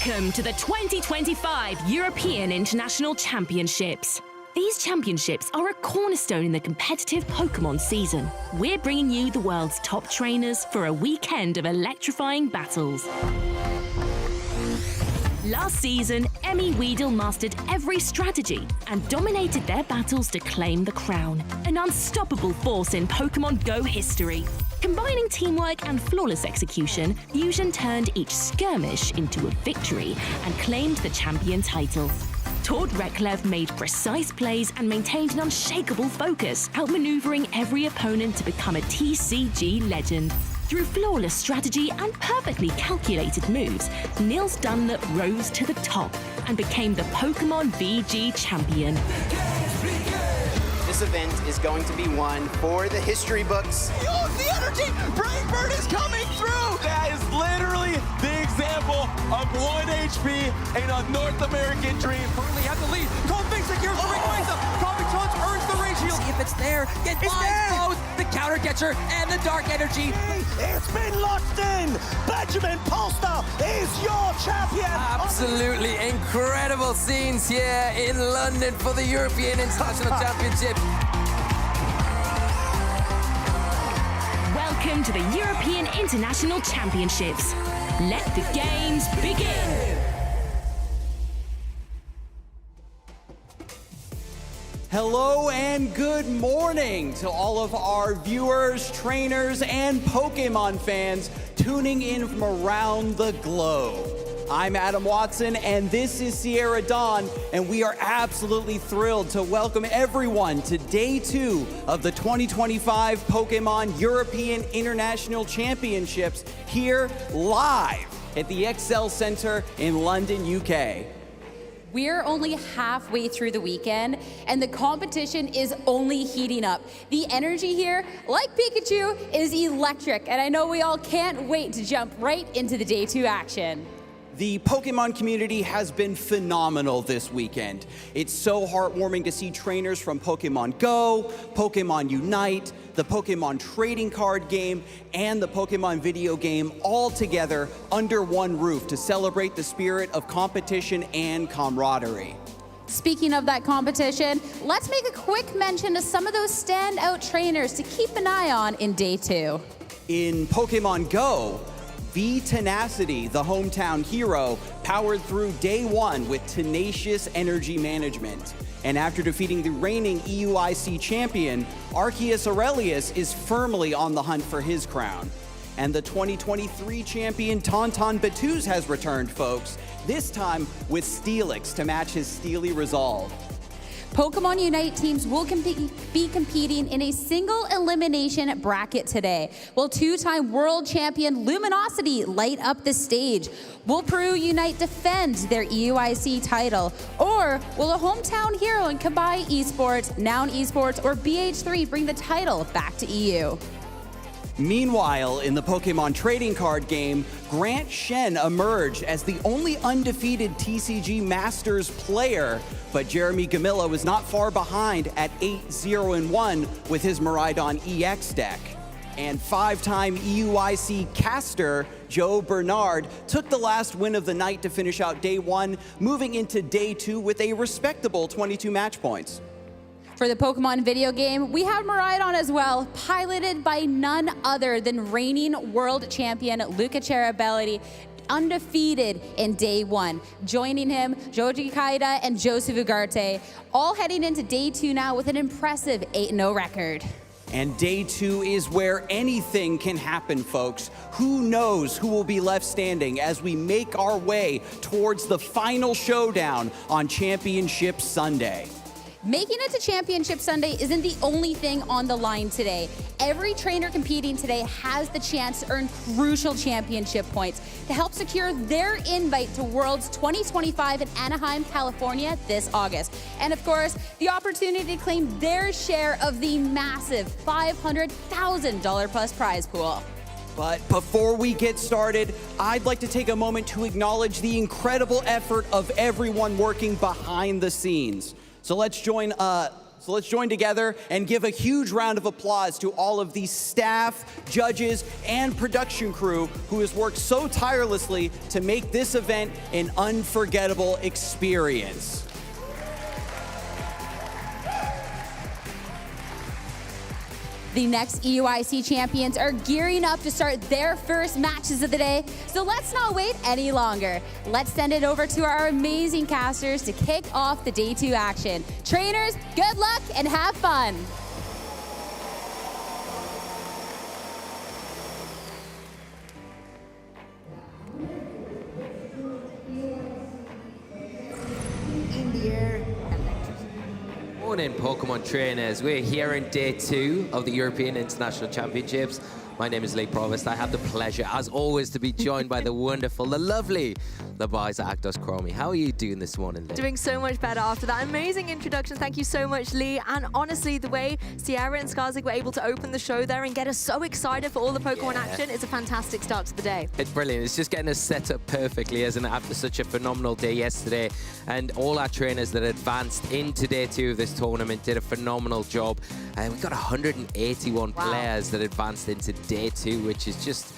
Welcome to the 2025 European International Championships. These championships are a cornerstone in the competitive Pokémon season. We're bringing you the world's top trainers for a weekend of electrifying battles. Last season, Emmy Weedle mastered every strategy and dominated their battles to claim the crown. An unstoppable force in Pokémon Go history. Combining teamwork and flawless execution, Fusion turned each skirmish into a victory and claimed the champion title. Tord Reklev made precise plays and maintained an unshakable focus, outmaneuvering every opponent to become a TCG legend. Through flawless strategy and perfectly calculated moves, Nils Dunlop rose to the top and became the Pokémon VG champion. This event is going to be one for the history books. Oh, the energy! Brightbird is coming through! That is literally the example of 1 HP in a North American dream. Currently at the lead. Cole thinks that here's the ring wins up. Comic Chance earns the ratio. See if it's there. It finds both the counter catcher and the dark energy. It's been locked in. Benjamin Polster is your champion. Absolutely incredible scenes here in London for the European International Championship. Welcome to the European International Championships. Let the games begin. Hello and good morning to all of our viewers, trainers, and Pokemon fans tuning in from around the globe. I'm Adam Watson, and this is Sierra Dawn, and we are absolutely thrilled to welcome everyone to Day 2 of the 2025 Pokemon European International Championships here live at the Excel Center in London, UK. We're only halfway through the weekend, and the competition is only heating up. The energy here, like Pikachu, is electric, and I know we all can't wait to jump right into the Day 2 action. The Pokemon community has been phenomenal this weekend. It's so heartwarming to see trainers from Pokemon Go, Pokemon Unite, the Pokemon trading card game, and the Pokemon video game all together under one roof to celebrate the spirit of competition and camaraderie. Speaking of that competition, let's make a quick mention to some of those standout trainers to keep an eye on in Day 2. In Pokemon Go, Tenacity, the hometown hero, powered through Day 1 with tenacious energy management. And after defeating the reigning EUIC champion, Arceus Aurelius is firmly on the hunt for his crown. And the 2023 champion Tauntaun Batuz has returned, folks, this time with Steelix to match his steely resolve. Pokemon Unite teams will be competing in a single elimination bracket today. Will two-time world champion Luminosity light up the stage? Will Peru Unite defend their EUIC title? Or will a hometown hero in Kabai Esports, Noun Esports, or BH3 bring the title back to EU? Meanwhile, in the Pokemon trading card game, Grant Shen emerged as the only undefeated TCG Masters player, but Jeremy Gamilla was not far behind at 8-0-1 with his Miraidon EX deck. And five-time EUIC caster Joe Bernard took the last win of the night to finish out Day 1, moving into Day 2 with a respectable 22 match points. For the Pokemon video game, we have Miraidon as well, piloted by none other than reigning world champion Luca Ceribelli, undefeated in Day 1. Joining him, Joji Kaida and Joseph Ugarte, all heading into Day 2 now with an impressive 8-0 record. And Day 2 is where anything can happen, folks. Who knows who will be left standing as we make our way towards the final showdown on Championship Sunday. Making it to Championship Sunday isn't the only thing on the line today. Every trainer competing today has the chance to earn crucial championship points to help secure their invite to Worlds 2025 in Anaheim, California this August. And of course, the opportunity to claim their share of the massive $500,000 plus prize pool. But before we get started, I'd like to take a moment to acknowledge the incredible effort of everyone working behind the scenes. So let's join So let's join together and give a huge round of applause to all of the staff, judges, and production crew who has worked so tirelessly to make this event an unforgettable experience. The next EUIC champions are gearing up to start their first matches of the day, so let's not wait any longer. Let's send it over to our amazing casters to kick off the Day 2 action. Trainers, good luck and have fun. Morning, Pokemon trainers. We're here in Day 2 of the European International Championships. My name is Lee Provost. I have the pleasure, as always, to be joined by the wonderful, the lovely Liza Actos Chromie. How are you doing this morning, Lee? Doing so much better after that amazing introduction. Thank you so much, Lee. And honestly, the way Sierra and Skarsgård were able to open the show there and get us so excited for all the Pokemon action, it's a fantastic start to the day. It's brilliant. It's just getting us set up perfectly, isn't it, after such a phenomenal day yesterday. And all our trainers that advanced into Day 2 of this tournament did a phenomenal job. And we got 181 players that advanced into Day 2, which is just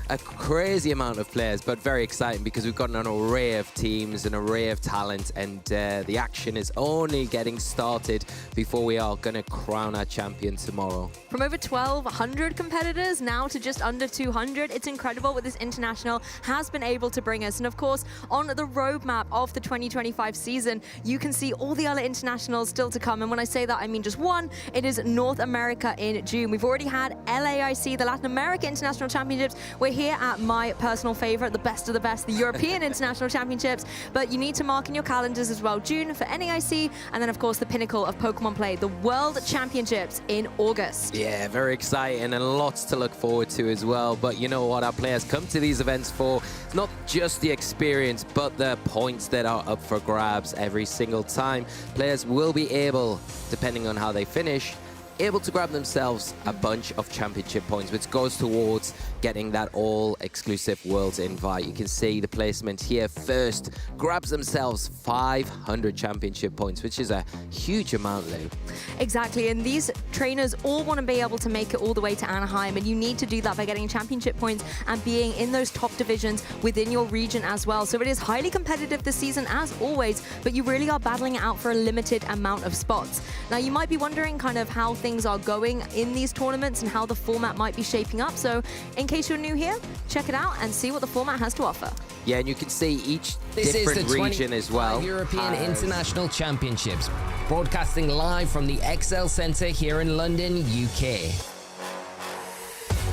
a crazy amount of players, but very exciting because we've got an array of teams, an array of talent, and the action is only getting started before we are going to crown our champion tomorrow. From over 1,200 competitors now to just under 200, it's incredible what this international has been able to bring us. And of course, on the roadmap of the 2025 season, you can see all the other internationals still to come. And when I say that, I mean just one. It is North America in June. We've already had LAIC, the Latin America International Championships. We're here at my personal favorite, the best of the best, the European International Championships. But you need to mark in your calendars as well, June for NAIC, and then of course the pinnacle of Pokemon play, the World Championships in August. Yeah, very exciting and lots to look forward to as well. But you know what our players come to these events for? Not just the experience, but the points that are up for grabs every single time. Players will be able, depending on how they finish, able to grab themselves a bunch of championship points, which goes towards getting that all-exclusive Worlds invite. You can see the placement here first grabs themselves 500 championship points, which is a huge amount, Lou. Exactly, and these trainers all want to be able to make it all the way to Anaheim, and you need to do that by getting championship points and being in those top divisions within your region as well. So it is highly competitive this season, as always, but you really are battling it out for a limited amount of spots. Now, you might be wondering kind of how things are going in these tournaments and how the format might be shaping up. So in case you're new here, check it out and see what the format has to offer. Yeah, and you can see each different region as well. European International Championships, broadcasting live from the XL Centre here in London, UK.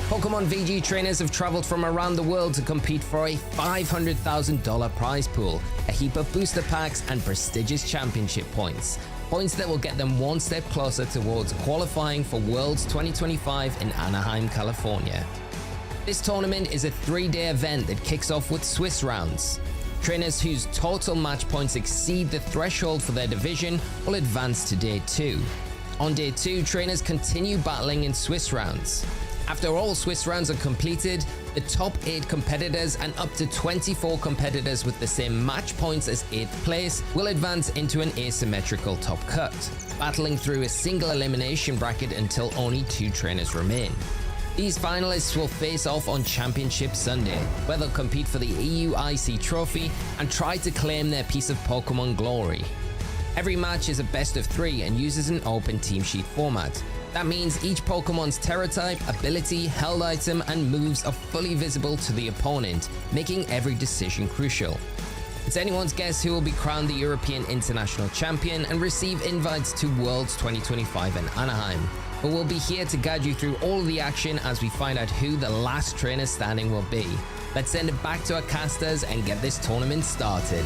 Pokemon VG trainers have travelled from around the world to compete for a $500,000 prize pool, a heap of booster packs and prestigious championship points. Points that will get them one step closer towards qualifying for Worlds 2025 in Anaheim, California. This tournament is a 3-day event that kicks off with Swiss rounds. Trainers whose total match points exceed the threshold for their division will advance to Day 2. On Day 2, trainers continue battling in Swiss rounds. After all Swiss rounds are completed, the top 8 competitors and up to 24 competitors with the same match points as 8th place will advance into an asymmetrical top cut, battling through a single elimination bracket until only 2 trainers remain. These finalists will face off on Championship Sunday, where they'll compete for the EUIC trophy and try to claim their piece of Pokemon glory. Every match is a best of 3 and uses an open team sheet format. That means each Pokemon's Terra type, ability, held item, and moves are fully visible to the opponent, making every decision crucial. It's anyone's guess who will be crowned the European International Champion and receive invites to Worlds 2025 in Anaheim. But we'll be here to guide you through all of the action as we find out who the last trainer standing will be. Let's send it back to our casters and get this tournament started.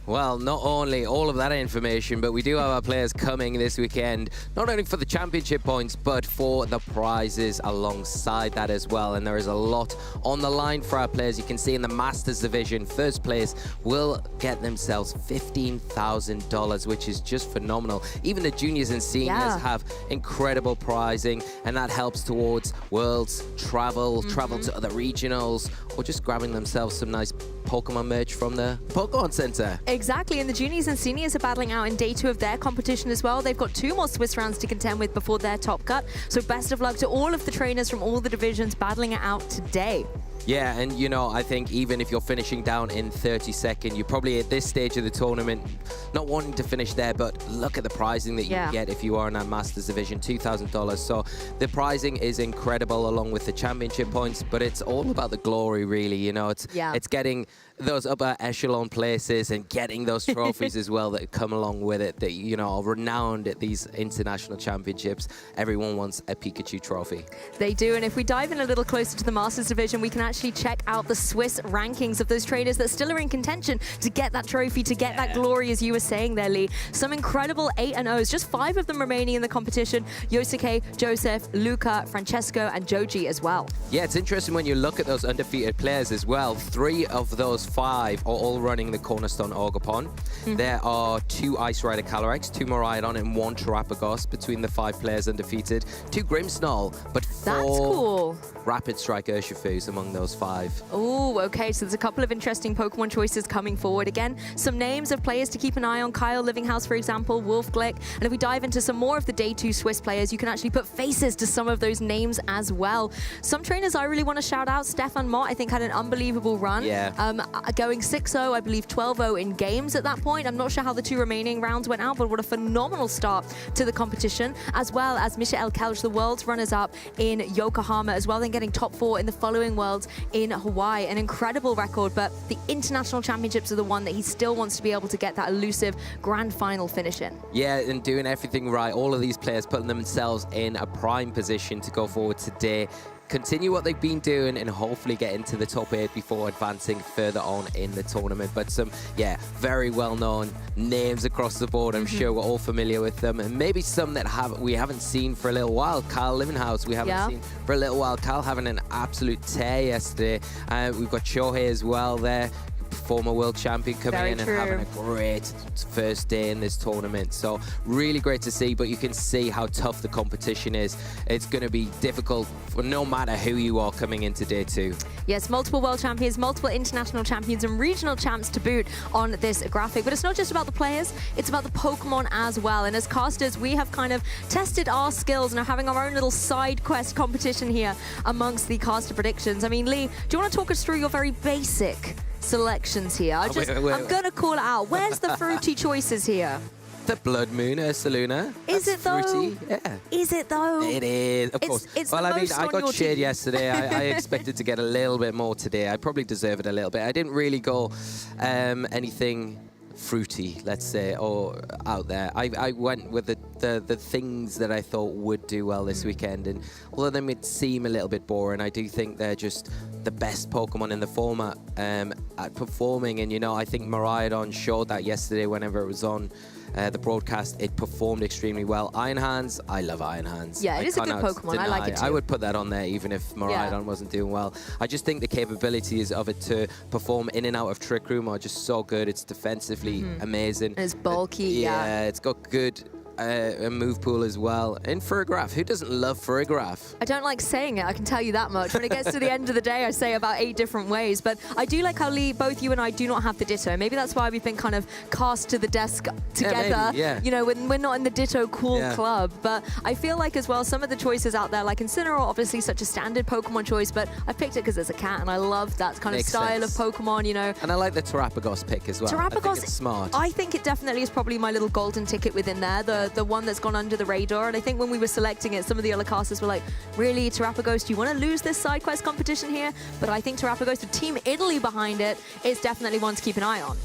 Well, not only all of that information, but we do have our players coming this weekend, not only for the championship points, but for the prizes alongside that as well. And there is a lot on the line for our players. You can see in the Masters division, first place will get themselves $15,000, which is just phenomenal. Even the juniors and seniors have incredible prizing, and that helps towards Worlds, travel to other regionals, or just grabbing themselves some nice Pokemon merch from the Pokemon Center. Exactly, and the juniors and seniors are battling out in day 2 of their competition as well. They've got 2 more Swiss rounds to contend with before their top cut. So best of luck to all of the trainers from all the divisions battling it out today. Yeah, and you know, I think even if you're finishing down in 32nd, you're probably at this stage of the tournament not wanting to finish there, but look at the pricing that you get if you are in that Masters Division, $2,000. So the pricing is incredible along with the championship points, but it's all about the glory, really. You know, it's getting those upper echelon places and getting those trophies as well that come along with it, that, you know, are renowned at these international championships. Everyone wants a Pikachu trophy. They do, and if we dive in a little closer to the Masters Division, we can actually check out the Swiss rankings of those trainers that still are in contention to get that trophy, to get that glory, as you were saying there, Lee. Some incredible 8-0s, just 5 of them remaining in the competition. Yosuke, Joseph, Luca, Franchesco, and Joji as well. Yeah, it's interesting when you look at those undefeated players as well. 3 of those 5 are all running the Cornerstone Ogopon. There are 2 Ice Rider Calyrex, 2 Miraidon, and 1 Terapagos between the 5 players undefeated. 2 Grimmsnarl, but 4 Rapid Strike Urshifus among those 5. Oh, okay, so there's a couple of interesting Pokemon choices coming forward. Again, some names of players to keep an eye on. Kyle Livinghouse, for example, Wolf Glick. And if we dive into some more of the Day 2 Swiss players, you can actually put faces to some of those names as well. Some trainers I really want to shout out. Stefan Mott, I think, had an unbelievable run. Going 6-0, I believe 12-0 in games at that point. I'm not sure how the 2 remaining rounds went out, but what a phenomenal start to the competition, as well as Michael Kelch, the world's runners-up in Yokohama as well, then getting top 4 in the following worlds in Hawaii. An incredible record, but the international championships are the one that he still wants to be able to get that elusive grand final finish in. Yeah, and doing everything right. All of these players putting themselves in a prime position to go forward today, continue what they've been doing, and hopefully get into the top 8 before advancing further on in the tournament. But some, very well-known names across the board. I'm sure we're all familiar with them, and maybe some that we haven't seen for a little while. Kyle Livinghouse, we haven't seen for a little while. Kyle having an absolute tear yesterday. We've got Shohei as well there, former world champion, coming in and having a great first day in this tournament. So really great to see, but you can see how tough the competition is. It's going to be difficult for no matter who you are coming into day 2. Yes, multiple world champions, multiple international champions, and regional champs to boot on this graphic. But it's not just about the players, it's about the Pokemon as well. And as casters, we have kind of tested our skills and are having our own little side quest competition here amongst the caster predictions. I mean, Lee, do you want to talk us through your very basic selections here? I'm going to call it out. Where's the fruity choices here? The Blood Moon Ursaluna. Is it though? Fruity. Yeah. Is it though? It is, of course. Well, I mean, I got cheered yesterday. I expected to get a little bit more today. I probably deserve it a little bit. I didn't really go anything fruity, let's say, or out there. I went with the things that I thought would do well this weekend, and although they may seem a little bit boring, I do think they're just the best Pokemon in the format at performing. And, you know, I think Miraidon showed that yesterday whenever it was on the broadcast. It performed extremely well. Iron Hands, I love Iron Hands. Yeah, it is a good Pokemon. I like it too. I would put that on there even if Miraidon wasn't doing well. I just think the capabilities of it to perform in and out of Trick Room are just so good. It's defensively amazing. It's bulky, yeah. It's got good a move pool as well. And Frederik, who doesn't love Frederik? I don't like saying it, I can tell you that much. When it gets to the end of the day, I say about 8 different ways. But I do like how, Lee, both you and I do not have the Ditto. Maybe that's why we've been kind of cast to the desk together. You know, when we're not in the Ditto club. But I feel like as well, some of the choices out there, like Incineroar, obviously such a standard Pokemon choice, but I picked it because it's a cat and I love that kind of style of Pokemon, you know. And I like the Terapagos pick as well. Terapagos, I think it's smart. I think it definitely is probably my little golden ticket within there, the one that's gone under the radar. And I think when we were selecting it, some of the other casters were like, really, Terapagos, do you want to lose this side quest competition here? But I think Terapagos, with Team Italy behind it, is definitely one to keep an eye on.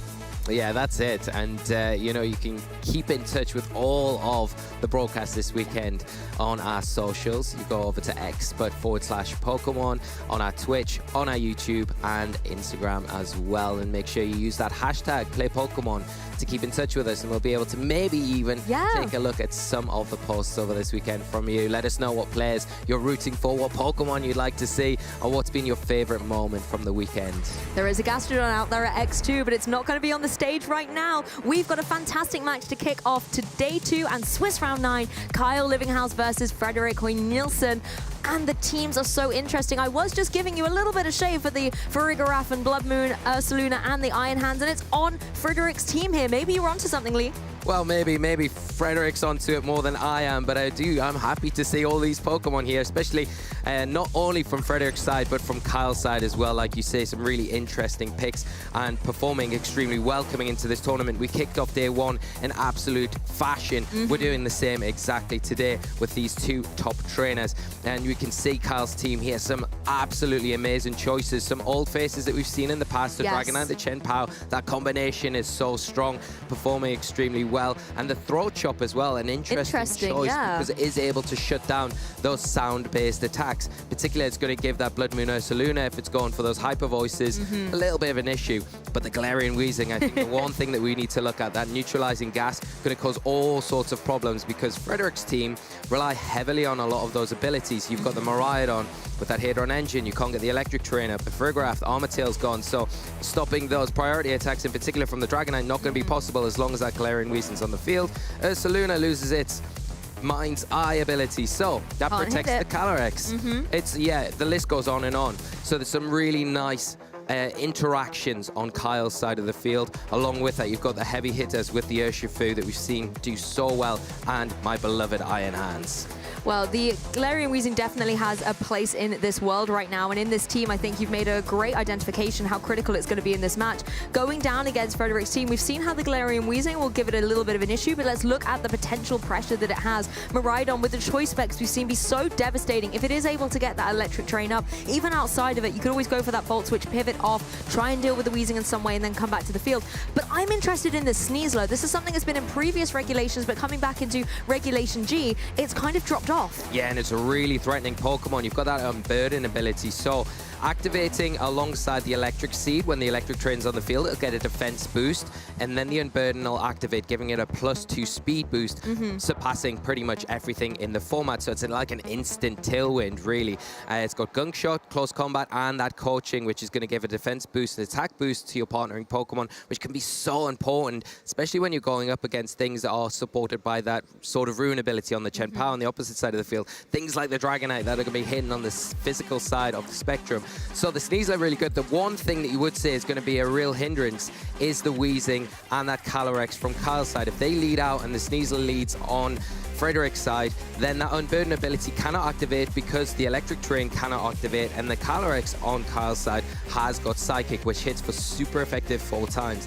Yeah, that's it. And, you know, you can keep in touch with all of the broadcasts this weekend on our socials. You go over to expert./Pokemon, on our Twitch, on our YouTube, and Instagram as well. And make sure you use that hashtag PlayPokemon to keep in touch with us, and we'll be able to maybe even take a look at some of the posts over this weekend from you. Let us know what players you're rooting for, what Pokemon you'd like to see, or what's been your favorite moment from the weekend. There is a Gastrodon out there at X2, but it's not going to be on the stage right now. We've got a fantastic match to kick off to day 2 and Swiss round 9. Kyle Livinghouse versus Frederik Nielsen. And the teams are so interesting. I was just giving you a little bit of shade for the Farigiraf and Blood Moon, Ursaluna and the Iron Hands, and it's on Frederik's team here. Maybe you're onto something, Lee. Well, maybe Frederik's onto it more than I am, but I'm happy to see all these Pokemon here, especially not only from Frederik's side, but from Kyle's side as well. Like you say, some really interesting picks and performing extremely well coming into this tournament. We kicked off day 1 in absolute fashion. We're doing the same exactly today with these 2 top trainers, and we can see Kyle's team here. Some absolutely amazing choices, some old faces that we've seen in the past. The Dragonite, the Chen Pao, that combination is so strong, performing extremely well. And the Throat Chop as well, an interesting choice because it is able to shut down those sound-based attacks. Particularly, it's going to give that Blood Moon Ursaluna, if it's going for those hyper voices, a little bit of an issue. But the Galarian Wheezing, I think the one thing that we need to look at, that neutralizing gas, going to cause all sorts of problems because Frederik's team rely heavily on a lot of those abilities. You've got the Miraidon with that Hadron Engine. You can't get the Electric Train up. The Farigiraf, the Armatail's gone. So stopping those priority attacks, in particular from the Dragonite, not going to be possible as long as that Galarian Wheezing's on the field. Ursaluna loses its Mind's Eye ability, so that protects the Calyrex. It's, the list goes on and on. So there's some really nice interactions on Kyle's side of the field. Along with that, you've got the heavy hitters with the Urshifu that we've seen do so well, and my beloved Iron Hands. Well, the Galarian Weezing definitely has a place in this world right now, and in this team, I think you've made a great identification how critical it's going to be in this match. Going down against Frederik's team, we've seen how the Galarian Weezing will give it a little bit of an issue, but let's look at the potential pressure that it has. Miraidon, with the choice specs we've seen be so devastating. If it is able to get that Electric Train up, even outside of it, you could always go for that Volt Switch, pivot off, try and deal with the Weezing in some way, and then come back to the field. But I'm interested in the Sneasler. This is something that's been in previous regulations, but coming back into Regulation G, it's kind of dropped off. Yeah, and it's a really threatening Pokemon. You've got that Unburden ability, so activating alongside the Electric Seed when the Electric Train's on the field, it'll get a defense boost, and then the Unburden will activate, giving it a +2 speed boost, surpassing pretty much everything in the format. So it's like an instant tailwind, really. It's got Gunk Shot, Close Combat, and that Coaching, which is going to give a defense boost, an attack boost to your partnering Pokemon, which can be so important, especially when you're going up against things that are supported by that sort of Ruin ability on the Chen Pao on the opposite side of the field. Things like the Dragonite that are going to be hitting on the physical side of the spectrum. So the Sneasler really good. The one thing that you would say is going to be a real hindrance is the Weezing and that Calyrex from Kyle's side. If they lead out and the Sneasler leads on Frederik's side, then that Unburden ability cannot activate because the Electric Train cannot activate, and the Calyrex on Kyle's side has got Psychic, which hits for super effective 4 times.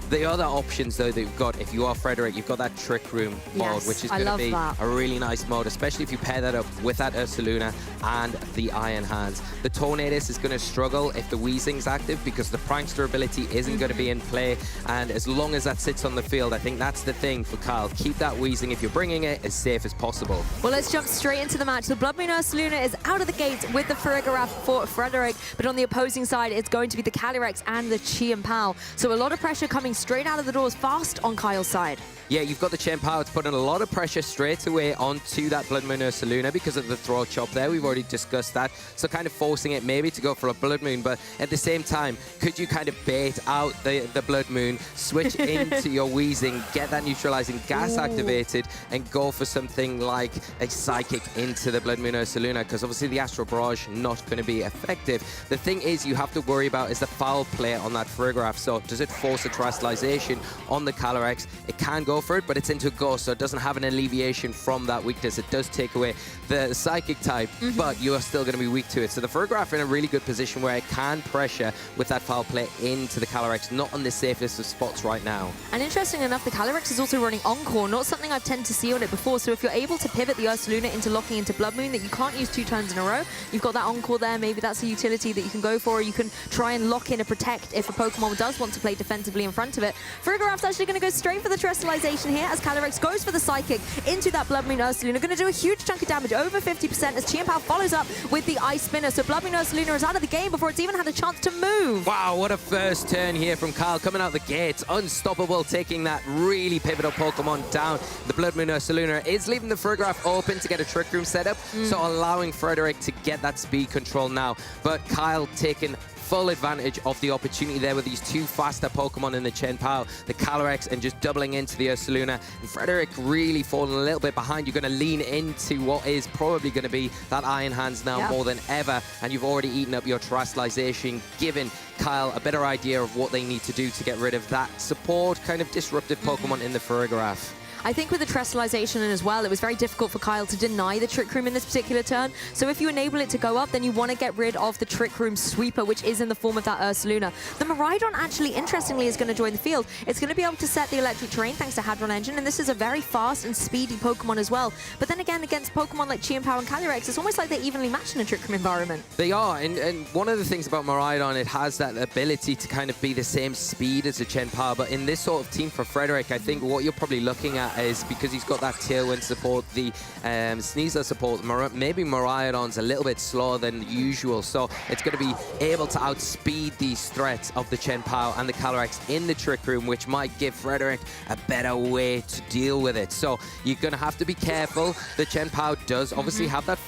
The other options, though, that you've got, if you are Frederik, you've got that Trick Room mode, which is going to be a really nice mode, especially if you pair that up with that Ursaluna and the Iron Hands. The Tornadus is going to struggle if the Weezing's active because the Prankster ability isn't going to be in play, and as long as that sits on the field, I think that's the thing for Kyle. Keep that Weezing, if you're bringing it, as safe as possible. Well, let's jump straight into the match. The Blood Moon Ursaluna is out of the gate with the Farigiraf for Frederik, but on the opposing side, it's going to be the Calyrex and the Chen Pao. So a lot of pressure coming straight out of the doors fast on Kyle's side. Yeah, you've got the Chen Pao. It's putting a lot of pressure straight away onto that Blood Moon Ursaluna because of the Throat Chop there. We've already discussed that. So kind of forcing it maybe to go for a Blood Moon, but at the same time, could you kind of bait out the Blood Moon, switch into your Weezing, get that neutralizing gas activated, and go for something like a Psychic into the Blood Moon Ursaluna, because obviously the Astral Barrage not going to be effective. The thing is you have to worry about is the foul play on that Farigiraf. So does it force a Terrestrialization on the Calyrex? It can go for it, but it's into Ghost, so it doesn't have an alleviation from that weakness. It does take away the Psychic type, but you are still going to be weak to it. So the Farigiraf in a really good position where it can pressure with that foul play into the Calyrex, not on the safest of spots right now. And interesting enough, the Calyrex is also running Encore, not something I've tended to see on it before. So if you're able to pivot the Ursaluna into locking into Blood Moon that you can't use 2 turns in a row, you've got that Encore there. Maybe that's a utility that you can go for, or you can try and lock in a Protect if a Pokemon does want to play defensively in front out of it. Frigoraf's actually going to go straight for the Terrestrialization here as Calyrex goes for the Psychic into that Blood Moon Ursaluna. Going to do a huge chunk of damage, over 50%, as Chien-Pao follows up with the Ice Spinner. So Blood Moon Ursaluna is out of the game before it's even had a chance to move. Wow, what a first turn here from Kyle, coming out the gates, unstoppable, taking that really pivotal Pokemon down. The Blood Moon Ursaluna is leaving the Frigoraf open to get a Trick Room set up, so allowing Frederik to get that speed control now. But Kyle taking full advantage of the opportunity there with these two faster Pokemon in the Chien-Pao, the Calyrex, and just doubling into the Ursaluna. And Frederik really falling a little bit behind. You're going to lean into what is probably going to be that Iron Hands now more than ever, and you've already eaten up your Terrestrialization, giving Kyle a better idea of what they need to do to get rid of that support, kind of disruptive Pokemon in the Frigoraf. I think with the Terrestrialization as well, it was very difficult for Kyle to deny the Trick Room in this particular turn. So if you enable it to go up, then you want to get rid of the Trick Room Sweeper, which is in the form of that Ursaluna. The Miraidon actually, interestingly, is going to join the field. It's going to be able to set the electric terrain thanks to Hadron Engine, and this is a very fast and speedy Pokemon as well. But then again, against Pokemon like Chien-Pao and Calyrex, it's almost like they're evenly matched in a Trick Room environment. They are, and one of the things about Miraidon, it has that ability to kind of be the same speed as a Chien-Pao, but in this sort of team for Frederik, I think what you're probably looking at is, because he's got that Tailwind support, the Sneasler support, maybe Miraidon's a little bit slower than usual, so it's going to be able to outspeed these threats of the Chien-Pao and the Calyrex in the Trick Room, which might give Frederik a better way to deal with it. So you're going to have to be careful. The Chien-Pao does obviously have that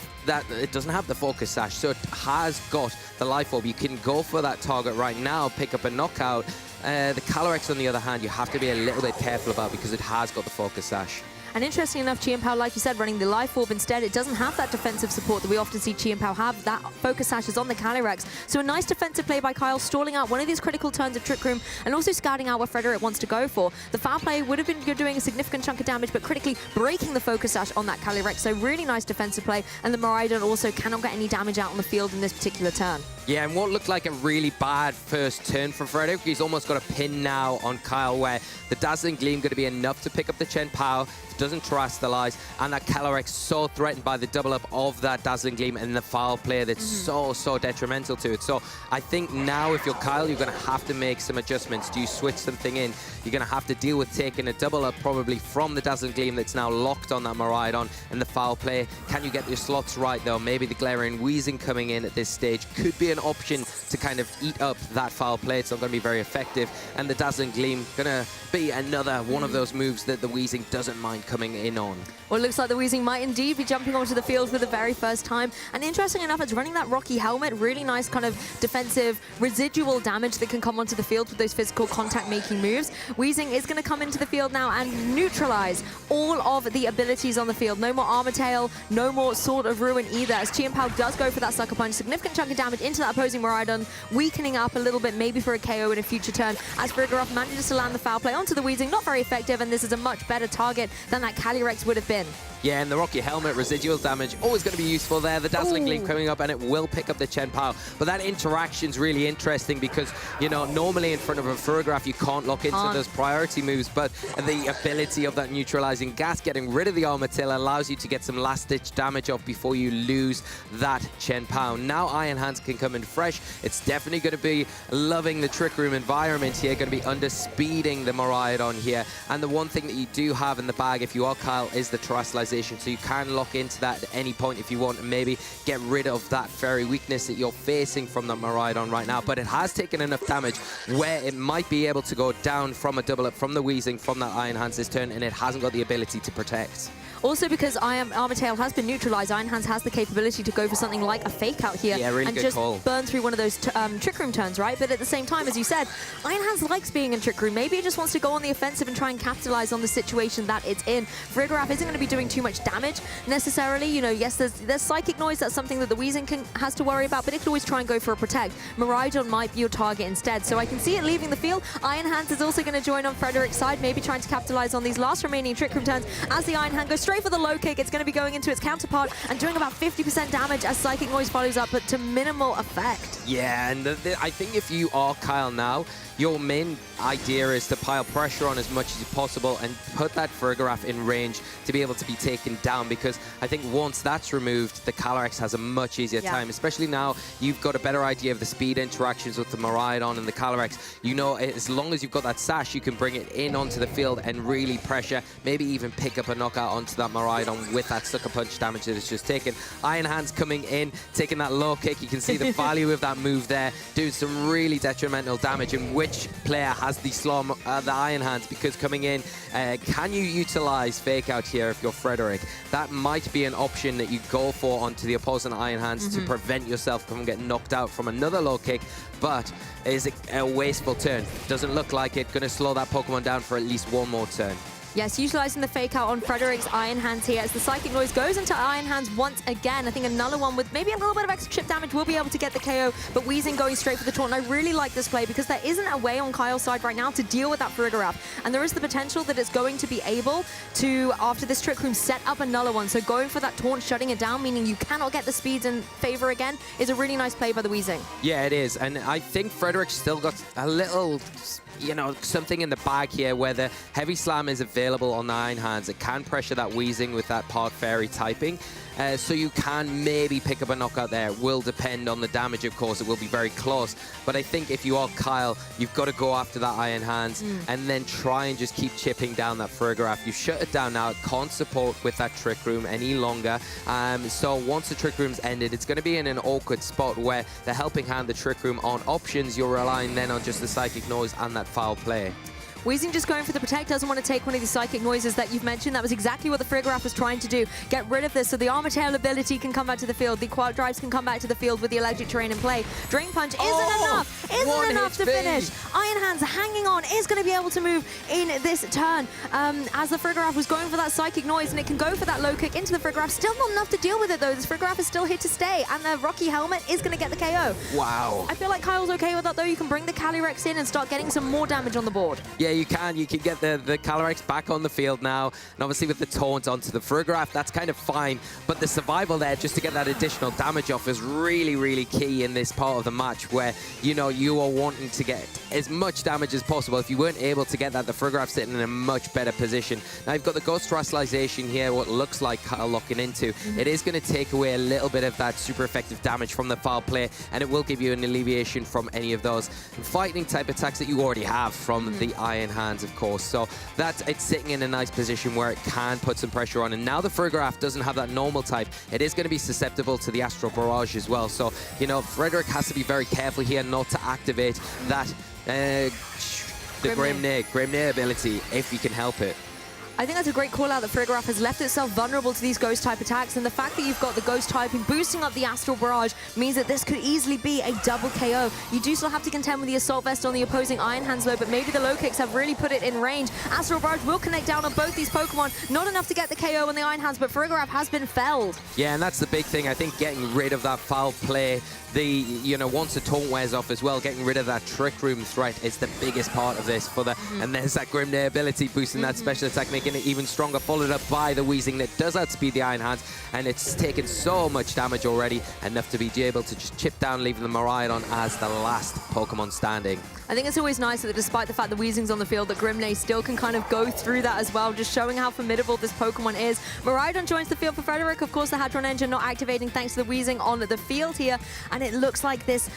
it doesn't have the Focus Sash, so it has got the Life Orb. You can go for that target right now, pick up a knockout. The Calyrex, on the other hand, you have to be a little bit careful about because it has got the Focus Sash. And interesting enough, Chien-Pao, like you said, running the Life Orb instead, it doesn't have that defensive support that we often see Chien-Pao have. That Focus Sash is on the Calyrex. So a nice defensive play by Kyle, stalling out one of these critical turns of Trick Room and also scouting out where Frederik wants to go for. The foul play would have been doing a significant chunk of damage, but critically breaking the Focus Sash on that Calyrex. So really nice defensive play. And the Miraidon also cannot get any damage out on the field in this particular turn. Yeah, and what looked like a really bad first turn for Frederik, he's almost got a pin now on Kyle, where the Dazzling Gleam going to be enough to pick up the Chien-Pao, doesn't Terrestrialize, and that Calyrex so threatened by the double up of that Dazzling Gleam and the foul play that's so detrimental to it. So I think now if you're Kyle, you're going to have to make some adjustments. Do you switch something in? You're going to have to deal with taking a double up probably from the Dazzling Gleam that's now locked on that Miraidon and the foul play. Can you get your slots right though? Maybe the Glaring Weezing coming in at this stage could be an option to kind of eat up that foul play. It's not going to be very effective. And the Dazzling Gleam going to be another one of those moves that the Weezing doesn't mind coming in on. Well, it looks like the Weezing might indeed be jumping onto the field for the very first time. And interesting enough, it's running that Rocky Helmet. Really nice kind of defensive residual damage that can come onto the field with those physical contact-making moves. Weezing is going to come into the field now and neutralize all of the abilities on the field. No more Armor Tail, no more Sword of Ruin either, as Chien-Pao does go for that Sucker Punch. Significant chunk of damage into that opposing Miraidon, weakening up a little bit, maybe for a KO in a future turn, as Frigoraf manages to land the foul play onto the Weezing. Not very effective, and this is a much better target than that Calyrex would have been. Yeah, and the Rocky Helmet residual damage always going to be useful there. The Dazzling Gleam coming up, and it will pick up the Chien-Pao. But that interaction's really interesting because, you know, normally in front of a Frigoraf, you can't lock into those priority moves, but the ability of that neutralizing gas, getting rid of the Armor Tail, allows you to get some last-ditch damage off before you lose that Chien-Pao. Now Iron Hands can come in fresh. It's definitely going to be loving the Trick Room environment here, going to be under-speeding the Miraidon here. And the one thing that you do have in the bag, if you are Kyle, is the Terrestrialization. So you can lock into that at any point if you want and maybe get rid of that fairy weakness that you're facing from the Miraidon right now. But it has taken enough damage where it might be able to go down from a double up from the Weezing from that Iron Hands this turn, and it hasn't got the ability to protect. Also, because Armor Tail has been neutralized, Iron Hands has the capability to go for something like a Fake Out here and just burn through one of those Trick Room turns, right? But at the same time, as you said, Iron Hands likes being in Trick Room. Maybe it just wants to go on the offensive and try and capitalize on the situation that it's in. Frigoraf isn't going to be doing too much damage necessarily. You know, yes, there's Psychic Noise. That's something that the Weezing has to worry about, but it can always try and go for a Protect. Miraidon might be your target instead. So I can see it leaving the field. Iron Hands is also going to join on Frederik's side, maybe trying to capitalize on these last remaining Trick Room turns as the Iron Hand goes straight for the low kick. It's going to be going into its counterpart and doing about 50% damage as Psychic Noise follows up, but to minimal effect. effect. Yeah, and I think if you are Kyle now, your main idea is to pile pressure on as much as possible and put that Frigoraph in range to be able to be taken down, because I think once that's removed, the Calyrex has a much easier time, especially now you've got a better idea of the speed interactions with the Miraidon and the Calyrex. You know, as long as you've got that sash, you can bring it in onto the field and really pressure, maybe even pick up a knockout onto that Miraidon with that Sucker Punch damage that it's just taken. Iron Hands coming in, taking that low kick. You can see the value of that move there, doing some really detrimental damage. And which player has the the Iron Hands? Because coming in, can you utilize Fake Out here if you're Frederik? That might be an option that you go for onto the opposing Iron Hands to prevent yourself from getting knocked out from another low kick. But is it a wasteful turn? Doesn't look like it. Going to slow that Pokemon down for at least one more turn. Yes, utilizing the Fake Out on Frederik's Iron Hands here as the Psychic Noise goes into Iron Hands once again. I think another one with maybe a little bit of extra chip damage will be able to get the KO, but Weezing going straight for the taunt. I really like this play because there isn't a way on Kyle's side right now to deal with that Frigoraph, and there is the potential that it's going to be able to, after this Trick Room, set up another one. So going for that taunt, shutting it down, meaning you cannot get the speeds in favor again, is a really nice play by the Weezing. Yeah, it is, and I think Frederik's still got a little, you know, something in the bag here where the Heavy Slam is available on the Iron Hands. It can pressure that Weezing with that Park Fairy typing. So you can maybe pick up a knockout there. It will depend on the damage, of course. It will be very close. But I think if you are Kyle, you've got to go after that Iron Hands and then try and just keep chipping down that Frigoraph. You shut it down now. It can't support with that Trick Room any longer. So once the Trick Room's ended, it's going to be in an awkward spot where the Helping Hand, the Trick Room on options, you're relying then on just the Psychic Noise and that foul play. Weezing just going for the Protect, doesn't want to take one of these Psychic Noises that you've mentioned. That was exactly what the Frigoraph was trying to do. Get rid of this so the Armor Tail ability can come back to the field. The Quark Drives can come back to the field with the Electric Terrain in play. Drain Punch isn't enough. Isn't enough to finish. Iron Hands hanging on, is going to be able to move in this turn. As the Frigoraph was going for that Psychic Noise, and it can go for that low kick into the Frigoraph. Still not enough to deal with it though. This Frigoraph is still here to stay, and the Rocky Helmet is going to get the KO. Wow. I feel like Kyle's okay with that though. You can bring the Calyrex in and start getting some more damage on the board. Yeah, you can. You can get the Calyrex back on the field now, and obviously with the taunt onto the Frigoraph, that's kind of fine, but the survival there just to get that additional damage off is really, really key in this part of the match where, you know, you are wanting to get as much damage as possible. If you weren't able to get that, the Frigoraph sitting in a much better position. Now you've got the Ghost Terrestrialization here, what looks like Kyle locking into. It is going to take away a little bit of that super effective damage from the foul play, and it will give you an alleviation from any of those fighting type attacks that you already have from the Iron Hands, of course. So that's it's sitting in a nice position where it can put some pressure on. And now the Frigoraph doesn't have that normal type. It is going to be susceptible to the Astral Barrage as well. So, you know, Frederik has to be very careful here not to activate that the Grim Neigh ability if you can help it. I think that's a great call out that Frigoraph has left itself vulnerable to these Ghost type attacks, and the fact that you've got the Ghost typing boosting up the Astral Barrage means that this could easily be a double KO. You do still have to contend with the Assault Vest on the opposing Iron Hands low, but maybe the low kicks have really put it in range. Astral Barrage will connect down on both these Pokemon. Not enough to get the KO on the Iron Hands, but Frigoraph has been felled. Yeah, and that's the big thing. I think getting rid of that foul play, once the taunt wears off as well, getting rid of that Trick Room threat is the biggest part of this for the, and there's that Grim Neigh ability boosting that special attack, making it even stronger, followed up by the Weezing that does outspeed the Iron Hands, and it's taken so much damage already, enough to be able to just chip down, leaving the Miraidon as the last Pokemon standing. I think it's always nice that despite the fact that Weezing's on the field, that Grim Neigh still can kind of go through that as well, just showing how formidable this Pokemon is. Miraidon joins the field for Frederik. Of course, the Hadron Engine not activating thanks to the Weezing on the field here, and it looks like this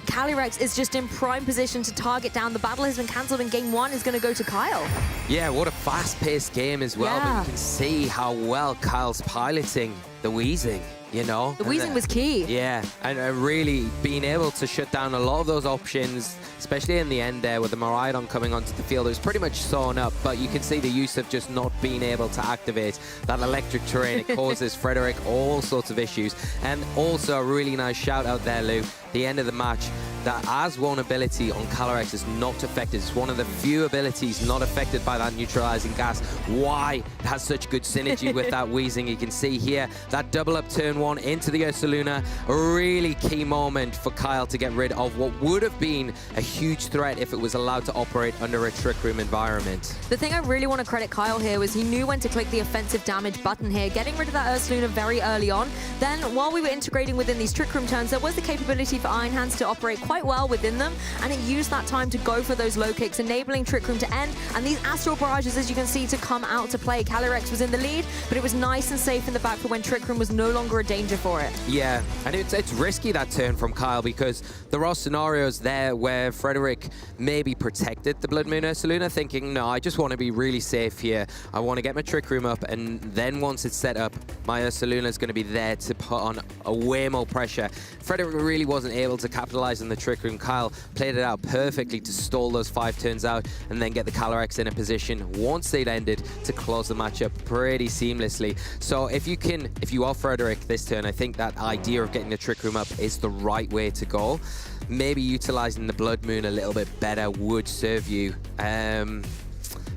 Calyrex is just in prime position to target down. The battle has been cancelled and game one is going to go to Kyle. Yeah, what a fast-paced game as well, but you can see how well Kyle's piloting the Weezing. You know, the Weezing was key. Yeah, and really being able to shut down a lot of those options, especially in the end there with the Miraidon coming onto the field. It was pretty much sewn up, but you can see the use of just not being able to activate that electric terrain. It causes Frederik all sorts of issues. And also a really nice shout out there, Lou. The end of the match, that As One ability on Calyrex is not affected. It's one of the few abilities not affected by that neutralizing gas. Why has such good synergy with that Weezing. You can see here that double up turn 1 into the Ursaluna. A really key moment for Kyle to get rid of what would have been a huge threat if it was allowed to operate under a Trick Room environment. The thing I really want to credit Kyle here was he knew when to click the offensive damage button here, getting rid of that Ursaluna very early on. Then while we were integrating within these Trick Room turns, there was the capability for Iron Hands to operate quite well within them, and it used that time to go for those low kicks, enabling Trick Room to end, and these Astral Barrages, as you can see, to come out to play. Calyrex was in the lead, but it was nice and safe in the back for when Trick Room was no longer a danger for it. Yeah, and it's risky, that turn from Kyle, because there are scenarios there where Frederik maybe protected the Blood Moon Ursaluna, thinking, no, I just want to be really safe here. I want to get my Trick Room up, and then once it's set up, my Ursaluna is going to be there to put on way more pressure. Frederik really wasn't able to capitalize on the Trick Room. Kyle played it out perfectly to stall those 5 turns out and then get the Calyrex in a position once they'd ended to close the matchup pretty seamlessly. So if you are Frederik this turn, I think that idea of getting the Trick Room up is the right way to go. Maybe utilizing the Blood Moon a little bit better would serve you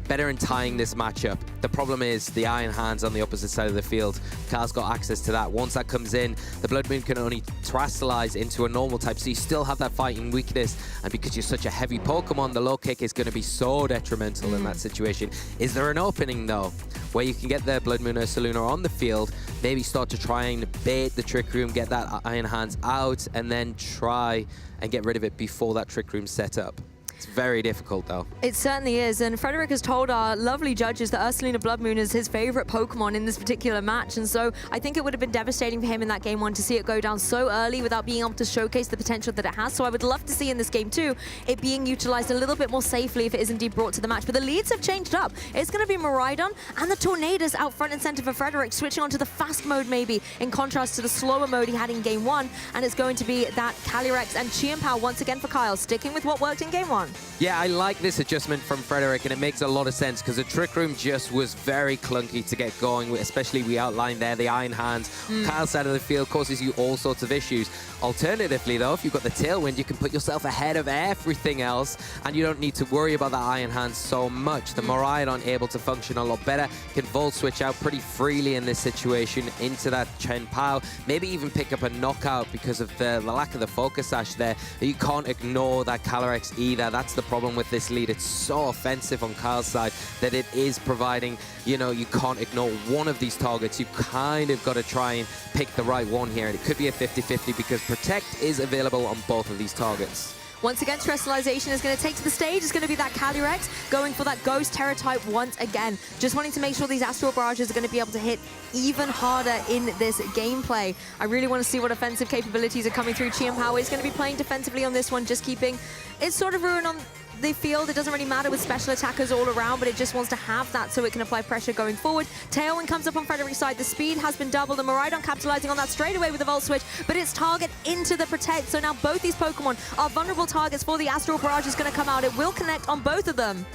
better in tying this matchup. The problem is the Iron Hands on the opposite side of the field. Kyle's got access to that. Once that comes in, the Blood Moon can only terrestrialize into a normal type, so you still have that fighting weakness, and because you're such a heavy Pokemon, the low kick is going to be so detrimental in that situation. Is there an opening, though, where you can get the Blood Moon Ursaluna on the field, maybe start to try and bait the Trick Room, get that Iron Hands out, and then try and get rid of it before that Trick Room's set up? It's very difficult, though. It certainly is, and Frederik has told our lovely judges that Ursaluna Blood Moon is his favorite Pokemon in this particular match, and so I think it would have been devastating for him in that game 1 to see it go down so early without being able to showcase the potential that it has. So I would love to see in this game 2 it being utilized a little bit more safely if it is indeed brought to the match. But the leads have changed up. It's going to be Miraidon and the Tornadus out front and center for Frederik, switching onto the fast mode maybe, in contrast to the slower mode he had in game 1, and it's going to be that Calyrex and Chien-Pao once again for Kyle, sticking with what worked in game 1. Yeah, I like this adjustment from Frederik, and it makes a lot of sense because the Trick Room just was very clunky to get going, especially we outlined there the Iron Hands. Kyle's side of the field causes you all sorts of issues. Alternatively, though, if you've got the Tailwind, you can put yourself ahead of everything else, and you don't need to worry about the Iron Hands so much. The Miraidon able to function a lot better, can Volt Switch out pretty freely in this situation into that Chien-Pao, maybe even pick up a knockout because of the lack of the Focus Sash there. You can't ignore that Calyrex either. That's the problem with this lead. It's so offensive on Kyle's side that it is providing, you know, you can't ignore one of these targets. You kind of got to try and pick the right one here, and it could be a 50-50 because Protect is available on both of these targets. Once again, Terrestrialization is going to take to the stage. It's going to be that Calyrex going for that Ghost Terra type once again. Just wanting to make sure these Astral Barrages are going to be able to hit even harder in this gameplay. I really want to see what offensive capabilities are coming through. Chien-Pao is going to be playing defensively on this one, just keeping it sort of ruined on the field. It doesn't really matter with special attackers all around, but it just wants to have that so it can apply pressure going forward. Tailwind comes up on Frederik's side. The speed has been doubled, and Miraidon capitalizing on that straight away with the Volt Switch, but it's target into the Protect. So now both these Pokemon are vulnerable targets for the Astral Barrage is going to come out. It will connect on both of them.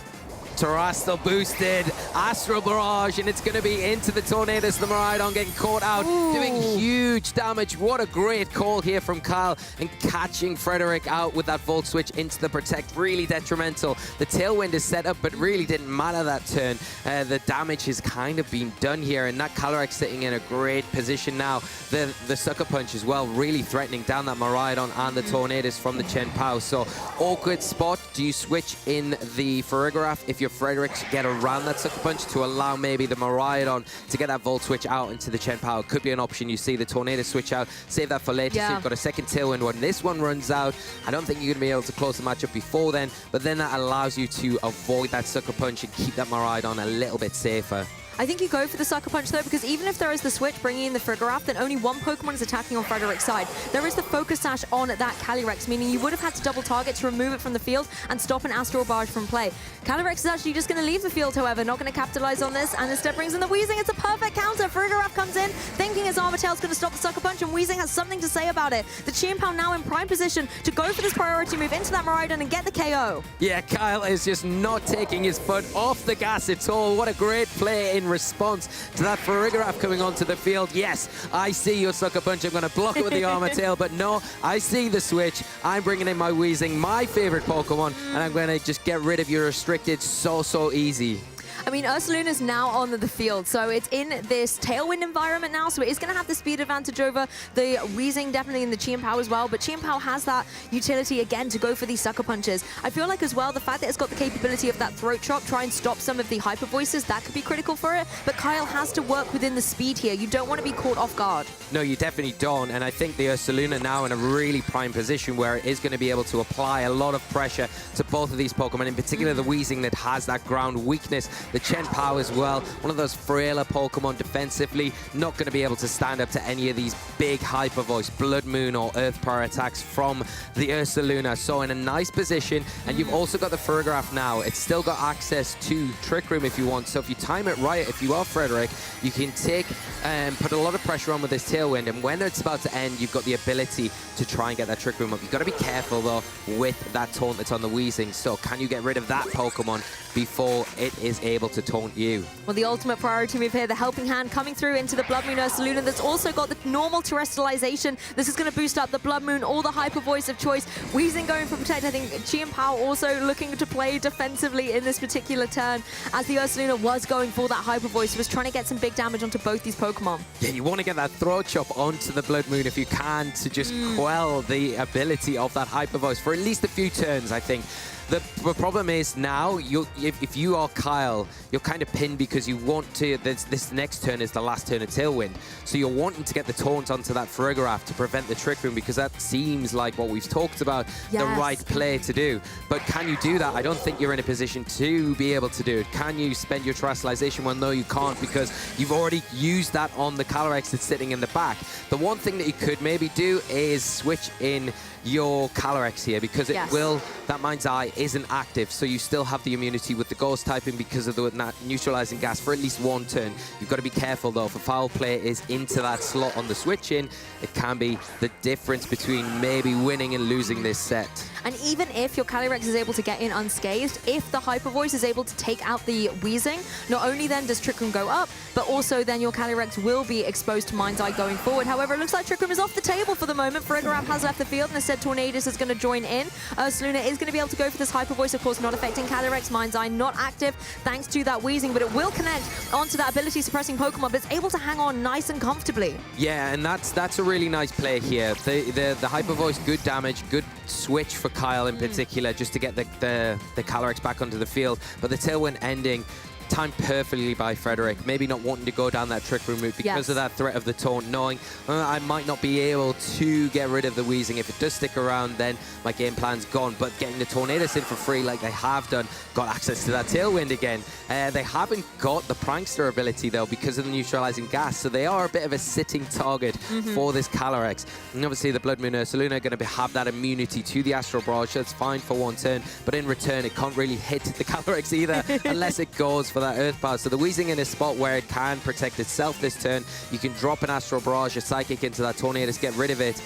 Terrestrial boosted, Astral Barrage, and it's going to be into the Tornadus. The Miraidon getting caught out, doing huge damage. What a great call here from Kyle, and catching Frederik out with that Volt Switch into the Protect. Really detrimental. The Tailwind is set up, but really didn't matter that turn. The damage has kind of been done here, and that Calyrex sitting in a great position now. The Sucker Punch as well, really threatening down that Miraidon and the Tornadus from the Chien-Pao. So awkward spot. Do you switch in the Farigiraf if you're Frederik to get around that Sucker Punch to allow maybe the Miraidon to get that Volt Switch out into the Chien-Pao? It could be an option. You see the Tornado switch out, save that for later, so you've got a second Tailwind. When this one runs out, I don't think you're going to be able to close the matchup before then, but then that allows you to avoid that Sucker Punch and keep that Miraidon a little bit safer. I think you go for the Sucker Punch though, because even if there is the switch bringing in the Farigiraf, then only one Pokemon is attacking on Frederik's side. There is the Focus Sash on that Calyrex, meaning you would have had to double target to remove it from the field and stop an Astral Barrage from play. Calyrex is actually just going to leave the field, however, not going to capitalize on this, and instead brings in the Weezing. It's a perfect counter. Farigiraf comes in, thinking his Armatail's going to stop the Sucker Punch, and Weezing has something to say about it. The Chien-Pao now in prime position to go for this priority move into that Miraidon and get the KO. Yeah, Kyle is just not taking his foot off the gas at all. What a great play in response to that Farigiraf coming onto the field. Yes, I see your Sucker Punch. I'm going to block it with the Armatail, but no, I see the switch. I'm bringing in my Weezing, my favorite Pokemon, and I'm going to just get rid of your restricted so easy. I mean, Ursaluna's now on the field, so it's in this Tailwind environment now, so it is going to have the speed advantage over the Weezing, definitely in the Chien Pao as well, but Chien Pao has that utility again to go for these sucker punches. I feel like as well, the fact that it's got the capability of that throat chop, try and stop some of the hyper voices, that could be critical for it, but Kyle has to work within the speed here. You don't want to be caught off guard. No, you definitely don't, and I think the Ursaluna now in a really prime position where it is going to be able to apply a lot of pressure to both of these Pokemon, in particular the Weezing that has that ground weakness, the Chien Pao as well, one of those frailer Pokemon defensively, not going to be able to stand up to any of these big Hyper Voice, Blood Moon or Earth Power attacks from the Ursaluna. So in a nice position, and you've also got the Farigiraf now. It's still got access to Trick Room if you want, so if you time it right, if you are Frederik, you can take and put a lot of pressure on with this Tailwind, and when it's about to end, you've got the ability to try and get that Trick Room up. You've got to be careful though with that taunt that's on the Weezing, so can you get rid of that Pokemon before it is able to taunt you? Well, the ultimate priority move here, the Helping Hand coming through into the Blood Moon Ursaluna that's also got the normal terrestrialization. This is going to boost up the Blood Moon, all the Hyper Voice of choice. Weezing going for Protect. I think Chien Pao also looking to play defensively in this particular turn, as the Ursaluna was going for that Hyper Voice, was trying to get some big damage onto both these Pokemon. Yeah, you want to get that Throat Chop onto the Blood Moon if you can to just quell the ability of that Hyper Voice for at least a few turns, I think. The problem is now, if you are Kyle, you're kind of pinned because you want to, this next turn is the last turn of Tailwind. So you're wanting to get the taunt onto that Farigiraf to prevent the Trick Room, because that seems like what we've talked about, the right play to do. But can you do that? I don't think you're in a position to be able to do it. Can you spend your terrestrialization? Well, no, you can't, because you've already used that on the Calyrex that's sitting in the back. The one thing that you could maybe do is switch in your Calyrex here, because it will, that Mind's Eye isn't active, so you still have the immunity with the Ghost typing because of the neutralizing gas for at least one turn. You've got to be careful though, if a foul play is into that slot on the switch in, it can be the difference between maybe winning and losing this set. And even if your Calyrex is able to get in unscathed, if the Hyper Voice is able to take out the Weezing, not only then does Trick Room go up, but also then your Calyrex will be exposed to Mind's Eye going forward. However, it looks like Trick Room is off the table for the moment. Farigiraf has left the field, and instead Tornadus is going to join in. Ursaluna is going to be able to go for this Hyper Voice, of course, not affecting Calyrex. Mind's Eye not active thanks to that Weezing, but it will connect onto that ability suppressing Pokemon, but it's able to hang on nice and comfortably. Yeah, and that's a really nice play here. The Hyper Voice, good damage, good switch for Kyle in particular, just to get the Calyrex back onto the field. But the Tailwind ending, timed perfectly by Frederik, maybe not wanting to go down that Trick Room route because of that threat of the taunt, knowing I might not be able to get rid of the Weezing. If it does stick around, then my game plan's gone. But getting the Tornadus in for free like they have done, got access to that Tailwind again. They haven't got the Prankster ability though because of the neutralizing gas, so they are a bit of a sitting target for this Calyrex. And obviously the Blood Moon Ursaluna are going to have that immunity to the Astral Barrage. That's fine for one turn, but in return it can't really hit the Calyrex either unless it goes for that Earth Power. So the Weezing in a spot where it can protect itself this turn. You can drop an Astral Barrage, a Psychic into that Tornadus, get rid of it.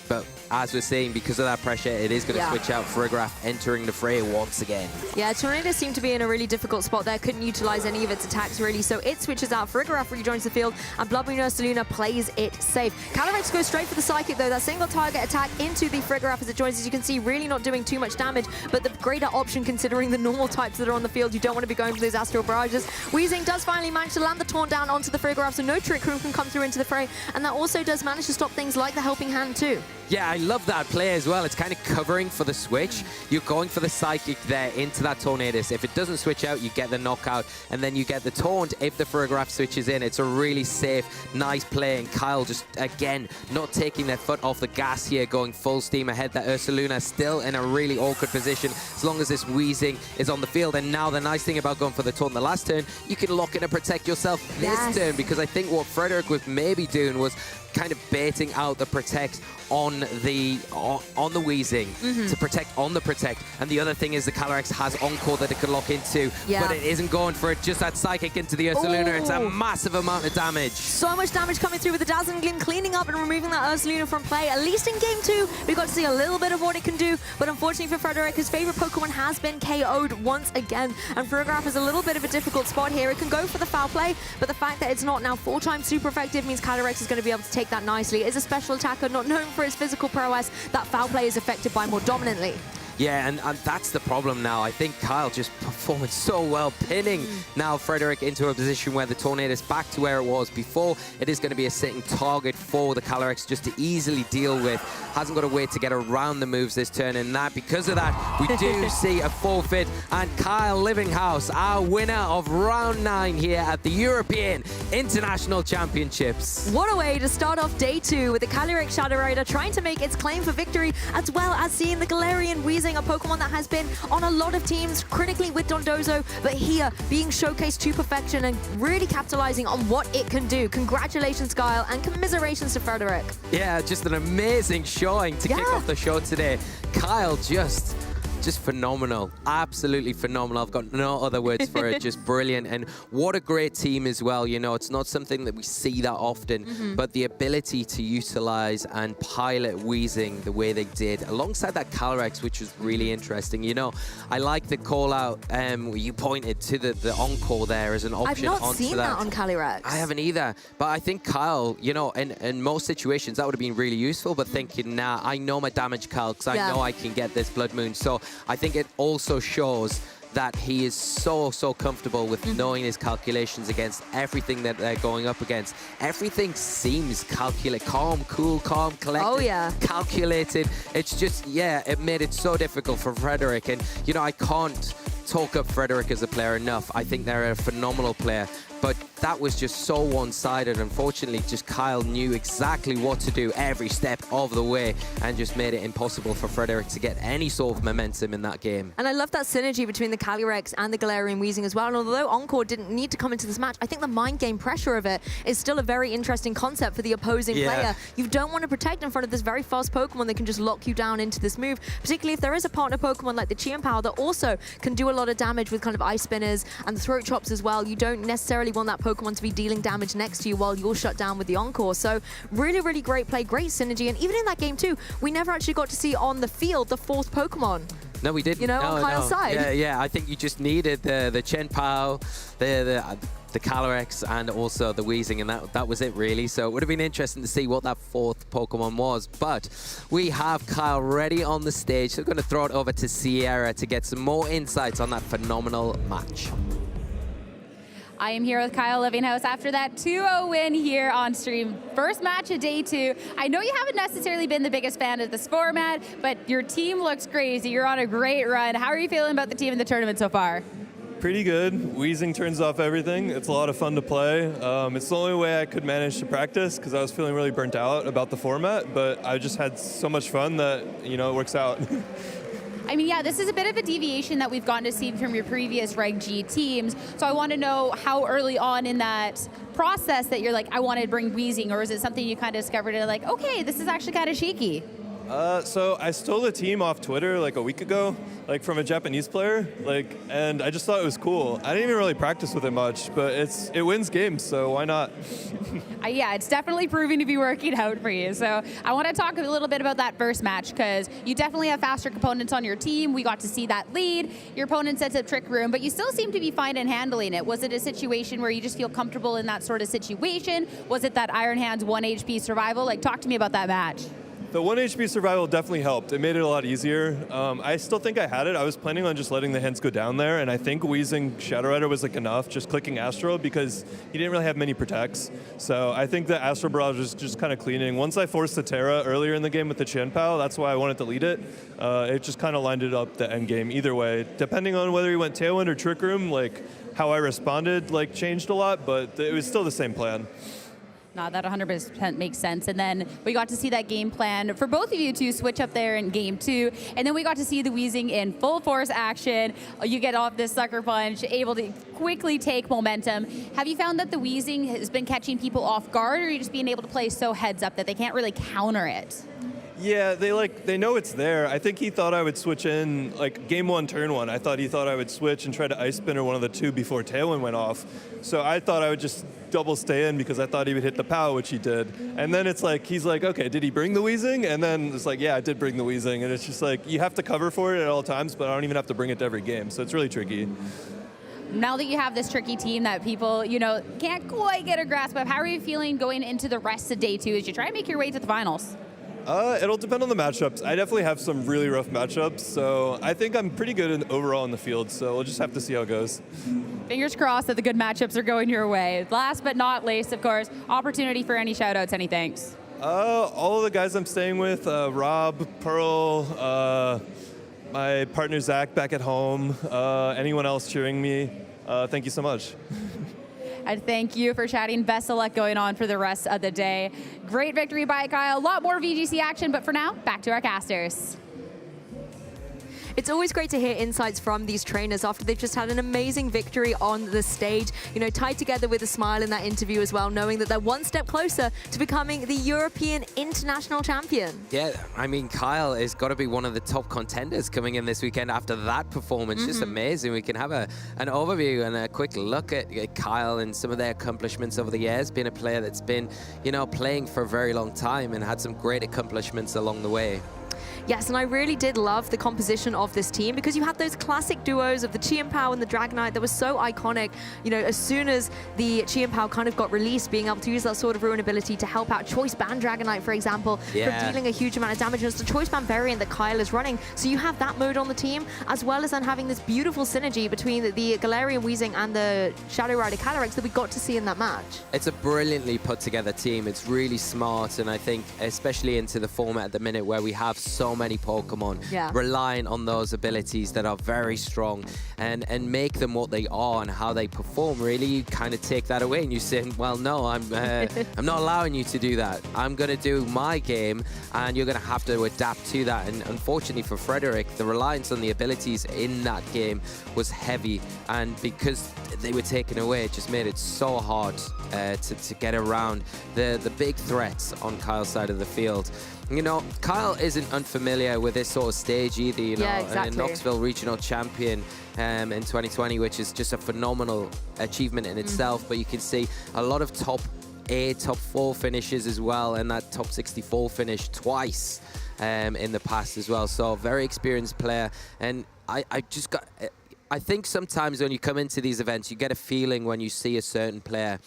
But as we're saying, because of that pressure, it is going to switch out. Farigiraf entering the fray once again. Yeah, Tornadus seemed to be in a really difficult spot there. Couldn't utilize any of its attacks, really. So it switches out. Farigiraf rejoins the field, and Blood Moon Ursaluna plays it safe. Calyrex goes straight for the Psychic, though. That single target attack into the Farigiraf as it joins. As you can see, really not doing too much damage, but the greater option considering the normal types that are on the field. You don't want to be going for those Astral Barrages. Weezing does finally manage to land the taunt down onto the Farigiraf, so no Trick Room can come through into the fray. And that also does manage to stop things like the Helping Hand, too. Yeah, I love that play as well. It's kind of covering for the switch. You're going for the Psychic there into that Tornadus. If it doesn't switch out, you get the knockout, and then you get the taunt if the Farigiraf switches in. It's a really safe, nice play, and Kyle just, again, not taking their foot off the gas here, going full steam ahead. That Ursaluna still in a really awkward position as long as this Weezing is on the field. And now the nice thing about going for the taunt the last turn, you can lock in and protect yourself this turn, because I think what Frederik was maybe doing was kind of baiting out the protect on the Weezing to protect on the protect. And the other thing is the Calyrex has Encore that it could lock into, but it isn't going for it. Just that Psychic into the Ursaluna. It's a massive amount of damage. So much damage coming through with the Dazzling Gleam, cleaning up and removing that Ursaluna from play. At least in game 2, we got to see a little bit of what it can do, but unfortunately for Frederik, his favorite Pokemon has been KO'd once again, and Farigiraf is a little bit of a difficult spot here. It can go for the foul play, but the fact that it's not now 4 times super effective means Calyrex is going to be able to take that nicely. It is a special attacker, not known for its physical prowess. That foul play is affected by more dominantly. Yeah, and that's the problem now. I think Kyle just performed so well, pinning now Frederik into a position where the Tornado is back to where it was before. It is going to be a sitting target for the Calyrex just to easily deal with. Hasn't got a way to get around the moves this turn, and that because of that, we do see a forfeit. And Kyle Livinghouse, our winner of round 9 here at the European International Championships. What a way to start off day 2 with the Calyrex Shadow Rider trying to make its claim for victory, as well as seeing the Galarian Weezing, a Pokemon that has been on a lot of teams critically with Dondozo, but here being showcased to perfection and really capitalizing on what it can do. Congratulations, Kyle, and commiserations to Frederik. Yeah, just an amazing showing to kick off the show today. Kyle just phenomenal, absolutely phenomenal. I've got no other words for it. Just brilliant, and what a great team as well. You know, it's not something that we see that often, but the ability to utilize and pilot Weezing the way they did alongside that Calyrex, which was really interesting. You know, I like the call out where you pointed to the encore there as an option. I've not seen that on Calyrex. I haven't either, but I think Kyle, you know, in most situations that would have been really useful, but thinking, nah, I know my damage calcs, I know I can get this Blood Moon. So I think it also shows that he is so comfortable with knowing his calculations against everything that they're going up against. Everything seems calculated, calm, cool, calm, collected, calculated. It's just, it made it so difficult for Frederik. And, you know, I can't talk up Frederik as a player enough. I think they're a phenomenal player. But that was just so one-sided. Unfortunately, just Kyle knew exactly what to do every step of the way and just made it impossible for Frederik to get any sort of momentum in that game. And I love that synergy between the Calyrex and the Galarian Weezing as well. And although Encore didn't need to come into this match, I think the mind game pressure of it is still a very interesting concept for the opposing player. You don't want to protect in front of this very fast Pokemon that can just lock you down into this move, particularly if there is a partner Pokemon like the Chienpow that also can do a lot of damage with kind of Ice Spinners and the Throat Chops as well. You don't necessarily want that Pokemon to be dealing damage next to you while you're shut down with the Encore. So really, really great play, great synergy. And even in that game too, we never actually got to see on the field the 4th Pokemon. No, we didn't. You know, on Kyle's side. Yeah, I think you just needed the Chienpow, the Calyrex, and also the Weezing, and that was it really. So it would have been interesting to see what that 4th Pokemon was. But we have Kyle ready on the stage, so we're going to throw it over to Sierra to get some more insights on that phenomenal match. I am here with Kyle Livinghouse after that 2-0 win here on stream. First match of day 2. I know you haven't necessarily been the biggest fan of this format, but your team looks crazy. You're on a great run. How are you feeling about the team in the tournament so far? Pretty good. Weezing turns off everything. It's a lot of fun to play. It's the only way I could manage to practice because I was feeling really burnt out about the format, but I just had so much fun that, you know, it works out. I mean, yeah, this is a bit of a deviation that we've gotten to see from your previous Reg G teams. So I want to know how early on in that process that you're like, I want to bring Weezing, or is it something you kind of discovered and like, okay, this is actually kind of shaky? So I stole the team off Twitter like a week ago, like from a Japanese player, and I just thought it was cool. I didn't even really practice with it much, but it wins games, so why not? Yeah, it's definitely proving to be working out for you. So I want to talk a little bit about that first match because you definitely have faster components on your team. We got to see that lead. Your opponent sets up Trick Room, but you still seem to be fine in handling it. Was it a situation where you just feel comfortable in that sort of situation? Was it that Iron Hands 1 HP survival? Like, talk to me about that match. The 1 HP survival definitely helped. It made it a lot easier. I still think I had it. I was planning on just letting the hands go down there, and I think Weezing Shadow Rider was like enough, just clicking Astro, because he didn't really have many protects. So I think the Astro Barrage was just kind of cleaning. Once I forced the Terra earlier in the game with the Chienpow, that's why I wanted to lead it. It just kind of lined it up the end game either way. Depending on whether he went Tailwind or Trick Room, like how I responded changed a lot, but it was still the same plan. No, that 100% makes sense. And then we got to see that game plan for both of you to switch up there in game 2. And then we got to see the Weezing in full force action. You get off this sucker punch, able to quickly take momentum. Have you found that the Weezing has been catching people off guard, or are you just being able to play so heads up that they can't really counter it? Yeah, they know it's there. I think he thought I would switch in, game 1, turn 1. I thought he thought I would switch and try to Ice Spin or one of the 2 before Tailwind went off. So I thought I would just double stay in because I thought he would hit the POW, which he did. And then it's he's like, okay, did he bring the Weezing? And then it's like, yeah, I did bring the Weezing. And it's just you have to cover for it at all times, but I don't even have to bring it to every game. So it's really tricky. Now that you have this tricky team that people, can't quite get a grasp of, how are you feeling going into the rest of day 2 as you try to make your way to the finals? It'll depend on the matchups. I definitely have some really rough matchups, so I think I'm pretty good overall in the field, so we'll just have to see how it goes. Fingers crossed that the good matchups are going your way. Last but not least, of course, opportunity for any shout-outs, any thanks? All of the guys I'm staying with, Rob, Pearl, my partner Zach back at home, anyone else cheering me, thank you so much. And thank you for chatting. Best of luck going on for the rest of the day. Great victory by Kyle. A lot more VGC action, but for now, back to our casters. It's always great to hear insights from these trainers after they've just had an amazing victory on the stage, you know, tied together with a smile in that interview as well, knowing that they're one step closer to becoming the European International Champion. Yeah, I mean, Kyle has got to be one of the top contenders coming in this weekend after that performance. Just amazing. We can have an overview and a quick look at Kyle and some of their accomplishments over the years, being a player that's been, you know, playing for a very long time and had some great accomplishments along the way. Yes, and I really did love the composition of this team because you had those classic duos of the Chien-Pao and the Dragonite that was so iconic. You know, as soon as the Chien-Pao kind of got released, being able to use that Sword of Ruin ability to help out Choice Band Dragonite, for example, from dealing a huge amount of damage. It's the Choice Band variant that Kyle is running. So you have that mode on the team, as well as then having this beautiful synergy between the Galarian Weezing and the Shadow Rider Calyrex that we got to see in that match. It's a brilliantly put together team. It's really smart, and I think especially into the format at the minute where we have so many Pokemon relying on those abilities that are very strong and make them what they are and how they perform. Really, you kind of take that away and you say, well, no, I'm not allowing you to do that. I'm going to do my game and you're going to have to adapt to that. And unfortunately for Frederik, the reliance on the abilities in that game was heavy, and because they were taken away, it just made it so hard to get around the big threats on Kyle's side of the field. You know, Kyle isn't unfamiliar with this sort of stage either, you know, exactly. Knoxville Regional Champion in 2020, which is just a phenomenal achievement in itself, but you can see a lot of top 8, top 4 finishes as well, and that top 64 finish twice in the past as well. So very experienced player, and I think sometimes when you come into these events, you get a feeling when you see a certain player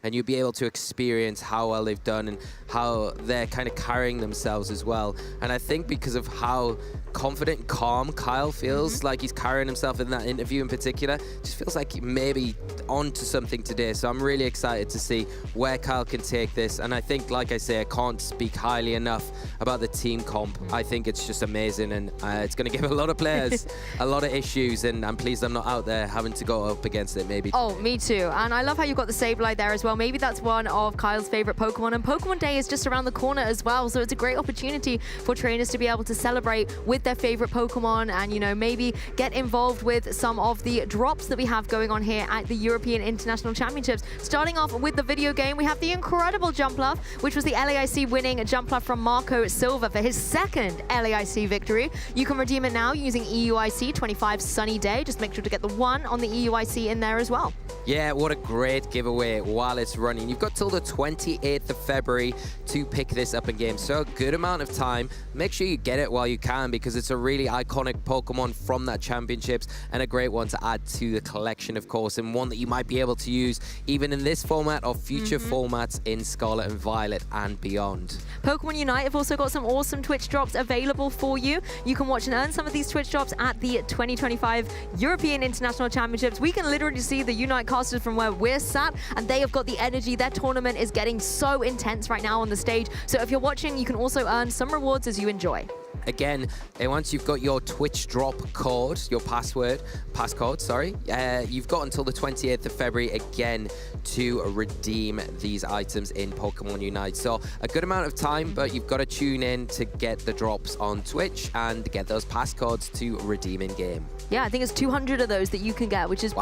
and you'll be able to experience how well they've done and how they're kind of carrying themselves as well. And I think because of how confident and calm Kyle feels like he's carrying himself in that interview in particular, just feels like maybe on to something today. So I'm really excited to see where Kyle can take this. And I think, like I say, I can't speak highly enough about the team comp. I think it's just amazing, and it's going to give a lot of players a lot of issues, and I'm pleased I'm not out there having to go up against it maybe. Oh, me too. And I love how you've got the Sableye there as well. Maybe that's one of Kyle's favorite Pokemon, and Pokemon Day is just around the corner as well. So it's a great opportunity for trainers to be able to celebrate with their favorite Pokemon and, you know, maybe get involved with some of the drops that we have going on here at the European International Championships. Starting off with the video game, we have the incredible Jumpluff, which was the LAIC winning Jumpluff from Marco Silva for his second LAIC victory. You can redeem it now using EUIC 25 Sunny Day. Just make sure to get the 1 on the EUIC in there as well. Yeah, what a great giveaway while it's running. You've got till the 28th of February to pick this up in game. So a good amount of time. Make sure you get it while you can, because it's a really iconic Pokemon from that championships and a great one to add to the collection, of course, and one that you might be able to use even in this format or future formats in Scarlet and Violet and beyond. Pokemon Unite have also got some awesome Twitch drops available for you. You can watch and earn some of these Twitch drops at the 2025 European International Championships. We can literally see the Unite casters from where we're sat, and they have got the energy. Their tournament is getting so intense right now on the stage. So if you're watching, you can also earn some rewards as you enjoy. Again, once you've got your Twitch drop code, your passcode, you've got until the 28th of February again to redeem these items in Pokemon Unite. So a good amount of time, but you've got to tune in to get the drops on Twitch and get those passcodes to redeem in game. Yeah, I think it's 200 of those that you can get, which is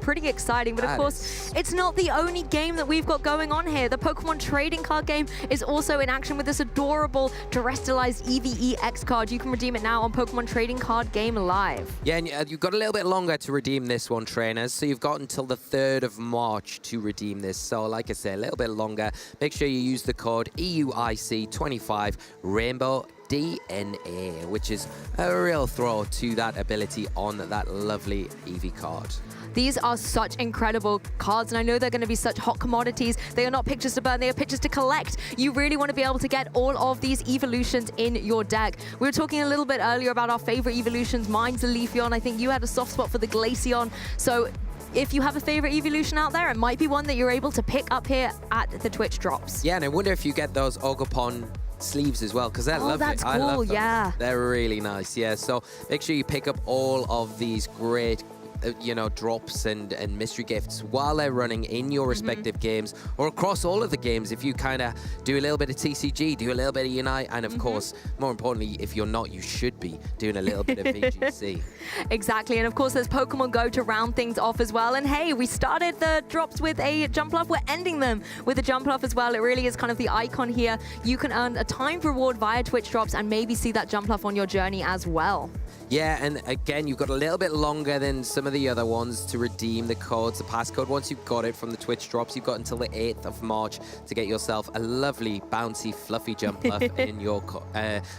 pretty exciting. But of course, it's not the only game that we've got going on here. The Pokemon trading card game is also in action with this adorable terrestrialized EVE-X card. You can redeem it now on Pokemon Trading Card Game Live. Yeah, and you've got a little bit longer to redeem this one, trainers. So you've got until the 3rd of March to redeem this. So like I say, a little bit longer. Make sure you use the code EUIC25 Rainbow DNA, which is a real throw to that ability on that lovely Eevee card. These are such incredible cards, and I know they're going to be such hot commodities. They are not pictures to burn, they are pictures to collect. You really want to be able to get all of these evolutions in your deck. We were talking a little bit earlier about our favorite evolutions. Mine's the Leafeon. I think you had a soft spot for the Glaceon. So if you have a favorite evolution out there, it might be one that you're able to pick up here at the Twitch drops. Yeah, and I wonder if you get those Ogopon sleeves as well, because they're lovely. That's cool, I love them. yeah. They're really nice, yeah. So make sure you pick up all of these great drops and mystery gifts while they're running in your respective games or across all of the games. If you kind of do a little bit of TCG, do a little bit of Unite, and of course, more importantly, if you're not, you should be doing a little bit of VGC. Exactly, and of course there's Pokemon Go to round things off as well. And hey, we started the drops with a Jumpluff, we're ending them with a Jumpluff as well. It really is kind of the icon here. You can earn a timed reward via Twitch drops and maybe see that Jumpluff on your journey as well. Yeah, and again, you've got a little bit longer than some of the other ones to redeem the codes, the passcode. Once you've got it from the Twitch drops, you've got until the 8th of March to get yourself a lovely, bouncy, fluffy Jumpluff in your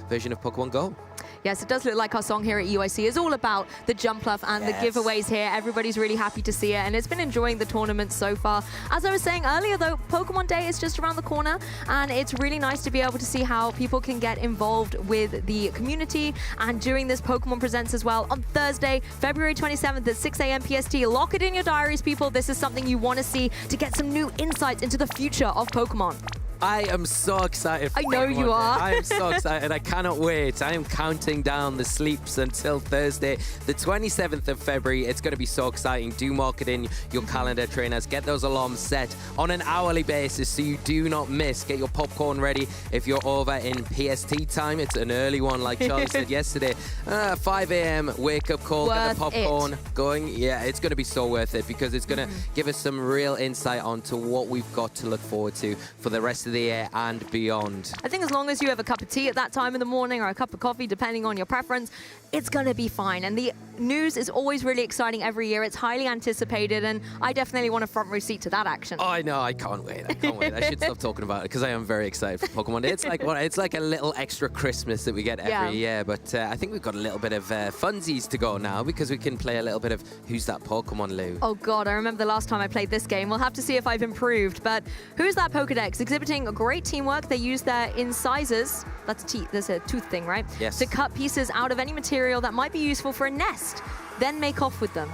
version of Pokemon Go. Yes, it does look like our song here at UIC is all about the Jumpluff and the giveaways here. Everybody's really happy to see it, and it's been enjoying the tournament so far. As I was saying earlier, though, Pokemon Day is just around the corner, and it's really nice to be able to see how people can get involved with the community and doing this Pokemon Presents as well on Thursday, February 27th at 6 a.m. PST. Lock it in your diaries, people. This is something you want to see to get some new insights into the future of Pokemon. I am so excited. I know you are. I am so excited. I cannot wait. I am counting down the sleeps until Thursday, the 27th of February. It's going to be so exciting. Do mark it in your calendar, trainers. Get those alarms set on an hourly basis so you do not miss. Get your popcorn ready. If you're over in PST time, it's an early one, like Charlie said yesterday. 5 a.m. wake-up call. Get the popcorn going. Yeah, it's going to be so worth it because it's going to give us some real insight onto what we've got to look forward to for the rest of the year and beyond. I think as long as you have a cup of tea at that time in the morning or a cup of coffee, depending on your preference, it's going to be fine. And the news is always really exciting every year. It's highly anticipated, and I definitely want a front row seat to that action. Oh, I know. I can't wait. I can't wait. I should stop talking about it because I am very excited for Pokemon Day. It's like it's like a little extra Christmas that we get every year. But I think we've got a little bit of funsies to go now because we can play a little bit of Who's That Pokemon, Lou? Oh, God. I remember the last time I played this game. We'll have to see if I've improved. But Who's That Pokedex? Exhibiting great teamwork. They use their incisors. That's teeth. There's a tooth thing, right? Yes. To cut pieces out of any material that might be useful for a nest. Then make off with them.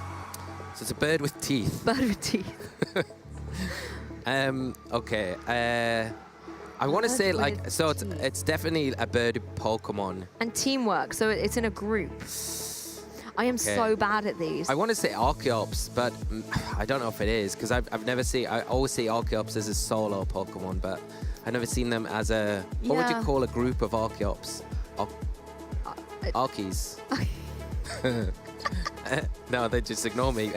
So it's a bird with teeth. Bird with teeth. Okay. I want to say so it's definitely a bird Pokemon. And teamwork, so it's in a group. I am so bad at these. I want to say Archeops, but I don't know if it is because I've never seen. I always see Archeops as a solo Pokemon, but I've never seen them as a. What would you call a group of Archeops? Archies. No, they just ignore me.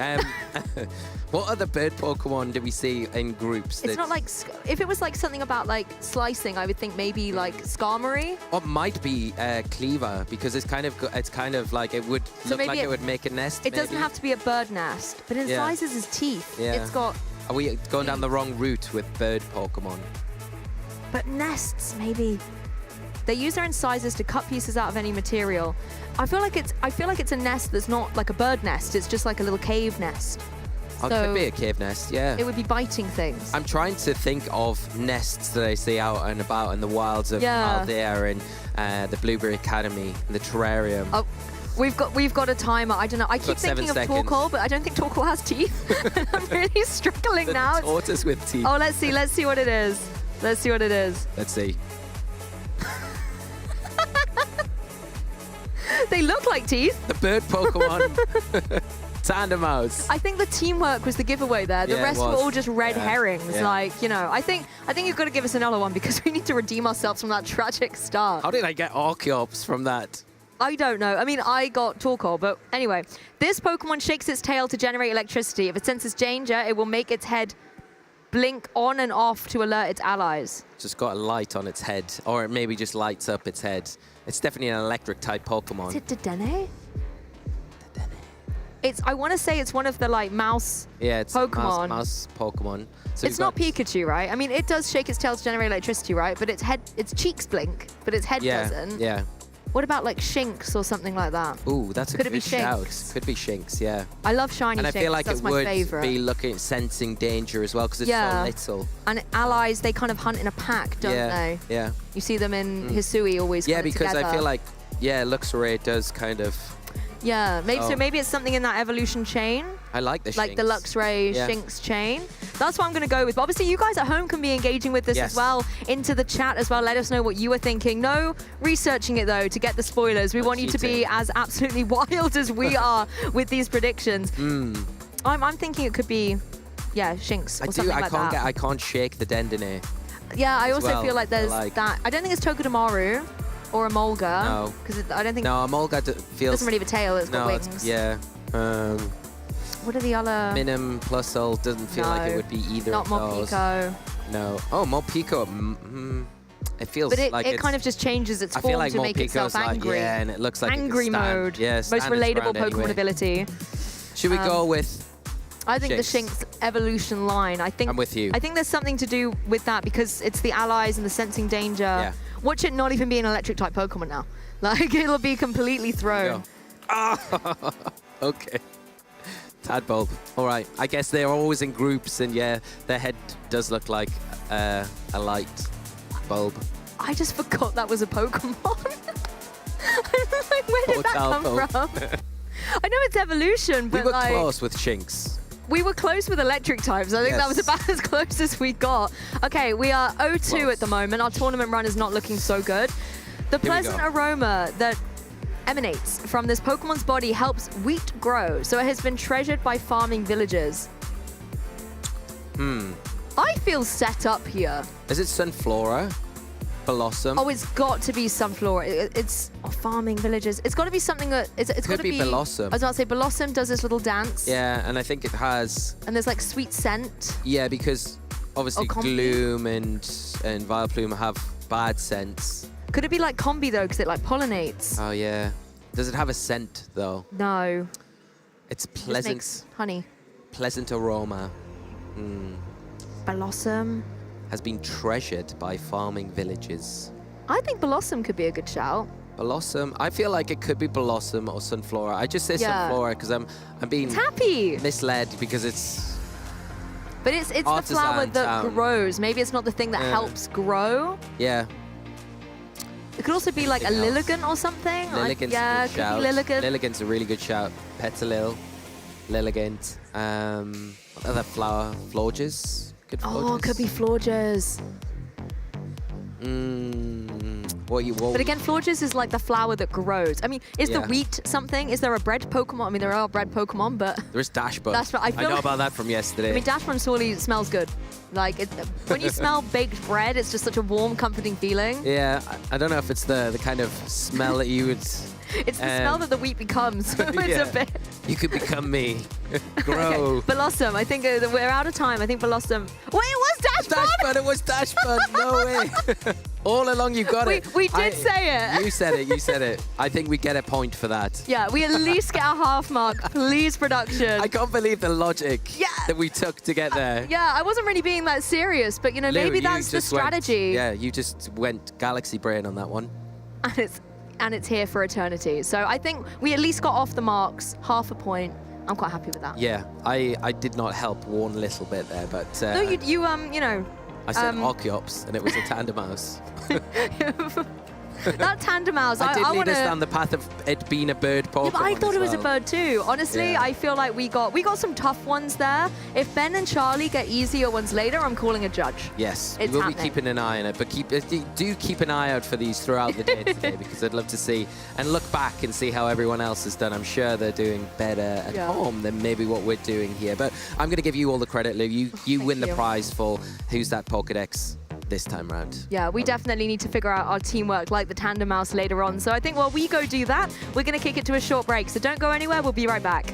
What other bird Pokemon do we see in groups? It's not like, if it was like something about like slicing, I would think maybe like Skarmory. Or might be Cleaver because it's kind of like it would look like it would make a nest. It doesn't have to be a bird nest, but incisors is teeth. Yeah. It's got. Are we going down the wrong route with bird Pokemon? But nests, maybe. They use their incisors to cut pieces out of any material. I feel like it's a nest that's not like a bird nest. It's just like a little cave nest. Oh, it could be a cave nest, yeah. It would be biting things. I'm trying to think of nests that I see out and about in the wilds of Aldea and the Blueberry Academy, the terrarium. Oh, we've got a timer. I don't know. I keep thinking of Torkoal, but I don't think Torkoal has teeth. I'm really struggling now. Tortoise with teeth. Oh, let's see what it is. Let's see what it is. Let's see. They look like teeth. The bird Pokemon. Tandemouse. I think the teamwork was the giveaway there. The rest were all just red herrings. Yeah. Like, you know, I think you've got to give us another one because we need to redeem ourselves from that tragic start. How did I get Archeops from that? I don't know. I mean, I got Torkoal, but anyway. This Pokemon shakes its tail to generate electricity. If it senses danger, it will make its head blink on and off to alert its allies. Just got a light on its head, or it maybe just lights up its head. It's definitely an electric type Pokemon. Is it Dedenne? I want to say it's one of the like mouse it's Pokemon. mouse Pokemon. So It's not Pikachu, right? I mean, it does shake its tail to generate electricity, right? But its cheeks blink, but its head doesn't. Yeah. What about like Shinx or something like that? Ooh, that's Could a it be good shout. Shinx? Could be Shinx, yeah. I love shiny And I Shinx. feel like That's it my would favorite. be sensing danger as well because it's so little. And allies, they kind of hunt in a pack, don't they? Yeah. You see them in Hisui always. Yeah, kinda because together. I feel like Luxray does kind of. Yeah, maybe so. Maybe it's something in that evolution chain. I like the like Shinx. the Luxray Shinx chain. That's what I'm going to go with. But obviously, you guys at home can be engaging with this as well into the chat as well. Let us know what you were thinking. No researching it though to get the spoilers. We want you to be as absolutely wild as we are with these predictions. I'm thinking it could be, Shinx or something like that. I can't shake the Dendine. Yeah, I also feel like there's that. I don't think it's Togedemaru or a Molga. No. Because I don't think. No, a Molga feels. Doesn't really have a tail. It's got wings. What are the other? Minim Plusle doesn't feel like it would be either not of those. Morpeko. No. Oh, Morpeko. It feels but like it kind of just changes its I feel form like to make itself angry. Yeah, and it looks like angry it can stand. mode. Yeah, Most stand its relatable ground Pokemon anyway. ability. Should we go with? I think Shinx? the Shinx evolution line. I think I'm with you. I think there's something to do with that because it's the allies and the sensing danger. Yeah. Watch it not even be an electric type Pokemon now. Like it'll be completely thrown. Okay. Tadbulb. All right. I guess they're always in groups, and their head does look like a light bulb. I just forgot that was a Pokemon. I was like, where did that come from? I know it's evolution, but we were like close with Shinx. we were close with electric types. I think that was about as close as we got. Okay, we are 0-2 at the moment. Our tournament run is not looking so good. The pleasant aroma that emanates from this Pokemon's body helps wheat grow, so it has been treasured by farming villagers. I feel set up here. Is it Sunflora? Blossom? Oh, it's got to be Sunflora. It's farming villagers. It's got to be something that it's got to be Blossom. I was about to say Blossom does this little dance. Yeah, and I think it has. And there's like sweet scent. Yeah, because obviously Gloom and Vileplume have bad scents. Could it be like Combi though, because it like pollinates? Oh yeah. Does it have a scent though? No. It's It just pleasant. makes honey. Pleasant aroma. Blossom. Has been treasured by farming villages. I think Blossom could be a good shout. Blossom. I feel like it could be Blossom or Sunflora. I just say Sunflora because I'm being happy misled because it's. But it's the Artisan flower that town. grows. Maybe it's not the thing that helps grow. Yeah. It could also be like a Lilligant or something. Lilligant's Yeah, a it good shout. could be Lilligant. Lilligant's a really good shout. Petalil, Lilligant. What other flower? Florges? Good Florges? Oh, it could be Florges. But again, Florges is like the flower that grows. I mean, is the wheat something? Is there a bread Pokemon? I mean, there are bread Pokemon, but... There's Dashbun. I know about that from yesterday. I mean, Dashbun surely smells good. Like, when you smell baked bread, it's just such a warm, comforting feeling. Yeah, I don't know if it's the kind of smell that you would... It's the smell that the wheat becomes. So it's a bit... You could become me. Grow. Okay, Blossom. I think we're out of time. I think Blossom... Wait, it was Dashbun! Dashbun, it was Dashbun. No way. All along you got it. We did say it. You said it. You said it. I think we get a point for that. Yeah, we at least get a half mark. Please, production. I can't believe the logic that we took to get there. Yeah, I wasn't really being that serious, but, you know, Lou, maybe you that's the just went- strategy. yeah, you just went Galaxy Brain on that one. And it's here for eternity. So I think we at least got off the marks, half a point. I'm quite happy with that. Yeah, I did not help one little bit there, but... No, you know... I said Archeops, and it was a Tandemaus. That Tandemaus, I did lead wanna... us down the path of it being a bird Pokemon. Yeah, but I thought as it was a well. bird too. Honestly, Yeah. I feel like we got some tough ones there. If Ben and Charlie get easier ones later, I'm calling a judge. Yes, It's we'll be happening. keeping an eye on it, but do keep an eye out for these throughout the day today because I'd love to see and look back and see how everyone else has done. I'm sure they're doing better at home than maybe what we're doing here. But I'm going to give you all the credit, Lou. You win the prize for Who's That Pokedex this time round. Yeah, we definitely need to figure out our teamwork like the Tandem Mouse later on. So I think while we go do that, we're going to kick it to a short break. So don't go anywhere. We'll be right back.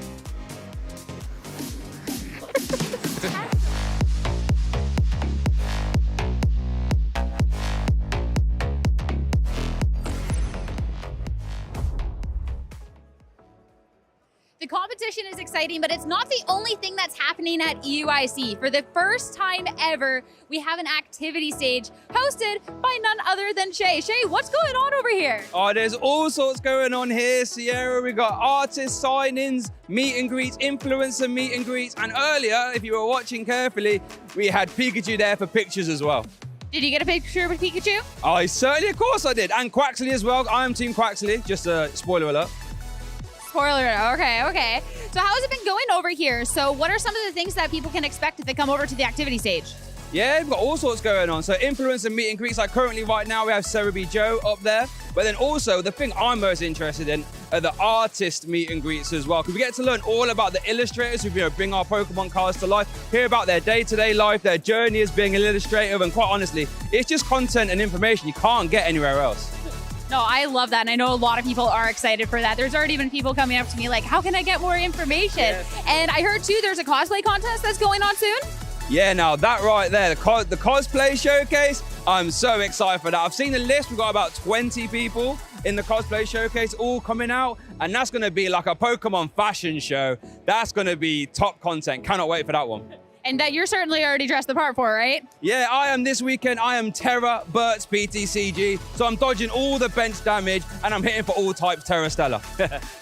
The The competition is exciting, but it's not the only thing that's happening at EUIC. For the first time ever, we have an activity stage hosted by none other than Shay. Shay, what's going on over here? Oh, there's all sorts going on here, Sierra. We got artist sign-ins, meet and greets, influencer meet and greets, and earlier, if you were watching carefully, we had Pikachu there for pictures as well. Did you get a picture with Pikachu? I certainly, of course I did. And Quaxley as well. I am Team Quaxley, just a spoiler alert. Spoiler, okay. So how has it been going over here? So what are some of the things that people can expect if they come over to the activity stage? Yeah, we've got all sorts going on. So influencer meet and greets, like currently right now we have Cerebi Joe up there. But then also the thing I'm most interested in are the artist meet and greets as well. Because we get to learn all about the illustrators who bring our Pokemon cards to life, hear about their day-to-day life, their journey as being an illustrator, and quite honestly, it's just content and information you can't get anywhere else. No, I love that. And I know a lot of people are excited for that. There's already been people coming up to me like, how can I get more information? Yes. And I heard too, there's a cosplay contest that's going on soon. Yeah, now that right there, the cosplay showcase, I'm so excited for that. I've seen the list, we've got about 20 people in the cosplay showcase all coming out, and that's gonna be like a Pokemon fashion show. That's gonna be top content, cannot wait for that one. And that you're certainly already dressed the part for, right? Yeah, I am this weekend. I am Terra Burt's PTCG. So I'm dodging all the bench damage and I'm hitting for all types Terra Stella.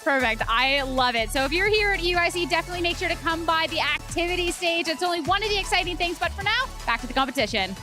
Perfect. I love it. So if you're here at EUIC, definitely make sure to come by the activity stage. It's only one of the exciting things. But for now, back to the competition.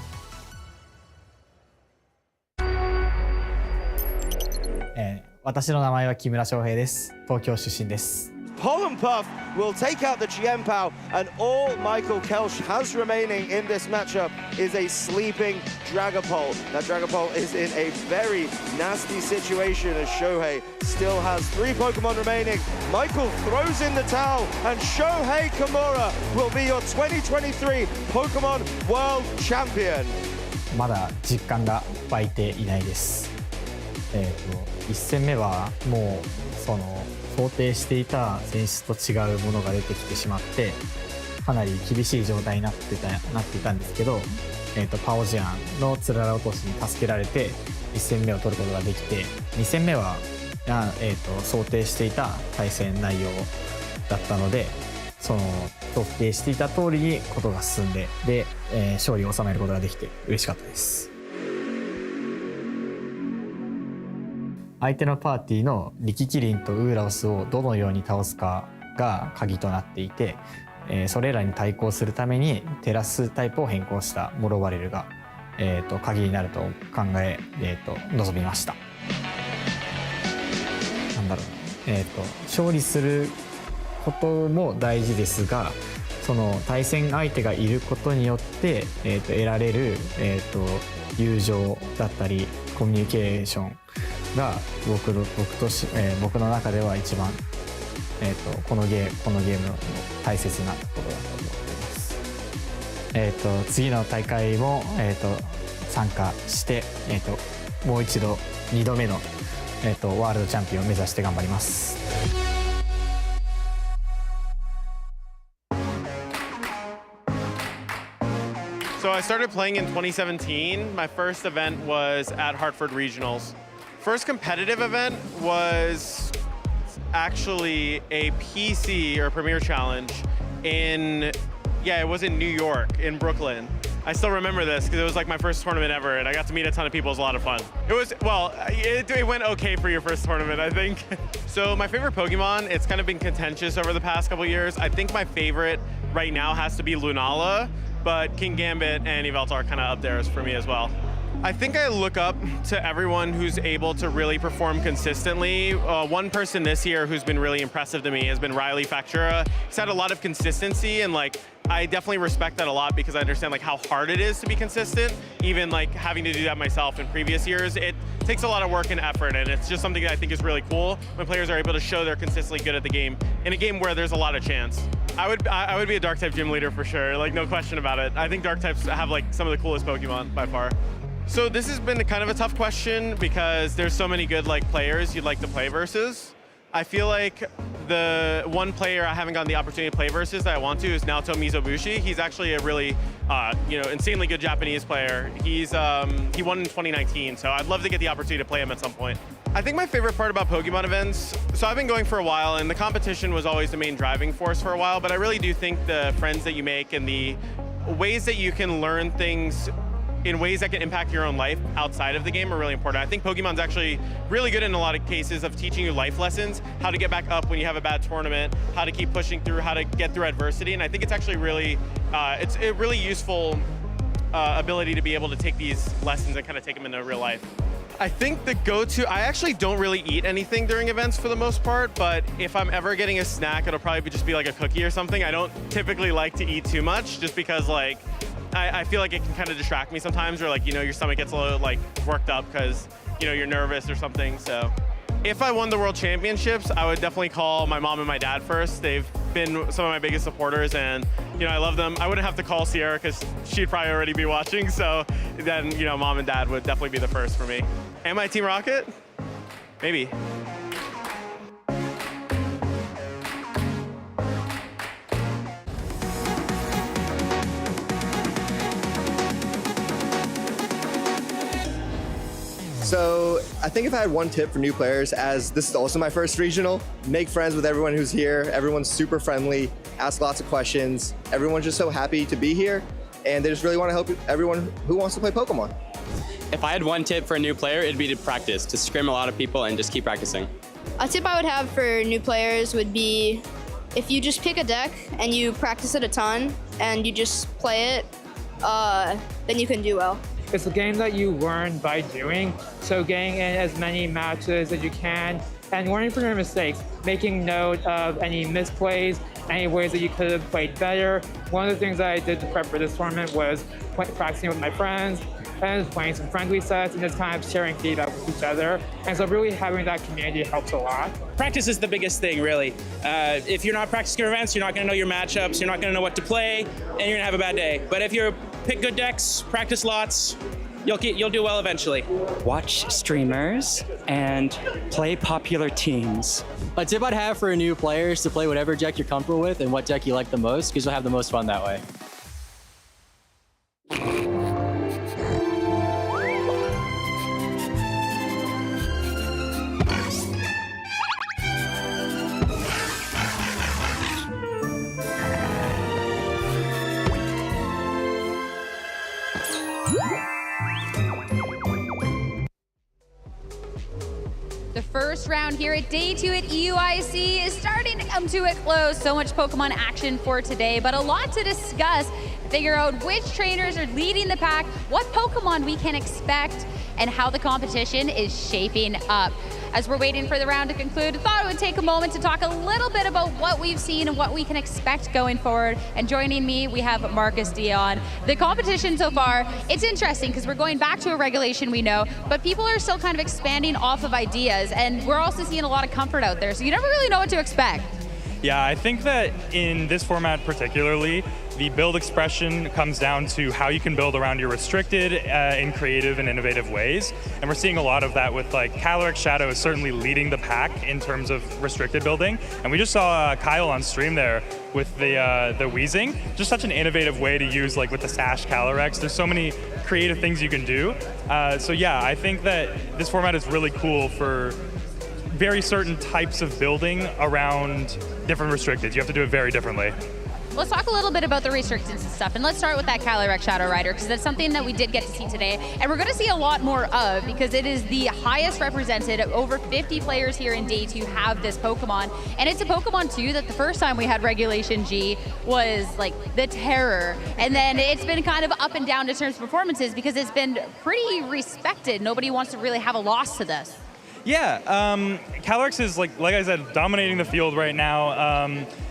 Eh, 私の名前は木村翔平です。東京出身です。 Pollen Puff will take out the Chien-Pao, and all Michael Kelsch has remaining in this matchup is a sleeping Dragapult. That Dragapult is in a very nasty situation as Shohei still has 3 Pokemon remaining. Michael throws in the towel, and Shohei Kimura will be your 2023 Pokemon World Champion. まだ実感が湧いていないです。1戦目はもうその想定していた選手と違うものが出てきてしまってかなり厳しい状態になっていたんですけど、パオジアンのつらら落としに助けられて1戦目を取ることができて、2戦目は、想定していた対戦内容だったので、その想定していた通りにことが進んで、勝利を収めることができて嬉しかったです。相手のパーティーのリキキリンとウーラオスをどのように倒すかが鍵となっていて、それらに対抗するためにテラスタイプを変更したモロバレルが、鍵になると考え、臨みました。なんだろう、勝利することも大事ですが、その対戦相手がいることによって、得られる、友情だったりコミュニケーションが僕の中では一番、このゲームの大切なところだと思っています。次の大会も、参加して、もう一度2度目の、ワールドチャンピオンを目指して頑張ります。So I started playing in 2017. My first event was at Hartford Regionals. First competitive event was actually a PC or Premier Challenge it was in New York, in Brooklyn. I still remember this because it was like my first tournament ever and I got to meet a ton of people. It was a lot of fun. It went okay for your first tournament, I think. So my favorite Pokemon, it's kind of been contentious over the past couple years. I think my favorite right now has to be Lunala, but King Gambit and Yveltal are kind of up there for me as well. I think I look up to everyone who's able to really perform consistently. One person this year who's been really impressive to me has been Riley Factura. He's had a lot of consistency and I definitely respect that a lot because I understand how hard it is to be consistent. Even having to do that myself in previous years, it takes a lot of work and effort, and it's just something that I think is really cool when players are able to show they're consistently good at the game in a game where there's a lot of chance. I would be a Dark type gym leader for sure, no question about it. I think Dark types have some of the coolest Pokemon by far. So this has been kind of a tough question because there's so many good players you'd like to play versus. I feel like the one player I haven't gotten the opportunity to play versus that I want to is Naoto Mizobushi. He's actually a really, insanely good Japanese player. He won in 2019, so I'd love to get the opportunity to play him at some point. I think my favorite part about Pokemon events, so I've been going for a while, and the competition was always the main driving force for a while, but I really do think the friends that you make and the ways that you can learn things in ways that can impact your own life outside of the game are really important. I think Pokemon's actually really good in a lot of cases of teaching you life lessons, how to get back up when you have a bad tournament, how to keep pushing through, how to get through adversity, and I think it's actually really, it's a really useful ability to be able to take these lessons and kind of take them into real life. I think the go-to, I actually don't really eat anything during events for the most part, but if I'm ever getting a snack, it'll probably just be like a cookie or something. I don't typically like to eat too much just because like, I feel like it can kind of distract me sometimes, or like, you know, your stomach gets a little like worked up because, you know, you're nervous or something. So if I won the World Championships, I would definitely call my mom and my dad first. They've been some of my biggest supporters, and, you know, I love them. I wouldn't have to call Sierra because she'd probably already be watching. So then, you know, mom and dad would definitely be the first for me. Am I Team Rocket? Maybe. So I think if I had one tip for new players, as this is also my first regional, make friends with everyone who's here. Everyone's super friendly, ask lots of questions. Everyone's just so happy to be here, and they just really want to help everyone who wants to play Pokemon. If I had one tip for a new player, it'd be to practice, to scrim a lot of people and just keep practicing. A tip I would have for new players would be if you just pick a deck and you practice it a ton and you just play it, then you can do well. It's a game that you learn by doing, so getting in as many matches as you can and learning from your mistakes, making note of any misplays, any ways that you could have played better. One of the things that I did to prep for this tournament was practicing with my friends and playing some friendly sets and just kind of sharing feedback with each other. And so really having that community helps a lot. Practice is the biggest thing, really. If you're not practicing your events, you're not gonna know your matchups, you're not gonna know what to play, and you're gonna have a bad day. But if you pick good decks, practice lots, you'll do well eventually. Watch streamers and play popular teams. A tip I'd have for a new player is to play whatever deck you're comfortable with and what deck you like the most, because you'll have the most fun that way. The first round here at day 2 at EUIC is starting to come to a close. So much Pokemon action for today, but a lot to discuss. Figure out which trainers are leading the pack, what Pokemon we can expect, and how the competition is shaping up. As we're waiting for the round to conclude, I thought I would take a moment to talk a little bit about what we've seen and what we can expect going forward. And joining me, we have Marcus Dion. The competition so far, it's interesting because we're going back to a regulation we know, but people are still kind of expanding off of ideas, and we're also seeing a lot of comfort out there, so you never really know what to expect. Yeah, I think that in this format particularly, the build expression comes down to how you can build around your restricted in creative and innovative ways. And we're seeing a lot of that with like Calyrex Shadow is certainly leading the pack in terms of restricted building. And we just saw Kyle on stream there with the Wheezing. Just such an innovative way to use like with the Sash Calyrex. There's so many creative things you can do. So yeah, I think that this format is really cool for very certain types of building around different restricted. You have to do it very differently. Let's talk a little bit about the restrictions and stuff, and let's start with that Calyrex Shadow Rider, because that's something that we did get to see today, and we're going to see a lot more of, because it is the highest represented. Over 50 players here in day 2 have this Pokemon, and it's a Pokemon too that the first time we had Regulation G was like the terror, and then it's been kind of up and down in terms of performances because it's been pretty respected. Nobody wants to really have a loss to this. Yeah, Calyrex is, like I said, dominating the field right now.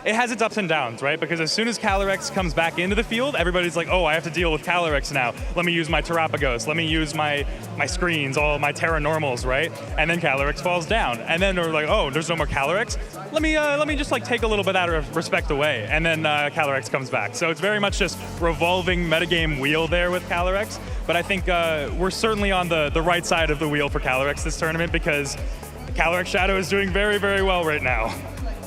It has its ups and downs, right? Because as soon as Calyrex comes back into the field, everybody's like, oh, I have to deal with Calyrex now. Let me use my Terapagos. Let me use my screens, all my Terra Normals, right? And then Calyrex falls down. And then they're like, oh, there's no more Calyrex? Let me just like take a little bit out of respect away. And then Calyrex comes back. So it's very much just revolving metagame wheel there with Calyrex. But I think we're certainly on the right side of the wheel for Calyrex this tournament because Calyrex Shadow is doing very, very well right now.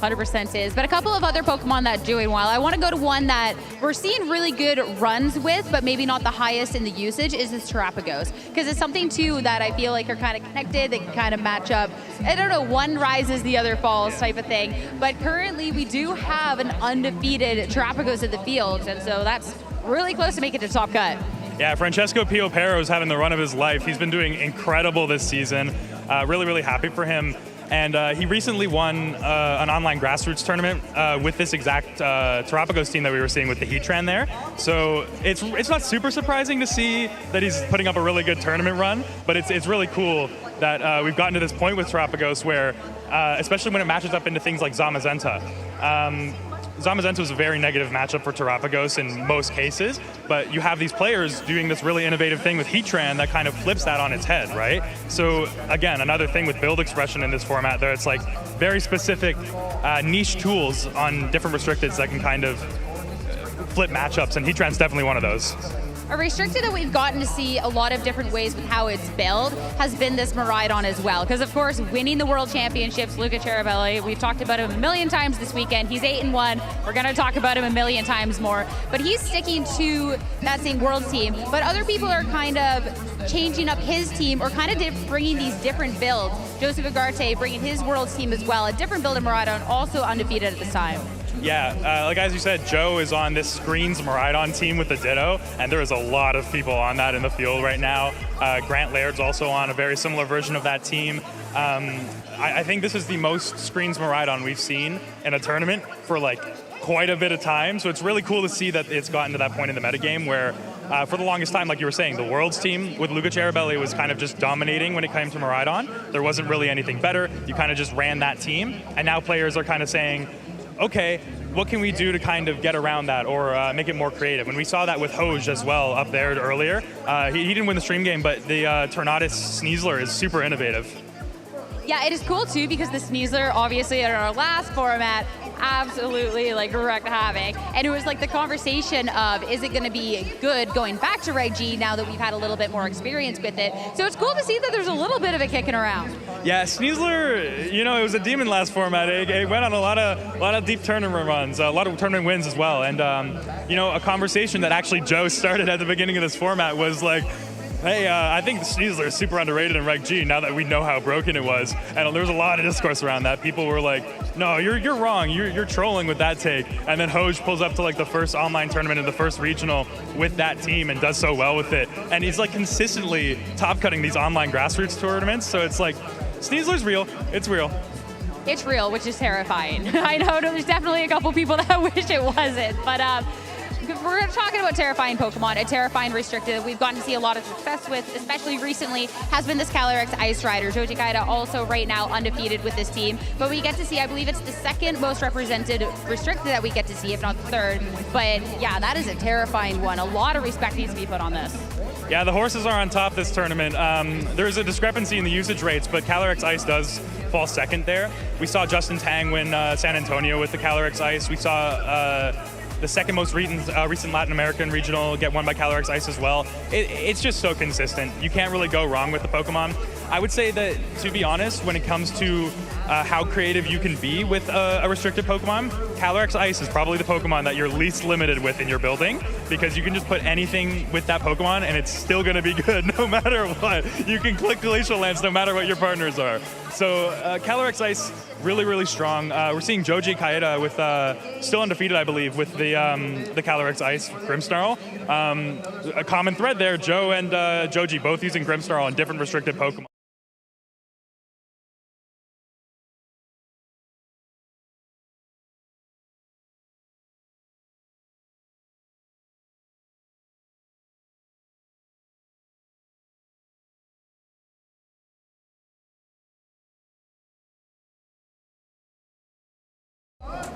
100% is. But a couple of other Pokemon that are doing well. I want to go to one that we're seeing really good runs with, but maybe not the highest in the usage, is this Terapagos. Because it's something, too, that I feel like are kind of connected. They can kind of match up. I don't know, one rises, the other falls type of thing. But currently, we do have an undefeated Terapagos in the field, and so that's really close to making it to top cut. Yeah, Franchesco Piro is having the run of his life. He's been doing incredible this season. Really, really happy for him. And he recently won an online grassroots tournament with this exact Terapagos team that we were seeing with the Heatran there. So it's not super surprising to see that he's putting up a really good tournament run, but it's really cool that we've gotten to this point with Terapagos where, especially when it matches up into things like Zamazenta. Zamazenta was a very negative matchup for Terapagos in most cases, but you have these players doing this really innovative thing with Heatran that kind of flips that on its head, right? So again, another thing with build expression in this format, there it's like very specific niche tools on different restricteds that can kind of flip matchups, and Heatran's definitely one of those. A restricted that we've gotten to see a lot of different ways with how it's built has been this Miraidon as well. Because, of course, winning the World Championships, Luca Cherubelli, we've talked about him a million times this weekend. He's 8-1. We're going to talk about him a million times more. But he's sticking to that same Worlds team. But other people are kind of changing up his team or kind of bringing these different builds. Joseph Agarte bringing his Worlds team as well. A different build of Miraidon, also undefeated at this time. Yeah, like as you said, Joe is on this Screens Miraidon team with the Ditto, and there is a lot of people on that in the field right now. Grant Laird's also on a very similar version of that team. I think this is the most Screens Miraidon we've seen in a tournament for like quite a bit of time, so it's really cool to see that it's gotten to that point in the metagame where for the longest time, like you were saying, the Worlds team with Luca Cherubelli was kind of just dominating when it came to Miraidon. There wasn't really anything better. You kind of just ran that team, and now players are kind of saying, okay, what can we do to kind of get around that or make it more creative? And we saw that with Hoj as well up there earlier. He didn't win the stream game, but the Tornadus Sneasler is super innovative. Yeah, it is cool too because the Sneasler, obviously in our last format, absolutely like wrecked havoc. And it was like the conversation of, is it going to be good going back to Reg G now that we've had a little bit more experience with it? So it's cool to see that there's a little bit of it kicking around. Yeah, Sneasler, you know, it was a demon last format. It went on a lot of deep tournament runs, a lot of tournament wins as well. And, you know, a conversation that actually Joe started at the beginning of this format was like, hey, I think the Sneasler is super underrated in Reg G now that we know how broken it was. And there was a lot of discourse around that. People were like, no, you're wrong. You're trolling with that take. And then Hoj pulls up to like the first online tournament and the first regional with that team and does so well with it. And he's like consistently top cutting these online grassroots tournaments. So it's like, Sneasler's real. It's real. It's real, which is terrifying. I know there's definitely a couple people that wish it wasn't. But we're talking about terrifying Pokemon, a terrifying restricted that we've gotten to see a lot of success with, especially recently, has been this Calyrex Ice Rider. Joji Kaida also right now undefeated with this team. But we get to see, I believe it's the second most represented restricted that we get to see, if not the third. But yeah, that is a terrifying one. A lot of respect needs to be put on this. Yeah, the horses are on top this tournament. There's a discrepancy in the usage rates, but Calyrex Ice does fall second there. We saw Justin Tang win San Antonio with the Calyrex Ice. We saw the second most recent Latin American regional get won by Calyrex Ice as well. It's just so consistent. You can't really go wrong with the Pokemon. I would say that, to be honest, when it comes to how creative you can be with a restricted Pokemon, Calyrex Ice is probably the Pokemon that you're least limited with in your building, because you can just put anything with that Pokemon and it's still going to be good no matter what. You can click Glacial Lance no matter what your partners are. So Calyrex Ice, really, really strong. We're seeing Joji Kaida with still undefeated, I believe, with the Calyrex Ice Grimmsnarl. A common thread there, Joe and Joji both using Grimmsnarl on different restricted Pokemon.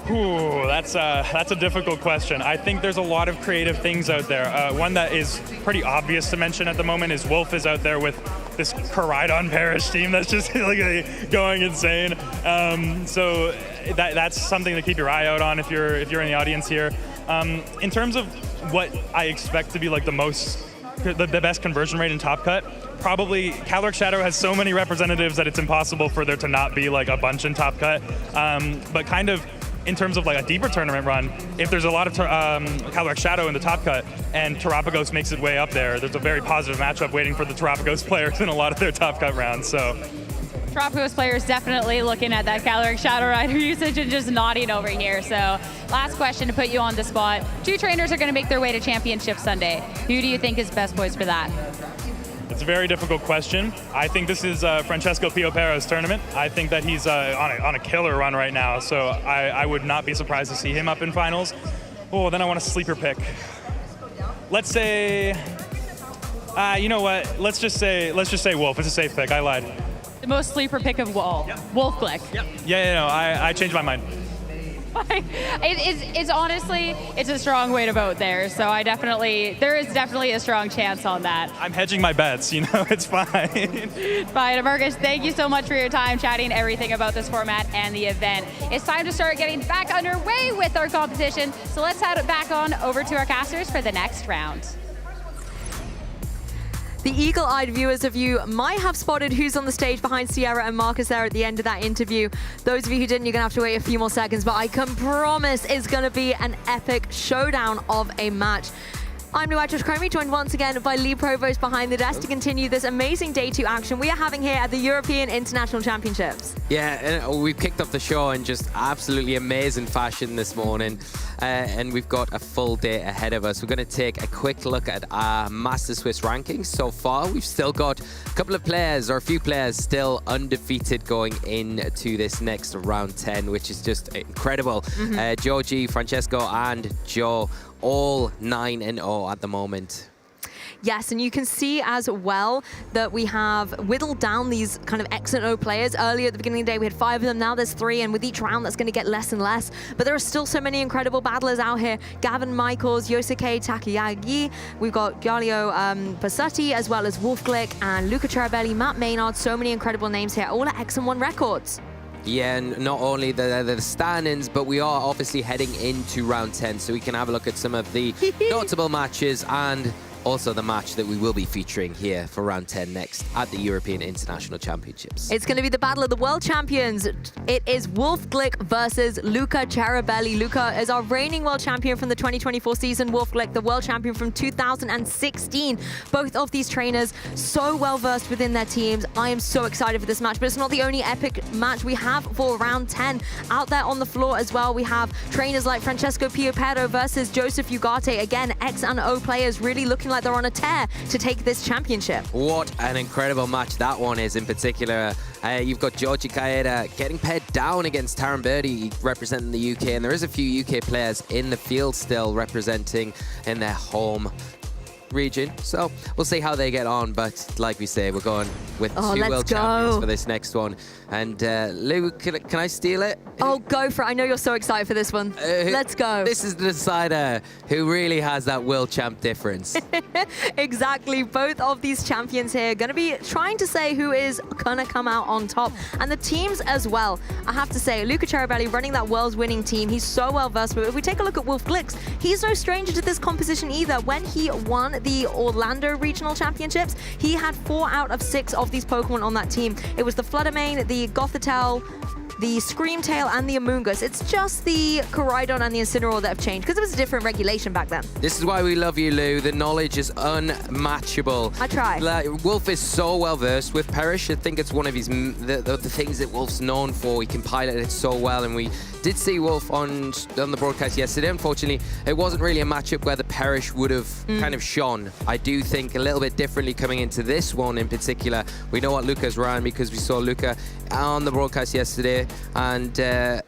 Ooh, that's a difficult question. I think there's a lot of creative things out there. One that is pretty obvious to mention at the moment is Wolf is out there with this Koraidon Parish team that's just like going insane. So that's something to keep your eye out on if you're in the audience here. In terms of what I expect to be like the most the best conversion rate in Top Cut. Probably Caloric Shadow has so many representatives that it's impossible for there to not be like a bunch in Top Cut. But kind of in terms of like a deeper tournament run, if there's a lot of Caloric Shadow in the Top Cut and Terapagos makes its way up there's a very positive matchup waiting for the Terapagos players in a lot of their Top Cut rounds. So Terapagos players definitely looking at that Caloric Shadow Rider usage and just nodding over here. So last question to put you on the spot. 2 trainers are going to make their way to Championship Sunday. Who do you think is best poised for that? it's a very difficult question. I think this is Franchesco Piro's tournament. I think that he's on a killer run right now, so I would not be surprised to see him up in finals. Oh, then I want a sleeper pick. Let's say, you know what? Let's just say Wolf. It's a safe pick. I lied. The most sleeper pick of all. Yep. Wolf Glick. Yep. Yeah, no, I changed my mind. It's honestly, it's a strong way to vote there. So there is definitely a strong chance on that. I'm hedging my bets, you know, it's fine. Fine, Marcus, thank you so much for your time chatting everything about this format and the event. It's time to start getting back underway with our competition. So let's head it back on over to our casters for the next round. The eagle-eyed viewers of you might have spotted who's on the stage behind Sierra and Marcus there at the end of that interview. Those of you who didn't, you're going to have to wait a few more seconds, but I can promise it's going to be an epic showdown of a match. I'm Luca Chromi, joined once again by Lee Provost behind the desk to continue this amazing Day 2 action we are having here at the European International Championships. Yeah, we've kicked off the show in just absolutely amazing fashion this morning, and we've got a full day ahead of us. We're going to take a quick look at our Master Swiss rankings so far. We've still got a couple of players, or a few players, still undefeated going into this next round 10, which is just incredible. Georgie, Franchesco, and Joe, all 9-0 at the moment. Yes, and you can see as well that we have whittled down these kind of X and O players. Earlier at the beginning of the day, we had 5 of them. Now there's 3, and with each round, that's going to get less and less. But there are still so many incredible battlers out here. Gavin Michaels, Yosuke Takayagi. We've got Galio Pasati, as well as Wolf Glick and Luca Cherubelli, Matt Maynard. So many incredible names here, all at X and 1 records. Yeah, and not only the stand-ins, but we are obviously heading into round 10, so we can have a look at some of the notable matches and also the match that we will be featuring here for round 10 next at the European International Championships. It's going to be the battle of the world champions. It is Wolf Glick versus Luca Cherubelli. Luca is our reigning world champion from the 2024 season. Wolf Glick, the world champion from 2016. Both of these trainers so well versed within their teams. I am so excited for this match, but it's not the only epic match we have for round 10. Out there on the floor as well, we have trainers like Franchesco Piro versus Joseph Ugarte. Again, X and O players really looking like they're on a tear to take this championship. What an incredible match that one is in particular. You've got Georgie Kaeda getting paired down against Taran Birdie representing the UK, and there is a few UK players in the field still representing in their home region, so we'll see how they get on, but like we say, we're going with 2 world champions for this next one. And Lou, can I steal it? Oh, go for it. I know you're so excited for this one. Let's go. This is the decider who really has that world champ difference. Exactly. Both of these champions here going to be trying to say who is going to come out on top. And the teams as well. I have to say, Luca Cherubelli running that world's winning team. He's so well versed with it. If we take a look at Wolf Glick, he's no stranger to this composition either. When he won the Orlando Regional Championships, he had 4 out of 6 of these Pokemon on that team. It was the Fluttermane, the Gothitelle, the Screamtail, and the Amoonguss. It's just the Koraidon and the Incineroar that have changed, because it was a different regulation back then. This is why we love you, Lou. The knowledge is unmatchable. I try. Wolf is so well versed with Perish. I think it's one of his the things that Wolf's known for. He can pilot it so well, and we did see Wolf on the broadcast yesterday. Unfortunately, it wasn't really a matchup where the Perish would have kind of shone. I do think a little bit differently coming into this one in particular. We know what Luca's ran because we saw Luca on the broadcast yesterday, and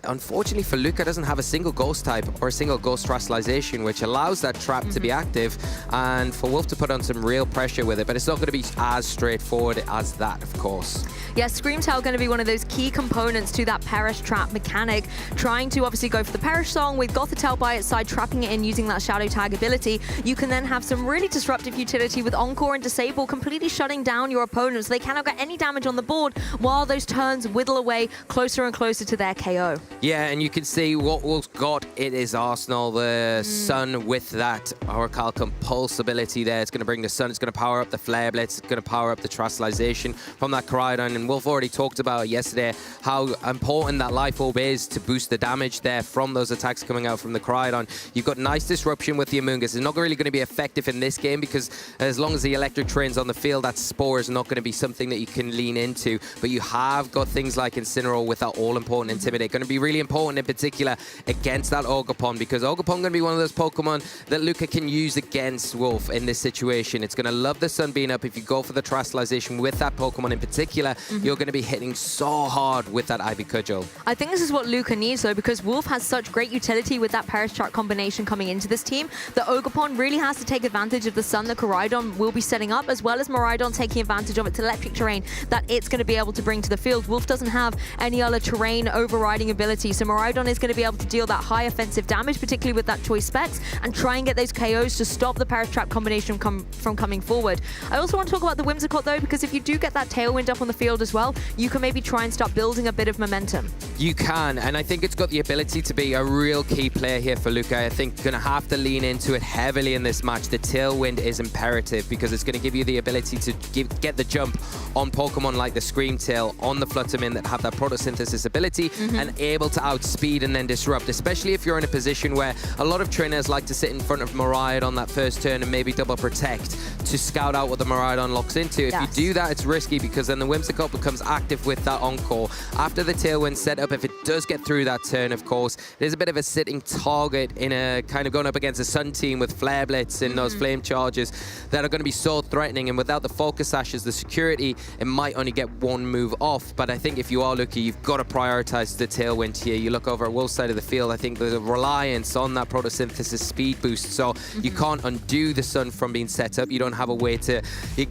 unfortunately for Luca, doesn't have a single ghost type or a single ghost terrestrialization, which allows that trap to be active, and for Wolf to put on some real pressure with it, but it's not going to be as straightforward as that, of course. Yes, Screamtail going to be one of those key components to that Perish trap mechanic, trying to obviously go for the Perish song with Gothitelle by its side, trapping it in using that Shadow Tag ability. You can then have some really really disruptive utility with Encore and Disable completely shutting down your opponents. They cannot get any damage on the board while those turns whittle away closer and closer to their KO. Yeah, and you can see what Wolf's got in his arsenal. The Sun with that Orichalcum Pulse ability there. It's going to bring the Sun. It's going to power up the Flare Blitz. It's going to power up the Terastallization from that Koraidon. And Wolf already talked about yesterday how important that Life Orb is to boost the damage there from those attacks coming out from the Koraidon. You've got nice disruption with the Amoonguss. It's not really going to be effective in this game because as long as the electric terrain's on the field, that Spore is not going to be something that you can lean into. But you have got things like Incineroar with that all-important Intimidate. Going to be really important in particular against that Ogerpon, because Ogerpon going to be one of those Pokemon that Luca can use against Wolf in this situation. It's going to love the Sun being up. If you go for the Terastallization with that Pokemon in particular, you're going to be hitting so hard with that Ivy Cudgel. I think this is what Luca needs though, because Wolf has such great utility with that Perish Chart combination coming into this team. The Ogerpon really has to take advantage of the Sun that Koraidon will be setting up, as well as Miraidon taking advantage of its electric terrain that it's going to be able to bring to the field. Wolf doesn't have any other terrain overriding ability, so Miraidon is going to be able to deal that high offensive damage, particularly with that choice specs, and try and get those KOs to stop the Perish Trap combination from coming forward. I also want to talk about the Whimsicott though, because if you do get that Tailwind up on the field as well, you can maybe try and start building a bit of momentum. You can, and I think it's got the ability to be a real key player here for Luca. I think going to have to lean into it heavily in this match. The Tailwind is imperative because it's going to give you the ability to get the jump on Pokemon like the Screamtail, on the Fluttermin that have that photosynthesis ability and able to outspeed and then disrupt, especially if you're in a position where a lot of trainers like to sit in front of Miraidon on that first turn and maybe double protect to scout out what the Miraidon locks into. If you do that, it's risky because then the Whimsicott becomes active with that Encore. After the Tailwind setup, if it does get through that turn, of course, there's a bit of a sitting target in a kind of going up against a Sun team with Flare Blitz and those Flame Charges that are going to be so threatening, and without the Focus Sashes, the security, it might only get one move off. But I think if you are Luca, you've got to prioritize the Tailwind here. You look over at Wolf's side of the field, I think there's a reliance on that photosynthesis speed boost, so you can't undo the Sun from being set up. You don't have a way to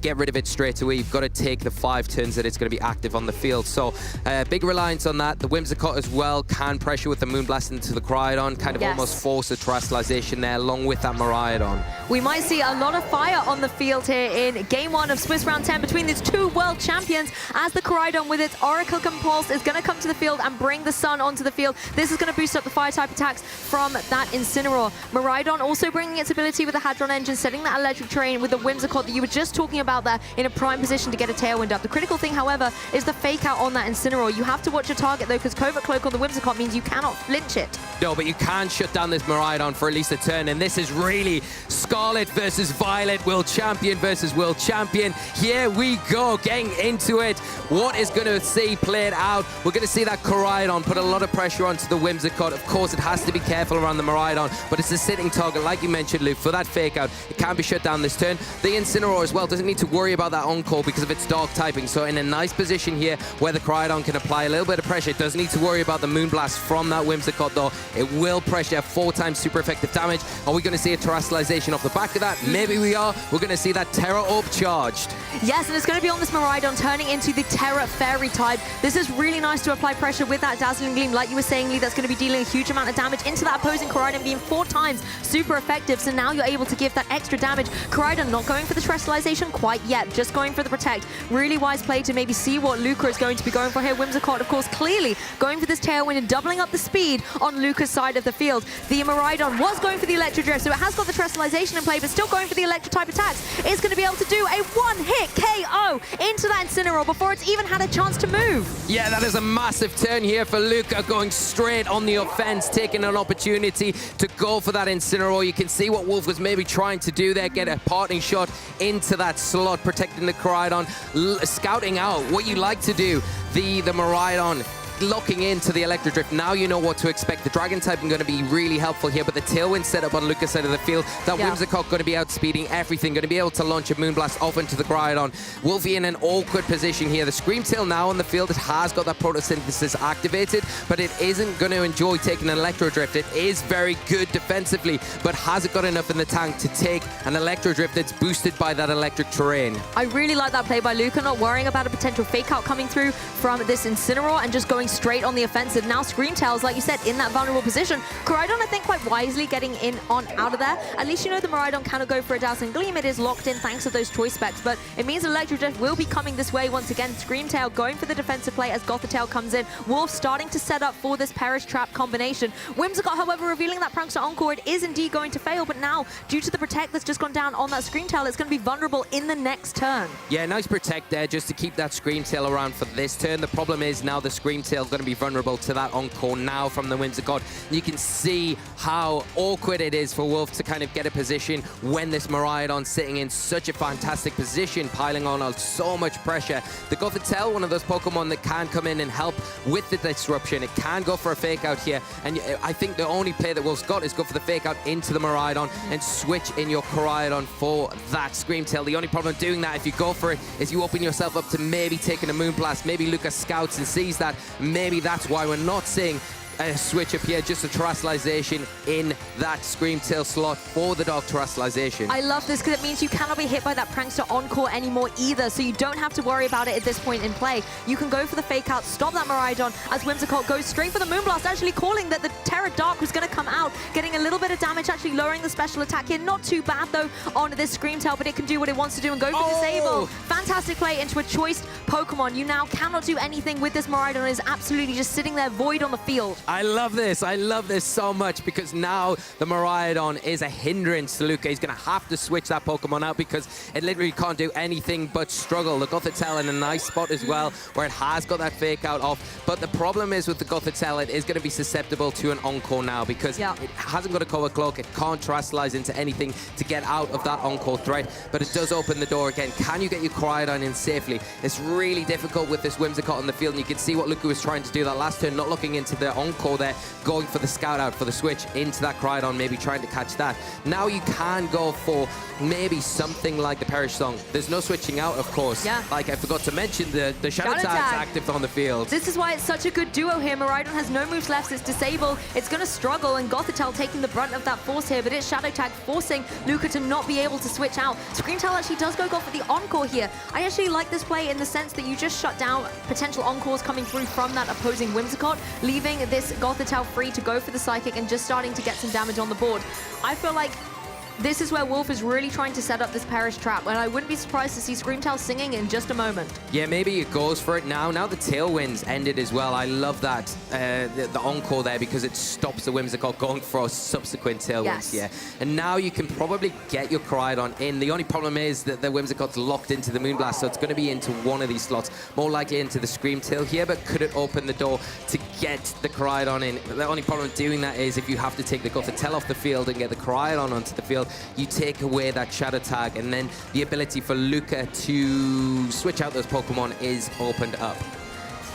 get rid of it straight away. You've got to take the 5 turns that it's going to be active on the field. So big reliance on that. The Whimsicott as well can pressure with the Moonblast into the Koraidon, kind of almost force a Terastallization there along with that Miraidon. We might see a lot of fire on the field here in Game 1 of Swiss Round 10 between these two world champions, as the Koraidon with its Orichalcum Pulse is going to come to the field and bring the Sun onto the field. This is going to boost up the Fire-type attacks from that Incineroar. Miraidon also bringing its ability with the Hadron Engine, setting that electric terrain with the Whimsicott that you were just talking about there in a prime position to get a Tailwind up. The critical thing, however, is the fake out on that Incineroar. You have to watch your target though, because Covert Cloak on the Whimsicott means you cannot flinch it. No, but you can shut down this Miraidon for at least a turn, and this is really Scarlet versus Violet, World Champion versus World Champion. Here we go, getting into it. What is going to see played out? We're going to see that Koraidon put a lot of pressure onto the Whimsicott. Of course, it has to be careful around the Miraidon, but it's a sitting target, like you mentioned, Luke, for that fake out. It can be shut down this turn. The Incineroar as well doesn't need to worry about that Encore because of its Dark typing, so in a nice position here where the Koraidon can apply a little bit of pressure. It doesn't need to worry about the Moonblast from that Whimsicott though. It will pressure 4 times super effective damage. Are we going to see a Terastallization off the back of that? Maybe we are. We're going to see that Terra Orb charged. Yes, and it's going to be on this Miraidon turning into the Terra Fairy type. This is really nice to apply pressure with that Dazzling Gleam. Like you were saying, Lee, that's going to be dealing a huge amount of damage into that opposing Koraidon, being 4 times super effective. So now you're able to give that extra damage. Koraidon not going for the Terastallization quite yet, just going for the Protect. Really wise play to maybe see what Luca is going to be going for here. Whimsicott, of course, clearly going for this Tailwind and doubling up the speed on Luca's side of the field. The Miraidon was going for the Electro Drift, so it has got the Terastallization in play, but still going for the Electro type attacks. It's going to be able to do a one-hit KO into that Incineroar before it's even had a chance to move. Yeah, that is a massive turn here for Luca, going straight on the offense, taking an opportunity to go for that Incineroar. You can see what Wolf was maybe trying to do there, get a parting shot into that slot, protecting the Koraidon, scouting out what you like to do. The Miraidon locking into the Electro Drift. Now you know what to expect. The Dragon typing going to be really helpful here, but the Tailwind setup on Luca's side of the field, that Whimsicott going to be outspeeding everything, going to be able to launch a Moonblast off into the Koraidon. Wolfie in an awkward position here. The Screamtail now on the field, it has got that Photosynthesis activated, but it isn't going to enjoy taking an Electro Drift. It is very good defensively, but has it got enough in the tank to take an Electro Drift that's boosted by that electric terrain? I really like that play by Luca, not worrying about a potential fake out coming through from this Incineroar and just going going straight on the offensive. Now Screamtail's, like you said, in that vulnerable position. Koraidon, I think, quite wisely getting in on out of there. At least you know the Miraidon cannot go for a Dazzling Gleam. It is locked in thanks to those choice specs, but it means Electrojet will be coming this way once again. Screamtail going for the defensive play as Gothitail comes in. Wolf starting to set up for this Perish Trap combination. Whimsicott, however, revealing that Prankster Encore. It is indeed going to fail, but now, due to the Protect that's just gone down on that Screamtail, it's going to be vulnerable in the next turn. Yeah, nice Protect there just to keep that Screamtail around for this turn. The problem is now the Screamtail going to be vulnerable to that Encore now from the Whimsicott. You can see how awkward it is for Wolf to kind of get a position when this Miraidon's sitting in such a fantastic position, piling on so much pressure. The Gothitelle, one of those Pokemon that can come in and help with the disruption. It can go for a fake out here, and I think the only play that Wolf's got is go for the fake out into the Miraidon and switch in your Koraidon for that Screamtail. The only problem doing that, if you go for it, is you open yourself up to maybe taking a Moonblast. Maybe Luca scouts and sees that. Maybe that's why we're not seeing a switch up here, just a terrestrialization in that Screamtail slot for the Dark Terrestrialization. I love this because it means you cannot be hit by that Prankster Encore anymore either, so you don't have to worry about it at this point in play. You can go for the fake out, stop that Miraidon as Whimsicott goes straight for the Moonblast, actually calling that the Terra Dark was going to come out, getting a little bit of damage, actually lowering the special attack here. Not too bad though on this Screamtail, but it can do what it wants to do and go for Disable. Fantastic play into a choiced Pokemon. You now cannot do anything with this Miraidon. It is absolutely just sitting there void on the field. I love this. I love this so much because now the Miraidon is a hindrance to Luca. He's going to have to switch that Pokemon out because it literally can't do anything but struggle. The Gothitelle in a nice spot as well where it has got that fake out off. But the problem is with the Gothitelle, it is going to be susceptible to an Encore now because it hasn't got a Cover Cloak. It can't terrestrialize into anything to get out of that Encore threat. But it does open the door again. Can you get your Koraidon in safely? It's really difficult with this Whimsicott on the field. And you can see what Luca was trying to do that last turn, not looking into the Encore there, going for the scout out for the switch into that Koraidon, maybe trying to catch that. Now you can go for maybe something like the Perish Song. There's no switching out, of course. Yeah. Like I forgot to mention, the Shadow Tag's active on the field. This is why it's such a good duo here. Miraidon has no moves left. It's Disable. It's going to struggle, and Gothitelle taking the brunt of that force here, but it's Shadow Tag forcing Luca to not be able to switch out. Screamtail actually does go for the Encore here. I actually like this play in the sense that you just shut down potential Encores coming through from that opposing Whimsicott, leaving this Gothitelle free to go for the Psychic and just starting to get some damage on the board. I feel like this is where Wolf is really trying to set up this Perish Trap, and I wouldn't be surprised to see Screamtail singing in just a moment. Yeah, maybe it goes for it now. Now the Tailwind's ended as well. I love that, the Encore there, because it stops the Whimsicott going for subsequent Tailwinds. Yeah. And now you can probably get your Koraidon in. The only problem is that the Whimsicott's locked into the Moonblast, so it's going to be into one of these slots, more likely into the Screamtail here, but could it open the door to get the Koraidon in? The only problem doing that is if you have to take the Gothitelle off the field and get the Koraidon onto the field, you take away that Shadow Tag, and then the ability for Luca to switch out those Pokemon is opened up.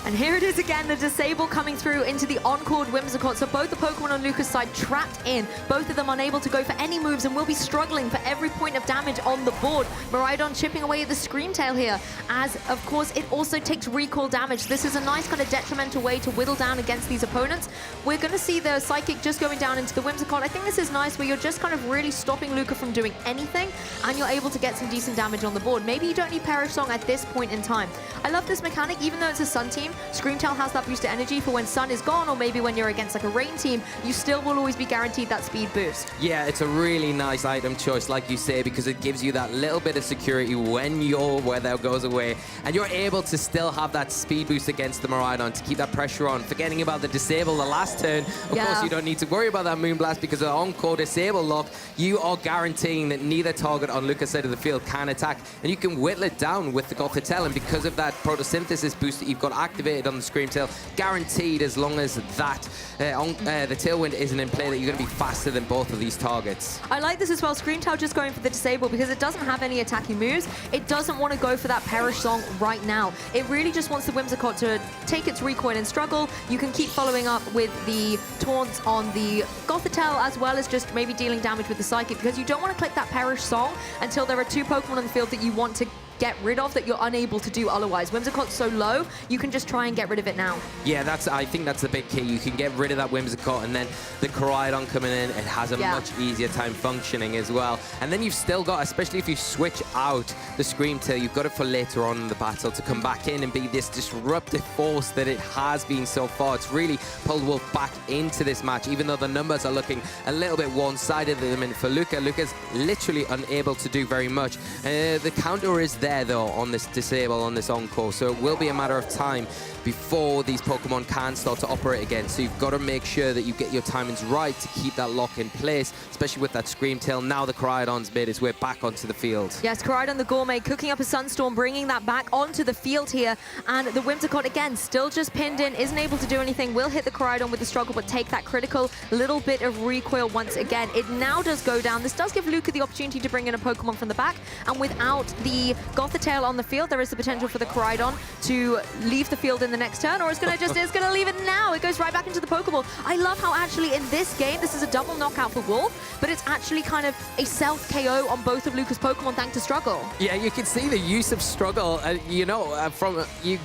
And here it is again, the Disable coming through into the Encored Whimsicott. So both the Pokemon on Luca's side trapped in, both of them unable to go for any moves and will be struggling for every point of damage on the board. Miraidon chipping away at the Screamtail here, as of course it also takes recall damage. This is a nice kind of detrimental way to whittle down against these opponents. We're going to see the Psychic just going down into the Whimsicott. I think this is nice where you're just kind of really stopping Luca from doing anything, and you're able to get some decent damage on the board. Maybe you don't need Perish Song at this point in time. I love this mechanic, even though it's a Sun team. Screamtail has that boosted energy for when Sun is gone, or maybe when you're against like a Rain team, you still will always be guaranteed that speed boost. Yeah, it's a really nice item choice, like you say, because it gives you that little bit of security when your weather goes away, and you're able to still have that speed boost against the Miraidon to keep that pressure on. Forgetting about the Disable the last turn, of course you don't need to worry about that Moonblast, because of the Encore Disable lock, you are guaranteeing that neither target on Luca's side of the field can attack, and you can whittle it down with the Gothitelle, and because of that Photosynthesis boost that you've got activated on the Screamtail, guaranteed as long as that the Tailwind isn't in play that you're going to be faster than both of these targets. I like this as well, Screamtail just going for the Disable because it doesn't have any attacking moves. It doesn't want to go for that Perish Song right now. It really just wants the Whimsicott to take its recoil and struggle. You can keep following up with the taunts on the Gothitelle, as well as just maybe dealing damage with the Psychic, because you don't want to click that Perish Song until there are two Pokemon on the field that you want to get rid of that you're unable to do otherwise. Whimsicott's so low, you can just try and get rid of it now. Yeah, I think that's the big key. You can get rid of that Whimsicott, and then the Koraidon coming in, it has a much easier time functioning as well. And then you've still got, especially if you switch out the Scream Tail, you've got it for later on in the battle to come back in and be this disruptive force that it has been so far. It's really pulled Wolf back into this match, even though the numbers are looking a little bit one-sided at the minute for Luca. Luca's literally unable to do very much. The counter is there, though, on this disable, on this encore, so it will be a matter of time before these Pokemon can start to operate again. So you've got to make sure that you get your timings right to keep that lock in place, especially with that Scream Tail. Now the Koraidon's made its way back onto the field. Yes, Koraidon the Gourmet cooking up a Sunstorm, bringing that back onto the field here. And the Whimsicott, again, still just pinned in, isn't able to do anything. Will hit the Koraidon with the struggle, but take that critical little bit of recoil once again. It now does go down. This does give Luca the opportunity to bring in a Pokemon from the back. And without the Gothitelle on the field, there is the potential for the Koraidon to leave the field in the next turn, or it's going to leave it now. It goes right back into the Pokeball. I love how actually in this game, this is a double knockout for Wolf, but it's actually kind of a self-KO on both of Luca's Pokemon thanks to Struggle. Yeah, you can see the use of Struggle, you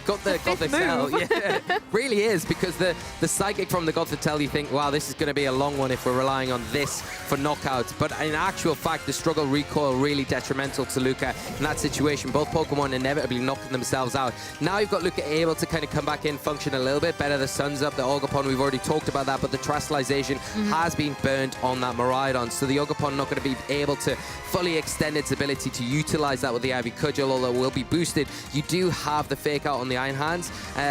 got the Gothitelle. Yeah, really is, because the Psychic from the Gothitelle, you think, wow, this is going to be a long one if we're relying on this for knockouts, but in actual fact, the Struggle recoil really detrimental to Luca in that situation. Both Pokemon inevitably knocking themselves out. Now you've got Luca able to kind of come back in, function a little bit better. The Sun's up, the Ogerpon, we've already talked about that, but the Terastallization has been burnt on that Miraidon, so the Ogerpon not going to be able to fully extend its ability to utilize that with the Ivy Cudgel, although it will be boosted. You do have the Fake Out on the Iron Hands,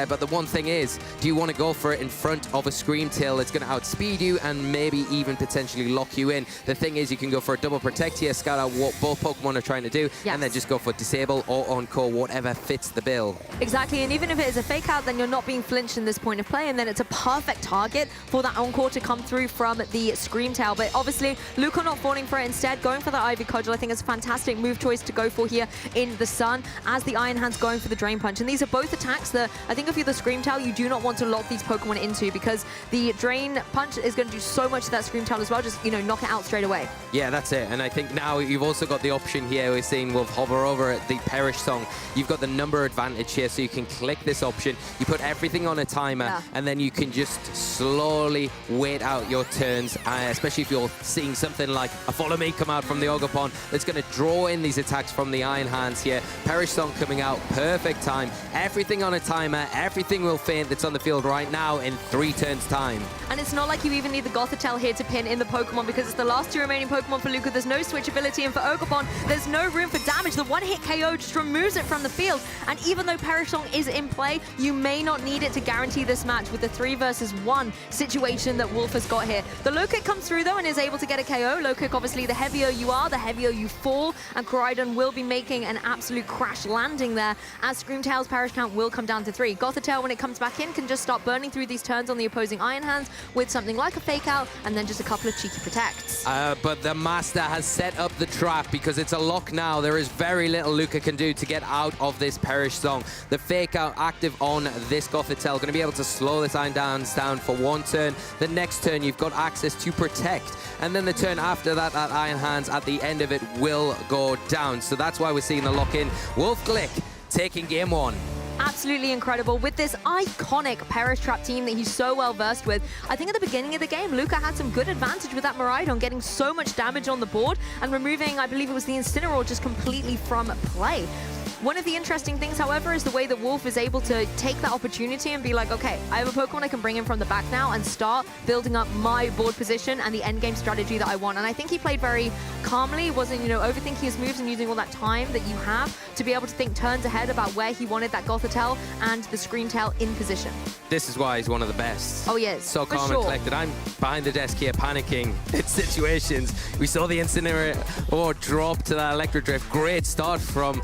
but the one thing is, do you want to go for it in front of a Scream Tail that's going to outspeed you and maybe even potentially lock you in? The thing is, you can go for a double protect here, scout out what both Pokemon are trying to do, and then just go for disable or encore, whatever fits the bill. Exactly, and even if it is a Fake Out, then you're not being flinched in this point of play, and then it's a perfect target for that encore to come through from the Scream Tail. But obviously, Luca not falling for it, instead going for the Ivy Cudgel. I think it's a fantastic move choice to go for here in the Sun, as the Iron Hand's going for the Drain Punch. And these are both attacks that I think if you're the Scream Tail, you do not want to lock these Pokemon into, because the Drain Punch is going to do so much to that Scream Tail as well, just, knock it out straight away. Yeah, that's it. And I think now you've also got the option here, we're seeing Wolf hover over at the Perish Song. You've got the number advantage here, so you can click this option, you put everything on a timer, and then you can just slowly wait out your turns, especially if you're seeing something like a Follow Me come out from the Ogerpon that's going to draw in these attacks from the Iron Hands here. Perish Song coming out, perfect time, everything on a timer, everything will faint that's on the field right now in 3 turns time. And it's not like you even need the Gothitelle here to pin in the Pokemon, because it's the last 2 remaining Pokemon for Luca. There's no switch ability, and for Ogerpon, there's no room for damage. The one-hit KO just removes it from the field, and even though Perish Song is in play, you may not need it to guarantee this match with the 3 versus 1 situation that Wolf has got here. The low kick comes through though and is able to get a KO. Low kick, obviously, the heavier you are, the heavier you fall, and Koraidon will be making an absolute crash landing there, as Scream Tail's Perish count will come down to 3. Gothitelle, when it comes back in, can just start burning through these turns on the opposing Iron Hands with something like a Fake Out, and then just a couple of cheeky protects. But the Master has set up the trap, because it's a lock now. There is very little Luca can do to get out of this Perish Song. The Fake Out active on this Gothitelle, going to be able to slow this Iron Downs down for 1 turn. The next turn, you've got access to protect, and then the turn after that, that Iron Hands at the end of it will go down. So that's why we're seeing the lock-in. Wolf Glick taking game 1. Absolutely incredible with this iconic Perish Trap team that he's so well versed with. I think at the beginning of the game, Luca had some good advantage with that Miraidon, getting so much damage on the board and removing, I believe it was the Incineroar, just completely from play. One of the interesting things, however, is the way that Wolf is able to take that opportunity and be like, okay, I have a Pokemon I can bring in from the back now and start building up my board position and the end game strategy that I want. And I think he played very calmly, wasn't, overthinking his moves and using all that time that you have to be able to think turns ahead about where he wanted that Gothitelle and the Scream Tail in position. This is why he's one of the best. Oh, yes. So calm and collected. I'm behind the desk here panicking in situations. We saw the Incineroar drop to that Electric Drift. Great start from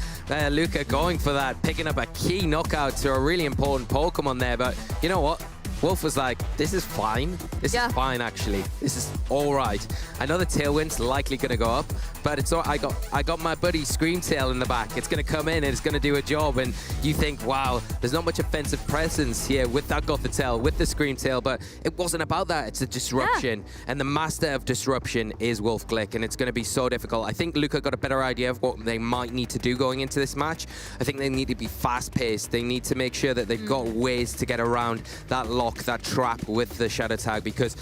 Luca going for that, picking up a key knockout to a really important Pokemon there. But you know what? Wolf was like, this is fine. This is fine, actually. This is all right. I know the Tailwind's likely going to go up, but it's all, I got my buddy Screamtail in the back. It's going to come in and it's going to do a job. And you think, wow, there's not much offensive presence here with that Gothitelle, with the Screamtail, but it wasn't about that. It's a disruption. And the master of disruption is Wolf Glick, and it's going to be so difficult. I think Luca got a better idea of what they might need to do going into this match. I think they need to be fast-paced. They need to make sure that they've got ways to get around that lock, that trap with the Shadow Tag, because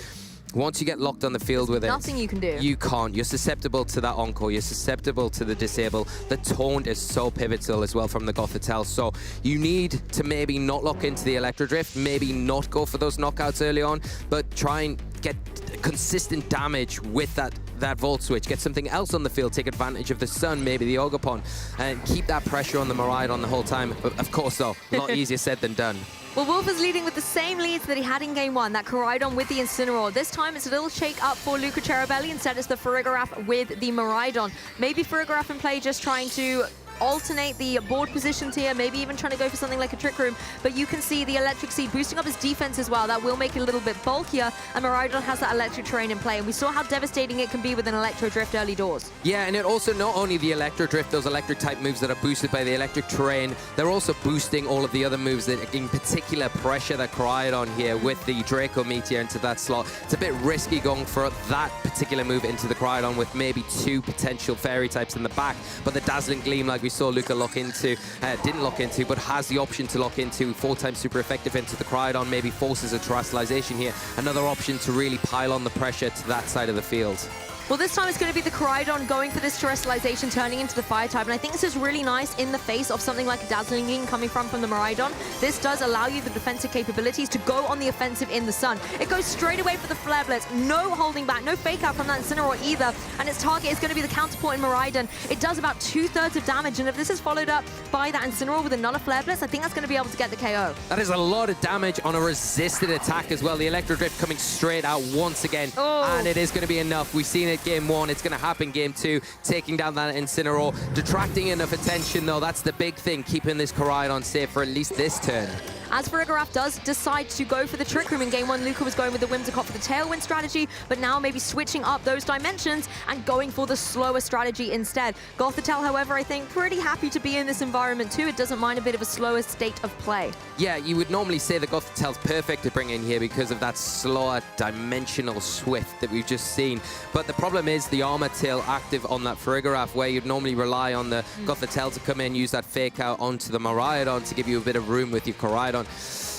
once you get locked on the field with nothing you can do. You can't. You're susceptible to that Encore. You're susceptible to the disable. The taunt is so pivotal as well from the Gothitelle. So you need to maybe not lock into the Electro Drift, maybe not go for those knockouts early on, but try and get consistent damage with that Volt Switch. Get something else on the field. Take advantage of the Sun, maybe the Ogerpon, and keep that pressure on the Miraidon the whole time. But of course, though, a lot easier said than done. Well, Wolf is leading with the same leads that he had in Game 1, that Koraidon with the Incineroar. This time it's a little shake up for Luca Cherubelli. Instead it's the Farigiraf with the Miraidon. Maybe Farigiraf in play just trying to alternate the board positions here, maybe even trying to go for something like a Trick Room, but you can see the Electric Seed boosting up his defense as well. That will make it a little bit bulkier, and Miraidon has that Electric Terrain in play, and we saw how devastating it can be with an Electro Drift early doors. Yeah, and it also not only the Electro Drift, those Electric type moves that are boosted by the Electric Terrain, they're also boosting all of the other moves that in particular pressure that Koraidon here with the Draco Meteor into that slot. It's a bit risky going for that particular move into the Koraidon with maybe 2 potential Fairy types in the back, but the Dazzling Gleam, like we saw Luca lock into, didn't lock into, but has the option to lock into 4 times super effective into the Koraidon, maybe forces a terrestrialization here. Another option to really pile on the pressure to that side of the field. Well, this time it's going to be the Koraidon going for this terrestrialization, turning into the Fire type, and I think this is really nice in the face of something like a Dazzling Gleam coming from the Miraidon. This does allow you the defensive capabilities to go on the offensive in the Sun. It goes straight away for the Flare Blitz, no holding back, no fake out from that Incineroar either, and its target is going to be the counterport in Miraidon. It does about 2/3 of damage, and if this is followed up by that Incineroar with another Flare Blitz, I think that's going to be able to get the KO. That is a lot of damage on a resisted attack as well. The Electro Drift coming straight out once again, and it is going to be enough. We've seen it Game 1, it's going to happen Game 2, taking down that Incineroar, detracting enough attention though. That's the big thing, keeping this Koraidon safe for at least this turn. As Farigiraf does decide to go for the Trick Room in Game 1, Luca was going with the Whimsicott for the Tailwind strategy, but now maybe switching up those dimensions and going for the slower strategy instead. Gothitelle, however, I think pretty happy to be in this environment too. It doesn't mind a bit of a slower state of play. Yeah, you would normally say the Gothitelle's perfect to bring in here because of that slower dimensional Swift that we've just seen. But the problem is the Armor Tail active on that Farigiraf, where you'd normally rely on the Gothitelle to come in, use that fake out onto the Miraidon to give you a bit of room with your Koraidon.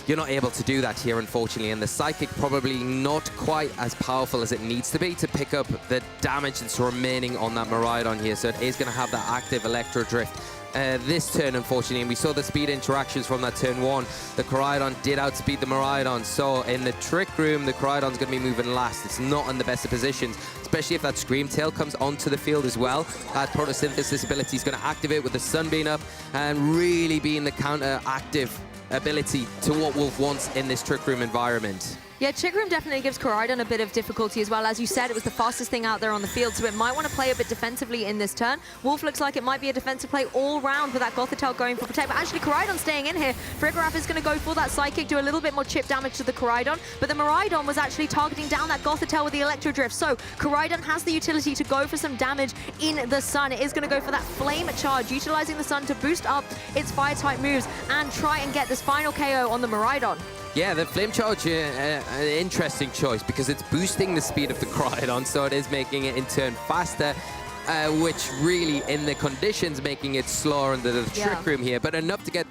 You're not able to do that here, unfortunately, and the Psychic probably not quite as powerful as it needs to be to pick up the damage that's remaining on that Miraidon here, so it is going to have that active Electro Drift this turn, unfortunately, and we saw the speed interactions from that turn 1. The Koraidon did outspeed the Miraidon, so in the Trick Room, the Koraidon's going to be moving last. It's not in the best of positions, especially if that Screamtail comes onto the field as well. That Photosynthesis ability is going to activate with the Sun being up and really being the counter-active ability to what Wolf wants in this Trick Room environment. Yeah, Trick Room definitely gives Koraidon a bit of difficulty as well. As you said, it was the fastest thing out there on the field, so it might want to play a bit defensively in this turn. Wolf looks like it might be a defensive play all round with that Gothitelle going for Protect, but actually Koraidon staying in here. Farigiraf is going to go for that Psychic, do a little bit more chip damage to the Koraidon, but the Miraidon was actually targeting down that Gothitelle with the Electro Drift, so Koraidon has the utility to go for some damage in the Sun. It is going to go for that Flame Charge, utilizing the Sun to boost up its Fire-type moves and try and get this final KO on the Miraidon. Yeah, the Flame Charge, an interesting choice because it's boosting the speed of the Koraidon, so it is making it in turn faster, which really, in the conditions, making it slower under the Trick Room here, but enough to get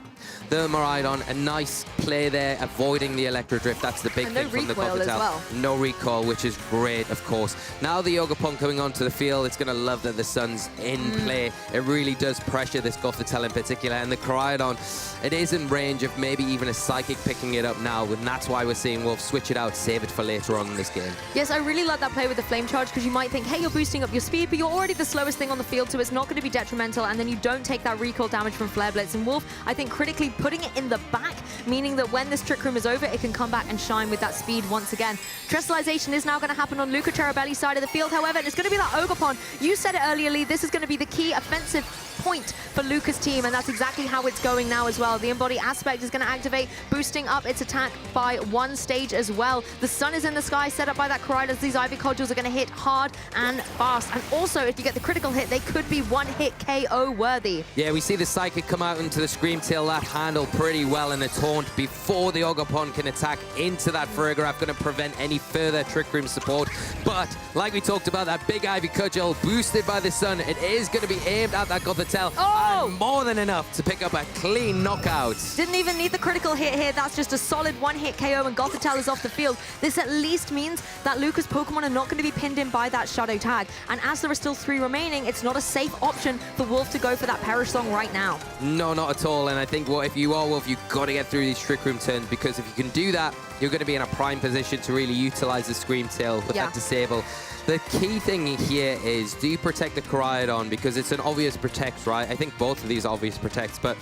the Miraidon a nice play there, avoiding the Electro Drift. That's the big thing from the Gothitelle. Well. No recoil, which is great, of course. Now the Ogerpon coming onto the field, it's going to love that the Sun's in play. It really does pressure this Gothitelle in particular, and the Koraidon, it is in range of maybe even a Psychic picking it up now, and that's why we're seeing Wolf switch it out, save it for later on in this game. Yes, I really love that play with the Flame Charge, because you might think, hey, you're boosting up your speed, but you're already the slowest thing on the field, so it's not going to be detrimental, and then you don't take that recoil damage from Flare Blitz. And Wolf, I think critically critically putting it in the back, meaning that when this Trick Room is over, it can come back and shine with that speed once again. Trestalization is now going to happen on Luca Cherubelli's side of the field, however, and it's going to be that Ogerpon. You said it earlier, Lee, this is going to be the key offensive point for Luca's team, and that's exactly how it's going now as well. The Embody Aspect is going to activate, boosting up its attack by 1 stage as well. The sun is in the sky, set up by that Koraidon. These Ivy Cudgels are going to hit hard and fast, and also if you get the critical hit, they could be one-hit KO worthy. Yeah, we see the Psychic come out into the Screamtail. That handled pretty well in the taunt before the Ogerpon can attack into that Farigiraf, going to prevent any further Trick Room support. But like we talked about, that big Ivy Cudgel boosted by the sun, it is going to be aimed at that Gothitelle, and more than enough to pick up a clean knockout. Didn't even need the critical hit here. That's just a solid one-hit KO, and Gothitelle is off the field. This at least means that Luca's Pokemon are not going to be pinned in by that Shadow Tag. And as there are still 3 remaining, it's not a safe option for Wolf to go for that Perish Song right now. No, not at all. And I think if you are Wolf, you've got to get through these Trick Room turns, because if you can do that, you're going to be in a prime position to really utilize the Screamtail with that Disable. The key thing here is, do you protect the Koraidon? Because it's an obvious protect, right? I think both of these are obvious protects, but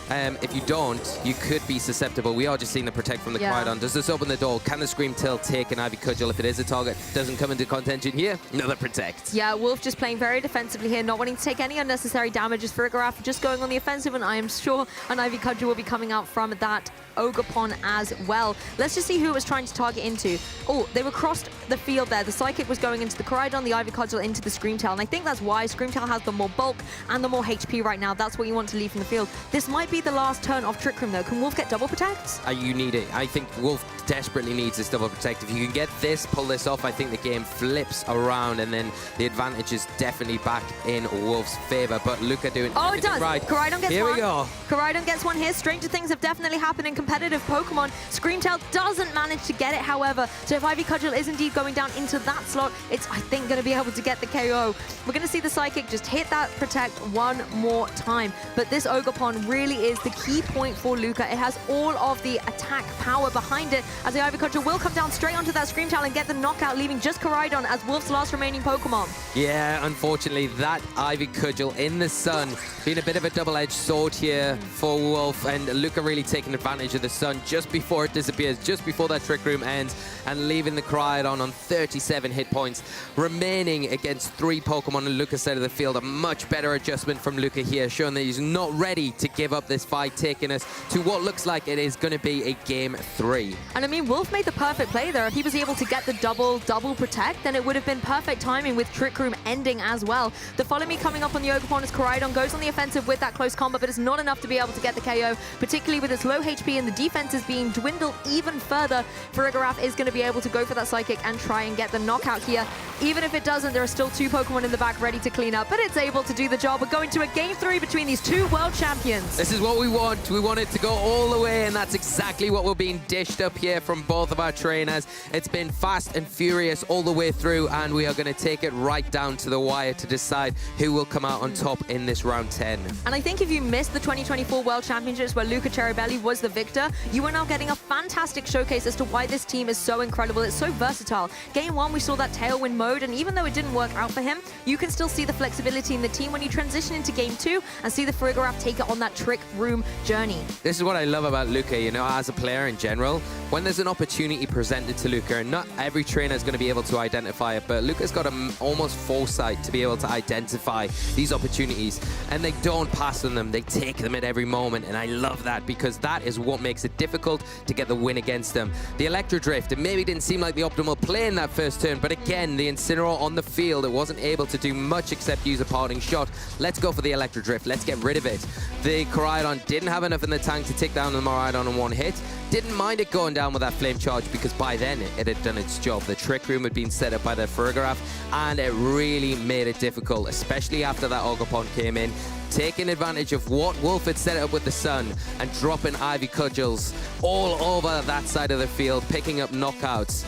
if you don't, you could be susceptible. We are just seeing the protect from the Koraidon. Does this open the door? Can the Screamtail take an Ivy Cudgel if it is a target? Doesn't come into contention here. Another protect. Yeah, Wolf just playing very defensively here, not wanting to take any unnecessary damages. Farigiraf just going on the offensive, and I am sure an Ivy Cudgel will be coming out from that Ogerpon as well. Let's just see who it was trying to target into. Oh, they were crossed the field there. The Psychic was going into the Koraidon, the Ivy Cudgel into the Screamtail, and I think that's why Screamtail has the more bulk and the more HP right now. That's what you want to leave from the field. This might be the last turn of Trick Room though. Can Wolf get double protects? You need it. I think Wolf desperately needs this double protect. If you can get this, pull this off, I think the game flips around, and then the advantage is definitely back in Wolf's favor. But Luca doing it does. Right. Koraidon gets here one. We go. Koraidon gets one here. Stranger things have definitely happened in competitive Pokemon. Screamtail doesn't manage to get it, however. So if Ivy Cudgel is indeed going down into that slot, it's, I think, going to be able to get the KO. We're going to see the Psychic just hit that protect one more time. But this Ogerpon really is the key point for Luca. It has all of the attack power behind it, as the Ivy Cudgel will come down straight onto that Screamtail and get the knockout, leaving just Koraidon as Wolf's last remaining Pokemon. Yeah, unfortunately, that Ivy Cudgel in the sun being a bit of a double-edged sword here for Wolf, and Luca really taking advantage of the sun just before it disappears, just before that Trick Room ends, and leaving the Koraidon on 37 hit points, remaining against 3 Pokemon on Luca's side of the field. A much better adjustment from Luca here, showing that he's not ready to give up this fight, taking us to what looks like it is going to be a game 3. And I mean, Wolf made the perfect play there. If he was able to get the double protect, then it would have been perfect timing with Trick Room ending as well. The Follow Me coming up on the Ogerpon as Koraidon goes on the offensive with that close combat, but it's not enough to be able to get the KO, particularly with its low HP and the defense is being dwindled even further. Farigiraf is going to be able to go for that Psychic and try and get the knockout here. Even if it doesn't, there are still 2 Pokemon in the back ready to clean up, but it's able to do the job. We're going to a game 3 between these 2 world champions. This is what we want. We want it to go all the way, and that's exactly what we're being dished up here from both of our trainers. It's been fast and furious all the way through, and we are going to take it right down to the wire to decide who will come out on top in this round 10. And I think if you missed the 2024 World Championships where Luca Cherubelli was the victor, you are now getting a fantastic showcase as to why this team is so incredible. It's so versatile. Game 1, we saw that Tailwind mode, and even though it didn't work out for him, you can still see the flexibility in the team when you transition into Game 2 and see the Farigiraf take it on that Trick Room journey. This is what I love about Luca, you know, as a player in general. When there's an opportunity presented to Luca, and not every trainer is going to be able to identify it, but Luca's got almost foresight to be able to identify these opportunities, and they don't pass on them. They take them at every moment, and I love that, because that is what makes it difficult to get the win against them. The Electro Drift, it maybe didn't seem like the optimal play in that first turn, but again, the Incineroar on the field, it wasn't able to do much except use a parting shot. Let's go for the Electro Drift. Let's get rid of it. The Koraidon didn't have enough in the tank to take down the Miraidon in one hit. Didn't mind it going down with that Flame Charge, because by then it had done its job. The Trick Room had been set up by the Farigiraf, and it really made it difficult, especially after that Ogerpon came in, taking advantage of what Wolf had set up with the sun and dropping Ivy Cudgels all over that side of the field, picking up knockouts.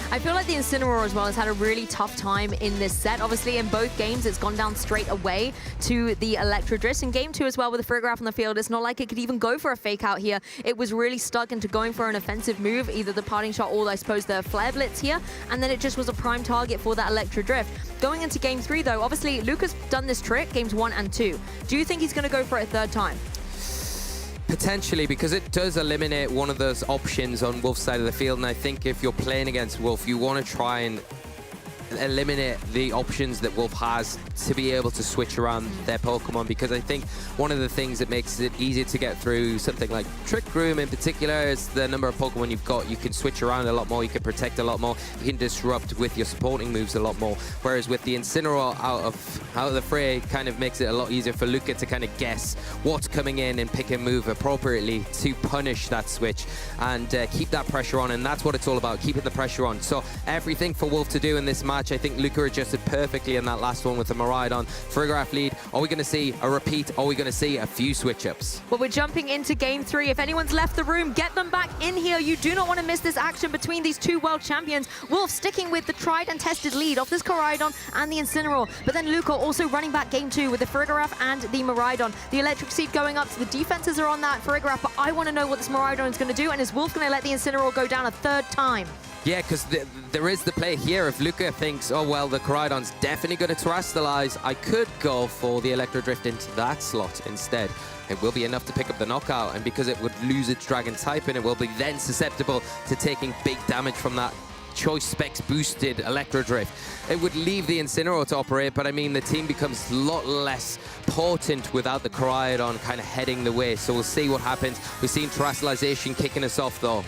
I feel like the Incineroar as well has had a really tough time in this set. Obviously, in both games, it's gone down straight away to the Electro Drift. In Game 2 as well, with the Farigiraf on the field, it's not like it could even go for a fake out here. It was really stuck into going for an offensive move, either the parting shot or, I suppose, the Flare Blitz here, and then it just was a prime target for that Electro Drift. Going into Game 3, though, obviously, Luca's done this trick, Games 1 and 2. Do you think he's going to go for it a third time? Potentially, because it does eliminate one of those options on Wolf's side of the field, and I think if you're playing against Wolf, you want to try and eliminate the options that Wolf has to be able to switch around their Pokemon, because I think one of the things that makes it easier to get through something like Trick Room in particular is the number of Pokemon you've got. You can switch around a lot more, you can protect a lot more, you can disrupt with your supporting moves a lot more, whereas with the Incineroar out of the fray, it kind of makes it a lot easier for Luca to kind of guess what's coming in and pick a move appropriately to punish that switch and keep that pressure on, and that's what it's all about, keeping the pressure on. So everything for Wolf to do in this match, I think Luca adjusted perfectly in that last one with the Miraidon. Frigoraph lead. Are we going to see a repeat? Are we going to see a few switch-ups? Well, we're jumping into game 3. If anyone's left the room, get them back in here. You do not want to miss this action between these two world champions. Wolf sticking with the tried and tested lead off this Koraidon and the Incineroar. But then Luca also running back game 2 with the Frigoraph and the Miraidon. The Electric Seed going up, so the defenses are on that Frigoraph, but I want to know what this Miraidon is going to do, and is Wolf going to let the Incineroar go down a third time? Yeah, because there is the play here. If Luca thinks, oh, well, the Koraidon's definitely going to terrestrialize, I could go for the Electro Drift into that slot instead. It will be enough to pick up the knockout, and because it would lose its Dragon type, and it will be then susceptible to taking big damage from that Choice Specs boosted Electro Drift. It would leave the Incineroar to operate, but I mean, the team becomes a lot less potent without the Koraidon kind of heading the way. So we'll see what happens. We've seen terrestrialization kicking us off, though.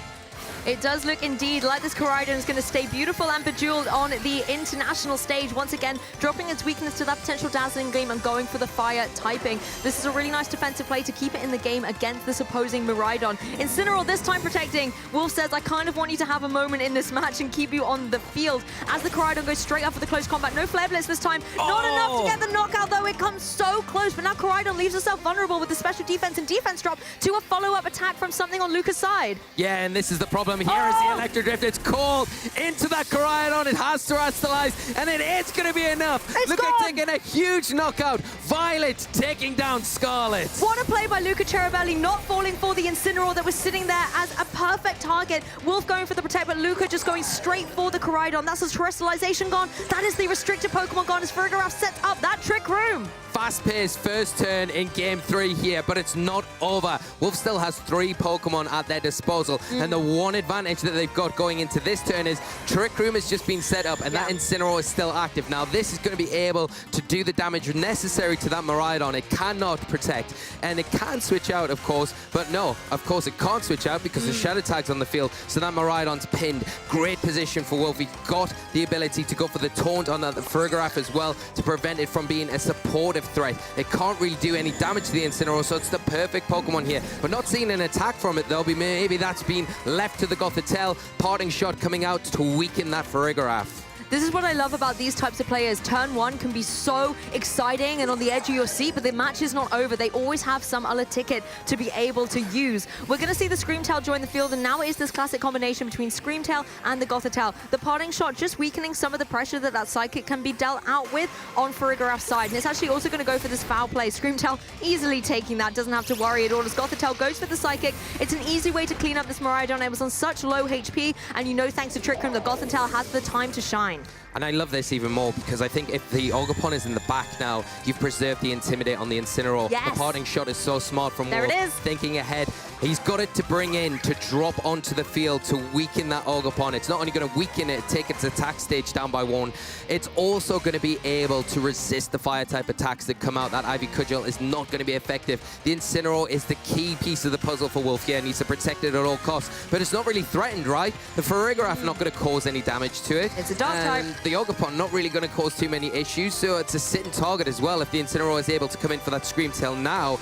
It does look indeed like this Koraidon is going to stay beautiful and bejeweled on the international stage. Once again, dropping its weakness to that potential Dazzling Gleam and going for the fire typing. This is a really nice defensive play to keep it in the game against this opposing Miraidon. Incineroar this time protecting. Wolf says, I kind of want you to have a moment in this match and keep you on the field. As the Koraidon goes straight up for the close combat. No Flare Blitz this time. Not enough to get the knockout, though. It comes so close. But now Koraidon leaves herself vulnerable with the special defense and defense drop to a follow-up attack from something on Luca's side. Yeah, and this is the problem here is the Electro Drift. It's called into that Koraidon. It has terrestrialized, and it is going to be enough. Luca taking a huge knockout. Violet taking down Scarlet. What a play by Luca Cherubelli, not falling for the Incineroar that was sitting there as a perfect target. Wolf going for the protect, but Luca just going straight for the Koraidon. That's his terrestrialization gone. That is the restricted Pokemon gone as Frigoraph sets up that Trick Room. Fast-paced first turn in game 3 here, but it's not over. Wolf still has 3 Pokemon at their disposal, and the one advantage that they've got going into this turn is Trick Room has just been set up, and that Incineroar is still active. Now, this is going to be able to do the damage necessary to that Miraidon. It cannot protect, and it can switch out, of course, but no, of course it can't switch out because the Shadow Tag's on the field, so that Miraidon's pinned. Great position for Wolf. He's got the ability to go for the taunt on that Frigoraph as well to prevent it from being a supportive threat. It can't really do any damage to the Incineroar, so it's the perfect Pokemon here. But not seeing an attack from it, though. Maybe that's been left to the Gothitelle. Parting Shot coming out to weaken that Frigoraph. This is what I love about these types of players. Turn 1 can be so exciting and on the edge of your seat, but the match is not over. They always have some other ticket to be able to use. We're going to see the Screamtail join the field, and now it is this classic combination between Screamtail and the Gothitelle. The Parting Shot just weakening some of the pressure that Psychic can be dealt out with on Friggoraph's side. And it's actually also going to go for this foul play. Screamtail easily taking that, doesn't have to worry at all. As Gothitelle goes for the Psychic, it's an easy way to clean up this Miraidon. It was on such low HP, and you know, thanks to Trick Room, the Gothitelle has the time to shine. And I love this even more because I think if the Ogerpon is in the back now, you've preserved the Intimidate on the Incineroar. Yes. The Parting Shot is so smart from There Wolf. it is. Thinking ahead. He's got it to bring in, to drop onto the field, to weaken that Ogerpon. It's not only going to weaken it, take its attack stage down by 1, it's also going to be able to resist the fire-type attacks that come out. That Ivy Cudgel is not going to be effective. The Incineroar is the key piece of the puzzle for Wolf here. Needs to protect it at all costs. But it's not really threatened, right? The Frigoraph not going to cause any damage to it. It's a dark type. The Ogerpon not really going to cause too many issues, so it's a sitting target as well if the Incineroar is able to come in for that Screamtail now.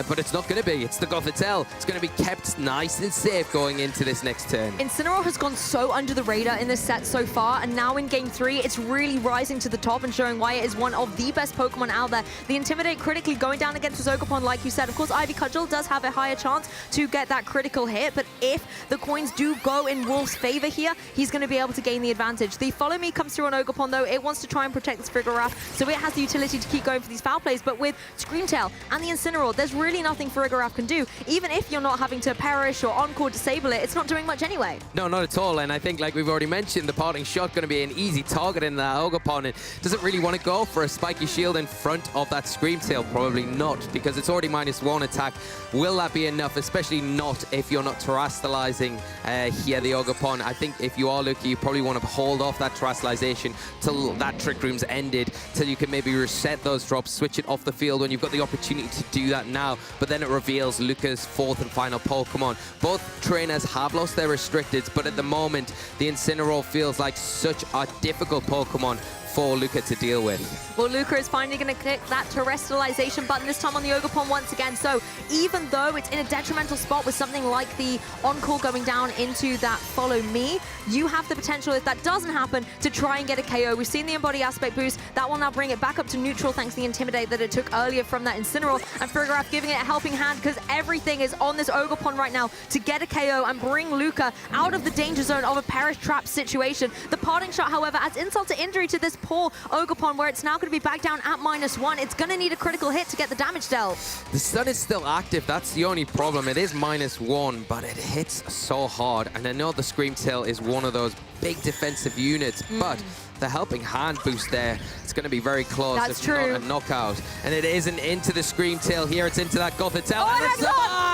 But it's not going to be. It's the Gothitelle. It's going to be kept nice and safe going into this next turn. Incineroar has gone so under the radar in this set so far, and now in game 3, it's really rising to the top and showing why it is one of the best Pokemon out there. The Intimidate critically going down against his Ogerpon, like you said. Of course, Ivy Cudgel does have a higher chance to get that critical hit, but if the coins do go in Wolf's favor here, he's going to be able to gain the advantage. The Follow Me comes through on Ogerpon, though. It wants to try and protect this Frigoraph, so it has the utility to keep going for these foul plays, but with Screamtail and the Incineroar, there's really nothing Frigoraph can do. Even if you're you're not having to perish or encore disable it, it's not doing much anyway. No, not at all. And I think, like we've already mentioned, the parting shot going to be an easy target in that Ogerpon. It doesn't really want to go for a spiky shield in front of that Screamtail. Probably not, because it's already -1 attack. Will that be enough? Especially not if you're not terastallizing here, the Ogerpon. I think if you are Luca, you probably want to hold off that terastallization till that Trick Room's ended, till you can maybe reset those drops, switch it off the field when you've got the opportunity to do that now. But then it reveals Luca's 4th and final Pokemon. Both trainers have lost their restricteds, but at the moment, the Incineroar feels like such a difficult Pokemon for Luca to deal with. Well, Luca is finally going to click that terrestrialization button, this time on the Ogerpon once again. So even though it's in a detrimental spot with something like the Encore going down into that Follow Me, you have the potential, if that doesn't happen, to try and get a KO. We've seen the Embody Aspect boost. That will now bring it back up to neutral thanks to the Intimidate that it took earlier from that Incineroar. And Frederik giving it a helping hand because everything is on this Ogerpon right now to get a KO and bring Luca out of the danger zone of a Perish Trap situation. The parting shot, however, adds insult to injury to this poor Ogerpon, where it's now going to be back down at -1. It's going to need a critical hit to get the damage dealt. The stun is still active. That's the only problem. It is -1, but it hits so hard. And I know the Screamtail is one of those big defensive units, but the helping hand boost there, it's going to be very close. That's if true. not a knockout. And it isn't into the Screamtail here. It's into that Gothitelle. Oh, it hangs on!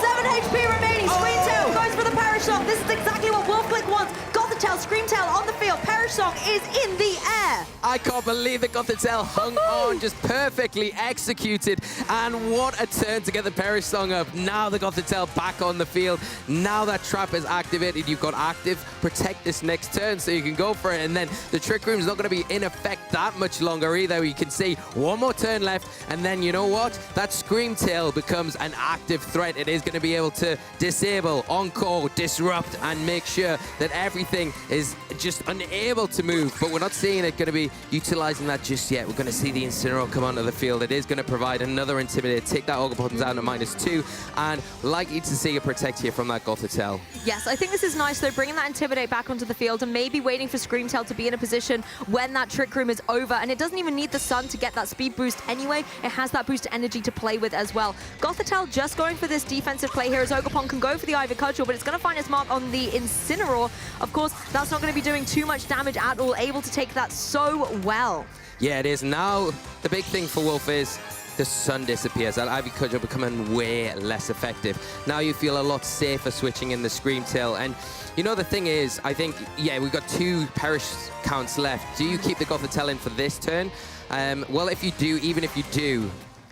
7 HP remaining. Screamtail goes for the Perish Song. This is exactly what Glick wants. Gothitelle, Screamtail on the field. Perish Song is in the air. I can't believe that Gothitelle hung on, just perfectly executed. And what a turn to get the Perish Song up. Now the Gothitelle back on the field. Now that trap is activated. You've got active. Protect this next turn so you can go for it. And then the Trick Room's not going to be in effect that much longer either. You can see one more turn left. And then you know what? That Screamtail becomes an active threat. It is going to be able to disable, encore, disrupt, and make sure that everything is just unable to move. But we're not seeing it going to be utilizing that just yet. We're going to see the Incineroar come onto the field. It is going to provide another Intimidate, take that Ogerpon down to -2, and likely to see a protect here from that Gothitelle. Yes, I think this is nice though, bringing that Intimidate back onto the field and maybe waiting for Screamtail to be in a position when that Trick Room is over. And it doesn't even need the Sun to get that speed boost anyway. It has that boost energy to play with as well. Gothitelle just going for this defensive play here as Ogerpon can go for the Ivy Cudgel, but it's going to find its mark on the Incineroar. Of course, that's not going to be doing too much damage at all, able to take that so well. Yeah, it is. Now, the big thing for Wolf is the Sun disappears. That Ivy Cudgel becoming way less effective. Now you feel a lot safer switching in the Screamtail. And you know, the thing is, I think, yeah, we've got 2 Perish counts left. Do you keep the Gothitelle in for this turn? Well, if you do, even if you do,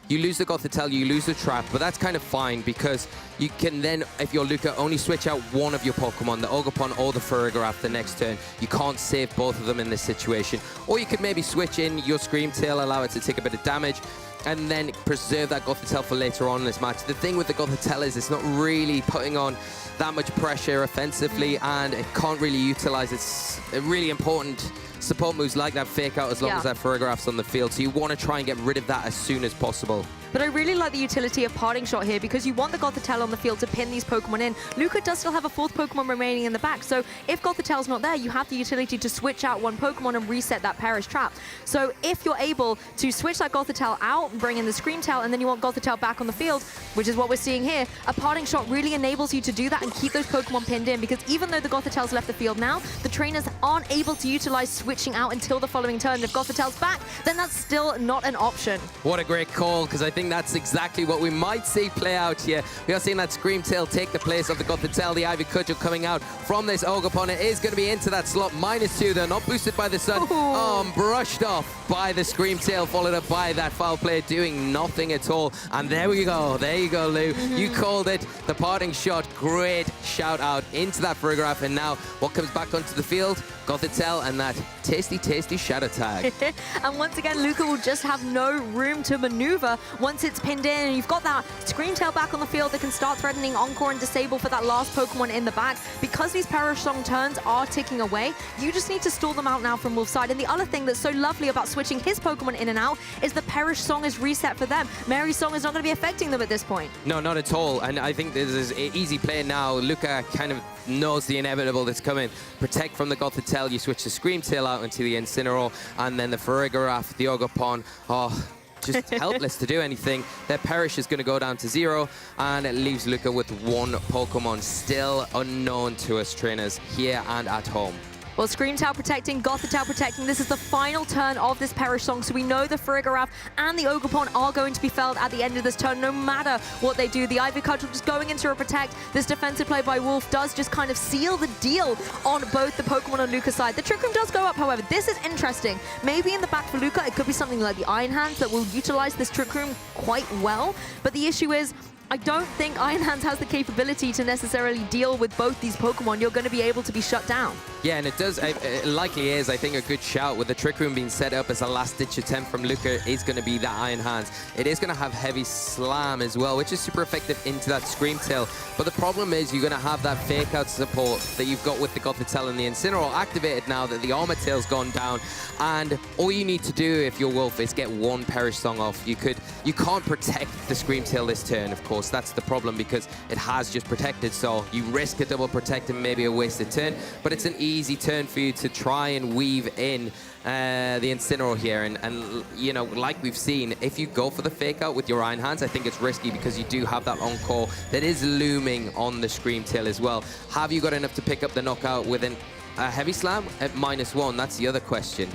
you lose the Gothitelle, you lose the trap, but that's kind of fine because you can then, if you're Luca, only switch out one of your Pokemon, the Ogerpon or the Frederik the next turn. You can't save both of them in this situation. Or you could maybe switch in your Screamtail, allow it to take a bit of damage, and then preserve that Gothitelle for later on in this match. The thing with the Gothitelle is it's not really putting on that much pressure offensively, and it can't really utilize its really important support moves like that Fake Out as long as that Frederik's on the field. So you want to try and get rid of that as soon as possible. But I really like the utility of Parting Shot here because you want the Gothitelle on the field to pin these Pokemon in. Luca does still have a 4th Pokemon remaining in the back, so if Gothitelle's not there, you have the utility to switch out one Pokemon and reset that Perish Trap. So if you're able to switch that Gothitelle out and bring in the Screamtail, and then you want Gothitelle back on the field, which is what we're seeing here, a Parting Shot really enables you to do that and keep those Pokemon pinned in, because even though the Gothitelle's left the field now, the trainers aren't able to utilize switching out until the following turn. If Gothitelle's back, then that's still not an option. What a great call, because I think that's exactly what we might see play out here. We are seeing that Screamtail take the place of the Gothitelle. The Ivy Cudgel coming out from this Ogerpon. It is going to be into that slot. -2, though, not boosted by the Sun. Brushed off by the Screamtail, followed up by that foul play, doing nothing at all. And there we go. There you go, Lou. You called it. The Parting Shot. Great shout out into that Frederik. And now what comes back onto the field? Gothitelle and that tasty, tasty Shadow Tag. And once again, Luca will just have no room to maneuver once it's pinned in. And you've got that Screamtail back on the field that can start threatening Encore and disable for that last Pokemon in the back. Because these Perish Song turns are ticking away, you just need to stall them out now from Wolf's side. And the other thing that's so lovely about switching his Pokemon in and out is the Perish Song is reset for them. Mary's Song is not going to be affecting them at this point. No, not at all. And I think this is an easy play now. Luca kind of knows the inevitable that's coming. Protect from the Gothitelle. You switch the Screamtail out into the Incineroar, and then the Frederik, the Ogerpon. Oh, just helpless to do anything. Their Perish is going to go down to 0, and it leaves Luca with 1 Pokemon, still unknown to us trainers here and at home. Well, Screamtail protecting, Gothitelle protecting. This is the final turn of this Perish song, so we know the Farigiraf and the Ogerpon are going to be felled at the end of this turn, no matter what they do. The Ivy Cudgel just going into a protect. This defensive play by Wolf does just kind of seal the deal on both the Pokemon on Luca's side. The Trick Room does go up, however. This is interesting. Maybe in the back for Luca, it could be something like the Iron Hands that will utilize this Trick Room quite well. But the issue is, I don't think Iron Hands has the capability to necessarily deal with both these Pokemon. You're going to be able to be shut down. Yeah, and it does, it likely is, I think, a good shout with the Trick Room being set up as a last-ditch attempt from Luca is going to be that Iron Hands. It is going to have Heavy Slam as well, which is super effective into that Screamtail. But the problem is you're going to have that Fake-Out support that you've got with the Gothitelle and the Incineroar activated now that the Armor Tail's gone down. And all you need to do if you're Wolf is get 1 Perish Song off. You can't protect the Screamtail this turn, of course. That's the problem because it has just protected, so you risk a double protect and maybe a wasted turn, but it's an easy turn for you to try and weave in the Incineroar here, and you know, like we've seen, if you go for the Fake Out with your Iron Hands, I think it's risky because you do have that Encore that is looming on the Screamtail as well. Have you got enough to pick up the knockout with a Heavy Slam at -1? That's the other question.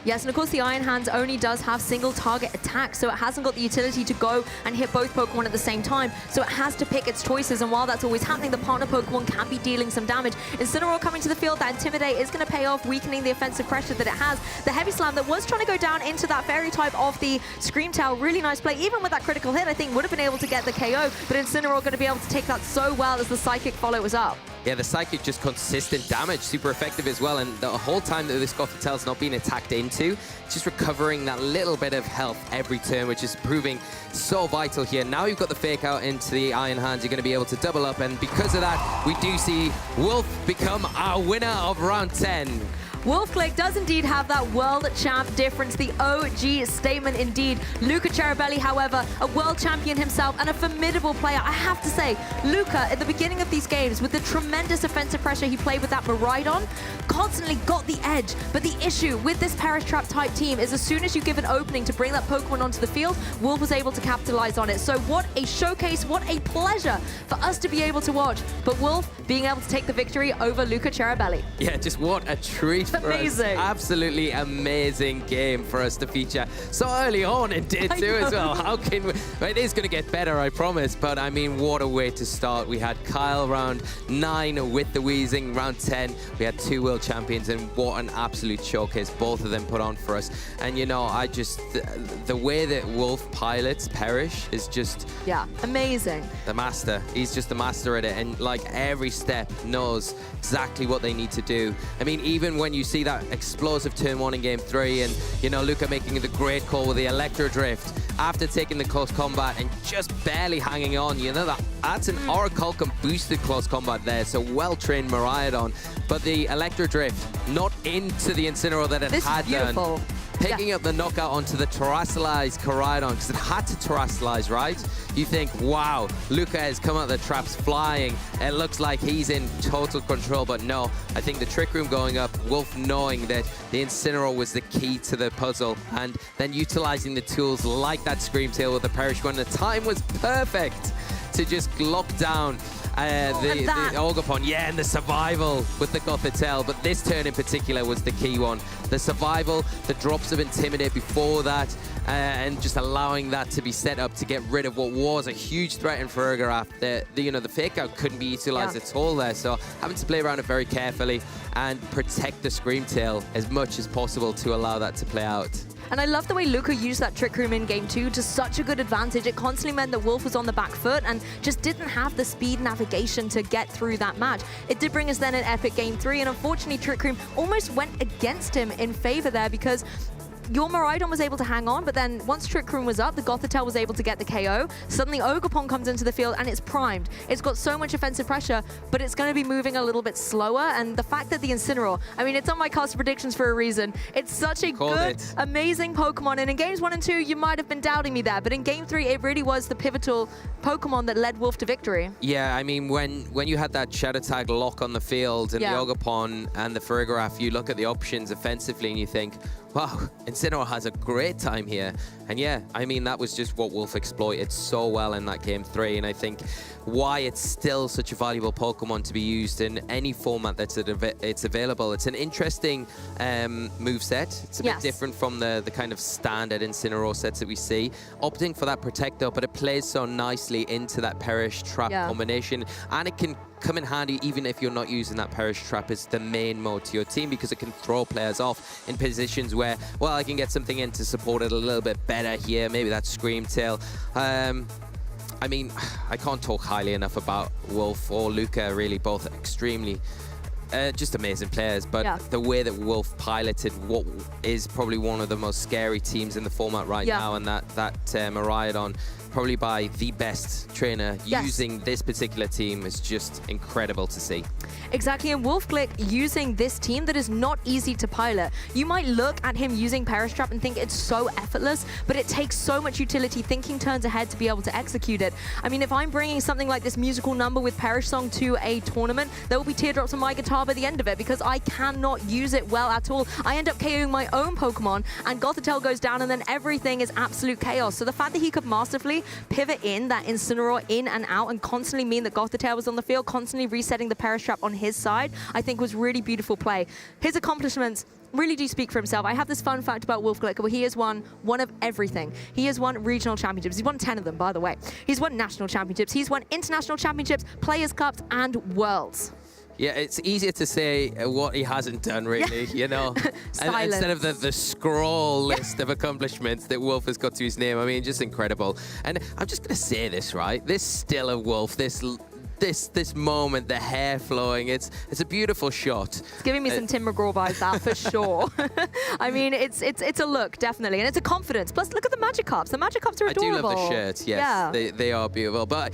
Yes, and of course the Iron Hands only does have single target attack, so it hasn't got the utility to go and hit both Pokemon at the same time, so it has to pick its choices, and while that's always happening, the partner Pokemon can be dealing some damage. Incineroar coming to the field, that Intimidate is going to pay off, weakening the offensive pressure that it has. The Heavy Slam that was trying to go down into that Fairy type of the Screamtail, really nice play, even with that critical hit, I think would have been able to get the KO, but Incineroar going to be able to take that so well as the Psychic follows up. Yeah, the Psychic just consistent damage, super effective as well, and the whole time that this Gothitelle's not being attacked into, just recovering that little bit of health every turn, which is proving so vital here. Now you've got the Fake Out into the Iron Hands, you're going to be able to double up, and because of that, we do see Wolf become our winner of round 10. Wolf Glick does indeed have that world champ difference, the OG statement indeed. Luca Cherubelli, however, a world champion himself and a formidable player. I have to say, Luca, at the beginning of these games, with the tremendous offensive pressure he played with that Miraidon, constantly got the edge. But the issue with this Perish Trap type team is as soon as you give an opening to bring that Pokemon onto the field, Wolf was able to capitalize on it. So what a showcase, what a pleasure for us to be able to watch. But Wolf being able to take the victory over Luca Cherubelli. Yeah, just what a treat. Amazing. Absolutely amazing game for us to feature so early on in day 2 as well. How can we? It is going to get better, I promise. But I mean, what a way to start. We had Kyle round 9 with the Wheezing, round 10. We had 2 world champions, and what an absolute showcase both of them put on for us. And you know, I just the way that Wolf pilots Perish is just amazing. The master. He's just the master at it, and like every step knows exactly what they need to do. I mean, even when you see that explosive turn 1 in game 3, and you know, Luca making the great call with the Electro Drift after taking the close combat and just barely hanging on. You know, that's an Orichalcum boosted close combat there, so well-trained Miraidon, but the Electro Drift not into the Incineroar that it had done. Picking up the knockout onto the Terrastalized Koraidon, because it had to Terrastalize, right? You think, wow, Luca has come out the traps flying. It looks like he's in total control, but no. I think the Trick Room going up, Wolf knowing that the Incineroar was the key to the puzzle, and then utilizing the tools like that Screamtail with the Perish when the time was perfect to just lock down the Ogerpon. Yeah, and the survival with the Gothitelle, but this turn in particular was the key one. The survival, the drops of Intimidate before that, and just allowing that to be set up to get rid of what was a huge threat in Farigiraf. The Fake Out couldn't be utilized at all there, so having to play around it very carefully and protect the Screamtail as much as possible to allow that to play out. And I love the way Luca used that Trick Room in game 2 to such a good advantage. It constantly meant that Wolf was on the back foot and just didn't have the speed navigation to get through that match. It did bring us then an epic game 3, and unfortunately Trick Room almost went against him in favor there, because your Miraidon was able to hang on, but then once Trick Room was up, the Gothitelle was able to get the KO. Suddenly Ogerpon comes into the field and it's primed. It's got so much offensive pressure, but it's going to be moving a little bit slower. And the fact that the Incineroar, I mean, it's on my cast predictions for a reason. It's such a good, amazing Pokemon. And in games 1 and 2, you might have been doubting me there, but in game 3, it really was the pivotal Pokemon that led Wolf to victory. Yeah, I mean, when you had that Shadow Tag lock on the field and the Ogerpon and the Farigiraf, you look at the options offensively and you think, wow, Incineroar has a great time here. And yeah, I mean, that was just what Wolf exploited so well in that Game 3. And I think why it's still such a valuable Pokemon to be used in any format that's it's available. It's an interesting moveset. It's a bit different from the kind of standard Incineroar sets that we see. Opting for that Protector, but it plays so nicely into that Perish Trap combination. And it can come in handy even if you're not using that Perish Trap as the main mode to your team, because it can throw players off in positions where, well, I can get something in to support it a little bit better here. Maybe that Scream Tail. I mean, I can't talk highly enough about Wolf or Luca, really, both extremely just amazing players, but the way that Wolf piloted what is probably one of the most scary teams in the format right now, and that Miraidon, probably by the best trainer using this particular team, is just incredible to see. Exactly, and Wolf Glick using this team that is not easy to pilot. You might look at him using Perish Trap and think it's so effortless, but it takes so much utility, thinking turns ahead to be able to execute it. I mean, if I'm bringing something like this musical number with Perish Song to a tournament, there will be teardrops on my guitar by the end of it, because I cannot use it well at all. I end up KOing my own Pokemon, and Gothitelle goes down, and then everything is absolute chaos. So the fact that he could masterfully pivot in that Incineroar in and out and constantly mean that Gothitelle was on the field, constantly resetting the Perish Trap on his side, I think was really beautiful play. His accomplishments really do speak for himself. I have this fun fact about Wolf Glick, where he has won one of everything. He has won regional championships. He's won 10 of them, by the way. He's won national championships. He's won international championships, Players' Cups, and Worlds. Yeah, it's easier to say what he hasn't done, really, you know. And instead of the scroll list of accomplishments that Wolf has got to his name. I mean, just incredible. And I'm just going to say this, right? This still of Wolf, this moment, the hair flowing, it's a beautiful shot. It's giving me some Tim McGraw vibes, that for sure. I mean, it's a look, definitely, and it's a confidence. Plus, look at the Magikarps. The Magikarps are adorable. I do love the shirts, yes. Yeah. They are beautiful. But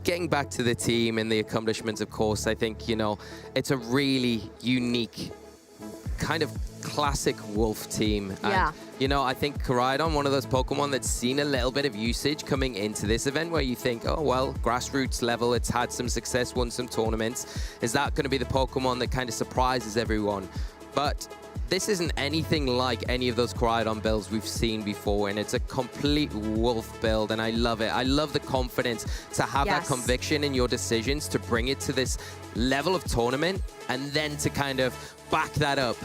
getting back to the team and the accomplishments, of course, I think, you know, it's a really unique kind of classic Wolf team. And, you know, I think Koraidon, one of those Pokemon that's seen a little bit of usage coming into this event, where you think, oh, well, grassroots level, it's had some success, won some tournaments. Is that going to be the Pokemon that kind of surprises everyone? But this isn't anything like any of those Koraidon builds we've seen before, and it's a complete Wolf build, and I love it. I love the confidence to have that conviction in your decisions, to bring it to this level of tournament, and then to kind of back that up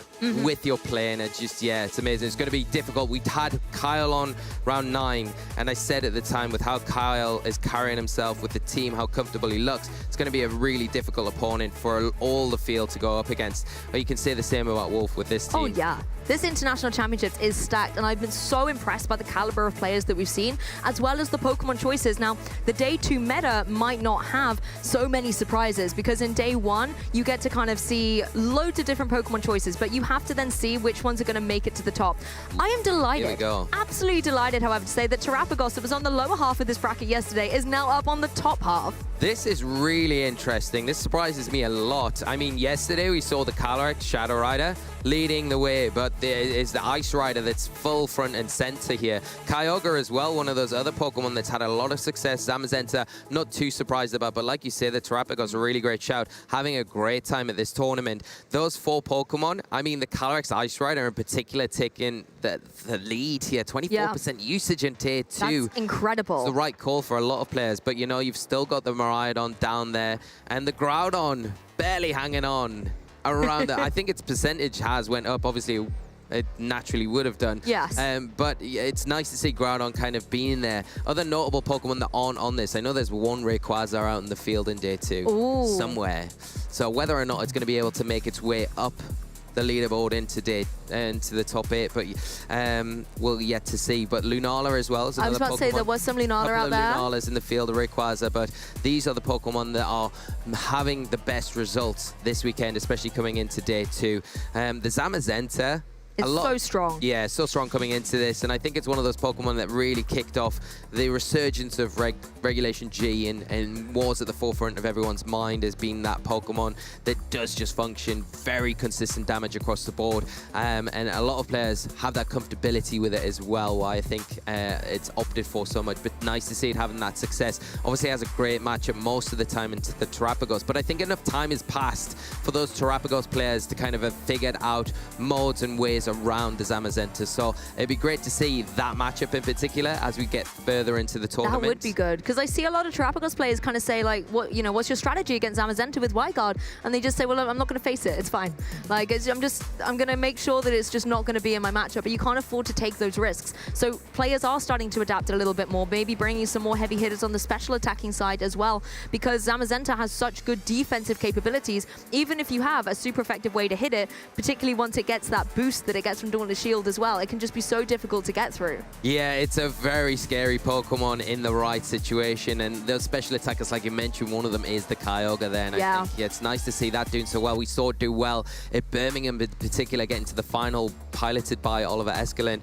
with your play. And it's just, yeah, it's amazing. It's going to be difficult. We had Kyle on round 9, and I said at the time, with how Kyle is carrying himself with the team, how comfortable he looks, it's going to be a really difficult opponent for all the field to go up against. But you can say the same about Wolf with this team. Oh, yeah. This International Championships is stacked, and I've been so impressed by the caliber of players that we've seen, as well as the Pokemon choices. Now, the Day 2 meta might not have so many surprises, because in Day 1, you get to kind of see loads of different Pokemon choices, but you have to then see which ones are going to make it to the top. I am delighted, Here we go. absolutely delighted, however, to say that Terapagos, that was on the lower half of this bracket yesterday, is now up on the top half. This is really interesting. This surprises me a lot. I mean, yesterday we saw the Calyrex Shadow Rider leading the way, but there is the Ice Rider that's full front and center here. Kyogre as well, one of those other Pokemon that's had a lot of success. Zamazenta, not too surprised about, but like you say, the Terapagos, a really great shout, having a great time at this tournament. Those 4 Pokemon, I mean, the Calyrex Ice Rider in particular, taking the lead here, 24% usage in Tier 2. That's incredible. It's the right call for a lot of players, but you know, you've still got the Miraidon down there, and the Groudon barely hanging on around that. I think its percentage has went up. Obviously, it naturally would have done. Yes. But it's nice to see Groudon kind of being there. Other notable Pokemon that aren't on this, I know there's one Rayquaza out in the field in Day 2 somewhere. So whether or not it's going to be able to make its way up the leaderboard into the top 8, but we'll yet to see. But Lunala as well is another Pokemon. I was about to say there was some Lunala out there. Lunalas in the field of Rayquaza, but these are the Pokemon that are having the best results this weekend, especially coming into Day 2. The Zamazenta, it's so strong. Yeah, so strong coming into this, and I think it's one of those Pokemon that really kicked off the resurgence of Regulation G and was at the forefront of everyone's mind as being that Pokemon that does just function, very consistent damage across the board, and a lot of players have that comfortability with it as well, why I think it's opted for so much, but nice to see it having that success. Obviously it has a great matchup most of the time into the Terapagos, but I think enough time has passed for those Terapagos players to kind of have figured out modes and ways is around the Zamazenta. So it'd be great to see that matchup in particular as we get further into the tournament. That would be good, because I see a lot of Terrapagos players kind of say, like, what, you know, what's your strategy against Zamazenta with Wildguard? And they just say, well, I'm not going to face it. It's fine. Like, I'm going to make sure that it's just not going to be in my matchup. But you can't afford to take those risks. So players are starting to adapt a little bit more, maybe bringing some more heavy hitters on the special attacking side as well, because Zamazenta has such good defensive capabilities. Even if you have a super effective way to hit it, particularly once it gets that boost that it gets from Dauntless Shield as well, it can just be so difficult to get through. Yeah, it's a very scary Pokemon in the right situation, and those special attackers, like you mentioned, one of them is the Kyogre there, and I think it's nice to see that doing so well. We saw it do well at Birmingham in particular, getting to the final, piloted by Oliver Escalin.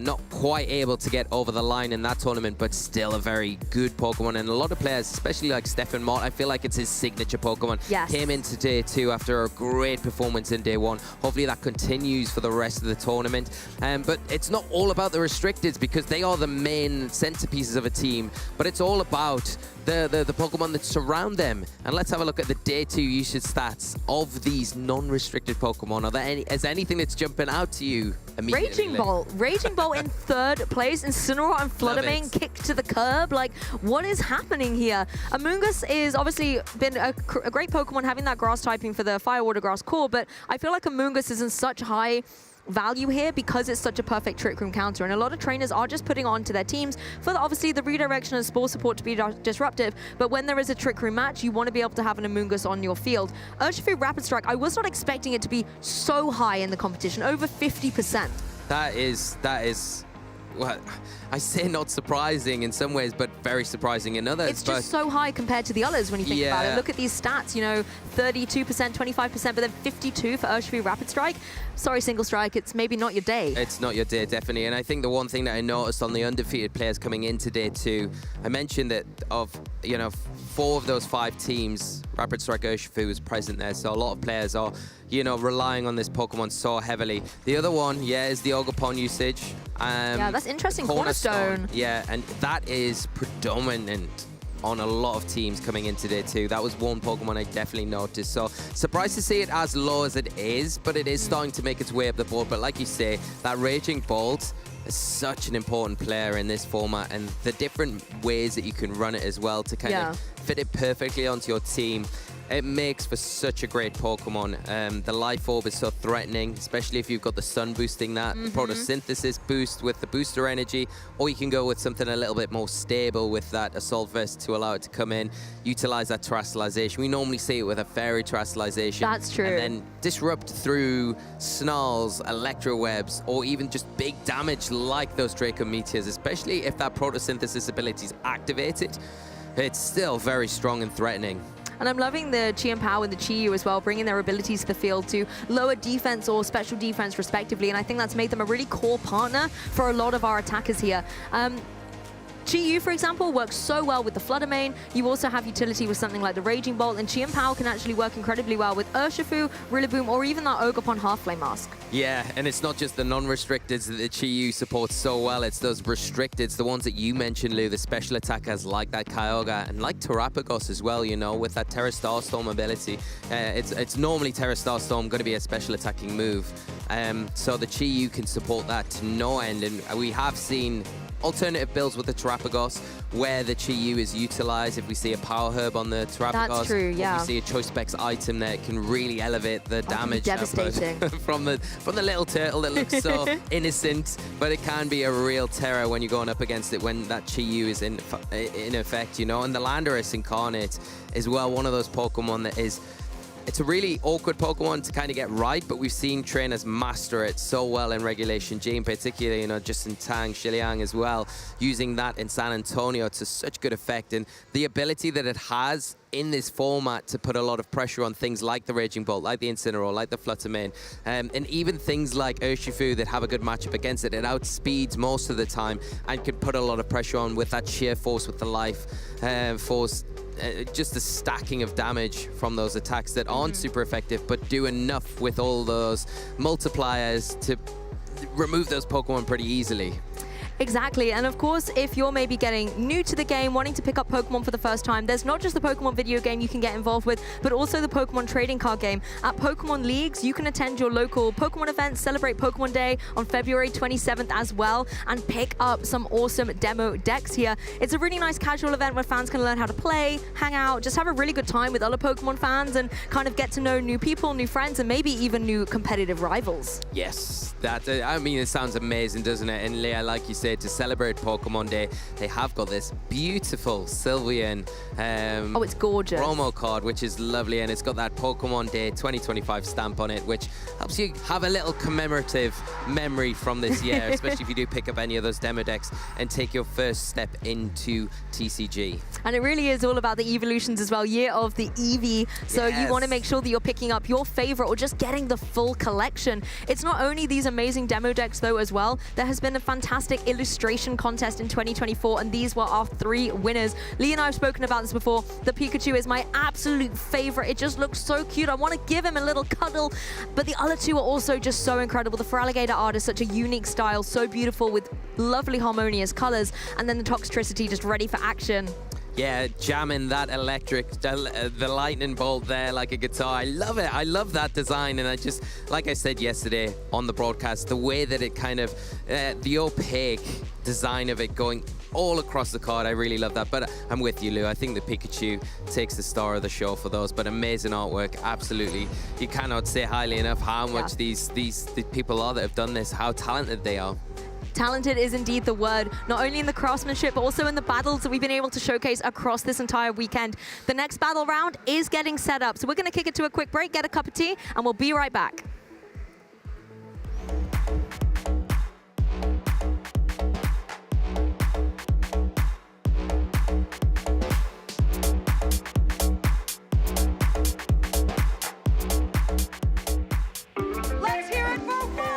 Not quite able to get over the line in that tournament, but still a very good Pokemon, and a lot of players, especially like Stefan Mott, I feel like it's his signature Pokemon. Came into day 2 after a great performance in day 1. Hopefully that continues for the rest of the tournament. But it's not all about the restricteds, because they are the main centerpieces of a team, but it's all about the Pokemon that surround them. And let's have a look at the day 2 usage stats of these non-restricted Pokemon. Are there is anything that's jumping out to you immediately? Raging Bolt in 3rd place, Incineroar and Fluttermane kicked to the curb. Like, what is happening here? Amoonguss is obviously been a great Pokemon, having that grass typing for the Fire Water Grass core, but I feel like Amoonguss is in such high value here because it's such a perfect Trick Room counter, and a lot of trainers are just putting on to their teams for obviously the redirection and spore support to be disruptive, but when there is a Trick Room match, you want to be able to have an Amoonguss on your field. Urshifu Rapid Strike, I was not expecting it to be so high in the competition, over 50%. That is, well, I say not surprising in some ways, but very surprising in others. It's just so high compared to the others when you think about it. Look at these stats, you know, 32%, 25%, but then 52 for Urshifu Rapid Strike. Sorry, Single Strike, it's maybe not your day. It's not your day, definitely. And I think the one thing that I noticed on the undefeated players coming into day 2, I mentioned that of, you know, 4 of those 5 teams, Rapid Strike Urshifu was present there. So a lot of players are, you know, relying on this Pokemon so heavily. The other one, is the Ogerpon usage. Yeah, that's interesting. Cornerstone. Yeah, and that is predominant on a lot of teams coming into day 2. That was one Pokemon I definitely noticed. So surprised to see it as low as it is, but it is starting to make its way up the board. But like you say, that Raging Bolt is such an important player in this format, and the different ways that you can run it as well to kind of fit it perfectly onto your team. It makes for such a great Pokemon. The Life Orb is so threatening, especially if you've got the Sun boosting that, Photosynthesis boost with the booster energy, or you can go with something a little bit more stable with that Assault Vest to allow it to come in, utilize that Terastallization. We normally see it with a Fairy Terastallization. That's true. And then disrupt through Snarls, Electro Webs, or even just big damage like those Draco Meteors, especially if that Photosynthesis ability is activated. It's still very strong and threatening. And I'm loving the Chi and Pow and the Chi-Yu as well, bringing their abilities to the field to lower defense or special defense respectively. And I think that's made them a really core partner for a lot of our attackers here. Chi-Yu, for example, works so well with the Fluttermane. You also have utility with something like the Raging Bolt, and Chi and Pow can actually work incredibly well with Urshifu, Rillaboom, or even that Ogerpon Half-Flame Mask. Yeah, and it's not just the non-restricteds that the Chi-Yu supports so well, it's those restricteds, the ones that you mentioned, Lou, the special attackers like that Kyogre and like Terrapagos as well, you know, with that Terra Starstorm ability. It's normally Terra Starstorm going to be a special attacking move. So the Chi-Yu can support that to no end, and we have seen alternative builds with the Terrapagos where the Chi-Yu is utilized. If we see a Power Herb on the Terrapagos, that's true, yeah. If we see a Choice Specs item there, it can really elevate the damage devastating from the little turtle that looks so innocent, but it can be a real terror when you're going up against it when that Chi-Yu is in effect, you know. And the Landorus Incarnate is well one of those Pokemon that is, it's a really awkward Pokemon to kind of get right, but we've seen trainers master it so well in Regulation G in particular, you know, Justin Tang, Shiliang as well, using that in San Antonio to such good effect. And the ability that it has in this format to put a lot of pressure on things like the Raging Bolt, like the Incineroar, like the Fluttermane, and even things like Urshifu that have a good matchup against it. It outspeeds most of the time and can put a lot of pressure on with that sheer force with the Life Force. Just the stacking of damage from those attacks that aren't super effective, but do enough with all those multipliers to remove those Pokemon pretty easily. Exactly, and of course, if you're maybe getting new to the game, wanting to pick up Pokemon for the first time, there's not just the Pokemon video game you can get involved with, but also the Pokemon trading card game. At Pokemon Leagues, you can attend your local Pokemon events, celebrate Pokemon Day on February 27th as well, and pick up some awesome demo decks here. It's a really nice casual event where fans can learn how to play, hang out, just have a really good time with other Pokemon fans and kind of get to know new people, new friends, and maybe even new competitive rivals. Yes, that, I mean, it sounds amazing, doesn't it? And Leah, like you said, to celebrate Pokemon Day, they have got this beautiful Sylveon oh, it's gorgeous. promo card, which is lovely, and it's got that Pokemon Day 2025 stamp on it, which helps you have a little commemorative memory from this year, especially if you do pick up any of those demo decks and take your first step into TCG. And it really is all about the evolutions as well, year of the Eevee. So Yes. you want to make sure that you're picking up your favorite or just getting the full collection. It's not only these amazing demo decks though as well. There has been a fantastic illustration contest in 2024, and these were our 3 winners. Lee and I have spoken about this before. The Pikachu is my absolute favorite. It just looks so cute. I want to give him a little cuddle, but the other 2 are also just so incredible. The Feraligatr art is such a unique style, so beautiful with lovely harmonious colors, and then the Toxtricity just ready for action. Yeah, jamming that electric, the lightning bolt there like a guitar. I love it. I love that design. And I just, like I said yesterday on the broadcast, the way that it kind of, the opaque design of it going all across the card, I really love that. But I'm with you, Lou. I think the Pikachu takes the star of the show for those, but amazing artwork, absolutely. You cannot say highly enough how much these people are that have done this, how talented they are. Talented is indeed the word, not only in the craftsmanship, but also in the battles that we've been able to showcase across this entire weekend. The next battle round is getting set up, so we're going to kick it to a quick break, get a cup of tea, and we'll be right back. Let's hear it for Glick!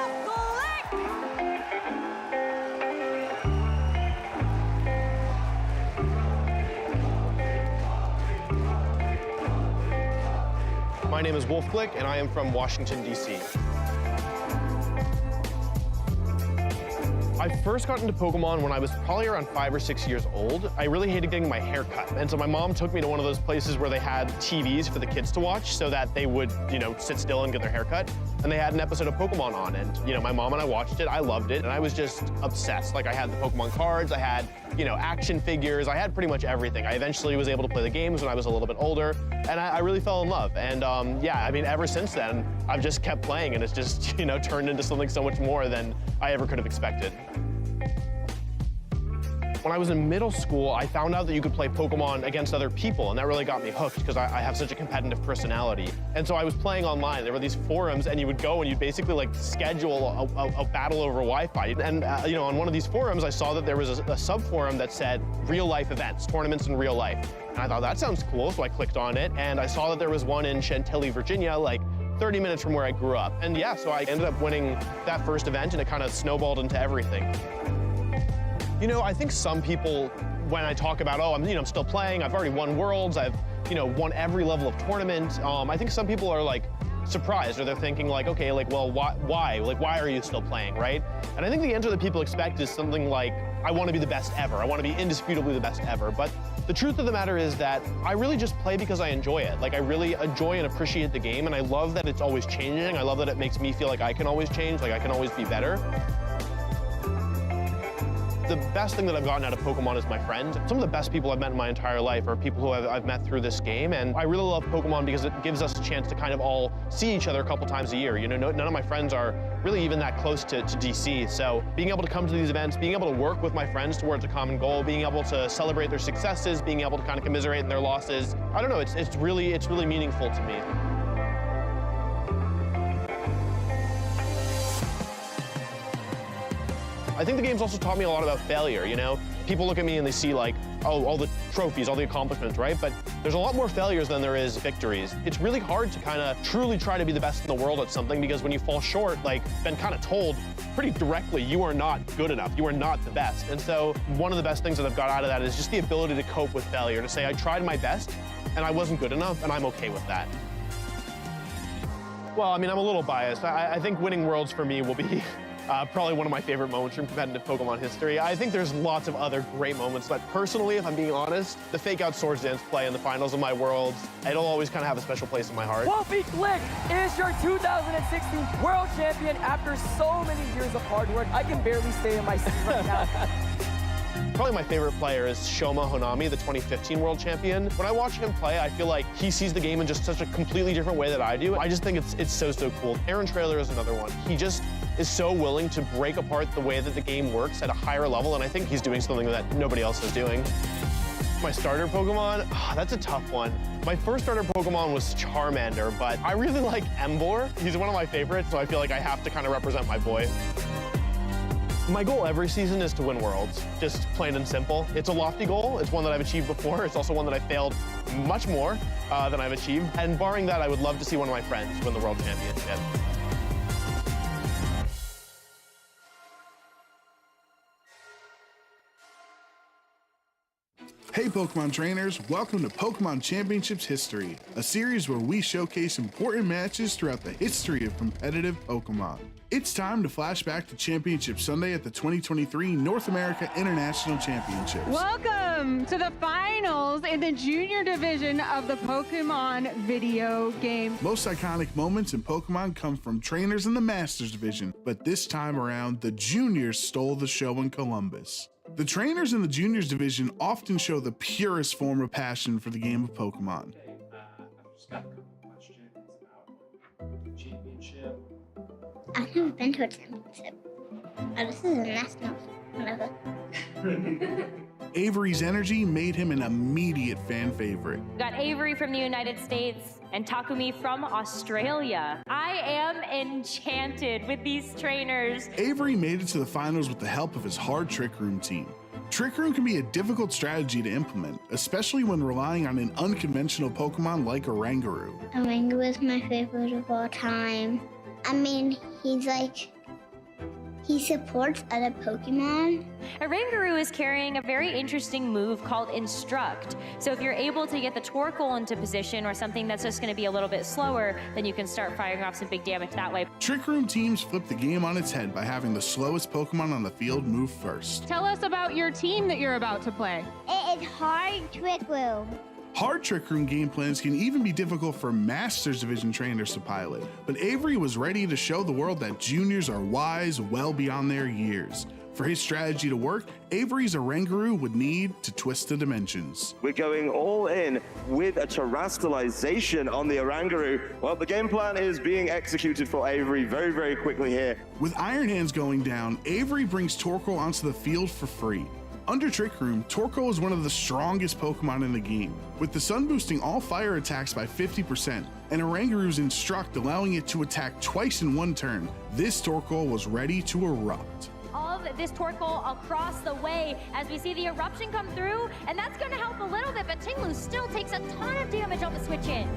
My name is Wolf Glick, and I am from Washington, D.C. I first got into Pokemon when I was probably around 5 or 6 years old. I really hated getting my hair cut, and so my mom took me to one of those places where they had TVs for the kids to watch so that they would, sit still and get their hair cut. And they had an episode of Pokemon on, and, my mom and I watched it. I loved it, and I was just obsessed. Like, I had the Pokemon cards, I had, action figures, I had pretty much everything. I eventually was able to play the games when I was a little bit older, and I really fell in love. And, ever since then, I've just kept playing, and it's just, turned into something so much more than I ever could have expected. When I was in middle school, I found out that you could play Pokemon against other people, and that really got me hooked because I have such a competitive personality. And so I was playing online. There were these forums, and you would go and you'd basically schedule a battle over Wi-Fi. And on one of these forums, I saw that there was a sub-forum that said real-life events, tournaments in real life. And I thought, that sounds cool, so I clicked on it, and I saw that there was one in Chantilly, Virginia, 30 minutes from where I grew up. And yeah, so I ended up winning that first event, and it kind of snowballed into everything. I think some people, when I talk about, I'm still playing, I've already won Worlds, I've, won every level of tournament, I think some people are, surprised, or they're thinking, okay, well, why? Why are you still playing, right? And I think the answer that people expect is something like, I want to be the best ever, I want to be indisputably the best ever, but the truth of the matter is that I really just play because I enjoy it. I really enjoy and appreciate the game, and I love that it's always changing, I love that it makes me feel like I can always change, I can always be better. The best thing that I've gotten out of Pokemon is my friends. Some of the best people I've met in my entire life are people who I've met through this game, and I really love Pokemon because it gives us a chance to kind of all see each other a couple times a year. None of my friends are really even that close to DC, so being able to come to these events, being able to work with my friends towards a common goal, being able to celebrate their successes, being able to kind of commiserate in their losses, I don't know, it's really meaningful to me. I think the game's also taught me a lot about failure, People look at me and they see all the trophies, all the accomplishments, right? But there's a lot more failures than there is victories. It's really hard to kind of truly try to be the best in the world at something because when you fall short, been kind of told pretty directly, you are not good enough, you are not the best. And so one of the best things that I've got out of that is just the ability to cope with failure, to say I tried my best and I wasn't good enough and I'm okay with that. Well, I'm a little biased. I think winning Worlds for me will be Probably one of my favorite moments from competitive Pokemon history. I think there's lots of other great moments, but personally, if I'm being honest, the fake out Swords Dance play in the finals of my Worlds, it'll always kind of have a special place in my heart. Glick is your 2016 World Champion after so many years of hard work. I can barely stay in my seat right now. Probably my favorite player is Shoma Honami, the 2015 World Champion. When I watch him play, I feel like he sees the game in just such a completely different way that I do. I just think it's so cool. Aaron Trailer is another one. He just is so willing to break apart the way that the game works at a higher level, and I think he's doing something that nobody else is doing. My starter Pokemon, that's a tough one. My first starter Pokemon was Charmander, but I really like Emboar. He's one of my favorites, so I feel like I have to kind of represent my boy. My goal every season is to win Worlds, just plain and simple. It's a lofty goal. It's one that I've achieved before. It's also one that I failed much more than I've achieved. And barring that, I would love to see one of my friends win the World Championship. Hey Pokemon trainers, welcome to Pokemon Championships History, a series where we showcase important matches throughout the history of competitive Pokemon. It's time to flash back to Championship Sunday at the 2023 North America International Championships. Welcome to the finals in the junior division of the Pokemon video game. Most iconic moments in Pokemon come from trainers in the Masters division, but this time around, the juniors stole the show in Columbus. The trainers in the juniors division often show the purest form of passion for the game of Pokemon. I've just got a couple questions about championship. I've never been to a championship. Oh, this is a national. Whatever. Avery's energy made him an immediate fan favorite. We got Avery from the United States and Takumi from Australia. I am enchanted with these trainers. Avery made it to the finals with the help of his hard Trick Room team. Trick Room can be a difficult strategy to implement, especially when relying on an unconventional Pokemon like Oranguru. Oranguru is my favorite of all time. I mean, he supports other Pokemon. Oranguru is carrying a very interesting move called Instruct. So if you're able to get the Torkoal into position or something that's just going to be a little bit slower, then you can start firing off some big damage that way. Trick Room teams flip the game on its head by having the slowest Pokemon on the field move first. Tell us about your team that you're about to play. It is hard Trick Room. Hard Trick Room game plans can even be difficult for Masters Division trainers to pilot, but Avery was ready to show the world that juniors are wise well beyond their years. For his strategy to work, Avery's Oranguru would need to twist the dimensions. We're going all in with a terastallization on the Oranguru. Well, the game plan is being executed for Avery very, very quickly here. With Iron Hands going down, Avery brings Torkoal onto the field for free. Under Trick Room, Torkoal is one of the strongest Pokemon in the game, with the Sun boosting all fire attacks by 50%, and Oranguru's Instruct allowing it to attack twice in one turn. This Torkoal was ready to erupt. All of this Torkoal across the way as we see the eruption come through, and that's going to help a little bit, but Tinglu still takes a ton of damage on the switch in.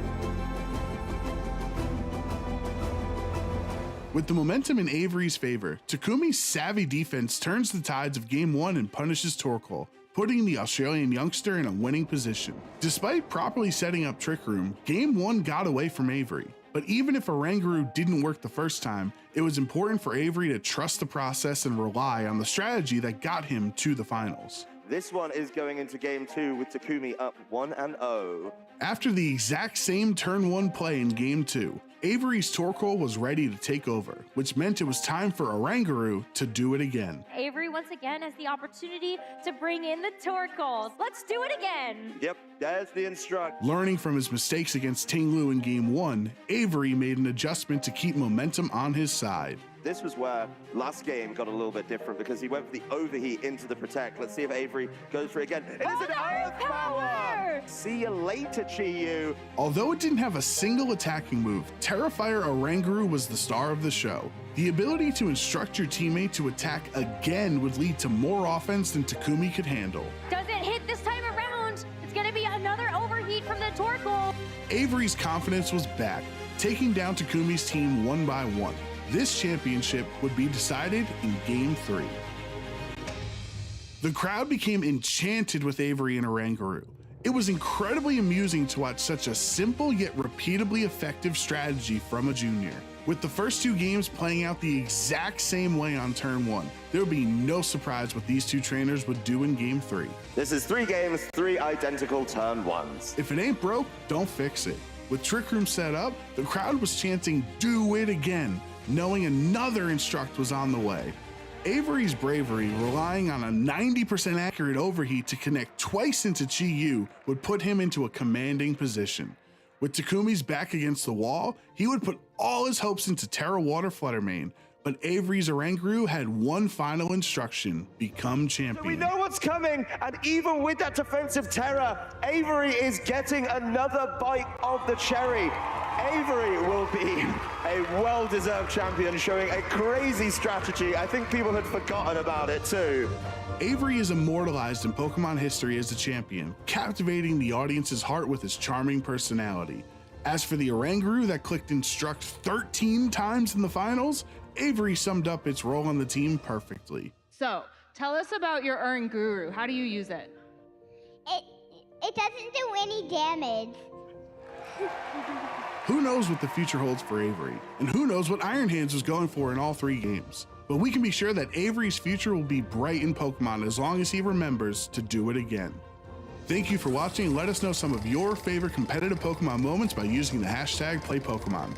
With the momentum in Avery's favor, Takumi's savvy defense turns the tides of Game 1 and punishes Torkoal, putting the Australian youngster in a winning position. Despite properly setting up Trick Room, Game 1 got away from Avery. But even if Oranguru didn't work the first time, it was important for Avery to trust the process and rely on the strategy that got him to the finals. This one is going into Game 2 with Takumi up 1-0. After the exact same turn 1 play in Game 2, Avery's Torkoal was ready to take over, which meant it was time for Oranguru to do it again. Avery once again has the opportunity to bring in the Torkoals. Let's do it again. Yep, there's the Instruct. Learning from his mistakes against Tinglu in Game 1, Avery made an adjustment to keep momentum on his side. This was where last game got a little bit different because he went for the overheat into the Protect. Let's see if Avery goes for it again. It is an Earth Power! See you later, Chi-Yu. Although it didn't have a single attacking move, Terrifier Oranguru was the star of the show. The ability to instruct your teammate to attack again would lead to more offense than Takumi could handle. Doesn't hit this time around. It's going to be another overheat from the Torkoal. Avery's confidence was back, taking down Takumi's team one by one. This championship would be decided in Game 3. The crowd became enchanted with Avery and Oranguru. It was incredibly amusing to watch such a simple yet repeatably effective strategy from a junior. With the first two games playing out the exact same way on turn 1, there would be no surprise what these two trainers would do in game 3. This is 3 games, 3 identical turn 1s. If it ain't broke, don't fix it. With Trick Room set up, the crowd was chanting, "Do it again," knowing another Instruct was on the way. Avery's bravery, relying on a 90% accurate overheat to connect twice into Chi-Yu, would put him into a commanding position. With Takumi's back against the wall, he would put all his hopes into Terra Water Fluttermane, but Avery's Oranguru had one final instruction: become champion. We know what's coming, and even with that defensive Terra, Avery is getting another bite of the cherry. Avery will be a well-deserved champion, showing a crazy strategy. I think people had forgotten about it too. Avery is immortalized in Pokemon history as a champion, captivating the audience's heart with his charming personality. As for the Oranguru that clicked Instruct 13 times in the finals, Avery summed up its role on the team perfectly. So, tell us about your Oranguru. How do you use it? It doesn't do any damage. Who knows what the future holds for Avery, and who knows what Iron Hands was going for in all 3 games. But we can be sure that Avery's future will be bright in Pokemon as long as he remembers to do it again. Thank you for watching, and let us know some of your favorite competitive Pokemon moments by using the hashtag #PlayPokemon.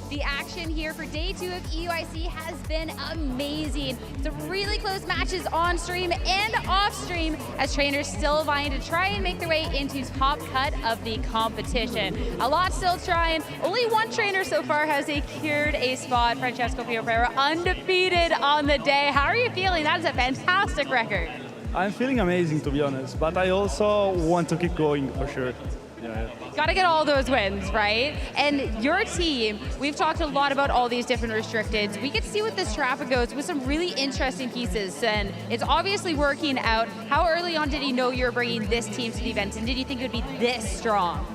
The action here for day 2 of EUIC has been amazing. Some really close matches on stream and off stream as trainers still vying to try and make their way into top cut of the competition. A lot still trying. Only one trainer so far has secured a spot. Franchesco Piro undefeated on the day. How are you feeling? That is a fantastic record. I'm feeling amazing, to be honest, but I also want to keep going for sure. Yeah. Got to get all those wins, right? And your team, we've talked a lot about all these different restricteds. We get to see what this traffic goes with some really interesting pieces, and it's obviously working out. How early on did you know you were bringing this team to the event, and did you think it would be this strong?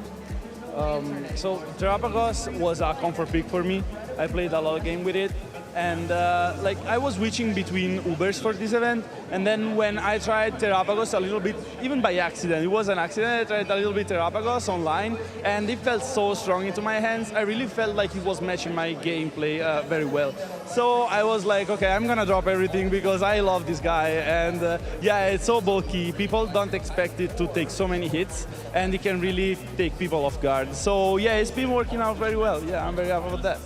So Terrapagos was a comfort pick for me. I played a lot of game with it. And I was switching between Ubers for this event, and then when I tried Terrapagos a little bit, even by accident, it was an accident, I tried a little bit Terrapagos online, and it felt so strong into my hands. I really felt like it was matching my gameplay very well. So I was like, okay, I'm gonna drop everything because I love this guy, and yeah, it's so bulky. People don't expect it to take so many hits, and it can really take people off guard. So yeah, it's been working out very well. Yeah, I'm very happy about that.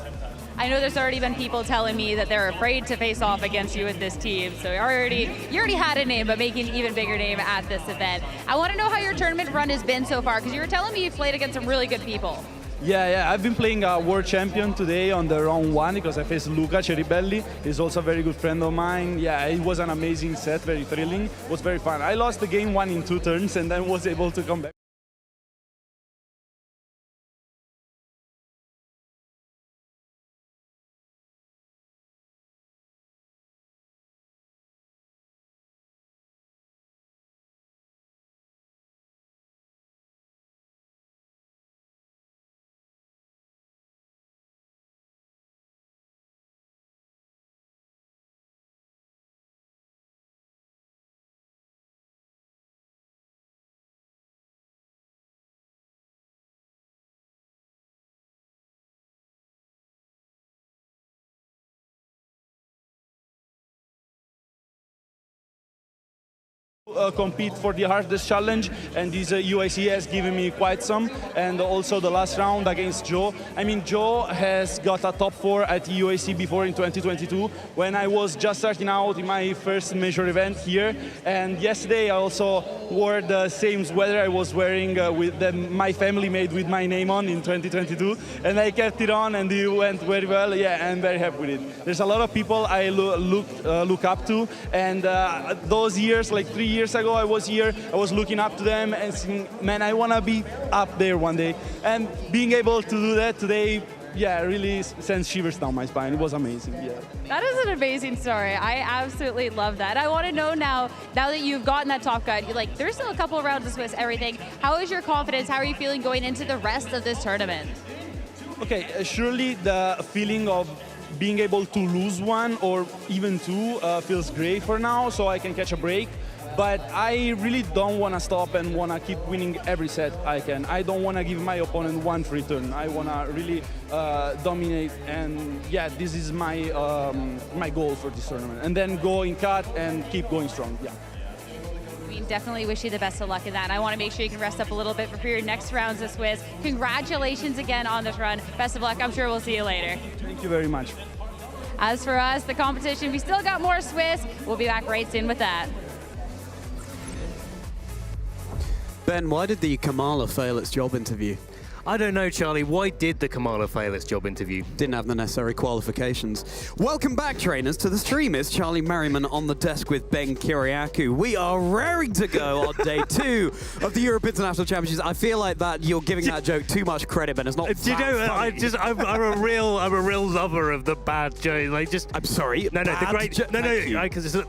I know there's already been people telling me that they're afraid to face off against you with this team, so you already had a name, but making an even bigger name at this event. I want to know how your tournament run has been so far, because you were telling me you've played against some really good people. Yeah, I've been playing a world champion today on the round 1 because I faced Luca Cheribelli. He's also a very good friend of mine. Yeah, it was an amazing set, very thrilling. It was very fun. I lost the game 1 in 2 turns and then was able to come back. Compete for the hardest challenge, and this UIC has given me quite some, and also the last round against Joe. I mean, Joe has got a top 4 at UIC before in 2022 when I was just starting out in my first major event here, and yesterday I also wore the same sweater I was wearing my family made with my name on in 2022, and I kept it on and it went very well. Yeah, I'm very happy with it. There's a lot of people I look up to, and those years, like 3 years ago I was here, I was looking up to them and saying, man, I want to be up there one day. And being able to do that today, yeah, really sends shivers down my spine. It was amazing. Yeah. That is an amazing story. I absolutely love that. I want to know now that you've gotten that top cut, you're like, there's still a couple of rounds of Swiss, everything. How is your confidence? How are you feeling going into the rest of this tournament? Okay, surely the feeling of being able to lose one or even two feels great for now, so I can catch a break. But I really don't want to stop and want to keep winning every set I can. I don't want to give my opponent one free turn. I want to really dominate, and yeah, this is my my goal for this tournament. And then go in cut and keep going strong. Yeah. We definitely wish you the best of luck in that. And I want to make sure you can rest up a little bit for your next rounds of Swiss. Congratulations again on this run. Best of luck. I'm sure we'll see you later. Thank you very much. As for us, the competition, we still got more Swiss. We'll be back right soon with that. Ben, why did the Kamala fail its job interview? I don't know, Charlie. Why did the Kamala fail its job interview? Didn't have the necessary qualifications. Welcome back, trainers, to the stream. It's Charlie Merriman on the desk with Ben Kiriakou. We are raring to go on day 2 of the Europe International Championships. I feel like that you're giving that joke too much credit, Ben. It's not. Do you know? I'm a real lover of the bad joke. Like, just. I'm sorry. No, the great.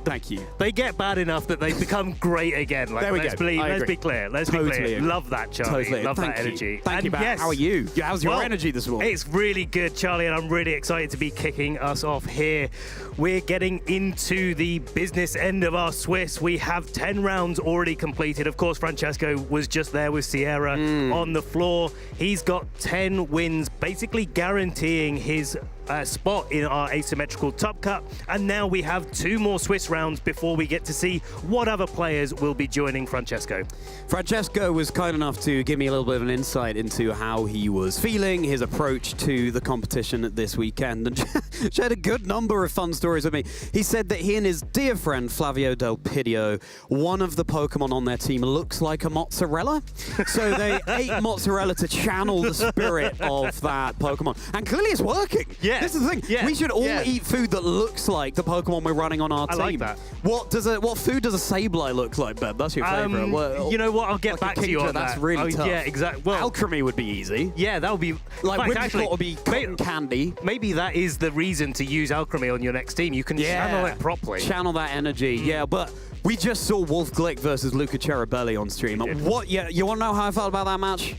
Thank you. They get bad enough that they become great again. Like, there we go. Let's be clear. Let's be clear. Love that, Charlie. Totally. Love Thank that you. energy. Thank you, Ben. How are you? How's your energy this morning? It's really good, Charlie, and I'm really excited to be kicking us off here. We're getting into the business end of our Swiss. We have 10 rounds already completed. Of course, Franchesco was just there with Sierra on the floor. He's got 10 wins, basically guaranteeing his spot in our asymmetrical Top Cup. And now we have 2 more Swiss rounds before we get to see what other players will be joining Franchesco. Francesco was kind enough to give me a little bit of an insight into how he was feeling, his approach to the competition this weekend, and shared a good number of fun stories with me. He said that he and his dear friend Flavio Del Pidio, one of the Pokemon on their team looks like a mozzarella. So they ate mozzarella to channel the spirit of that Pokemon. And clearly it's working. Yeah. This is the thing. Yeah. We should all eat food that looks like the Pokemon we're running on our team. I like that. What food does a Sableye look like, Ben? That's your favorite. You know what? I'll get like back to you on that's that. Really tough. Yeah, exactly. Well, Alchemy would be easy. Yeah, that would be like actually would be cotton candy. Maybe that is the reason to use Alchemy on your next team. You can channel it properly. Channel that energy. Yeah, but we just saw Wolf Glick versus Luca Cherubelli on stream. What? Yeah, you want to know how I felt about that match?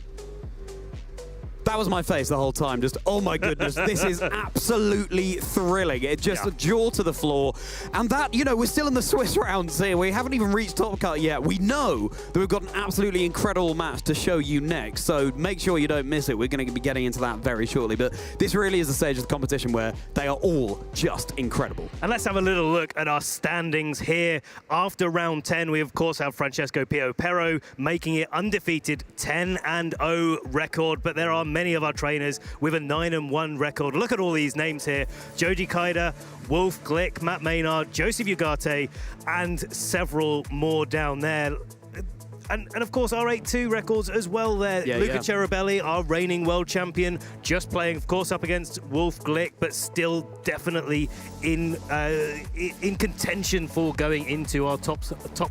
That was my face the whole time. Just, oh my goodness, this is absolutely thrilling. It just a jaw to the floor. And that, you know, we're still in the Swiss rounds here. We haven't even reached Top Cut yet. We know that we've got an absolutely incredible match to show you next. So make sure you don't miss it. We're going to be getting into that very shortly. But this really is the stage of the competition where they are all just incredible. And let's have a little look at our standings here. After round 10, we of course have Franchesco Piro making it undefeated 10-0 record. But there are many of our trainers with a 9-1 record. Look at all these names here. Joji Kaida, Wolf Glick, Matt Maynard, Joseph Ugarte, and several more down there. And of course, our 8-2 records as well there. Luca Cherubelli, our reigning world champion, just playing, of course, up against Wolf Glick, but still definitely in contention for going into our top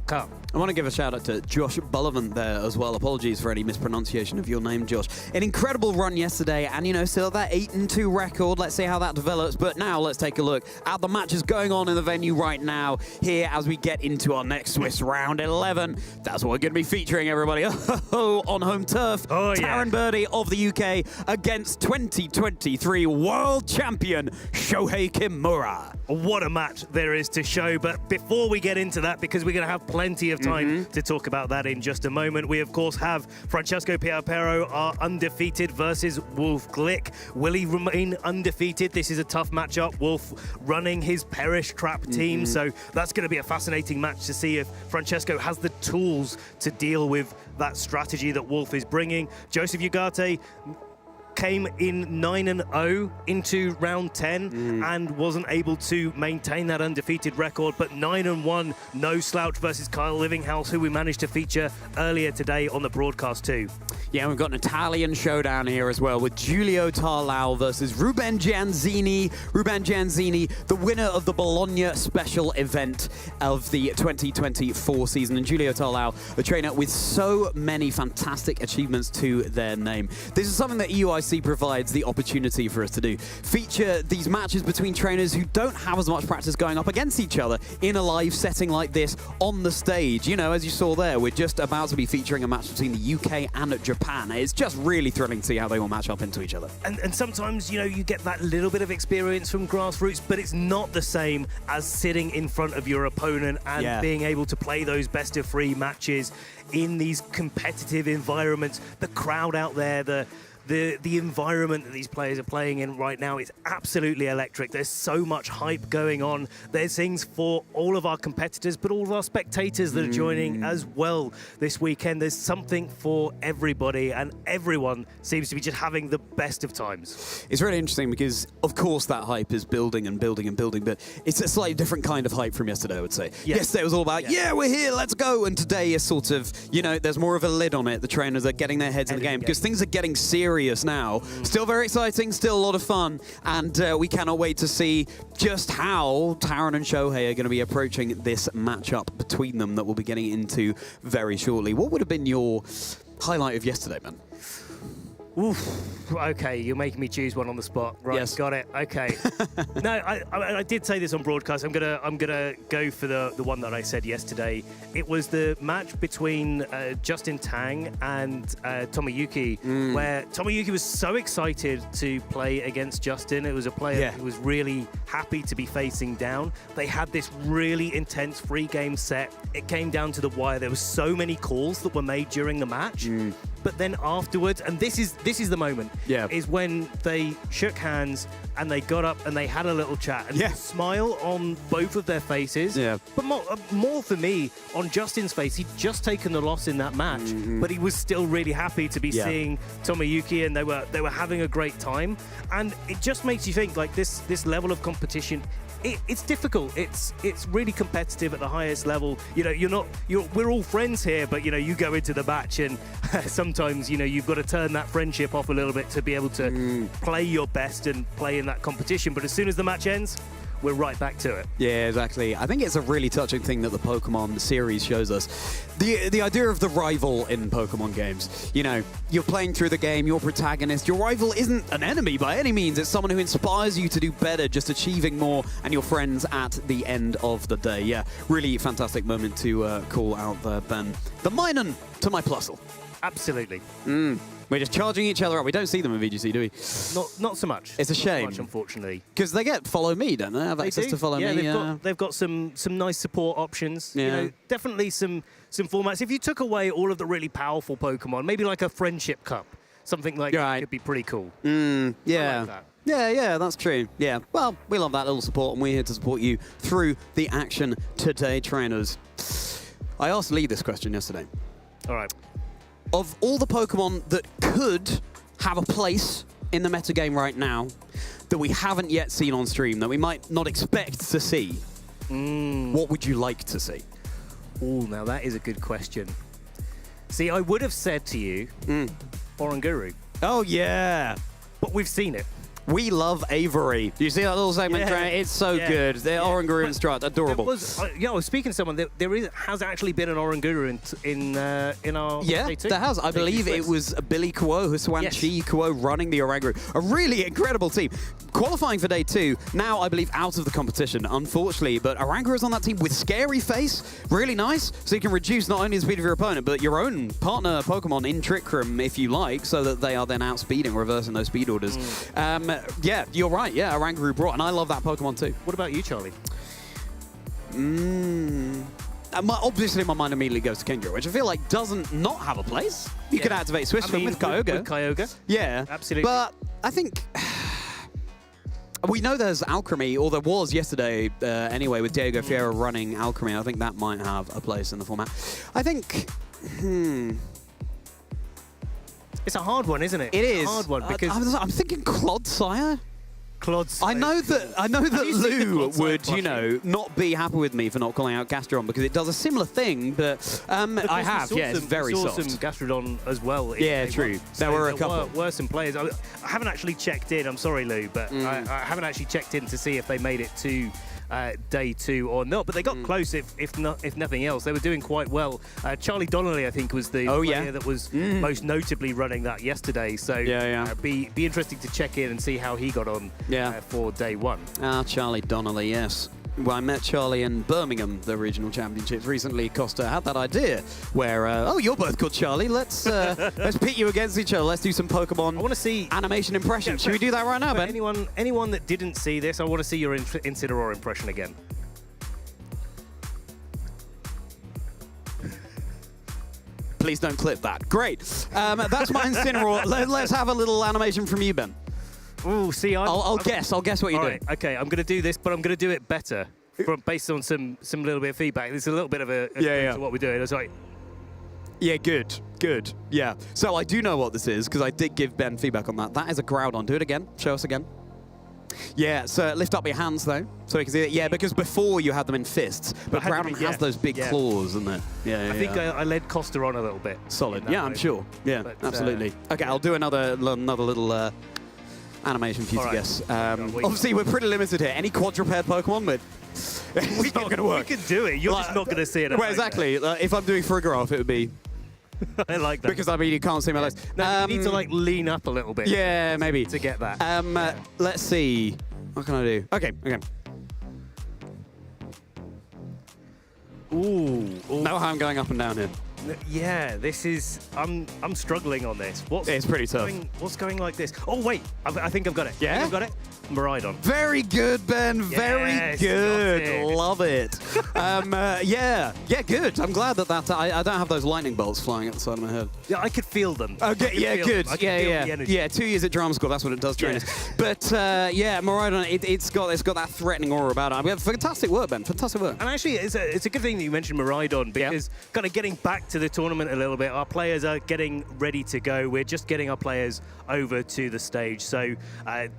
cup. I want to give a shout out to Josh Bullivant there as well. Apologies for any mispronunciation of your name, Josh. An incredible run yesterday, and you know, still that 8-2 record. Let's see how that develops. But now let's take a look at the matches going on in the venue right now here as we get into our next Swiss round 11. That's what we're going to be featuring, everybody. On home turf, Taran Birdie of the UK against 2023 world champion Shohei Kimura. What a match there is to show. But before we get into that, because we're going to have plenty of time to talk about that in just a moment, we of course have Franchesco Piro, our undefeated, versus Wolf Glick. Will he remain undefeated? This is a tough matchup. Wolf running his Perish Trap team, so that's going to be a fascinating match to see if Franchesco has the tools to deal with that strategy that Wolf is bringing. Joseph Ugarte came in 9-0 into round 10 and wasn't able to maintain that undefeated record, but 9-1, no slouch versus Kyle Livinghouse, who we managed to feature earlier today on the broadcast too. Yeah, we've got an Italian showdown here as well with Giulio Tarlau versus Ruben Gianzini. Ruben Gianzini, the winner of the Bologna special event of the 2024 season. And Giulio Tarlau, a trainer with so many fantastic achievements to their name. This is something that EUIC UIC provides the opportunity for us to do. Feature these matches between trainers who don't have as much practice going up against each other in a live setting like this on the stage. You know, as you saw there, we're just about to be featuring a match between the UK and Japan. It's just really thrilling to see how they will match up into each other. And sometimes, you know, you get that little bit of experience from grassroots, but it's not the same as sitting in front of your opponent and being able to play those best-of-3 matches in these competitive environments. The crowd out there, the environment that these players are playing in right now is absolutely electric. There's so much hype going on. There's things for all of our competitors, but all of our spectators that are joining as well this weekend. There's something for everybody, and everyone seems to be just having the best of times. It's really interesting because, of course, that hype is building and building and building, but it's a slightly different kind of hype from yesterday, I would say. Yesterday was all about, yeah, we're here, let's go. And today is sort of, you know, there's more of a lid on it. The trainers are getting their heads in the game because things are getting serious now. Still very exciting, still a lot of fun, and we cannot wait to see just how Taran and Shohei are going to be approaching this matchup between them that we'll be getting into very shortly. What would have been your highlight of yesterday, man? Oof. Okay, you're making me choose one on the spot. Right, yes. Got it. Okay. No, I did say this on broadcast. I'm gonna go for the one that I said yesterday. It was the match between Justin Tang and Tomoyuki, where Tomoyuki was so excited to play against Justin. It was a player who was really happy to be facing down. They had this really intense free game set. It came down to the wire. There were so many calls that were made during the match. But then afterwards, and this is the moment, is when they shook hands and they got up and they had a little chat. And the smile on both of their faces. But more for me, on Justin's face, he'd just taken the loss in that match, but he was still really happy to be seeing Tomoyuki, and they were having a great time. And it just makes you think, like, this level of competition, it's difficult. It's really competitive at the highest level. You know, we're all friends here, but you know, you go into the match and sometimes, you know, you've got to turn that friendship off a little bit to be able to play your best and play in that competition. But as soon as the match ends, we're right back to it. Yeah, exactly. I think it's a really touching thing that the Pokemon series shows us. The idea of the rival in Pokemon games. You know, you're playing through the game, your protagonist, your rival isn't an enemy by any means. It's someone who inspires you to do better, just achieving more, and your friends at the end of the day. Yeah, really fantastic moment to call out there, Ben. The Minun to my Plusle. Absolutely. We're just charging each other up. We don't see them in VGC, do we? Not so much. It's a shame. Not so much, unfortunately. Because they get follow me, don't they? Have access to follow me. They've got some nice support options. You know, definitely some formats. If you took away all of the really powerful Pokemon, maybe like a Friendship Cup, something like that could be pretty cool. Yeah. I like that. Yeah, that's true. Yeah, well, we love that little support, and we're here to support you through the action today, trainers. I asked Lee this question yesterday. All right. Of all the Pokemon that could have a place in the metagame right now that we haven't yet seen on stream, that we might not expect to see, what would you like to see? Oh, now that is a good question. See, I would have said to you, Oranguru. Oh, yeah. But we've seen it. We love Avery. Do you see that little segment? Yeah. It's so good. The Oranguru and Strut, adorable. I was speaking to someone. There has actually been an Oranguru in our day two. There has. I believe it was Billy Kuo, Huswanchi Kuo running the Oranguru. A really incredible team. Qualifying for day 2, now I believe out of the competition, unfortunately, but Oranguru is on that team with Scary Face. Really nice. So you can reduce not only the speed of your opponent, but your own partner Pokemon in Trick Room if you like, so that they are then outspeeding, reversing those speed orders. Yeah, you're right. Yeah, Oranguru brought, and I love that Pokemon too. What about you, Charlie? Obviously, my mind immediately goes to Kingdra, which I feel like doesn't not have a place. You could activate Swiss Swim with Kyogre. With Kyogre. Yeah. Absolutely. But I think we know there's Alchemy, or there was yesterday anyway, with Diego Fierro running Alchemy. I think that might have a place in the format. I think, It's a hard one, isn't it? It is. It's a hard one because I'm thinking Clodsire. Clodsire. I know that Lou would, you know, not be happy with me for not calling out Gastrodon because it does a similar thing, but I have. Yeah, it's very soft. Some Gastrodon as well. Yeah, true. There were a couple. Were some players. I haven't actually checked in. I'm sorry, Lou, but I haven't actually checked in to see if they made it to day 2 or not, but they got close if nothing else. They were doing quite well. Charlie Donnelly, I think, was the player that was most notably running that yesterday. So be interesting to check in and see how he got on for day 1. Charlie Donnelly, yes. Well, I met Charlie in Birmingham, the regional championships recently. Costa had that idea where, you're both called Charlie. Let's pit you against each other. Let's do some Pokemon. I want to see animation impressions. Should we do that right now, Ben? Anyone that didn't see this, I want to see your Incineroar impression again. Please don't clip that. Great. That's my Incineroar. Let's have a little animation from you, Ben. Oh, see, I'll guess what you're doing. Okay, I'm going to do this, but I'm going to do it better based on some little bit of feedback. There's a little bit of a to what we're doing. It's like, yeah, good. Yeah. So I do know what this is because I did give Ben feedback on that. That is a Groudon. Do it again. Show us again. Yeah, so lift up your hands though, so we can see it. Yeah, because before you had them in fists, but Groudon has those big claws, isn't it? Yeah. I think I led Costa on a little bit. Solid. Yeah, I'm sure. Yeah, but, absolutely. Okay, I'll do another little animation for you to guess. Obviously, we're pretty limited here. Any quadruped Pokemon, but it's not going to work. We can do it. You're just not going to see it. Well, exactly. If I'm doing Frigoroth, it would be. I like that. Because I mean, you can't see my legs. No, you need to like lean up a little bit. Yeah, maybe to get that. Let's see. What can I do? Okay. Ooh. Know how I'm going up and down here. Yeah, this is. I'm struggling on this. It's pretty tough. What's going like this? Oh wait, I think I've got it. Yeah, I think I've got it. Miraidon. Very good, Ben. Very good. Love it. Yeah, good. I'm glad that I don't have those lightning bolts flying at the side of my head. Yeah, I could feel them. Okay, yeah, good. Yeah. 2 years at drama school. That's what it does, trainers. But Miraidon, it's got that threatening aura about it. I mean, fantastic work, Ben. Fantastic work. And actually, it's a good thing that you mentioned Miraidon because kind of getting back to the tournament a little bit. Our players are getting ready to go. We're just getting our players over to the stage. So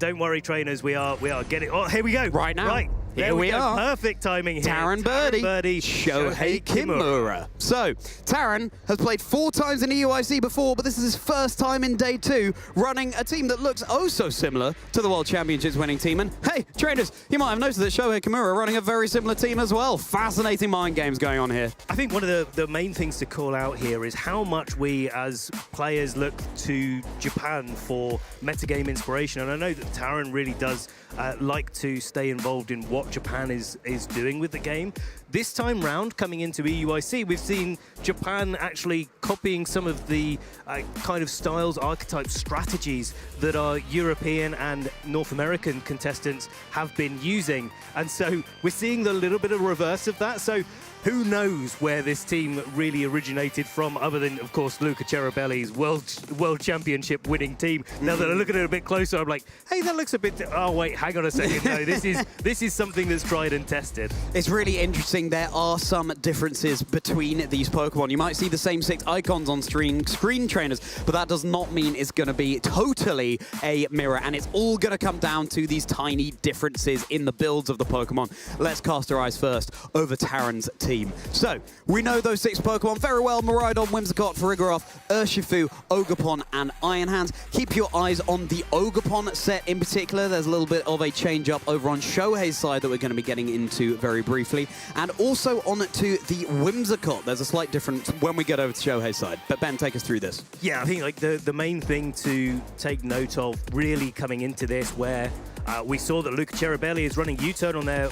don't worry, trainers. We are getting. Oh, here we go. Right now. Right. Here we are. Perfect timing here. Taran Birdie, Shohei Kimura. So, Taran has played 4 times in the UIC before, but this is his first time in day 2 running a team that looks oh so similar to the World Championships winning team. And hey, trainers, you might have noticed that Shohei Kimura are running a very similar team as well. Fascinating mind games going on here. I think one of the main things to call out here is how much we as players look to Japan for metagame inspiration. And I know that Taran really does like to stay involved in what Japan is doing with the game. This time round, coming into EUIC, we've seen Japan actually copying some of the kind of styles, archetypes, strategies that our European and North American contestants have been using. And so we're seeing the little bit of reverse of that. So who knows where this team really originated from, other than, of course, Luca Ceribelli's World Championship winning team. Now that I look at it a bit closer, I'm like, hey, that looks a bit... Oh, wait, hang on a second. No, this is something that's tried and tested. It's really interesting. There are some differences between these Pokemon. You might see the same 6 icons on screen trainers, but that does not mean it's going to be totally a mirror, and it's all going to come down to these tiny differences in the builds of the Pokemon. Let's cast our eyes first over Taran's team. So, we know those 6 Pokemon very well. Miraidon, Whimsicott, Farigiraf, Urshifu, Ogerpon, and Iron Hands. Keep your eyes on the Ogerpon set in particular. There's a little bit of a change-up over on Shohei's side that we're going to be getting into very briefly. And also on to the Whimsicott. There's a slight difference when we get over to Shohei's side. But Ben, take us through this. Yeah, I think like the main thing to take note of really coming into this, where we saw that Luca Ceribelli is running U-turn on their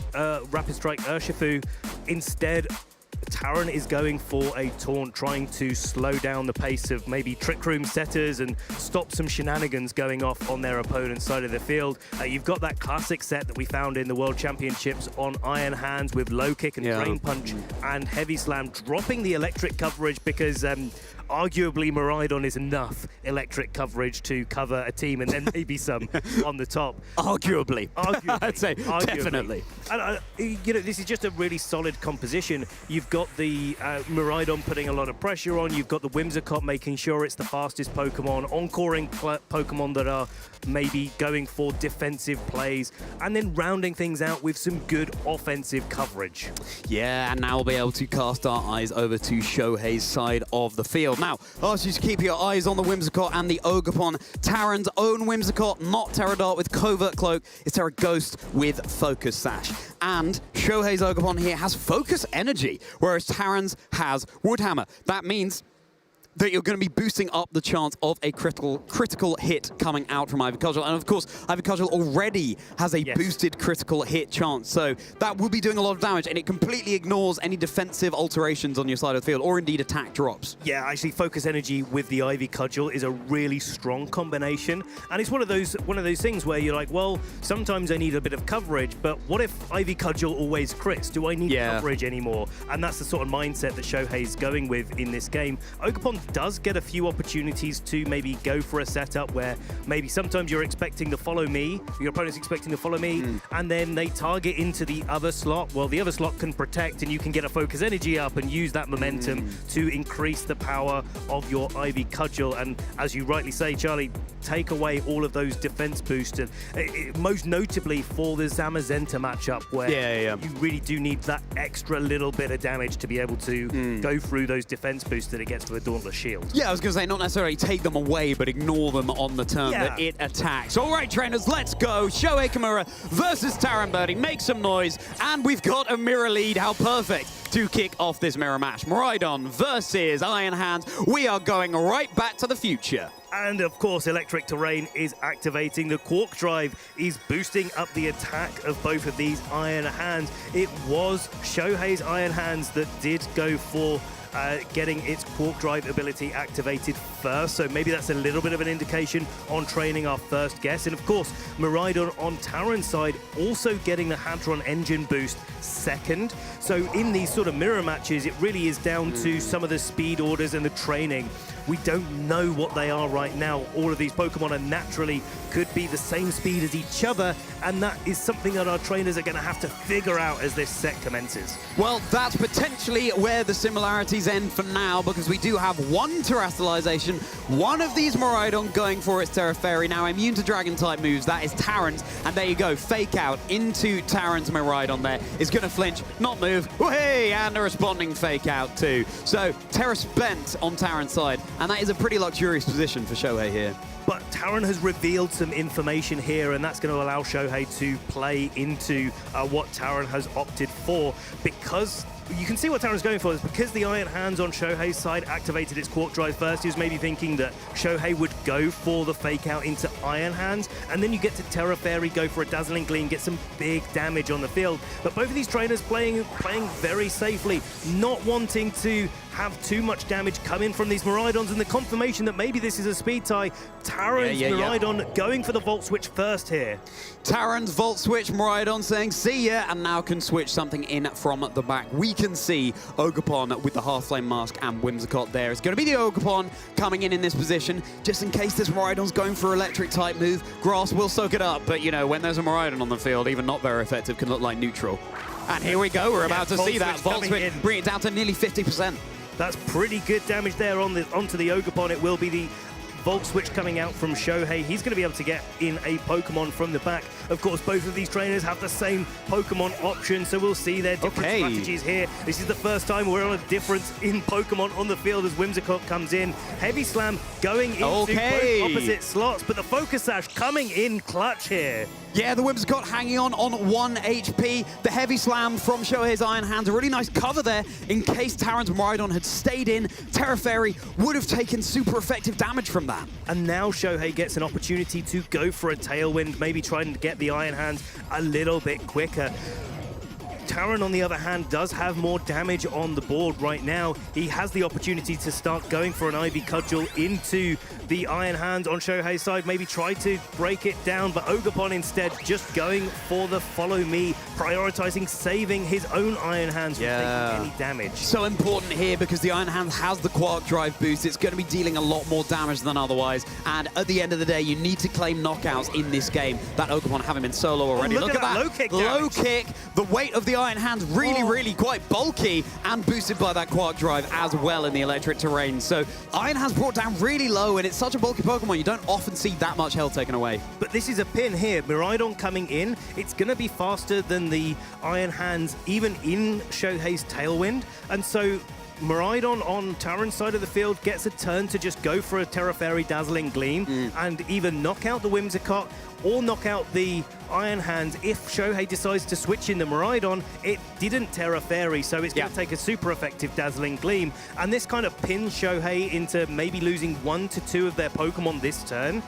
Rapid Strike Urshifu. Instead, Taran is going for a taunt, trying to slow down the pace of maybe Trick Room setters and stop some shenanigans going off on their opponent's side of the field. You've got that classic set that we found in the World Championships on Iron Hands with Low Kick and Drain Punch and Heavy Slam, dropping the electric coverage because arguably Miraidon is enough electric coverage to cover a team and then maybe some on the top. Arguably. I'd say definitely. And, this is just a really solid composition. You've got the Miraidon putting a lot of pressure on. You've got the Whimsicott making sure it's the fastest Pokemon, encoring Pokemon that are maybe going for defensive plays, and then rounding things out with some good offensive coverage. Yeah, and now we'll be able to cast our eyes over to Shohei's side of the field. Now, I'll ask you to keep your eyes on the Whimsicott and the Ogerpon. Taran's own Whimsicott, not Terradart with Covert Cloak. It's Terra Ghost with Focus Sash. And Shohei's Ogerpon here has Focus Energy, whereas Taran's has Woodhammer. That means that you're going to be boosting up the chance of a critical hit coming out from Ivy Cudgel. And of course, Ivy Cudgel already has a boosted critical hit chance, so that will be doing a lot of damage, and it completely ignores any defensive alterations on your side of the field, or indeed attack drops. Yeah, actually, Focus Energy with the Ivy Cudgel is a really strong combination, and it's one of those things where you're like, well, sometimes I need a bit of coverage, but what if Ivy Cudgel always crits? Do I need coverage anymore? And that's the sort of mindset that Shohei's going with in this game. Ogerpon does get a few opportunities to maybe go for a setup where maybe sometimes you're expecting to follow me, your opponent's expecting to follow me, and then they target into the other slot. Well, the other slot can protect, and you can get a Focus Energy up and use that momentum to increase the power of your Ivy Cudgel. And as you rightly say, Charlie, take away all of those defense boosts, and most notably for the Zamazenta matchup, where you really do need that extra little bit of damage to be able to go through those defense boosts that it gets to a Dauntless Shield. Yeah, I was going to say, not necessarily take them away, but ignore them on the turn that it attacks. All right, trainers, let's go. Shohei Kimura versus Taran Birdie. Make some noise, and we've got a mirror lead. How perfect to kick off this mirror match. Miraidon versus Iron Hands. We are going right back to the future. And of course, Electric Terrain is activating. The Quark Drive is boosting up the attack of both of these Iron Hands. It was Shohei's Iron Hands that did go for getting its Quark Drive ability activated first, so maybe that's a little bit of an indication on training our first guess. And of course, Miraidon on Taran's side also getting the Hadron Engine boost second. So in these sort of mirror matches, it really is down to some of the speed orders and the training. We don't know what they are right now. All of these Pokemon are naturally could be the same speed as each other, and that is something that our trainers are going to have to figure out as this set commences. Well, that's potentially where the similarities end for now, because we do have one Terrestrialization, one of these Miraidon going for its Terra Fairy, now immune to Dragon-type moves. That is Taran's, and there you go, Fake Out into Taran's Miraidon there. Is going to flinch, not move, whee, and a responding Fake Out too. So, Terra Spent on Taran's side, and that is a pretty luxurious position for Shohei here. But Taran has revealed some information here, and that's going to allow Shohei to play into what Taran has opted for, because you can see what Taran's going for is because the Iron Hands on Shohei's side activated its Quark Drive first. He was maybe thinking that Shohei would go for the Fake Out into Iron Hands, and then you get to Terra Fairy, go for a Dazzling Gleam, get some big damage on the field. But both of these trainers playing very safely, not wanting to have too much damage come in from these Miraidons, and the confirmation that maybe this is a speed tie. Taran's Miraidon going for the Volt Switch first here. Taran's Volt Switch, Miraidon saying see ya, and now can switch something in from the back. We can see Ogerpon with the Half Flame Mask and Whimsicott there. It's going to be the Ogerpon coming in this position, just in case this Miraidon's going for electric type move. Grass will soak it up, but you know, when there's a Miraidon on the field, even not very effective can look like neutral. And here we go, we're about to see that Volt Switch bring it down to nearly 50%. That's pretty good damage there onto the Ogerpon. It will be the Volt Switch coming out from Shohei. He's going to be able to get in a Pokemon from the back. Of course, both of these trainers have the same Pokemon option, so we'll see their different strategies here. This is the first time we're on a difference in Pokemon on the field as Whimsicott comes in. Heavy Slam going into both opposite slots, but the Focus Sash coming in clutch here. Yeah, the Whimsicott hanging on 1 HP. The Heavy Slam from Shohei's Iron Hands. A really nice cover there in case Taran's Miraidon had stayed in. Terra Fairy would have taken super effective damage from that. And now Shohei gets an opportunity to go for a Tailwind, maybe trying to get the Iron Hands a little bit quicker. Taran, on the other hand, does have more damage on the board right now. He has the opportunity to start going for an Ivy Cudgel into the Iron Hands on Shohei's side, maybe try to break it down, but Ogerpon instead just going for the follow me, prioritizing saving his own Iron Hands from taking any damage. So important here because the Iron Hands has the Quark Drive boost. It's going to be dealing a lot more damage than otherwise, and at the end of the day, you need to claim knockouts in this game. That Ogerpon having been solo already. Look at that low kick damage. Low kick, the weight of the Iron Hands really quite bulky and boosted by that Quark Drive as well in the Electric Terrain. So Iron Hands brought down really low, and it's such a bulky Pokemon, you don't often see that much health taken away. But this is a pin here. Miraidon coming in, it's going to be faster than the Iron Hands, even in Shohei's Tailwind. And so Miraidon on Taran's side of the field gets a turn to just go for a Terra Fairy Dazzling Gleam and either knock out the Whimsicott or knock out the Iron Hands. If Shohei decides to switch in the Miraidon, it didn't Terra Fairy, so it's going to take a super effective Dazzling Gleam. And this kind of pins Shohei into maybe losing 1 to 2 of their Pokemon this turn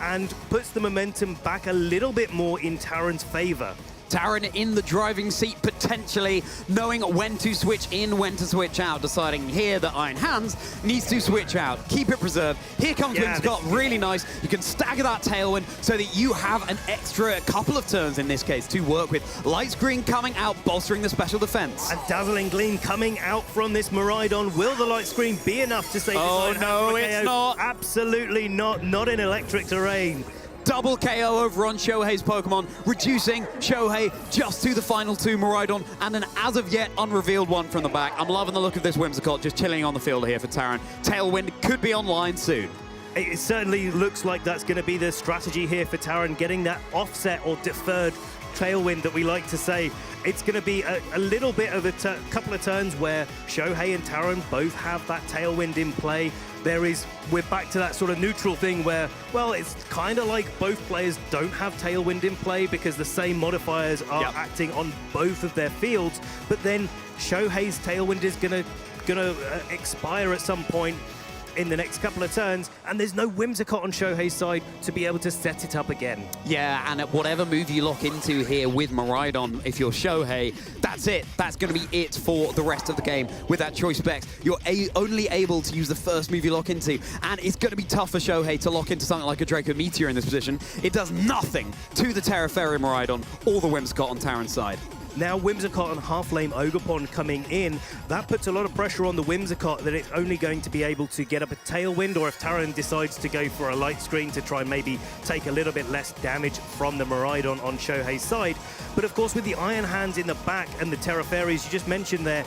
and puts the momentum back a little bit more in Taran's favor. Taran in the driving seat, potentially knowing when to switch in, when to switch out, deciding here that Iron Hands needs to switch out. Keep it preserved. Here comes Whimsicott, really nice. You can stagger that Tailwind so that you have an extra couple of turns in this case to work with. Light Screen coming out, bolstering the special defense. And Dazzling Gleam coming out from this Miraidon. Will the Light Screen be enough to save this Iron Hands? Oh no, it's not. Absolutely not. Not in electric terrain. Double KO over on Shohei's Pokemon, reducing Shohei just to the final 2 Miraidon and an as of yet unrevealed one from the back. I'm loving the look of this Whimsicott just chilling on the field here for Taran. Tailwind could be online soon. It certainly looks like that's going to be the strategy here for Taran, getting that offset or deferred Tailwind that we like to say. It's going to be a little bit of a couple of turns where Shohei and Taran both have that Tailwind in play. We're back to that sort of neutral thing where, well, it's kind of like both players don't have Tailwind in play because the same modifiers are acting on both of their fields. But then Shohei's Tailwind is gonna expire at some point in the next couple of turns, and there's no Whimsicott on Shohei's side to be able to set it up again. Yeah, and at whatever move you lock into here with Miraidon, if you're Shohei, that's it. That's going to be it for the rest of the game. With that choice specs, you're only able to use the first move you lock into, and it's going to be tough for Shohei to lock into something like a Draco Meteor in this position. It does nothing to the Terra Fairy Miraidon or the Whimsicott on Taran's side. Now Whimsicott and Half-Lame Ogerpon coming in, that puts a lot of pressure on the Whimsicott that it's only going to be able to get up a Tailwind, or if Taran decides to go for a Light Screen to try and maybe take a little bit less damage from the Miraidon on Shohei's side. But of course with the Iron Hands in the back and the Terra Fairies you just mentioned there,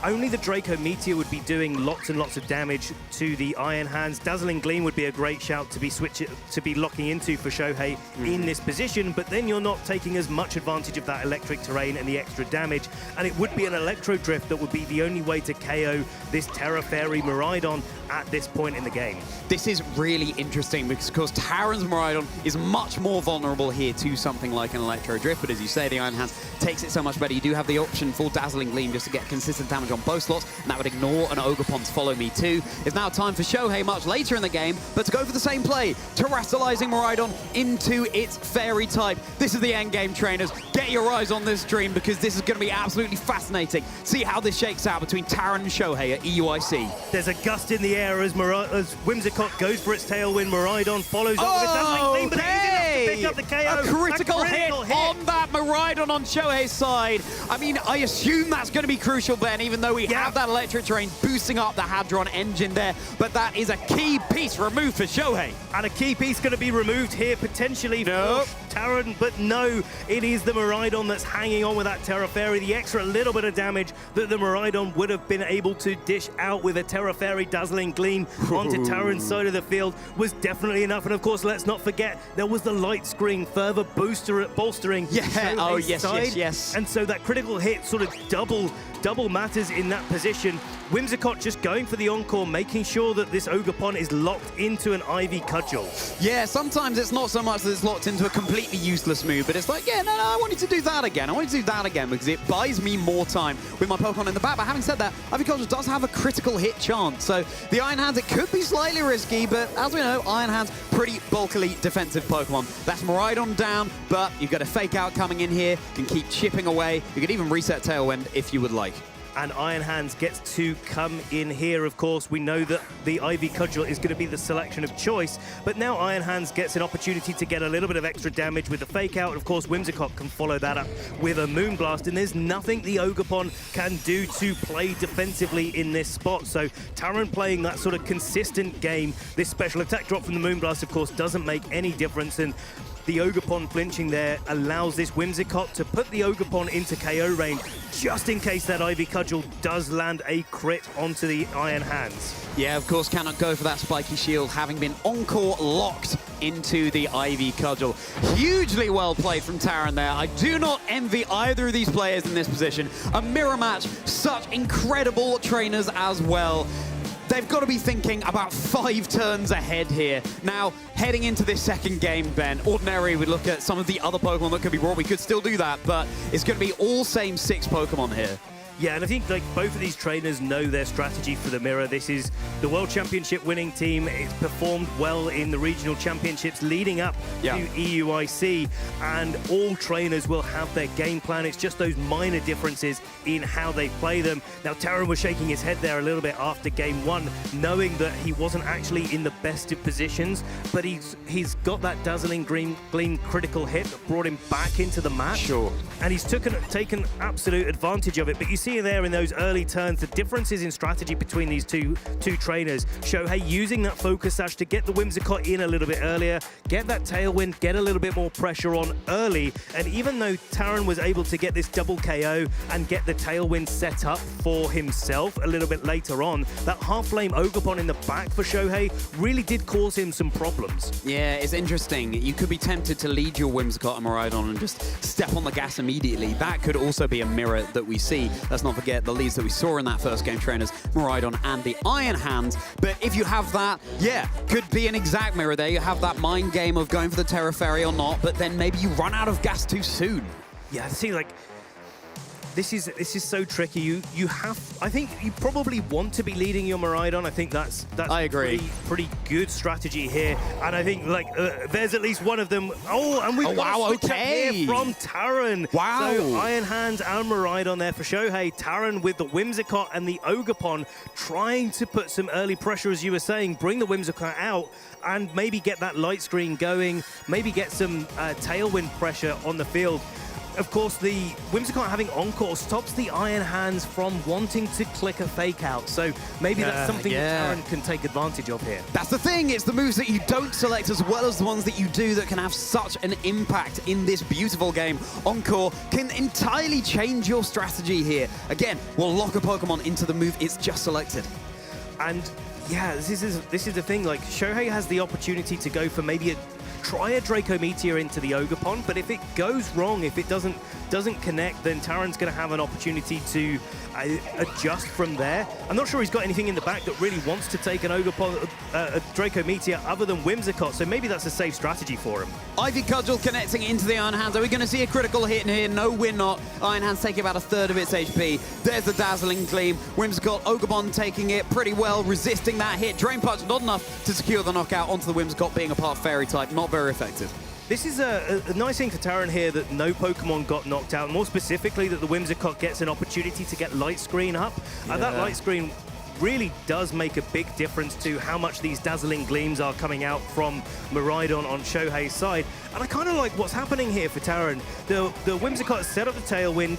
only the Draco Meteor would be doing lots and lots of damage to the Iron Hands. Dazzling Gleam would be a great shout to be locking into for Shohei in this position, but then you're not taking as much advantage of that electric terrain and the extra damage, and it would be an Electro Drift that would be the only way to KO this Terra Fairy Miraidon at this point in the game. This is really interesting because, of course, Taran's Miraidon is much more vulnerable here to something like an Electro Drift, but as you say, the Iron Hands takes it so much better. You do have the option for Dazzling Gleam just to get consistent damage on both slots, and that would ignore an Ogerpon's Follow Me too. It's now time for Shohei much later in the game, but to go for the same play, terrestrializing Miraidon into its Fairy type. This is the end game, trainers. Get your eyes on this stream because this is going to be absolutely fascinating. See how this shakes out between Taran and Shohei at EUIC. There's a gust in the air as Whimsicott goes for its Tailwind. Miraidon follows up with a Dazzling Gleam, but it is enough to pick up the KO. A critical hit on that Miraidon on Shohei's side. I mean, I assume that's going to be crucial, Ben, even though we have that electric terrain boosting up the Hadron engine there, but that is a key piece removed for Shohei. And a key piece going to be removed here, potentially for Taran, but no, it is the Miraidon that's hanging on with that Terra Fairy. The extra little bit of damage that the Miraidon would have been able to dish out with a Terra Fairy Dazzling Gleam onto Taran's side of the field was definitely enough. And of course, let's not forget, there was the Light Screen further bolstering Shohei's side. yes. And so that critical hit sort of double matters in that position. Whimsicott just going for the Encore, making sure that this Ogerpon is locked into an Ivy Cudgel. Yeah, sometimes it's not so much that it's locked into a completely useless move, but it's like, yeah, no, I wanted to do that again. I wanted to do that again because it buys me more time with my Pokemon in the back. But having said that, Ivy Cudgel does have a critical hit chance. So the Iron Hands, it could be slightly risky, but as we know, Iron Hands, pretty bulkily defensive Pokemon. That's Miraidon down, but you've got a Fake Out coming in here. You can keep chipping away. You could even reset Tailwind if you would like. And Iron Hands gets to come in here, of course. We know that the Ivy Cudgel is going to be the selection of choice, but now Iron Hands gets an opportunity to get a little bit of extra damage with the Fake Out. Of course, Whimsicott can follow that up with a Moonblast, and there's nothing the Ogerpon can do to play defensively in this spot. So Taran playing that sort of consistent game. This special attack drop from the Moonblast, of course, doesn't make any difference, and the Ogerpon flinching there allows this Whimsicott to put the Ogerpon into KO range, just in case that Ivy Cudgel does land a crit onto the Iron Hands. Yeah, of course, cannot go for that spiky shield, having been encore locked into the Ivy Cudgel. Hugely well played from Taran there. I do not envy either of these players in this position. A mirror match, such incredible trainers as well. They've got to be thinking about 5 turns ahead here. Now, heading into this second game, Ben, ordinarily we'd look at some of the other Pokemon that could be brought. We could still do that, but it's going to be all same 6 Pokemon here. Yeah, and I think like both of these trainers know their strategy for the mirror. This is the World Championship winning team. It's performed well in the regional championships leading up to EUIC, and all trainers will have their game plan. It's just those minor differences in how they play them. Now, Taran was shaking his head there a little bit after game 1, knowing that he wasn't actually in the best of positions, but he's got that dazzling gleam critical hit that brought him back into the match. Sure. And he's taken absolute advantage of it. But you see there in those early turns the differences in strategy between these two trainers. Shohei using that focus sash to get the Whimsicott in a little bit earlier, get that tailwind, get a little bit more pressure on early. And even though Taran was able to get this double KO and get the tailwind set up for himself a little bit later on, that half flame Ogerpon in the back for Shohei really did cause him some problems. Yeah, it's interesting. You could be tempted to lead your Whimsicott and Miraidon and just step on the gas immediately. That could also be a mirror that we see. Let's not forget the leads that we saw in that first game, trainers Miraidon and the Iron Hands. But if you have that, yeah, could be an exact mirror there. You have that mind game of going for the Terra Fairy or not, but then maybe you run out of gas too soon. Yeah, see, like, this is so tricky. You have, I think you probably want to be leading your Miraidon. I think that's I agree. Pretty good strategy here. And I think like there's at least one of them. Oh, and we've got a switch up here from Taran. Wow. So Iron Hands and Miraidon there for Shohei. Taran with the Whimsicott and the Ogerpon trying to put some early pressure, as you were saying, bring the Whimsicott out and maybe get that light screen going, maybe get some tailwind pressure on the field. Of course, the Whimsicott having Encore stops the Iron Hands from wanting to click a fake out. So maybe that's something that Taran can take advantage of here. That's the thing. It's the moves that you don't select as well as the ones that you do that can have such an impact in this beautiful game. Encore can entirely change your strategy here. Again, we'll lock a Pokemon into the move it's just selected. And yeah, this is the thing. Like, Shohei has the opportunity to go for maybe try a Draco Meteor into the Ogerpon, but if it goes wrong, if it doesn't connect, then Taran's going to have an opportunity to adjust from there. I'm not sure he's got anything in the back that really wants to take an Ogerpon, a Draco Meteor other than Whimsicott, so maybe that's a safe strategy for him. Ivy Cudgel connecting into the Iron Hands. Are we going to see a critical hit in here? No, we're not. Iron Hands taking about 1/3 of its HP. There's the Dazzling Gleam. Whimsicott, Ogerpon taking it pretty well, resisting that hit. Drain Punch not enough to secure the knockout onto the Whimsicott, being a part Fairy type. Not very effective. This is a nice thing for Taran here that no Pokemon got knocked out. More specifically, that the Whimsicott gets an opportunity to get Light Screen up. And that Light Screen really does make a big difference to how much these Dazzling Gleams are coming out from Miraidon on Shohei's side. And I kind of like what's happening here for Taran. The Whimsicott set up the Tailwind,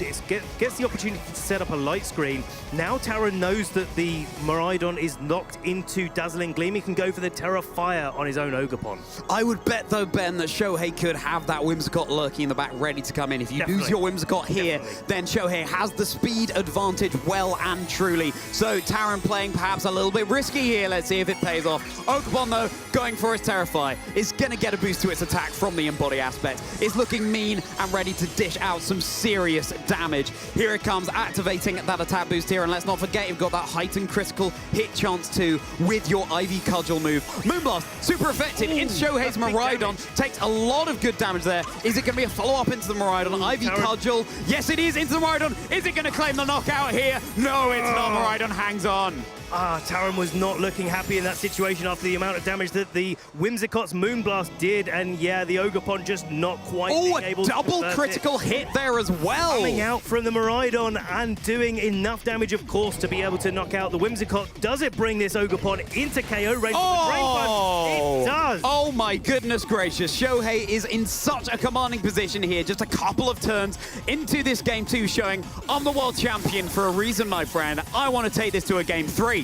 gets the opportunity to set up a Light Screen. Now Taran knows that the Miraidon is knocked into Dazzling Gleam. He can go for the Terra Fire on his own Ogerpon. I would bet, though, Ben, that Shohei could have that Whimsicott lurking in the back ready to come in. If you lose your Whimsicott here, then Shohei has the speed advantage well and truly. So Taran playing perhaps a little bit risky here. Let's see if it pays off. Ogerpon, though, going for his Terrify, is going to get a boost to its attack from the Embody aspect. It's looking mean and ready to dish out some serious damage. Here it comes, activating that attack boost here. And let's not forget, you've got that heightened critical hit chance too with your Ivy Cudgel move. Moonblast, super effective into Shohei's Miraidon. Takes a lot of good damage there. Is it going to be a follow-up into the Miraidon? Ivy Cudgel, yes it is, into the Miraidon. Is it going to claim the knockout here? No, it's not. Miraidon hangs on. Taran was not looking happy in that situation after the amount of damage that the Whimsicott's Moonblast did, and yeah, the Ogerpon just not quite being able to double critical hit there as well. Coming out from the Miraidon and doing enough damage, of course, to be able to knock out the Whimsicott. Does it bring this Ogerpon into KO range? It does. Oh my goodness gracious. Shohei is in such a commanding position here. Just a couple of turns into this game 2, showing I'm the world champion for a reason, my friend. I want to take this to a game 3.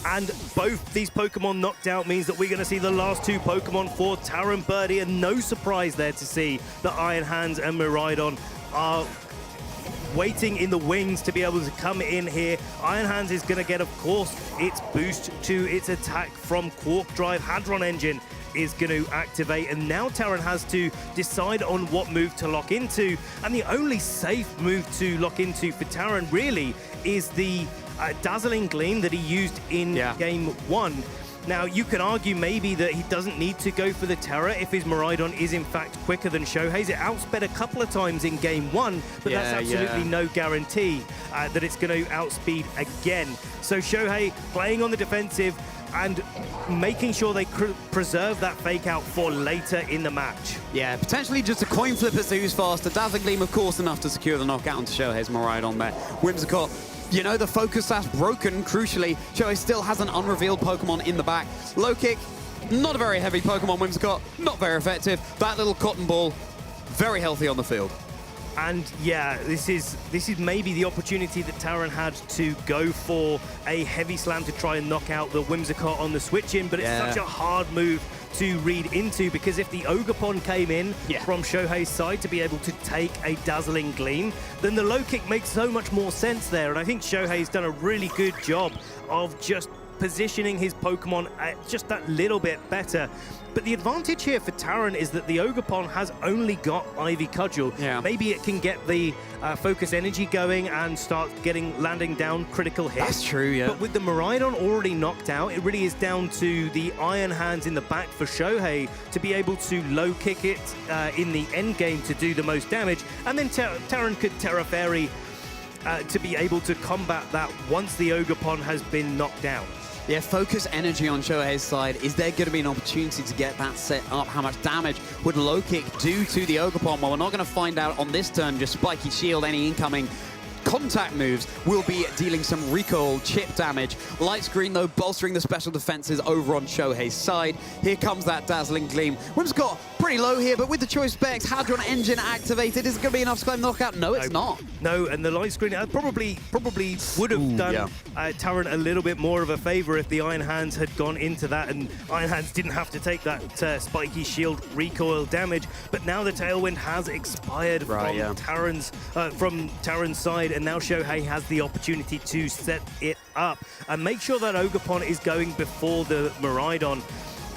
And both these Pokemon knocked out means that we're going to see the last two Pokemon for Taran Birdie, and no surprise there to see that Iron Hands and Miraidon are waiting in the wings to be able to come in here. Iron Hands is going to get, of course, its boost to its attack from Quark Drive. Hadron Engine is going to activate, and now Taran has to decide on what move to lock into. And the only safe move to lock into for Taran really is the Dazzling Gleam that he used in Game 1. Now, you can argue maybe that he doesn't need to go for the Terra if his Miraidon is in fact quicker than Shohei's. It outsped a couple of times in Game 1, but that's absolutely no guarantee that it's going to outspeed again. So Shohei playing on the defensive and making sure they preserve that fake out for later in the match. Yeah, potentially just a coin flip as to who's faster. Dazzling Gleam, of course, enough to secure the knockout onto Shohei's Miraidon there. Whimsicott, you know, the focus that's broken, crucially. Shohei still has an unrevealed Pokemon in the back. Low kick, not a very heavy Pokemon, Whimsicott, not very effective. That little cotton ball, very healthy on the field. And yeah, this is maybe the opportunity that Taran had to go for a heavy slam to try and knock out the Whimsicott on the switch in, but it's such a hard move to read into, because if the Ogerpon came in from Shohei's side to be able to take a Dazzling Gleam, then the low kick makes so much more sense there. And I think Shohei's done a really good job of just positioning his Pokemon just that little bit better. But the advantage here for Taran is that the Ogerpon has only got Ivy Cudgel. Maybe it can get the focus energy going and start landing down critical hits. That's true, yeah. But with the Miraidon already knocked out, it really is down to the Iron Hands in the back for Shohei to be able to low kick it in the end game to do the most damage. And then Taran could Terra Fairy to be able to combat that once the Ogerpon has been knocked down. Yeah, focus energy on Shohei's side. Is there going to be an opportunity to get that set up? How much damage would low kick do to the Ogerpon? Well, we're not going to find out on this turn. Just Spiky Shield, any incoming contact moves will be dealing some recoil chip damage. Light Screen, though, bolstering the special defenses over on Shohei's side. Here comes that Dazzling Gleam. Whimsicott pretty low here, but with the choice specs, Hadron Engine activated. Is it going to be enough to claim knockout? No, it's not. No, and the Light Screen probably would have done Taran a little bit more of a favor if the Iron Hands had gone into that and Iron Hands didn't have to take that Spiky Shield recoil damage. But now the Tailwind has expired from Taran's side, and now Shohei has the opportunity to set it up and make sure that Ogerpon is going before the Miraidon.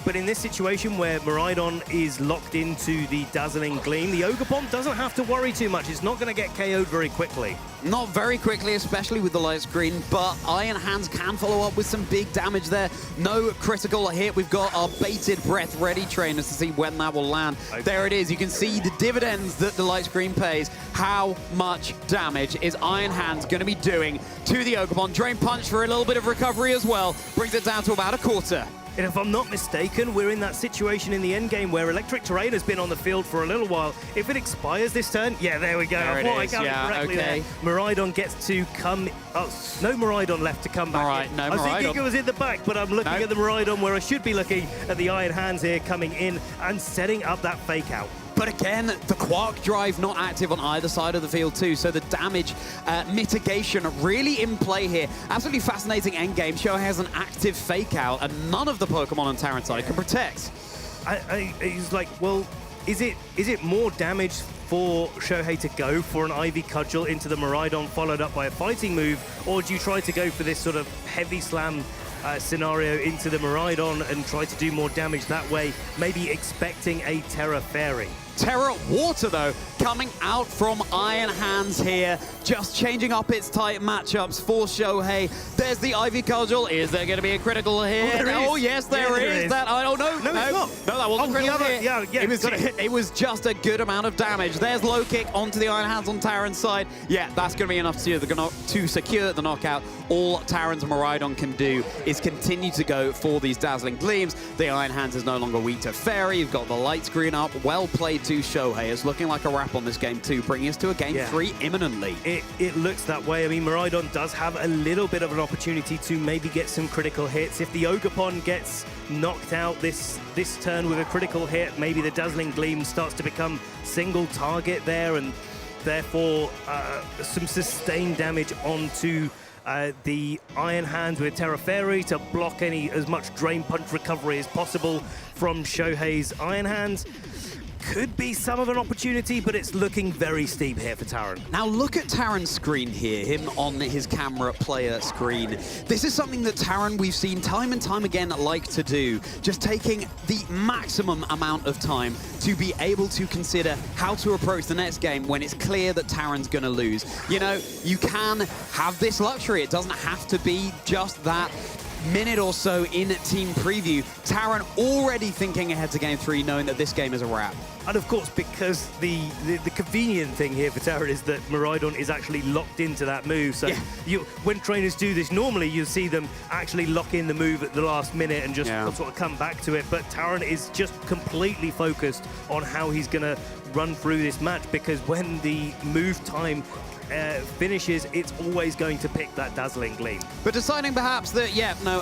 But in this situation where Miraidon is locked into the Dazzling Gleam, the Ogerpon doesn't have to worry too much. It's not going to get KO'd very quickly. Not very quickly, especially with the Light Screen, but Iron Hands can follow up with some big damage there. No critical hit. We've got our bated breath ready, trainers, to see when that will land. Okay. There it is. You can see the dividends that the Light Screen pays. How much damage is Iron Hands going to be doing to the Ogerpon? Drain Punch for a little bit of recovery as well. Brings it down to about a quarter. And if I'm not mistaken, we're in that situation in the end game where Electric Terrain has been on the field for a little while. If it expires this turn, there we go. There I thought I counted correctly there. Miraidon gets to come. Oh, no Miraidon left to come back. All right, no I was Miraidon. thinking it was in the back, but I'm looking at the Miraidon where I should be looking at the Iron Hands here coming in and setting up that fake out. But again, the Quark Drive not active on either side of the field too, so the damage mitigation really in play here. Absolutely fascinating endgame. Shohei has an active fake out, and none of the Pokemon on Taran's side can protect. He's like, well, is it more damage for Shohei to go for an Ivy Cudgel into the Miraidon followed up by a fighting move, or do you try to go for this sort of heavy slam scenario into the Miraidon and try to do more damage that way, maybe expecting a Terra Fairy? Terra Water, though, coming out from Iron Hands here, just changing up its tight matchups for Shohei. There's the Ivy Cudgel. Is there going to be a critical hit? Oh, yes, there is. That I don't know. No, it's not. No, that wasn't critical hit. It was just a good amount of damage. There's low kick onto the Iron Hands on Taran's side. Yeah, that's going to be enough to secure the knockout. All Taran's Miraidon can do is continue to go for these Dazzling Gleams. The Iron Hands is no longer weak to Fairy. You've got the Light Screen up. Well played to Shohei. It's looking like a wrap on this game too, bringing us to a game 3 imminently. It looks that way. I mean, Miraidon does have a little bit of an opportunity to maybe get some critical hits. If the Ogerpon gets knocked out this turn with a critical hit, maybe the Dazzling Gleam starts to become single target there, and therefore some sustained damage onto the Iron Hands with Terra Fairy to block as much Drain Punch recovery as possible from Shohei's Iron Hands. Could be some of an opportunity, but it's looking very steep here for Taran. Now look at Taran's screen here, him on his camera player screen. This is something that Taran, we've seen time and time again, like to do. Just taking the maximum amount of time to be able to consider how to approach the next game when it's clear that Taran's gonna lose. You know, you can have this luxury. It doesn't have to be just that minute or so in team preview. Taran already thinking ahead to game 3, knowing that this game is a wrap. And of course, because the convenient thing here for Taran is that Miraidon is actually locked into that move. So when trainers do this, normally you'll see them actually lock in the move at the last minute and just sort of come back to it. But Taran is just completely focused on how he's going to run through this match, because when the move time finishes, it's always going to pick that Dazzling Gleam. But deciding perhaps that,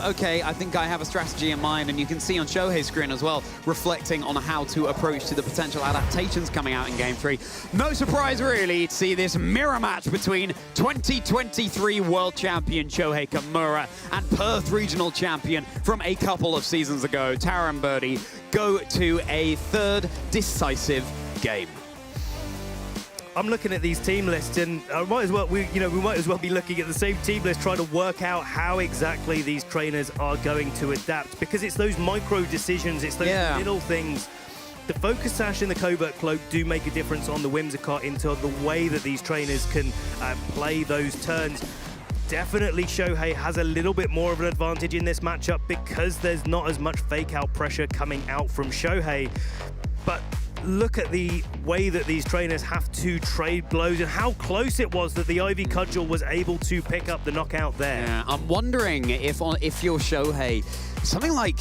okay, I think I have a strategy in mind, and you can see on Shohei's screen as well, reflecting on how to approach to the potential adaptations coming out in Game 3. No surprise, really, to see this mirror match between 2023 World Champion Shohei Kimura and Perth Regional Champion from a couple of seasons ago, Taran Birdie, go to a third decisive game. I'm looking at these team lists, and we might as well be looking at the same team list, trying to work out how exactly these trainers are going to adapt, because it's those micro decisions, it's those little things. The Focus Sash and the Covert Cloak do make a difference on the Whimsicott into the way that these trainers can play those turns. Definitely Shohei has a little bit more of an advantage in this matchup because there's not as much fake out pressure coming out from Shohei. But look at the way that these trainers have to trade blows and how close it was that the Ivy Cudgel was able to pick up the knockout there. Yeah, I'm wondering if you're Shohei, something like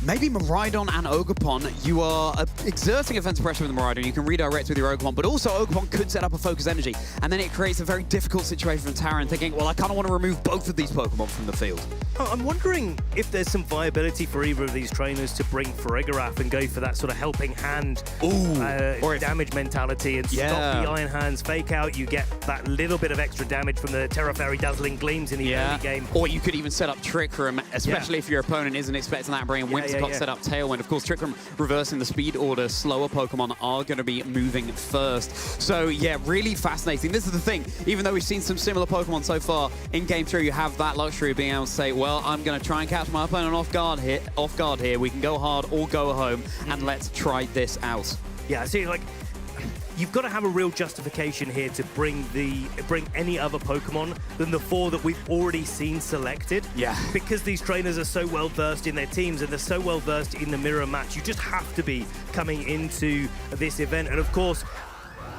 maybe Miraidon and Ogerpon, you are exerting offensive pressure with the Miraidon, you can redirect with your Ogerpon, but also Ogerpon could set up a Focus Energy, and then it creates a very difficult situation for Taran, thinking, well, I kind of want to remove both of these Pokemon from the field. I'm wondering if there's some viability for either of these trainers to bring Farigiraf and go for that sort of helping hand or damage mentality and stop the Iron Hands fake out. You get that little bit of extra damage from the Terra Fairy Dazzling Gleams in the early game. Or you could even set up Trick Room, especially if your opponent isn't expecting that and bring in Whimsicott, set up Tailwind. Of course, Trick Room reversing the speed order, slower Pokemon are going to be moving first. So yeah, really fascinating. This is the thing, even though we've seen some similar Pokemon so far, in Game 3 you have that luxury of being able to say, well, I'm going to try and catch my opponent off guard here. We can go hard or go home, and let's try this out. Yeah, see, like, you've got to have a real justification here to bring any other Pokemon than the 4 that we've already seen selected. Yeah. Because these trainers are so well versed in their teams and they're so well versed in the mirror match, you just have to be coming into this event. And of course,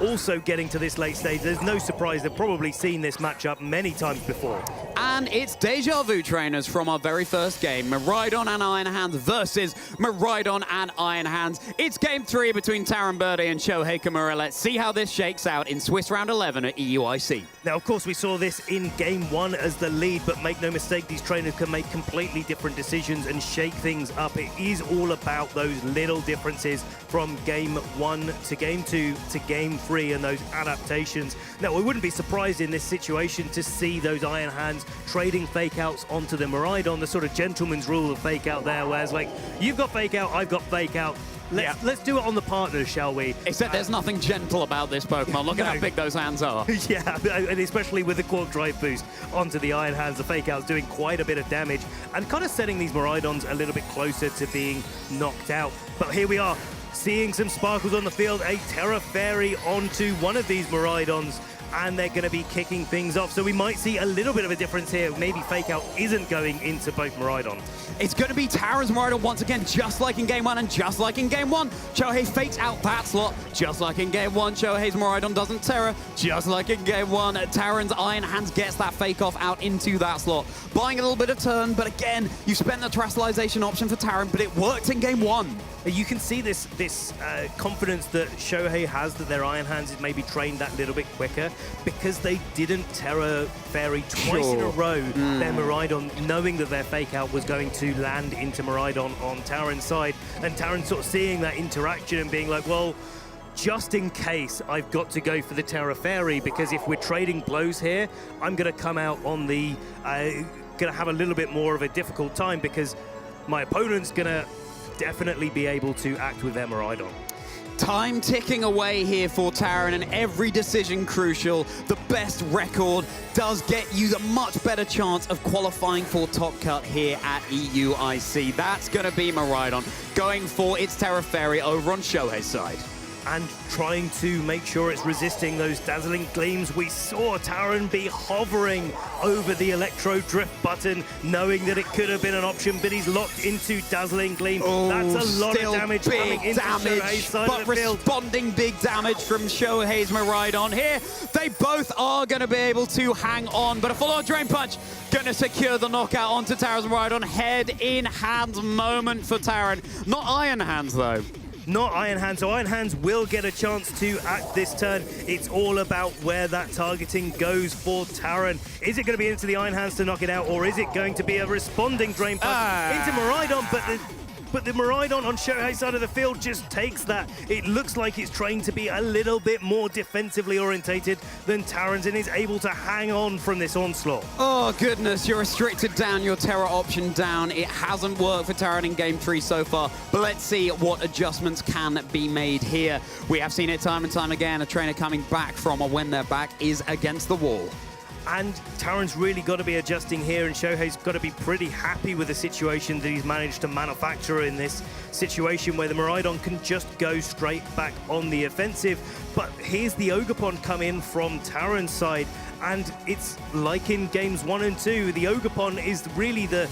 also getting to this late stage, there's no surprise they've probably seen this matchup many times before. And it's Deja Vu trainers from our very first game, Miraidon and Iron Hands versus Miraidon and Iron Hands. It's Game 3 between Taran Birdie and Shohei Kimura. Let's see how this shakes out in Swiss Round 11 at EUIC. Now, of course, we saw this in Game 1 as the lead, but make no mistake, these trainers can make completely different decisions and shake things up. It is all about those little differences from Game 1 to Game 2 to Game 3 and those adaptations. Now, we wouldn't be surprised in this situation to see those Iron Hands trading fake outs onto the Miraidon, the sort of gentleman's rule of fake out there, where it's like, you've got fake out, I've got fake out. Let's do it on the partners, shall we? Except there's nothing gentle about this Pokemon. Look at how big those hands are. Yeah, and especially with the Quark Drive boost onto the Iron Hands, the fake out's doing quite a bit of damage and kind of setting these Miraidons a little bit closer to being knocked out. But here we are, seeing some sparkles on the field, a Terra Fairy onto one of these Miraidons, and they're going to be kicking things off. So we might see a little bit of a difference here. Maybe Fake Out isn't going into both Miraidon. It's going to be Taran's Miraidon once again, just like in Game 1 and just like in Game 1. Shohei fakes out that slot, just like in Game 1. Shohei's Miraidon doesn't Terra, just like in Game 1. Taran's Iron Hands gets that fake off out into that slot, buying a little bit of turn, but again, you spent the Terastallization option for Taran, but it worked in Game 1. You can see this confidence that Shohei has that their Iron Hands is maybe trained that little bit quicker because they didn't Terra Fairy twice in a row their Miraidon, knowing that their fake out was going to land into Miraidon on Taran's side. And Taran sort of seeing that interaction and being like, well, just in case, I've got to go for the Terra Fairy, because if we're trading blows here, I'm going to come out on the... going to have a little bit more of a difficult time, because my opponent's going to definitely be able to act with their Miraidon. Time ticking away here for Taran, and every decision crucial. The best record does get you a much better chance of qualifying for Top Cut here at EUIC. That's going to be Miraidon going for its Terra Fairy over on Shohei's side. And trying to make sure it's resisting those dazzling gleams. We saw Taran be hovering over the Electro Drift button, knowing that it could have been an option, but he's locked into dazzling gleam. Oh, that's a lot of damage coming into damage, Shohei's side but of the field. responding big damage from Shohei's Miraidon here. They both are going to be able to hang on, but a full-on Drain Punch going to secure the knockout onto Taran's Miraidon. Head in hand moment for Taran. Not Iron Hands, though. Not Iron Hands, so Iron Hands will get a chance to act this turn. It's all about where that targeting goes for Taran. Is it going to be into the Iron Hands to knock it out, or is it going to be a responding Drain Punch into Miraidon? But the Miraidon on Shohei's side of the field just takes that. It looks like it's trained to be a little bit more defensively orientated than Taran's, and is able to hang on from this onslaught. Oh goodness, you're restricted down, your Terra option down. It hasn't worked for Taran in Game 3 so far, but let's see what adjustments can be made here. We have seen it time and time again, a trainer coming back from a when their back is against the wall. And Taran's really got to be adjusting here, and Shohei's got to be pretty happy with the situation that he's managed to manufacture in this situation where the Miraidon can just go straight back on the offensive. But here's the Ogerpon come in from Taran's side, and it's like in games 1 and 2, the Ogerpon is really the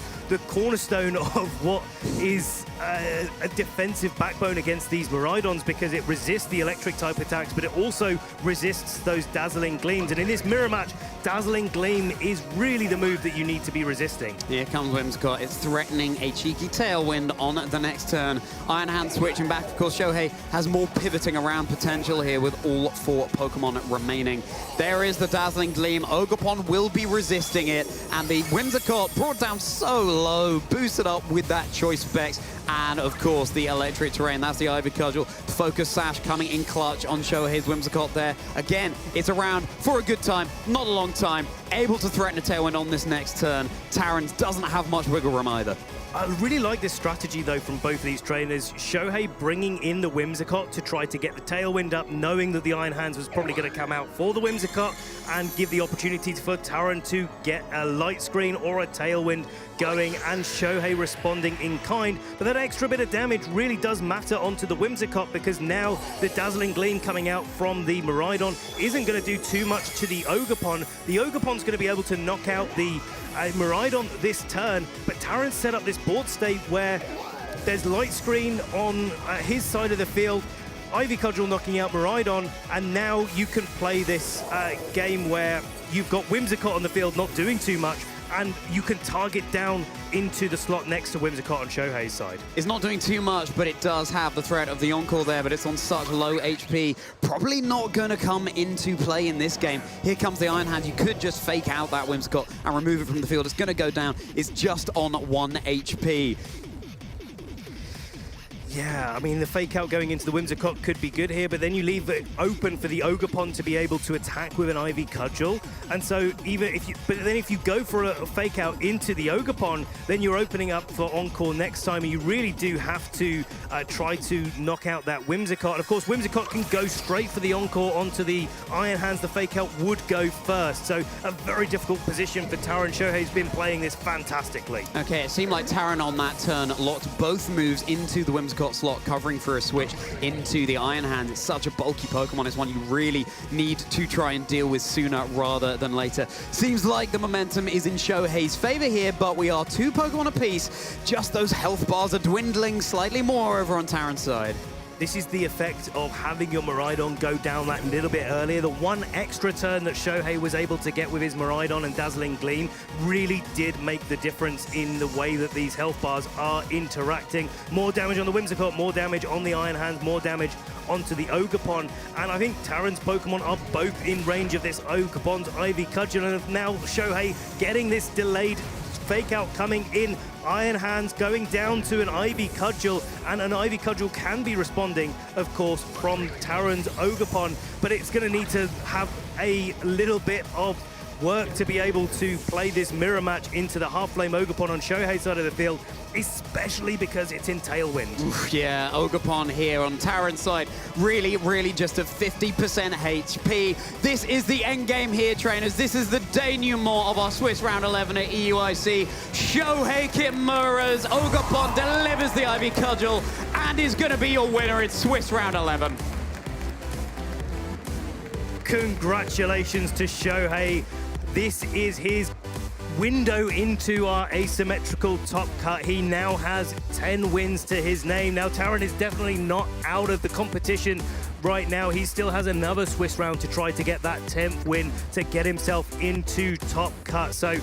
cornerstone of what is a defensive backbone against these Miraidons, because it resists the electric type attacks, but it also resists those dazzling gleams. And in this mirror match, dazzling gleam is really the move that you need to be resisting. Here comes Whimsicott. It's threatening a cheeky tailwind on the next turn. Iron Hand switching back. Of course, Shohei has more pivoting around potential here with all 4 Pokemon remaining. There is the dazzling gleam. Ogerpon will be resisting it, and the Whimsicott brought down so low, boosted up with that choice specs, and of course the electric terrain. That's the Ivy Cudgel. Focus Sash coming in clutch on Shohei's Whimsicott there. Again, it's around for a good time, not a long time, able to threaten a tailwind on this next turn. Taran doesn't have much wiggle room either. I really like this strategy, though, from both of these trainers. Shohei bringing in the Whimsicott to try to get the tailwind up, knowing that the Iron Hands was probably going to come out for the Whimsicott and give the opportunity for Taran to get a light screen or a tailwind going, and Shohei responding in kind. But that extra bit of damage really does matter onto the Whimsicott, because now the Dazzling Gleam coming out from the Miraidon isn't going to do too much to the Ogerpon. The Ogerpon's going to be able to knock out the Miraidon this turn, but Taran set up this board state where there's light screen on his side of the field, Ivy Cudgel knocking out Miraidon, and now you can play this game where you've got Whimsicott on the field not doing too much, and you can target down into the slot next to Whimsicott on Shohei's side. It's not doing too much, but it does have the threat of the Encore there, but it's on such low HP. Probably not going to come into play in this game. Here comes the Iron Hand. You could just fake out that Whimsicott and remove it from the field. It's going to go down. It's just on 1 HP. Yeah, I mean, the fake out going into the Whimsicott could be good here, but then you leave it open for the Ogerpon to be able to attack with an Ivy Cudgel. And so even if you, but then if you go for a fake out into the Ogerpon, then you're opening up for Encore next time, and you really do have to try to knock out that Whimsicott. And of course, Whimsicott can go straight for the Encore onto the Iron Hands. The fake out would go first. So a very difficult position for Taran. Shohei's been playing this fantastically. Okay, it seemed like Taran on that turn locked both moves into the Whimsicott slot, covering for a switch into the Iron Hand. It's such a bulky Pokemon. It's one you really need to try and deal with sooner rather than later. Seems like the momentum is in Shohei's favor here, but we are 2 Pokemon apiece. Just those health bars are dwindling slightly more over on Taran's side. This is the effect of having your Miraidon go down that little bit earlier. The one extra turn that Shohei was able to get with his Miraidon and Dazzling Gleam really did make the difference in the way that these health bars are interacting. More damage on the Whimsicott, more damage on the Iron Hands, more damage onto the Ogerpon. And I think Taran's Pokemon are both in range of this Ogerpon's Ivy Cudgel, and now Shohei getting this delayed fake out coming in. Iron Hands going down to an Ivy Cudgel, and an Ivy Cudgel can be responding, of course, from Taran's Ogerpon, but it's going to need to have a little bit of work to be able to play this mirror match into the Half Flame Ogerpon on Shohei's side of the field, especially because it's in Tailwind. Oof, yeah, Ogerpon here on Taran's side, really just a 50% HP. This is the end game here, trainers. This is the denouement of our Swiss round 11 at EUIC. Shohei Kimura's Ogerpon delivers the Ivy Cudgel and is going to be your winner in Swiss round 11. Congratulations to Shohei. This is his window into our asymmetrical top cut. He now has 10 wins to his name. Now, Taran is definitely not out of the competition right now. He still has another Swiss round to try to get that 10th win to get himself into top cut. So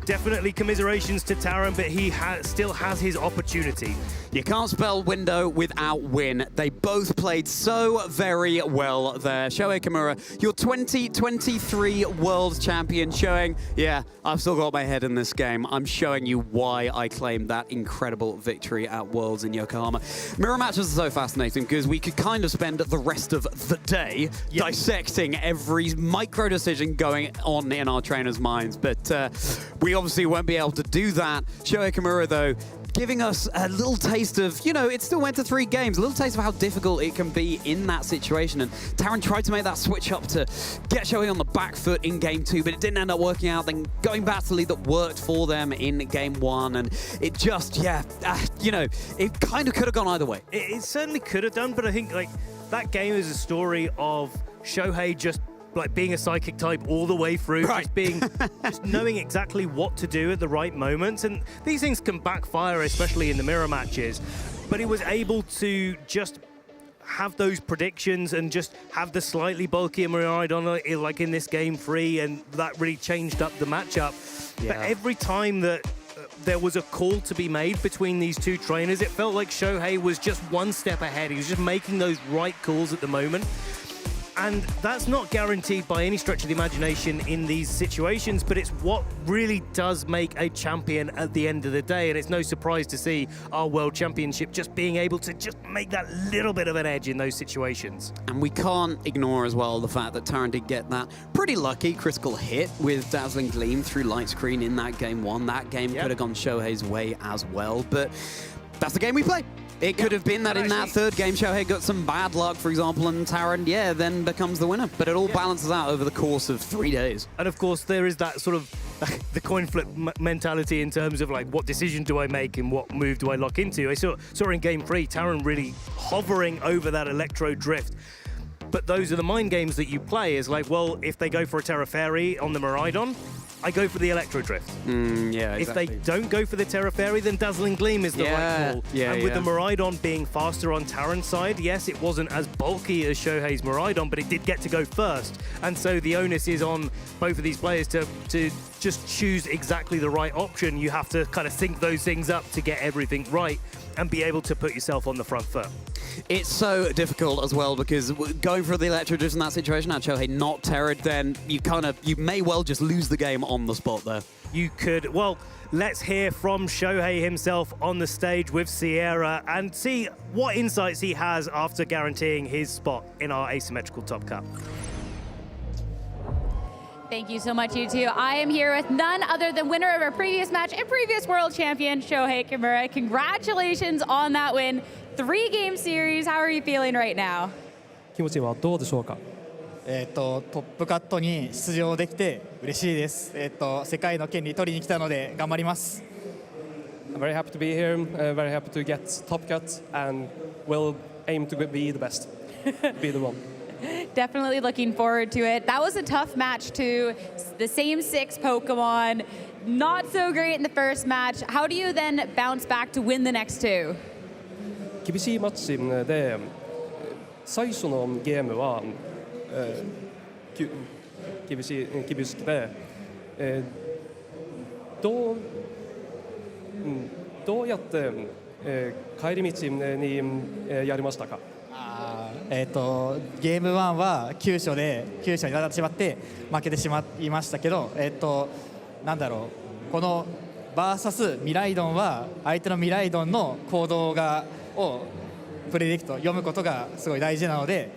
definitely commiserations to Taran, but he still has his opportunity. You can't spell window without win. They both played so very well there. Shohei Kimura, your 2023 World Champion, showing, yeah, I've still got my head in this game. I'm showing you why I claimed that incredible victory at Worlds in Yokohama. Mirror matches are so fascinating because we could kind of spend the rest of the day dissecting every micro decision going on in our trainers' minds, but we obviously won't be able to do that. Shohei Kimura, though, giving us a little taste of, you know, it still went to 3 games, a little taste of how difficult it can be in that situation. And Taran tried to make that switch up to get Shohei on the back foot in game 2, but it didn't end up working out. Then going back to the lead that worked for them in game 1. And it just, you know, it kind of could have gone either way. It certainly could have done, but I think, like, that game is a story of Shohei just like being a psychic type all the way through, just knowing exactly what to do at the right moments. And these things can backfire, especially in the mirror matches. But he was able to just have those predictions and just have the slightly bulkier Miraidon, like in this game 3, and that really changed up the matchup. Yeah. But every time that there was a call to be made between these two trainers, it felt like Shohei was just one step ahead. He was just making those right calls at the moment. And that's not guaranteed by any stretch of the imagination in these situations, but it's what really does make a champion at the end of the day. And it's no surprise to see our World Championship just being able to just make that little bit of an edge in those situations. And we can't ignore as well the fact that Taran did get that pretty lucky critical hit with Dazzling Gleam through light screen in that game 1. That game could have gone Shohei's way as well, but that's the game we play. It could have been that in that 3rd game, Shohei got some bad luck, for example, and Taran, then becomes the winner. But it all balances out over the course of 3 days. And of course, there is that sort of the coin flip mentality in terms of like, what decision do I make and what move do I lock into? I saw in game 3, Taran really hovering over that Electro Drift. But those are the mind games that you play, is like, well, if they go for a Terra Fairy on the Miraidon, I go for the Electro Drift. Yeah, exactly. If they don't go for the Terra Fairy, then Dazzling Gleam is the right call. And with the Miraidon being faster on Taran's side, yes, it wasn't as bulky as Shohei's Miraidon, but it did get to go first. And so the onus is on both of these players to just choose exactly the right option. You have to kind of sync those things up to get everything right and be able to put yourself on the front foot. It's so difficult as well because going for the Electro Drift in that situation, had Shohei not terrored, then you may well just lose the game on the spot there. You could. Well, let's hear from Shohei himself on the stage with Sierra and see what insights he has after guaranteeing his spot in our asymmetrical top cut. Thank you so much, you two. I am here with none other than winner of our previous match and previous world champion, Shohei Kimura. Congratulations on that win. 3-game series. How are you feeling right now? 気持ちはどうでしょうか。トップカットに出場できて嬉しいです。世界の権利取りに来たので頑張ります。I'm very happy to be here. Very happy to get top cut and will aim to be the best. Be the one. Definitely looking forward to it. That was a tough match too. The same 6 Pokemon. Not so great in the first match. How do you then bounce back to win the next 2? 厳しいマッチで最初のゲームは、厳しくて、どうやって、帰り道に、やりましたか？ゲーム1は急所になってしまって負けてしまいましたけど、なんだろう、このバーサスミライドンは相手のミライドンの行動をプレディクト読むことがすごい大事なので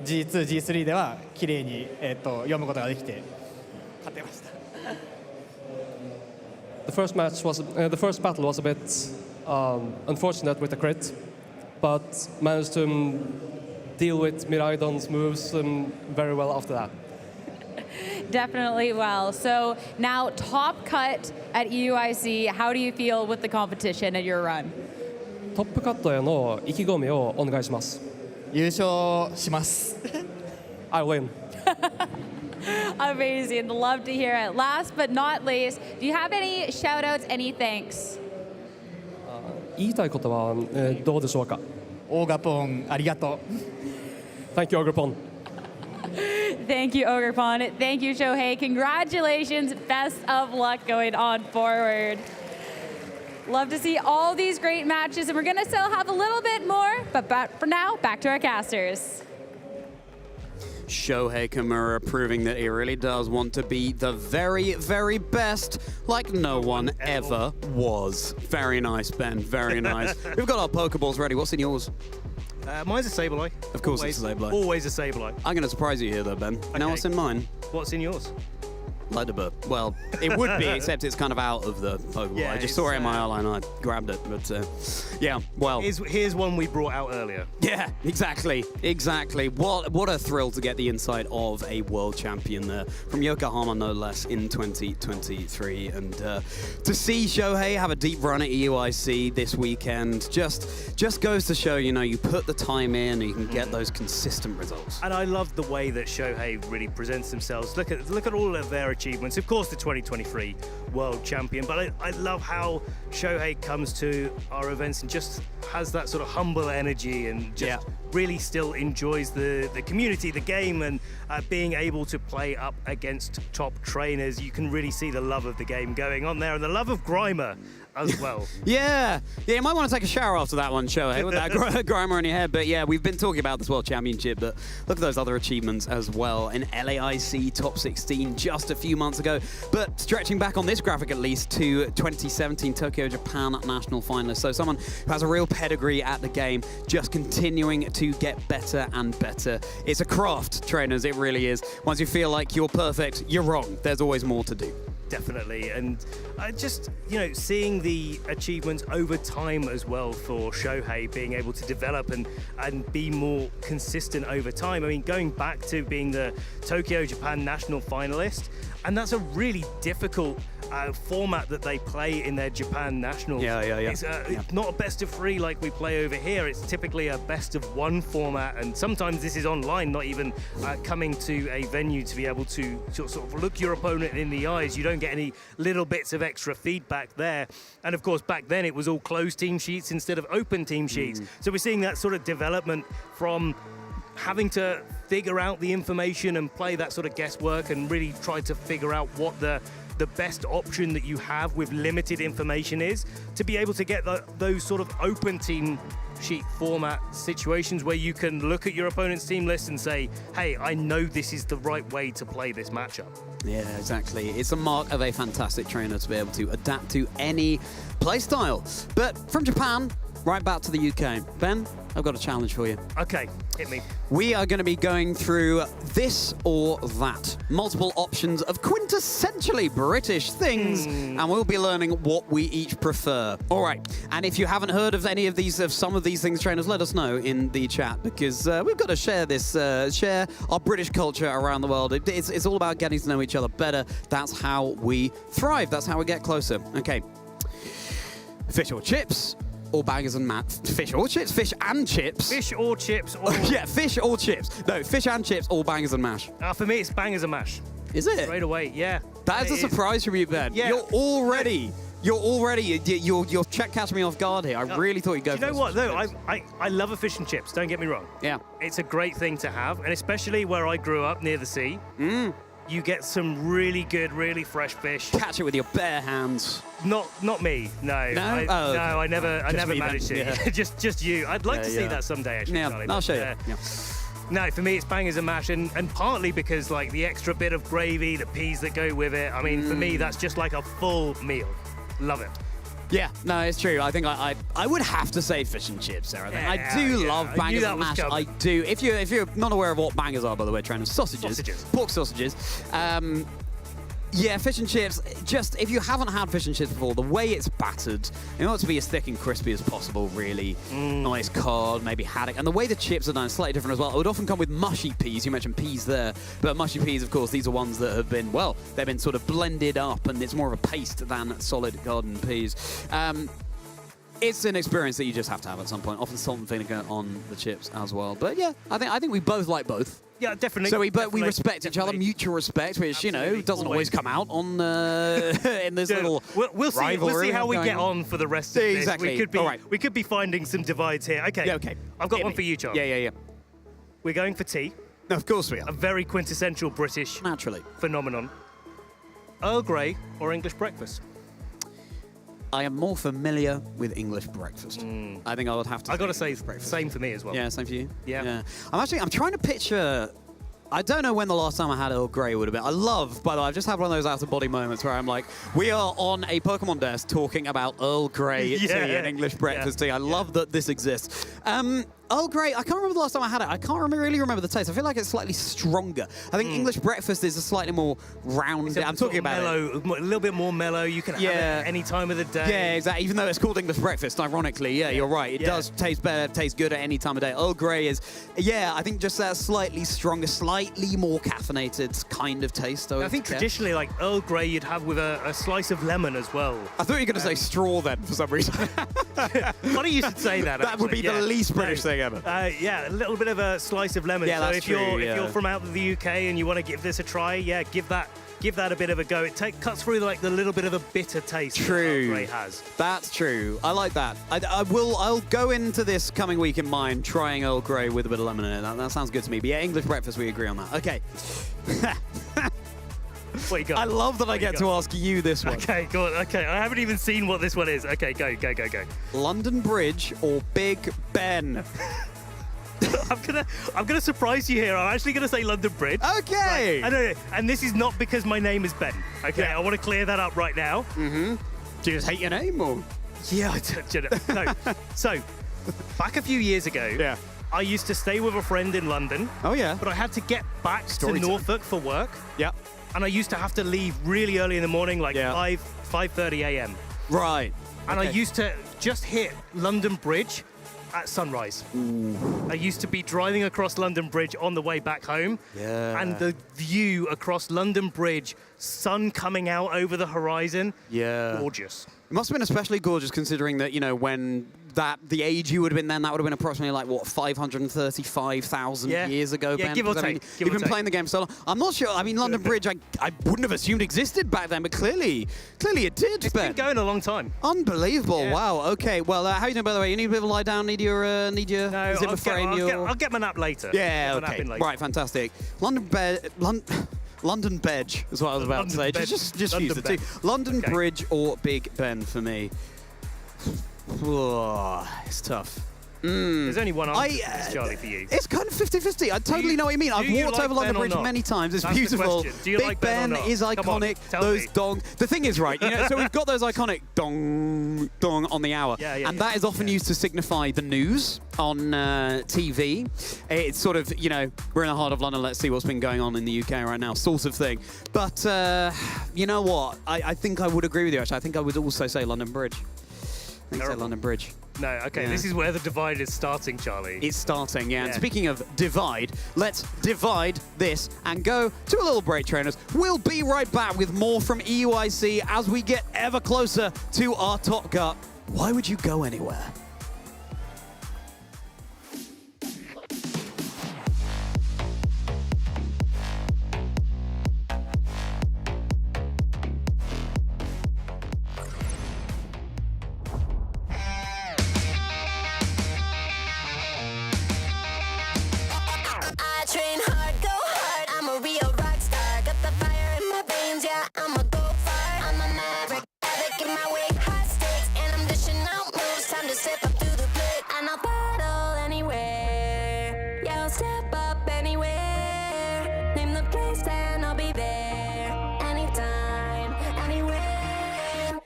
G2、G3 では綺麗に、読むことができて勝てました。The first battle was a bit unfortunate with the crit, but managed to deal with Miraidon's moves very well after that. Definitely well. So now top cut at EUIC, how do you feel with the competition and your run? トップカットへの意気込みをお願いします。優勝します。I win. Amazing. Love to hear it. Last but not least, do you have any shout outs, any thanks? 言いたいことは、どうでしょうか。オーガポンありがとう。Thank you, Ogre-pon. Thank you, Ogre-pon. Thank you, Shohei. Congratulations. Best of luck going on forward. Love to see all these great matches, and we're going to still have a little bit more, but for now, back to our casters. Shohei Kimura proving that he really does want to be the very, very best, like no one ever was. Very nice, Ben. Very nice. We've got our Pokeballs ready. What's in yours? Mine's a Sableye. Of course always, it's a Sableye. Always a Sableye. I'm going to surprise you here, though, Ben. Okay. Now what's in mine? What's in yours? Ledbetter. Well, it would be, except it's kind of out of the Pokeball. Yeah, I just saw it in my outline and I grabbed it. But yeah, well. Here's one we brought out earlier. Yeah, exactly. Exactly. What a thrill to get the insight of a world champion there from Yokohama, no less, in 2023. And to see Shohei have a deep run at EUIC this weekend just goes to show, you know, you put the time in and you can get those consistent results. And I love the way that Shohei really presents themselves. Look at all of their achievements. Of course, the 2023 world champion, but I love how Shohei comes to our events and just has that sort of humble energy and just really still enjoys the community, the game, and being able to play up against top trainers. You can really see the love of the game going on there and the love of Grimer as well. Yeah, you might want to take a shower after that one, Shohei, with that Grimer on your head. But yeah, we've been talking about this World Championship, but look at those other achievements as well. In LAIC top 16 just a few months ago, but stretching back on this graphic at least to 2017 Tokyo, Japan national finalist. So someone who has a real pedigree at the game, just continuing to get better and better. It's a craft, trainers, it really is. Once you feel like you're perfect, you're wrong. There's always more to do. Definitely, and just, you know, seeing the achievements over time as well for Shohei, being able to develop and be more consistent over time. I mean, going back to being the Tokyo, Japan national finalist, and that's a really difficult format that they play in their Japan nationals. It's not a best of 3 like we play over here. It's typically a best of 1 format, and sometimes this is online, not even coming to a venue to be able to sort of look your opponent in the eyes. You don't get any little bits of extra feedback there. And of course, back then it was all closed team sheets instead of open team sheets. So we're seeing that sort of development from having to figure out the information and play that sort of guesswork and really try to figure out what the best option that you have with limited information is, to be able to get those sort of open team sheet format situations where you can look at your opponent's team list and say, hey, I know this is the right way to play this matchup. Yeah, exactly. It's a mark of a fantastic trainer to be able to adapt to any playstyle. But from Japan, right back to the UK. Ben, I've got a challenge for you. Okay, hit me. We are going to be going through this or that. Multiple options of quintessentially British things, and we'll be learning what we each prefer. All right, and if you haven't heard of any of these, of some of these things, trainers, let us know in the chat, because we've got to share this, share our British culture around the world. It's all about getting to know each other better. That's how we thrive. That's how we get closer. Okay. Fish or chips? Or bangers and mash. Fish or chips? Fish and chips. Fish or chips. Or yeah, fish or chips. No, fish and chips or bangers and mash. For me, it's bangers and mash. Is it? Straight away, yeah. That is a surprise from you, Ben. Yeah. You're already catching me off guard here. I really thought you'd go for you know what, though? I love a fish and chips, don't get me wrong. Yeah. It's a great thing to have, and especially where I grew up near the sea. You get some really good, really fresh fish. Catch it with your bare hands. Not me, no. No? I never managed to. Yeah. just you. I'd like to see that someday, actually. Yeah, Charlie, I'll show you. Yeah. No, for me it's bangers and mash, and partly because like the extra bit of gravy, the peas that go with it. I mean, for me that's just like a full meal. Love it. Yeah, no, it's true. I think I would have to say fish and chips, Sarah. I do love bangers and mash. I do. If you're not aware of what bangers are, by the way, trainers, sausages. Pork sausages. Yeah, fish and chips. Just if you haven't had fish and chips before, the way it's battered, you want it to be as thick and crispy as possible. Really nice cod, maybe haddock, and the way the chips are done is slightly different as well. It would often come with mushy peas. You mentioned peas there, but mushy peas, of course, these are ones that have been they've been sort of blended up, and it's more of a paste than solid garden peas. It's an experience that you just have to have at some point. Often salt and vinegar on the chips as well. But yeah, I think we both like both. Yeah, definitely. So we respect each other, mutual respect, which doesn't always come out on in this little we'll see. We'll see how we get on for the rest of this. Exactly. We could be finding some divides here. Okay. Yeah, okay. I've got one for you, John. Yeah. We're going for tea. No, of course we are. A very quintessential British phenomenon. Earl Grey or English breakfast? I am more familiar with English breakfast. I think I would have to. I got to say, same for me as well. Yeah, same for you. Yeah. I'm trying to picture. I don't know when the last time I had Earl Grey would have been. I love, by the way, I've just had one of those out-of-body moments where I'm like, we are on a Pokemon desk talking about Earl Grey tea and English breakfast tea. I love that this exists. Earl Grey, I can't remember the last time I had it. I can't really remember the taste. I feel like it's slightly stronger. I think English breakfast is a slightly more rounded. I'm talking about mellow, a little bit more mellow. You can have it at any time of the day. Yeah, exactly. Even though it's called English breakfast, ironically, you're right. It does taste better, taste good at any time of day. Earl Grey is, I think just that slightly stronger, slightly more caffeinated kind of taste. I think traditionally, like Earl Grey, you'd have with a slice of lemon as well. I thought you were going to say straw then for some reason. Funny you should say that. That would be the least British thing ever. A little bit of a slice of lemon. Yeah, so that's if you're true, if you're from out of the UK and you want to give this a try, give that a bit of a go. It cuts through like the little bit of a bitter taste that Earl Grey has. That's true. I like that. I'll go into this coming week in mind trying Earl Grey with a bit of lemon in it. That sounds good to me. But yeah, English breakfast, we agree on that. Okay. What you got? I love that I get to ask you this one. Okay, go on. Okay, I haven't even seen what this one is. Okay, go. London Bridge or Big Ben? I'm gonna surprise you here. I'm actually gonna say London Bridge. Okay. Right. And this is not because my name is Ben. Okay, I want to clear that up right now. Do you just hate your name or? Yeah, I do. No. So, back a few years ago, I used to stay with a friend in London. Oh yeah. But I had to get back to Norfolk for work. Yeah. And I used to have to leave really early in the morning, like 5:30 a.m. Right. And I used to just hit London Bridge at sunrise. I used to be driving across London Bridge on the way back home. Yeah. And the view across London Bridge, sun coming out over the horizon. Yeah. Gorgeous. It must have been especially gorgeous considering that, when the age you would have been then, that would have been approximately like, 535,000 years ago, Ben? Give or take. You've been playing the game so long. I'm not sure. I mean, London Bridge, I wouldn't have assumed existed back then, but clearly it did, It's been going a long time. Unbelievable. Yeah. Wow. Okay. Well, how are you doing, by the way? You need a bit of a lie down? Need your no, zipper frame? I'll get my nap later. Yeah, okay. Right, fantastic. London Bedge is what I was about to say. Just use the two. London Bridge or Big Ben for me. It's tough. There's only one answer, Charlie, for you. It's kind of 50-50. I totally know what you mean. I've walked over London Bridge many times. It's beautiful. Big Ben is iconic. Those dong. The thing is, right, so we've got those iconic dong on the hour. And that is often used to signify the news on TV. It's sort of, we're in the heart of London, let's see what's been going on in the UK right now, sort of thing. But you know what? I think I would agree with you, actually. I think I would also say London Bridge. I think say London Bridge. No, okay, this is where the divide is starting, Charlie. It's starting, yeah. And speaking of divide, let's divide this and go to a little break, trainers. We'll be right back with more from EUIC as we get ever closer to our Top Cup. Why would you go anywhere?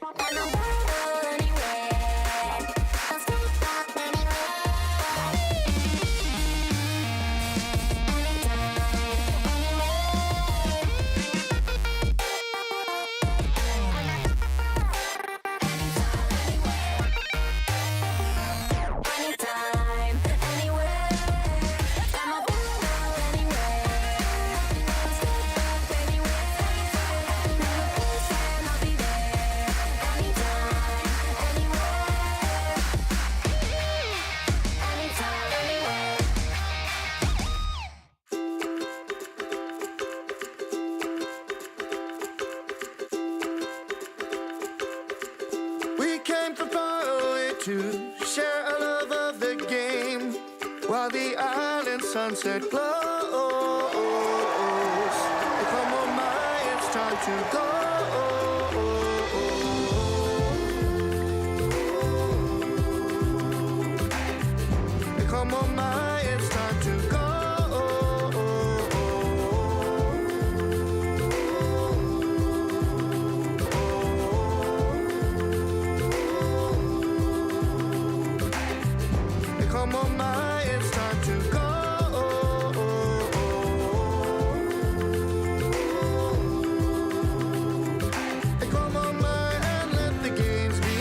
And I'll to share a love of the game while the island sunset glows. Come on, my, it's time to go. Come on, my, it's time to go. Come on, my, it's time to go. Come on, my, and let the games begin.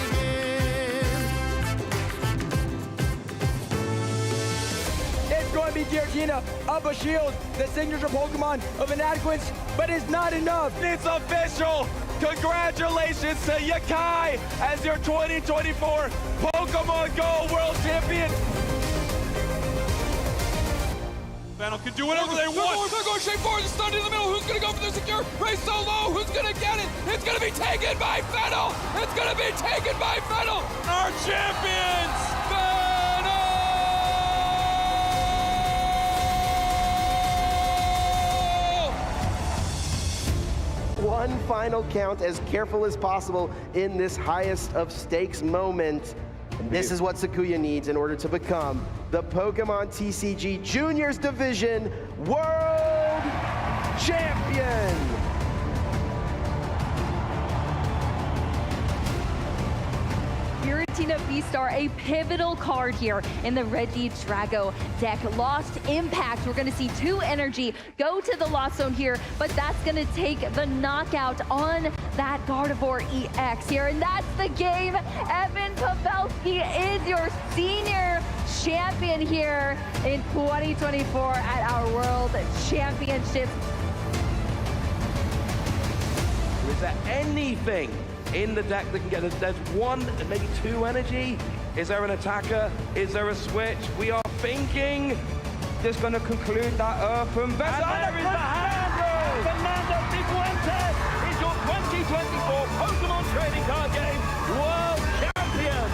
It's going to be Georgina up a shield, the signature Pokemon of inadequacy, but it's not enough. It's official. Congratulations to Yakai as your 2024 Pokemon Go World Champion. Battle can do whatever they want. They're going straight forward. The stun in the middle. Who's going to go for the secure? Race so low. Who's going to get it? It's going to be taken by Fennel. It's going to be taken by Fennel. Our champions, Fennel! One final count, as careful as possible in this highest of stakes moment. And this is what Sakuya needs in order to become the Pokemon TCG Juniors Division World Champion. Giratina V-Star, a pivotal card here in the Red Deed Drago deck. Lost Impact, we're gonna see 2 energy go to the Lost Zone here, but that's gonna take the knockout on that Gardevoir EX here, and that's the game. Evan Pavelski is your senior champion here in 2024 at our World Championships. Is there anything in the deck that can get us? There's 1, maybe 2 energy. Is there an attacker? Is there a switch? We are thinking just going to conclude that Earthen Vessel. And there is the handle! Fernando Cifuentes is your 2024 Pokemon Trading Card Game World Champion.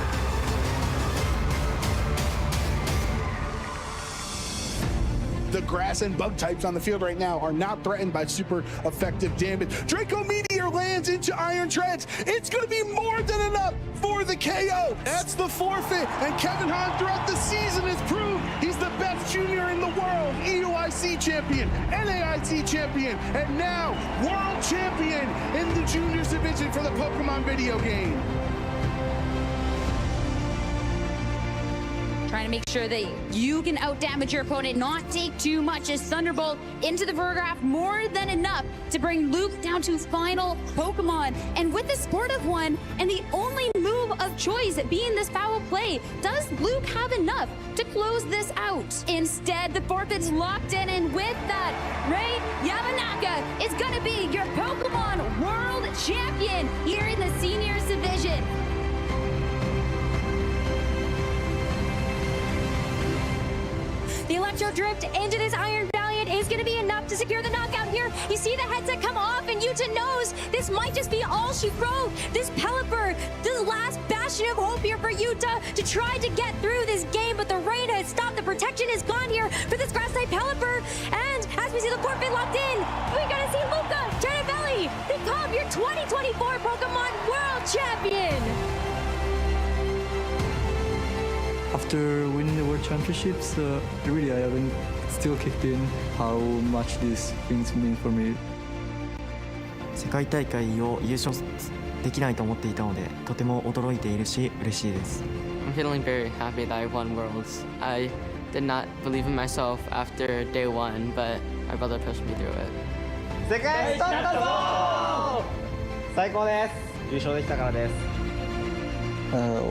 The grass and bug types on the field right now are not threatened by super effective damage. Draco Meteor lands into Iron Treads. It's going to be more than enough for the KO. That's the forfeit. And Kevin Hahn throughout the season has proved he's the best junior in the world. EUIC champion, NAIC champion, and now world champion in the juniors division for the Pokemon video game. Trying to make sure that you can outdamage your opponent, not take too much, as Thunderbolt into the Vergraph, more than enough to bring Luke down to final Pokemon. And with the Sportive one, and the only move of choice being this foul play, does Luke have enough to close this out? Instead, the forfeit's locked in, and with that, Ray Yamanaka is gonna be your Pokemon World Champion here in the Seniors Division. The Electro Drift into this Iron Valiant is going to be enough to secure the knockout here. You see the headset come off, and Yuta knows this might just be all she wrote. This Pelipper, the last bastion of hope here for Yuta to try to get through this game, but the rain has stopped. The protection is gone here for this Grass-type Pelipper, and as we see the forfeit locked in, we're going to see Luca Cervelli become your 2024 Pokemon World Champion. After winning the World Championships, really I haven't still kicked in how much these things mean for me. 世界大会を優勝できないと思っていたので、とても驚いているし嬉しいです。I'm feeling very happy that I won Worlds. I did not believe in myself after day 1, but my brother pushed me through it. 世界一取ったぞ！最高です。優勝できたからです。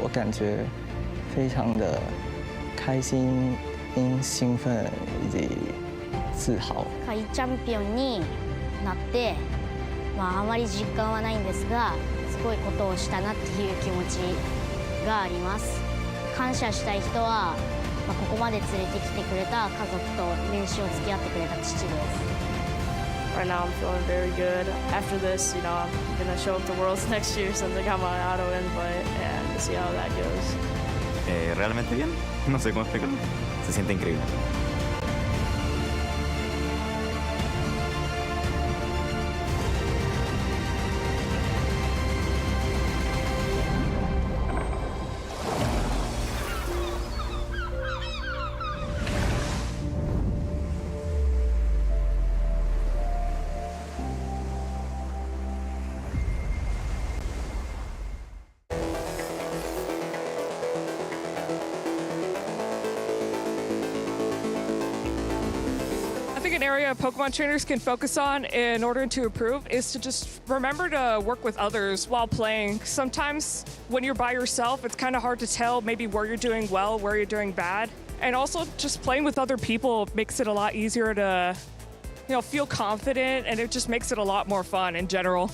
我感觉非常的开心、兴奋以及自豪。世界チャンピオンになって、あまり実感はないんですが、すごいことをしたなっていう気持ちがあります。感謝したい人は、ここまで連れてきてくれた家族と練習を付き合ってくれた父です。Right now I'm feeling very good. After this, I'm going to show up to Worlds next year since I got my auto invite and see how that goes. realmente bien. No sé cómo explicarlo. Se siente increíble. An area Pokemon trainers can focus on in order to improve is to just remember to work with others while playing. Sometimes when you're by yourself, it's kind of hard to tell maybe where you're doing well, where you're doing bad. And also just playing with other people makes it a lot easier to, feel confident, and it just makes it a lot more fun in general.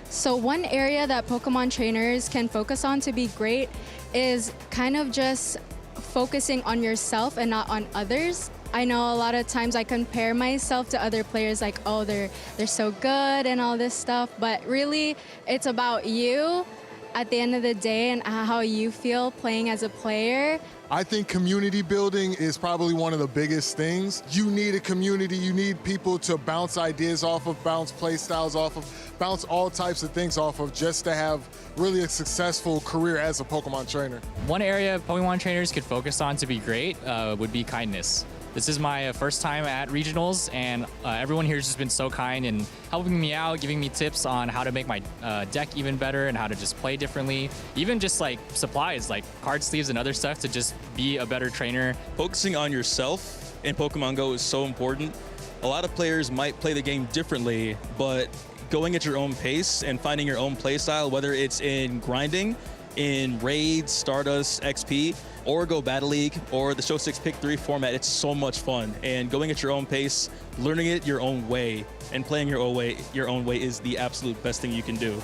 So one area that Pokemon trainers can focus on to be great is kind of just focusing on yourself and not on others. I know a lot of times I compare myself to other players like, oh, they're so good and all this stuff, but really it's about you at the end of the day and how you feel playing as a player. I think community building is probably one of the biggest things. You need a community, you need people to bounce ideas off of, bounce play styles off of, bounce all types of things off of just to have really a successful career as a Pokemon trainer. One area Pokemon trainers could focus on to be great would be kindness. This is my first time at regionals, and everyone here has just been so kind and helping me out, giving me tips on how to make my deck even better and how to just play differently. Even just like supplies, like card sleeves and other stuff to just be a better trainer. Focusing on yourself in Pokemon Go is so important. A lot of players might play the game differently, but going at your own pace and finding your own play style, whether it's in grinding, in raids, Stardust, XP, or Go Battle League, or the Show 6 Pick 3 format, it's so much fun. And going at your own pace, learning it your own way, and playing your own way is the absolute best thing you can do.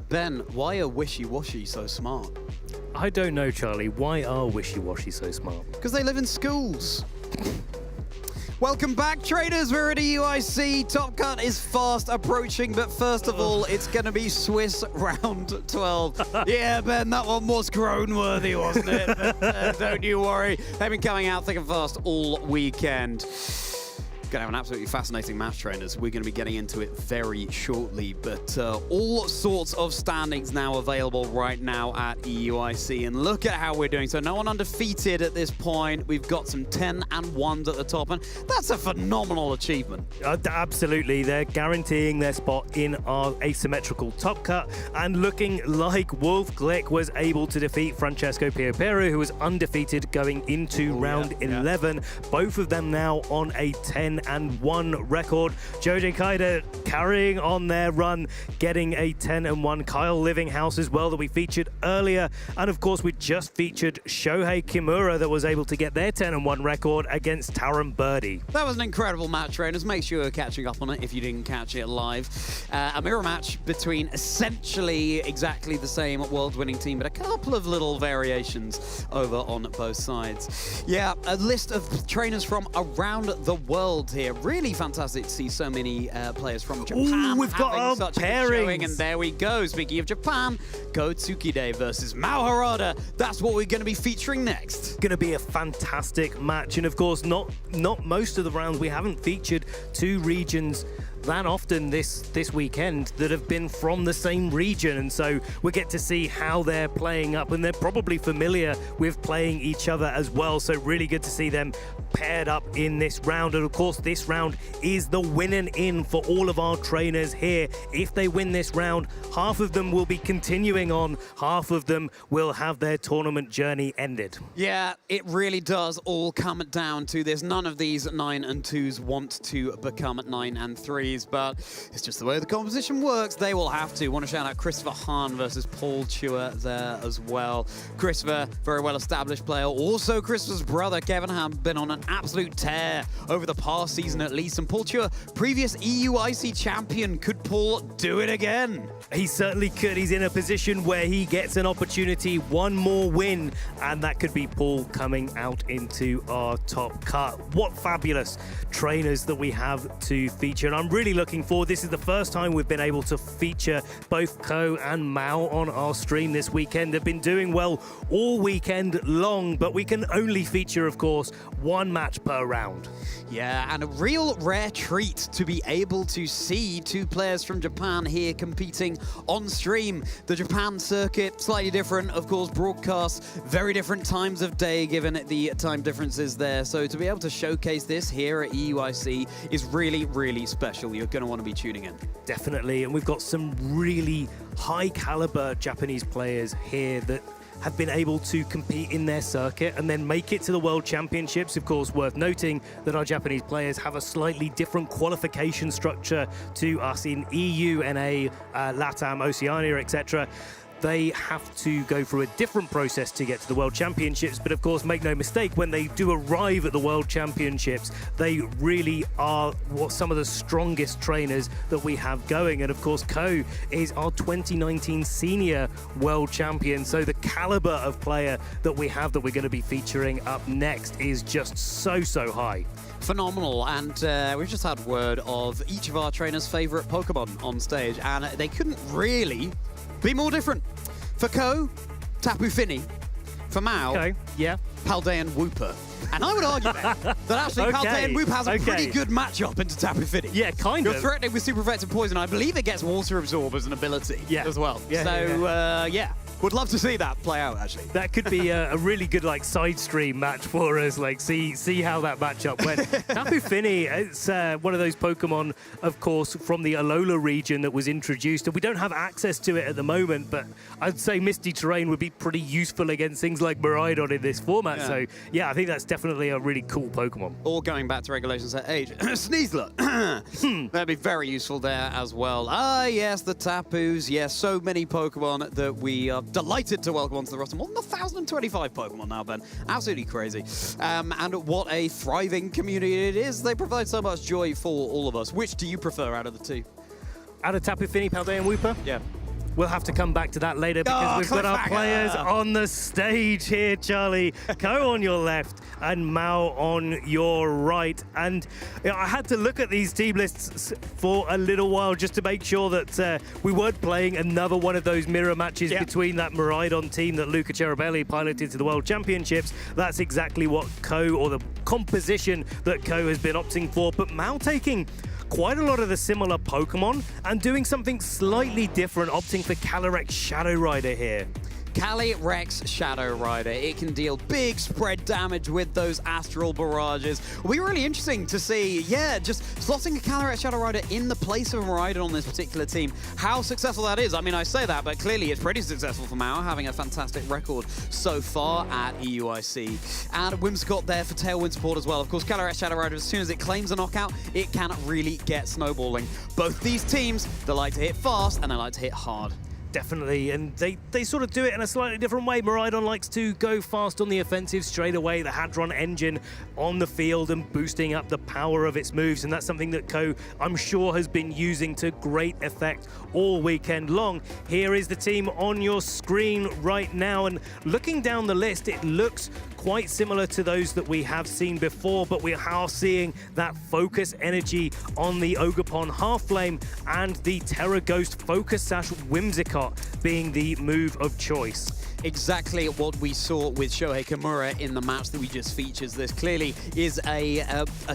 Ben, why are Wishy-Washy so smart? I don't know, Charlie. Why are Wishy-Washy so smart? Because they live in schools. Welcome back, traders. We're at a UIC. Top Cut is fast approaching, but first of all, it's going to be Swiss round 12. Yeah, Ben, that one was groan-worthy, wasn't it? But, don't you worry. They've been coming out thick and fast all weekend. Going to have an absolutely fascinating match, trainers. We're going to be getting into it very shortly, but all sorts of standings now available right now at EUIC, and look at how we're doing. So no one undefeated at this point. We've got some 10-1s at the top, and that's a phenomenal achievement. Absolutely. They're guaranteeing their spot in our asymmetrical top cut, and looking like Wolf Glick was able to defeat Franchesco Piro, who was undefeated going into round 11. Both of them now on a 10-1 record. Joji Kaida carrying on their run, getting a 10-1. Kyle Livinghouse as well that we featured earlier. And of course, we just featured Shohei Kimura that was able to get their 10-1 record against Taran Birdie. That was an incredible match, trainers. Make sure you're catching up on it if you didn't catch it live. A mirror match between essentially exactly the same world-winning team, but a couple of little variations over on both sides. Yeah, a list of trainers from around the world here. Really fantastic to see so many players from Japan. We've got our such pairings. showing, and there we go. Speaking of Japan, Go Tsukide versus Mao Harada. That's what we're going to be featuring next. Going to be a fantastic match, and of course, not most of the rounds we haven't featured two regions that often this weekend that have been from the same region, and so we get to see how they're playing up, and they're probably familiar with playing each other as well, so really good to see them paired up in this round. And of course, this round is the win and in for all of our trainers here. If they win this round, half of them will be continuing on, half of them will have their tournament journey ended. Yeah, it really does all come down to this. None of these 9 and 2s want to become 9 and 3. series, but it's just the way the competition works. They will have to. Want to shout out Christopher Hahn versus Paul Chua there as well. Christopher, very well-established player. Also, Christopher's brother, Kevin, have been on an absolute tear over the past season at least. And Paul Chua, previous EUIC champion. Could Paul do it again? He certainly could. He's in a position where he gets an opportunity, one more win, and that could be Paul coming out into our top cut. What fabulous trainers that we have to feature, and I'm really looking forward. This is the first time we've been able to feature both Ko and Mao on our stream this weekend. They've been doing well all weekend long, but we can only feature, of course, one match per round. Yeah, and a real rare treat to be able to see two players from Japan here competing on stream. The Japan circuit, slightly different, of course, broadcast, very different times of day given the time differences there. So to be able to showcase this here at EUIC is really, really special. You're going to want to be tuning in. Definitely, and we've got some really high caliber Japanese players here that have been able to compete in their circuit and then make it to the World Championships. Of course, worth noting that our Japanese players have a slightly different qualification structure to us in EU, NA, LATAM, Oceania, etc. They have to go through a different process to get to the World Championships, but of course, make no mistake, when they do arrive at the World Championships, they really are some of the strongest trainers that we have going. And of course, Ko is our 2019 Senior World Champion, so the caliber of player that we have that we're going to be featuring up next is just so high. Phenomenal, and we've just had word of each of our trainers' favorite Pokemon on stage, and they couldn't really be more different. For Ko, Tapu Fini. For Mao, okay, yeah, Paldean Wooper. And I would argue that actually Paldean Wooper has a pretty good matchup into Tapu Fini. Yeah, kind of. You're threatening with super effective poison. I believe it gets water absorb as an ability as well. Yeah, so, yeah. Would love to see that play out, actually. That could be a really good side stream match for us. See how that matchup went. Tapu Fini, it's one of those Pokemon, of course, from the Alola region that was introduced, and we don't have access to it at the moment. But I'd say Misty Terrain would be pretty useful against things like Miraidon in this format. Yeah. So yeah, I think that's definitely a really cool Pokemon. Or going back to regulations at age, Sneasler. That'd be very useful there as well. Ah, yes, the Tapus. Yes, so many Pokemon that we are delighted to welcome onto the roster. More than 1,025 Pokemon now, Ben. Absolutely crazy. And what a thriving community it is. They provide so much joy for all of us. Which do you prefer out of the two? Out of Tapu Fini, Paldean Wooper? Yeah. We'll have to come back to that later because we've got our players on the stage here, Charlie. Ko on your left and Mao on your right. And I had to look at these team lists for a little while just to make sure that we weren't playing another one of those mirror matches between that Miraidon team that Luca Cherubelli piloted to the World Championships. That's exactly what Ko, or the composition that Ko has been opting for. But Mao taking quite a lot of the similar Pokemon and doing something slightly different, opting for Calyrex Shadow Rider here. Calyrex Shadow Rider. It can deal big spread damage with those astral barrages. It'll be really interesting to see, just slotting a Calyrex Shadow Rider in the place of a Miraidon on this particular team. How successful that is. I mean, I say that, but clearly it's pretty successful for Mao, having a fantastic record so far at EUIC. And Whimsicott there for Tailwind support as well. Of course, Calyrex Shadow Rider, as soon as it claims a knockout, it can really get snowballing. Both these teams, they like to hit fast and they like to hit hard. Definitely, and they sort of do it in a slightly different way. Miraidon likes to go fast on the offensive straight away, the Hadron engine on the field and boosting up the power of its moves, and that's something that Ko, I'm sure, has been using to great effect all weekend long. Here is the team on your screen right now, and looking down the list, it looks quite similar to those that we have seen before, but we are seeing that focus energy on the Ogerpon Half-Flame and the Terra Ghost Focus Sash Whimsicott being the move of choice. Exactly what we saw with Shohei Kimura in the match that we just featured. This clearly is a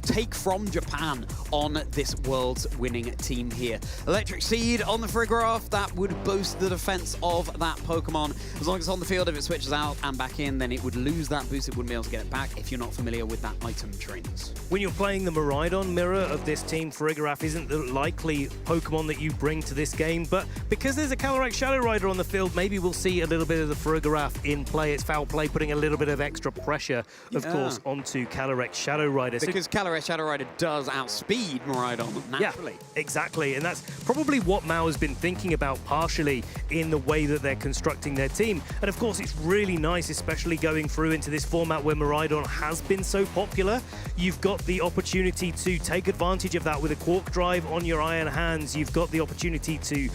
take from Japan on this world's winning team here. Electric Seed on the Frigoraph, that would boost the defense of that Pokemon. As long as it's on the field, if it switches out and back in, then it would lose that boost. It wouldn't be able to get it back if you're not familiar with that item trainers. When you're playing the Miraidon mirror of this team, Frigoraph isn't the likely Pokemon that you bring to this game, but because there's a Calyrex Shadow Rider on the field, maybe we'll see a little bit of the choreograph in play. It's foul play, putting a little bit of extra pressure, of course, onto Calyrex Shadow Rider. Because Calyrex Shadow Rider does outspeed Miraidon naturally. Yeah, exactly. And that's probably what Mao has been thinking about partially in the way that they're constructing their team. And of course, it's really nice, especially going through into this format where Miraidon has been so popular. You've got the opportunity to take advantage of that with a Quark Drive on your iron hands. You've got the opportunity to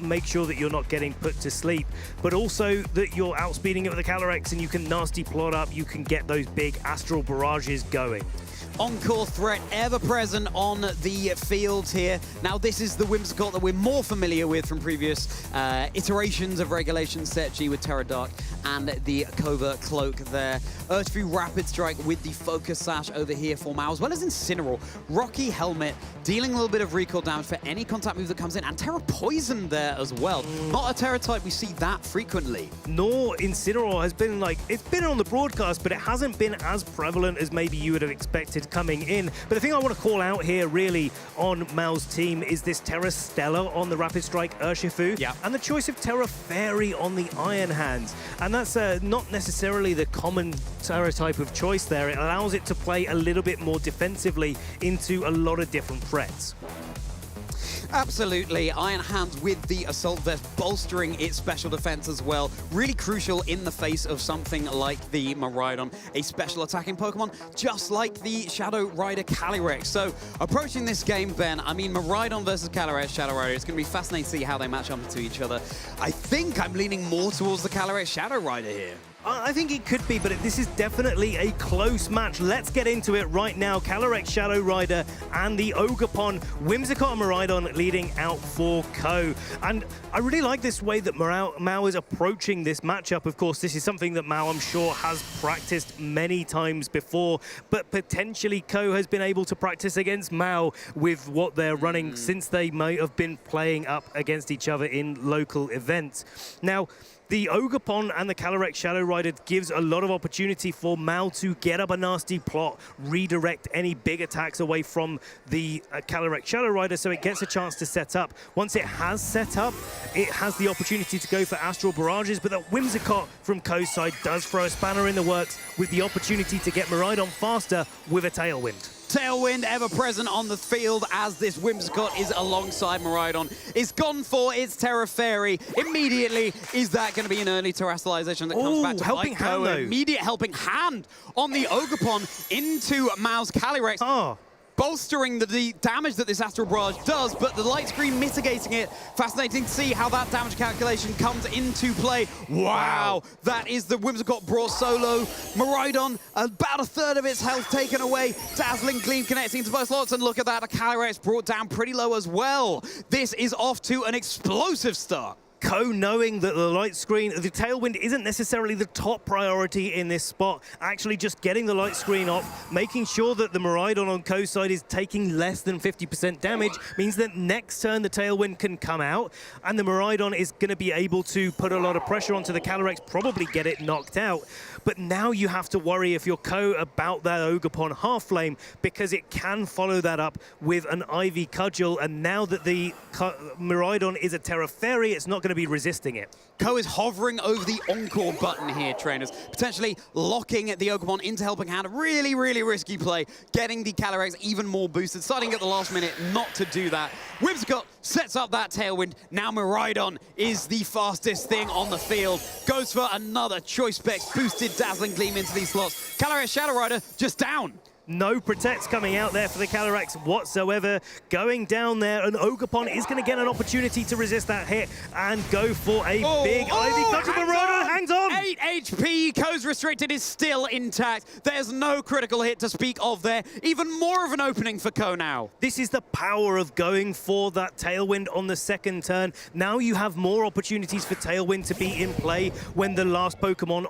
make sure that you're not getting put to sleep, but also that you're outspeeding it with the Calyrex and you can nasty plot up, you can get those big astral barrages going. Encore threat ever present on the field here. Now this is the Whimsicott that we're more familiar with from previous iterations of Regulation Set G with Terra Dark and the Covert Cloak there. Urshifu Rapid Strike with the Focus Sash over here for Mao, as well as Incineroar. Rocky Helmet, dealing a little bit of recoil damage for any contact move that comes in, and Terra Poison there as well. Not a Terra type we see that frequently. Nor Incineroar has been like, it's been on the broadcast, but it hasn't been as prevalent as maybe you would have expected coming in. But the thing I want to call out here really on Mao's team is this Terra Stella on the Rapid Strike Urshifu, and the choice of Terra Fairy on the Iron Hands. And that's not necessarily the common Terra type of choice there. It allows it to play a little bit more defensively into a lot of different threats. Absolutely. Iron Hands with the Assault Vest bolstering its special defense as well. Really crucial in the face of something like the Miraidon, a special attacking Pokemon, just like the Shadow Rider Calyrex. So approaching this game, Ben, I mean, Miraidon versus Calyrex Shadow Rider, it's going to be fascinating to see how they match up to each other. I think I'm leaning more towards the Calyrex Shadow Rider here. I think it could be, but this is definitely a close match. Let's get into it right now. Calyrex Shadow Rider and the Ogerpon, Whimsicott and Miraidon leading out for Ko. And I really like this way that Mao is approaching this matchup. Of course, this is something that Mao, I'm sure, has practiced many times before, but potentially Ko has been able to practice against Mao with what they're running since they might have been playing up against each other in local events. Now, the Ogerpon and the Calyrex Shadow Rider gives a lot of opportunity for Mao to get up a nasty plot, redirect any big attacks away from the Calyrex Shadow Rider, so it gets a chance to set up. Once it has set up, it has the opportunity to go for Astral Barrages, but that Whimsicott from Ko's side does throw a spanner in the works with the opportunity to get Miraidon faster with a Tailwind. Tailwind ever present on the field as this Whimsicott is alongside Miraidon. It's gone for its Terra Fairy. Immediately, is that going to be an early terrestrialization that comes back to helping hand, though. Immediate helping hand on the Ogerpon into Mao's Calyrex. Bolstering the damage that this Astral Barrage does, but the light screen mitigating it. Fascinating to see how that damage calculation comes into play. Wow. That is the Whimsicott brought solo. Miraidon, about a third of its health taken away. Dazzling Gleam connecting to both slots, and look at that, a Calyrex brought down pretty low as well. This is off to an explosive start. Ko knowing that the light screen, the Tailwind isn't necessarily the top priority in this spot. Actually just getting the light screen off, making sure that the Miraidon on Ko's side is taking less than 50% damage means that next turn the Tailwind can come out and the Miraidon is going to be able to put a lot of pressure onto the Calyrex, probably get it knocked out. But now you have to worry if you're Ko about that Ogerpon Half Flame, because it can follow that up with an Ivy Cudgel, and now that the Miraidon is a Terra Fairy, it's not going to be resisting it. Ko is hovering over the Encore button here, trainers, potentially locking the Ogerpon into Helping Hand. Really, really risky play, getting the Calyrex even more boosted, starting at the last minute not to do that. Whimsicott sets up that Tailwind. Now Miraidon is the fastest thing on the field. Goes for another Choice Specs boosted Dazzling Gleam into these slots. Calyrex Shadow Rider just down. No protects coming out there for the Calyrex whatsoever. Going down there, and Ogerpon is going to get an opportunity to resist that hit and go for a big Ivy Cudgel. Miraidon hangs on! 8 HP, Ko's restricted is still intact. There's no critical hit to speak of there. Even more of an opening for Ko now. This is the power of going for that Tailwind on the second turn. Now you have more opportunities for Tailwind to be in play when the last Pokemon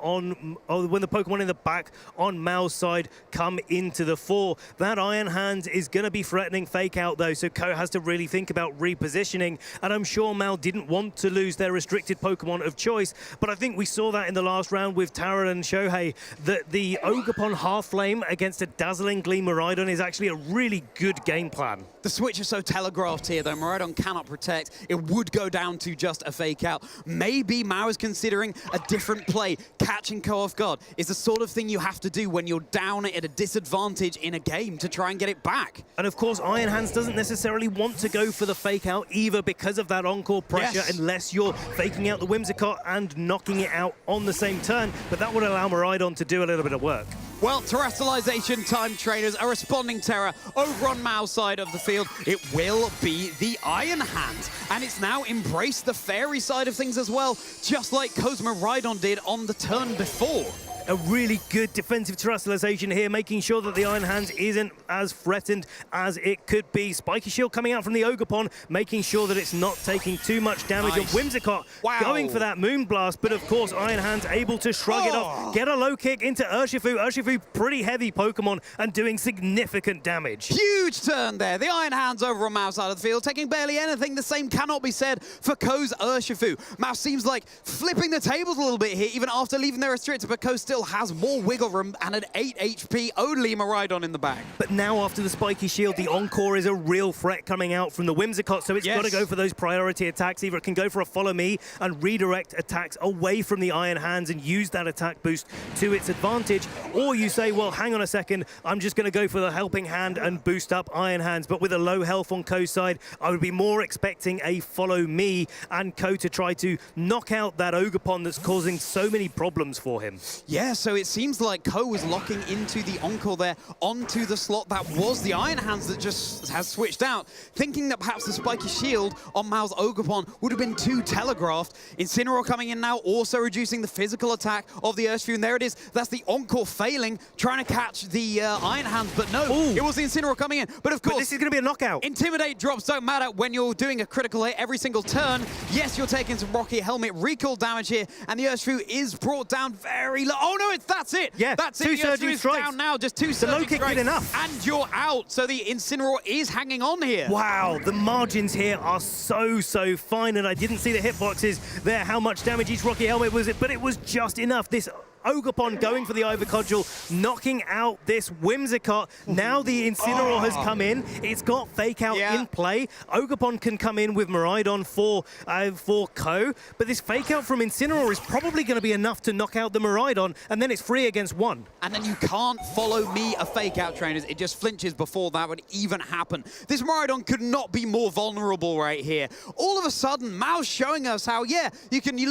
when the Pokemon in the back on Mao's side come into the the 4. That Iron Hand is going to be threatening Fake Out, though, so Ko has to really think about repositioning. And I'm sure Mal didn't want to lose their restricted Pokemon of choice, but I think we saw that in the last round with Taran and Shohei, that the Ogerpon Half Flame against a Dazzling Gleam Miraidon is actually a really good game plan. The switch is so telegraphed here, though. Miraidon cannot protect. It would go down to just a Fake Out. Maybe Mao is considering a different play. Catching Ko off guard is the sort of thing you have to do when you're down at a disadvantage in a game to try and get it back. And of course, Iron Hands doesn't necessarily want to go for the Fake Out either because of that encore pressure, unless you're faking out the Whimsicott and knocking it out on the same turn. But that would allow Miraidon to do a little bit of work. Well, terrestrialization time trainers are responding terror over on Mao's side of the field. It will be the Iron Hand, and it's now embraced the fairy side of things as well, just like Ko's Miraidon did on the turn before. A really good defensive terrestrialization here, making sure that the Iron Hand isn't as threatened as it could be. Spiky Shield coming out from the Ogerpon, making sure that it's not taking too much damage. Nice. And Whimsicott going for that Moonblast, but of course Iron Hand's able to shrug it off, get a low kick into Urshifu. Urshifu, pretty heavy Pokemon and doing significant damage. Huge turn there. The Iron Hand's over on Mao's side of the field, taking barely anything. The same cannot be said for Ko's Urshifu. Mao seems like flipping the tables a little bit here, even after leaving their restricted, but Ko still has more wiggle room and an 8 HP only Miraidon in the back. But now after the Spiky Shield, the Encore is a real threat coming out from the Whimsicott, so it's got to go for those priority attacks. Either it can go for a Follow Me and redirect attacks away from the Iron Hands and use that attack boost to its advantage, or you say, well, hang on a second, I'm just going to go for the Helping Hand and boost up Iron Hands. But with a low health on Ko's side, I would be more expecting a Follow Me and Ko to try to knock out that Ogerpon that's causing so many problems for him. Yeah, so it seems like Ko was locking into the Encore there, onto the slot that was the Iron Hands that just has switched out, thinking that perhaps the Spiky Shield on Mao's Ogerpon would have been too telegraphed. Incineroar coming in now, also reducing the physical attack of the Urshifu, and there it is. That's the Encore failing, trying to catch the Iron Hands, but no, it was the Incineroar coming in. But of course, this is going to be a knockout. Intimidate drops don't matter when you're doing a critical hit every single turn. Yes, you're taking some Rocky Helmet recall damage here, and the Urshifu is brought down very low. Oh no, that's it. Yeah, that's two it. surging strikes. Down now, just 2 surging The low kick strikes, did enough. and you're out. So the Incineroar is hanging on here. Wow, the margins here are so fine, and I didn't see the hitboxes there, how much damage each Rocky Helmet was, but it was just enough. This Ogerpon going for the Ivy Cudgel, knocking out this Whimsicott. Now the Incineroar has come in. It's got Fake Out in play. Ogerpon can come in with Miraidon for Ko, but this Fake Out from Incineroar is probably going to be enough to knock out the Miraidon, and then it's 3 against 1. And then you can't follow me a Fake Out, trainers. It just flinches before that would even happen. This Miraidon could not be more vulnerable right here. All of a sudden, Mao's showing us how, you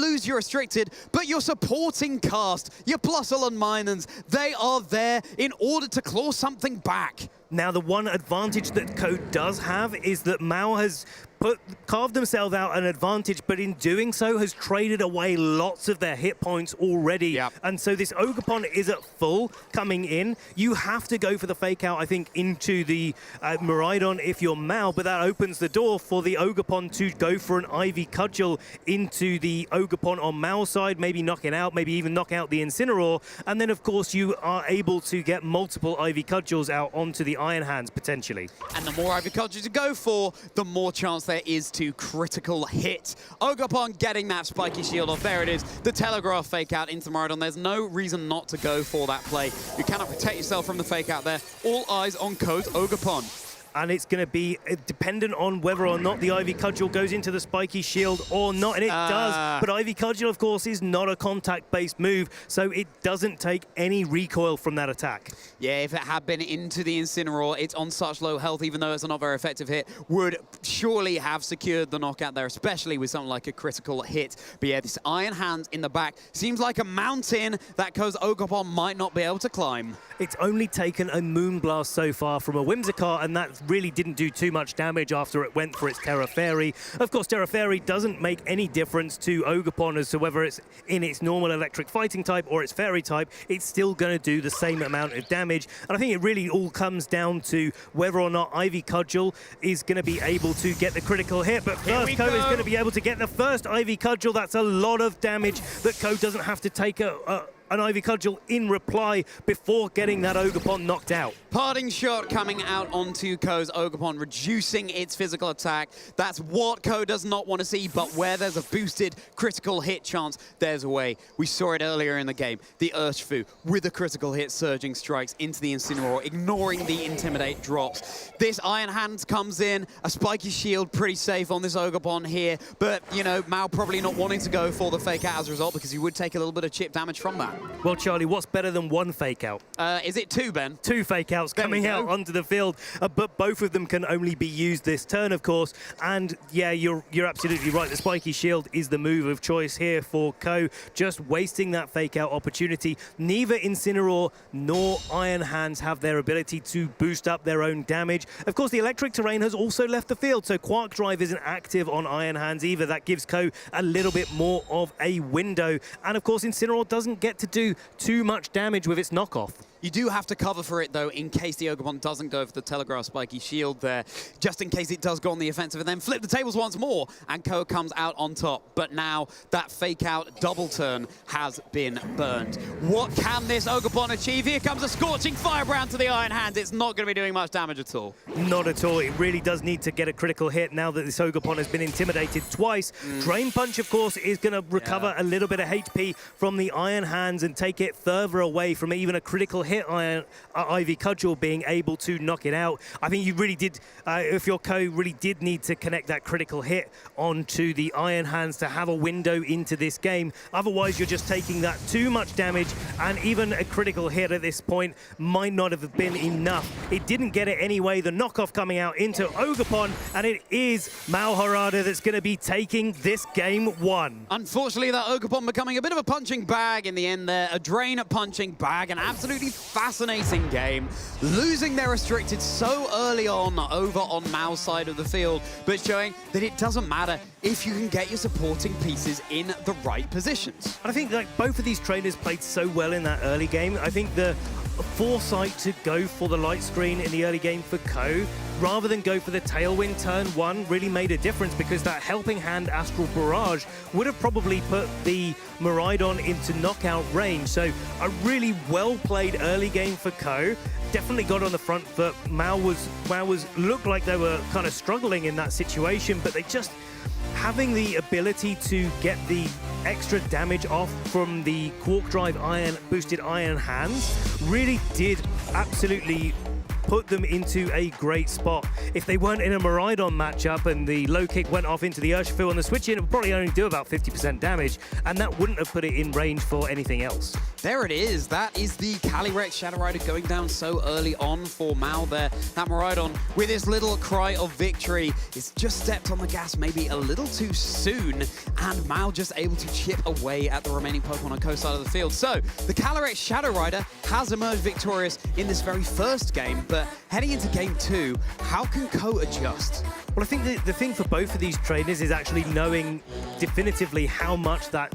lose your restricted, but your supporting cast, your Plusle and Minans, they are there in order to claw something back. Now, the one advantage that Ko does have is that Mao has carved themselves out an advantage, but in doing so has traded away lots of their hit points already. And so this Ogerpon is at full coming in. You have to go for the Fake Out, I think, into the Miraidon if you're Mao, but that opens the door for the Ogerpon to go for an Ivy Cudgel into the Ogerpon on Mao's side, maybe knock it out, maybe even knock out the Incineroar, and then of course you are able to get multiple Ivy Cudgels out onto the Iron Hands potentially. And the more Ivy Cudgels you go for, the more chance there is to critical hit. Ogerpon getting that Spiky Shield off. There it is. The Telegraph Fake Out into Miraidon. There's no reason not to go for that play. You cannot protect yourself from the Fake Out there. All eyes on Ko's Ogerpon. And it's going to be dependent on whether or not the Ivy Cudgel goes into the Spiky Shield or not, and it does. But Ivy Cudgel, of course, is not a contact-based move, so it doesn't take any recoil from that attack. Yeah, if it had been into the Incineroar, it's on such low health, even though it's a not very effective hit, would surely have secured the knockout there, especially with something like a critical hit. But yeah, this Iron Hand in the back seems like a mountain that Ko's Ogerpon might not be able to climb. It's only taken a Moonblast so far from a Whimsicott, and that really didn't do too much damage after it went for its Terra Fairy. Of course, Terra Fairy doesn't make any difference to Ogerpon as to whether it's in its normal electric fighting type or its fairy type. It's still going to do the same amount of damage. And I think it really all comes down to whether or not Ivy Cudgel is going to be able to get the critical hit. But first, Ko is going to be able to get the first Ivy Cudgel. That's a lot of damage that Ko doesn't have to take an Ivy Cudgel in reply before getting that Ogerpon knocked out. Parting shot coming out onto Ko's Ogerpon, reducing its physical attack. That's what Ko does not want to see, but where there's a boosted critical hit chance, there's a way. We saw it earlier in the game. The Urshifu with a critical hit, surging strikes into the Incineroar, ignoring the Intimidate drops. This Iron Hands comes in, a spiky shield, pretty safe on this Ogerpon here, but, you know, Mao probably not wanting to go for the fake out as a result because he would take a little bit of chip damage from that. Well, Charlie, what's better than one fake out? Is it two, Ben? Two fake outs coming out onto the field, but both of them can only be used this turn, of course. And yeah, you're absolutely right. The spiky shield is the move of choice here for Ko, just wasting that fake out opportunity. Neither Incineroar nor Iron Hands have their ability to boost up their own damage. Of course, the electric terrain has also left the field, so Quark Drive isn't active on Iron Hands either. That gives Ko a little bit more of a window. And of course, Incineroar doesn't get to do too much damage with its knockoff. You do have to cover for it, though, in case the Ogerpon doesn't go for the Telegraph Spiky Shield there, just in case it does go on the offensive, and then flip the tables once more, and Ko comes out on top. But now that fake-out double turn has been burned. What can this Ogerpon achieve? Here comes a Scorching Firebrand to the Iron Hands. It's not going to be doing much damage at all. Not at all. It really does need to get a critical hit now that this Ogerpon has been intimidated twice. Drain Punch, of course, is going to recover a little bit of HP from the Iron Hands and take it further away from even a critical hit Ivy Cudgel being able to knock it out. I think you really did, if your Ko really did need to connect that critical hit onto the Iron Hands to have a window into this game. Otherwise, you're just taking that too much damage, and even a critical hit at this point might not have been enough. It didn't get it anyway. The knockoff coming out into Ogerpon, and it is Mao Harada that's going to be taking this game one. Unfortunately, that Ogerpon becoming a bit of a punching bag in the end there. A drain punching bag, an absolutely fascinating game. Losing their restricted so early on over on Mao's side of the field, but showing that it doesn't matter if you can get your supporting pieces in the right positions. And I think like both of these trainers played so well in that early game. I think the foresight to go for the light screen in the early game for Ko, rather than go for the Tailwind turn one, really made a difference, because that Helping Hand Astral Barrage would have probably put the Miraidon into knockout range. So a really well-played early game for Ko. Definitely got on the front foot. Mao looked like they were kind of struggling in that situation, but they just having the ability to get the extra damage off from the Quark Drive boosted Iron Hands really did absolutely put them into a great spot. If they weren't in a Miraidon matchup and the low kick went off into the Urshifu on the switch in, it would probably only do about 50% damage, and that wouldn't have put it in range for anything else. There it is. That is the Calyrex Shadow Rider going down so early on for Mao there. That Miraidon, with his little cry of victory, is just stepped on the gas maybe a little too soon, and Mao just able to chip away at the remaining Pokemon on Ko's side of the field. So, the Calyrex Shadow Rider has emerged victorious in this very first game, but heading into game two, how can Ko adjust? Well, I think the thing for both of these trainers is actually knowing definitively how much that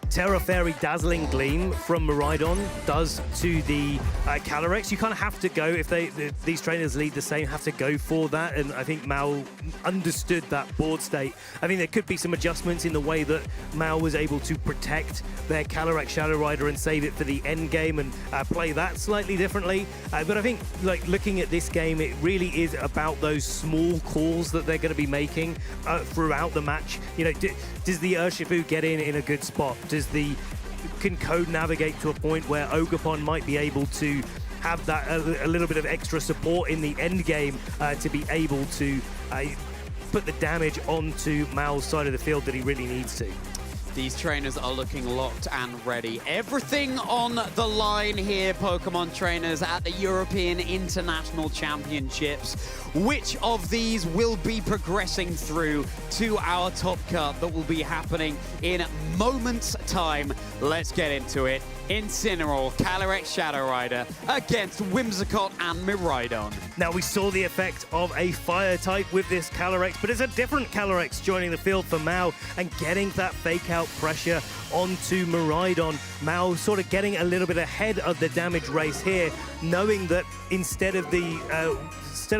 Terra Fairy Dazzling Gleam from Miraidon does to the Calyrex. You kind of have to go, if these trainers lead the same, have to go for that, and I think Mao understood that board state. I think there could be some adjustments in the way that Mao was able to protect their Calyrex Shadow Rider and save it for the end game and play that slightly differently. But I think, like, looking at this game, it really is about those small calls that they're going to be making throughout the match. You know, does the Urshifu get in a good spot? Can Ko navigate to a point where Ogerpon might be able to have that a little bit of extra support in the end game to be able to put the damage onto Mao's side of the field that he really needs to? These trainers are looking locked and ready. Everything on the line here, Pokemon trainers, at the European International Championships. Which of these will be progressing through to our top cut that will be happening in moments' time? Let's get into it. Incineroar, Calyrex Shadow Rider against Whimsicott and Miraidon. Now, we saw the effect of a fire type with this Calyrex, but it's a different Calyrex joining the field for Mao and getting that fake out pressure onto Miraidon. Mao sort of getting a little bit ahead of the damage race here, knowing that instead of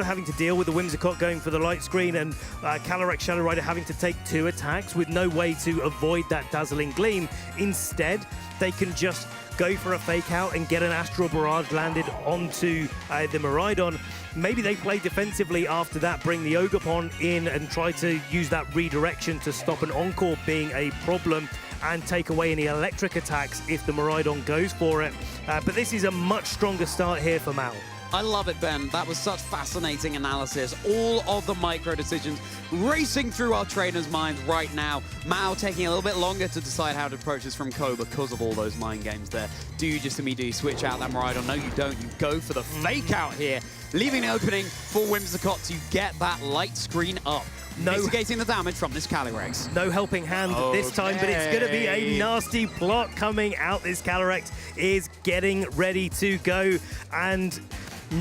having to deal with the Whimsicott going for the light screen and Calyrex Shadow Rider having to take 2 attacks with no way to avoid that dazzling gleam, instead they can just go for a fake out and get an Astral Barrage landed onto the Miraidon. Maybe they play defensively after that, bring the Ogerpon in and try to use that redirection to stop an Encore being a problem and take away any electric attacks if the Miraidon goes for it. But this is a much stronger start here for Mao. I love it, Ben. That was such fascinating analysis. All of the micro decisions racing through our trainers' minds right now. Mao taking a little bit longer to decide how to approach this from Ko because of all those mind games there. Do you just immediately switch out that Miraidon? No, you don't. You go for the fake out here, leaving an opening for Whimsicott to get that light screen up. Mitigating the damage from this Calyrex. No helping hand this time, but it's going to be a nasty plot coming out. This Calyrex is getting ready to go, and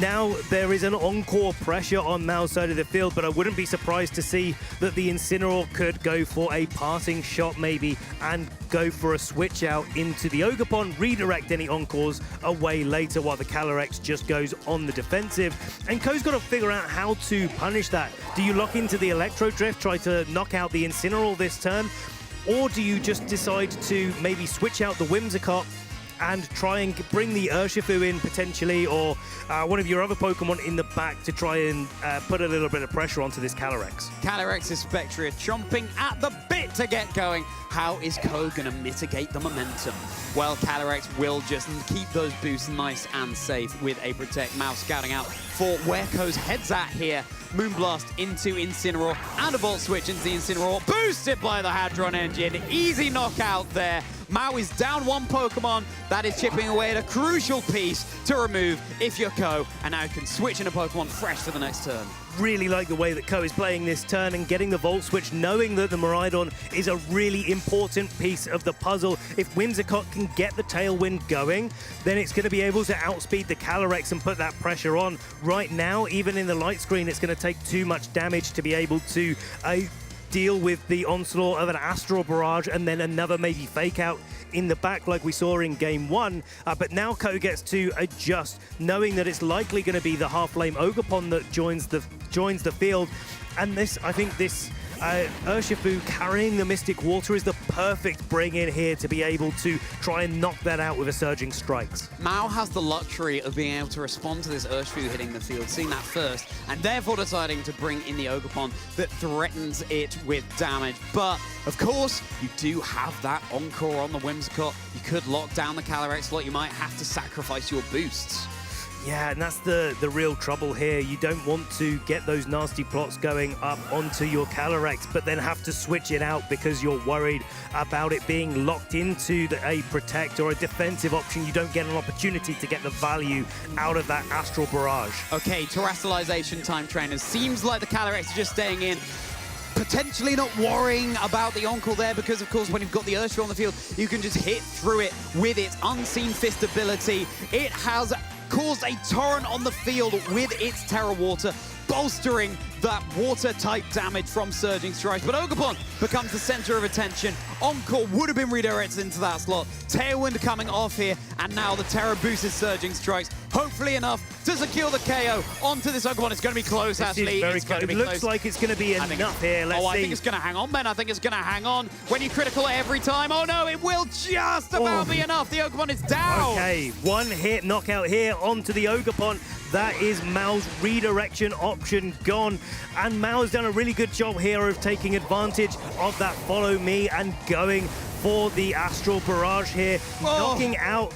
now there is an Encore pressure on Mao's side of the field, but I wouldn't be surprised to see that the Incineroar could go for a passing shot maybe and go for a switch out into the Ogerpon, redirect any Encores away later while the Calyrex just goes on the defensive. And Ko's got to figure out how to punish that. Do you lock into the Electro Drift, try to knock out the Incineroar this turn? Or do you just decide to maybe switch out the Whimsicott and try and bring the Urshifu in potentially, or one of your other Pokemon in the back to try and put a little bit of pressure onto this Calyrex? Calyrex's Spectria chomping at the bit to get going. How is Ko going to mitigate the momentum? Well, Calyrex will just keep those boosts nice and safe with a Protect. Mao scouting out for where Ko's head's at here. Moonblast into Incineroar and a Volt Switch into the Incineroar. Boosted by the Hadron Engine. Easy knockout there. Mao is down 1 Pokemon. That is chipping away at a crucial piece to remove if you're Ko. And now you can switch in a Pokemon fresh for the next turn. Really like the way that Ko is playing this turn and getting the Volt Switch, knowing that the Miraidon is a really important piece of the puzzle. If Whimsicott can get the Tailwind going, then it's going to be able to outspeed the Calyrex and put that pressure on. Right now, even in the light screen, it's going to take too much damage to be able to deal with the onslaught of an Astral Barrage and then another maybe fake out in the back like we saw in game 1. But now Ko gets to adjust, knowing that it's likely going to be the Half-Flame Ogerpon that joins the field. And this, I think this Urshifu carrying the Mystic Water is the perfect bring in here to be able to try and knock that out with a Surging Strikes. Mao has the luxury of being able to respond to this Urshifu hitting the field, seeing that first, and therefore deciding to bring in the Ogerpon that threatens it with damage. But, of course, you do have that Encore on the Whimsicott. You could lock down the Calyrex slot. You might have to sacrifice your boosts. Yeah, and that's the real trouble here. You don't want to get those nasty plots going up onto your Calyrex, but then have to switch it out because you're worried about it being locked into a Protect or a defensive option. You don't get an opportunity to get the value out of that Astral Barrage. Okay, Terrestrialization time, trainers. Seems like the Calyrex is just staying in. Potentially not worrying about the Encore there because, of course, when you've got the Urshifu on the field, you can just hit through it with its Unseen Fist ability. It has caused a torrent on the field with its Terra Water, bolstering that water-type damage from Surging Strikes. But Ogerpon becomes the center of attention. Encore would have been redirected into that slot. Tailwind coming off here, and now the Terra boosted Surging Strikes. Hopefully enough to secure the KO onto this Ogerpon. It's going to be close, actually. It looks like it's going to be enough here. Let's see. I think it's going to hang on, Ben. I think it's going to hang on. When you critical every time. Oh, no, it will just about be enough. The Ogerpon is down. Okay, one hit knockout here onto the Ogerpon. That is Mao's redirection option gone. And Mao's done a really good job here of taking advantage of that follow me and going for the Astral Barrage here, knocking out.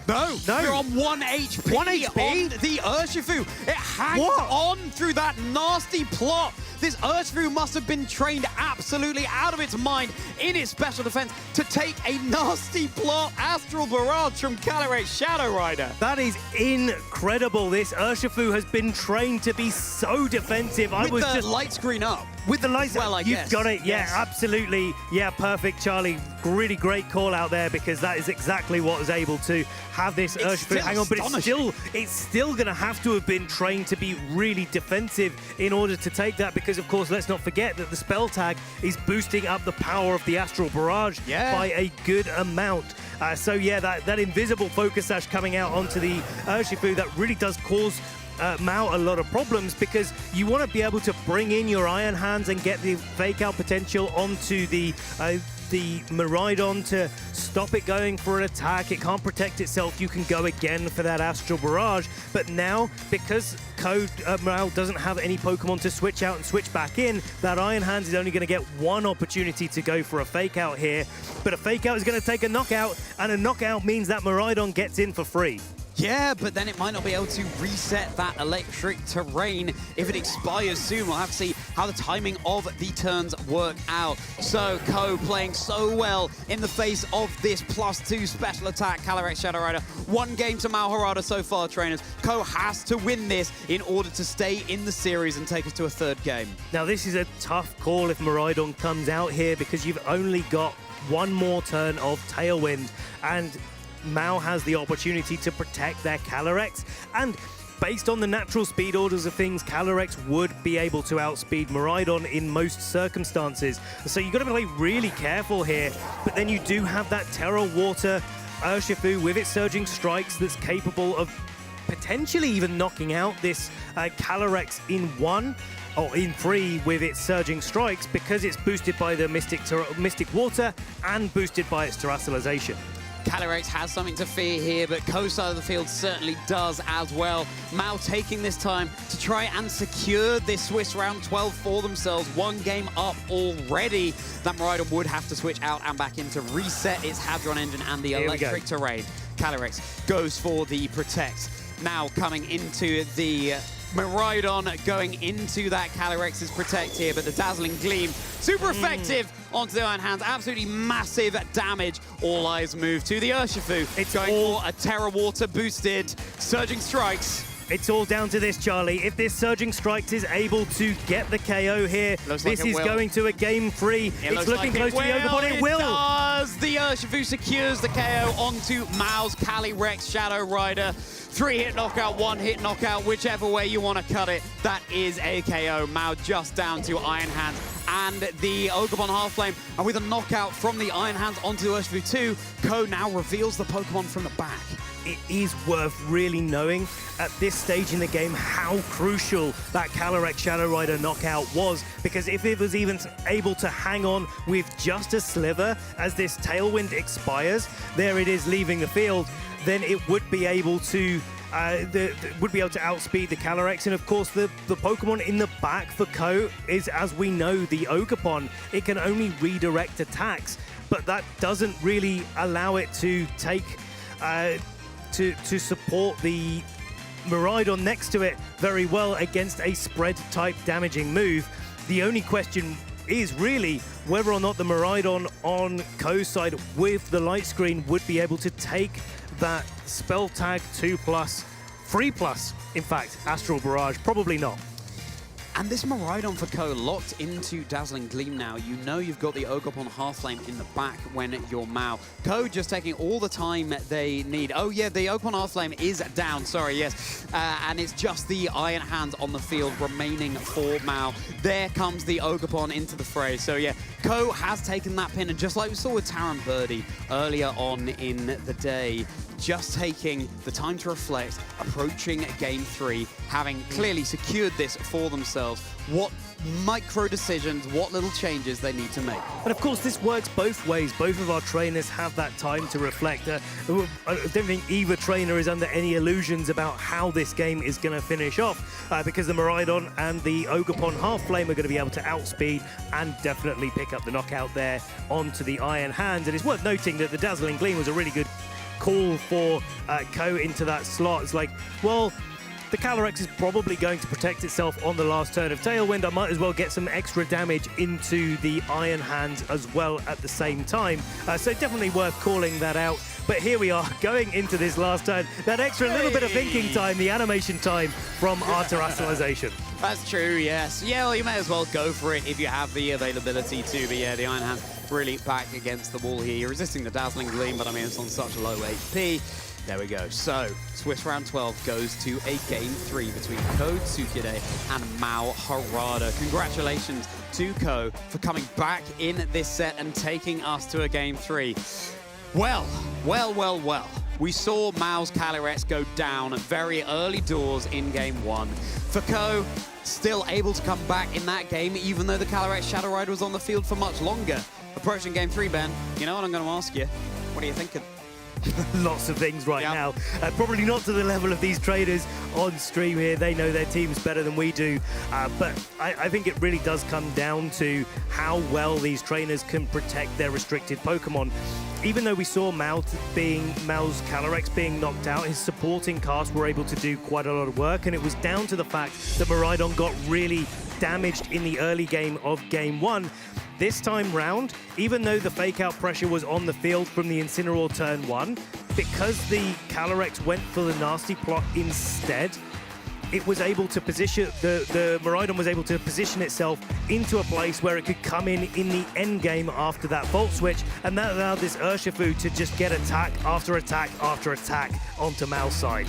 No, you're on 1 HP. 1 HP? On the Urshifu. It hangs on through that nasty plot. This Urshifu must have been trained absolutely out of its mind in its special defense to take a nasty plot Astral Barrage from Calyrex Shadow Rider. That is incredible. This Urshifu has been trained to be so defensive. With the light screen up. With the light screen. Well, I You've guess. got it. Yeah, yes. absolutely. Yeah, perfect, Charlie. Really great call out there, because that is exactly what was able to have this Urshifu hang on, but it's still going to have to have been trained to be really defensive in order to take that, because of course let's not forget that the spell tag is boosting up the power of the Astral Barrage by a good amount. So yeah, that invisible focus sash coming out onto the Urshifu, that really does cause Mao a lot of problems, because you want to be able to bring in your Iron Hands and get the fake out potential onto the Miraidon to stop it going for an attack. It can't protect itself. You can go again for that Astral Barrage. But now, because Mao doesn't have any Pokemon to switch out and switch back in, that Iron Hands is only going to get one opportunity to go for a fake out here. But a fake out is going to take a knockout, and a knockout means that Miraidon gets in for free. Yeah, but then it might not be able to reset that electric terrain if it expires soon. We'll have to see how the timing of the turns work out. So, Ko playing so well in the face of this +2 special attack. Calyrex Shadow Rider, 1 game to Mao Harada so far, trainers. Ko has to win this in order to stay in the series and take us to a 3rd game. Now, this is a tough call if Miraidon comes out here, because you've only got 1 more turn of Tailwind, and Mao has the opportunity to protect their Calyrex, and based on the natural speed orders of things, Calyrex would be able to outspeed Miraidon in most circumstances. So you've got to play really careful here, but then you do have that Terra Water Urshifu with its Surging Strikes that's capable of potentially even knocking out this Calyrex in 1 or in 3 with its Surging Strikes, because it's boosted by the Mystic Water and boosted by its Terastallization. Calyrex has something to fear here, but Ko's side of the field certainly does as well. Mao taking this time to try and secure this Swiss round 12 for themselves. 1 game up already. That Miraidon would have to switch out and back in to reset its Hadron Engine and the electric terrain. Calyrex goes for the Protect. Now coming into the Miraidon, going into that Calyrex's Protect here, but the Dazzling Gleam, super effective onto the Iron Hands, absolutely massive damage. All eyes move to the Urshifu. It's going for a Terra Water boosted Surging Strikes. It's all down to this, Charlie. If this Surging Strikes is able to get the KO here, this is going to a game 3. It's looking close to the Ogerpon. It will. Does. The Urshifu secures the KO onto Mao's Calyrex Shadow Rider. 3-hit knockout, 1-hit knockout, whichever way you want to cut it. That is a KO. Mao just down to Iron Hands and the Ogerpon Half Flame. And with a knockout from the Iron Hands onto the Urshifu 2, Ko now reveals the Pokemon from the back. It is worth really knowing at this stage in the game how crucial that Calyrex Shadow Rider knockout was, because if it was even able to hang on with just a sliver as this Tailwind expires, there it is leaving the field, then it would be able to outspeed the Calyrex. And of course the Pokemon in the back for Ko is, as we know, the Ogerpon. It can only redirect attacks, but that doesn't really allow it to take to support the Miraidon next to it very well against a spread type damaging move. The only question is really whether or not the Miraidon on Ko's side with the light screen would be able to take that spell tag 2+, 3+, in fact, Astral Barrage. Probably not. And this Miraidon for Ko locked into Dazzling Gleam now. You know you've got the Ogerpon Half Flame in the back when you're Mao. Ko just taking all the time they need. Oh yeah, the Ogerpon Half Flame is down, sorry, yes. And it's just the Iron Hands on the field remaining for Mao. There comes the Ogerpon into the fray. So yeah, Ko has taken that pin, and just like we saw with Taran Birdie earlier on in the day, just taking the time to reflect, approaching game 3, having clearly secured this for themselves. What micro decisions, what little changes they need to make. And of course, this works both ways. Both of our trainers have that time to reflect. I don't think either trainer is under any illusions about how this game is going to finish off, because the Miraidon and the Ogerpon Half Flame are going to be able to outspeed and definitely pick up the knockout there onto the Iron Hands. And it's worth noting that the Dazzling Gleam was a really good call for Ko into that slot. It's like, well, the Calyrex is probably going to protect itself on the last turn of Tailwind. I might as well get some extra damage into the Iron Hands as well at the same time. So definitely worth calling that out. But here we are, going into this last turn. That extra little bit of thinking time, the animation time from our Terastallization. That's true, yes. Yeah, well, you may as well go for it if you have the availability to. But yeah, the Iron Hands really back against the wall here. You're resisting the Dazzling Gleam, but I mean, it's on such low HP. There we go. So, Swiss round 12 goes to a game 3 between Ko Tsukide and Mao Harada. Congratulations to Ko for coming back in this set and taking us to a game 3. Well. We saw Mao's Calyrex go down very early doors in game 1. For Ko, still able to come back in that game, even though the Calyrex Shadow Rider was on the field for much longer. Approaching game 3, Ben, you know what I'm going to ask you? What are you thinking? Lots of things right now. Probably not to the level of these traders on stream here. They know their teams better than we do. But I think it really does come down to how well these trainers can protect their restricted Pokemon. Even though we saw Mao's Calyrex being knocked out, his supporting cast were able to do quite a lot of work, and it was down to the fact that Miraidon got really damaged in the early game of game 1. This time round, even though the fake-out pressure was on the field from the Incineroar turn 1, because the Calyrex went for the nasty plot instead, it was able to position, the Miraidon was able to position itself into a place where it could come in the end game after that Volt Switch, and that allowed this Urshifu to just get attack after attack after attack onto Mao's side.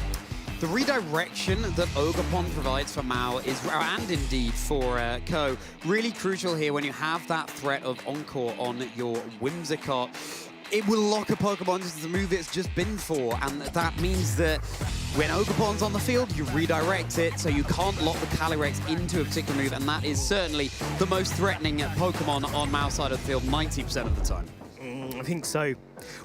The redirection that Ogerpon provides for Mao is, and indeed for Ko, really crucial here when you have that threat of Encore on your Whimsicott. It will lock a Pokemon into the move it's just been for, and that means that when Ogerpon's on the field, you redirect it, so you can't lock the Calyrex into a particular move, and that is certainly the most threatening Pokemon on Mao's side of the field 90% of the time. I think so.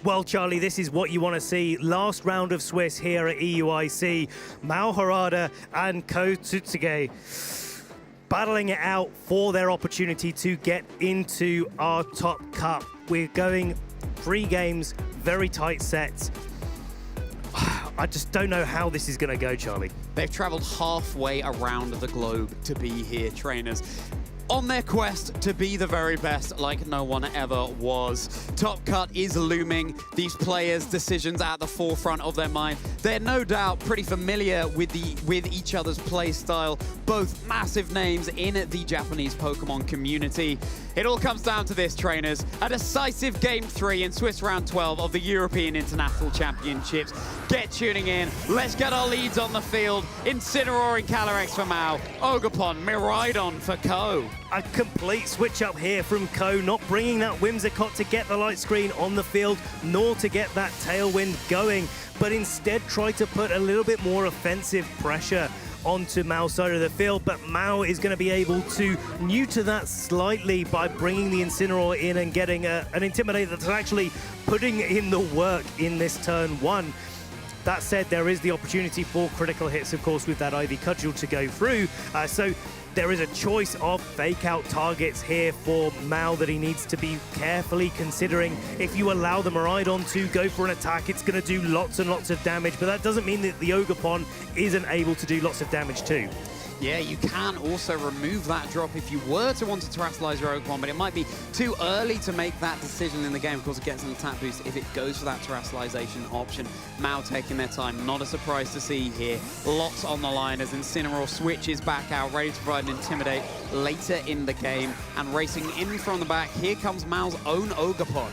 Well, Charlie, this is what you want to see. Last round of Swiss here at EUIC. Mao Harada and Ko Tsukide battling it out for their opportunity to get into our top cup. We're going 3 games, very tight sets. I just don't know how this is going to go, Charlie. They've traveled halfway around the globe to be here, trainers, on their quest to be the very best like no one ever was. Top Cut is looming, these players' decisions at the forefront of their mind. They're no doubt pretty familiar with each other's play style, both massive names in the Japanese Pokemon community. It all comes down to this, trainers. A decisive Game 3 in Swiss Round 12 of the European International Championships. Get tuning in. Let's get our leads on the field. Incineroar and Calyrex for Mao. Ogerpon, Miraidon for Ko. A complete switch up here from Ko, not bringing that Whimsicott to get the light screen on the field, nor to get that Tailwind going, but instead try to put a little bit more offensive pressure onto Mao's side of the field, but Mao is going to be able to neuter that slightly by bringing the Incineroar in and getting an Intimidator that's actually putting in the work in this turn 1. That said, there is the opportunity for critical hits, of course, with that Ivy Cudgel to go through. So there is a choice of fake-out targets here for Mao that he needs to be carefully considering. If you allow the Miraidon to go for an attack, it's going to do lots and lots of damage, but that doesn't mean that the Ogerpon isn't able to do lots of damage too. Yeah, you can also remove that drop if you were to want to terrestrialize your Ogerpon, but it might be too early to make that decision in the game. Of course, it gets an attack boost if it goes for that terrestrialization option. Mao taking their time, not a surprise to see here. Lots on the line as Incineroar switches back out, ready to provide an Intimidate later in the game. And racing in from the back, here comes Mao's own Ogerpon.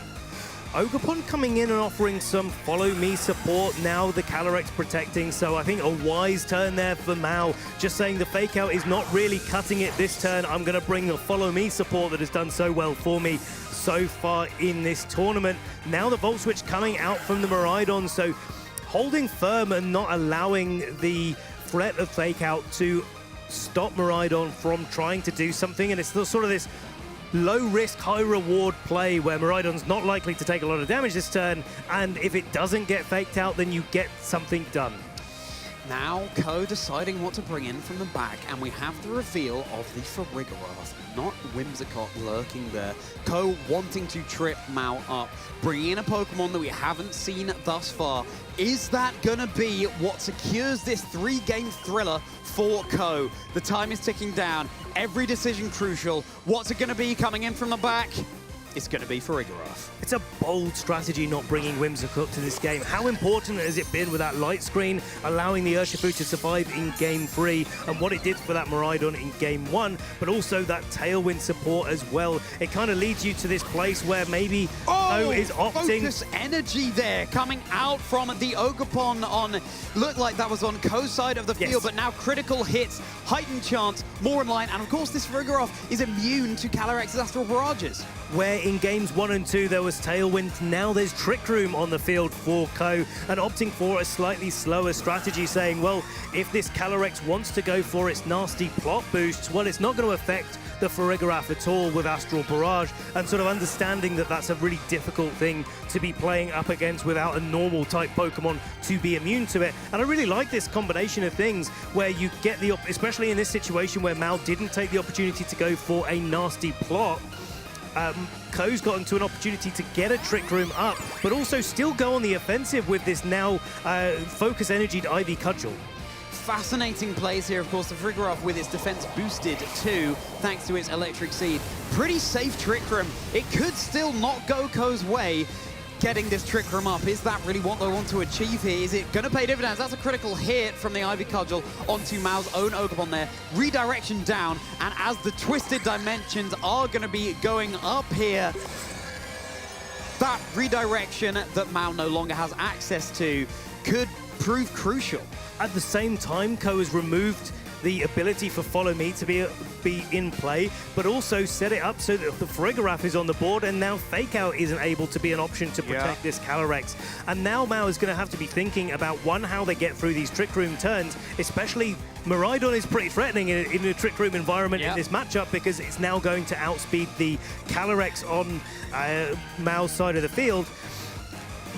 Ogerpon coming in and offering some follow me support, now the Calyrex protecting, so I think a wise turn there for Mao, just saying the fake out is not really cutting it this turn. I'm going to bring the follow me support that has done so well for me so far in this tournament. Now the Volt Switch coming out from the Miraidon, so holding firm and not allowing the threat of fake out to stop Miraidon from trying to do something, and it's sort of this low-risk, high-reward play where Miraidon's not likely to take a lot of damage this turn, and if it doesn't get faked out, then you get something done. Now, Ko deciding what to bring in from the back, and we have the reveal of the Farigiraf, not Whimsicott lurking there. Ko wanting to trip Mao up, bringing in a Pokemon that we haven't seen thus far. Is that gonna be what secures this 3-game thriller for Ko? The time is ticking down, every decision crucial. What's it gonna be coming in from the back? it's going to be Frederik. It's a bold strategy not bringing Whimsicott to this game. How important has it been with that light screen, allowing the Urshifu to survive in Game 3, and what it did for that Miraidon in Game 1, but also that Tailwind support as well. It kind of leads you to this place where maybe Ko is opting... Focus energy there coming out from the Ogerpon on... Looked like that was on Ko's side of the field, but now critical hits, heightened chance, more in line, and of course this Frederik is immune to Calyrex's Astral Barrages. Where in games 1 and 2 there was Tailwind, now there's Trick Room on the field for Ko, and opting for a slightly slower strategy, saying, well, if this Calyrex wants to go for its nasty plot boosts, well, it's not going to affect the Frederik at all with Astral Barrage, and sort of understanding that that's a really difficult thing to be playing up against without a normal type Pokemon to be immune to it. And I really like this combination of things where you get the, especially in this situation where Mal didn't take the opportunity to go for a nasty plot, Ko's gotten to an opportunity to get a Trick Room up, but also still go on the offensive with this now focus energied Ivy Cudgel. Fascinating plays here, of course. The Frederik with its defense boosted too, thanks to its Electric Seed. Pretty safe Trick Room. It could still not go Ko's way. Getting this Trick Room up, is that really what they want to achieve here? Is it going to pay dividends? That's a critical hit from the Ivy Cudgel onto Mao's own Ogerpon there. Redirection down, and as the Twisted Dimensions are going to be going up here, that redirection that Mao no longer has access to could prove crucial. At the same time, Ko has removed the ability for Follow Me to be in play, but also set it up so that the Frederik is on the board, and now Fake Out isn't able to be an option to protect this Calyrex. And now Mao is going to have to be thinking about, one, how they get through these Trick Room turns, especially Miraidon is pretty threatening in a Trick Room environment in this matchup, because it's now going to outspeed the Calyrex on Mao's side of the field.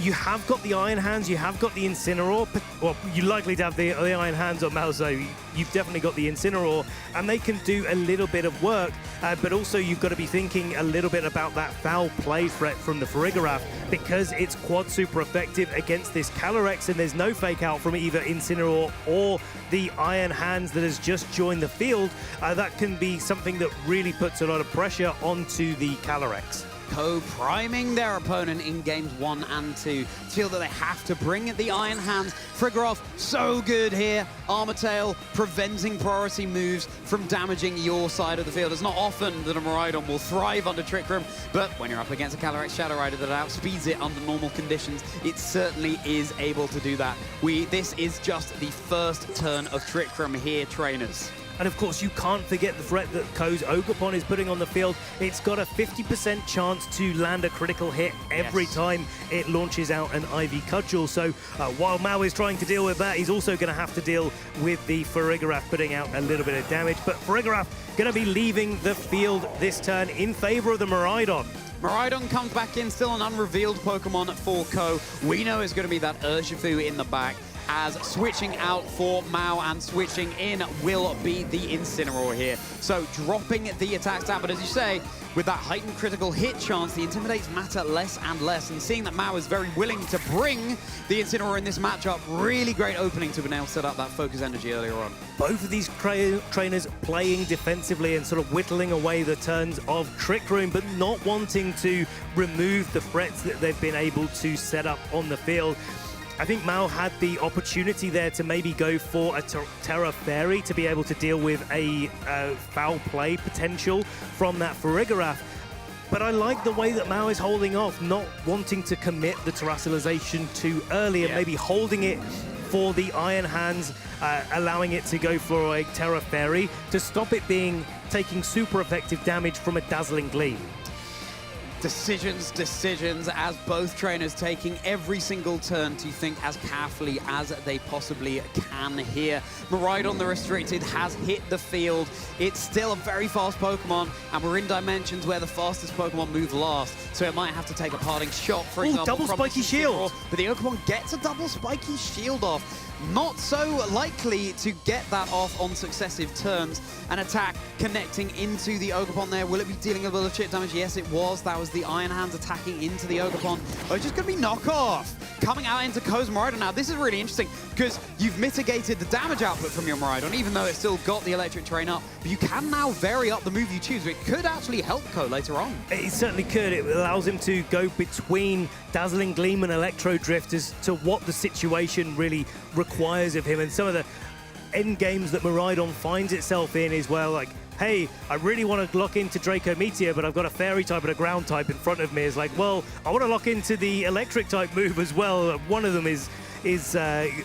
You have got the Iron Hands, you have got the Incineroar. Well, you're likely to have the Iron Hands on Mao, so you've definitely got the Incineroar, and they can do a little bit of work, but also you've got to be thinking a little bit about that foul play threat from the Frederik, because it's quad super effective against this Calyrex, and there's no Fake Out from either Incineroar or the Iron Hands that has just joined the field. That can be something that really puts a lot of pressure onto the Calyrex. Ko priming their opponent in games 1 and 2. Feel that they have to bring the Iron Hands. Frederik, so good here. Armor Tail preventing priority moves from damaging your side of the field. It's not often that a Miraidon will thrive under Trick Room, but when you're up against a Calyrex Shadow Rider that outspeeds it under normal conditions, it certainly is able to do that. This is just the first turn of Trick Room here, trainers. And of course, you can't forget the threat that Ko's Ogerpon is putting on the field. It's got a 50% chance to land a critical hit every time it launches out an Ivy Cudgel. So while Mao is trying to deal with that, he's also going to have to deal with the Frederik putting out a little bit of damage. But Frederik going to be leaving the field this turn in favor of the Miraidon. Miraidon comes back in, still an unrevealed Pokemon for Ko. We know it's going to be that Urshifu in the back, as switching out for Mao and switching in will be the Incineroar here. So dropping the attack stat, but as you say, with that heightened critical hit chance, the Intimidates matter less and less. And seeing that Mao is very willing to bring the Incineroar in this matchup, really great opening to be able to set up that focus energy earlier on. Both of these trainers playing defensively and sort of whittling away the turns of Trick Room, but not wanting to remove the threats that they've been able to set up on the field. I think Mao had the opportunity there to maybe go for a Terra Fairy to be able to deal with a foul play potential from that Frederik. But I like the way that Mao is holding off, not wanting to commit the Terracialization too early, and maybe holding it for the Iron Hands, allowing it to go for a Terra Fairy to stop it taking super effective damage from a Dazzling Gleam. Decisions, as both trainers taking every single turn to think as carefully as they possibly can here. Miraidon, the restricted, has hit the field. It's still a very fast Pokemon, and we're in dimensions where the fastest Pokemon move last, so it might have to take a parting shot, for example. Double spiky shield! But the Pokemon gets a double spiky shield off. Not so likely to get that off on successive turns. An attack connecting into the Ogerpon there. Will it be dealing a little chip damage? Yes, it was. That was the Iron Hands attacking into the Ogerpon. Oh, it's just going to be knockoff. Coming out into Ko's Miraidon now. This is really interesting. because you've mitigated the damage output from your Miraidon, even though it's still got the electric terrain up. But you can now vary up the move you choose. It could actually help Ko later on. It certainly could. It allows him to go between Dazzling Gleam and Electro Drift as to what the situation really requires of him. And some of the end games that Miraidon finds itself in is, well, like, hey, I really want to lock into Draco Meteor, but I've got a Fairy type and a Ground type in front of me. It's like, well, I want to lock into the Electric type move as well. One of them is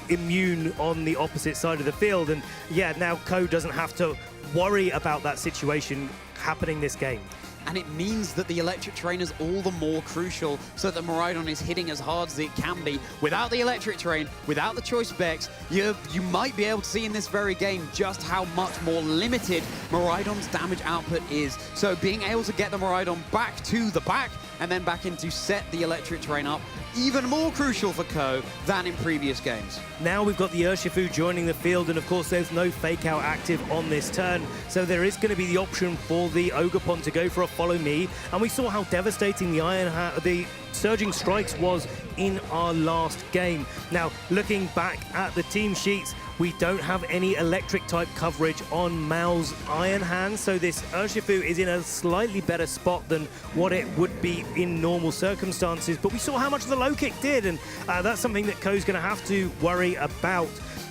immune on the opposite side of the field. And yeah, now Ko doesn't have to worry about that situation happening this game. And it means that the electric terrain is all the more crucial so that Miraidon is hitting as hard as it can be. Without the electric terrain, without the choice specs, you might be able to see in this very game just how much more limited Miraidon's damage output is. So being able to get the Miraidon back to the back and then back in to set the electric terrain up, even more crucial for Ko than in previous games. Now we've got the Urshifu joining the field, and of course there's no fake out active on this turn, so there is going to be the option for the Ogerpon to go for a follow me, and we saw how devastating the Surging Strikes was in our last game. Now, looking back at the team sheets, we don't have any electric type coverage on Mao's Iron Hand, so this Urshifu is in a slightly better spot than what it would be in normal circumstances. But we saw how much the low kick did, and that's something that Ko's going to have to worry about.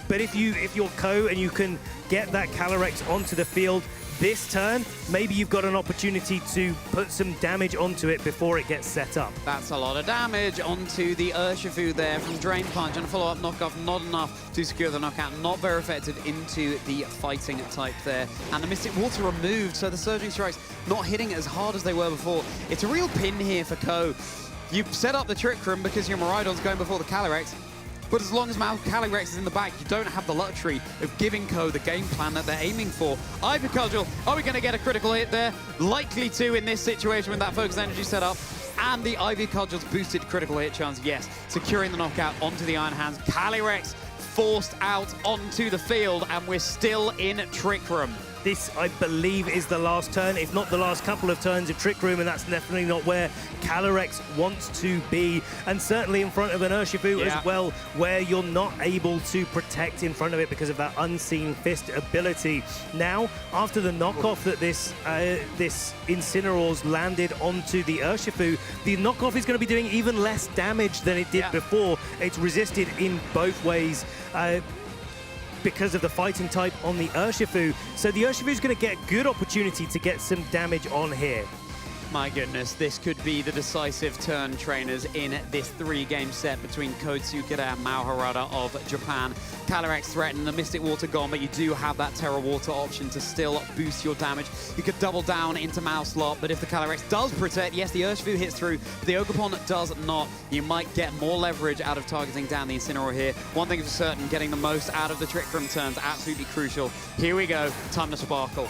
But if you're Ko and you can get that Calyrex onto the field this turn, maybe you've got an opportunity to put some damage onto it before it gets set up. That's a lot of damage onto the Urshifu there from Drain Punch, and a follow-up knockoff, not enough to secure the knockout, not very effective into the fighting type there. And the Mystic Water removed, so the Surging Strikes not hitting as hard as they were before. It's a real pin here for Ko. You set up the Trick Room because your Miraidon's going before the Calyrex, but as long as Mal Calyrex is in the back, you don't have the luxury of giving Ko the game plan that they're aiming for. Ivy Cudgel, are we going to get a critical hit there? Likely to in this situation with that Focus Energy set up. And the Ivy Cudgel's boosted critical hit chance, yes. Securing the knockout onto the Iron Hands. Calyrex forced out onto the field, and we're still in Trick Room. This, I believe, is the last turn, if not the last couple of turns of Trick Room, and that's definitely not where Calyrex wants to be. And certainly in front of an Urshifu as well, where you're not able to protect in front of it because of that Unseen Fist ability. Now, after the knockoff that this Incineroar's landed onto the Urshifu, the knockoff is going to be doing even less damage than it did before. It's resisted in both ways. Because of the fighting type on the Urshifu. So the Urshifu is going to get a good opportunity to get some damage on here. My goodness, this could be the decisive turn, trainers, in this 3-game set between Ko Tsukida and Mao Harada of Japan. Calyrex threatened, the Mystic Water gone, but you do have that Terra Water option to still boost your damage. You could double down into Mao slot, but if the Calyrex does protect, yes, the Urshifu hits through, but the Ogerpon does not. You might get more leverage out of targeting down the Incineroar here. One thing for certain, getting the most out of the Trick Room turns, absolutely crucial. Here we go, time to sparkle.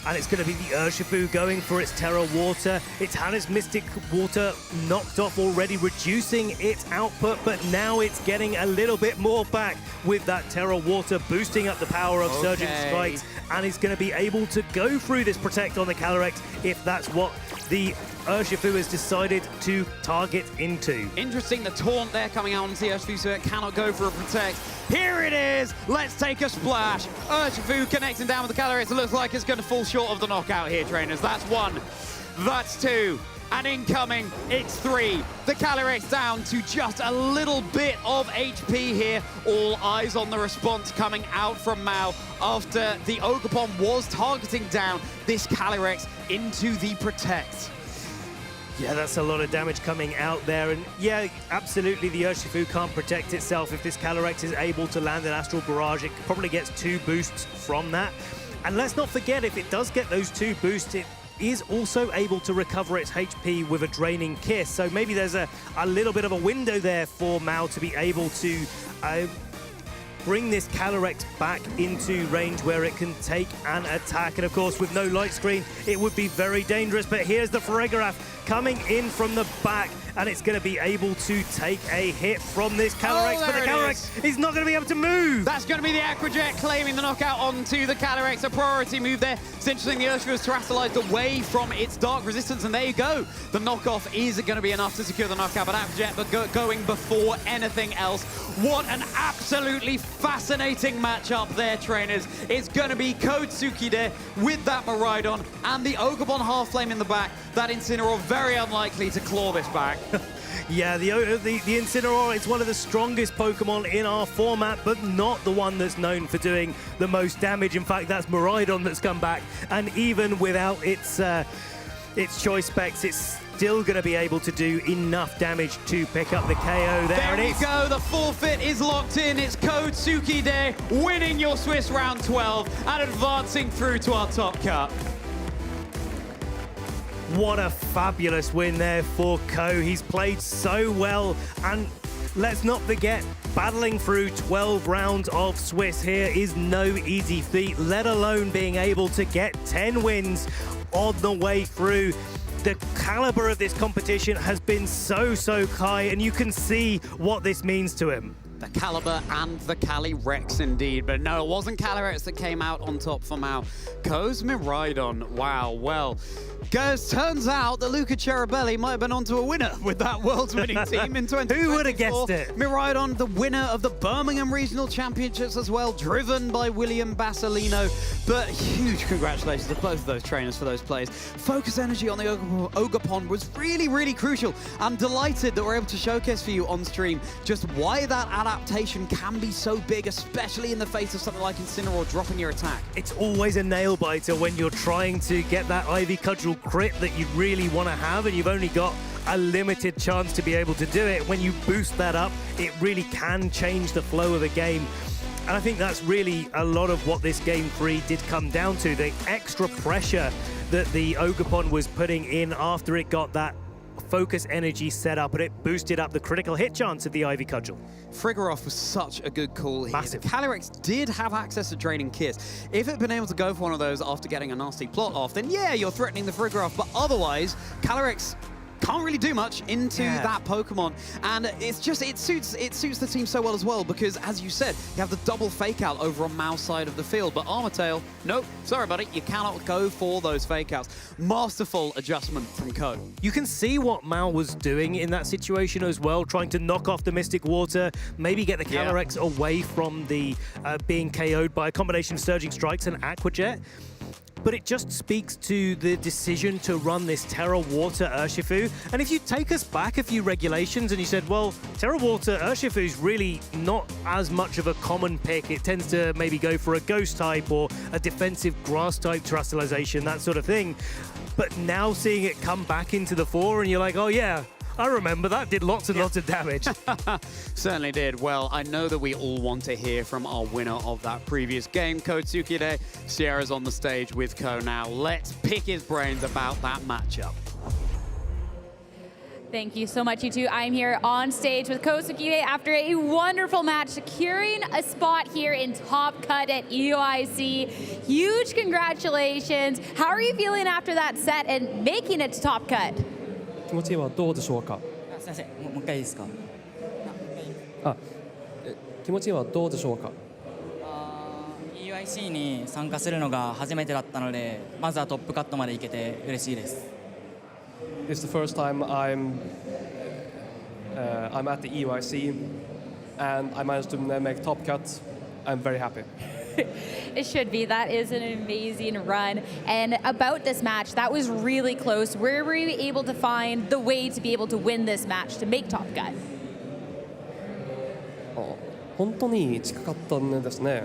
And it's going to be the Urshifu going for its Terra Water. It's had its Mystic Water knocked off already, reducing its output, but now it's getting a little bit more back with that Terra Water, boosting up the power of Surging Strikes, and it's going to be able to go through this Protect on the Calyrex if that's what the Urshifu has decided to target into. Interesting, the taunt there coming out onto the Urshifu, so it cannot go for a Protect. Here it is! Let's take a splash. Urshifu connecting down with the Calyrex. It looks like it's going to fall short of the knockout here, trainers. That's 1. That's 2. And incoming, it's 3. The Calyrex down to just a little bit of HP here. All eyes on the response coming out from Mao after the Ogerpon was targeting down this Calyrex into the Protect. Yeah, that's a lot of damage coming out there. And yeah, absolutely, the Urshifu can't protect itself. If this Calyrex is able to land an Astral Barrage, it probably gets 2 boosts from that. And let's not forget, if it does get those 2 boosts, it is also able to recover its HP with a Draining Kiss. So maybe there's a little bit of a window there for Mao to be able to bring this Calyrex back into range where it can take an attack. And of course, with no light screen, it would be very dangerous. But here's the Frederik coming in from the back, and it's going to be able to take a hit from this Calyrex, but the Calyrex is not going to be able to move. That's going to be the Aquajet claiming the knockout onto the Calyrex. A priority move there. It's interesting, the Urshifu was terastallized away from its dark resistance, and there you go. The knockoff is going to be enough to secure the knockout, but Aquajet going before anything else. What an absolutely fascinating matchup there, trainers. It's going to be Code Tsukide with that Miraidon and the Ogabon half flame in the back. That Incineroar very unlikely to claw this back. Yeah, the Incineroar is one of the strongest Pokemon in our format, but not the one that's known for doing the most damage. In fact, that's Miraidon that's come back, and even without its choice specs, it's still going to be able to do enough damage to pick up the KO there. There we go, the forfeit is locked in. It's Code Tsukide winning your Swiss round 12 and advancing through to our top cut. What a fabulous win there for Ko. He's played so well, and let's not forget, battling through 12 rounds of Swiss here is no easy feat, let alone being able to get 10 wins on the way through. The caliber of this competition has been so high, and you can see what this means to him. The caliber and the Calyrex indeed, but no, it wasn't Calyrex that came out on top for Mao. Ko's Miraidon, wow, well, guys, turns out that Luca Cherubelli might have been onto a winner with that world's winning team in 2024. Who would have guessed it? Miraidon, the winner of the Birmingham Regional Championships as well, driven by William Basilino. But huge congratulations to both of those trainers for those plays. Focus energy on the Ogapon was really crucial. I'm delighted that we're able to showcase for you on stream just why that adaptation can be so big, especially in the face of something like Incineroar dropping your attack. It's always a nail biter when you're trying to get that Ivy Cudgel crit that you really want to have, and you've only got a limited chance to be able to do it. When you boost that up, it really can change the flow of the game. And I think that's really a lot of what this Game 3 did come down to, the extra pressure that the Ogapon was putting in after it got that focus energy set up, and it boosted up the critical hit chance of the Ivy Cudgel. Frigoroth was such a good call here. Massive. The Calyrex did have access to Draining Kiss. If it had been able to go for one of those after getting a nasty plot off, then yeah, you're threatening the Frigoroth, but otherwise, Calyrex can't really do much into that Pokemon, and it's just it suits the team so well as well, because as you said, you have the double fake out over on Mao's side of the field, but Armatail, nope, sorry buddy, you cannot go for those fake outs. Masterful adjustment from Ko. You can see what Mao was doing in that situation as well, trying to knock off the Mystic Water, maybe get the Calyrex away from the being KO'd by a combination of Surging Strikes and Aqua Jet. But it just speaks to the decision to run this Terra Water Urshifu. And if you take us back a few regulations and you said, well, Terra Water Urshifu is really not as much of a common pick. It tends to maybe go for a Ghost type or a defensive Grass type Terastallization, that sort of thing. But now seeing it come back into the fore and you're like, oh yeah, I remember that did lots and lots of damage. Certainly did. Well, I know that we all want to hear from our winner of that previous game, Ko Tsukide. Sierra's on the stage with Ko now. Let's pick his brains about that matchup. Thank you so much, you two. I'm here on stage with Ko Tsukide after a wonderful match, securing a spot here in Top Cut at EUIC. Huge congratulations. How are you feeling after that set and making it to Top Cut? 気持ちはどうでしょうか。すみません、もう一回いいですか。気持ちはどうでしょうか。EUIC に参加するのが初めてだったので、まずはトップカットまで行けて嬉しいです。It's the first time I'm at the EUIC and I managed to make top cut. I'm very happy. It should be. That is an amazing run. And about this match, that was really close. Where were you able to find the way to be able to win this match, to make Top Cut? 本当に近かったんですね。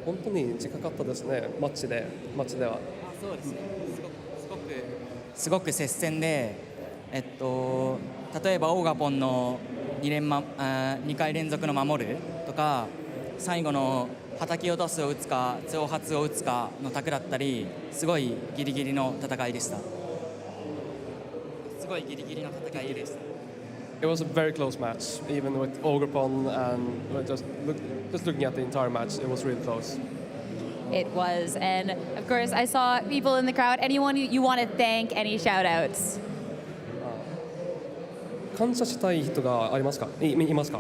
本当に近かったですね。マッチでは。そうですね。すごく接戦で、例えばオーガポンの2回連続の守るとか、最後の叩き落とすを打つか長髪を打つかの卓だったり、すごいギリギリの戦いでした。すごいギリギリの戦いでした。It was a very close match, even with Ogrepon, and just looking at the entire match, it was really close. it was. And of course, I saw people in the crowd. Anyone you want to thank? Any shout outs? 感謝したい人がありますか？いますか？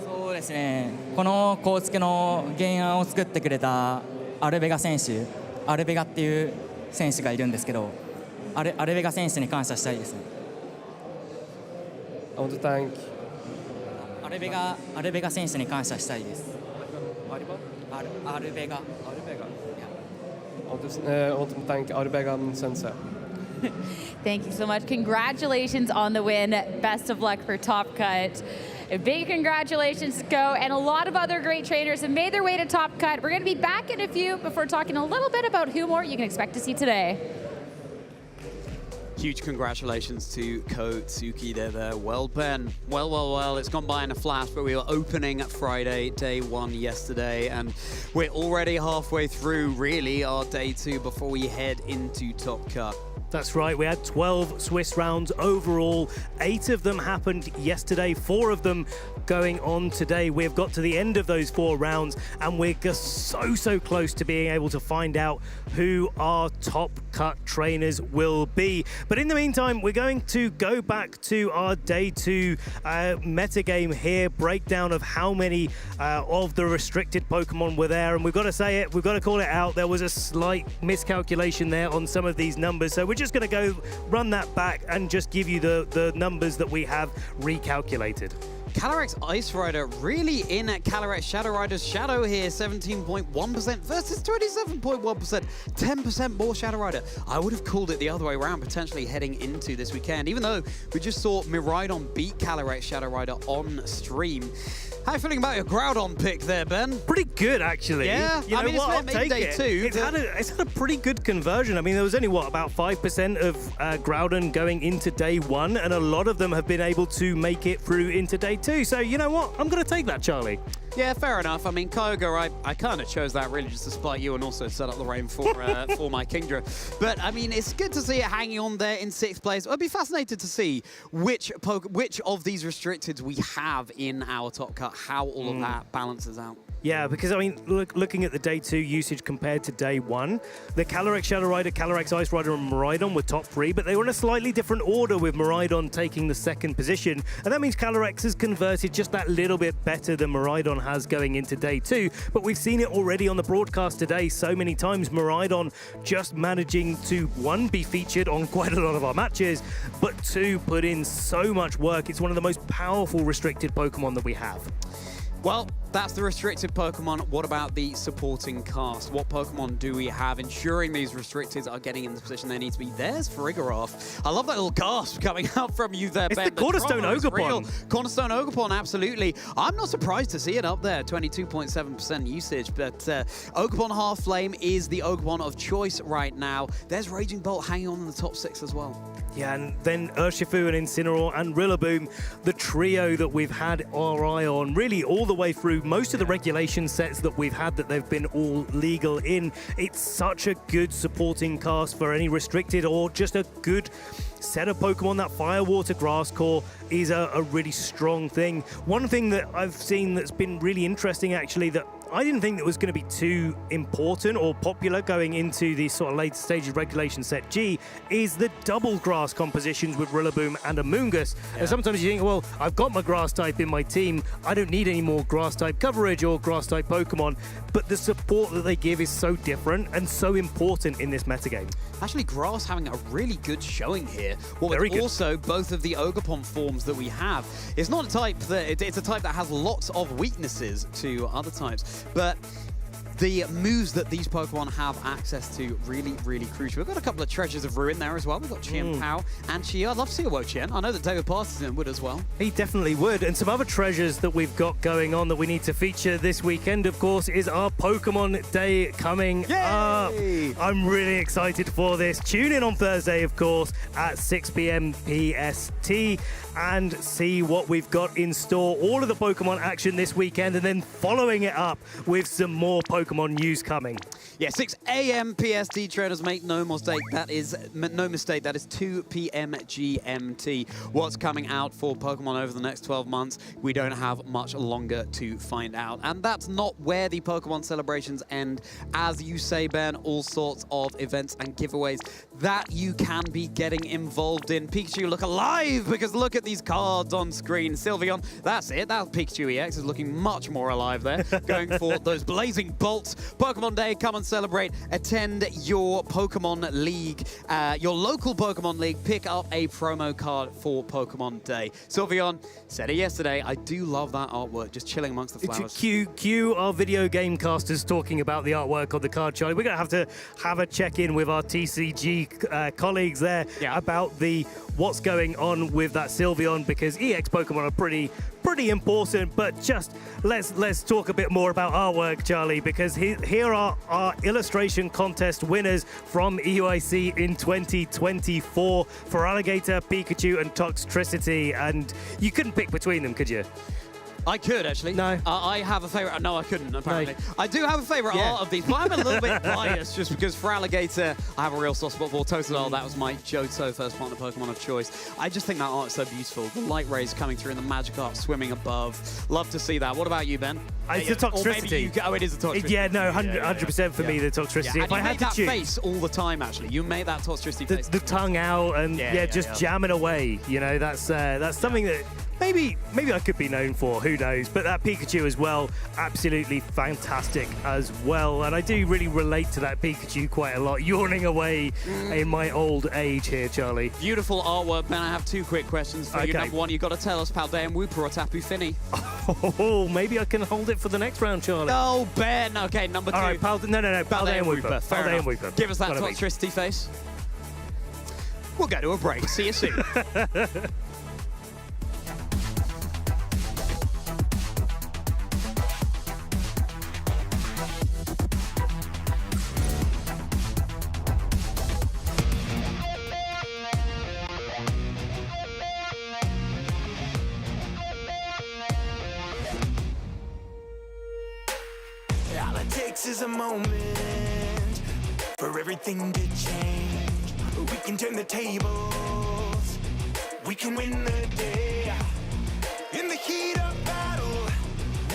そうですね、この構築の原案を作ってくれたアルベガ選手、アルベガっていう選手がいるんですけど、アルベガ選手に感謝したいですね。I want to thank アルベガ選手に感謝したいです。アルベガ。I want to thank Arbegan Sensei. Thank you so much. Congratulations on the win. Best of luck for Top Cut. A big congratulations to Go, and a lot of other great trainers have made their way to Top Cut. We're going to be back in a few before talking a little bit about who more you can expect to see today. Huge congratulations to Ko Tsuki there. Well, Ben, well, it's gone by in a flash, but we were opening Friday, day 1 yesterday, and we're already halfway through, really, our day 2 before we head into Top Cut. That's right, we had 12 Swiss rounds overall. 8 of them happened yesterday, 4 of them going on today. We've got to the end of those 4 rounds, and we're just so close to being able to find out who our Top Cut trainers will be. But in the meantime, we're going to go back to our day 2 metagame here, breakdown of how many of the restricted Pokemon were there. And we've got to say it, we've got to call it out. There was a slight miscalculation there on some of these numbers. So we're just going to go run that back and just give you the numbers that we have recalculated. Calyrex Ice Rider really in at Calyrex Shadow Rider's Shadow here, 17.1% versus 27.1%, 10% more Shadow Rider. I would have called it the other way around, potentially heading into this weekend, even though we just saw Miraidon beat Calyrex Shadow Rider on stream. How are you feeling about your Groudon pick there, Ben? Pretty good, actually. Yeah, you know, I mean, I'll it's take day it. 2. It's had a pretty good conversion. I mean, there was only, about 5% of Groudon going into day 1, and a lot of them have been able to make it through into day 2. So, you know what? I'm going to take that, Charlie. Yeah, fair enough. I mean, Kyogre, I kind of chose that really just to spite you and also set up the rain for my Kingdra. But, I mean, it's good to see it hanging on there in 6th place. I'd be fascinated to see which of these restricted we have in our Top Cut, how all of that balances out. Yeah, because, I mean, looking at the day 2 usage compared to day 1, the Calyrex Shadow Rider, Calyrex Ice Rider, and Miraidon were top 3, but they were in a slightly different order, with Miraidon taking the 2nd position. And that means Calyrex has converted just that little bit better than Miraidon has going into day 2. But we've seen it already on the broadcast today so many times, Miraidon just managing to, 1, be featured on quite a lot of our matches, but 2, put in so much work. It's one of the most powerful restricted Pokemon that we have. Well, that's the restricted Pokemon. What about the supporting cast? What Pokemon do we have ensuring these restricted are getting in the position they need to be? There's Farigiraf. I love that little gasp coming out from you there, Ben. It's the Cornerstone Ogerpon. Cornerstone Ogerpon, absolutely. I'm not surprised to see it up there, 22.7% usage, but Ogerpon Half Flame is the Ogerpon of choice right now. There's Raging Bolt hanging on in the top 6 as well. Yeah, and then Urshifu and Incineroar and Rillaboom, the trio that we've had our eye on really all the way through most of the regulation sets that we've had, that they've been all legal in. It's such a good supporting cast for any restricted or just a good set of Pokemon. That Fire, Water, Grass core is a really strong thing. One thing that I've seen that's been really interesting, actually, that I didn't think that was going to be too important or popular going into the sort of late stage of regulation set G, is the double grass compositions with Rillaboom and Amoonguss. And sometimes you think, well, I've got my grass type in my team, I don't need any more grass type coverage or grass type Pokemon, but the support that they give is so different and so important in this metagame. Actually, grass having a really good showing here. Well, also both of the Ogerpon forms that we have. It's not a type that it's a type that has lots of weaknesses to other types, but the moves that these Pokemon have access to really crucial. We've got a couple of treasures of ruin there as well. We've got Chien Pao and Chia. I'd love to see a Wo-Chien. I know that David Parkinson would as well. He definitely would. And some other treasures that we've got going on that we need to feature this weekend, of course, is our Pokemon Day coming up. I'm really excited for this. Tune in on Thursday, of course, at 6 p.m. PST and see what we've got in store. All of the Pokemon action this weekend, and then following it up with some more Pokemon Pokemon news coming. Yeah, 6 a.m. PST, trainers, make no mistake. That is 2 p.m. GMT. What's coming out for Pokemon over the next 12 months? We don't have much longer to find out. And that's not where the Pokemon celebrations end. As you say, Ben, all sorts of events and giveaways that you can be getting involved in. Pikachu, look alive, because look at these cards on screen. Sylveon, that's it. That Pikachu EX is looking much more alive there, going for those blazing bolts. Pokemon Day, come and celebrate. Attend your Pokemon League, your local Pokemon League. Pick up a promo card for Pokemon Day. Sylveon said it yesterday. I do love that artwork, just chilling amongst the flowers. It's cue our video game casters talking about the artwork on the card, Charlie. We're going to have a check-in with our TCG colleagues there about what's going on with that Sylveon, because EX Pokemon are pretty important. But just let's talk a bit more about artwork, Charlie, because here are our illustration contest winners from EUIC in 2024 for Alligator, Pikachu, and Toxtricity. And you couldn't pick between them, could you? I could, actually. No. I have a favorite. No, I couldn't, apparently. No. I do have a favorite art of these, but I'm a little bit biased just because for Alligator, I have a real soft spot for Totodile. That was my Johto first partner Pokemon of choice. I just think that art is so beautiful. The light rays coming through and the Magikarp swimming above. Love to see that. What about you, Ben? It's the Toxtricity. Oh, it is the Toxtricity. Yeah, no, 100% for me, the Toxtricity. Yeah. If I had to choose, that face all the time, actually. You made that Toxtricity face. The tongue out and just jamming away. You know, that's something that maybe I could be known for. Who knows? But that Pikachu as well, absolutely fantastic as well. And I do really relate to that Pikachu quite a lot, yawning away in my old age here, Charlie. Beautiful artwork, Ben. I have two quick questions for you. Number one, you've got to tell us Paldean Wooper or Tapu Fini. Oh, maybe I can hold it for the next round, Charlie. No, Ben. Okay, number two. All right, Paldean Wooper. Paldean Wooper. Give us that Toxtricity face. We'll go to a break. See you soon. Is a moment for everything to change. We can turn the tables, we can win the day. In the heat of battle,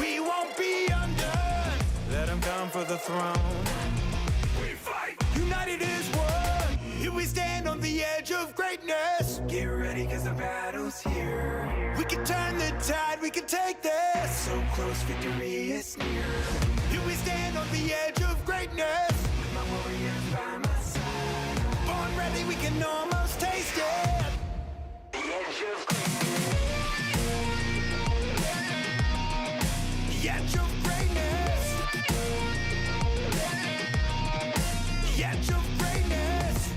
we won't be undone. Let them come for the throne. We fight, united as one. Here we stand on the edge of greatness. Get ready, cause the battle's here. We can turn the tide, we can take this. So close, victory is near. Here we stand on the edge of greatness. With my warriors by my side. Born ready, we can almost taste it. The edge of greatness. The edge of greatness. The edge of greatness.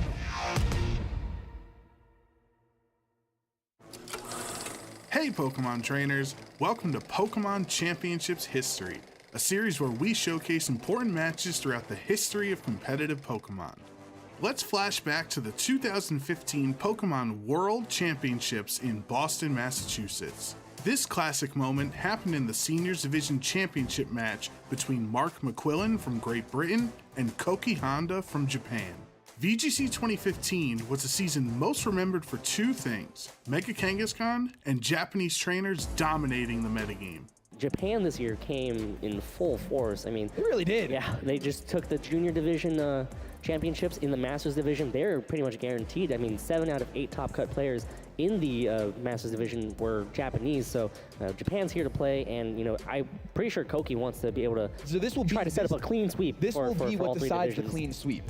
Hey Pokemon trainers, welcome to Pokemon Championships History, a series where we showcase important matches throughout the history of competitive Pokemon. Let's flash back to the 2015 Pokemon World Championships in Boston, Massachusetts. This classic moment happened in the Seniors Division Championship match between Mark McQuillan from Great Britain and Koki Honda from Japan. VGC 2015 was a season most remembered for two things: Mega Kangaskhan and Japanese trainers dominating the metagame. Japan this year came in full force. I mean, they really did. Yeah, they just took the junior division championships in the Masters division. They're pretty much guaranteed. I mean, 7 out of 8 top cut players in the Masters division were Japanese. So Japan's here to play, and I'm pretty sure Koki wants to be able to try to set up a clean sweep. This will be what decides the divisions. clean sweep.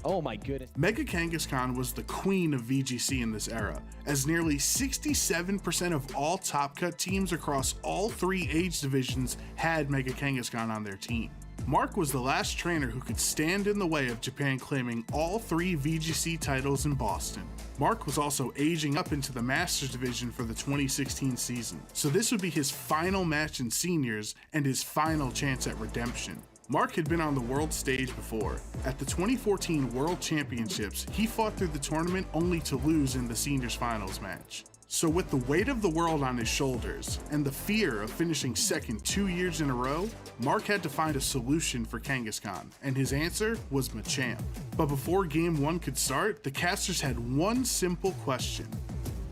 Oh my goodness. Mega Kangaskhan was the queen of VGC in this era, as nearly 67% of all top cut teams across all 3 age divisions had Mega Kangaskhan on their team. Mark was the last trainer who could stand in the way of Japan claiming all 3 VGC titles in Boston. Mark was also aging up into the Masters division for the 2016 season, so this would be his final match in seniors and his final chance at redemption. Mark had been on the world stage before. At the 2014 World Championships, he fought through the tournament only to lose in the seniors finals match. So with the weight of the world on his shoulders and the fear of finishing second 2 years in a row, Mark had to find a solution for Kangaskhan, and his answer was Machamp. But before Game 1 could start, the casters had one simple question.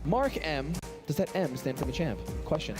Mark M, does that M stand for Machamp? Question.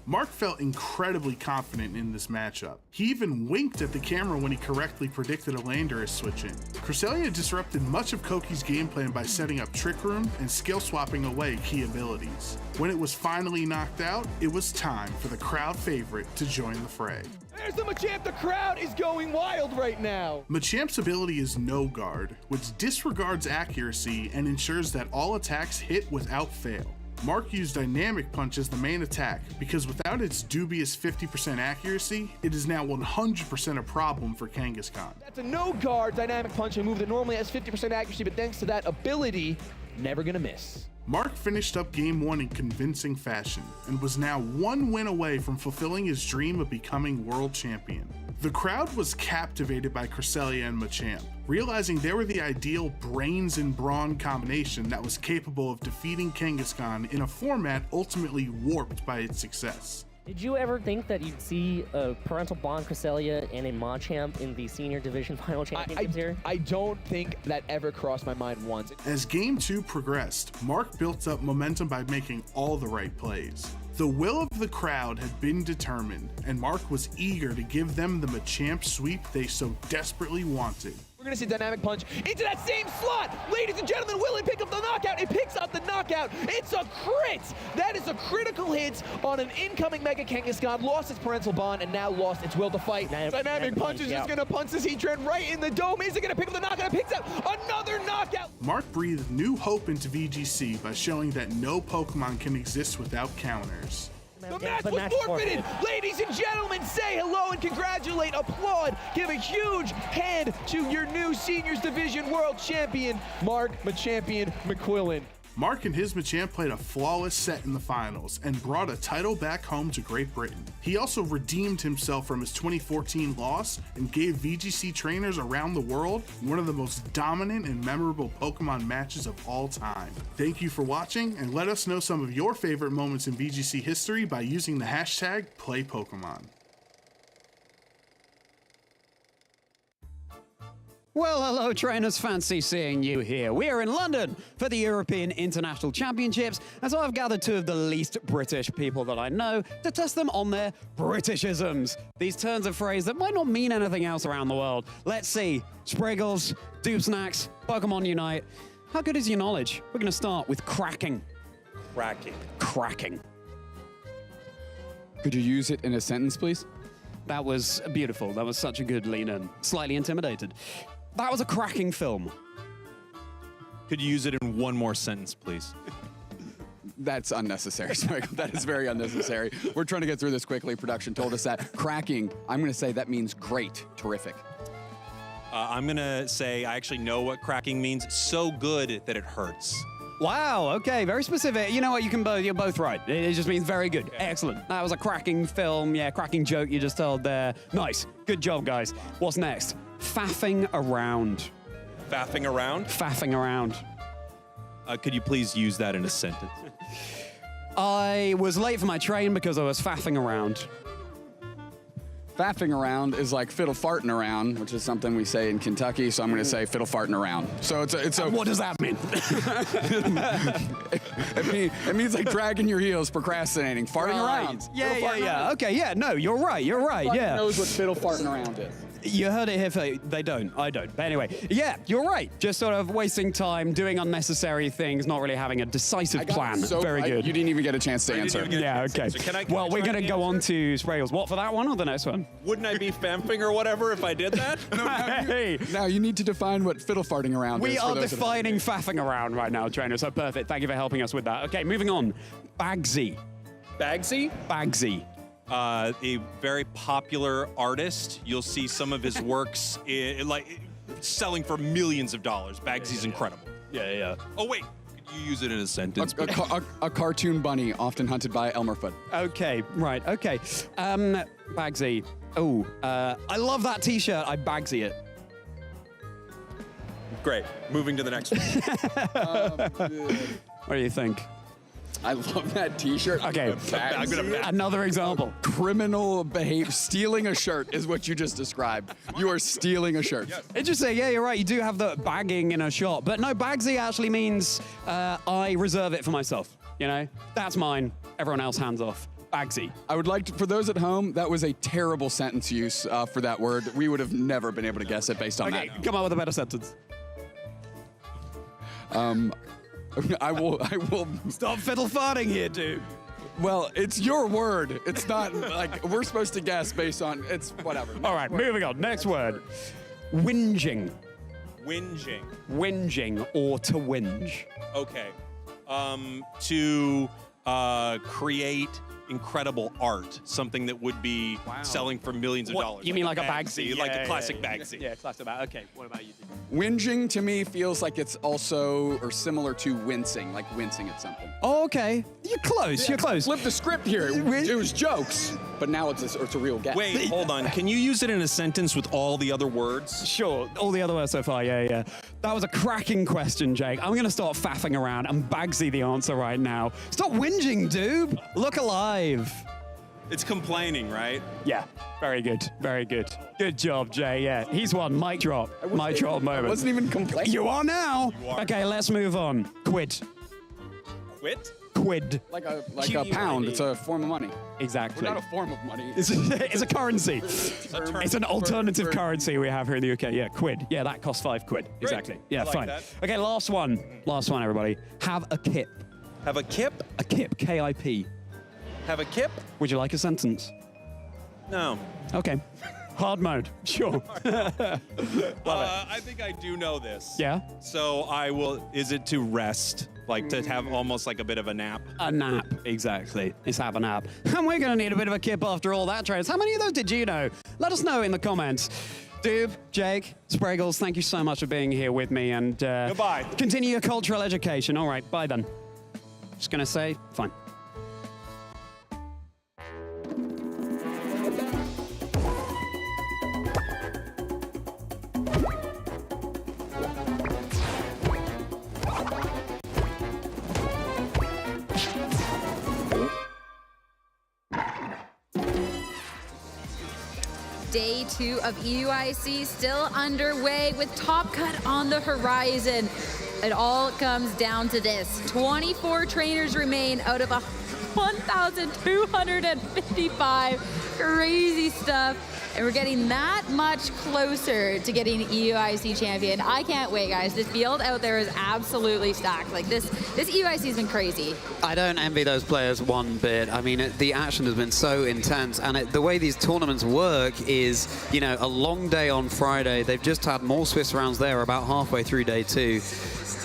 Mark felt incredibly confident in this matchup. He even winked at the camera when he correctly predicted a Landorus switch in. Cresselia disrupted much of Koki's game plan by setting up Trick Room and skill swapping away key abilities. When it was finally knocked out, it was time for the crowd favorite to join the fray. There's the Machamp. The crowd is going wild right now. Machamp's ability is No Guard, which disregards accuracy and ensures that all attacks hit without fail. Mark used Dynamic Punch as the main attack because without its dubious 50% accuracy, it is now 100% a problem for Kangaskhan. That's a no-guard Dynamic Punch, a move that normally has 50% accuracy, but thanks to that ability, never gonna miss. Mark finished up Game 1 in convincing fashion and was now one win away from fulfilling his dream of becoming world champion. The crowd was captivated by Cresselia and Machamp, realizing they were the ideal brains and brawn combination that was capable of defeating Kangaskhan in a format ultimately warped by its success. Did you ever think that you'd see a parental bond Cresselia and a Machamp in the senior division final championships here? I don't think that ever crossed my mind once. As Game 2 progressed, Mark built up momentum by making all the right plays. The will of the crowd had been determined, and Mark was eager to give them the Machamp sweep they so desperately wanted. We're gonna see Dynamic Punch into that same slot. Ladies and gentlemen, will it pick up the knockout? It picks up the knockout. It's a crit. That is a critical hit on an incoming Mega Kangaskhan. Lost its parental bond and now lost its will to fight. Dynamic Punch is just gonna punch this Heatran right in the dome. Is it gonna pick up the knockout? It picks out another knockout. Mark breathed new hope into VGC by showing that no Pokemon can exist without counters. The match was forfeited. Ladies and gentlemen, say hello and congratulate, applaud, give a huge hand to your new Seniors Division World Champion, Mark Machampion McQuillan. Mark and his Machamp played a flawless set in the finals and brought a title back home to Great Britain. He also redeemed himself from his 2014 loss and gave VGC trainers around the world one of the most dominant and memorable Pokemon matches of all time. Thank you for watching, and let us know some of your favorite moments in VGC history by using the hashtag #PlayPokemon. Well, hello trainers, fancy seeing you here. We are in London for the European International Championships, and so I've gathered two of the least British people that I know to test them on their Britishisms. These turns of phrase that might not mean anything else around the world. Let's see. Spriggles, Doobsnacks, Pokemon Unite. How good is your knowledge? We're going to start with cracking. Cracking. Could you use it in a sentence, please? That was beautiful. That was such a good lean in. Slightly intimidated. That was a cracking film. Could you use it in one more sentence, please? That's unnecessary, Spike. That is very unnecessary. We're trying to get through this quickly. Production told us that. Cracking, I'm going to say that means great, terrific. I'm going to say I actually know what cracking means. So good that it hurts. Wow, okay, very specific. You know what, you're both right. It just means very good. Excellent. That was a cracking film, cracking joke you just told there. Nice. Good job, guys. What's next? Faffing around. Faffing around? Faffing around. Could you please use that in a sentence? I was late for my train because I was faffing around. Faffing around is like fiddle farting around, which is something we say in Kentucky, so I'm going to say fiddle farting around. So it's a What does that mean? it means like dragging your heels, procrastinating, farting around. Yeah. Okay, yeah, no, you're right, yeah. Knows what fiddle farting around is. You heard it here, they don't, I don't. But anyway, yeah, you're right. Just sort of wasting time, doing unnecessary things, not really having a decisive plan. So very good. You didn't even get a chance to answer. Yeah, okay. Well, we're going to go on to Spraggles. What, for that one or the next one? Wouldn't I be famping or whatever if I did that? Now you need to define what fiddle farting around is. We are defining faffing around right now, trainer, so perfect. Thank you for helping us with that. Okay, moving on. Bagsy. Bagsy? Bagsy. A very popular artist. You'll see some of his works selling for millions of dollars. Bagsy's incredible. Yeah. Oh, wait. Could you use it in a sentence? A cartoon bunny often hunted by Elmerfoot. Okay, right, okay. Bagsy. Oh, I love that t-shirt. I Bagsy it. Great. Moving to the next one. What do you think? I love that T-shirt. Okay, another example. Criminal behavior. Stealing a shirt is what you just described. You are stealing a shirt. Interesting. Yeah, you're right. You do have the bagging in a shop, but no, Bagsy actually means I reserve it for myself. You know, that's mine. Everyone else hands off. Bagsy. I would like to, for those at home, that was a terrible sentence use for that word. We would have never been able to guess it based on that. Come up with a better sentence. I will stop fiddle farting here, dude. Well, it's your word. It's not like we're supposed to guess based on it's whatever. All right, moving on. Next word. Whinging. Whinging. Whinging or to whinge. Okay. To create incredible art, something that would be selling for millions of dollars. You mean like a Bagsy? Like a classic Bagsy. Yeah, classic Bagsy. Okay, what about you? Whinging to me feels like it's also or similar to wincing, like wincing at something. Oh, okay. You're close. Yeah, You're close. Flip the script here. It was jokes, but now it's a real guess. Wait, hold on. Can you use it in a sentence with all the other words? Sure. All the other words so far. Yeah. That was a cracking question, Jake. I'm going to start faffing around and Bagsy the answer right now. Stop whinging, dude. Look alive. It's complaining, right? Yeah. Very good. Very good. Good job, Jay. Yeah. He's won. Mic drop. Mic drop moment. I wasn't even complaining. You are now. You are. Okay, let's move on. Quid. Quit? Quid. Like a pound. It's a form of money. Exactly. Well, not a form of money. It's a currency. It's an alternative currency we have here in the UK. Yeah, quid. Yeah, that costs £5. Exactly. Yeah, I like fine. that. Okay, last one. Last one, everybody. Have a kip. Have a kip? A kip. K-I-P. Have a kip? Would you like a sentence? No. Okay. Hard mode. Sure. I think I do know this. Yeah? So I will. Is it to rest? Like to have almost like a bit of a nap? A nap, exactly. Let's have a nap. And we're going to need a bit of a kip after all that, trainers. How many of those did you know? Let us know in the comments. Doob, Jake, Spraggles, thank you so much for being here with me. And goodbye. Continue your cultural education. All right, bye then. Just going to say, fine. Day 2 of EUIC still underway with Top Cut on the horizon. It all comes down to this. 24 trainers remain out of 1,255. Crazy stuff. And we're getting that much closer to getting EUIC champion. I can't wait, guys. This field out there is absolutely stacked. Like this EUIC has been crazy. I don't envy those players one bit. I mean, the action has been so intense, and the way these tournaments work is, you know, a long day on Friday. They've just had more Swiss rounds there, about halfway through day 2.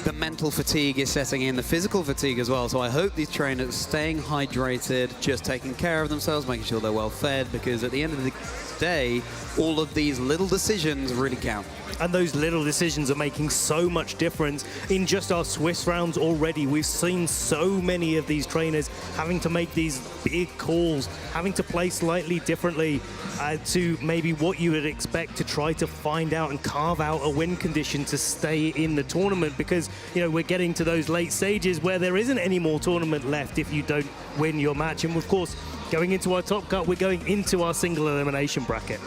The mental fatigue is setting in, the physical fatigue as well. So I hope these trainers staying hydrated, just taking care of themselves, making sure they're well fed, because at the end of the day, all of these little decisions really count. And those little decisions are making so much difference in just our Swiss rounds already. We've seen so many of these trainers having to make these big calls, having to play slightly differently to maybe what you would expect to try to find out and carve out a win condition to stay in the tournament, because, you know, we're getting to those late stages where there isn't any more tournament left if you don't win your match. And of course, going into our Top Cut, we're going into our single elimination bracket.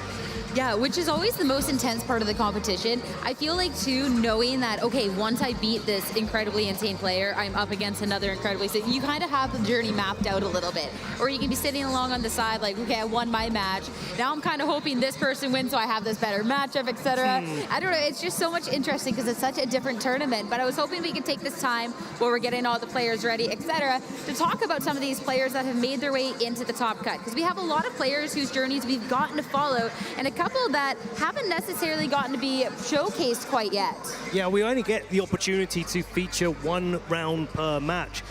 Yeah, which is always the most intense part of the competition. I feel like, too, knowing that, okay, once I beat this incredibly insane player, I'm up against another incredibly insane. You kind of have the journey mapped out a little bit. Or you can be sitting along on the side like, okay, I won my match. Now I'm kind of hoping this person wins so I have this better matchup, etc. I don't know, it's just so much interesting because it's such a different tournament. But I was hoping we could take this time while we're getting all the players ready, etc., to talk about some of these players that have made their way into the Top Cut. Because we have a lot of players whose journeys we've gotten to follow, and a couple that haven't necessarily gotten to be showcased quite yet. Yeah, we only get the opportunity to feature one round per match.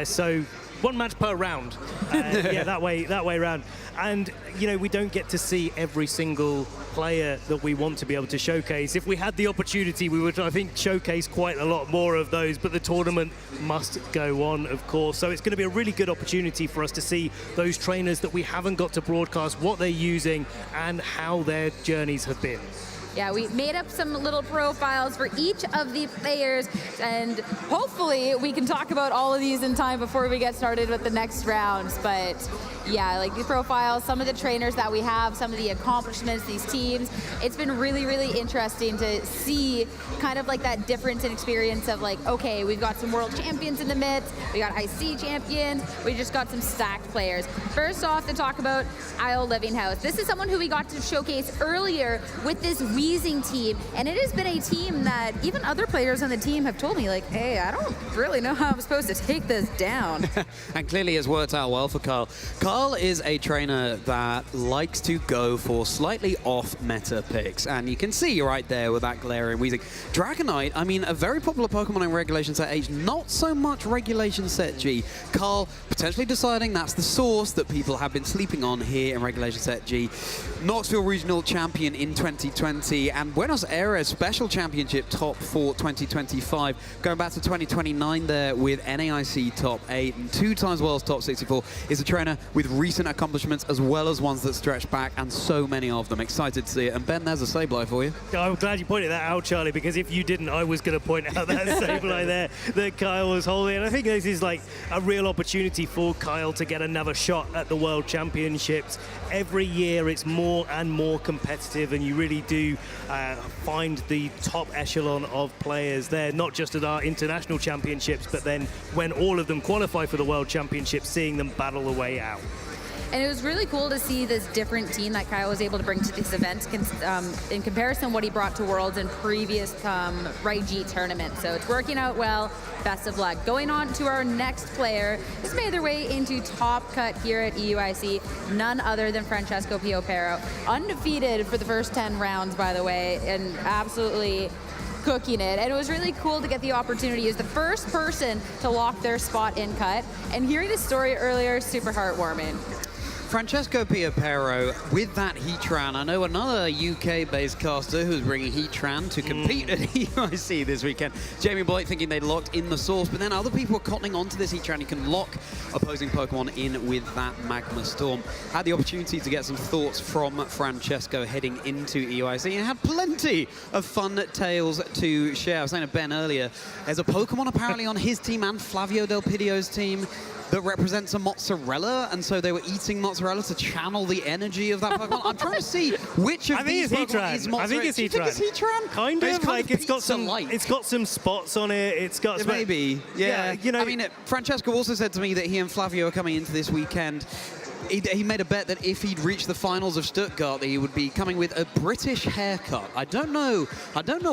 So one match per round. Yeah, that way around. And, you know, we don't get to see every single player that we want to be able to showcase. If we had the opportunity, we would, I think, showcase quite a lot more of those, but the tournament must go on, of course. So it's going to be a really good opportunity for us to see those trainers that we haven't got to broadcast, what they're using, and how their journeys have been. Yeah, we made up some little profiles for each of the players, and hopefully we can talk about all of these in time before we get started with the next rounds. But yeah, like the profiles, some of the trainers that we have, some of the accomplishments, these teams, it's been really, really interesting to see kind of like that difference in experience of like, okay, we've got some world champions in the midst, we got IC champions, we just got some stacked players. First off, to talk about Isle Livinghouse. This is someone who we got to showcase earlier with this Wheezing team, and it has been a team that even other players on the team have told me like, hey, I don't really know how I'm supposed to take this down. And clearly it's worked out well for Kyle. Kyle is a trainer that likes to go for slightly off-meta picks, and you can see right there with that glaring Wheezing. Dragonite, I mean, a very popular Pokemon in Regulation Set H, not so much Regulation Set G. Carl potentially deciding that's the source that people have been sleeping on here in Regulation Set G. Knoxville Regional Champion in 2020 and Buenos Aires Special Championship top 4 2025. Going back to 2029 there with NAIC top 8 and 2 times World's top 64. Is a trainer with recent accomplishments as well as ones that stretch back, and so many of them. Excited to see it. And Ben, there's a Sableye for you. I'm glad you pointed that out, Charlie, because if you didn't, I was going to point out that Sableye there that Kyle was holding. And I think this is like a real opportunity for Kyle to get another shot at the World Championships. Every year it's more and more competitive, and you really do find the top echelon of players there, not just at our international championships, but then when all of them qualify for the World Championships, seeing them battle the way out. And it was really cool to see this different team that Kyle was able to bring to this event in comparison to what he brought to Worlds in previous Raiji tournaments. So it's working out well. Best of luck. Going on to our next player, who's made their way into top cut here at EUIC, none other than Franchesco Piro. Undefeated for the first 10 rounds, by the way, and absolutely cooking it. And it was really cool to get the opportunity as the first person to lock their spot in cut. And hearing his story earlier, super heartwarming. Franchesco Piro with that Heatran. I know another UK-based caster who's bringing Heatran to compete at EUIC this weekend. Jamie Blight thinking they'd locked in the source, but then other people are cottoning onto this Heatran. You can lock opposing Pokemon in with that Magma Storm. Had the opportunity to get some thoughts from Franchesco heading into EUIC and had plenty of fun tales to share. I was saying to Ben earlier, there's a Pokemon apparently on his team and Flavio Del Pidio's team that represents a mozzarella, and so they were eating mozzarella to channel the energy of that Pokemon. I'm trying to see which of these Pokemon is mozzarella. I think it's Heatran. Do you think it's Heatran? Kind of, like it's got some spots on it. It's got some, maybe, yeah. You know, I mean, Francesco also said to me that he and Flavio are coming into this weekend. He made a bet that if he'd reached the finals of Stuttgart, that he would be coming with a British haircut. I don't know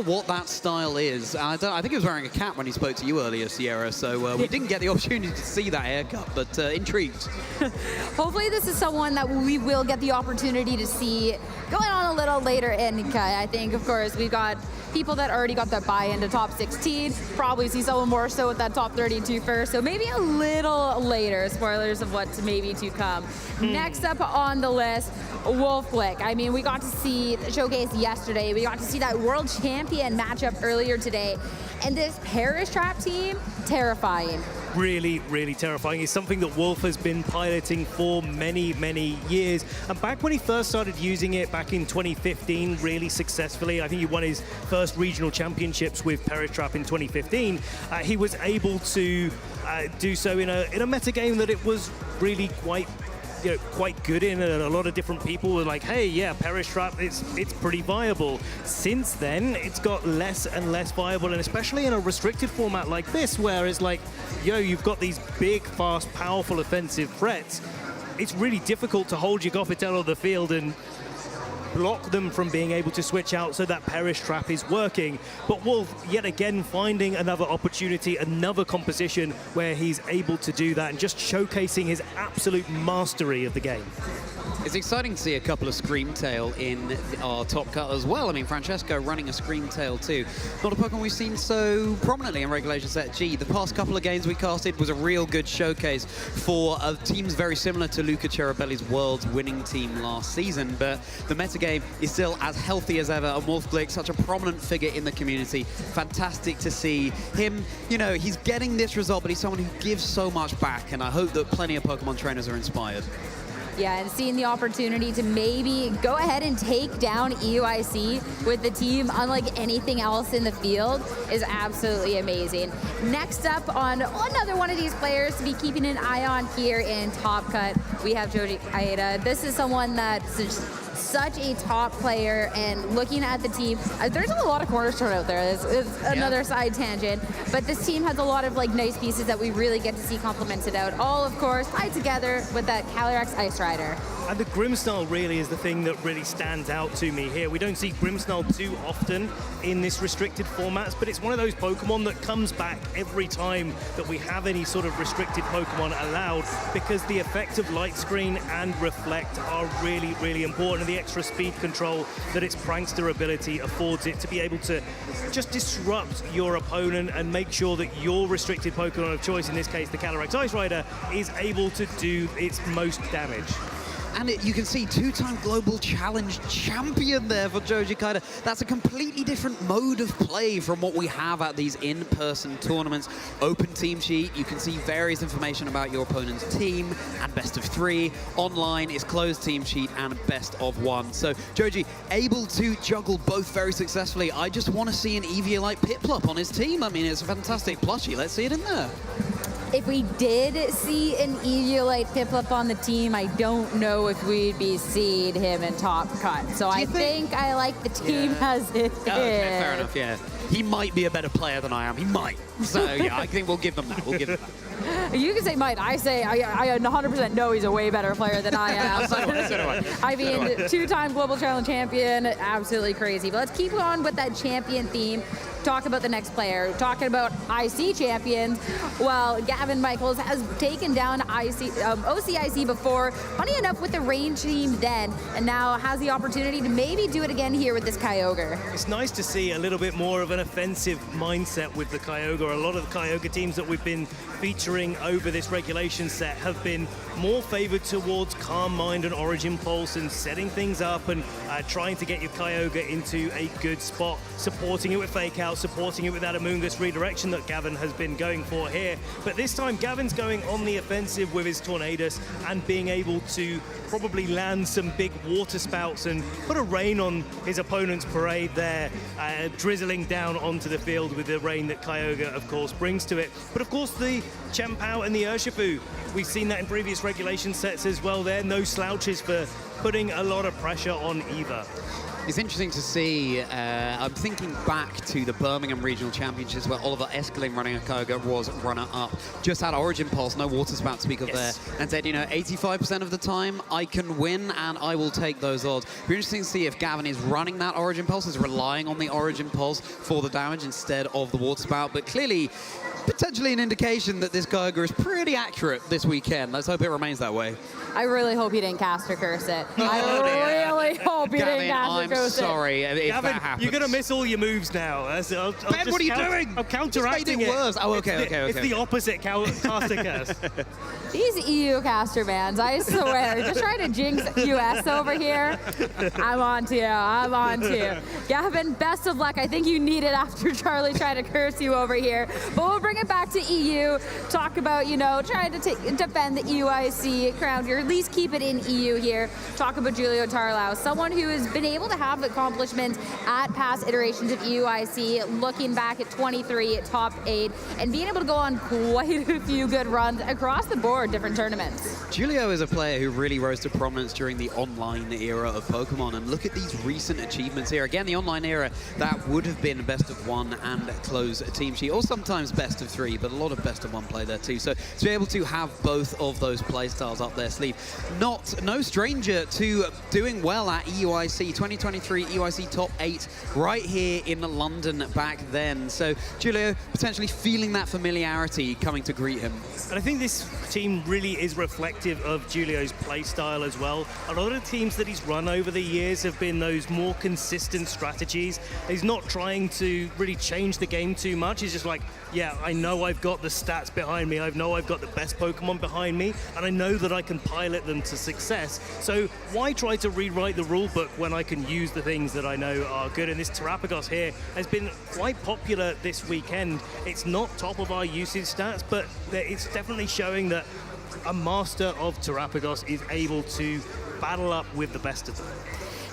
what that style is. I think he was wearing a cap when he spoke to you earlier, Sierra. So we didn't get the opportunity to see that haircut, but intrigued. Hopefully, this is someone that we will get the opportunity to see going on a little later in cut. I think, of course, we've got people that already got that buy into top 16. Probably see someone more so with that top 32 first. So maybe a little later. Spoilers of what's maybe to come. Next up on the list, Wolf Glick. I mean, we got to see the showcase yesterday. We got to see that world champion matchup earlier today. And this Parish Trap team, terrifying. Really, really terrifying. It's something that Wolf has been piloting for many, many years. And back when he first started using it back in 2015, really successfully, I think he won his first regional championships with Parish Trap in 2015. He was able to do so in a meta game that it was really quite good in, and a lot of different people were like, hey, yeah, Parish Trap, it's pretty viable. Since then, it's got less and less viable, and especially in a restricted format like this, where it's like, you've got these big, fast, powerful offensive threats. It's really difficult to hold your Gothitelle on the field and block them from being able to switch out so that Parish Trap is working. But Wolf, yet again, finding another opportunity, another composition where he's able to do that and just showcasing his absolute mastery of the game. It's exciting to see a couple of Screamtail in our top cut as well. I mean, Franchesco running a Screamtail too. Not a Pokemon we've seen so prominently in Regulation Set G. The past couple of games we casted was a real good showcase for teams very similar to Luca Cherubelli's World's winning team last season, but the metagame is still as healthy as ever, and Wolf Glick, such a prominent figure in the community. Fantastic to see him. You know, he's getting this result, but he's someone who gives so much back, and I hope that plenty of Pokemon trainers are inspired. Yeah, and seeing the opportunity to maybe go ahead and take down EUIC with the team unlike anything else in the field is absolutely amazing. Next up on another one of these players to be keeping an eye on here in Top Cut, we have Joji Kaeda. This is someone that's just such a top player, and looking at the team, there's a lot of cornerstone out there. It's another side tangent, but this team has a lot of like nice pieces that we really get to see complemented out. All, of course, tied together with that Calyrex Ice Rider. And the Grimmsnarl really is the thing that really stands out to me here. We don't see Grimmsnarl too often in this restricted formats, but it's one of those Pokemon that comes back every time that we have any sort of restricted Pokemon allowed, because the effect of Light Screen and Reflect are really, really important. And the extra speed control that its Prankster ability affords it to be able to just disrupt your opponent and make sure that your restricted Pokemon of choice, in this case the Calyrex Ice Rider, is able to do its most damage. And you can see two-time Global Challenge champion there for Joji Kaeda. That's a completely different mode of play from what we have at these in-person tournaments. Open team sheet, you can see various information about your opponent's team and best of 3. Online is closed team sheet and best of 1. So Joji able to juggle both very successfully. I just want to see an Eviolite Piplup on his team. I mean, it's a fantastic plushie. Let's see it in there. If we did see an Eviolite Piplup on the team, I don't know if we'd be seeing him in Top Cut. So I think I like the team as it is. Okay, fair enough, yeah. He might be a better player than I am. He might. So, yeah, I think we'll give them that. We'll give them that. You can say might. I say I 100% know he's a way better player than I am. So do I. I mean, two-time Global Challenge champion, absolutely crazy. But let's keep on with that champion theme. Talk about the next player. Talking about IC champions, well, Gavin Michaels has taken down OCIC before, funny enough, with the range team then, and now has the opportunity to maybe do it again here with this Kyogre. It's nice to see a little bit more of an offensive mindset with the Kyogre. A lot of the Kyogre teams that we've been featuring over this regulation set have been more favored towards Calm Mind and Origin Pulse and setting things up and trying to get your Kyogre into a good spot, supporting it with Fake Out, supporting it with that Amoonguss redirection that Gavin has been going for here. But this time, Gavin's going on the offensive with his Tornadus and being able to probably land some big water spouts and put a rain on his opponent's parade there, drizzling down onto the field with the rain that Kyogre, of course, brings to it. But of course, the Chien-Pao and the Urshifu, we've seen that in previous regulation sets as well. They're no slouches for putting a lot of pressure on either. It's interesting to see, I'm thinking back to the Birmingham Regional Championships where Oliver Eskelin running a Kyogre was runner-up. Just had Origin Pulse, no Water Spout to speak of there, and said, you know, 85% of the time I can win and I will take those odds. It'll be interesting to see if Gavin is running that Origin Pulse, is relying on the Origin Pulse for the damage instead of the Water Spout, but clearly, potentially an indication that this Kyogre is pretty accurate this weekend. Let's hope it remains that way. I really hope he didn't caster curse it. I really hope he didn't caster curse it. I'm sorry if Gavin, that happens. you're going to miss all your moves now. Ben, what are you doing? I'm counteracting it. Worse. Oh, okay. It's the opposite caster curse. These EU caster bans, I swear, just trying to jinx US over here. I'm on to you. I'm on to you. Gavin, best of luck. I think you need it after Charlie tried to curse you over here. But we'll bring it back to EU. Talk about, you know, trying to defend the EUIC crown here, at least keep it in EU here. Talk about Julio Tarlau, someone who has been able to have accomplishments at past iterations of EUIC, looking back at 23 top 8, and being able to go on quite a few good runs across the board, different tournaments. Julio is a player who really rose to prominence during the online era of Pokemon, and look at these recent achievements here. Again, the online era, that would have been best of 1 and close team sheet, or sometimes best of 3, but a lot of best of 1 play there too. So to be able to have both of those playstyles up their sleeve, no stranger to doing well at EUIC 2023 EUIC top 8 right here in London back then. So Julio potentially feeling that familiarity coming to greet him. And I think this team really is reflective of Julio's play style as well. A lot of the teams that he's run over the years have been those more consistent strategies. He's not trying to really change the game too much. He's just like, yeah, I know I've got the stats behind me. I know I've got the best Pokemon behind me, and I know that I can pilot them to success. So why try to rewrite the rule book when I can use the things that I know are good? And this Terapagos here has been quite popular this weekend. It's not top of our usage stats, but it's definitely showing that a master of Terapagos is able to battle up with the best of them.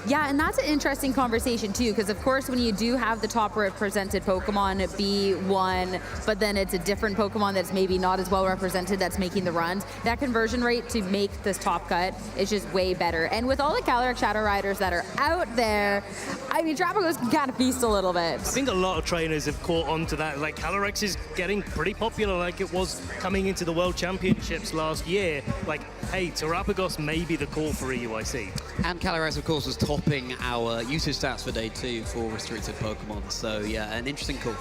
Yeah, and that's an interesting conversation too, because of course when you do have the top represented Pokemon be one, but then it's a different Pokemon that's maybe not as well represented that's making the runs, that conversion rate to make this top cut is just way better. And with all the Calyrex Shadow Riders that are out there, I mean, Terapagos can kind of feast a little bit. I think a lot of trainers have caught on to that. Like, Calyrex is getting pretty popular like it was coming into the World Championships last year. Like, hey, Terapagos may be the call for EUIC. And Calyrex, of course, was topping our usage stats for day 2 for restricted Pokemon. So, yeah, an interesting call.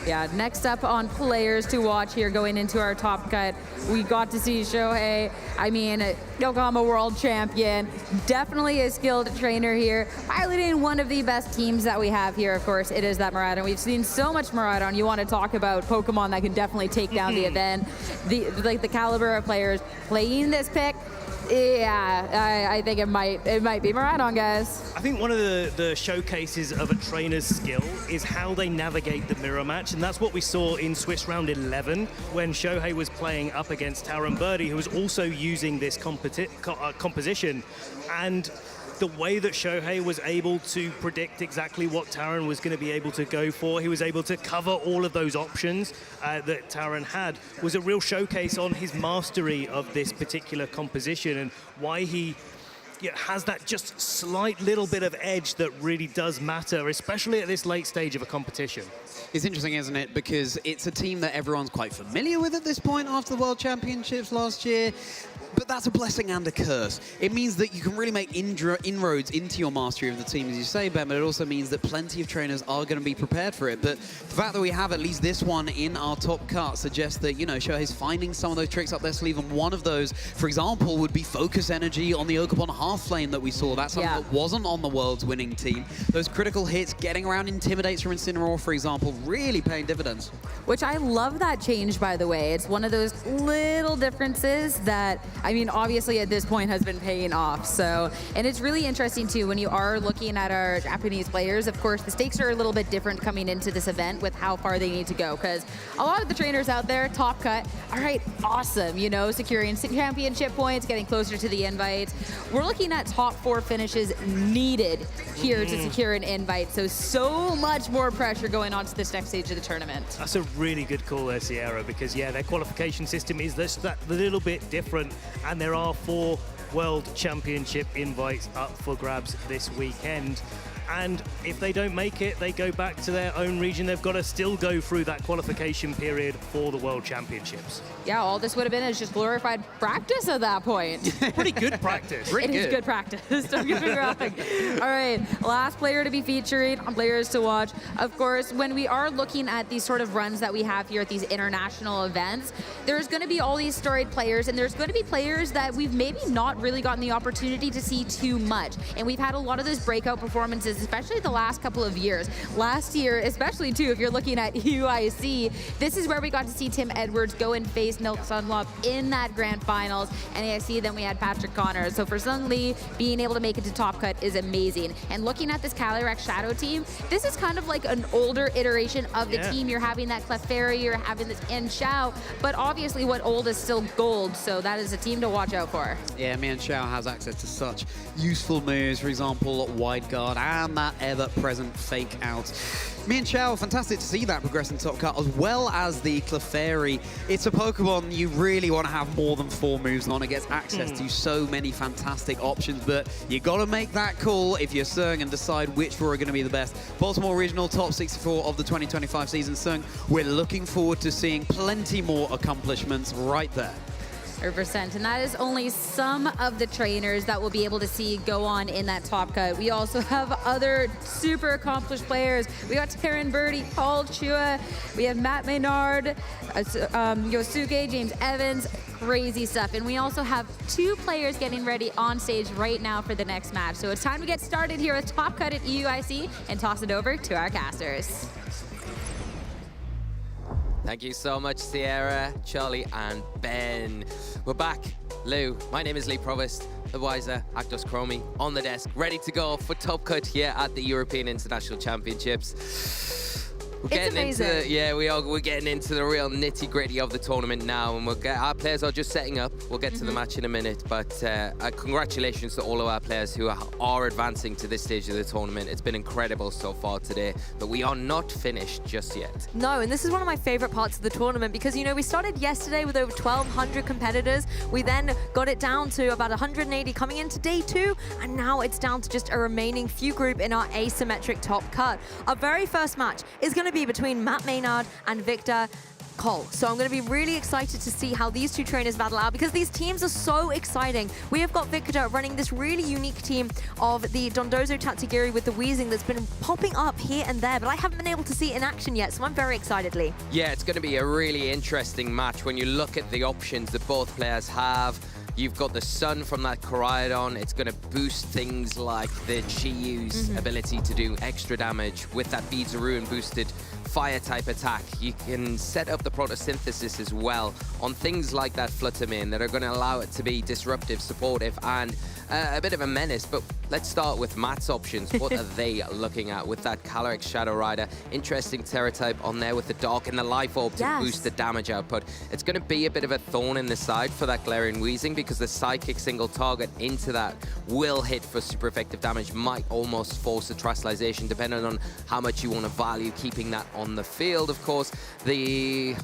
Yeah, next up on players to watch here going into our top cut, we got to see Shohei. I mean, Yokohama world champion, definitely a skilled trainer here, piloting one of the best teams that we have here. Of course, it is that Miraidon. We've seen so much Miraidon. You want to talk about Pokemon that can definitely take down the event. The caliber of players playing this pick. Yeah, I think it might be Miraidon, guys. I think one of the showcases of a trainer's skill is how they navigate the mirror match, and that's what we saw in Swiss Round 11 when Shohei was playing up against Taran, who was also using this composition. And the way that Shohei was able to predict exactly what Taran was going to be able to go for, he was able to cover all of those options that Taran had, was a real showcase on his mastery of this particular composition and why he has that just slight little bit of edge that really does matter, especially at this late stage of a competition. It's interesting, isn't it? Because it's a team that everyone's quite familiar with at this point after the World Championships last year. But that's a blessing and a curse. It means that you can really make inroads into your mastery of the team, as you say, Ben, but it also means that plenty of trainers are going to be prepared for it. But the fact that we have at least this one in our top cut suggests that, you know, Shohei's finding some of those tricks up their sleeve, and one of those, for example, would be focus energy on the Oakabon half lane that we saw. That's something that wasn't on the world's winning team. Those critical hits, getting around Intimidates from Incineroar, for example, really paying dividends. Which I love that change, by the way. It's one of those little differences that, I mean, obviously at this point has been paying off. So, and it's really interesting too, when you are looking at our Japanese players, of course, the stakes are a little bit different coming into this event with how far they need to go. Because a lot of the trainers out there, top cut, all right, awesome, you know, securing championship points, getting closer to the invite. We're looking at top 4 finishes needed here to secure an invite. So much more pressure going on to this next stage of the tournament. That's a really good call there, Sierra, because yeah, their qualification system is just that little bit different, and there are 4 World Championship invites up for grabs this weekend. And if they don't make it, they go back to their own region. They've got to still go through that qualification period for the World Championships. Yeah, all this would have been is just glorified practice at that point. Pretty good practice. It is good practice, don't get me wrong. All right, last player to be featured on Players to Watch. Of course, when we are looking at these sort of runs that we have here at these international events, there's going to be all these storied players, and there's going to be players that we've maybe not really gotten the opportunity to see too much. And we've had a lot of those breakout performances, especially the last couple of years. Last year, especially too, if you're looking at UIC, this is where we got to see Tim Edwards go and face Milk Sunlop in that grand finals. NAIC, then we had Patrick Connor. So for Sung Lee, being able to make it to top cut is amazing. And looking at this Calyrex Shadow team, this is kind of like an older iteration of the team. You're having that Clefairy, you're having this Enshao, but obviously what old is still gold, so that is a team to watch out for. Yeah, Enshao has access to such useful moves, for example, Wide Guard and that ever-present Fake Out. Enshao, fantastic to see that progress in top cut, as well as the Clefairy. It's a Pokemon you really want to have more than 4 moves on. It gets access to so many fantastic options, but you got to make that call if you're Sung and decide which 4 are going to be the best. Baltimore Regional top 64 of the 2025 season, Sung. We're looking forward to seeing plenty more accomplishments right there. 100%, and that is only some of the trainers that we'll be able to see go on in that top cut. We also have other super accomplished players. We got Taran Birdie, Paul Chua, we have Matt Maynard, Yosuke, James Evans, crazy stuff. And we also have 2 players getting ready on stage right now for the next match. So it's time to get started here with Top Cut at EUIC and toss it over to our casters. Thank you so much, Sierra, Charlie, and Ben. We're back. Lou, my name is Lee Provost, the Wiser, Actos Chromie, on the desk, ready to go for top cut here at the European International Championships. We're getting into the real nitty-gritty of the tournament now, and our players are just setting up. We'll get to the match in a minute, but congratulations to all of our players who are advancing to this stage of the tournament. It's been incredible so far today, but we are not finished just yet. No, and this is one of my favorite parts of the tournament because, you know, we started yesterday with over 1,200 competitors. We then got it down to about 180 coming into day 2, and now it's down to just a remaining few group in our asymmetric top cut. Our very first match is going to be between Matt Maynard and Victor Cole. So I'm going to be really excited to see how these two trainers battle out because these teams are so exciting. We have got Victor running this really unique team of the Dondozo Tatsugiri with the Weezing that's been popping up here and there, but I haven't been able to see it in action yet, so I'm very excited, Lee. Yeah, it's going to be a really interesting match when you look at the options that both players have. You've got the Sun from that Koraidon. It's going to boost things like the Chiyu's ability to do extra damage with that Beads of Ruin boosted fire type attack. You can set up the photosynthesis as well on things like that Fluttermane that are going to allow it to be disruptive, supportive, and a bit of a menace. But let's start with Matt's options. What are they looking at with that Calyrex Shadow Rider? Interesting Terra type on there with the Dark and the Life Orb to boost the damage output. It's going to be a bit of a thorn in the side for that Galarian Weezing because the Psychic single target into that will hit for super effective damage, might almost force a Terastallization depending on how much you want to value keeping that on the field. Of course, the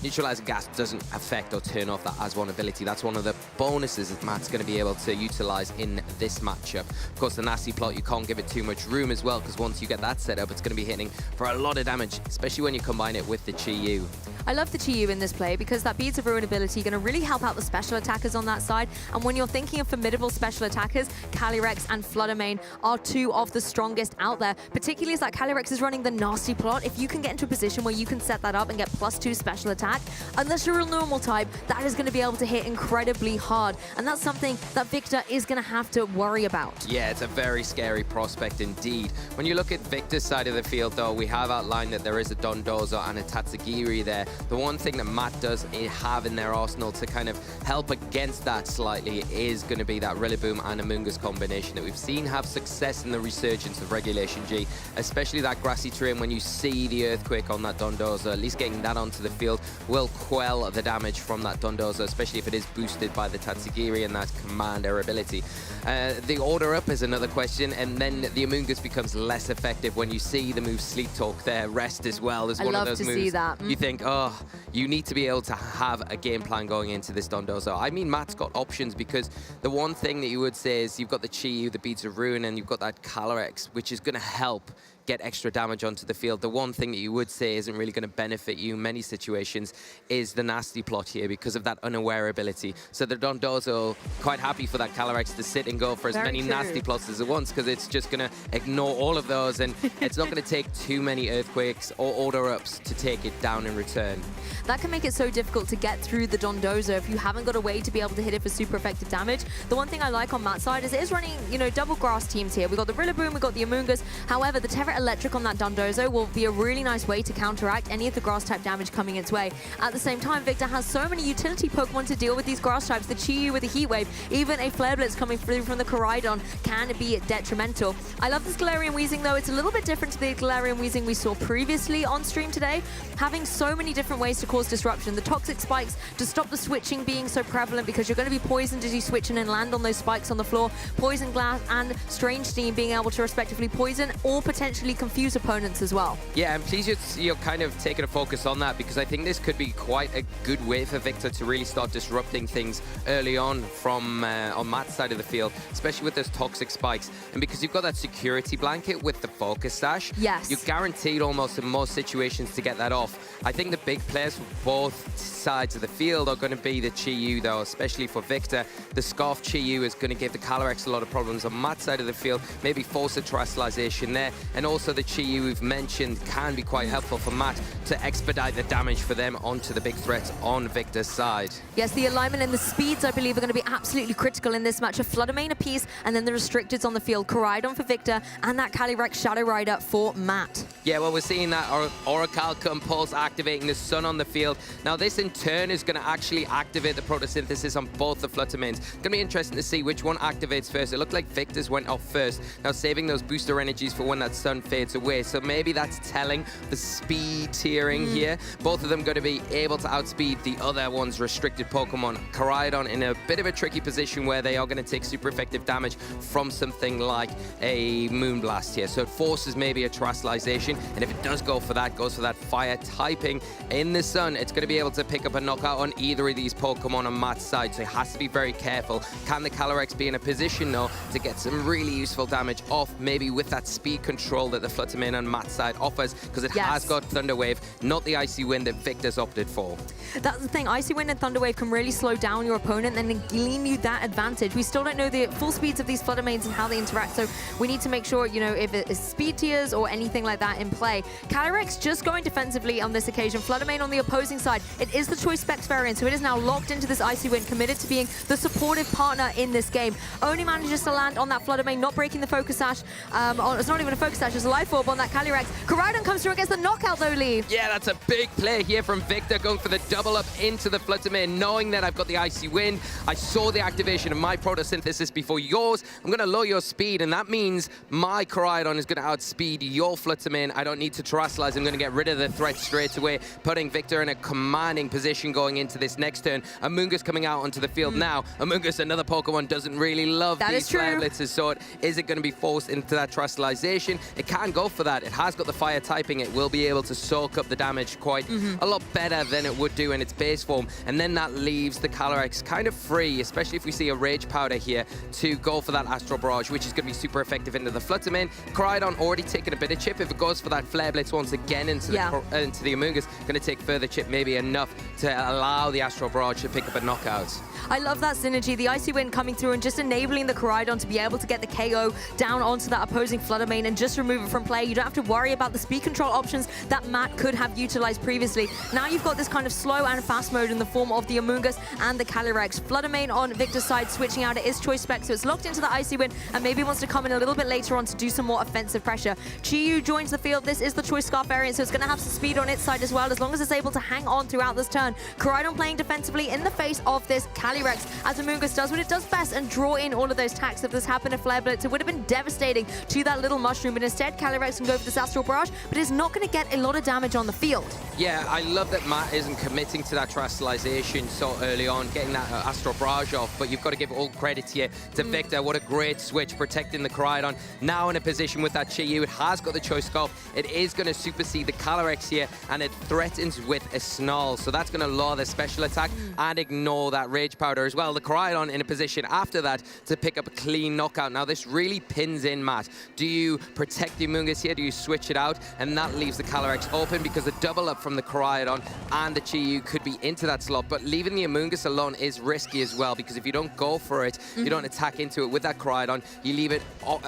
Neutralizing Gas doesn't affect or turn off that as one ability. That's one of the bonuses that Matt's going to be able to utilize in this matchup. Of course, the Nasty Plot, you can't give it too much room as well, because once you get that set up, it's going to be hitting for a lot of damage, especially when you combine it with the Chiyu. I love the Chiyu in this play because that Beads of Ruin ability going to really help out the special attackers on that side. And when you're thinking of formidable special attackers, Calyrex and Fluttermane are two of the strongest out there, particularly as that Calyrex is running the Nasty Plot. If you can get into a position where you can set that up and get +2 special attack, unless you're a normal type, that is going to be able to hit incredibly hard. And that's something that Victor is going to have to worry about. Yeah, it's a very scary prospect indeed. When you look at Victor's side of the field, though, we have outlined that there is a Dondozo and a Tatsugiri there. The one thing that Matt does have in their arsenal to kind of help against that slightly is going to be that Rillaboom and Amoonguss combination that we've seen have success in the resurgence of Regulation G, especially that grassy terrain. When you see the Earthquake on that Dondozo, at least getting that onto the field will quell the damage from that Dondozo, especially if it is boosted by the Tatsugiri and that Commander ability. The Order Up is another question, and then the Amoonguss becomes less effective when you see the move Sleep Talk there. Rest as well is one of those moves. I love to see that. You think, oh, you need to be able to have a game plan going into this Dondozo. I mean, Matt's got options because the one thing that you would say is you've got the Chiyu, the Beads of Ruin, and you've got that Calyrex, which is going to help get extra damage onto the field. The one thing that you would say isn't really going to benefit you in many situations is the Nasty Plot here because of that unaware ability. So the Dondozo quite happy for that Calyrex to sit and go for as many Nasty Plots as it wants because it's just going to ignore all of those and it's not going to take too many Earthquakes or Order Ups to take it down in return. That can make it so difficult to get through the Dondozo if you haven't got a way to be able to hit it for super effective damage. The one thing I like on Matt's side is it is running, you know, double grass teams here. We've got the Rillaboom, we've got the Amoonguss. However, the Terra Electric on that Dondozo will be a really nice way to counteract any of the grass type damage coming its way. At the same time, Victor has so many utility Pokemon to deal with these grass types. The Chiyu with the Heat Wave, even a Flare Blitz coming through from the Koraidon can be detrimental. I love this Galarian Weezing though. It's a little bit different to the Galarian Weezing we saw previously on stream today, having so many different ways to cause disruption. The Toxic Spikes to stop the switching being so prevalent because you're going to be poisoned as you switch in and land on those spikes on the floor. Poison Glass and Strange Steam being able to respectively poison or potentially confuse opponents as well. Yeah, and please you're kind of taking a focus on that because I think this could be quite a good way for Victor to really start disrupting things early on from on Matt's side of the field, especially with those Toxic Spikes. And because you've got that security blanket with the Focus Sash, yes, you're guaranteed almost in most situations to get that off. I think the big players for both sides of the field are going to be the Chiyu though, especially for Victor. The Scarf Chiyu is going to give the Calyrex a lot of problems on Matt's side of the field, maybe force a Terastallization there, and also the Chiyu we've mentioned can be quite helpful for Matt to expedite the damage for them onto the big threats on Victor's side. Yes, the alignment and the speeds, I believe, are going to be absolutely critical in this match. A Fluttermane apiece, and then the restricteds on the field. Koraidon for Victor, and that Calyrex Shadow Rider for Matt. Yeah, well, we're seeing that Oracle Compulse activating the Sun on the field. Now, this in turn is going to actually activate the photosynthesis on both the Fluttermanes. It's going to be interesting to see which one activates first. It looked like Victor's went off first. Now, saving those booster energies for when that Sun fades away. So maybe that's telling the speed tiering here. Both of them going to be able to outspeed the other one's restricted Pokemon. Koraidon in a bit of a tricky position where they are going to take super effective damage from something like a Moonblast here. So it forces maybe a Terastallization, and if it does go for that, goes for that fire typing in the Sun, it's going to be able to pick up a knockout on either of these Pokemon on Matt's side, so he has to be very careful. Can the Calyrex be in a position, though, to get some really useful damage off, maybe with that speed control that the Fluttermane on Matt's side offers, because it has got Thunder Wave, not the Icy Wind that Victor's opted for. That's the thing, Icy Wind and Thunder Wave can really slow down your opponent and then glean you that advantage. We still don't know the full speeds of these Fluttermanes and how they interact, so we need to make sure, you know, if it is speed tiers or anything like that in play. Calyrex just going defensively on this occasion. Fluttermane on the opposing side. It is the Choice Specs variant, so it is now locked into this Icy Wind, committed to being the supportive partner in this game. Only manages to land on that Fluttermane, not breaking the Focus Sash. It's not even a Focus Sash, it's a Life Orb on that Calyrex. Koraidon comes through and gets the knockout though, Lee. Yeah, that's a big play here from Victor, going for the double up into the Fluttermane, knowing that I've got the Icy Wind. I saw the activation of my Photosynthesis before yours. I'm going to lower your speed, and that means my Koraidon is going to outspeed your Fluttermane. I don't need to Terastallize. I'm going to get rid of the threat straight away, putting Victor in a commanding position going into this next turn. Amoonguss coming out onto the field now. Amoonguss, another Pokemon, doesn't really love these Flare Blitzes, so is it going to be forced into that Terastallization? It can go for that. It has got the fire typing. It will be able to soak up the damage quite a lot better than it would do in its base form, and then that leaves the Calyrex kind of free, especially if we see a Rage Powder here, to go for that Astral Barrage, which is going to be super effective into the Fluttermane. Koraidon already taking a bit of chip. If it goes for that Flare Blitz once again into the Amoonguss, going to take further chip, maybe enough to allow the Astral Barrage to pick up a knockout. I love that synergy, the Icy Wind coming through and just enabling the Koraidon to be able to get the KO down onto that opposing Fluttermane and just remove it from play. You don't have to worry about the speed control options that Matt could have utilized previously. Now you've got this kind of slow and fast mode in the form of the Amoonguss and the Calyrex. Fluttermane on Victor's side switching out. It is Choice Spec, so it's locked into the Icy Wind and maybe wants to come in a little bit later on to do some more offensive pressure. Chi-Yu joins the field. This is the Choice Scarf variant, so it's going to have some speed on its side as well, as long as it's able to hang on throughout this turn. Koraidon playing defensively in the face of this Calyrex, as Amoonguss does what it does best and draw in all of those attacks. If this happened to Flare Blitz, it would have been devastating to that little mushroom, but instead Calyrex can go for this Astral Barrage, but it's not going to get a lot of damage on the field. Yeah, I love that Matt isn't committing to that Terastallization so early on, getting that Astral Barrage off, but you've got to give all credit here to Victor. What a great switch, protecting the Koraidon. Now in a position with that Chi-Yu, it has got the Choice Scarf. It is going to supersede the Calyrex here, and it threatens with a Snarl, so that's going to lower the special attack and ignore that Rage Powder as well. The Koraidon in a position after that to pick up a clean knockout. Now this really pins in Matt. Do you protect the Amoonguss here? Do you switch it out? And that leaves the Calyrex open, because the double up from the Koraidon and the Chi-Yu could be into that slot, but leaving the Amoonguss alone is risky as well, because if you don't go for it, you don't attack into it with that Koraidon, you leave it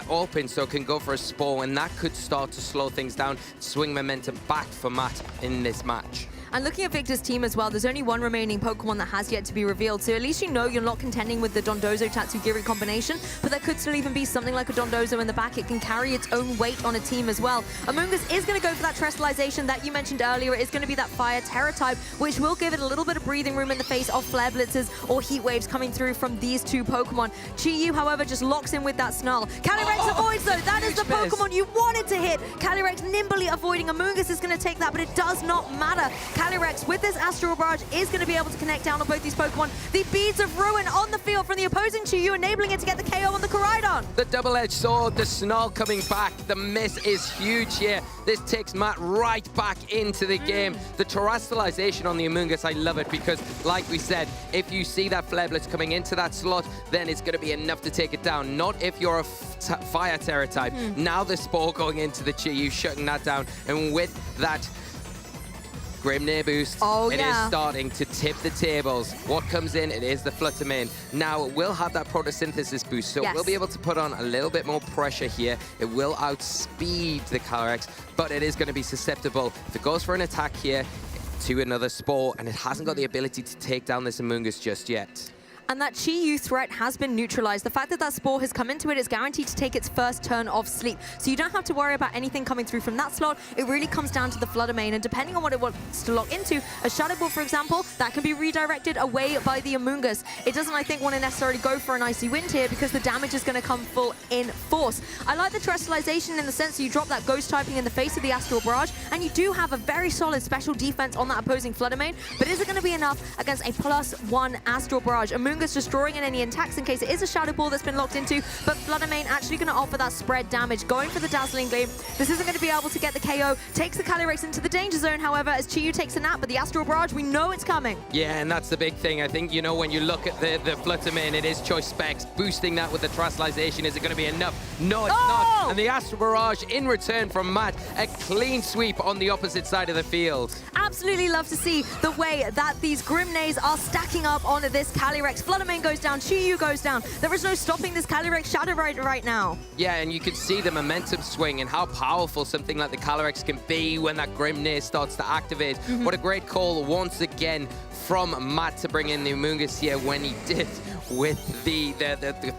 open so it can go for a Spore, and that could start to slow things down, swing momentum back for Matt in this match. And looking at Victor's team as well, there's only one remaining Pokemon that has yet to be revealed, so at least you know you're not contending with the Dondozo Tatsugiri combination, but there could still even be something like a Dondozo in the back. It can carry its own weight on a team as well. Amoonguss is going to go for that Terastallization that you mentioned earlier. It is going to be that Fire Terror type, which will give it a little bit of breathing room in the face of Flare Blitzes or Heat Waves coming through from these two Pokemon. Chi-Yu, however, just locks in with that Snarl. Calyrex avoids though. That is the Pokemon you wanted to hit. Calyrex nimbly avoiding. Amoonguss is going to take that, but it does not matter. Calyrex with this Astral Barrage is going to be able to connect down on both these Pokemon. The Beads of Ruin on the field from the opposing Chi-Yu, enabling it to get the KO on the Koraidon. The double-edged sword, the Snarl coming back. The miss is huge here. This takes Matt right back into the game. The Terastallization on the Amoonguss, I love it, because like we said, if you see that Flare Blitz coming into that slot, then it's going to be enough to take it down. Not if you're a Fire Terror type. Now the Spore going into the Chi-Yu, shutting that down, and with that Grimnir boost, it is starting to tip the tables. What comes in, it is the Fluttermane. Now, it will have that Photosynthesis boost, so we'll be able to put on a little bit more pressure here. It will outspeed the Calyrex, but it is going to be susceptible. If it goes for an attack here, to another Spore, and it hasn't got the ability to take down this Amoonguss just yet. and that Chi-Yu threat has been neutralized. The fact that that Spore has come into it is guaranteed to take its first turn of sleep. So you don't have to worry about anything coming through from that slot. It really comes down to the Flutter Mane, and depending on what it wants to lock into, a Shadow Ball, for example, that can be redirected away by the Amoonguss. It doesn't, I think, want to necessarily go for an Icy Wind here because the damage is going to come full in force. I like the Terrestrialization in the sense that you drop that Ghost typing in the face of the Astral Barrage, and you do have a very solid special defense on that opposing Flutter Mane, but is it going to be enough against a +1 Astral Barrage? Amoonguss destroying in any attacks in case it is a Shadow Ball that's been locked into, but Flutter Mane actually going to offer that spread damage, going for the Dazzling Gleam. This isn't going to be able to get the KO. Takes the Calyrex into the danger zone, however, as Chi-Yu takes a nap, but the Astral Barrage, we know it's coming. Yeah, and that's the big thing. I think, you know, when you look at the Flutter Mane, it is choice specs. Boosting that with the Terrestrialization, is it going to be enough? No, it's not. And the Astral Barrage in return from Matt, a clean sweep on the opposite side of the field. Absolutely love to see the way that these Grimnays are stacking up on this Calyrex. Flutter Mane goes down, Chi-Yu goes down. There is no stopping this Calyrex Shadow Rider right now. Yeah, and you can see the momentum swing and how powerful something like the Calyrex can be when that Grimnay starts to activate. What a great call once again from Matt to bring in the Amoonguss here when he did, with the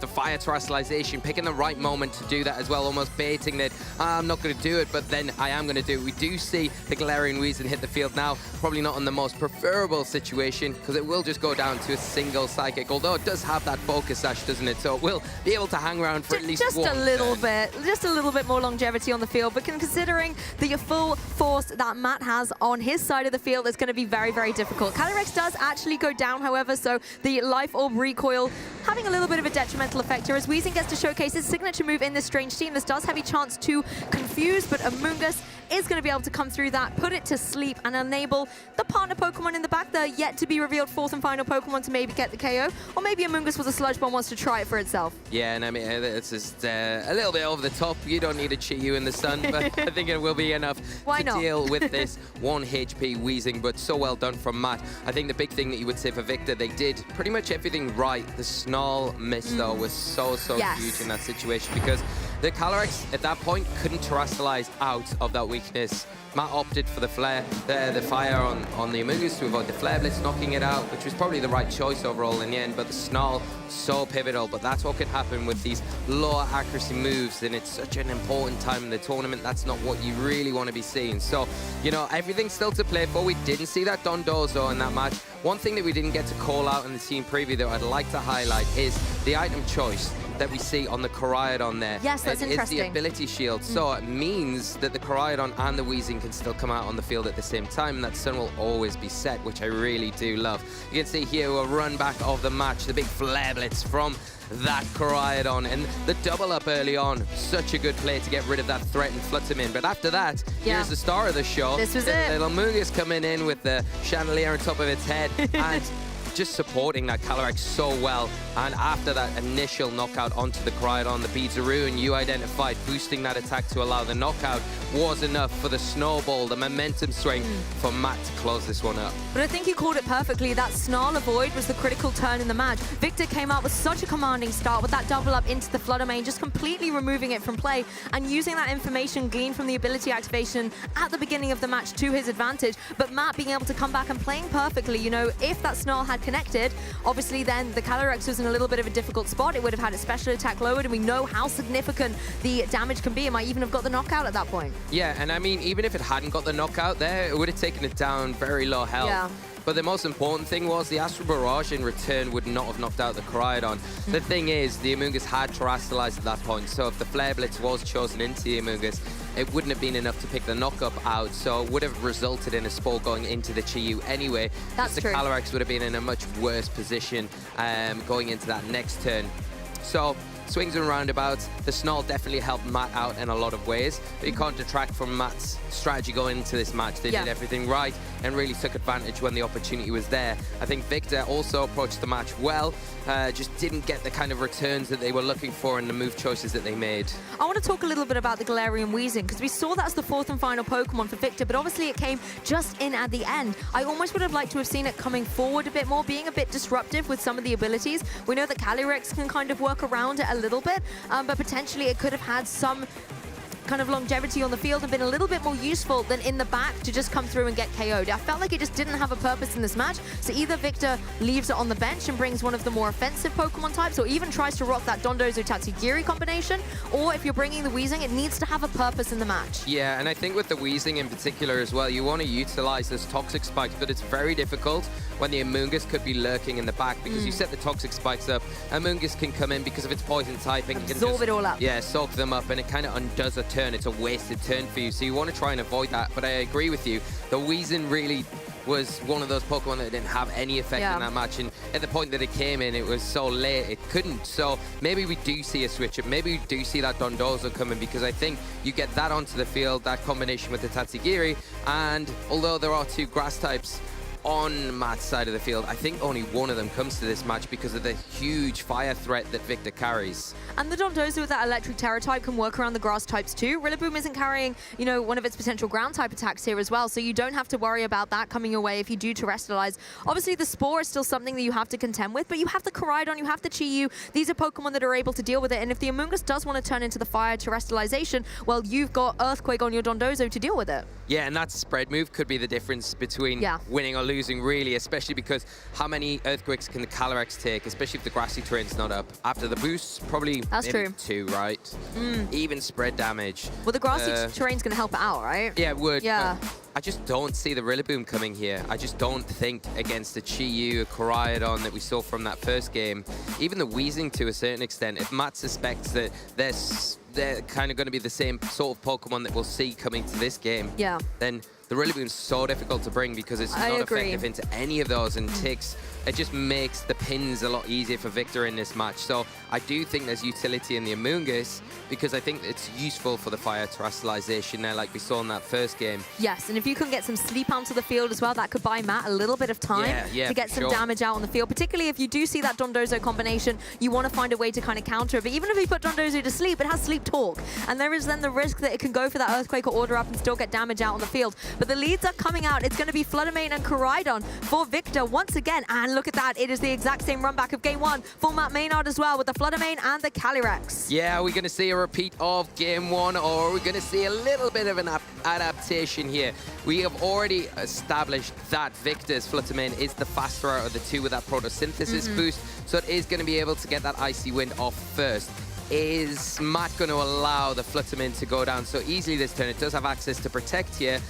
fire terrestrialization, picking the right moment to do that as well, almost baiting that I'm not going to do it, but then I am going to do it. We do see the Galarian Weezing hit the field now, probably not in the most preferable situation, because it will just go down to a single Psychic, although it does have that Focus Sash, doesn't it? So it will be able to hang around for at least just one a little turn. bit, just a little bit more longevity on the field, but considering the full force that Matt has on his side of the field, it's going to be very, very difficult. Calyrex does actually go down, however, so the Life Orb recoil having a little bit of a detrimental effect here as Weezing gets to showcase his signature move in this strange team. This does have a chance to confuse, but Amoonguss is going to be able to come through that, put it to sleep, and enable the partner Pokemon in the back there, yet to be revealed fourth and final Pokemon to maybe get the KO. Or maybe Amoonguss was a Sludge Bomb, wants to try it for itself. Yeah, and I mean, it's just a little bit over the top. You don't need a Chi-Yu in the sun, but I think it will be enough to deal with this 1 HP Weezing, but so well done from Matt. I think the big thing that you would say for Victor, they did pretty much everything right. The Snarl miss, though, was so huge in that situation, because the Calyrex at that point couldn't terrestrialize out of that weakness. Matt opted for the flare, the fire on the Amoonguss to avoid the Flare Blitz, knocking it out, which was probably the right choice overall in the end, but the Snarl, so pivotal. But that's what can happen with these lower accuracy moves, and it's such an important time in the tournament. That's not what you really want to be seeing. So, you know, everything's still to play for. We didn't see that Dondozo in that match. One thing that we didn't get to call out in the team preview that I'd like to highlight is the item choice that we see on the Koraidon there. Yes, that's interesting. It's the ability shield, so it means that the Koraidon and the Weezing can still come out on the field at the same time, and that sun will always be set, which I really do love. You can see here a run back of the match, the big Flare Blitz from that Koraidon, and the double up early on, such a good play to get rid of that threat and Flutter Mane. But after that, here's the star of the show. This was it. Little Amoonguss coming in with the chandelier on top of its head, and just supporting that Calyrex so well. And after that initial knockout onto the Koraidon, the Beedzaroo, and you identified boosting that attack to allow the knockout was enough for the snowball, the momentum swing for Matt to close this one up. But I think you called it perfectly. That Snarl Avoid was the critical turn in the match. Victor came out with such a commanding start with that double up into the Flutter Mane, just completely removing it from play and using that information gleaned from the ability activation at the beginning of the match to his advantage. But Matt being able to come back and playing perfectly. You know, if that Snarl had connected, obviously then the Calyrex was in a little bit of a difficult spot. It would have had its special attack lowered, and we know how significant the damage can be. It might even have got the knockout at that point. Yeah, and I mean, even if it hadn't got the knockout there, it would have taken it down very low health. Yeah. But the most important thing was the Astral Barrage in return would not have knocked out the Koraidon. The thing is, the Amoonguss had terrestrialized at that point, so if the Flare Blitz was chosen into the Amoonguss, it wouldn't have been enough to pick the knockup out, so it would have resulted in a Spore going into the Chi-Yu anyway. That's the true. Calyrex would have been in a much worse position going into that next turn. So, swings and roundabouts. The Snarl definitely helped Matt out in a lot of ways, but you can't detract from Matt's strategy going into this match. They did everything right and really took advantage when the opportunity was there. I think Victor also approached the match well, just didn't get the kind of returns that they were looking for in the move choices that they made. I want to talk a little bit about the Galarian Weezing, because we saw that as the fourth and final Pokemon for Victor, but obviously it came just in at the end. I almost would have liked to have seen it coming forward a bit more, being a bit disruptive with some of the abilities. We know that Calyrex can kind of work around it a little bit, but potentially it could have had some kind of longevity on the field and been a little bit more useful than in the back to just come through and get KO'd. I felt like it just didn't have a purpose in this match. So either Victor leaves it on the bench and brings one of the more offensive Pokemon types, or even tries to rock that Dondozo Tatsugiri combination, or if you're bringing the Weezing, it needs to have a purpose in the match. Yeah, and I think with the Weezing in particular as well, you want to utilize this Toxic Spikes, but it's very difficult when the Amoonguss could be lurking in the back, because you set the Toxic Spikes up, Amoonguss can come in because of its poison typing. Absorb it all up. Yeah, soak them up, and it kind of undoes a turn. It's a wasted turn for you, so you want to try and avoid that. But I agree with you. The Weezing really was one of those Pokemon that didn't have any effect in that match, and at the point that it came in, it was so late, it couldn't. So maybe we do see a switch up, maybe we do see that Dondozo coming, because I think you get that onto the field, that combination with the Tatsugiri, and although there are two grass types on Matt's side of the field, I think only one of them comes to this match because of the huge fire threat that Victor carries. And the Dondozo with that electric terror type can work around the grass types too. Rillaboom isn't carrying, you know, one of its potential ground type attacks here as well, so you don't have to worry about that coming your way if you do terrestrialize. Obviously, the Spore is still something that you have to contend with, but you have the Koraidon, you have the Chi-Yu. These are Pokemon that are able to deal with it, and if the Amoonguss does want to turn into the fire terrestrialization, well, you've got Earthquake on your Dondozo to deal with it. Yeah, and that spread move could be the difference between winning or losing, really, especially because how many Earthquakes can the Calyrex take, especially if the grassy terrain's not up? After the boost, probably maybe 2, right? Even spread damage. Well, the grassy terrain's going to help it out, right? Yeah, it would. Yeah. I just don't see the Rillaboom coming here. I just don't think against the Chi-Yu, Koraidon that we saw from that first game, even the Weezing to a certain extent, if Matt suspects that they're kind of going to be the same sort of Pokemon that we'll see coming to this game, then the Rillaboom's so difficult to bring because it's not effective into any of those, and it just makes the pins a lot easier for Victor in this match. So I do think there's utility in the Amoonguss because I think it's useful for the fire terrestrialization there like we saw in that first game. Yes, and if you can get some sleep onto the field as well, that could buy Matt a little bit of time to get some damage out on the field, particularly if you do see that Dondozo combination, you want to find a way to kind of counter it. But even if you put Dondozo to sleep, it has Sleep Talk, and there is then the risk that it can go for that Earthquake or Order Up and still get damage out on the field. But the leads are coming out. It's going to be Fluttermane and Koraidon for Victor once again, and look at that, it is the exact same run back of game 1 for Matt Maynard as well, with the Fluttermane and the Calyrex. Yeah, are we going to see a repeat of game 1, or are we going to see a little bit of an adaptation here? We have already established that Victor's Fluttermane is the faster out of the two with that photosynthesis boost, so it is going to be able to get that Icy Wind off first. Is Matt going to allow the Fluttermane to go down so easily this turn? It does have access to Protect here,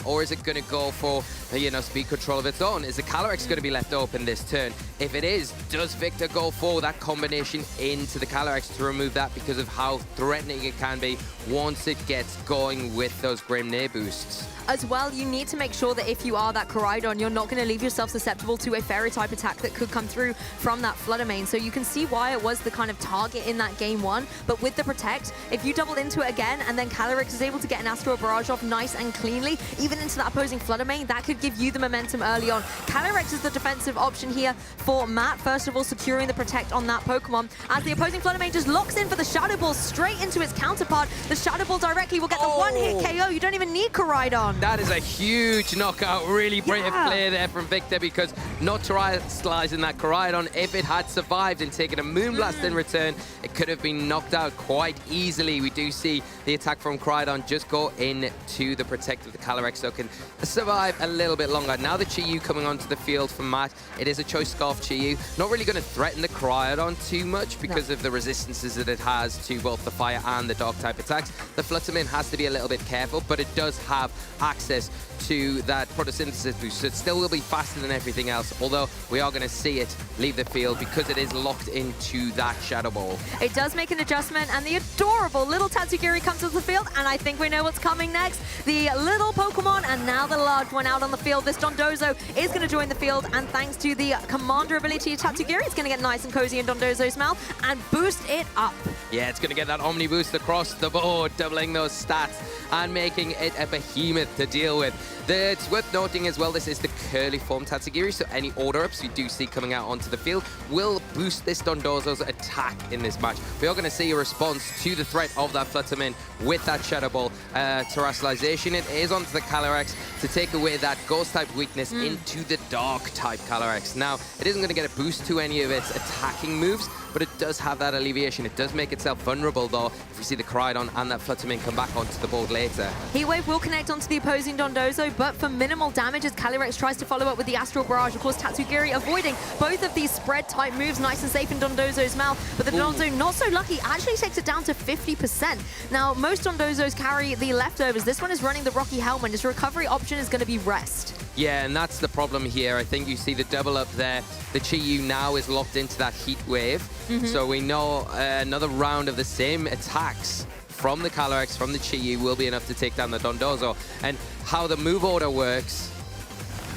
or is it going to go for, you know, speed control of its own? Is the Calyrex going to be left open this turn? If it is, does Victor go for that combination into the Calyrex to remove that because of how threatening it can be once it gets going with those Grim Near boosts? As well, you need to make sure that if you are that Koraidon, you're not going to leave yourself susceptible to a Fairy-type attack that could come through from that Fluttermane. So you can see why it was the kind of target in that game 1, but with the Protect, if you double into it again and then Calyrex is able to get an Astro Barrage off nice and cleanly, even into that opposing Fluttermane, that could give you the momentum early on. Calyrex is the defensive option here for Matt, first of all securing the Protect on that Pokemon, as the opposing Fluttermane just locks in for the Shadow Ball straight into its counterpart. The Shadow Ball directly will get the one-hit KO. You don't even need Koraidon. That is a huge knockout. Really brave play there from Victor, because not terrestrializing that Koraidon, if it had survived and taken a Moonblast in return, it could have been knocked out quite easily. We do see the attack from Koraidon just go into the Protect of the Calyrex, so it can survive a little bit longer. Now the Chi-Yu coming onto the field from Matt. It is a Choice Scarf Chi-Yu. Not really going to threaten the Koraidon too much because of the resistances that it has to both the fire and the dog type attacks. The Fluttermane has to be a little bit careful, but it does have access to that photosynthesis boost, so it still will be faster than everything else, although we are going to see it leave the field because it is locked into that Shadow Ball. It does make an adjustment, and the adorable little Tatsugiri comes to the field, and I think we know what's coming next. The little Pokemon, and now the large one out on the field. This Dondozo is going to join the field, and thanks to the Commander ability of Tatsugiri, it's going to get nice and cozy in Dondozo's mouth and boost it up. Yeah, it's going to get that Omni boost across the board, doubling those stats and making it a behemoth to deal with. It's worth noting as well, this is the curly form Tatsugiri, so any order-ups you do see coming out onto the field will boost this Dondozo's attack in this match. We are going to see a response to the threat of that Fluttermane with that Shadow Ball terrestrialization. It is onto the Calyrex to take away that Ghost-type weakness into the Dark-type Calyrex. Now, it isn't going to get a boost to any of its attacking moves, but but it does have that alleviation. It does make itself vulnerable, though, if we see the Koraidon and that Fluttermane come back onto the board later. Heatwave will connect onto the opposing Dondozo, but for minimal damage as Calyrex tries to follow up with the Astral Barrage. Of course, Tatsugiri avoiding both of these spread-type moves, nice and safe in Dondozo's mouth, but the Dondozo, not so lucky, actually takes it down to 50%. Now, most Dondozos carry the leftovers. This one is running the Rocky Helmet. His recovery option is going to be rest. Yeah, and that's the problem here. I think you see the double up there. The Chi-Yu now is locked into that heat wave. So we know another round of the same attacks from the Calyrex, from the Chi-Yu, will be enough to take down the Dondozo. And how the move order works,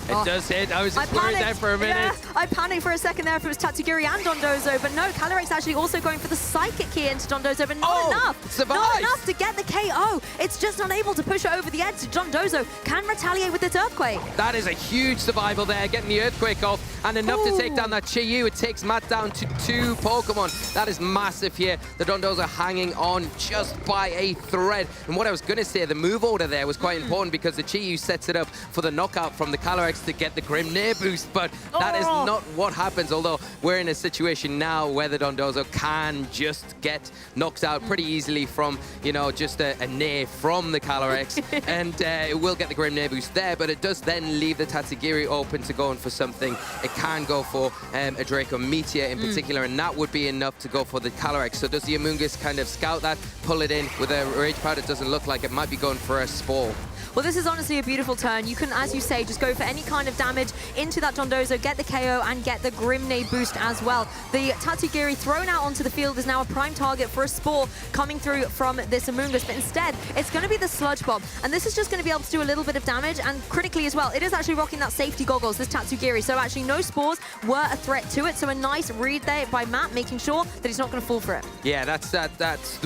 it does hit. I was just worried there for a minute. Yeah, I panicked for a second there if it was Tatsugiri and Dondozo, but no, Calyrex actually also going for the Psychic key into Dondozo, but not enough. Survives. Not enough to get the KO. It's just unable to push it over the edge. Dondozo can retaliate with its Earthquake. That is a huge survival there, getting the Earthquake off, and enough to take down that Chi-Yu. It takes Matt down to 2 Pokemon. That is massive here. The Dondozo hanging on just by a thread. And what I was going to say, the move order there was quite important because the Chi-Yu sets it up for the knockout from the Calyrex to get the Grim Nair boost, but that is not what happens, although we're in a situation now where the Dondozo can just get knocked out pretty easily from, you know, just a Nair from the Calyrex, and it will get the Grim Nair boost there, but it does then leave the Tatsugiri open to going for something. It can go for a Draco Meteor in particular, and that would be enough to go for the Calyrex. So does the Amoonguss kind of scout that, pull it in with a Rage Powder? It doesn't look like it. Might be going for a Spore. Well, this is honestly a beautiful turn. You can, as you say, just go for any kind of damage into that Dondozo, get the KO, and get the Grimnay boost as well. The Tatsugiri thrown out onto the field is now a prime target for a Spore coming through from this Amoonguss, but instead, it's going to be the Sludge Bomb, and this is just going to be able to do a little bit of damage, and critically as well, it is actually rocking that safety goggles, this Tatsugiri, so actually no Spores were a threat to it, so a nice read there by Matt, making sure that he's not going to fall for it. Yeah, that's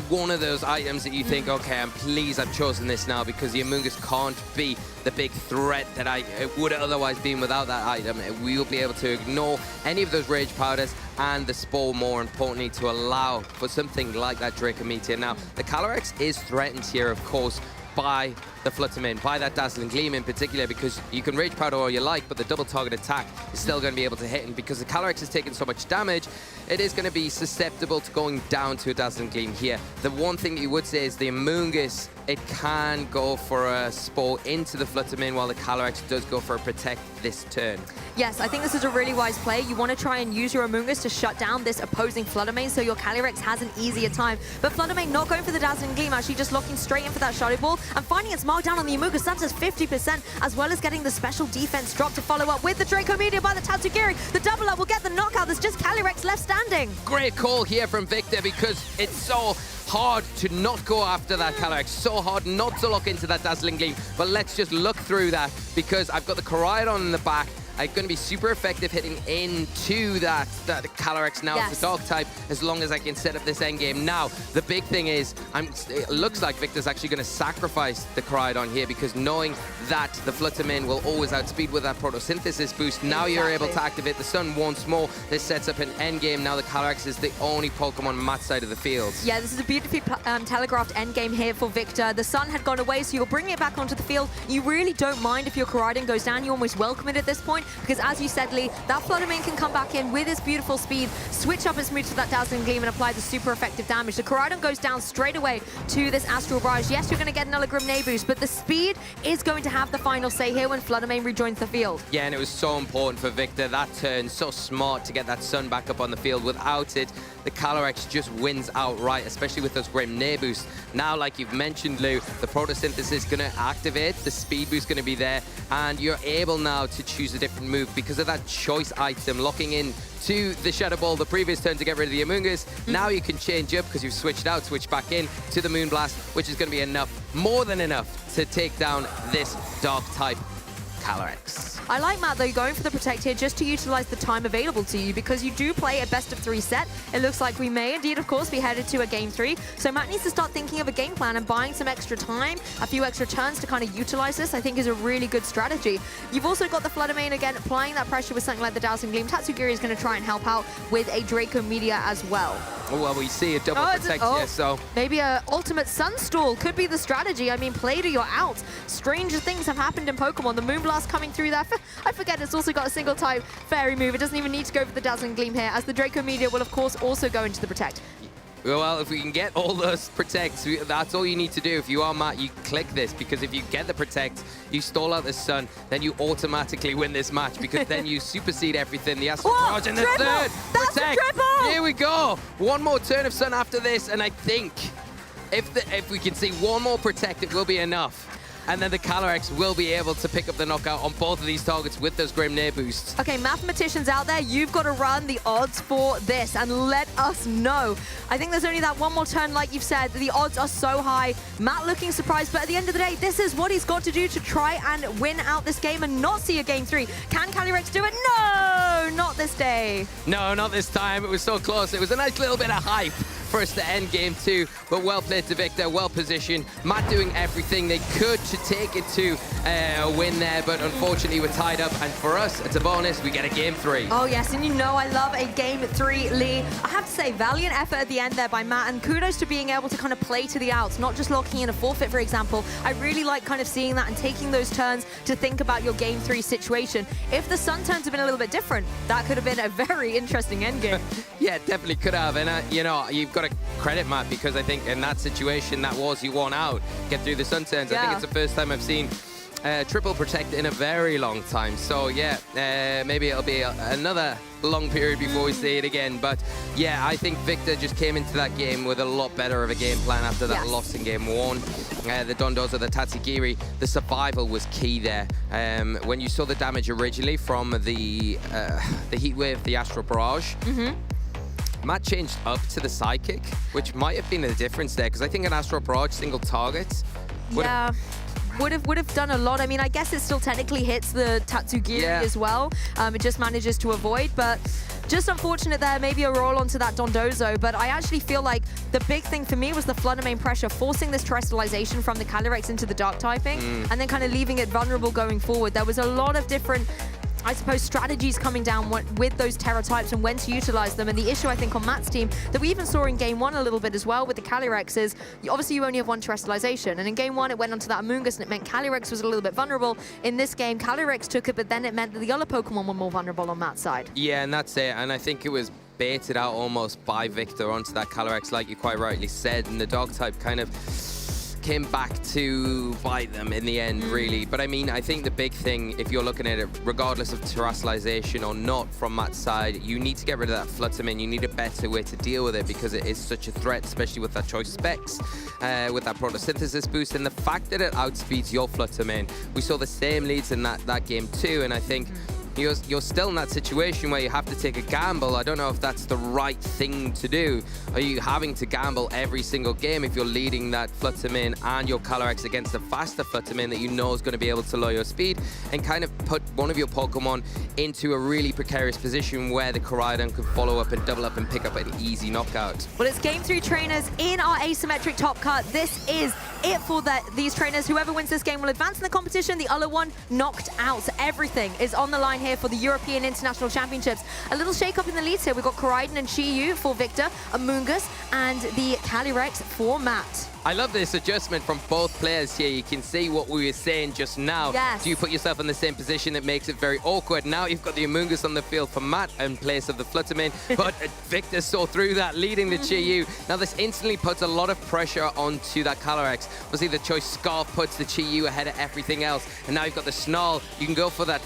one of those items that you think, okay, I'm pleased I've chosen this now, because the Amoonguss can't be the big threat that I would have otherwise been without that item. We will be able to ignore any of those Rage Powders and the Spore, more importantly, to allow for something like that Draco Meteor. Now, the Calyrex is threatened here, of course, by the Fluttermane, by that Dazzling Gleam in particular, because you can Rage Powder all you like, but the double target attack is still going to be able to hit, and because the Calyrex has taken so much damage, it is going to be susceptible to going down to a Dazzling Gleam here. The one thing that you would say is the Amoonguss, it can go for a Spore into the Fluttermane, while the Calyrex does go for a Protect this turn. Yes, I think this is a really wise play. You want to try and use your Amoonguss to shut down this opposing Fluttermane so your Calyrex has an easier time. But Fluttermane not going for the Dazzling Gleam, actually just locking straight in for that Shadow Ball and finding its mark down on the Amoonguss. That's just 50%, as well as getting the special defense drop to follow up with the Draco Meteor by the Tatsugiri. The double up will get the knockout. There's just Calyrex left standing. Great call here from Victor, because it's so hard to not go after that Calyrex, so hard not to lock into that Dazzling Gleam. But let's just look through that, because I've got the Koraidon in the back. I'm going to be super effective hitting into that Calyrex now. Yes. It's a Dark type, as long as I can set up this endgame. Now, the big thing is, it looks like Victor's actually going to sacrifice the Koraidon here, because knowing that the Fluttermane will always outspeed with that Photosynthesis boost, now you're able to activate the Sun once more. This sets up an endgame. Now the Calyrex is the only Pokemon Matt's side of the field. Yeah, this is a beautifully telegraphed endgame here for Victor. The Sun had gone away, so you're bringing it back onto the field. You really don't mind if your Koraidon goes down. You almost welcome it at this point, because as you said, Lee, that Fluttermane can come back in with his beautiful speed, switch up its moves to that Dazzling Gleam and apply the super effective damage. The Koraidon goes down straight away to this Astral Barrage. Yes, you're going to get another Grimnay boost, but the speed is going to have the final say here when Fluttermane rejoins the field. Yeah, and it was so important for Victor that turn, so smart to get that Sun back up on the field. Without it, the Calyrex just wins outright, especially with those Grimnay boosts. Now, like you've mentioned, Lou, the Photosynthesis is going to activate, the speed boost is going to be there, and you're able now to choose a different move because of that choice item, locking in to the Shadow Ball the previous turn to get rid of the Amoonguss. Now you can change up, because you've switched out, switch back in to the Moonblast, which is going to be enough, more than enough, to take down this Dark type Calyrex. I like, Matt, though, going for the Protect here just to utilize the time available to you, because you do play a best-of-3 set. It looks like we may indeed, of course, be headed to a Game 3. So Matt needs to start thinking of a game plan, and buying some extra time, a few extra turns to kind of utilize this, I think is a really good strategy. You've also got the Fluttermane again, applying that pressure with something like the Dazzling Gleam. Tatsugiri is going to try and help out with a Draco Meteor as well. Oh, well, we see a double protect here, so... Maybe a ultimate Sunstall could be the strategy. I mean, play to your out. Stranger things have happened in Pokemon. The Moonblast coming through there. I forget it's also got a single type fairy move. It doesn't even need to go for the Dazzling Gleam here, as the Draco Meteor will, of course, also go into the protect. Well, if we can get all those protects, that's all you need to do. If you are Matt, you click this, because if you get the protect, you stall out the sun, then you automatically win this match, because then you supersede everything. The Astral Barrage and the third protect. Here we go. One more turn of sun after this, and I think if we can see one more protect, it will be enough. And then the Calyrex will be able to pick up the knockout on both of these targets with those Grimnir boosts. Okay, mathematicians out there, you've got to run the odds for this and let us know. I think there's only that one more turn, like you've said. The odds are so high. Matt looking surprised, but at the end of the day, this is what he's got to do to try and win out this game and not see a game 3. Can Calyrex do it? No, not this day. No, not this time. It was so close. It was a nice little bit of hype for us to end game 2, but well played to Victor, well positioned. Matt doing everything they could to take it to a win there, but unfortunately we're tied up, and for us, it's a bonus. We get a game 3. Oh yes, and you know I love a game 3 lead. I have to say, valiant effort at the end there by Matt, and kudos to being able to kind of play to the outs, not just locking in a forfeit, for example. I really like kind of seeing that and taking those turns to think about your game 3 situation. If the sun turns have been a little bit different, that could have been a very interesting endgame. Yeah, definitely could have, and you know, you've got to credit Matt, because I think in that situation, that was you won out, get through the sun turns. I think it's the first time I've seen triple protect in a very long time. So yeah, maybe it'll be another long period before we see it again. But yeah, I think Victor just came into that game with a lot better of a game plan after that loss in game 1. The Dondozo, the Tatsugiri, the survival was key there. When you saw the damage originally from the Heat Wave, the Astral Barrage, Matt changed up to the Psychic, which might have been the difference there, because I think an Astral Barrage single target would have done a lot. I mean, I guess it still technically hits the Tatsugiri as well. It just manages to avoid, but just unfortunate there, maybe a roll onto that Dondozo. But I actually feel like the big thing for me was the Flutter Mane pressure, forcing this terrestrialization from the Calyrex into the Dark typing, and then kind of leaving it vulnerable going forward. There was a lot of different, I suppose, strategies coming down with those Terra types and when to utilize them. And the issue, I think, on Matt's team that we even saw in game 1 a little bit as well with the Calyrex is, obviously you only have one terrestrialization. And in game 1, it went onto that Amoonguss, and it meant Calyrex was a little bit vulnerable. In this game, Calyrex took it, but then it meant that the other Pokemon were more vulnerable on Matt's side. Yeah, and that's it. And I think it was baited out almost by Victor onto that Calyrex, like you quite rightly said. And the dog type kind of came back to bite them in the end, really. But I mean, I think the big thing, if you're looking at it, regardless of terrestrialization or not from Matt's side, you need to get rid of that Flutter Mane. You need a better way to deal with it, because it is such a threat, especially with that choice specs, with that photosynthesis boost, and the fact that it outspeeds your Flutter Mane. We saw the same leads in that game too, and I think you're still in that situation where you have to take a gamble. I don't know if that's the right thing to do. Are you having to gamble every single game if you're leading that Flutter Mane and your Calyrex against a faster Flutter Mane that you know is going to be able to lower your speed and kind of put one of your Pokemon into a really precarious position where the Koraidon could follow up and double up and pick up an easy knockout? Well, it's game 3 trainers in our asymmetric top cut. This is it for these trainers. Whoever wins this game will advance in the competition. The other one knocked out. So everything is on the line here for the European International Championships. A little shake-up in the leads here. We've got Koraidon and Chi-Yu for Victor, Amoonguss, and the Calyrex for Matt. I love this adjustment from both players here. You can see what we were saying just now. Yes. Do you put yourself in the same position? It makes it very awkward. Now you've got the Amoonguss on the field for Matt in place of the Flutter Mane, but Victor saw through that, leading the Chi-Yu. Now this instantly puts a lot of pressure onto that Calyrex. Obviously the choice Scarf puts the Chi-Yu ahead of everything else, and now you've got the Snarl. You can go for that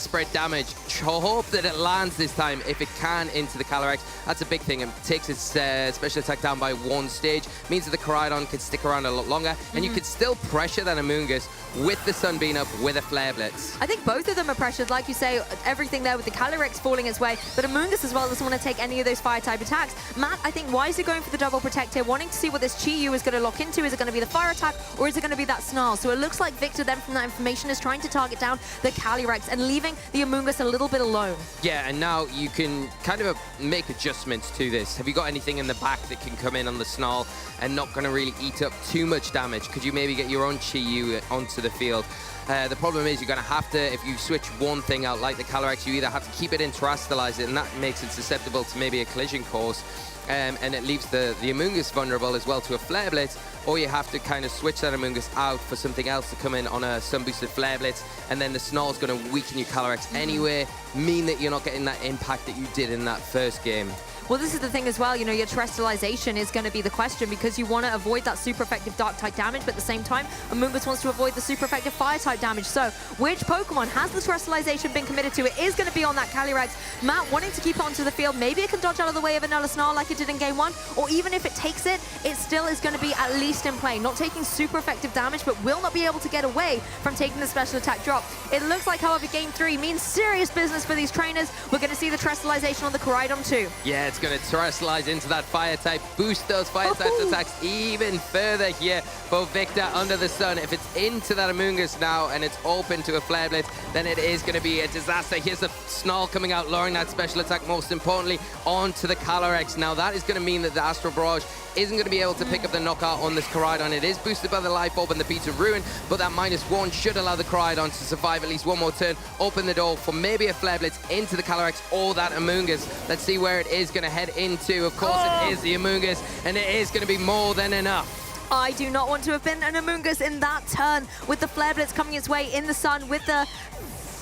spread damage. Hope that it lands this time, if it can, into the Calyrex. That's a big thing. It takes its special attack down by 1 stage. Means that the Koraidon can stick around a lot longer, and you could still pressure that Amoonguss with the Sun Beam up with a Flare Blitz. I think both of them are pressured, like you say, everything there with the Calyrex falling its way, but Amoonguss as well doesn't want to take any of those fire-type attacks. Matt, I think, wisely going for the double protect here, wanting to see what this Chi-Yu is going to lock into. Is it going to be the fire attack, or is it going to be that Snarl? So it looks like Victor then, from that information, is trying to target down the Calyrex and leaving the Amoonguss a little bit alone. Yeah, and now you can kind of make adjustments to this. Have you got anything in the back that can come in on the Snarl and not going to really eat up too much damage, could you maybe get your own Chi-Yu onto the field? The problem is you're going to have to, if you switch one thing out, like the Calyrex, you either have to keep it in, terrestrialize it, and that makes it susceptible to maybe a collision course. And it leaves the Amoonguss vulnerable as well to a Flare Blitz, or you have to kind of switch that Amoonguss out for something else to come in on a sun-boosted Flare Blitz, and then the Snarl's going to weaken your Calyrex anyway, mean that you're not getting that impact that you did in that first game. Well, this is the thing as well, you know, your terrestrialization is going to be the question because you want to avoid that super effective dark-type damage, but at the same time, Amoonguss wants to avoid the super effective fire-type damage. So, which Pokemon has the terrestrialization been committed to? It is going to be on that Calyrex. Matt wanting to keep it onto the field. Maybe it can dodge out of the way of another Snarl like it did in Game 1, or even if it takes it, it still is going to be at least in play. Not taking super effective damage, but will not be able to get away from taking the special attack drop. It looks like, however, Game 3 means serious business for these trainers. We're going to see the terrestrialization on the Koraidon too. Yeah, it's going to terrestrialize into that fire type, boost those fire type attacks even further here for Victor under the sun. If it's into that Amoonguss now and it's open to a Flare Blitz, then it is going to be a disaster. Here's the Snarl coming out, lowering that special attack, most importantly, onto the Calyrex. Now that is going to mean that the Astral Barrage isn't going to be able to pick up the knockout on this Koraidon. It is boosted by the Life Orb and the Beats of Ruin, but that -1 should allow the Koraidon to survive at least one more turn, open the door for maybe a Flare Blitz into the Calyrex or that Amoonguss. Let's see where it is going to head into. Of course, it is the Amoonguss, and it is going to be more than enough. I do not want to have been an Amoonguss in that turn with the Flare Blitz coming its way in the sun with the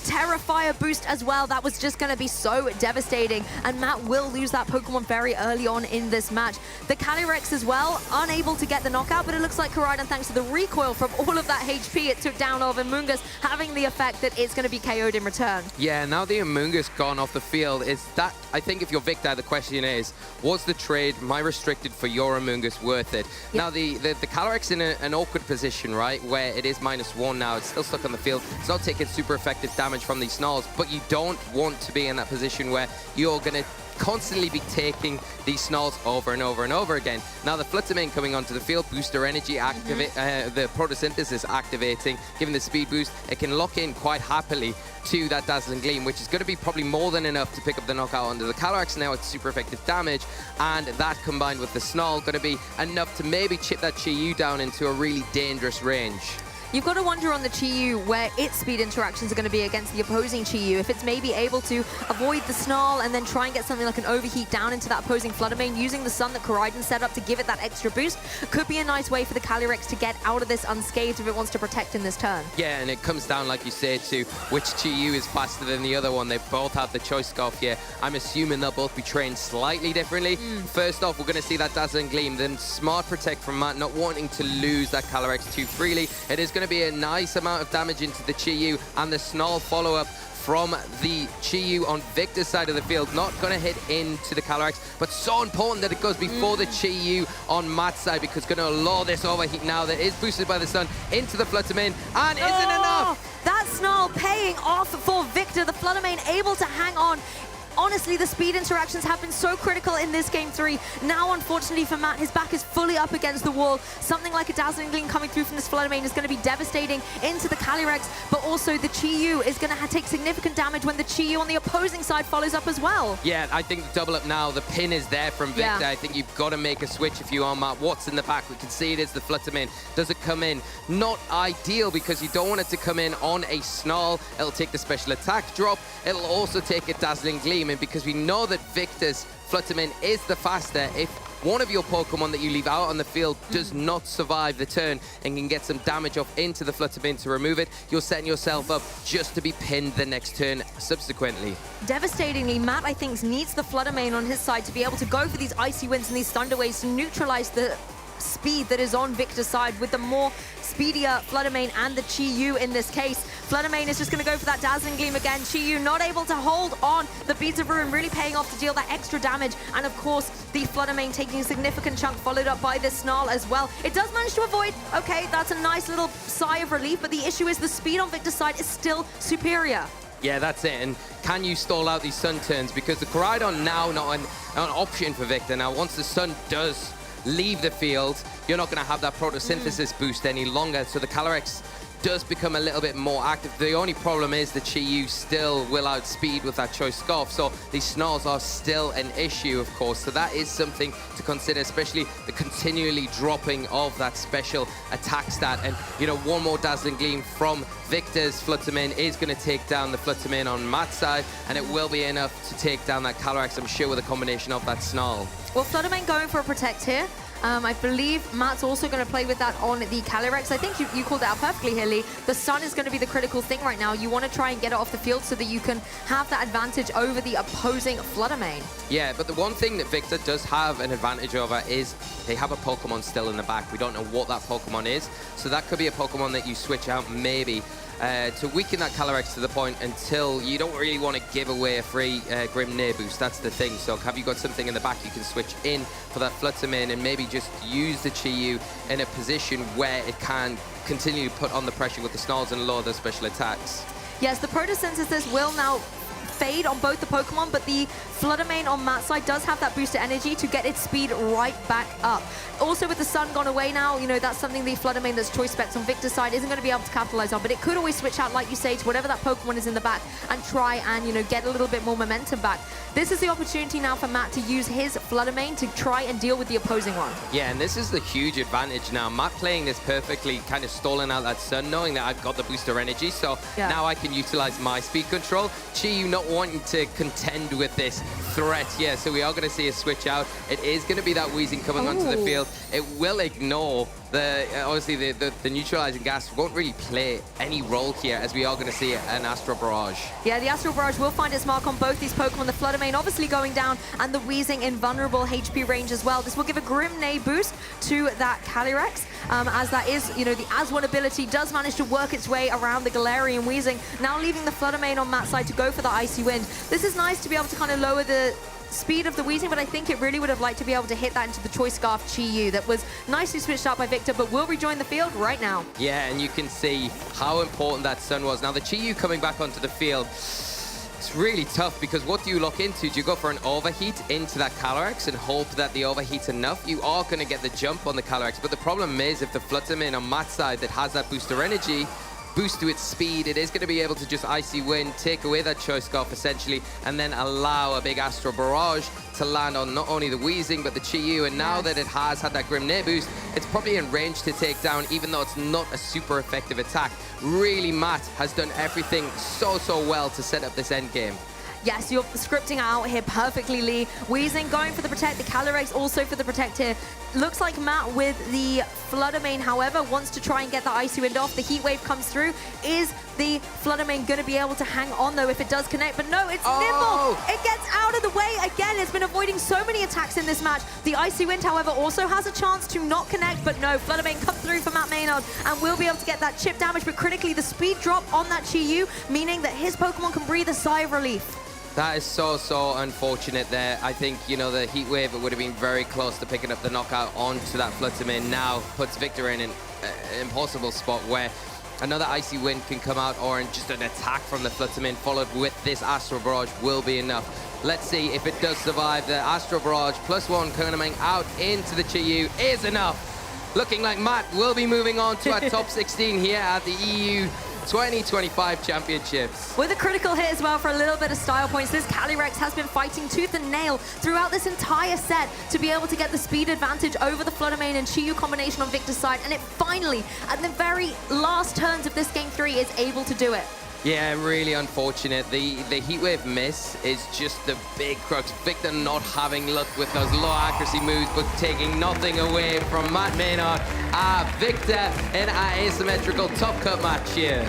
Terrafire boost as well. That was just going to be so devastating, and Matt will lose that Pokemon very early on in this match. The Calyrex as well, unable to get the knockout, but it looks like Koraidon, thanks to the recoil from all of that HP it took down over Amoonguss, having the effect that it's going to be KO'd in return. Yeah, now the Amoonguss gone off the field, is that, I think if you're Victor, the question is, was the trade, my restricted for your Amoonguss, worth it? Yep. Now the Calyrex in an awkward position, right, where it is -1 now, it's still stuck on the field, it's not taking super effective damage from these Snarls, but you don't want to be in that position where you're going to constantly be taking these Snarls over and over and over again. Now the Fluttermane coming onto the field, booster energy activate, the photosynthesis activating, giving the speed boost, it can lock in quite happily to that Dazzling Gleam, which is going to be probably more than enough to pick up the knockout onto the Calyrex. Now it's super effective damage, and that combined with the Snarl going to be enough to maybe chip that Chi-Yu down into a really dangerous range. You've got to wonder on the Chi-Yu where its speed interactions are going to be against the opposing Chi-Yu. If it's maybe able to avoid the Snarl and then try and get something like an Overheat down into that opposing Fluttermane using the Sun that Koraidon set up to give it that extra boost, could be a nice way for the Calyrex to get out of this unscathed if it wants to protect in this turn. Yeah, and it comes down, like you say, to which Chi-Yu is faster than the other one. They both have the choice scarf here. I'm assuming they'll both be trained slightly differently. First off, we're going to see that Dazzling Gleam, then smart protect from Matt, not wanting to lose that Calyrex too freely. It is going to be a nice amount of damage into the Chi-Yu, and the Snarl follow-up from the Chi-Yu on Victor's side of the field. Not going to hit into the Calyrex, but so important that it goes before the Chi-Yu on Matt's side, because going to allow this overheat now that is boosted by the Sun into the Fluttermane, and isn't enough! That Snarl paying off for Victor. The Fluttermane able to hang on. Honestly, the speed interactions have been so critical in this Game 3. Now, unfortunately for Matt, his back is fully up against the wall. Something like a Dazzling Gleam coming through from this Fluttermane is going to be devastating into the Calyrex, but also the Chi-Yu is going to take significant damage when the Chi-Yu on the opposing side follows up as well. Yeah, I think the double up now, the pin is there from Victor. Yeah. I think you've got to make a switch if you are Matt. What's in the back? We can see it is the Fluttermane. Does it come in? Not ideal, because you don't want it to come in on a Snarl. It'll take the special attack drop. It'll also take a Dazzling Gleam, and because we know that Victor's Fluttermane is the faster, if one of your Pokemon that you leave out on the field does not survive the turn and can get some damage off into the Fluttermane to remove it, you're setting yourself up just to be pinned the next turn subsequently. Devastatingly, Matt, I think, needs the Fluttermane on his side to be able to go for these Icy Winds and these Thunder Waves to neutralize the speed that is on Victor's side with the more speedier Fluttermane and the Chi-Yu in this case. Fluttermane is just going to go for that Dazzling Gleam again. Chi-Yu not able to hold on. The Beads of Ruin really paying off to deal that extra damage. And of course, the Fluttermane taking a significant chunk, followed up by this Snarl as well. It does manage to avoid. Okay, that's a nice little sigh of relief, but the issue is the speed on Victor's side is still superior. Yeah, that's it. And can you stall out these Sun turns? Because the Koraidon now not an option for Victor. Now, once the Sun does leave the field, you're not going to have that photosynthesis boost any longer. So the Calyrex does become a little bit more active. The only problem is the Chi-Yu still will outspeed with that Choice Scarf, so these Snarls are still an issue, of course. So that is something to consider, especially the continually dropping of that special attack stat. And, you know, one more Dazzling Gleam from Victor's Fluttermane is going to take down the Fluttermane on Matt's side, and it will be enough to take down that Calyrex, I'm sure, with a combination of that Snarl. Well, Fluttermane going for a Protect here. I believe Matt's also going to play with that on the Calyrex. I think you called it out perfectly here, Lee. The Sun is going to be the critical thing right now. You want to try and get it off the field so that you can have that advantage over the opposing Fluttermane. Yeah, but the one thing that Victor does have an advantage over is they have a Pokemon still in the back. We don't know what that Pokemon is, so that could be a Pokemon that you switch out maybe to weaken that Calyrex to the point until you don't really want to give away a free Grim Near boost. That's the thing. So have you got something in the back you can switch in for that Fluttermane and maybe just use the Chi-Yu in a position where it can continue to put on the pressure with the Snarls and lower the special attacks? Yes, the Photosynthesis will now fade on both the Pokemon, but the Fluttermane on Matt's side does have that boosted energy to get its speed right back up. Also, with the Sun gone away now, you know, that's something the Fluttermane that's choice specs on Victor's side isn't going to be able to capitalize on, but it could always switch out, like you say, to whatever that Pokemon is in the back and try and, you know, get a little bit more momentum back. This is the opportunity now for Matt to use his Fluttermane to try and deal with the opposing one. Yeah, and this is the huge advantage now. Matt playing this perfectly, kind of stalling out that Sun, knowing that I've got the booster energy, so now I can utilize my speed control. Chi-Yu not wanting to contend with this threat. Yeah, so we are going to see a switch out. It is going to be that Weezing coming onto the field. It will ignore the, obviously the neutralizing gas won't really play any role here, as we are going to see an Astral Barrage. Yeah, the Astral Barrage will find its mark on both these Pokemon. The Fluttermane obviously going down, and the Weezing in vulnerable HP range as well. This will give a Grim Neigh boost to that Calyrex, as that is, you know, the As One ability does manage to work its way around the Galarian Weezing, now leaving the Fluttermane on Matt's side to go for the Icy Wind. This is nice to be able to kind of lower the speed of the Weezing, but I think it really would have liked to be able to hit that into the Choice Scarf Chi-Yu that was nicely switched out by Victor, but will rejoin the field right now. Yeah, and you can see how important that Sun was. Now, the Chi-Yu coming back onto the field, it's really tough, because what do you lock into? Do you go for an overheat into that Calyrex and hope that the overheat's enough? You are going to get the jump on the Calyrex, but the problem is if the Fluttermane on Matt's side that has that booster energy boost to its speed, it is going to be able to just Icy Wind, take away that Choice Scarf essentially, and then allow a big Astral Barrage to land on not only the Weezing but the Chi-Yu. And now that it has had that Grim Neigh boost, it's probably in range to take down, even though it's not a super effective attack. Really, Matt has done everything so well to set up this end game. Yes, you're scripting out here perfectly, Lee. Weezing going for the Protect, the Calyrex also for the Protect here. Looks like Matt with the Fluttermane, however, wants to try and get the Icy Wind off. The Heat Wave comes through. Is the Fluttermane going to be able to hang on, though, if it does connect? But no, it's nimble. It gets out of the way. Again, it's been avoiding so many attacks in this match. The Icy Wind, however, also has a chance to not connect, but no, Fluttermane comes through for Matt Maynard and will be able to get that chip damage, but critically, the speed drop on that Chi-Yu, meaning that his Pokemon can breathe a sigh of relief. That is so unfortunate there. I think, you know, the Heat Wave, it would have been very close to picking up the knockout onto that Fluttermane. Now puts Victor in an impossible spot where another Icy Wind can come out, or just an attack from the Fluttermane followed with this Astral Barrage will be enough. Let's see if it does survive. The Astral Barrage +1 coming out into the Chi-Yu is enough. Looking like Matt will be moving on to our top 16 here at the EU 2025 Championships. With a critical hit as well for a little bit of style points, this Calyrex has been fighting tooth and nail throughout this entire set to be able to get the speed advantage over the Fluttermane and Chi-Yu combination on Victor's side, and it finally, at the very last turns of this Game 3, is able to do it. Yeah, really unfortunate. The Heat Wave miss is just the big crux. Victor not having luck with those low accuracy moves, but taking nothing away from Matt Maynard. Victor in our asymmetrical top cut match here.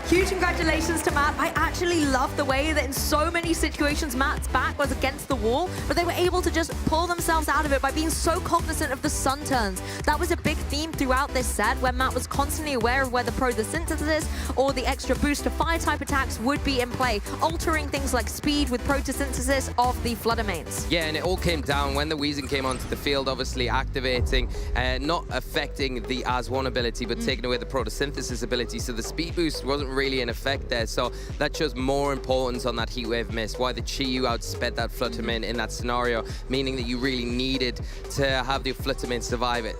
Huge congratulations to Matt. I actually love the way that in so many situations Matt's back was against the wall, but they were able to just pull themselves out of it by being so cognizant of the sun turns. That was a big theme throughout this set, where Matt was constantly aware of where the photosynthesis or the extra boost to fire type attacks would be in play, altering things like speed with photosynthesis of the Fluttermanes. Yeah, and it all came down when the Weezing came onto the field, obviously activating, not affecting the As One ability, but taking away the photosynthesis ability, so the speed boost wasn't really in effect there. So that shows more importance on that Heat Wave miss, why the Chi-Yu outsped that Fluttermane in that scenario, meaning that you really needed to have the Fluttermane survive it.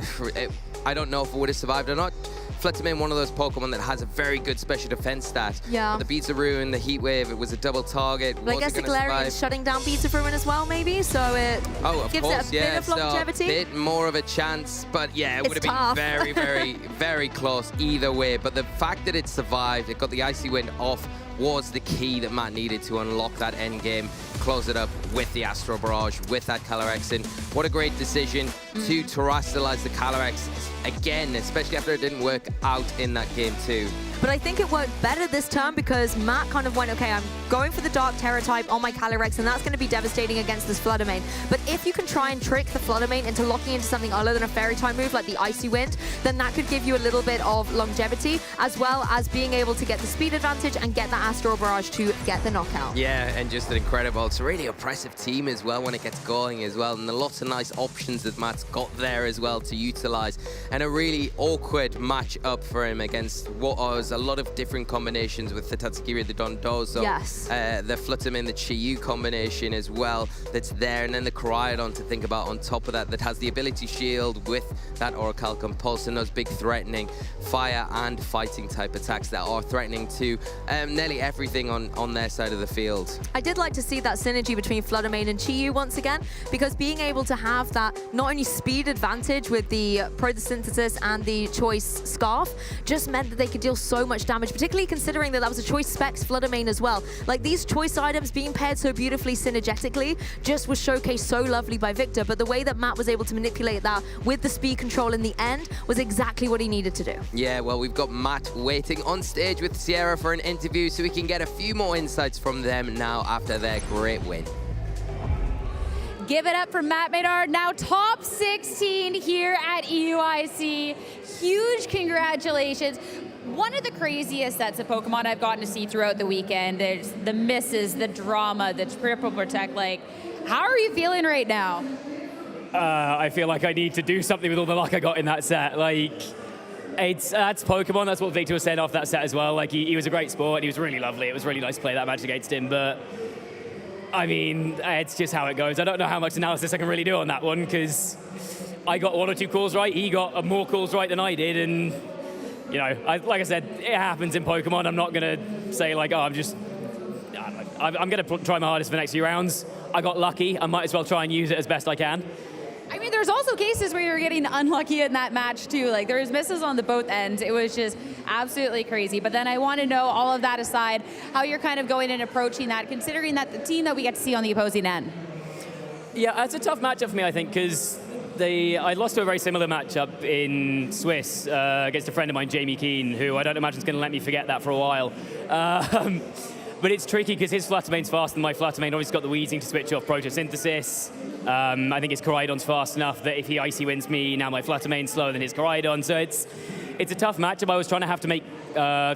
I don't know if it would have survived or not. Fluttermane, one of those Pokemon that has a very good special defense stat. Yeah. But the Beats of Ruin, the Heat Wave, it was a double target. But I guess the Galarian's shutting down Beats of Ruin as well, maybe, so it gives it a bit of longevity. So a bit more of a chance, but yeah, it would have been very, very, very close either way. But the fact that it survived, it got the Icy Wind off, was the key that Matt needed to unlock that end game, close it up with the Astro Barrage, with that Calyrex. And what a great decision to terrestrialize the Calyrex again, especially after it didn't work out in that game too. But I think it worked better this turn because Matt kind of went, okay, I'm going for the Dark Terror type on my Calyrex, and that's going to be devastating against this Fluttermane. But if you can try and trick the Fluttermane into locking into something other than a Fairy type move like the Icy Wind, then that could give you a little bit of longevity, as well as being able to get the speed advantage and get that Astral Barrage to get the knockout. Yeah, and just an incredible, it's a really oppressive team as well when it gets going as well, and lots of nice options that Matt's got there as well to utilize, and a really awkward match-up for him against what was a lot of different combinations with the Tatsukiri, the Dondozo, the Fluttermane, the Chiyu combination as well that's there, and then the Koraidon to think about on top of that, that has the ability shield with that Oracle Compulse and those big threatening fire and fighting type attacks that are threatening to nearly everything on their side of the field. I did like to see that synergy between Fluttermane and Chiyu once again, because being able to have that not only speed advantage with the Photosynthesis and the Choice Scarf just meant that they could deal so much damage, particularly considering that that was a Choice Specs Fluttermane as well. Like, these choice items being paired so beautifully synergetically just was showcased so lovely by Victor, but the way that Matt was able to manipulate that with the speed control in the end was exactly what he needed to do. Yeah, well, we've got Matt waiting on stage with Sierra for an interview so we can get a few more insights from them now after their great win. Give it up for Matt Maynard, now top 16 here at EUIC. Huge congratulations. One of the craziest sets of Pokemon I've gotten to see throughout the weekend. There's the misses, the drama, the triple protect. Like, how are you feeling right now? I feel like I need to do something with all the luck I got in that set. Like, that's Pokemon. That's what Victor was saying off that set as well. Like, he was a great sport. He was really lovely. It was really nice to play that match against him. But I mean, it's just how it goes. I don't know how much analysis I can really do on that one because I got one or two calls right. He got more calls right than I did, and you know, like I said, it happens in Pokemon. I'm not gonna say like, oh, I'm gonna try my hardest for the next few rounds. I got lucky. I might as well try and use it as best I can. I mean, there's also cases where you're getting unlucky in that match too. Like, there was misses on the both ends. It was just absolutely crazy. But then I want to know, all of that aside, how you're kind of going and approaching that, considering that the team that we get to see on the opposing end. Yeah, it's a tough matchup for me, I think, because I lost to a very similar matchup in Swiss against a friend of mine, Jamie Keane, who I don't imagine is going to let me forget that for a while. But it's tricky because his Fluttermane's faster than my Fluttermane. Obviously got the Weezing to switch off Photosynthesis. I think his Koraidon's fast enough that if he Icy Winds me, now my Fluttermane's slower than his Koraidon. So it's a tough matchup. I was trying to have to make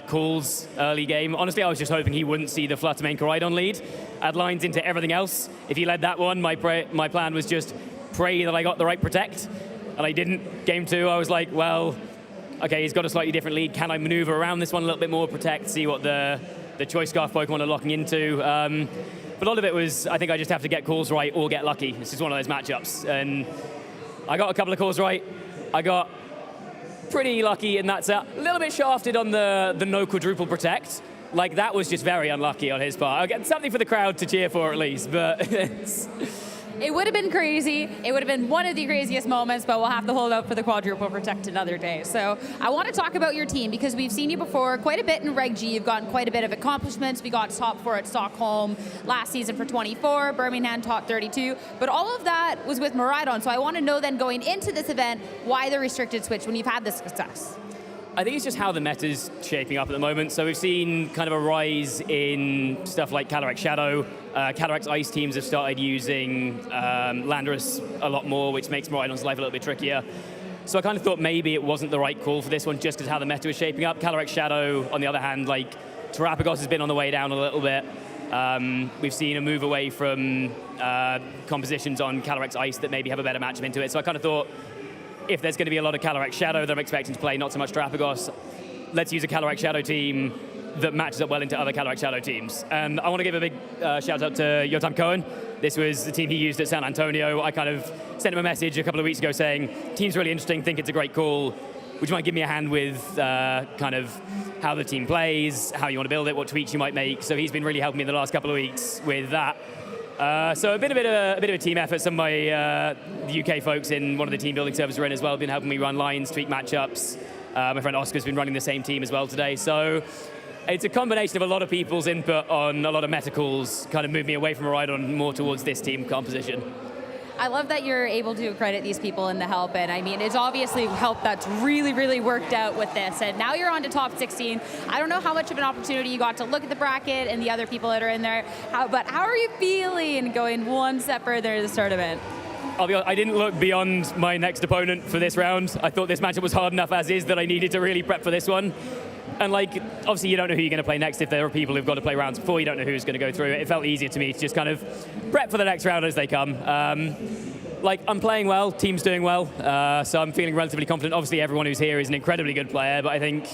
calls early game. Honestly, I was just hoping he wouldn't see the Fluttermane Koraidon lead. Add lines into everything else. If he led that one, my plan was just pray that I got the right protect. And I didn't. Game 2, I was like, well, okay, he's got a slightly different lead. Can I maneuver around this one a little bit more, protect, see what the Choice Scarf Pokemon are locking into? But a lot of it was, I think I just have to get calls right or get lucky. This is one of those matchups. And I got a couple of calls right. I got pretty lucky in that set. A little bit shafted on the no quadruple protect. Like, that was just very unlucky on his part. I'll get something for the crowd to cheer for at least, but It would have been crazy. It would have been one of the craziest moments, but we'll have to hold out for the quadruple protect another day. So I want to talk about your team because we've seen you before quite a bit in Reg G. You've gotten quite a bit of accomplishments. We got top 4 at Stockholm last season for 24, Birmingham top 32, but all of that was with Miraidon. So I want to know then, going into this event, why the restricted switch when you've had this success? I think it's just how the meta's shaping up at the moment. So we've seen kind of a rise in stuff like Calyrex Shadow. Calyrex Ice teams have started using Landorus a lot more, which makes Miraidon's life a little bit trickier. So I kind of thought maybe it wasn't the right call for this one, just because how the meta was shaping up. Calyrex Shadow, on the other hand, like, Terapagos has been on the way down a little bit. We've seen a move away from compositions on Calyrex Ice that maybe have a better matchup into it. So I kind of thought, if there's going to be a lot of Calyrex Shadow that I'm expecting to play, not so much Terapagos, let's use a Calyrex Shadow team that matches up well into other Calyrex Shadow teams. And I want to give a big shout out to Yotam Cohen. This was the team he used at San Antonio. I kind of sent him a message a couple of weeks ago saying, team's really interesting, think it's a great call. which might give me a hand with kind of how the team plays, how you want to build it, what tweaks you might make. So he's been really helping me in the last couple of weeks with that. So a bit of a team effort. Some of my the UK folks in one of the team building servers we're in as well have been helping me run lines, tweak matchups. My friend Oscar's been running the same team as well today. So it's a combination of a lot of people's input on a lot of meta calls, kind of moved me away from Rhydon more towards this team composition. I love that you're able to credit these people in the help, and I mean, it's obviously help that's really, really worked out with this, and now you're on to top 16. I don't know how much of an opportunity you got to look at the bracket and the other people that are in there, but how are you feeling going one step further in this tournament? I'll be honest, I didn't look beyond my next opponent for this round. I thought this matchup was hard enough as is that I needed to really prep for this one. And like, obviously you don't know who you're going to play next. If there are people who've got to play rounds before, you don't know who's going to go through it. It felt easier to me to just kind of prep for the next round as they come. Like, I'm playing well, team's doing well, so I'm feeling relatively confident. Obviously everyone who's here is an incredibly good player, but I think,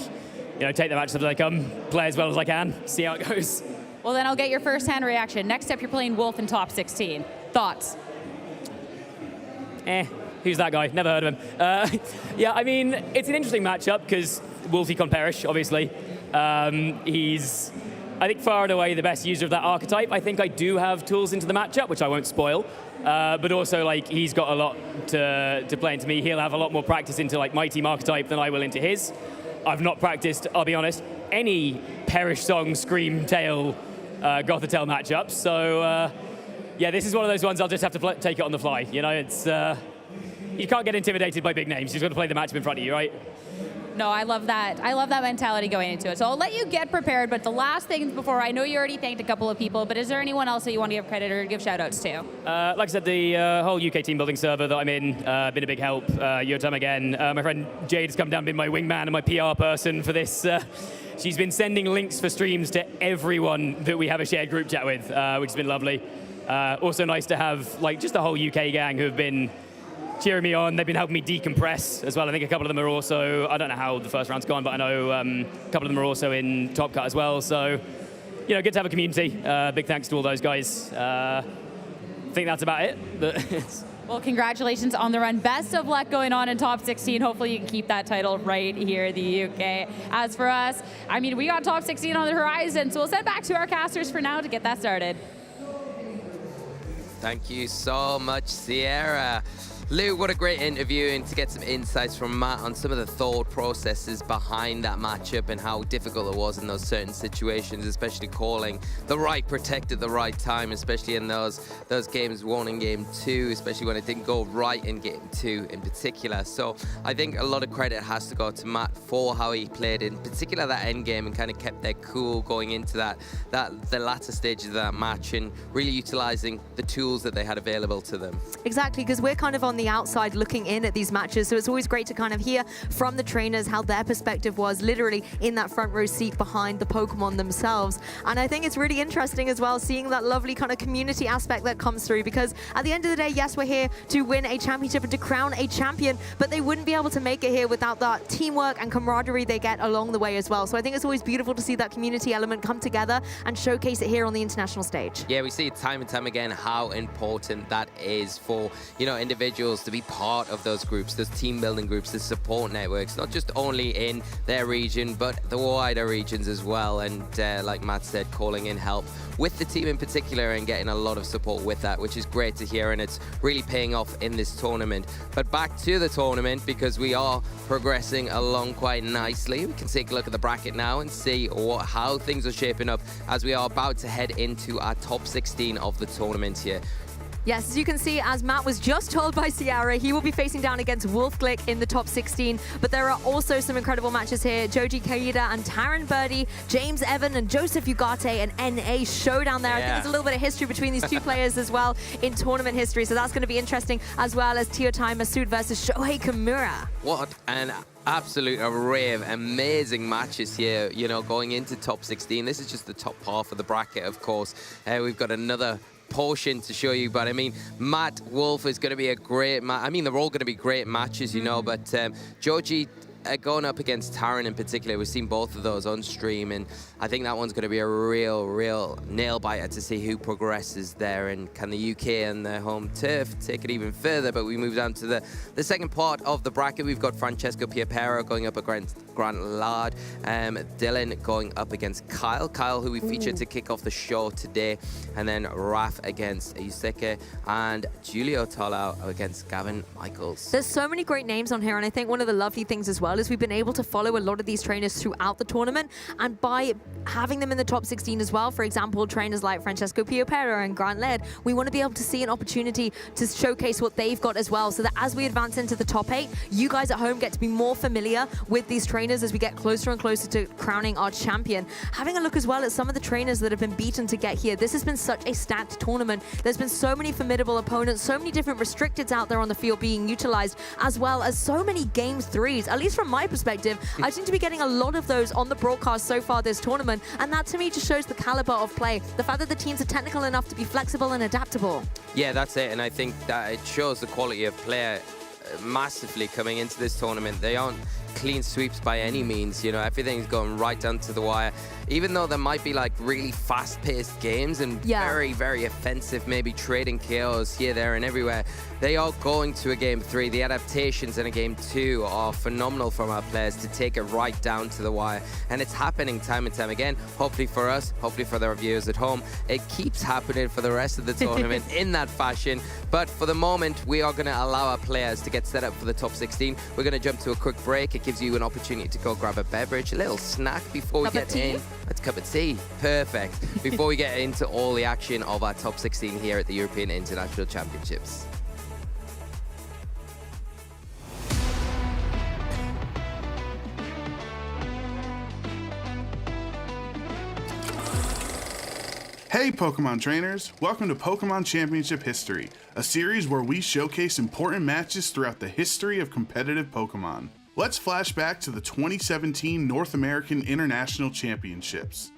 you know, take the matches as they come, play as well as I can, see how it goes. Well, then I'll get your first-hand reaction. Next up, you're playing Wolf in top 16. Thoughts? Who's that guy? Never heard of him. Yeah, I mean, it's an interesting matchup because Wolfie can perish, obviously. He's, I think, far and away the best user of that archetype. I think I do have tools into the matchup, which I won't spoil. But also, like, he's got a lot to play into me. He'll have a lot more practice into, like, my team archetype than I will into his. I've not practiced, I'll be honest, any Perish Song, Scream, Tail, Gothitelle matchups. So, yeah, this is one of those ones I'll just have to take it on the fly. You know, it's... you can't get intimidated by big names. You just got to play the matchup in front of you, right? No, I love that. I love that mentality going into it. So I'll let you get prepared, but the last thing before, I know you already thanked a couple of people, but is there anyone else that you want to give credit or give shout-outs to? Like I said, the whole UK team building server that I'm in, been a big help. Your time again. My friend Jade has come down, been my wingman and my PR person for this. She's been sending links for streams to everyone that we have a shared group chat with, which has been lovely. Also nice to have like just the whole UK gang who have been cheering me on. They've been helping me decompress as well. I think a couple of them are also, I don't know how the first round's gone, but I know a couple of them are also in Top Cut as well. So, you know, good to have a community. Big thanks to all those guys. I think that's about it. Well, congratulations on the run. Best of luck going on in top 16. Hopefully you can keep that title right here in the UK. As for us, I mean, we got top 16 on the horizon, so we'll send back to our casters for now to get that started. Thank you so much, Sierra. Lou, what a great interview, and to get some insights from Matt on some of the thought processes behind that matchup and how difficult it was in those certain situations, especially calling the right protect at the right time, especially in those games won in game 2, especially when it didn't go right in game 2 in particular. So I think a lot of credit has to go to Matt for how he played, in particular that end game, and kind of kept their cool going into the latter stages of that match and really utilizing the tools that they had available to them. Exactly, because we're kind of on the outside looking in at these matches, so it's always great to kind of hear from the trainers how their perspective was literally in that front row seat behind the Pokemon themselves. And I think it's really interesting as well seeing that lovely kind of community aspect that comes through, because at the end of the day, yes, we're here to win a championship and to crown a champion, but they wouldn't be able to make it here without that teamwork and camaraderie they get along the way as well. So I think it's always beautiful to see that community element come together and showcase it here on the international stage. Yeah, we see it time and time again how important that is for, you know, individuals to be part of those groups, those team building groups, the support networks, not just only in their region, but the wider regions as well. And like Matt said, calling in help with the team in particular and getting a lot of support with that, which is great to hear, and it's really paying off in this tournament. But back to the tournament, because we are progressing along quite nicely. We can take a look at the bracket now and see how things are shaping up as we are about to head into our top 16 of the tournament here. Yes, as you can see, as Matt was just told by Sierra, he will be facing down against Wolf Glick in the top 16. But there are also some incredible matches here. Joji Kaida and Taran Birdie, James Evan and Joseph Ugarte and NA showdown there. I think there's a little bit of history between these two players as well in tournament history. So that's going to be interesting, as well as Tiotai Masood versus Shohei Kimura. What an absolute array of amazing matches here, you know, going into top 16. This is just the top half of the bracket, of course. We've got another portion to show you, but I mean, Matt Wolf is going to be a great match. I mean, they're all going to be great matches, you know, but Joji going up against Taran in particular, we've seen both of those on stream, and I think that one's going to be a real nail biter to see who progresses there, and can the UK and their home turf take it even further. But we move down to the second part of the bracket. We've got Franchesco Piro going up against Grant Lard, Dylan going up against Kyle, who we featured to kick off the show today, and then Raf against Yusuke, and Julio Tolau against Gavin Michaels. There's so many great names on here, and I think one of the lovely things as well is we've been able to follow a lot of these trainers throughout the tournament, and by having them in the top 16 as well, for example, trainers like Franchesco Piro and Grant Laird, we want to be able to see an opportunity to showcase what they've got as well, so that as we advance into the top 8, you guys at home get to be more familiar with these trainers as we get closer and closer to crowning our champion. Having a look as well at some of the trainers that have been beaten to get here, this has been such a stacked tournament. There's been so many formidable opponents, so many different restricteds out there on the field being utilized, as well as so many game 3s. At least from my perspective, I seem to be getting a lot of those on the broadcast so far this tournament, and that to me just shows the caliber of play, the fact that the teams are technical enough to be flexible and adaptable. Yeah, that's it, and I think that it shows the quality of player massively coming into this tournament. They aren't clean sweeps by any means, you know, everything's going right down to the wire. Even though there might be like really fast-paced games and very offensive, maybe trading KOs here, there, and everywhere, they are going to a game 3. The adaptations in a game 2 are phenomenal from our players to take it right down to the wire, and it's happening time and time again. Hopefully for us, hopefully for the viewers at home, it keeps happening for the rest of the tournament in that fashion. But for the moment, we are going to allow our players to get set up for the top 16. We're going to jump to a quick break. It gives you an opportunity to go grab a beverage, a little snack before we get in. It's a cup of tea. Perfect. Before we get into all the action of our top 16 here at the European International Championships. Hey Pokemon trainers, welcome to Pokemon Championship History, a series where we showcase important matches throughout the history of competitive Pokemon. Let's flash back to the 2017 North American International Championships.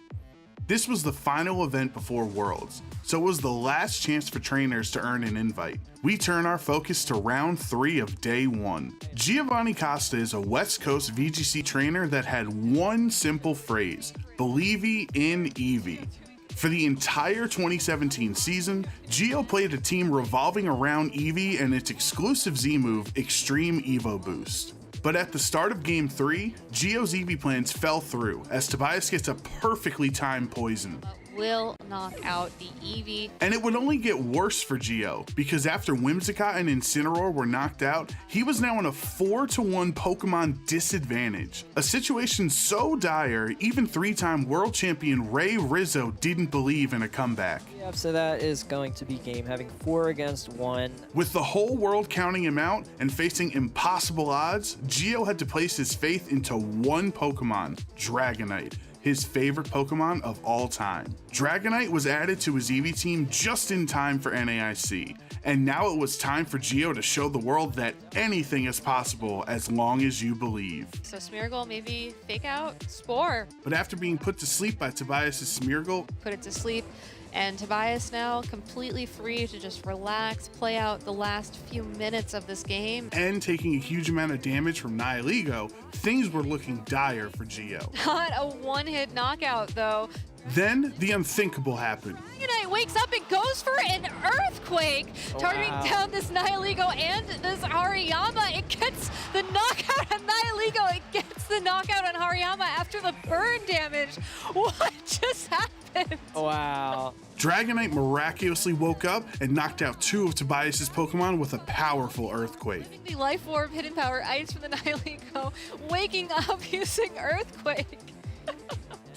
This was the final event before Worlds, so it was the last chance for trainers to earn an invite. We turn our focus to round 3 of day 1. Giovanni Costa is a West Coast VGC trainer that had one simple phrase, "Believe in Eevee." For the entire 2017 season, Gio played a team revolving around Eevee and its exclusive Z move, Extreme Evo Boost. But at the start of Game 3, Gio's Eevee plans fell through as Tobias gets a perfectly timed poison. Will knock out the Eevee. And it would only get worse for Gio, because after Whimsicott and Incineroar were knocked out, he was now in a 4-1 Pokemon disadvantage. A situation so dire, even 3-time world champion Ray Rizzo didn't believe in a comeback. Yep, so that is going to be game having 4 against 1. With the whole world counting him out and facing impossible odds, Gio had to place his faith into one Pokemon, Dragonite, his favorite Pokemon of all time. Dragonite was added to his Eevee team just in time for NAIC, and now it was time for Gio to show the world that anything is possible as long as you believe. So Smeargle maybe fake out Spore. But after being put to sleep by Tobias' Smeargle, Put it to sleep. And Tobias now completely free to just relax, play out the last few minutes of this game. and taking a huge amount of damage from Nihilego, things were looking dire for Gio. Not a one-hit knockout, though. Then the unthinkable happened. Dragonite wakes up and goes for an Earthquake, targeting down this Nihilego and this Hariyama. It gets the knockout on Nihilego. It gets the knockout on Hariyama after the burn damage. What just happened? Wow. Dragonite miraculously woke up and knocked out 2 of Tobias' Pokemon with a powerful Earthquake. The Life Orb Hidden Power Ice from the Nihilego, waking up using Earthquake.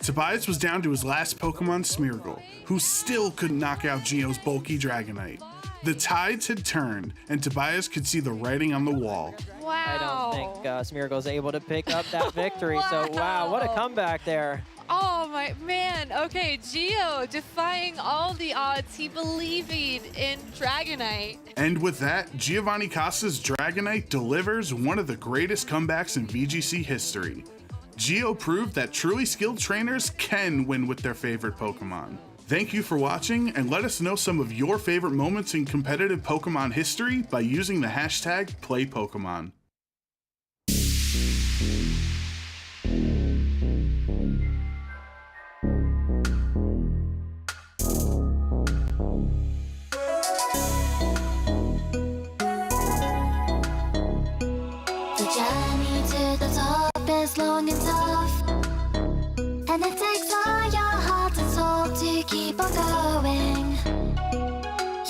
Tobias was down to his last Pokemon, Smeargle, who still couldn't knock out Gio's bulky Dragonite. The tides had turned, and Tobias could see the writing on the wall. Wow. I don't think Smeargle's able to pick up that victory, so wow, what a comeback there. Oh my man, okay, Gio defying all the odds, he believing in Dragonite. And with that, Giovanni Costa's Dragonite delivers one of the greatest comebacks in VGC history. Gio proved that truly skilled trainers can win with their favorite Pokemon. Thank you for watching, and let us know some of your favorite moments in competitive Pokemon history by using the hashtag PlayPokemon. is long and tough, and it takes all your heart and soul to keep on going.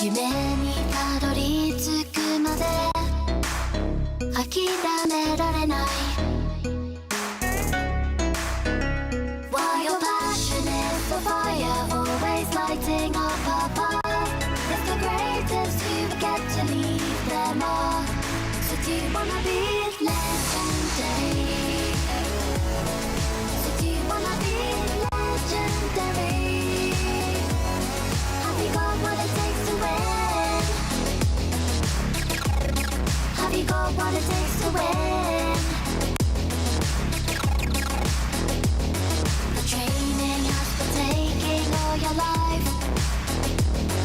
夢にたどり着くまで諦められない。 While your passion is the fire, always lighting up above, it's the greatest you get to leave them all. So do you wanna be legendary? So do you wanna be legendary? Have you got what it takes to win? Have you got what it takes to win? The training has been taking all your life,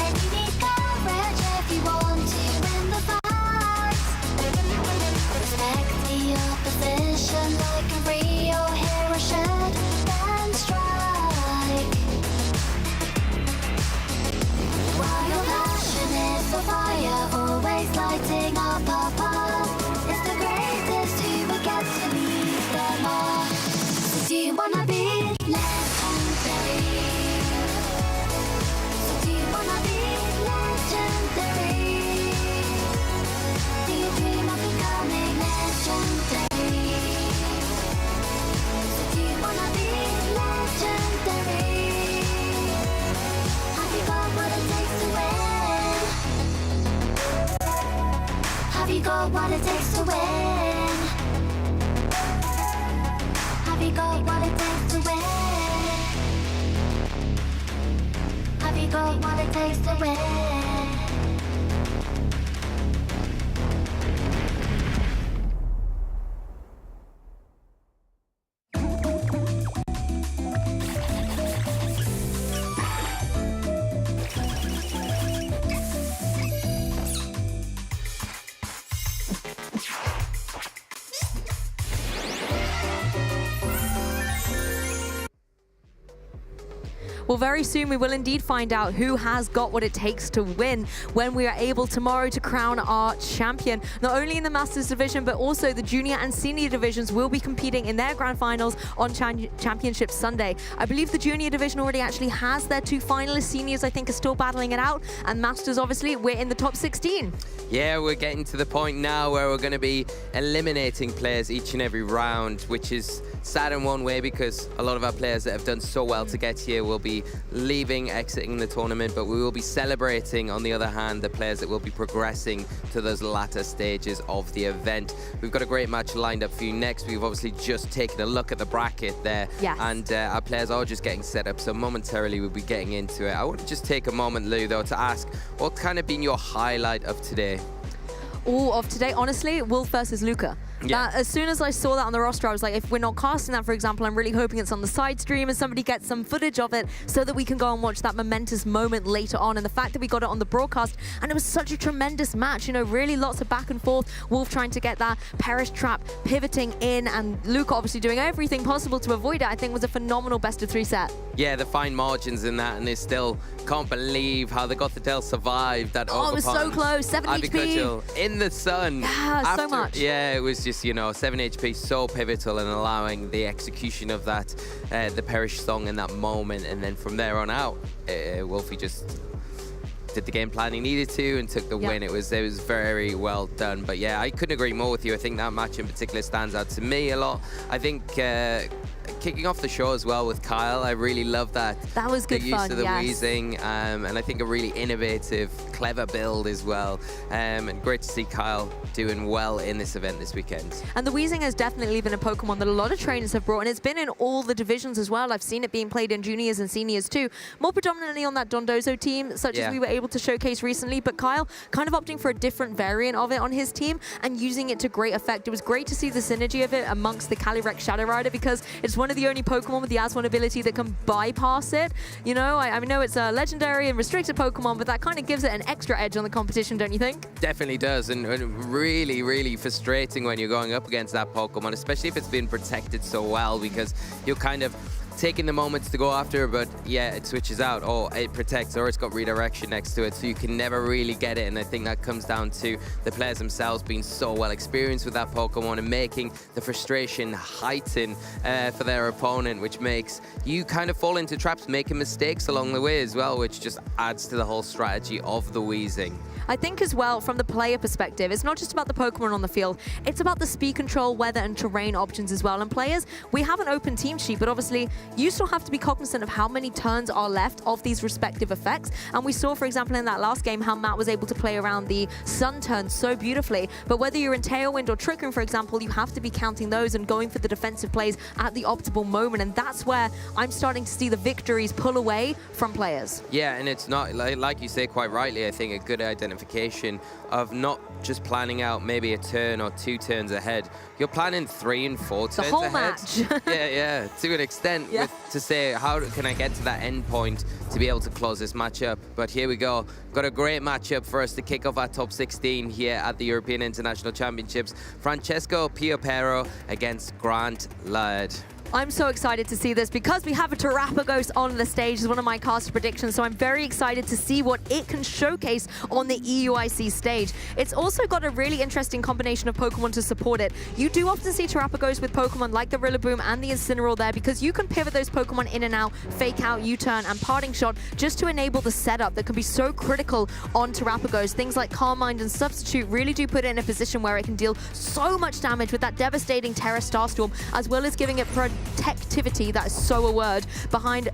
and you need courage if you want to win the fight. Respect the opposition like a real hero should, then strike. While your passion is a fire, always lighting up above, it's the greatest who will get to lead them all. So do you wanna be legendary? So do you wanna be legendary? Do you dream of becoming legendary? So do you wanna be legendary? Have you got what it takes to win? Have you got what it takes to win? Have you got what it takes to win? Have you got what it takes to win? Well, very soon we will indeed find out who has got what it takes to win when we are able tomorrow to crown our champion. Not only in the Masters division, but also the junior and senior divisions will be competing in their grand finals on Championship Sunday. I believe the junior division already actually has their 2 finalists. Seniors, I think, are still battling it out. And Masters, obviously, we're in the top 16. Yeah, we're getting to the point now where we're going to be eliminating players each and every round, which is sad in one way because a lot of our players that have done so well to get here will be exiting the tournament, but we will be celebrating, on the other hand, the players that will be progressing to those latter stages of the event. We've got a great match lined up for you next. We've obviously just taken a look at the bracket there, and our players are just getting set up, so momentarily we'll be getting into it. I want to just take a moment, Lou, though, to ask, what kind of been your highlight of today? All of today, honestly, Wolf versus Luca. Yeah. As soon as I saw that on the roster, I was like, if we're not casting that, for example, I'm really hoping it's on the side stream and somebody gets some footage of it so that we can go and watch that momentous moment later on. And the fact that we got it on the broadcast, and it was such a tremendous match, you know, really lots of back and forth. Wolf trying to get that Perish trap, pivoting in, and Luca obviously doing everything possible to avoid it, I think was a phenomenal best-of-3 set. Yeah, the fine margins in that, and they still can't believe how the Gothitelle survived that. Oh, it was so close, 7 HP. In the sun. Yeah, so much. Yeah, it was just, you know, 7 HP, so pivotal in allowing the execution of that, the Perish song in that moment. And then from there on out, Wolfie just did the game plan he needed to and took the win. It was very well done. But yeah, I couldn't agree more with you. I think that match in particular stands out to me a lot. I think kicking off the show as well with Kyle, I really love that. That was good fun, the use of the yes. wheezing, and I think a really innovative, clever build as well. And great to see Kyle doing well in this event this weekend. And the wheezing has definitely been a Pokemon that a lot of trainers have brought, and it's been in all the divisions as well. I've seen it being played in juniors and seniors too, more predominantly on that Dondozo team, such as we were able to showcase recently. But Kyle kind of opting for a different variant of it on his team and using it to great effect. It was great to see the synergy of it amongst the Calyrex Shadow Rider, because it's one of the only Pokemon with the As-1 ability that can bypass it. You know, I know it's a legendary and restricted Pokemon, but that kind of gives it an extra edge on the competition, don't you think? Definitely does, and really, really frustrating when you're going up against that Pokemon, especially if it's been protected so well, because you'll kind of taking the moments to go after, but yeah, it switches out, or it protects, or it's got redirection next to it, so you can never really get it. And I think that comes down to the players themselves being so well experienced with that Pokemon and making the frustration heighten for their opponent, which makes you kind of fall into traps, making mistakes along the way as well, which just adds to the whole strategy of the Weezing. I think as well, from the player perspective, it's not just about the Pokemon on the field, it's about the speed control, weather, and terrain options as well. And players, we have an open team sheet, but obviously you still have to be cognizant of how many turns are left of these respective effects. And we saw, for example, in that last game, how Matt was able to play around the sun turn so beautifully. But whether you're in Tailwind or Trick Room, for example, you have to be counting those and going for the defensive plays at the optimal moment. And that's where I'm starting to see the victories pull away from players. Yeah, and it's not, like you say quite rightly, I think a good identification of not just planning out maybe a turn or 2 turns ahead. You're planning 3 and 4 turns the whole ahead. match. yeah, to an extent, to say, how can I get to that end point to be able to close this matchup? But here we go. Got a great matchup for us to kick off our top 16 here at the European International Championships. Franchesco Piro against Grant Laird. I'm so excited to see this because we have a Terapagos on the stage as one of my caster predictions, so I'm very excited to see what it can showcase on the EUIC stage. It's also got a really interesting combination of Pokemon to support it. You do often see Terapagos with Pokemon like the Rillaboom and the Incineroar there because you can pivot those Pokemon in and out, Fake Out, U-Turn, and Parting Shot just to enable the setup that can be so critical on Terapagos. Things like Calm Mind and Substitute really do put it in a position where it can deal so much damage with that devastating Terra Starstorm, as well as giving it protectivity, that is so a word, behind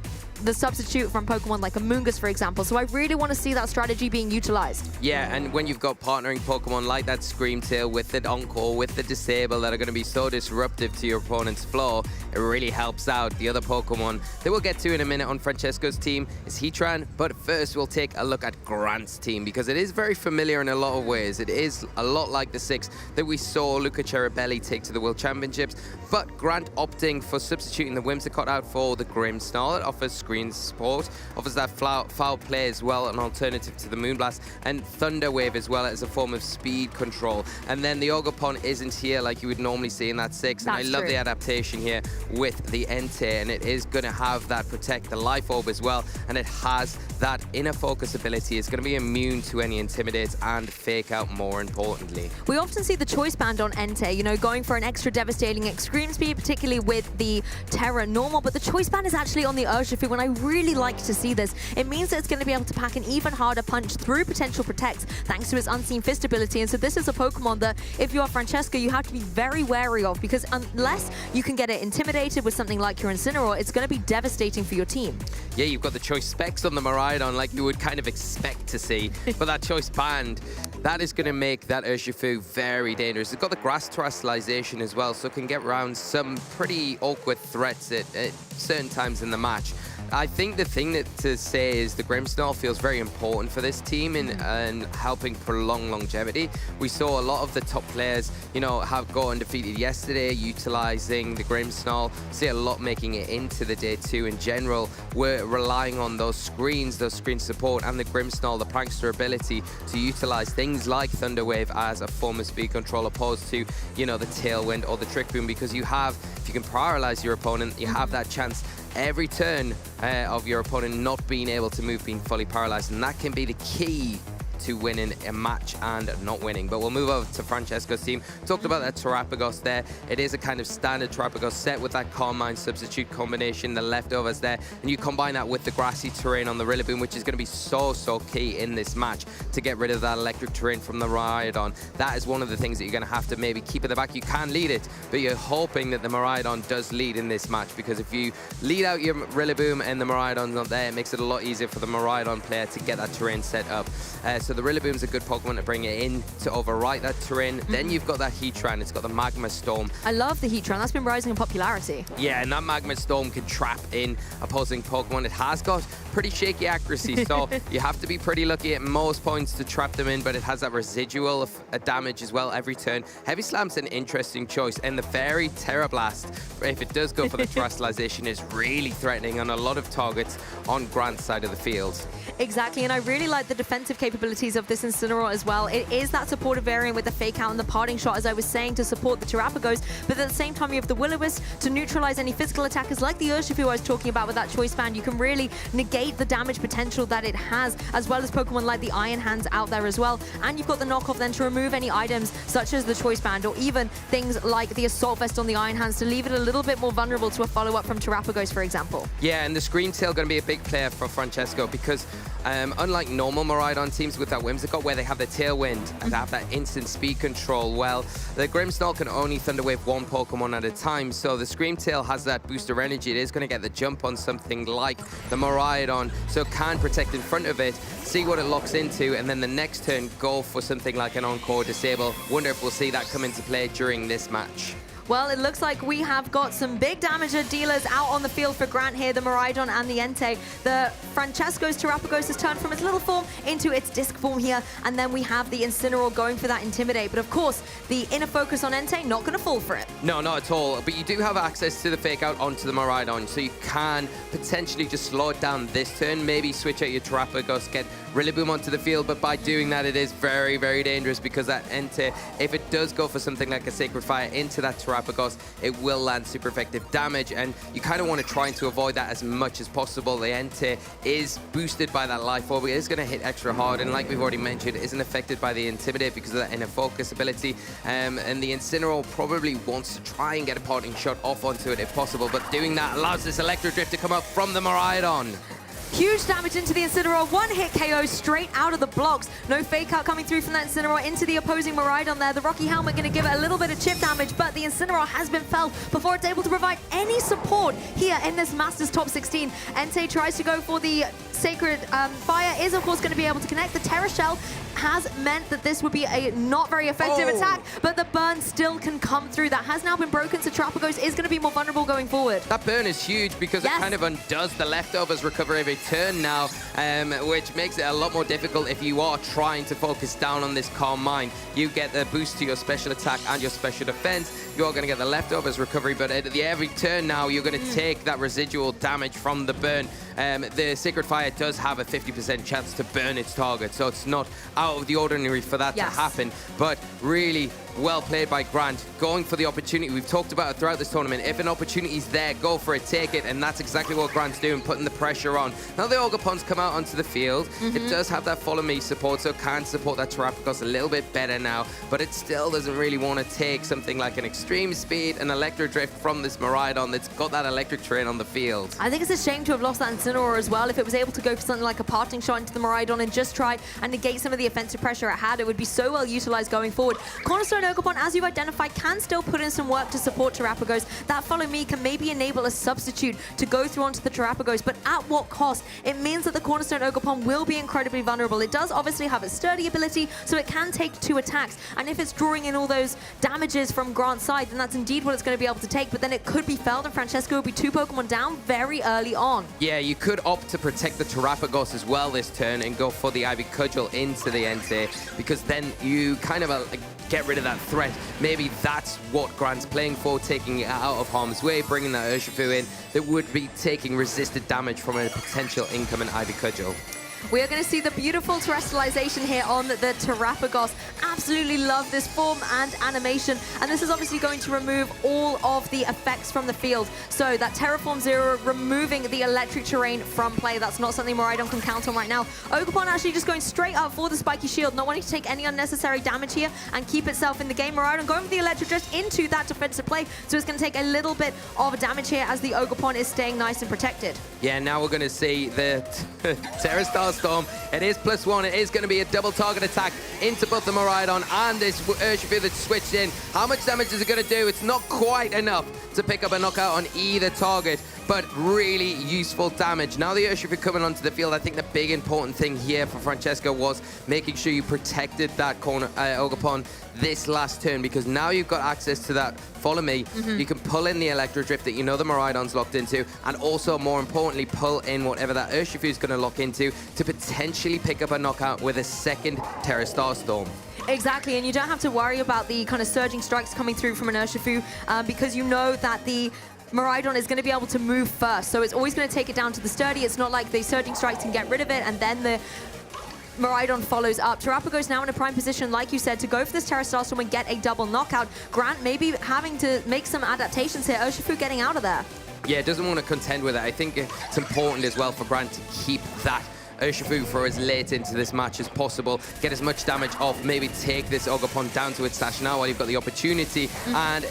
the substitute from Pokemon like Amoonguss, for example. So I really want to see that strategy being utilized. Yeah, and when you've got partnering Pokemon like that Screamtail with the Encore, with the Disable that are going to be so disruptive to your opponent's flow, it really helps out. The other Pokemon that we'll get to in a minute on Francesco's team is Heatran, but first we'll take a look at Grant's team because it is very familiar in a lot of ways. It is a lot like the 6 that we saw Luca Cherubelli take to the World Championships, but Grant opting for substituting the Whimsicott out for the Grimmsnarl. It offers screen support, offers that foul play as well, an alternative to the Moonblast, and Thunder Wave as well as a form of speed control. And then the Ogerpon isn't here like you would normally see in that 6, and I love the adaptation here with the Entei, and it is going to have that Protect the Life Orb as well, and it has that Inner Focus ability. It's going to be immune to any Intimidate and Fake Out, more importantly. We often see the Choice Band on Entei, you know, going for an extra devastating extreme speed, particularly with the Terra Normal, but the Choice Band is actually on the Urshifu, and I really like to see this. It means that it's going to be able to pack an even harder punch through potential protects thanks to its Unseen Fist ability. And so this is a Pokemon that, if you are Francesco, you have to be very wary of, because unless you can get it intimidated with something like your Incineroar, it's going to be devastating for your team. Yeah, you've got the Choice Specs on the Miraidon like you would kind of expect to see, but that Choice Band, that is going to make that Urshifu very dangerous. It's got the Grass Terrestrialization as well, so it can get around some pretty awkward threats at certain times in the match. I think the thing to say is the Grimmsnarl feels very important for this team in helping prolong longevity. We saw a lot of the top players, you know, have got undefeated yesterday, utilizing the Grimmsnarl. See a lot making it into the day 2 in general. We're relying on those screen support, and the Grimmsnarl, the prankster ability to utilize things like Thunder Wave as a form of speed control, opposed to, you know, the Tailwind or the Trick Room, because you have, if you can paralyze your opponent, you have that chance every turn of your opponent not being able to move, being fully paralyzed, and that can be the key to winning a match and not winning. But we'll move over to Francesco's team. Talked about that Terapagos there. It is a kind of standard Terapagos set with that Calm Mind substitute combination, the leftovers there, and you combine that with the grassy terrain on the Rillaboom, which is going to be so key in this match to get rid of that electric terrain from the Miraidon. That is one of the things that you're going to have to maybe keep in the back. You can lead it, but you're hoping that the Miraidon does lead in this match, because if you lead out your Rillaboom and the Miraidon's not there, it makes it a lot easier for the Miraidon player to get that terrain set up. So the Rillaboom's a good Pokemon to bring it in to overwrite that terrain. Then you've got that Heatran. It's got the Magma Storm. I love the Heatran. That's been rising in popularity. Yeah, and that Magma Storm can trap in opposing Pokemon. It has got pretty shaky accuracy, so you have to be pretty lucky at most points to trap them in, but it has that residual of damage as well every turn. Heavy Slam's an interesting choice, and the Fairy Terra Blast, if it does go for the Terrestrialization, is really threatening on a lot of targets on Grant's side of the field. Exactly, and I really like the defensive capability abilities of this Incineroar as well. It is that supportive variant with the fake out and the parting shot, as I was saying, to support the Terrapagos, but at the same time you have the Will-O-Wisp to neutralize any physical attackers like the Urshifu I was talking about with that choice band. You can really negate the damage potential that it has, as well as Pokemon like the Iron Hands out there as well. And you've got the knockoff then to remove any items such as the choice band, or even things like the Assault Vest on the Iron Hands to leave it a little bit more vulnerable to a follow-up from Terrapagos, for example. Yeah, and the Scream Tail going to be a big player for Franchesco because unlike normal Miraidon teams with that Whimsicott where they have the Tailwind and have that instant speed control, well, the Grimmsnarl can only Thunder Wave one Pokemon at a time, so the Scream Tail has that booster energy. It is going to get the jump on something like the Miraidon, so it can protect in front of it, see what it locks into, and then the next turn go for something like an Encore Disable. Wonder if we'll see that come into play during this match. Well, it looks like we have got some big damager dealers out on the field for Grant here, the Miraidon and the Entei. The Franchesco's Terrapagos has turned from its little form into its disc form here, and then we have the Incineroar going for that Intimidate. But of course, the inner focus on Entei, not going to fall for it. No, not at all. But you do have access to the fake out onto the Miraidon, so you can potentially just slow it down this turn, maybe switch out your Terrapagos, get Rillaboom onto the field, but by doing that, it is very, very dangerous because that Entei, if it does go for something like a Sacred Fire into that Terrapagos, it will land super effective damage, and you kind of want to try to avoid that as much as possible. The Entei is boosted by that Life Orb. It is going to hit extra hard, and like we've already mentioned, it isn't affected by the Intimidate because of that inner focus ability, and the Incineroar probably wants to try and get a parting shot off onto it if possible, but doing that allows this Electro Drift to come up from the Miraidon. Huge damage into the Incineroar, one hit KO straight out of the blocks. No fake out coming through from that Incineroar into the opposing Miraidon there. The Rocky Helmet going to give it a little bit of chip damage, but the Incineroar has been felled before it's able to provide any support here in this Masters Top 16. Entei tries to go for the Sacred Fire, is of course going to be able to connect. The Terra Shell has meant that this would be a not very effective attack, but the burn still can come through. That has now been broken, so Terrapagos is going to be more vulnerable going forward. That burn is huge because it kind of undoes the leftovers recovery every turn now, which makes it a lot more difficult if you are trying to focus down on this Calm Mind. You get the boost to your special attack and your special defense. You're going to get the leftovers recovery, but at every turn now, you're going to take that residual damage from the burn. The Sacred Fire does have a 50% chance to burn its target, so it's not out of the ordinary for that to happen, but really well played by Grant, going for the opportunity. We've talked about it throughout this tournament. If an opportunity's there, go for it, take it, and that's exactly what Grant's doing, putting the pressure on. Now the Ogrepon's come out onto the field. It does have that Follow Me support, so it can support that Terrapagos a little bit better now, but it still doesn't really want to take something like an Extreme Speed, an Electro Drift from this Miraidon that's got that electric terrain on the field. I think it's a shame to have lost that Incineroar as well. If it was able to go for something like a parting shot into the Miraidon and just try and negate some of the offensive pressure it had, it would be so well utilized going forward. Cornerstone Ogapon, as you've identified, can still put in some work to support Terrapagos. That Follow Me can maybe enable a substitute to go through onto the Terrapagos, but at what cost? It means that the Cornerstone Ogapon will be incredibly vulnerable. It does obviously have a sturdy ability, so it can take 2 attacks, and if it's drawing in all those damages from Grant's side, then that's indeed what it's going to be able to take, but then it could be felled, and Franchesco will be 2 Pokemon down very early on. Yeah, you could opt to protect the Terrapagos as well this turn and go for the Ivy Cudgel into the Entei, because then you kind of get rid of that threat. Maybe that's what Grant's playing for, taking it out of harm's way, bringing that Urshifu in that would be taking resisted damage from a potential incoming Ivy Cudgel. We are going to see the beautiful terrestrialization here on the Terrapagos. Absolutely love this form and animation. And this is obviously going to remove all of the effects from the field. So that Terraform Zero removing the electric terrain from play. That's not something Miraidon can count on right now. Ogapon actually just going straight up for the spiky shield, not wanting to take any unnecessary damage here and keep itself in the game. Miraidon going for the electric drift into that defensive play. So it's going to take a little bit of damage here as the Ogapon is staying nice and protected. Yeah, now we're going to see the Terra Star Storm. It is +1. It is going to be a double target attack into both the Miraidon and this Urshifu that's switched in. How much damage is it going to do? It's not quite enough to pick up a knockout on either target, but really useful damage. Now the Urshifu coming onto the field, I think the big important thing here for Franchesco was making sure you protected that corner Ogapon this last turn, because now you've got access to that Follow Me. You can pull in the Electro Drift that you know the Miraidon's locked into, and also, more importantly, pull in whatever that Urshifu is going to lock into to potentially pick up a knockout with a second Terra Starstorm. Exactly, and you don't have to worry about the kind of surging strikes coming through from an Urshifu because you know that the Miraidon is going to be able to move first, so it's always going to take it down to the sturdy. It's not like the surging strikes can get rid of it and then the Miraidon follows up. Terapagos now in a prime position, like you said, to go for this Terra Starstorm and get a double knockout. Grant maybe having to make some adaptations here. Urshifu getting out of there. Yeah, doesn't want to contend with it. I think it's important as well for Grant to keep that Urshifu for as late into this match as possible, get as much damage off, maybe take this Ogerpon down to its stash now while you've got the opportunity, and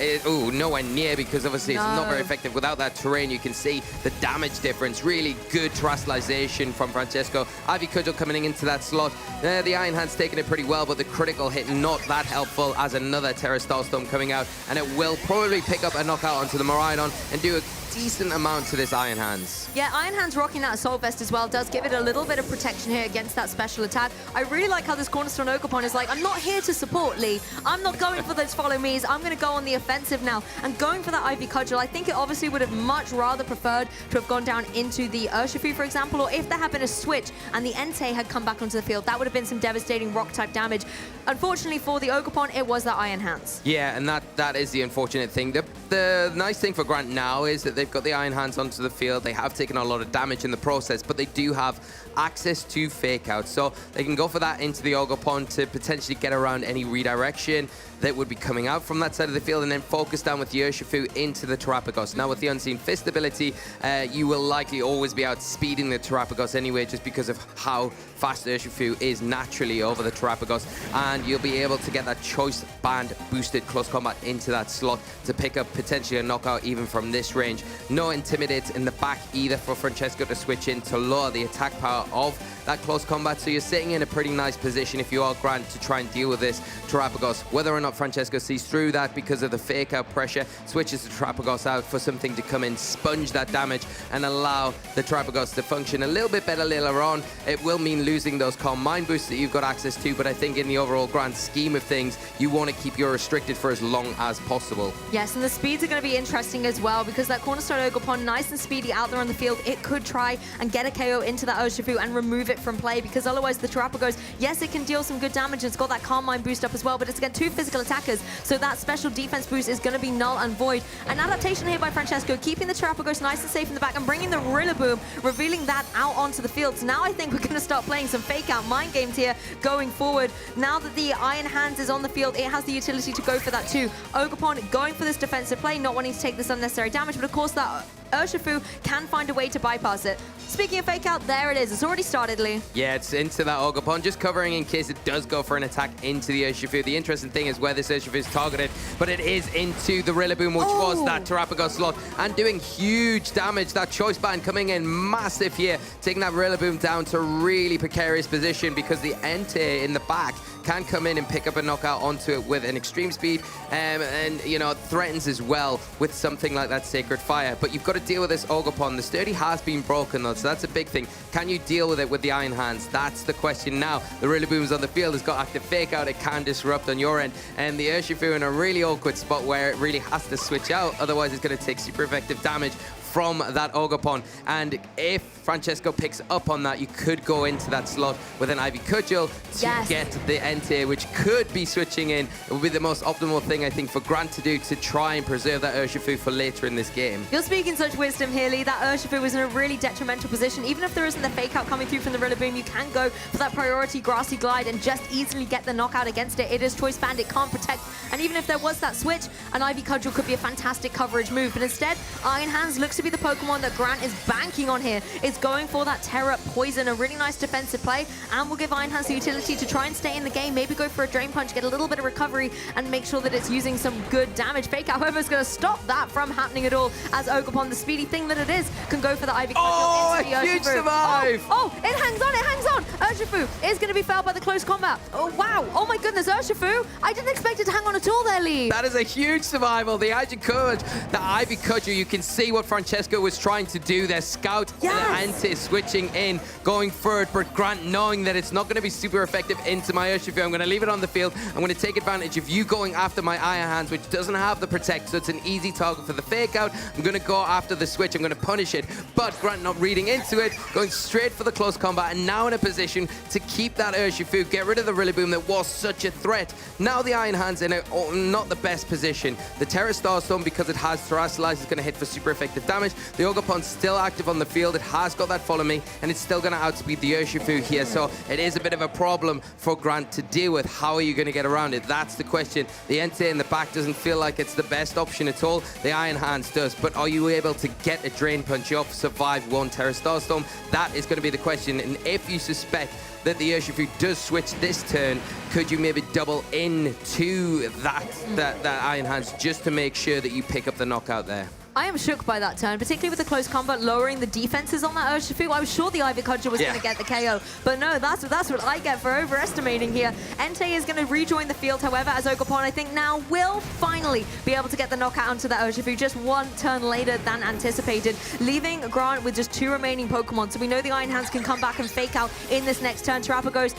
nowhere near, because obviously it's not very effective without that terrain. You can see the damage difference. Really good terrestrialization from Franchesco. Ivy Cudgel coming into that slot. The Iron Hand's taking it pretty well, but the critical hit not that helpful, as another Terra Starstorm coming out, and it will probably pick up a knockout onto the Miraidon and do a decent amount to this Iron Hands. Yeah, Iron Hands rocking that Assault Vest as well does give it a little bit of protection here against that special attack. I really like how this Cornerstone Ogerpon is like, I'm not here to support Lee. I'm not going for those follow me's. I'm going to go on the offensive now. And going for that Ivy Cudgel, I think it obviously would have much rather preferred to have gone down into the Urshifu, for example, or if there had been a switch and the Entei had come back onto the field, that would have been some devastating rock-type damage. Unfortunately for the Ogerpon, it was that Iron Hands. Yeah, and that is the unfortunate thing. The nice thing for Grant now is that they've got the Iron Hands onto the field. They have taken a lot of damage in the process, but they do have access to fake out, so they can go for that into the Ogerpon to potentially get around any redirection that would be coming out from that side of the field, and then focus down with the Urshifu into the Terapagos. Now with the Unseen Fist ability, you will likely always be outspeeding the Terapagos anyway, just because of how fast Urshifu is naturally over the Terapagos, and you'll be able to get that choice band boosted close combat into that slot to pick up potentially a knockout even from this range. No Intimidate in the back either for Franchesco to switch in to lower the attack power of that close combat, so you're sitting in a pretty nice position if you are Grant to try and deal with this Terapagos. Whether or not Franchesco sees through that because of the fake out pressure, switches the Terapagos out for something to come in, sponge that damage, and allow the Terapagos to function a little bit better later on. It will mean losing those Calm Mind boosts that you've got access to, but I think in the overall grand scheme of things, you want to keep your restricted for as long as possible. Yes, and the speeds are going to be interesting as well, because that Cornerstone Ogerpon, nice and speedy out there on the field, it could try and get a KO into that Urshifu and remove it from play, because otherwise the Terapagos, yes, it can deal some good damage. It's got that Calm Mind boost up as well, but it's against two physical attackers, so that special defense boost is going to be null and void. An adaptation here by Franchesco, keeping the Terapagos nice and safe in the back and bringing the Rillaboom, revealing that out onto the field. So now I think we're going to start playing some fake out mind games here going forward. Now that the Iron Hands is on the field, it has the utility to go for that too. Ogerpon going for this defensive play, not wanting to take this unnecessary damage, but of course that Urshifu can find a way to bypass it. Speaking of fake out, there it is. It's already started, Lee. Yeah, it's into that Ogerpon, just covering in case it does go for an attack into the Urshifu. The interesting thing is where this Urshifu is targeted, but it is into the Rillaboom, which was that Terapagos slot, and doing huge damage. That choice band coming in massive here, taking that Rillaboom down to really precarious position, because the Entei in the back can come in and pick up a knockout onto it with an extreme speed, and you know, threatens as well with something like that Sacred Fire. But you've got to deal with this Ogerpon. The sturdy has been broken though, so that's a big thing. Can you deal with it with the Iron Hands? That's the question now. The Rillaboom's on the field, has got active fake out, it can disrupt on your end, and the Urshifu in a really awkward spot where it really has to switch out, otherwise it's going to take super effective damage from that Ogerpon. And if Franchesco picks up on that, you could go into that slot with an Ivy Cudgel to get the Entei, which could be switching in. It would be the most optimal thing, I think, for Grant to do to try and preserve that Urshifu for later in this game. You're speaking such wisdom here, Lee. That Urshifu was in a really detrimental position. Even if there isn't the fake out coming through from the Rillaboom, you can go for that priority Grassy Glide and just easily get the knockout against it. It is Choice Band, it can't protect. And even if there was that switch, an Ivy Cudgel could be a fantastic coverage move. But instead, Iron Hands looks to be the Pokemon that Grant is banking on here. It's going for that Terra Poison, a really nice defensive play, and will give Iron Hands the utility to try and stay in the game, maybe go for a Drain Punch, get a little bit of recovery, and make sure that it's using some good damage. Fake out, however, is going to stop that from happening at all, as Ogerpon, the speedy thing that it is, can go for the Ivy Cudgel. Oh, a huge survive! Oh, it hangs on, it hangs on! Urshifu is going to be felled by the close combat. Oh, wow! Oh my goodness, Urshifu! I didn't expect it to hang on at all there, Lee. That is a huge survival. The Ivy Cudgel, you can see what Franchesco was trying to do there. Scout and Entei switching in, going for it, but Grant knowing that it's not going to be super effective into my Urshifu. Urshifu. I'm going to leave it on the field. I'm going to take advantage of you going after my Iron Hands, which doesn't have the protect, so it's an easy target for the fake out. I'm going to go after the switch. I'm going to punish it, but Grant not reading into it, going straight for the close combat, and now in a position to keep that Urshifu, get rid of the Rillaboom that was such a threat. Now the Iron Hands in a not the best position. The Terra Starstorm, because it has Terrasilize, is going to hit for super effective damage. The Ogerpon's still active on the field. It has got that follow me, and it's still going to outspeed the Urshifu here. So it is a bit of a problem for Grant to deal with. How are you going to get around it? That's the question. The Entei in the back doesn't feel like it's the best option at all. The Iron Hands does, but are you able to get a Drain Punch off, survive one Terra Starstorm? That is going to be the question. And if you suspect that the Urshifu does switch this turn, could you maybe double into that Iron Hands just to make sure that you pick up the knockout there? I am shook by that turn, particularly with the close combat, lowering the defenses on that Urshifu. I was sure the Ivy Cudgel was going to get the KO, but no, that's what I get for overestimating here. Entei is going to rejoin the field, however, as Ogerpon, I think, now will finally be able to get the knockout onto that Urshifu just one turn later than anticipated, leaving Grant with just 2 remaining Pokemon. So we know the Iron Hands can come back and fake out in this next turn. Terrapagos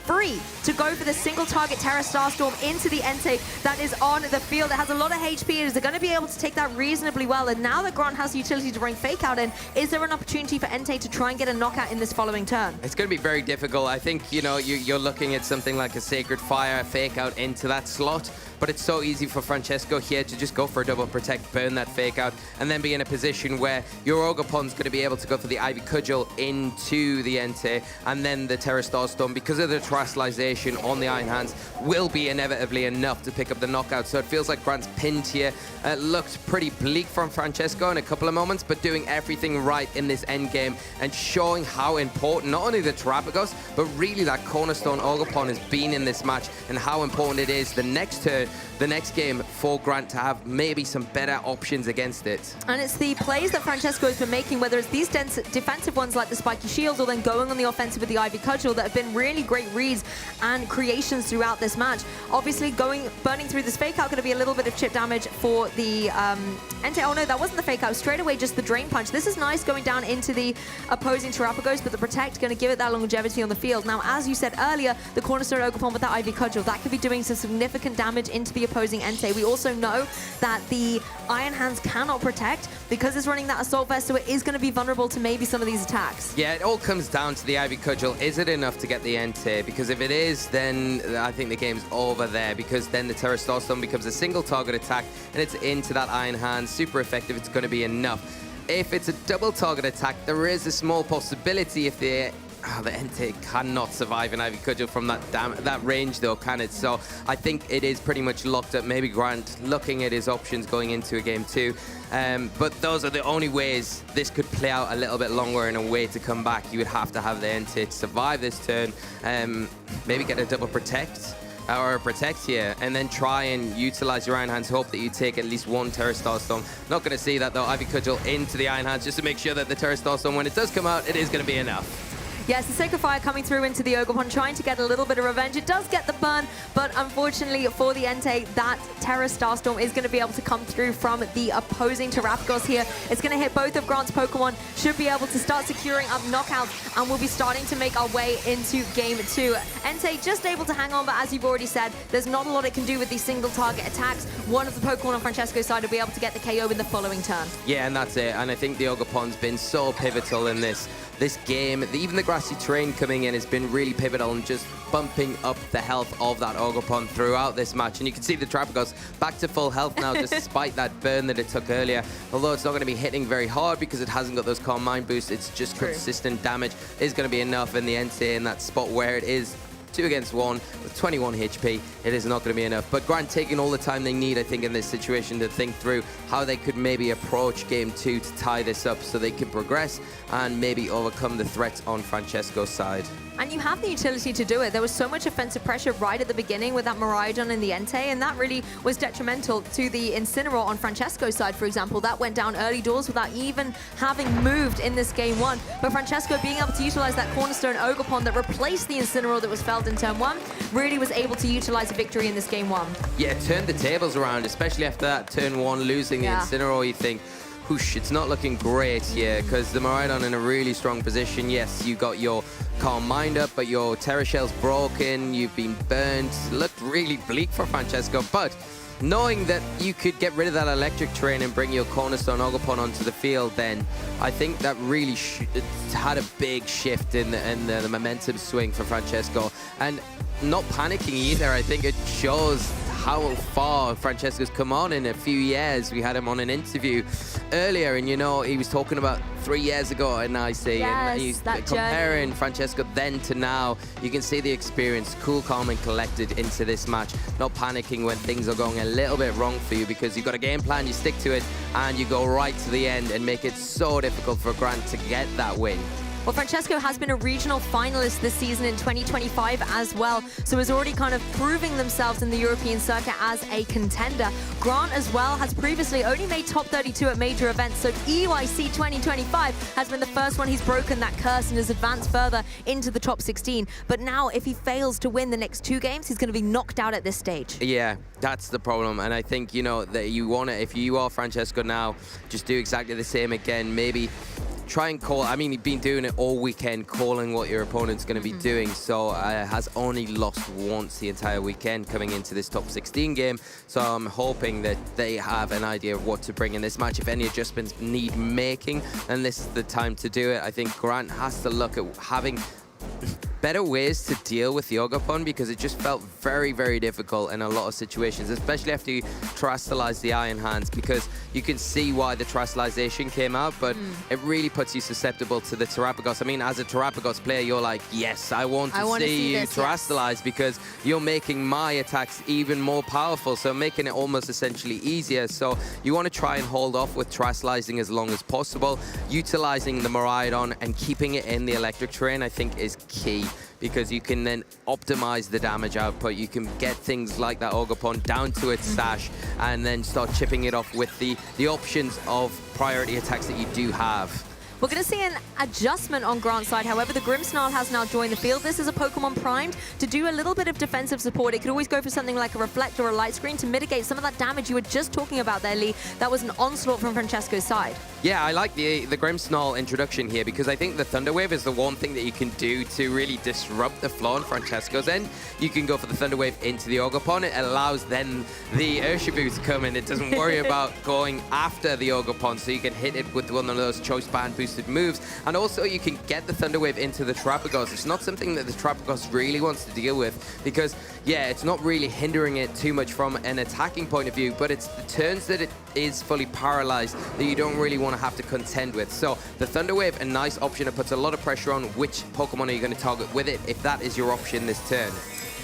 free to go for the single target Terra Starstorm into the Entei that is on the field. It has a lot of HP. Is it going to be able to take that reasonably well? And now that Grant has the utility to bring Fake Out in, is there an opportunity for Entei to try and get a knockout in this following turn? It's going to be very difficult. I think, you know, you're looking at something like a Sacred Fire Fake Out into that slot, but it's so easy for Franchesco here to just go for a double protect, burn that Fake Out, and then be in a position where your Ogerpon's going to be able to go for the Ivy Cudgel into the Entei, and then the Terra Starstorm, because of the Terastallization on the Iron Hands, will be inevitably enough to pick up the knockout. So it feels like Grant's pinned here. Looked pretty bleak from Franchesco in a couple of moments, but doing everything right in this end game and showing how important not only the Terrapagos, but really that cornerstone Ogerpon has been in this match, and how important it is the next game for Grant to have maybe some better options against it. And it's the plays that Franchesco has been making, whether it's these defensive ones like the spiky shields or then going on the offensive with the Ivy Cudgel, that have been really great reads and creations throughout this match. Obviously, burning through this Fake Out, going to be a little bit of chip damage for the Entei. Oh no, that wasn't the Fake Out. Straight away, just the Drain Punch. This is nice going down into the opposing Terrapagos, but the Protect going to give it that longevity on the field. Now, as you said earlier, the Cornerstone Ogerpon with that Ivy Cudgel, that could be doing some significant damage into the opposing Entei. We also know that the Iron Hands cannot protect because it's running that Assault Vest, so it is going to be vulnerable to maybe some of these attacks. Yeah, it all comes down to the Ivy Cudgel. Is it enough to get the Entei? Because if it is, then I think the game's over there, because then the Terra Starstorm becomes a single target attack and it's into that Iron Hand. Super effective. It's going to be enough. If it's a double target attack, there is a small possibility if the Entei cannot survive an Ivy Cudgel from that range, though, can it? So I think it is pretty much locked up. Maybe Grant looking at his options going into a game 2. But those are the only ways this could play out a little bit longer in a way to come back. You would have to have the Entei to survive this turn. Maybe get a double protect or a protect here, and then try and utilize your Iron Hands. Hope that you take at least one Terra Starstorm. Not going to see that, though. Ivy Cudgel into the Iron Hands just to make sure that the Terra Starstorm, when it does come out, it is going to be enough. Yes, the Sacred Fire coming through into the Ogerpon, trying to get a little bit of revenge. It does get the burn, but unfortunately for the Entei, that Terra Starstorm is going to be able to come through from the opposing Terrapagos here. It's going to hit both of Grant's Pokemon, should be able to start securing up knockouts, and we'll be starting to make our way into game 2. Entei just able to hang on, but as you've already said, there's not a lot it can do with these single target attacks. One of the Pokemon on Francesco's side will be able to get the KO in the following turn. Yeah, and that's it. And I think the Ogerpon's been so pivotal in this game. Even the grassy terrain coming in has been really pivotal and just bumping up the health of that Ogerpon throughout this match. And you can see the Terrapagos back to full health now, just despite that burn that it took earlier. Although it's not going to be hitting very hard because it hasn't got those Calm Mind boosts, it's just consistent damage is going to be enough in the Entei in that spot where it is 2 against 1 with 21 HP. It is not going to be enough. But Grant taking all the time they need, I think, in this situation to think through how they could maybe approach game 2 to tie this up so they can progress and maybe overcome the threats on Francesco's side. And you have the utility to do it. There was so much offensive pressure right at the beginning with that Miraidon in the Entei, and that really was detrimental to the Incineroar on Francesco's side, for example. That went down early doors without even having moved in this game 1. But Francesco being able to utilize that Cornerstone Ogerpon that replaced the Incineroar that was felled in turn 1, really was able to utilize a victory in this game 1. Yeah, turned the tables around, especially after that turn 1 losing the Incineroar, you think. whoosh, it's not looking great here because the Miraidon in a really strong position. Yes, you got your Calm Mind up, but your Terra Shell's broken, you've been burnt. Looked really bleak for Franchesco, but knowing that you could get rid of that electric train and bring your Cornerstone Ogerpon onto the field, then I think that really had a big shift in the momentum swing for Franchesco. And not panicking either, I think it shows how far Francesco's come on in a few years. We had him on an interview earlier, and you know, he was talking about 3 years ago in IC, and he's comparing Francesco then to now. You can see the experience, cool, calm, and collected into this match, not panicking when things are going a little bit wrong for you, because you've got a game plan, you stick to it, and you go right to the end and make it so difficult for Grant to get that win. Well, Franchesco has been a regional finalist this season in 2025 as well, so is already kind of proving themselves in the European circuit as a contender. Grant as well has previously only made top 32 at major events, so EUIC 2025 has been the first one he's broken that curse and has advanced further into the top 16. But now, if he fails to win the next 2 games, he's going to be knocked out at this stage. Yeah, that's the problem, and I think, you know, that you want to, if you are Francesco now, just do exactly the same again. Maybe try and call. I mean, you've been doing it all weekend, calling what your opponent's going to be doing. So has only lost once the entire weekend coming into this top 16 game. So I'm hoping that they have an idea of what to bring in this match. If any adjustments need making, then this is the time to do it. I think Grant has to look at having better ways to deal with the Ogerpon, because it just felt very, very difficult in a lot of situations, especially after you terrestrialize the Iron Hands, because you can see why the terrestrialization came out, but it really puts you susceptible to the Terrapagos. I mean, as a Terrapagos player, you're like, yes, I want to see you terrestrialize, because you're making my attacks even more powerful, so making it almost essentially easier. So you want to try and hold off with terrestrializing as long as possible. Utilizing the Miraidon and keeping it in the electric terrain, I think, is key, because you can then optimize the damage output. You can get things like that Ogerpon down to its stash and then start chipping it off with the options of priority attacks that you do have. We're going to see an adjustment on Grant's side. However, the Grimmsnarl has now joined the field. This is a Pokemon primed to do a little bit of defensive support. It could always go for something like a Reflect or a Light Screen to mitigate some of that damage you were just talking about there, Lee. That was an onslaught from Francesco's side. Yeah, I like the Grimmsnarl introduction here, because I think the Thunder Wave is the one thing that you can do to really disrupt the flow on Francesco's end. You can go for the Thunder Wave into the Ogerpon. It allows then the Urshifu to come in. It doesn't worry about going after the Ogerpon, so you can hit it with one of those Choice Band boosted moves. And also you can get the Thunder Wave into the Terrapagos. It's not something that the Terrapagos really wants to deal with, because, yeah, it's not really hindering it too much from an attacking point of view, but it's the turns that it is fully paralyzed that you don't really want to have to contend with. So the Thunder Wave, a nice option. It puts a lot of pressure on which Pokemon are you going to target with it, if that is your option this turn.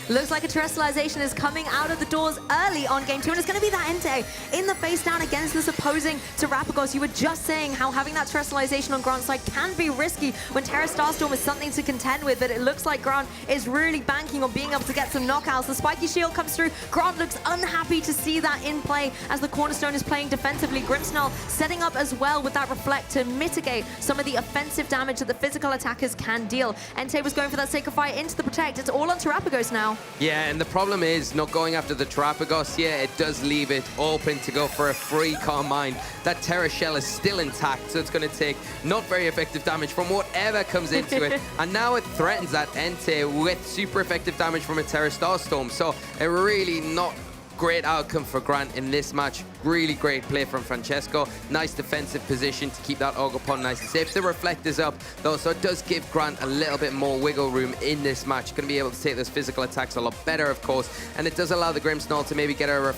Looks like a terrestrialization is coming out of the doors early on game 2, and it's going to be that Entei in the face down against this opposing Terrapagos. You were just saying how having that terrestrialization on Grant's side can be risky when Terra Starstorm is something to contend with, but it looks like Grant is really banking on being able to get some knockouts. The Spiky Shield comes through. Grant looks unhappy to see that in play as the Cornerstone is playing defensively. Grimmsnarl setting up as well with that Reflect to mitigate some of the offensive damage that the physical attackers can deal. Entei was going for that Sacred Fire into the Protect. It's all on Terrapagos now. Yeah, and the problem is not going after the Terrapagos. Yeah, it does leave it open to go for a free Calm Mind. That Terra Shell is still intact, so it's going to take not very effective damage from whatever comes into it. And now it threatens that Entei with super effective damage from a Terra Starstorm. So a really not great outcome for Grant in this match. Really great play from Francesco. Nice defensive position to keep that Ogerpon nice and safe. The Reflect is up, though, so it does give Grant a little bit more wiggle room in this match. Going to be able to take those physical attacks a lot better, of course, and it does allow the Grimmsnarl to maybe get a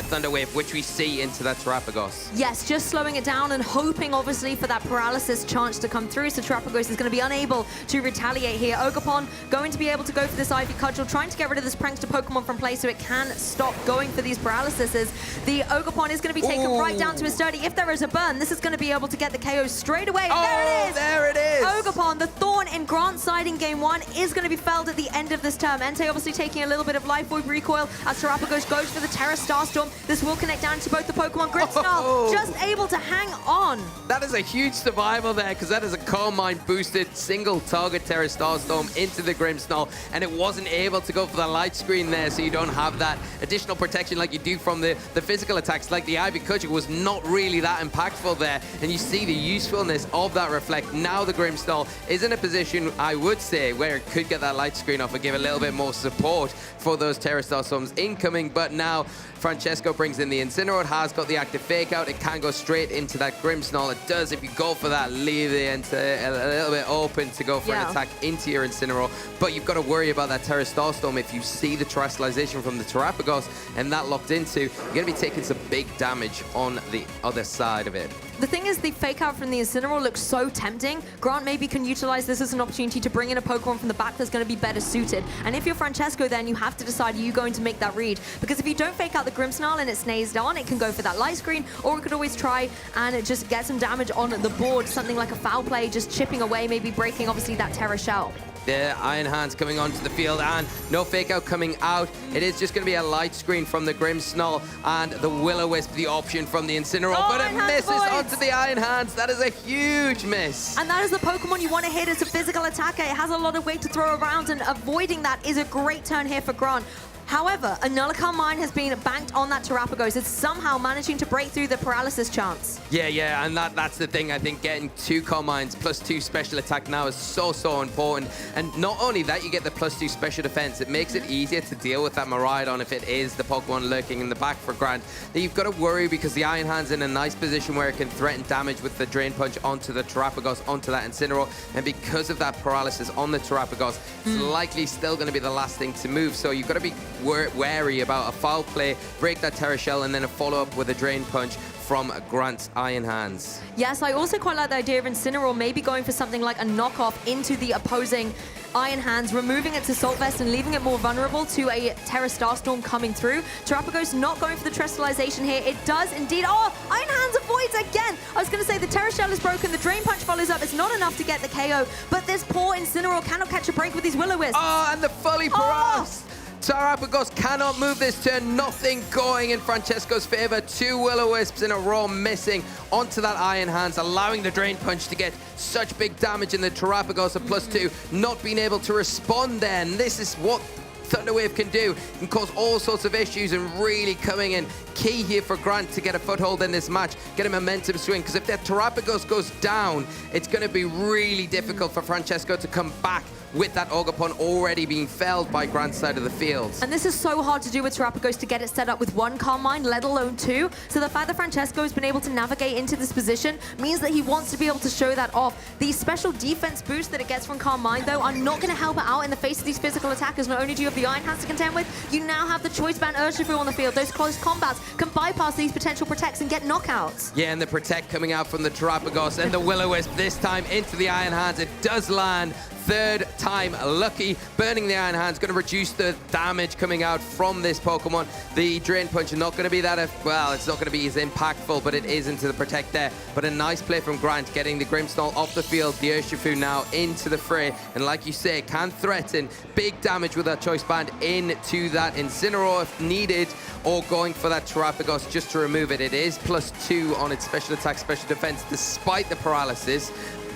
Thunder Wave, which we see into that Terrapagos. Yes, just slowing it down and hoping, obviously, for that paralysis chance to come through, so Terrapagos is going to be unable to retaliate here. Ogerpon going to be able to go for this Ivy Cudgel, trying to get rid of this Prankster Pokemon from play so it can stop going for these paralyses. The Ogerpon is going to be taken right down to his sturdy. If there is a burn, this is going to be able to get the KO straight away. There it is! There it is! Ogerpon, the thorn in Grant's side in game 1, is going to be felled at the end of this term. Entei obviously taking a little bit of Life Orb recoil as Terrapagos goes for the Terra Starstorm. This will connect down to both the Pokemon. Grimmsnarl just able to hang on. That is a huge survival there, because that is a Calm Mind boosted single target Terra Starstorm into the Grimmsnarl, and it wasn't able to go for the Light Screen there, so you don't have that additional protection like you do from the physical physical attacks like the Ivy Cudgel was not really that impactful there. And you see the usefulness of that Reflect. Now the Grimmsnarl is in a position, I would say, where it could get that light screen off and give a little bit more support for those Terra Star Storms incoming. But now Franchesco brings in the Incineroar. It has got the active fake out. It can go straight into that Grimmsnarl. It does, if you go for that, leave the a little bit open to go for an attack into your Incineroar. But you've got to worry about that Terra Star Storm if you see the terrestrialization from the Terrapagos and that locked into, you're going to be taking some big damage on the other side of it. The thing is, the fake out from the Incineroar looks so tempting. Grant maybe can utilize this as an opportunity to bring in a Pokemon from the back that's going to be better suited. And if you're Franchesco, then you have to decide, are you going to make that read? Because if you don't fake out the Grimmsnarl and it snazed on, it can go for that light screen, or we could always try and just get some damage on the board, something like a foul play, just chipping away, maybe breaking obviously that Terra Shell. The Iron Hands coming onto the field and no fake out coming out. It is just going to be a light screen from the Grimmsnarl and the Will-O-Wisp, the option from the Incineroar, but it misses onto the Iron Hands. That is a huge miss. And that is the Pokemon you want to hit as a physical attacker. It has a lot of weight to throw around, and avoiding that is a great turn here for Grant. However, a Nullicar Mine has been banked on that Terrapagos. It's somehow managing to break through the paralysis chance. Yeah, and that's the thing. I think getting 2 Calm Minds plus 2 special attack now is so important. And not only that, you get the plus 2 special defense. It makes it easier to deal with that Miraidon if it is the Pokemon lurking in the back for Grant. Now you've got to worry because the Iron Hand's in a nice position where it can threaten damage with the Drain Punch onto the Terrapagos, onto that Incineroar. And because of that paralysis on the Terrapagos, it's likely still going to be the last thing to move. So you've got to be wary about a foul play, break that Terra Shell, and then a follow-up with a Drain Punch from Grant's Iron Hands. Yes, I also quite like the idea of Incineroar maybe going for something like a knockoff into the opposing Iron Hands, removing it to Salt Vest and leaving it more vulnerable to a Terra Starstorm coming through. Terrapagos not going for the Terrestrialization here. It does indeed. Oh, Iron Hands avoids again. I was going to say the Terra Shell is broken. The Drain Punch follows up. It's not enough to get the KO, but this poor Incineroar cannot catch a break with these Will-O-Wisps. Oh, and the fully paralyzed. Terrapagos cannot move this turn. Nothing going in Franchesco's favor. 2 Will-O-Wisps in a row missing onto that Iron Hands, allowing the Drain Punch to get such big damage in the Terrapagos of plus 2, not being able to respond there. And this is what Thunder Wave can do. It can cause all sorts of issues and really coming in key here for Grant to get a foothold in this match, get a momentum swing, because if that Terrapagos goes down, it's going to be really difficult for Franchesco to come back with that Ogerpon already being felled by Grant's side of the field. And this is so hard to do with Terrapagos to get it set up with 1 Calm Mind, let alone 2. So the fact that Franchesco has been able to navigate into this position means that he wants to be able to show that off. The special defense boost that it gets from Calm Mind, though, are not going to help it out in the face of these physical attackers. Not only do you have the Iron Hands to contend with, you now have the Choice Band Urshifu on the field. Those close combats can bypass these potential protects and get knockouts. Yeah, and the Protect coming out from the Terrapagos and the Will-O-Wisp this time into the Iron Hands. It does land. 3rd time lucky. Burning the Iron Hands, going to reduce the damage coming out from this Pokemon. The Drain Punch not going to be that, well, it's not going to be as impactful, but it is into the Protect there. But a nice play from Grant, getting the Grimmsnarl off the field, the Urshifu now into the fray. And like you say, can threaten big damage with that Choice Band into that Incineroar if needed, or going for that Terrapagos just to remove it. It is plus 2 on its special attack, special defense, despite the paralysis.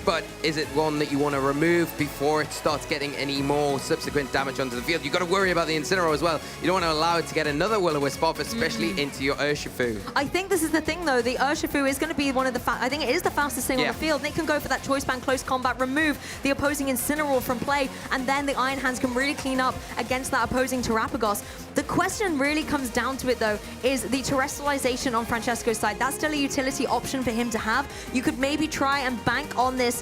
But is it one that you want to remove before it starts getting any more subsequent damage onto the field? You've got to worry about the Incineroar as well. You don't want to allow it to get another Will-O-Wisp off, especially into your Urshifu. I think this is the thing, though. The Urshifu is going to be one of the I think it is the fastest thing on the field. And it can go for that Choice Band close combat, remove the opposing Incineroar from play, and then the Iron Hands can really clean up against that opposing Terrapagos. The question really comes down to it, though, is the Terrestrialization on Francesco's side. That's still a utility option for him to have. You could maybe try and bank on this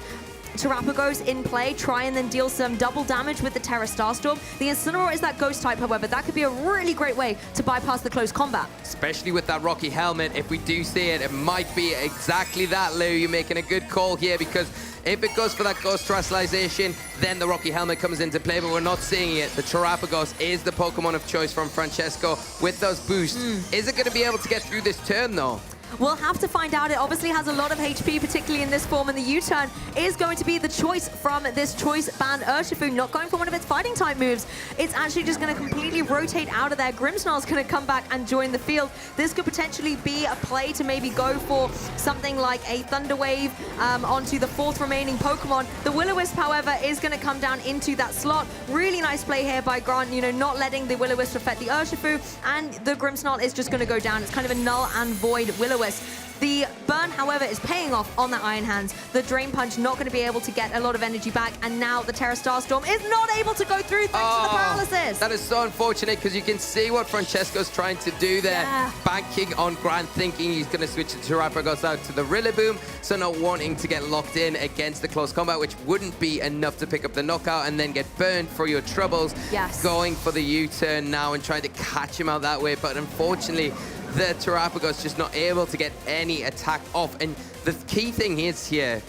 Terrapagos in play, try and then deal some double damage with the Terra Starstorm. The Incineroar is that Ghost type, however. That could be a really great way to bypass the close combat. Especially with that Rocky Helmet. If we do see it, it might be exactly that, Lou. You're making a good call here, because if it goes for that Ghost Terrestrialization, then the Rocky Helmet comes into play, but we're not seeing it. The Terrapagos is the Pokemon of choice from Franchesco with those boosts. Is it going to be able to get through this turn, though? We'll have to find out. It obviously has a lot of HP, particularly in this form, and the U-turn is going to be the choice from this choice band Urshifu, not going for one of its fighting type moves. It's actually just going to completely rotate out of there. Grimmsnarl's going to come back and join the field. This could potentially be a play to maybe go for something like a Thunder Wave onto the 4th remaining Pokemon. The Will-O-Wisp, however, is going to come down into that slot. Really nice play here by Grant, you know, not letting the Will-O-Wisp affect the Urshifu, and the Grimmsnarl is just going to go down. It's kind of a null and void Will-O-Wisp. The burn, however, is paying off on that Iron Hands. The Drain Punch not going to be able to get a lot of energy back, and now the Terra Starstorm is not able to go through thanks to the paralysis. That is so unfortunate because you can see what Franchesco's trying to do there. Yeah. Banking on Grant, thinking he's going to switch the Terrapagos out to the Rillaboom, so not wanting to get locked in against the close combat, which wouldn't be enough to pick up the knockout and then get burned for your troubles. Yes. Going for the U-turn now and trying to catch him out that way, but unfortunately, the Terrapagos just not able to get any attack off. And the key thing is here,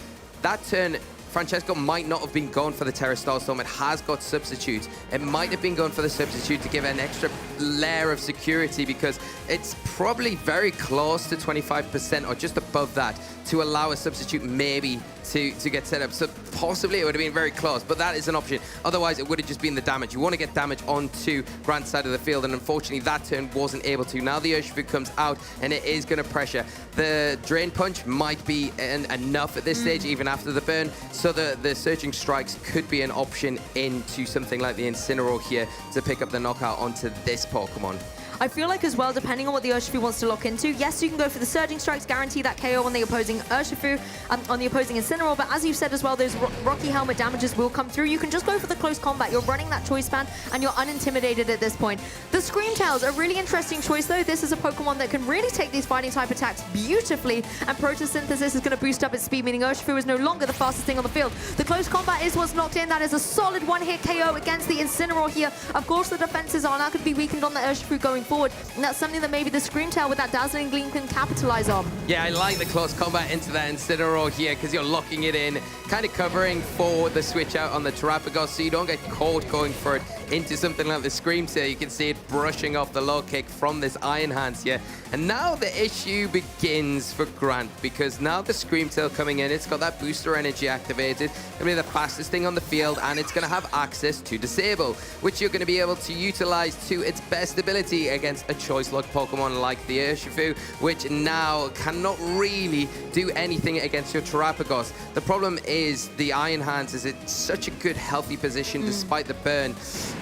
that turn, Franchesco might not have been going for the Terra Starstorm. It has got substitutes. It might have been going for the substitute to give an extra layer of security because it's probably very close to 25% or just above that to allow a substitute maybe to get set up. So possibly it would have been very close, but that is an option. Otherwise, it would have just been the damage. You want to get damage onto Grant's side of the field, and unfortunately, that turn wasn't able to. Now the Urshifu comes out, and it is going to pressure. The Drain Punch might be enough at this stage, even after the burn, so the Surging Strikes could be an option into something like the Incineroar here to pick up the knockout onto this Pokemon. I feel like as well, depending on what the Urshifu wants to lock into, yes, you can go for the Surging Strikes, guarantee that KO on the opposing Urshifu, on the opposing Incineroar, but as you've said as well, those Rocky Helmet damages will come through. You can just go for the close combat. You're running that choice band, and you're unintimidated at this point. The Screamtail's a really interesting choice, though. This is a Pokemon that can really take these fighting type attacks beautifully, and Photosynthesis is going to boost up its speed, meaning Urshifu is no longer the fastest thing on the field. The close combat is what's knocked in. That is a solid one-hit KO against the Incineroar here. Of course, the defenses are now going to be weakened on the Urshifu going forward, and that's something that maybe the Screamtail with that Dazzling Gleam can capitalize on. Yeah, I like the close combat into that Incineroar here because you're locking it in, kind of covering for the switch out on the Terrapagos so you don't get caught going for it into something like the Screamtail. You can see it brushing off the low kick from this Iron Hands here. And now the issue begins for Grant because now the Screamtail coming in, it's got that booster energy activated. It's going to be the fastest thing on the field, and it's going to have access to Disable, which you're going to be able to utilize to its best ability against a choice lock Pokemon like the Urshifu, which now cannot really do anything against your Terrapagos. The problem is the Iron Hands is in such a good healthy position despite the burn.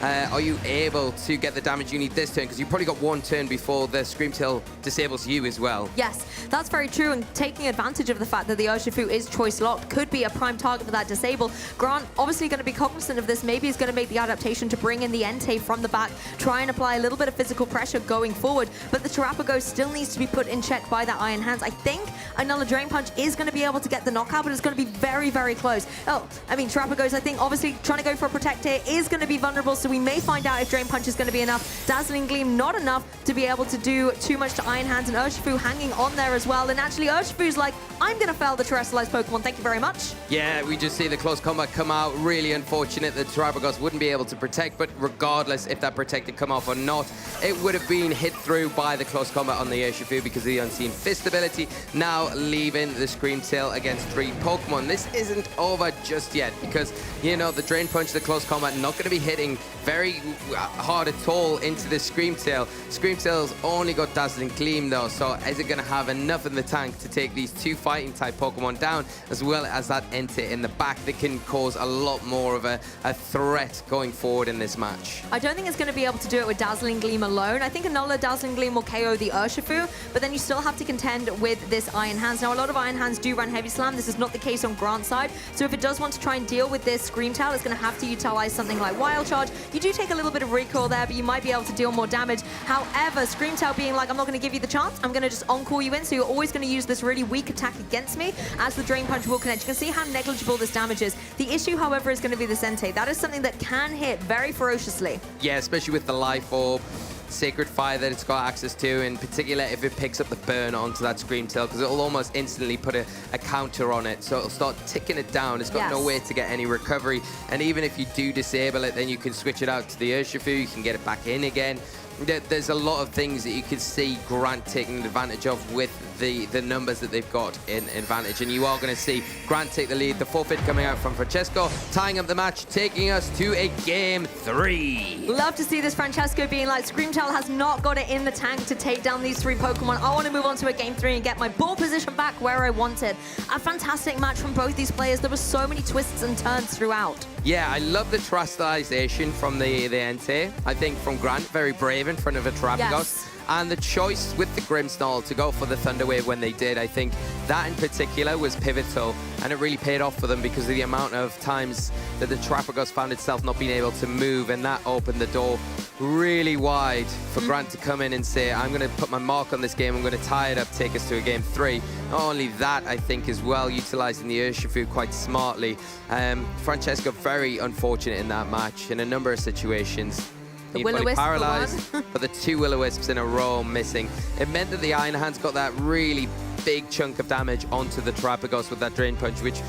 Are you able to get the damage you need this turn? Because you've probably got one turn before the Screamtail disables you as well. Yes, that's very true, and taking advantage of the fact that the Urshifu is choice locked could be a prime target for that disable. Grant obviously going to be cognizant of this. Maybe he's going to make the adaptation to bring in the Entei from the back, try and apply a little bit of physical pressure going forward, but the Terrapagos still needs to be put in check by that Iron Hands. I think another Drain Punch is going to be able to get the knockout, but it's going to be very, very close. Oh, I mean, Terrapagos, I think, obviously trying to go for a Protect here is going to be vulnerable, so we may find out if Drain Punch is going to be enough. Dazzling Gleam not enough to be able to do too much to Iron Hands, and Urshifu hanging on there as well. And actually, Urshifu's like, I'm going to fail the Terrestrialized Pokemon, thank you very much. Yeah, we just see the close combat come out. Really unfortunate that Terrapagos wouldn't be able to protect, but regardless if that protect had come off or not, it would have been hit through by the close combat on the Urshifu because of the Unseen Fist ability, now leaving the Screamtail against 3 Pokemon. This isn't over just yet because, you know, the Drain Punch, the close combat, not going to be hitting very hard at all into the Screamtail. Screamtail's only got Dazzling Gleam though, so is it going to have enough in the tank to take these 2 fighting type Pokemon down, as well as that Entei in the back that can cause a lot more of a threat going forward in this match? I don't think it's going to be able to do it with Dazzling Gleam alone. I think another Dazzling Gleam will KO the Urshifu, but then you still have to contend with this Iron Hands. Now, a lot of Iron Hands do run Heavy Slam. This is not the case on Grant's side, so if it does want to try and deal with this Screamtail, it's going to have to utilize something like Wild Charge. You do take a little bit of recoil there, but you might be able to deal more damage. However, Screamtail being like, I'm not going to give you the chance, I'm going to just on-call you in, so you're always going to use this really weak attack against me, as the Drain Punch will connect. You can see how negligible this damage is. The issue, however, is going to be the Entei. That is something that can hit very ferociously. Yeah, especially with the Life Orb, Sacred Fire that it's got access to, in particular if it picks up the burn onto that Screamtail, because it'll almost instantly put a counter on it, so it'll start ticking it down. It's got no way to get any recovery, and even if you do disable it, then you can switch it out to the Urshifu, you can get it back in again. there's a lot of things that you could see Grant taking advantage of with the numbers that they've got in advantage, and you are going to see Grant take the lead. The forfeit coming out from Franchesco, tying up the match, taking us to a game 3. Love to see this Franchesco being like, Screamtail has not got it in the tank to take down these 3 Pokemon. I want to move on to a game 3 and get my ball position back where I wanted. A fantastic match from both these players. There were so many twists and turns throughout. Yeah, I love the trustalization from the Entei. I think from Grant, very brave in front of a Terapagos. Yes. And the choice with the Grimmsnarl to go for the Thunder Wave when they did, I think that in particular was pivotal, and it really paid off for them because of the amount of times that the Terapagos found itself not being able to move, and that opened the door really wide for Grant to come in and say, I'm going to put my mark on this game, I'm going to tie it up, take us to a game 3. Not only that, I think as well, utilizing the Urshifu quite smartly. Franchesco very unfortunate in that match in a number of situations. The Will-O-Wisp paralyzed, but the 2 Will-O-Wisps in a row missing. It meant that the Iron Hands got that really big chunk of damage onto the Terapagos with that Drain Punch, which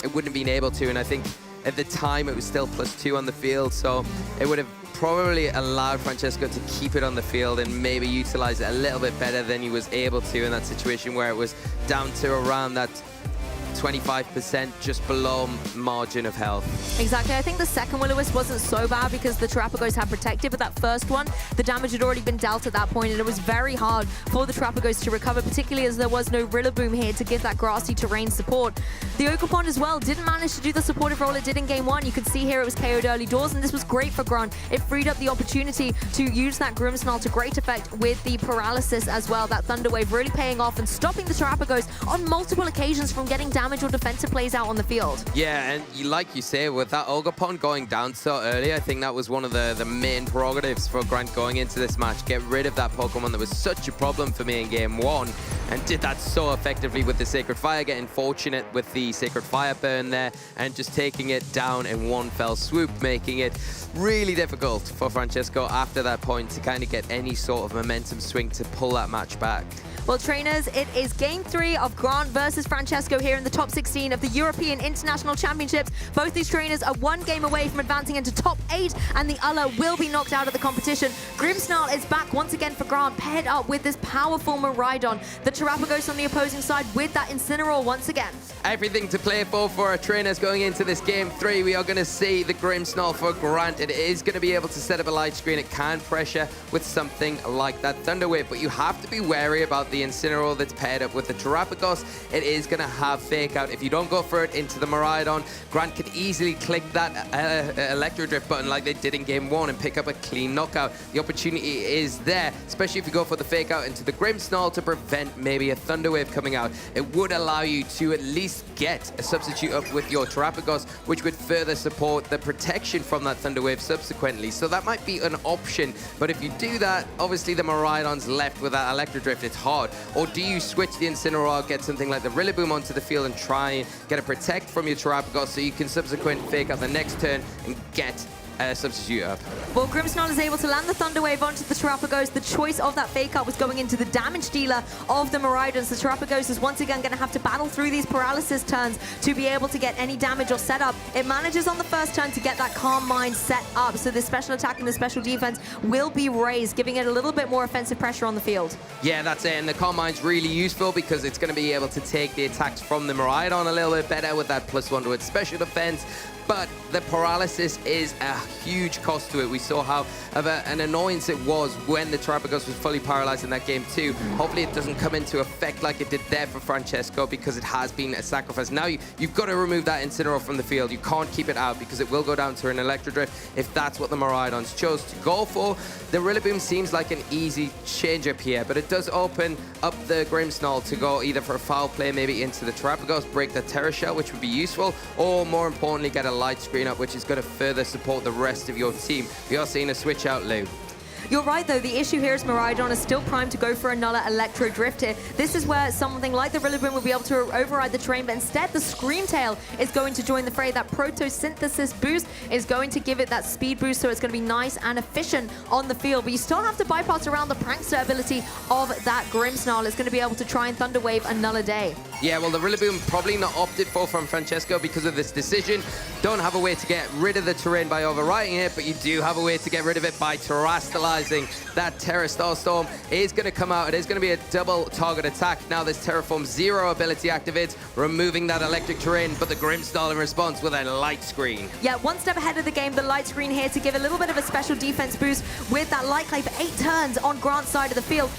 it wouldn't have been able to, and I think at the time it was still +2 on the field, so it would have probably allowed Franchesco to keep it on the field and maybe utilize it a little bit better than he was able to in that situation where it was down to around that 25% just below margin of health. Exactly. I think the second Will-O-Wisp wasn't so bad because the Terapagos had protected, but that first one, the damage had already been dealt at that point, and it was very hard for the Terapagos to recover, particularly as there was no Rillaboom here to give that grassy terrain support. The Ogerpon as well didn't manage to do the supportive role it did in game 1. You could see here it was KO'd early doors, and this was great for Grant. It freed up the opportunity to use that Grimmsnarl to great effect with the paralysis as well. That Thunder Wave really paying off and stopping the Terapagos on multiple occasions from getting damage or defensive plays out on the field. Yeah, and like you say, with that Ogerpon going down so early, I think that was one of the main prerogatives for Grant going into this match. Get rid of that Pokemon that was such a problem for me in game 1, and did that so effectively with the Sacred Fire, getting fortunate with the Sacred Fire burn there, and just taking it down in one fell swoop, making it really difficult for Franchesco after that point to kind of get any sort of momentum swing to pull that match back. Well, trainers, it is game 3 of Grant versus Franchesco here in the top 16 of the European International Championships. Both these trainers are 1 game away from advancing into top 8, and the other will be knocked out of the competition. Grimmsnarl is back once again for Grant, paired up with this powerful Miraidon. The Terapagos on the opposing side with that Incineroar once again. Everything to play for our trainers going into this game 3. We are going to see the Grimmsnarl for Grant. It is going to be able to set up a light screen. It can pressure with something like that Thunder Wave, but you have to be wary about the Incineroar that's paired up with the Terapagos. It is going to have Fake Out. If you don't go for it into the Miraidon, Grant could easily click that Electro Drift button like they did in game 1 and pick up a clean knockout. The opportunity is there, especially if you go for the Fake Out into the Grimmsnarl to prevent maybe a Thunder Wave coming out. It would allow you to at least get a substitute up with your Terapagos, which would further support the protection from that Thunder Wave subsequently. So that might be an option, but if you do that, obviously the Miraidon's left with that Electro Drift. It's hard. Or do you switch the Incineroar, get something like the Rillaboom onto the field and try and get a Protect from your Terapagos so you can subsequently Fake Out the next turn and get a substitute up? Well, Grimmsnarl is able to land the Thunder Wave onto the Terapagos. The choice of that Fake Out was going into the damage dealer of the Miraidons. The Terapagos is once again going to have to battle through these paralysis turns to be able to get any damage or set up. It manages on the first turn to get that Calm Mind set up, so the special attack and the special defense will be raised, giving it a little bit more offensive pressure on the field. Yeah, that's it, and the Calm Mind's really useful because it's going to be able to take the attacks from the Miraidon a little bit better with that +1 to its special defense. But the paralysis is a huge cost to it. We saw how of an annoyance it was when the Terapagos was fully paralyzed in that game too. Hopefully it doesn't come into effect like it did there for Franchesco, because it has been a sacrifice. Now you've got to remove that Incineroar from the field. You can't keep it out because it will go down to an Electro Drift if that's what the Miraidons chose to go for. The Rillaboom seems like an easy change-up here, but it does open up the Grimmsnarl to go either for a foul play, maybe into the Terapagos, break the Terra Shell, which would be useful, or more importantly, get a light screen up, which is going to further support the rest of your team. We are seeing a switch out, Lou. You're right, though. The issue here is Miraidon is still primed to go for another Electro Drift here. This is where something like the Rillaboom will be able to override the terrain, but instead the Screamtail is going to join the fray. That Protosynthesis boost is going to give it that speed boost, so it's going to be nice and efficient on the field. But you still have to bypass around the Prankster ability of that Grimmsnarl. It's going to be able to try and Thunder Wave another day. Yeah, well, the Rillaboom probably not opted for from Franchesco because of this decision. Don't have a way to get rid of the terrain by overriding it, but you do have a way to get rid of it by terastallizing. That Terra Starstorm is going to come out. It is going to be a double target attack. Now this Terraform Zero ability activates, removing that electric terrain, but the Grimmsnarl in response with a light screen. Yeah, one step ahead of the game, the light screen here to give a little bit of a special defense boost with that light clay for 8 turns on Grant's side of the field.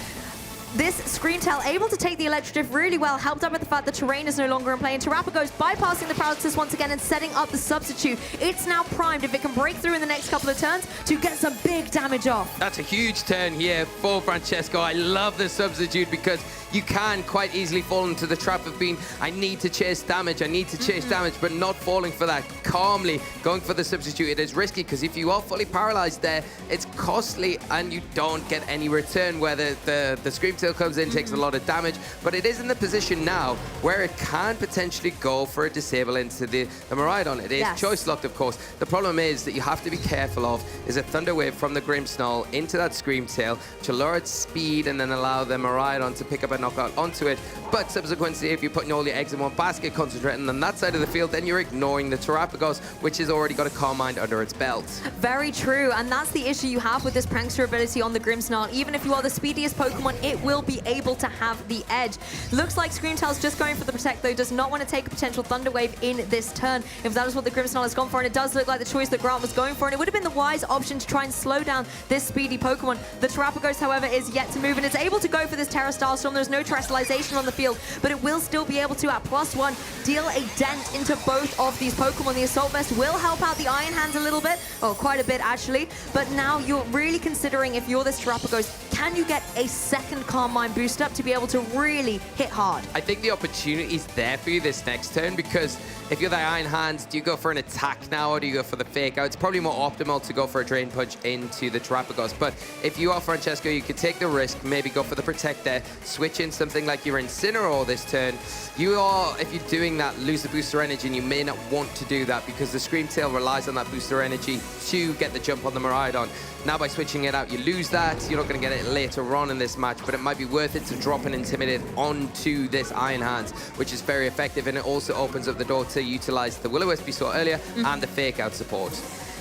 This Screamtail able to take the Electric Drift really well, helped up with the fact the terrain is no longer in play, and Terrapagos bypassing the paralysis once again and setting up the substitute. It's now primed, if it can break through in the next couple of turns, to get some big damage off. That's a huge turn here for Franchesco. I love the substitute because you can quite easily fall into the trap of being, I need to chase damage, I need to chase damage, but not falling for that. Calmly going for the substitute. It is risky because if you are fully paralyzed there, it's costly and you don't get any return, where the Screamtail comes in, takes a lot of damage, but it is in the position now where it can potentially go for a disable into the Miraidon. It is choice locked, of course. The problem is that you have to be careful of is a Thunder Wave from the Grimmsnarl into that Screamtail to lower its speed and then allow the Miraidon to pick up a knockout onto it. But subsequently, if you're putting all your eggs in one basket, concentrating on that side of the field, then you're ignoring the Terrapagos, which has already got a Calm Mind under its belt. Very true, and that's the issue you have with this Prankster ability on the Grimmsnarl. Even if you are the speediest Pokemon, it will be able to have the edge. Looks like Screamtail's just going for the Protect, though, does not want to take a potential Thunder Wave in this turn. If that is what the Grimmsnarl has gone for, and it does look like the choice that Grant was going for, and it would have been the wise option to try and slow down this speedy Pokemon. The Terrapagos, however, is yet to move, and it's able to go for this Terra Starstorm. There's no Terrestrialization on the field, but it will still be able to, at +1, deal a dent into both of these Pokemon. The Assault Vest will help out the Iron Hands a little bit, or quite a bit actually, but now you're really considering, if you're this Terrapagos, can you get a second Calm Mind boost up to be able to really hit hard? I think the opportunity is there for you this next turn, because if you're the Iron Hands, do you go for an attack now or do you go for the Fake Out? It's probably more optimal to go for a Drain Punch into the Terrapagos, but if you are Franchesco, you could take the risk, maybe go for the Protect there, switch in something like your Incineroar this turn. You are, if you're doing that, lose the booster energy, and you may not want to do that because the Screamtail relies on that booster energy to get the jump on the Miraidon. Now by switching it out, you lose that. You're not going to get it later on in this match, but it might be worth it to drop an Intimidate onto this Iron Hands, which is very effective, and it also opens up the door to utilize the Will-O-Wisp we saw earlier and the Fake Out support.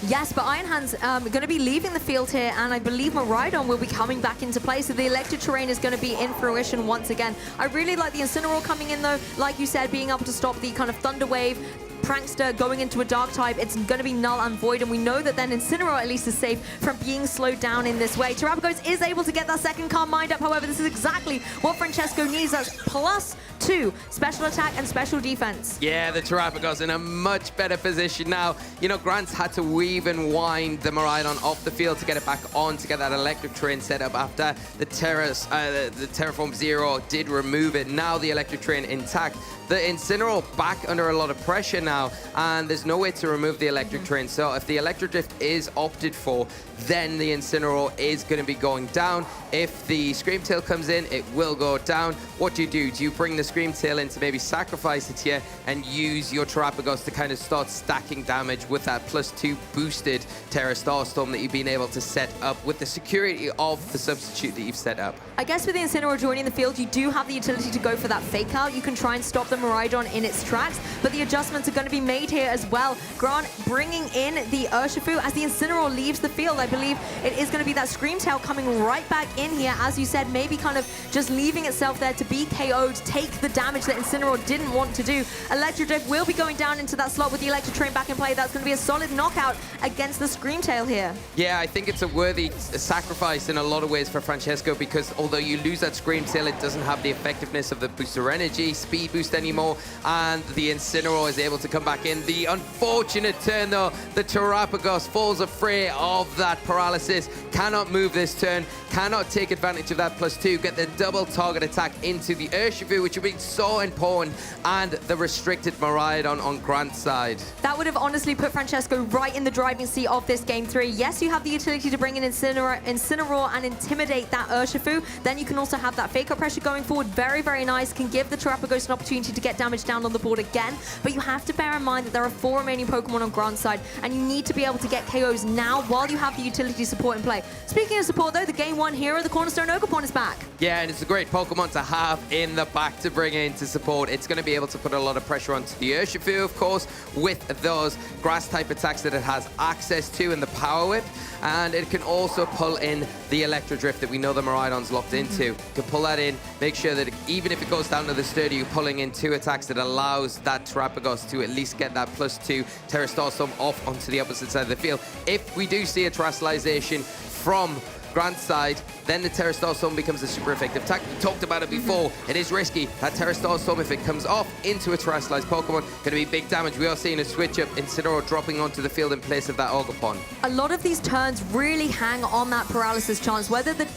Yes, but Iron Hands going to be leaving the field here, and I believe Miraidon will be coming back into play, so the electric terrain is going to be in fruition once again. I really like the Incineroar coming in, though. Like you said, being able to stop the kind of Thunder Wave, Prankster going into a Dark type, it's going to be null and void, and we know that then Incineroar at least is safe from being slowed down in this way. Terrapagos is able to get that second Calm Mind up, however, this is exactly what Franchesco needs. That's +2 special attack and special defense. Yeah, the Terrapagos in a much better position now. You know, Grant's had to weave and wind the Miraidon off the field to get it back on, to get that electric train set up after the Terraform Zero did remove it. Now the electric train intact. The Incineroar back under a lot of pressure now, and there's no way to remove the electric train. So if the electric drift is opted for, then the Incineroar is going to be going down. If the Screamtail comes in, it will go down. What do? Do you bring the Screamtail in to maybe sacrifice it here and use your Terrapagos to kind of start stacking damage with that +2 boosted Terra Starstorm that you've been able to set up with the security of the substitute that you've set up? I guess with the Incineroar joining the field, you do have the utility to go for that Fake Out. You can try and stop the Miraidon in its tracks, but the adjustments are going to be made here as well. Grant bringing in the Urshifu as the Incineroar leaves the field. I believe it is going to be that Screamtail coming right back in here, as you said, maybe kind of just leaving itself there to be KO'd, take the damage that Incineroar didn't want to do. Electric Drift will be going down into that slot with the Electric Train back in play. That's going to be a solid knockout against the Screamtail here. Yeah, I think it's a worthy sacrifice in a lot of ways for Franchesco, because although you lose that Screamtail, it doesn't have the effectiveness of the booster energy, speed boost anymore, and the Incineroar is able to come back in. The unfortunate turn, though, the Terrapagos falls afraid of that paralysis, cannot move this turn, cannot take advantage of that +2, get the double target attack into the Urshifu, which would be so important, and the restricted Miraidon on Grant's side. That would have honestly put Franchesco right in the driving seat of this Game 3. Yes, you have the utility to bring in Incineroar and intimidate that Urshifu. Then you can also have that Fake Out pressure going forward. Very, very nice. Can give the Terrapagos an opportunity to get damage down on the board again. But you have to bear in mind that there are 4 remaining Pokemon on Grant's side, and you need to be able to get KOs now while you have the utility support in play. Speaking of support, though, the Game 1 hero, the Cornerstone Ogerpon, is back. Yeah, and it's a great Pokemon to have in the back to bring in to support. It's going to be able to put a lot of pressure onto the Urshifu, of course, with those grass-type attacks that it has access to in the Power Whip. And it can also pull in the Electro Drift that we know the Miraidon's locked into. You can pull that in, make sure that even if it goes down to the Sturdy, you're pulling in 2 attacks that allows that Terrapagos to at least get that +2 Terrastorm off onto the opposite side of the field. If we do see a Terastallization from Grant's side, then the Terrastorm becomes a super effective attack. We talked about it before. It is risky. That Terrastorm, if it comes off into a Terrastallized Pokemon, going to be big damage. We are seeing a switch up, Incineroar dropping onto the field in place of that Ogerpon. A lot of these turns really hang on that paralysis chance, whether the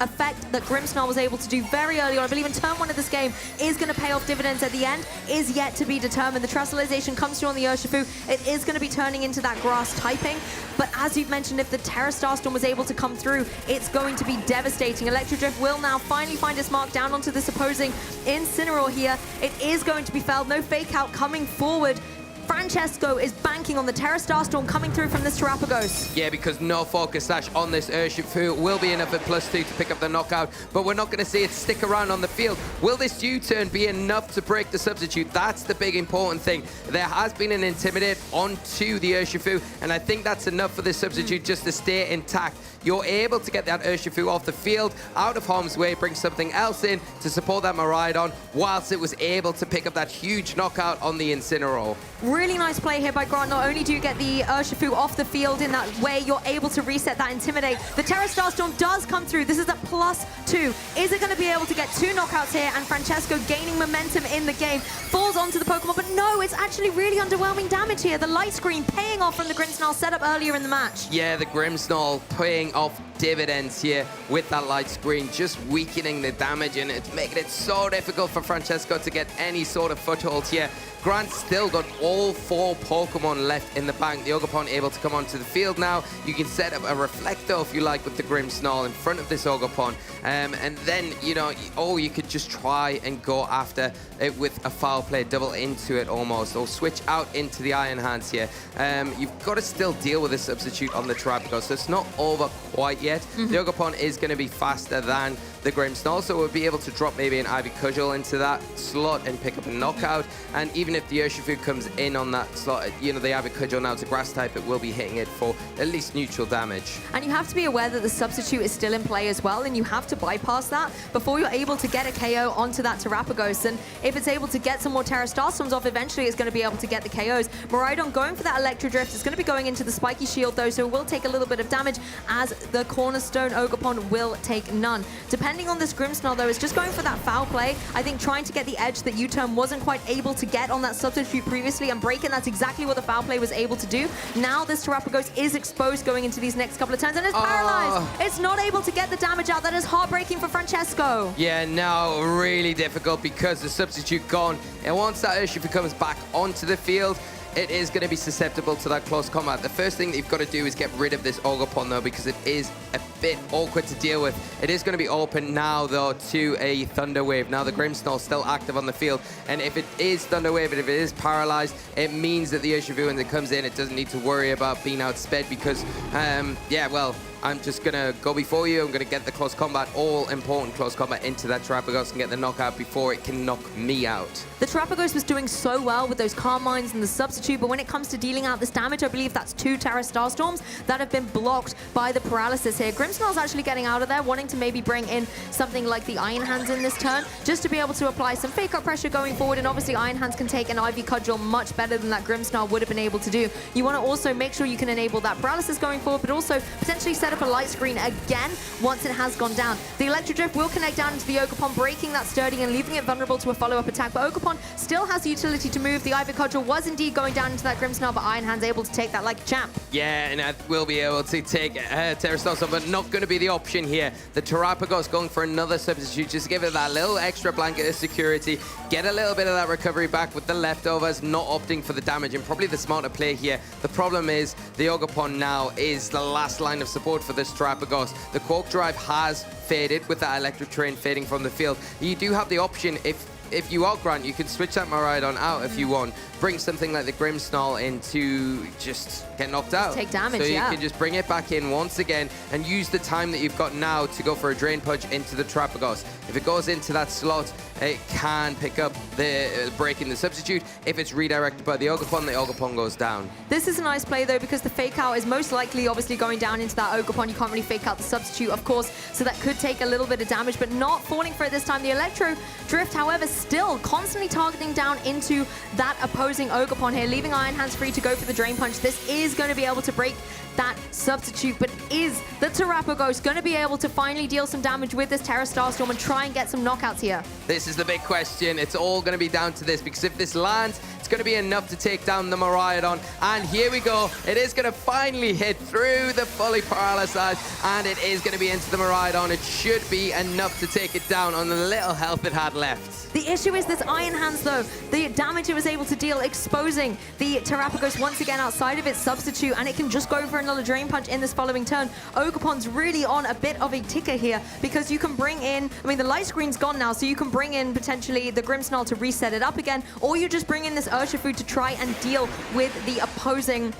effect that Grimmsnarl was able to do very early on, I believe in turn 1 of this game, is going to pay off dividends at the end, is yet to be determined. The Terastallization comes through on the Urshifu. It is going to be turning into that grass typing, but as you've mentioned, if the Terra Starstorm was able to come through, it's going to be devastating. Electro Drift will now finally find its mark down onto this opposing Incineroar here. It is going to be felled. No fake out coming forward. Franchesco is banking on the Terra Starstorm coming through from this Terrapagos. Yeah, because no Focus Sash on this Urshifu will be enough at +2 to pick up the knockout, but we're not going to see it stick around on the field. Will this U-turn be enough to break the substitute? That's the big important thing. There has been an Intimidate onto the Urshifu, and I think that's enough for this substitute just to stay intact. You're able to get that Urshifu off the field, out of harm's way, bring something else in to support that Miraidon, whilst it was able to pick up that huge knockout on the Incineroar. Really nice play here by Grant. Not only do you get the Urshifu off the field in that way, you're able to reset that Intimidate. The Terra Starstorm does come through. This is at +2. Is it going to be able to get 2 knockouts here? And Franchesco gaining momentum in the game. Falls onto the Pokemon, but no, it's actually really underwhelming damage here. The light screen paying off from the Grimmsnarl setup earlier in the match. Yeah, the Grimmsnarl paying off dividends here with that light screen, just weakening the damage, and it's making it so difficult for Franchesco to get any sort of foothold here. Grant's still got all 4 Pokemon left in the bank. The Ogerpon able to come onto the field now. You can set up a Reflector, if you like, with the Grimmsnarl in front of this Ogerpon. And then, you know, you could just try and go after it with a foul play, double into it almost, or switch out into the Iron Hands here. You've got to still deal with a substitute on the Terrapagos, so it's not over quite yet. The Ogerpon is going to be faster than the Grimmsnarl, so we'll be able to drop maybe an Ivy Cudgel into that slot and pick up a knockout. And even if the Urshifu comes in on that slot, you know, the Ivy Cudgel now it's a grass type, it will be hitting it for at least neutral damage. And you have to be aware that the substitute is still in play as well, and you have to bypass that before you're able to get a KO onto that Terrapagos. And if it's able to get some more Terra Starstorms off, eventually it's going to be able to get the KOs. Miraidon going for that Electro Drift. It's going to be going into the Spiky Shield though, so it will take a little bit of damage, as the Cornerstone Ogerpon will take none. Depending on this Grimmsnarl though, it's just going for that foul play. I think trying to get the edge that U-turn wasn't quite able to get on that substitute previously, and breaking, that's exactly what the foul play was able to do. Now this Terrapagos is exposed going into these next couple of turns, and it's paralyzed. It's not able to get the damage out. That is heartbreaking for Franchesco. Yeah, now really difficult because the substitute gone. And once that Urshifu comes back onto the field, it is going to be susceptible to that close combat. The first thing that you've got to do is get rid of this Ogerpon though, because it is a bit awkward to deal with. It is going to be open now though to a Thunder Wave. Now the Grimmsnarl still active on the field, and if it is Thunder Wave and if it is paralyzed, it means that the Urshifu, when it comes in, it doesn't need to worry about being outsped, because yeah, well, I'm just going to go before you. I'm going to get the close combat, all important close combat, into that Terrapagos and get the knockout before it can knock me out. The Terrapagos was doing so well with those Carmines and the substitute, but when it comes to dealing out this damage, I believe that's 2 Terra Starstorms that have been blocked by the paralysis here. Grimmsnarl's actually getting out of there, wanting to maybe bring in something like the Iron Hands in this turn, just to be able to apply some fake-up pressure going forward, and obviously Iron Hands can take an Ivy Cudgel much better than that Grimmsnarl would have been able to do. You want to also make sure you can enable that paralysis going forward, but also potentially set up a light screen again once it has gone down. The Electro Drift will connect down into the Ogerpon, breaking that Sturdy and leaving it vulnerable to a follow-up attack, but Ogerpon still has the utility to move. The Ivy Cudgel was indeed going down into that Grimmsnarl, but Iron Hand's able to take that like a champ. Yeah, and I will be able to take Terra Starstorm, but not going to be the option here. The Terrapagos going for another substitute, just give it that little extra blanket of security, get a little bit of that recovery back with the leftovers, not opting for the damage, and probably the smarter play here. The problem is the Ogerpon now is the last line of support for this Terrapagos. The Quark Drive has faded with that Electric Train fading from the field. You do have the option, if if you are Grant, you could switch that Miraidon out if you want. Bring something like the Grimmsnarl in to just get knocked out. Take damage, so you yeah. can just bring it back in once again and use the time that you've got now to go for a Drain Punch into the Terrapagos. If it goes into that slot, it can pick up the break in the substitute. If it's redirected by the Ogerpon goes down. This is a nice play, though, because the fake out is most likely obviously going down into that Ogerpon. You can't really fake out the substitute, of course, so that could take a little bit of damage, but not falling for it this time. The Electro Drift, however, still constantly targeting down into that opposing Ogerpon here, leaving Iron Hands free to go for the Drain Punch. This is going to be able to break that substitute, but is the Terrapagos going to be able to finally deal some damage with this Terra Starstorm and try and get some knockouts here? This is the big question. It's all going to be down to this, because if this lands, it's going to be enough to take down the Miraidon. And here we go. It is going to finally hit through the fully paralyzed, and it is going to be into the Miraidon. It should be enough to take it down on the little health it had left. The issue is this Iron Hands, though. The damage it was able to deal, exposing the Terrapagos once again outside of its substitute, and it can just go for another Drain Punch in this following turn. Ogerpon's really on a bit of a ticker here, because you can bring in, I mean, the light screen's gone now, so you can bring in potentially the Grimmsnarl to reset it up again, or you just bring in this Urshifu to try and deal with the opposing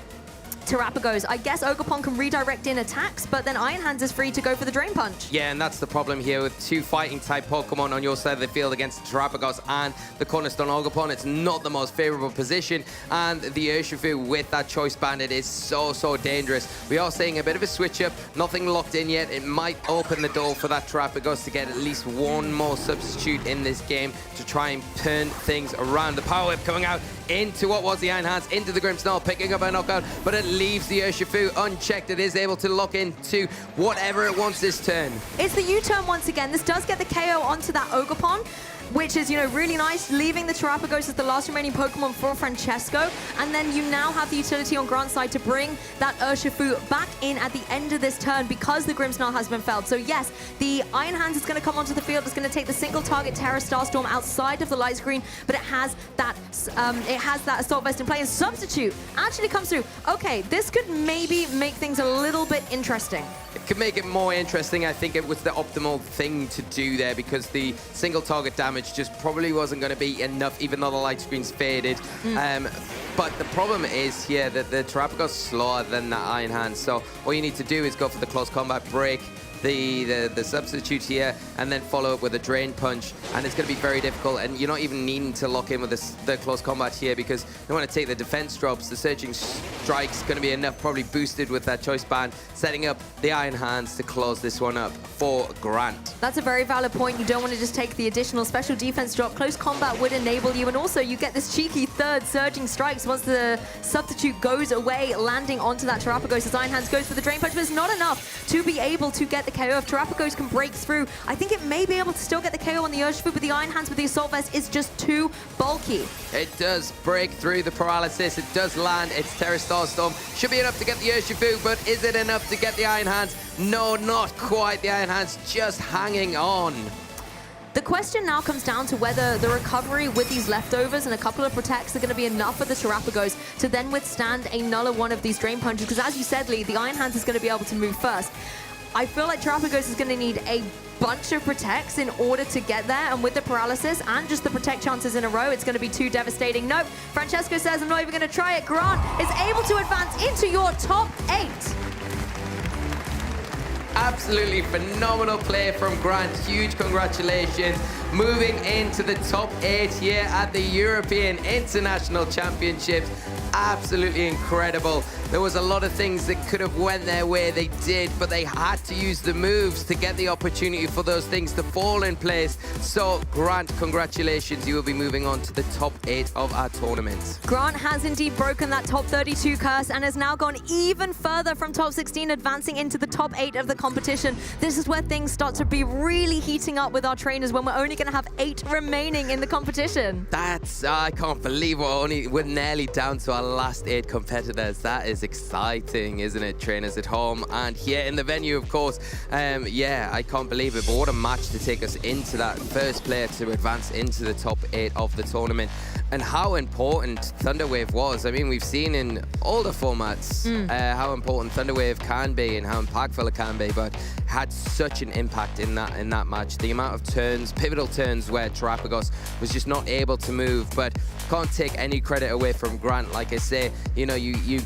Terrapagos. I guess Ogerpon can redirect in attacks, but then Iron Hands is free to go for the Drain Punch. Yeah, and that's the problem here with two fighting-type Pokemon on your side of the field against the Terrapagos and the Cornerstone Ogerpon. It's not the most favorable position, and the Urshifu with that Choice Bandit is so dangerous. We are seeing a bit of a switch-up, nothing locked in yet. It might open the door for that Terrapagos to get at least one more substitute in this game to try and turn things around. The Power Whip coming out into what was the Iron Hands, into the Grimmsnarl, picking up a knockout, but it leaves the Urshifu unchecked. It is able to lock into whatever it wants this turn. It's the U-turn once again. This does get the KO onto that Ogerpon, which is, you know, really nice, leaving the Terrapagos as the last remaining Pokemon for Franchesco. And then you now have the utility on Grant's side to bring that Urshifu back in at the end of this turn because the Grimmsnarl has been felled. So yes, the Iron Hands is going to come onto the field. It's going to take the single target Terra Starstorm outside of the light screen, but it has that Assault Vest in play, and Substitute actually comes through. Okay, this could maybe make things a little bit interesting. It could make it more interesting. I think it was the optimal thing to do there, because the single target damage just probably wasn't going to be enough, even though the light screen's faded. But the problem is here that the Terrapagos is slower than the Iron Hands, so all you need to do is go for the close combat break, the substitute here, and then follow up with a Drain Punch, and it's going to be very difficult, and you're not even needing to lock in with the close combat here, because you want to take the defense drops. The Surging Strike's going to be enough, probably boosted with that Choice Band, setting up the Iron Hands to close this one up for Grant. That's a very valid point. You don't want to just take the additional special defense drop. Close combat would enable you, and also you get this cheeky third Surging Strikes once the substitute goes away, landing onto that Terrapagos as Iron Hands goes for the Drain Punch, but it's not enough to be able to get the KO. If Terrapagos can break through, I think it may be able to still get the KO on the Urshifu, but the Iron Hands with the Assault Vest is just too bulky. It does break through the paralysis. It does land. It's Terra Starstorm. Should be enough to get the Urshifu, but is it enough to get the Iron Hands? No, not quite. The Iron Hands just hanging on. The question now comes down to whether the recovery with these leftovers and a couple of protects are going to be enough for the Terrapagos to then withstand another one of these Drain Punches, because as you said, Lee, the Iron Hands is going to be able to move first. I feel like Terrapagos is going to need a bunch of protects in order to get there, and with the paralysis and just the protect chances in a row, it's going to be too devastating. Nope, Franchesco says, I'm not even going to try it. Grant is able to advance into your top 8. Absolutely phenomenal play from Grant. Huge congratulations. Moving into the top 8 here at the European International Championships. Absolutely incredible. There was a lot of things that could have went their way. They did, but they had to use the moves to get the opportunity for those things to fall in place. So, Grant, congratulations. You will be moving on to the top 8 of our tournament. Grant has indeed broken that top 32 curse and has now gone even further from top 16, advancing into the top 8 of the competition. This is where things start to be really heating up with our trainers, when we're only going to have 8 remaining in the competition. I can't believe we're nearly down to our last 8 competitors. That is exciting, isn't it, trainers at home and here in the venue, of course. Yeah, I can't believe it, but what a match to take us into that first player to advance into the top 8 of the tournament, and how important Thunderwave was. I mean, we've seen in all the formats how important Thunderwave can be and how impactful it can be, but had such an impact in that match. The amount of turns, pivotal turns, where Terapagos was just not able to move. But can't take any credit away from Grant. Like I say, you know, you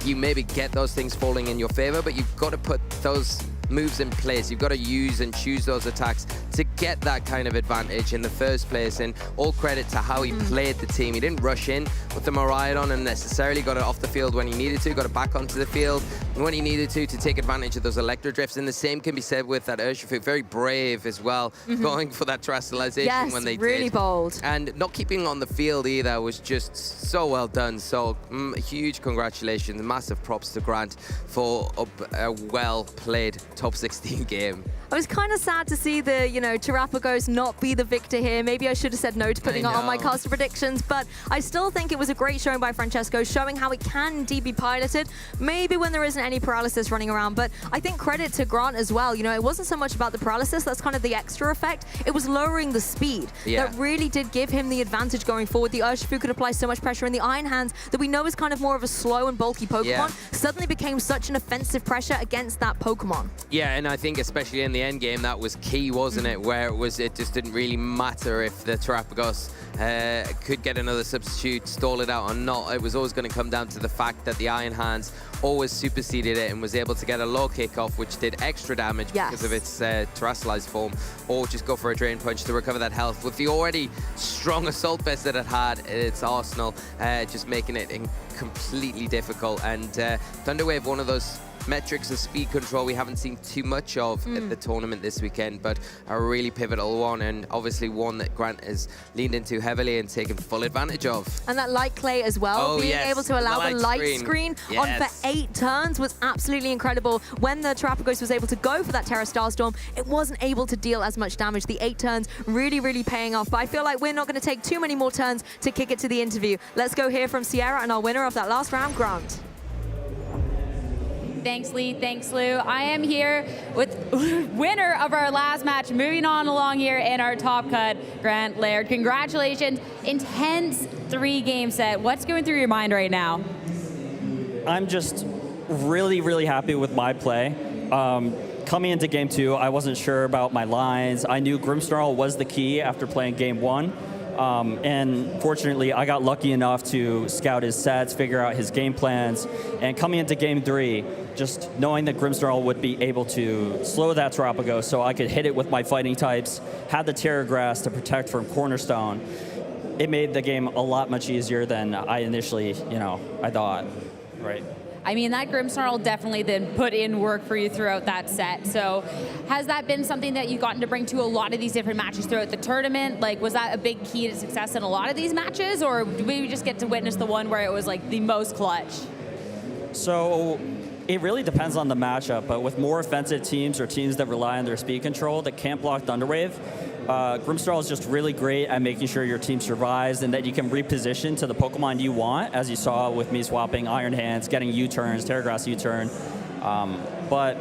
maybe get those things falling in your favor, but you've got to put those moves in place. You've got to use and choose those attacks to get that kind of advantage in the first place. And all credit to how he played the team. He didn't rush in with the Miraidon and necessarily got it off the field when he needed to, got it back onto the field when he needed to take advantage of those Electro Drifts. And the same can be said with that Urshifu. Very brave as well, going for that terrestrialization when they really did. bold. And not keeping on the field either was just so well done. So huge congratulations, massive props to Grant for a well-played top 16 game. I was kind of sad to see the, Terapagos not be the victor here. Maybe I should have said no to putting it on my caster predictions, but I still think it was a great showing by Franchesco, showing how it can indeed be piloted, maybe when there isn't any paralysis running around. But I think credit to Grant as well. It wasn't so much about the paralysis, that's kind of the extra effect. It was lowering the speed. Yeah. That really did give him the advantage going forward. The Urshifu could apply so much pressure, and the Iron Hands, that we know is kind of more of a slow and bulky Pokemon, suddenly became such an offensive pressure against that Pokemon. Yeah, and I think especially in the end game, that was key, wasn't it? Where it just didn't really matter if the Terapagos could get another substitute, stall it out or not. It was always going to come down to the fact that the Iron Hands always superseded it and was able to get a low kickoff, which did extra damage because of its terrestrialized form, or just go for a Drain Punch to recover that health. With the already strong Assault Vest that it had in its arsenal, just making it completely difficult. And Thunderwave, one of those metrics of speed control we haven't seen too much of at the tournament this weekend, but a really pivotal one, and obviously one that Grant has leaned into heavily and taken full advantage of. And that light clay as well, being able to allow the light screen on for 8 turns was absolutely incredible. When the Terapagos was able to go for that Terra Starstorm, it wasn't able to deal as much damage. The 8 turns really, really paying off. But I feel like we're not going to take too many more turns to kick it to the interview. Let's go hear from Sierra and our winner of that last round, Grant. Thanks, Lee. Thanks, Lou. I am here with winner of our last match, moving on along here in our top cut, Grant Laird. Congratulations. Intense 3-game set. What's going through your mind right now? I'm just really, really happy with my play. Coming into game 2, I wasn't sure about my lines. I knew Grimmsnarl was the key after playing game 1. And fortunately, I got lucky enough to scout his sets, figure out his game plans, and coming into game 3, just knowing that Grimmsnarl would be able to slow that Terapagos so I could hit it with my fighting types, had the Terra Grass to protect from Cornerstone, it made the game a lot much easier than I initially, I thought, right? I mean, that Grimmsnarl definitely then put in work for you throughout that set. So has that been something that you've gotten to bring to a lot of these different matches throughout the tournament? Like, was that a big key to success in a lot of these matches, or did we just get to witness the one where it was like the most clutch? So it really depends on the matchup, but with more offensive teams or teams that rely on their speed control that can't block Thunderwave, Grimmsnarl is just really great at making sure your team survives and that you can reposition to the Pokemon you want, as you saw with me swapping Iron Hands, getting U-turns, Terra Grass U-turn. But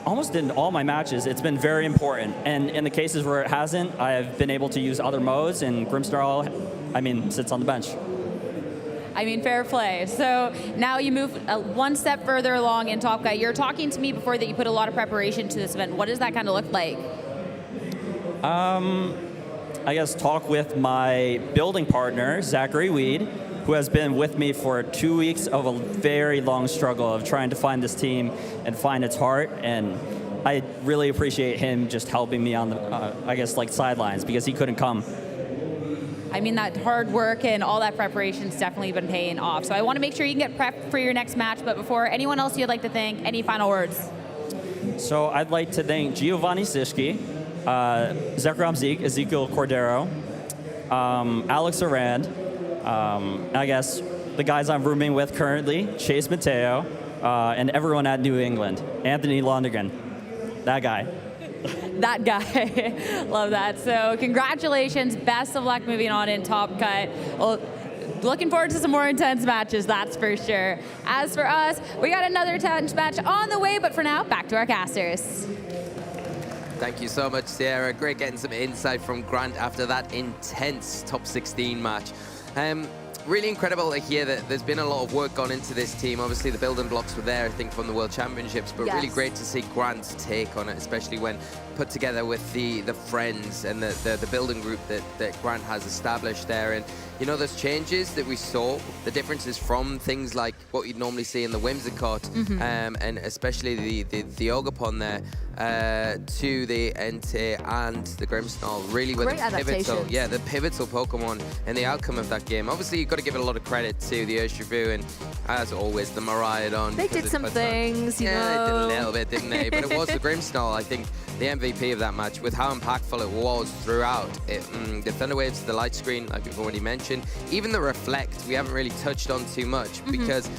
almost in all my matches, it's been very important. And in the cases where it hasn't, I've been able to use other modes, and Grimmsnarl, sits on the bench. I mean, fair play. So now you move one step further along in Top Cut. You're talking to me before that you put a lot of preparation to this event. What does that kind of look like? I guess talk with my building partner, Zachary Weed, who has been with me for 2 weeks of a very long struggle of trying to find this team and find its heart. And I really appreciate him just helping me on the, sidelines, because he couldn't come. I mean, that hard work and all that preparation's definitely been paying off. So I want to make sure you can get prepped for your next match. But before, anyone else you'd like to thank? Any final words? So I'd like to thank Giovanni Sischke, Zekrom Zeke, Ezekiel Cordero, Alex Arand, I guess the guys I'm rooming with currently, Chase Mateo, and everyone at New England, Anthony Londigan, that guy. That guy. Love that. So congratulations. Best of luck moving on in Top Cut. Well, looking forward to some more intense matches, that's for sure. As for us, we got another intense match on the way, but for now, back to our casters. Thank you so much, Sierra. Great getting some insight from Grant after that intense top 16 match. really incredible to hear that there's been a lot of work gone into this team. Obviously, the building blocks were there, I think, from the World Championships, but really great to see Grant's take on it, especially when put together with the friends and the building group that Grant has established there. And, you know, those changes that we saw, the differences from things like what you'd normally see in the Whimsicott, and especially the Ogapon there, to the Entei and the Grimmsnarl, really were the pivotal Pokemon in the outcome of that game. Obviously, you've got to give a lot of credit to the Urshifu and, as always, the Miraidon. They did some things, you know. Yeah, they did a little bit, didn't they? But it was the Grimmsnarl, I think, the MVP of that match, with how impactful it was throughout. The Thunder Waves, the light screen, like we've already mentioned, even the Reflect, we haven't really touched on too much because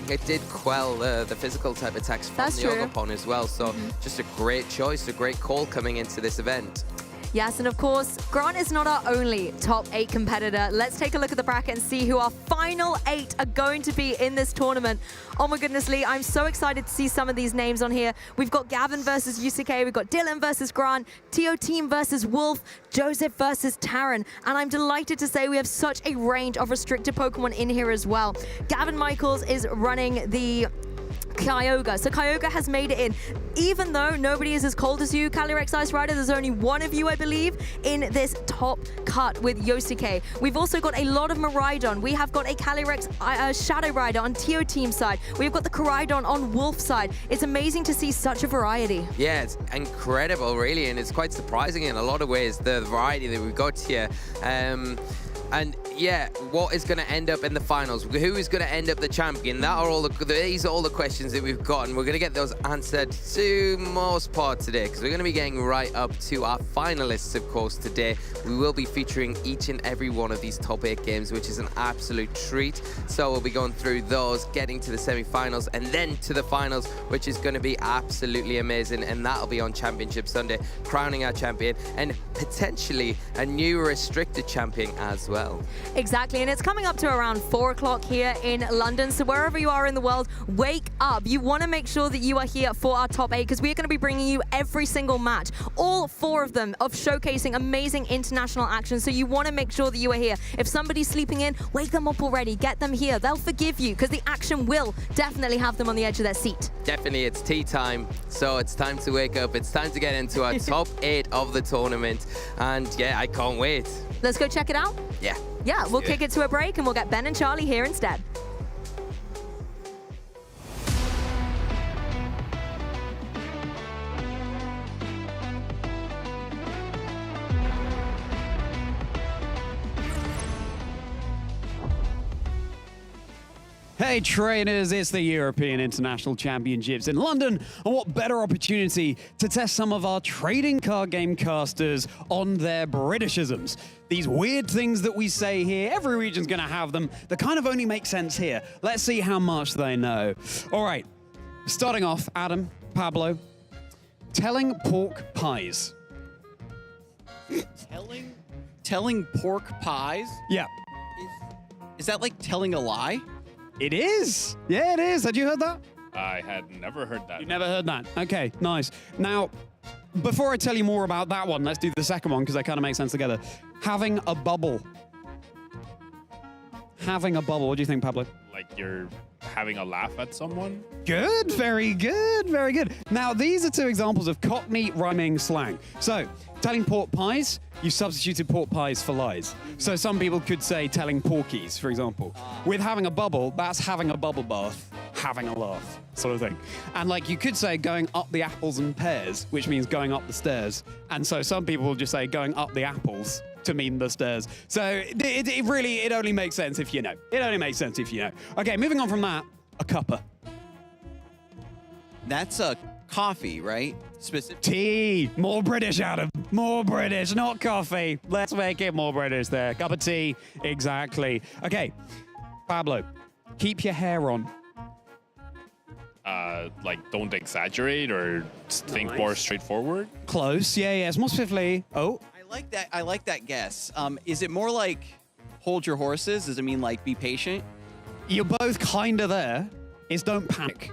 it did quell the physical type attacks from the Ogapon as well. So just a great choice, a great call coming into this event. Yes, and of course, Grant is not our only top 8 competitor. Let's take a look at the bracket and see who our final 8 are going to be in this tournament. Oh my goodness, Lee, I'm so excited to see some of these names on here. We've got Gavin versus Yusuke, we've got Dylan versus Grant, Tio Team versus Wolf, Joseph versus Taran, and I'm delighted to say we have such a range of restricted Pokemon in here as well. Gavin Michaels is running the Kyogre. So Kyogre has made it in. Even though nobody is as cold as you, Calyrex Ice Rider, there's only one of you, I believe, in this top cut with Yosuke. We've also got a lot of Miraidon. We have got a Calyrex Shadow Rider on Tio Team side. We've got the Koraidon on Wolf side. It's amazing to see such a variety. Yeah, it's incredible, really, and it's quite surprising in a lot of ways, the variety that we've got here. And yeah, what is going to end up in the finals? Who is going to end up the champion? These are all the questions that we've got, and we're going to get those answered to most part today, because we're going to be getting right up to our finalists, of course, today. We will be featuring each and every one of these top 8 games, which is an absolute treat. So we'll be going through those, getting to the semi-finals, and then to the finals, which is going to be absolutely amazing, and that'll be on Championship Sunday, crowning our champion, and potentially a new restricted champion as well. Exactly, and it's coming up to around 4 o'clock here in London, so wherever you are in the world, wake up. You want to make sure that you are here for our top 8, because we're going to be bringing you every single match, all 4 of them, of showcasing amazing international action, so you want to make sure that you are here. If somebody's sleeping in, wake them up already, get them here. They'll forgive you, because the action will definitely have them on the edge of their seat. Definitely, it's tea time, so it's time to wake up. It's time to get into our top 8 of the tournament, and yeah, I can't wait. Let's go check it out? Yeah, we'll kick it to a break and we'll get Ben and Charlie here instead. Hey trainers, it's the European International Championships in London, and what better opportunity to test some of our trading card game casters on their Britishisms. These weird things that we say here, every region's gonna have them, that kind of only make sense here. Let's see how much they know. All right, starting off, Adam, Pablo, telling pork pies. Telling pork pies? Yeah. Is that like telling a lie? It is. Yeah, it is. Had you heard that? I had never heard that. You never heard that? Okay, nice. Now, before I tell you more about that one, let's do the second one because they kind of make sense together. Having a bubble. Having a bubble. What do you think, Pablo? Like you're having a laugh at someone? Good, very good, very good. Now, these are 2 examples of Cockney rhyming slang. So, telling pork pies, you substituted pork pies for lies. So some people could say telling porkies, for example. With having a bubble, that's having a bubble bath, having a laugh, sort of thing. And like you could say going up the apples and pears, which means going up the stairs. And so some people will just say going up the apples to mean the stairs. So it really only makes sense if you know. It only makes sense if you know. Okay, moving on from that, a cuppa. That's a coffee, right? Specific tea. More British, Adam. More British, not coffee. Let's make it more British there. Cup of tea. Exactly. Okay, Pablo, keep your hair on. Like don't exaggerate or think more straightforward? Close. Yeah, yes. More specifically. Oh. I like that guess. Is it more like hold your horses? Does it mean like be patient? You're both kind of there. It's don't panic.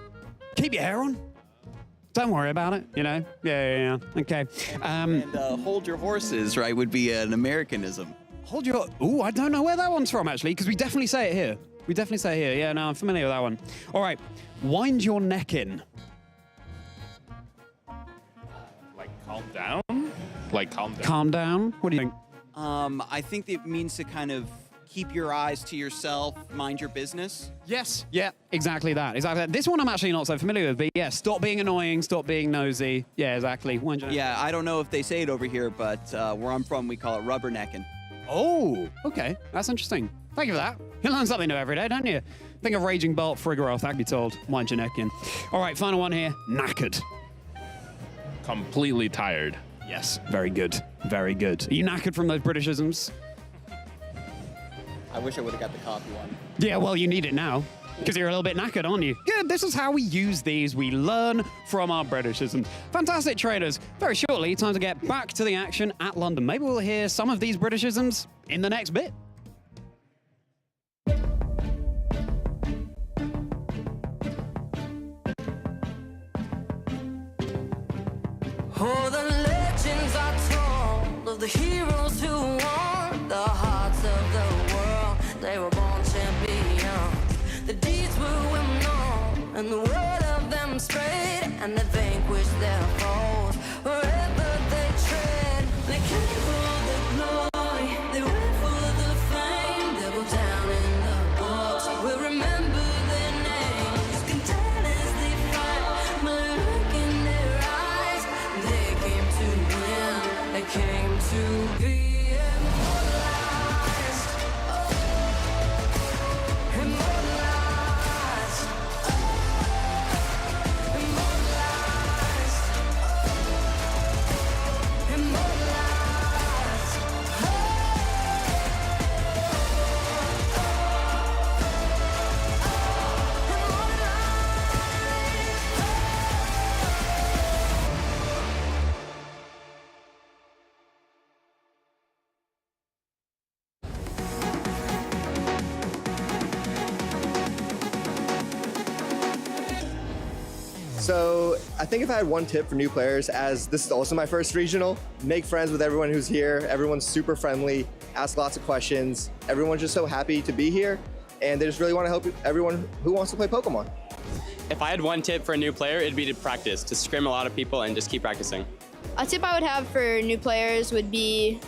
Keep your hair on. Don't worry about it, you know? Yeah. Okay. And hold your horses, right, would be an Americanism. Hold your... Ooh, I don't know where that one's from, actually, because we definitely say it here. We definitely say it here. Yeah, no, I'm familiar with that one. All right. Wind your neck in. Like, calm down? Like, calm down. Calm down? What do you think? I think it means to kind of keep your eyes to yourself, mind your business. Yes. Yeah, exactly that. Exactly that. This one I'm actually not so familiar with, but yeah, stop being annoying, stop being nosy. Yeah, exactly. Yeah, I don't know if they say it over here, but where I'm from, we call it rubbernecking. Oh, okay. That's interesting. Thank you for that. You learn something new every day, don't you? Think of Raging Bolt, Frigoroth, I'd be told. Mind your neck in. All right, final one here. Knackered. Completely tired. Yes, very good. Very good. Are you knackered from those Britishisms? I wish I would have got the coffee one. Yeah, well, you need it now, because you're a little bit knackered, aren't you? Good, this is how we use these. We learn from our Britishisms. Fantastic, traders. Very shortly, time to get back to the action at London. Maybe we'll hear some of these Britishisms in the next bit. Oh, the legends are told of the heroes who won the hearts of the world. They were born champions. The deeds were well known, and the word of them spread, and they vanquished their foes. Wherever they tread, they came for the glory, they went for the fame. They go down in the books. We'll remember their names. Content as they fight, but look in their eyes. They came to win. They came to be. So I think if I had one tip for new players, as this is also my first regional, make friends with everyone who's here. Everyone's super friendly, ask lots of questions. Everyone's just so happy to be here, and they just really want to help everyone who wants to play Pokemon. If I had one tip for a new player, it'd be to practice, to scrim a lot of people and just keep practicing. A tip I would have for new players would be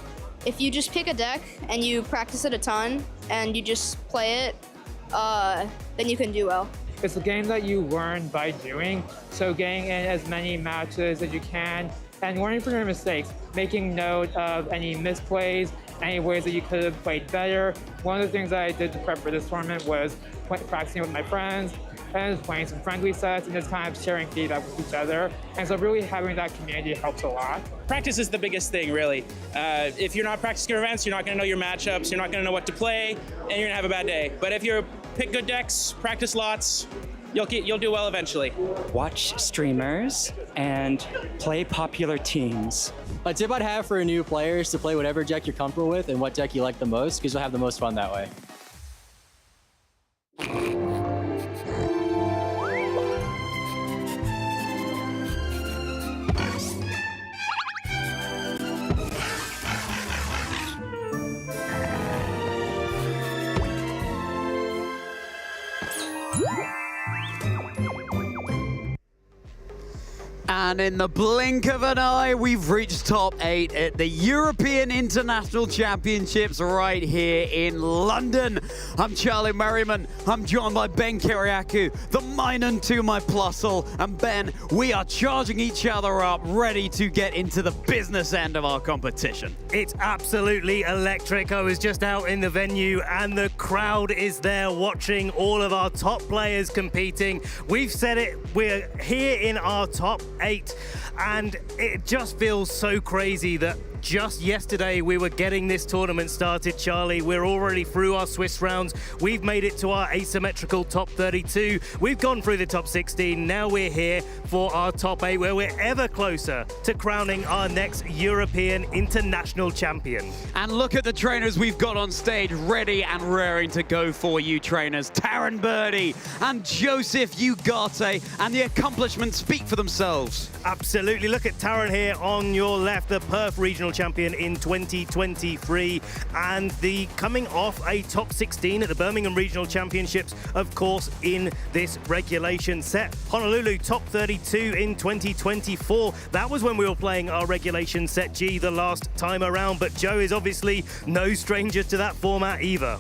if you just pick a deck and you practice it a ton and you just play it, then you can do well. It's a game that you learn by doing, so getting in as many matches as you can and learning from your mistakes, making note of any misplays, any ways that you could have played better. One of the things that I did to prep for this tournament was practicing with my friends and playing some friendly sets and just kind of sharing feedback with each other. And so really having that community helps a lot. Practice is the biggest thing, really. If you're not practicing your events, you're not going to know your matchups, you're not going to know what to play, and you're going to have a bad day. But if you pick good decks, practice lots, you'll do well eventually. Watch streamers and play popular teams. A tip I'd have for a new player is to play whatever deck you're comfortable with and what deck you like the most, because you'll have the most fun that way. And in the blink of an eye, we've reached top 8 at the European International Championships right here in London. I'm Charlie Merriman. I'm joined by Ben Kiriakou, the Minun to my Plusle. And Ben, we are charging each other up, ready to get into the business end of our competition. It's absolutely electric. I was just out in the venue and the crowd is there watching all of our top players competing. We've said it, we're here in our top 8, and it just feels so crazy that just yesterday we were getting this tournament started, Charlie. We're already through our Swiss rounds. We've made it to our asymmetrical top 32. We've gone through the top 16. Now we're here for our top 8, where we're ever closer to crowning our next European International Champion. And look at the trainers we've got on stage, ready and raring to go for you, trainers. Taran Birdie and Joseph Ugarte, and the accomplishments speak for themselves. Absolutely. Look at Taran here on your left, the Perth Regional World Champion in 2023, and the coming off a top 16 at the Birmingham Regional Championships, of course, in this regulation set. Honolulu top 32 in 2024. That was when we were playing our regulation set G the last time around, but Joe is obviously no stranger to that format either.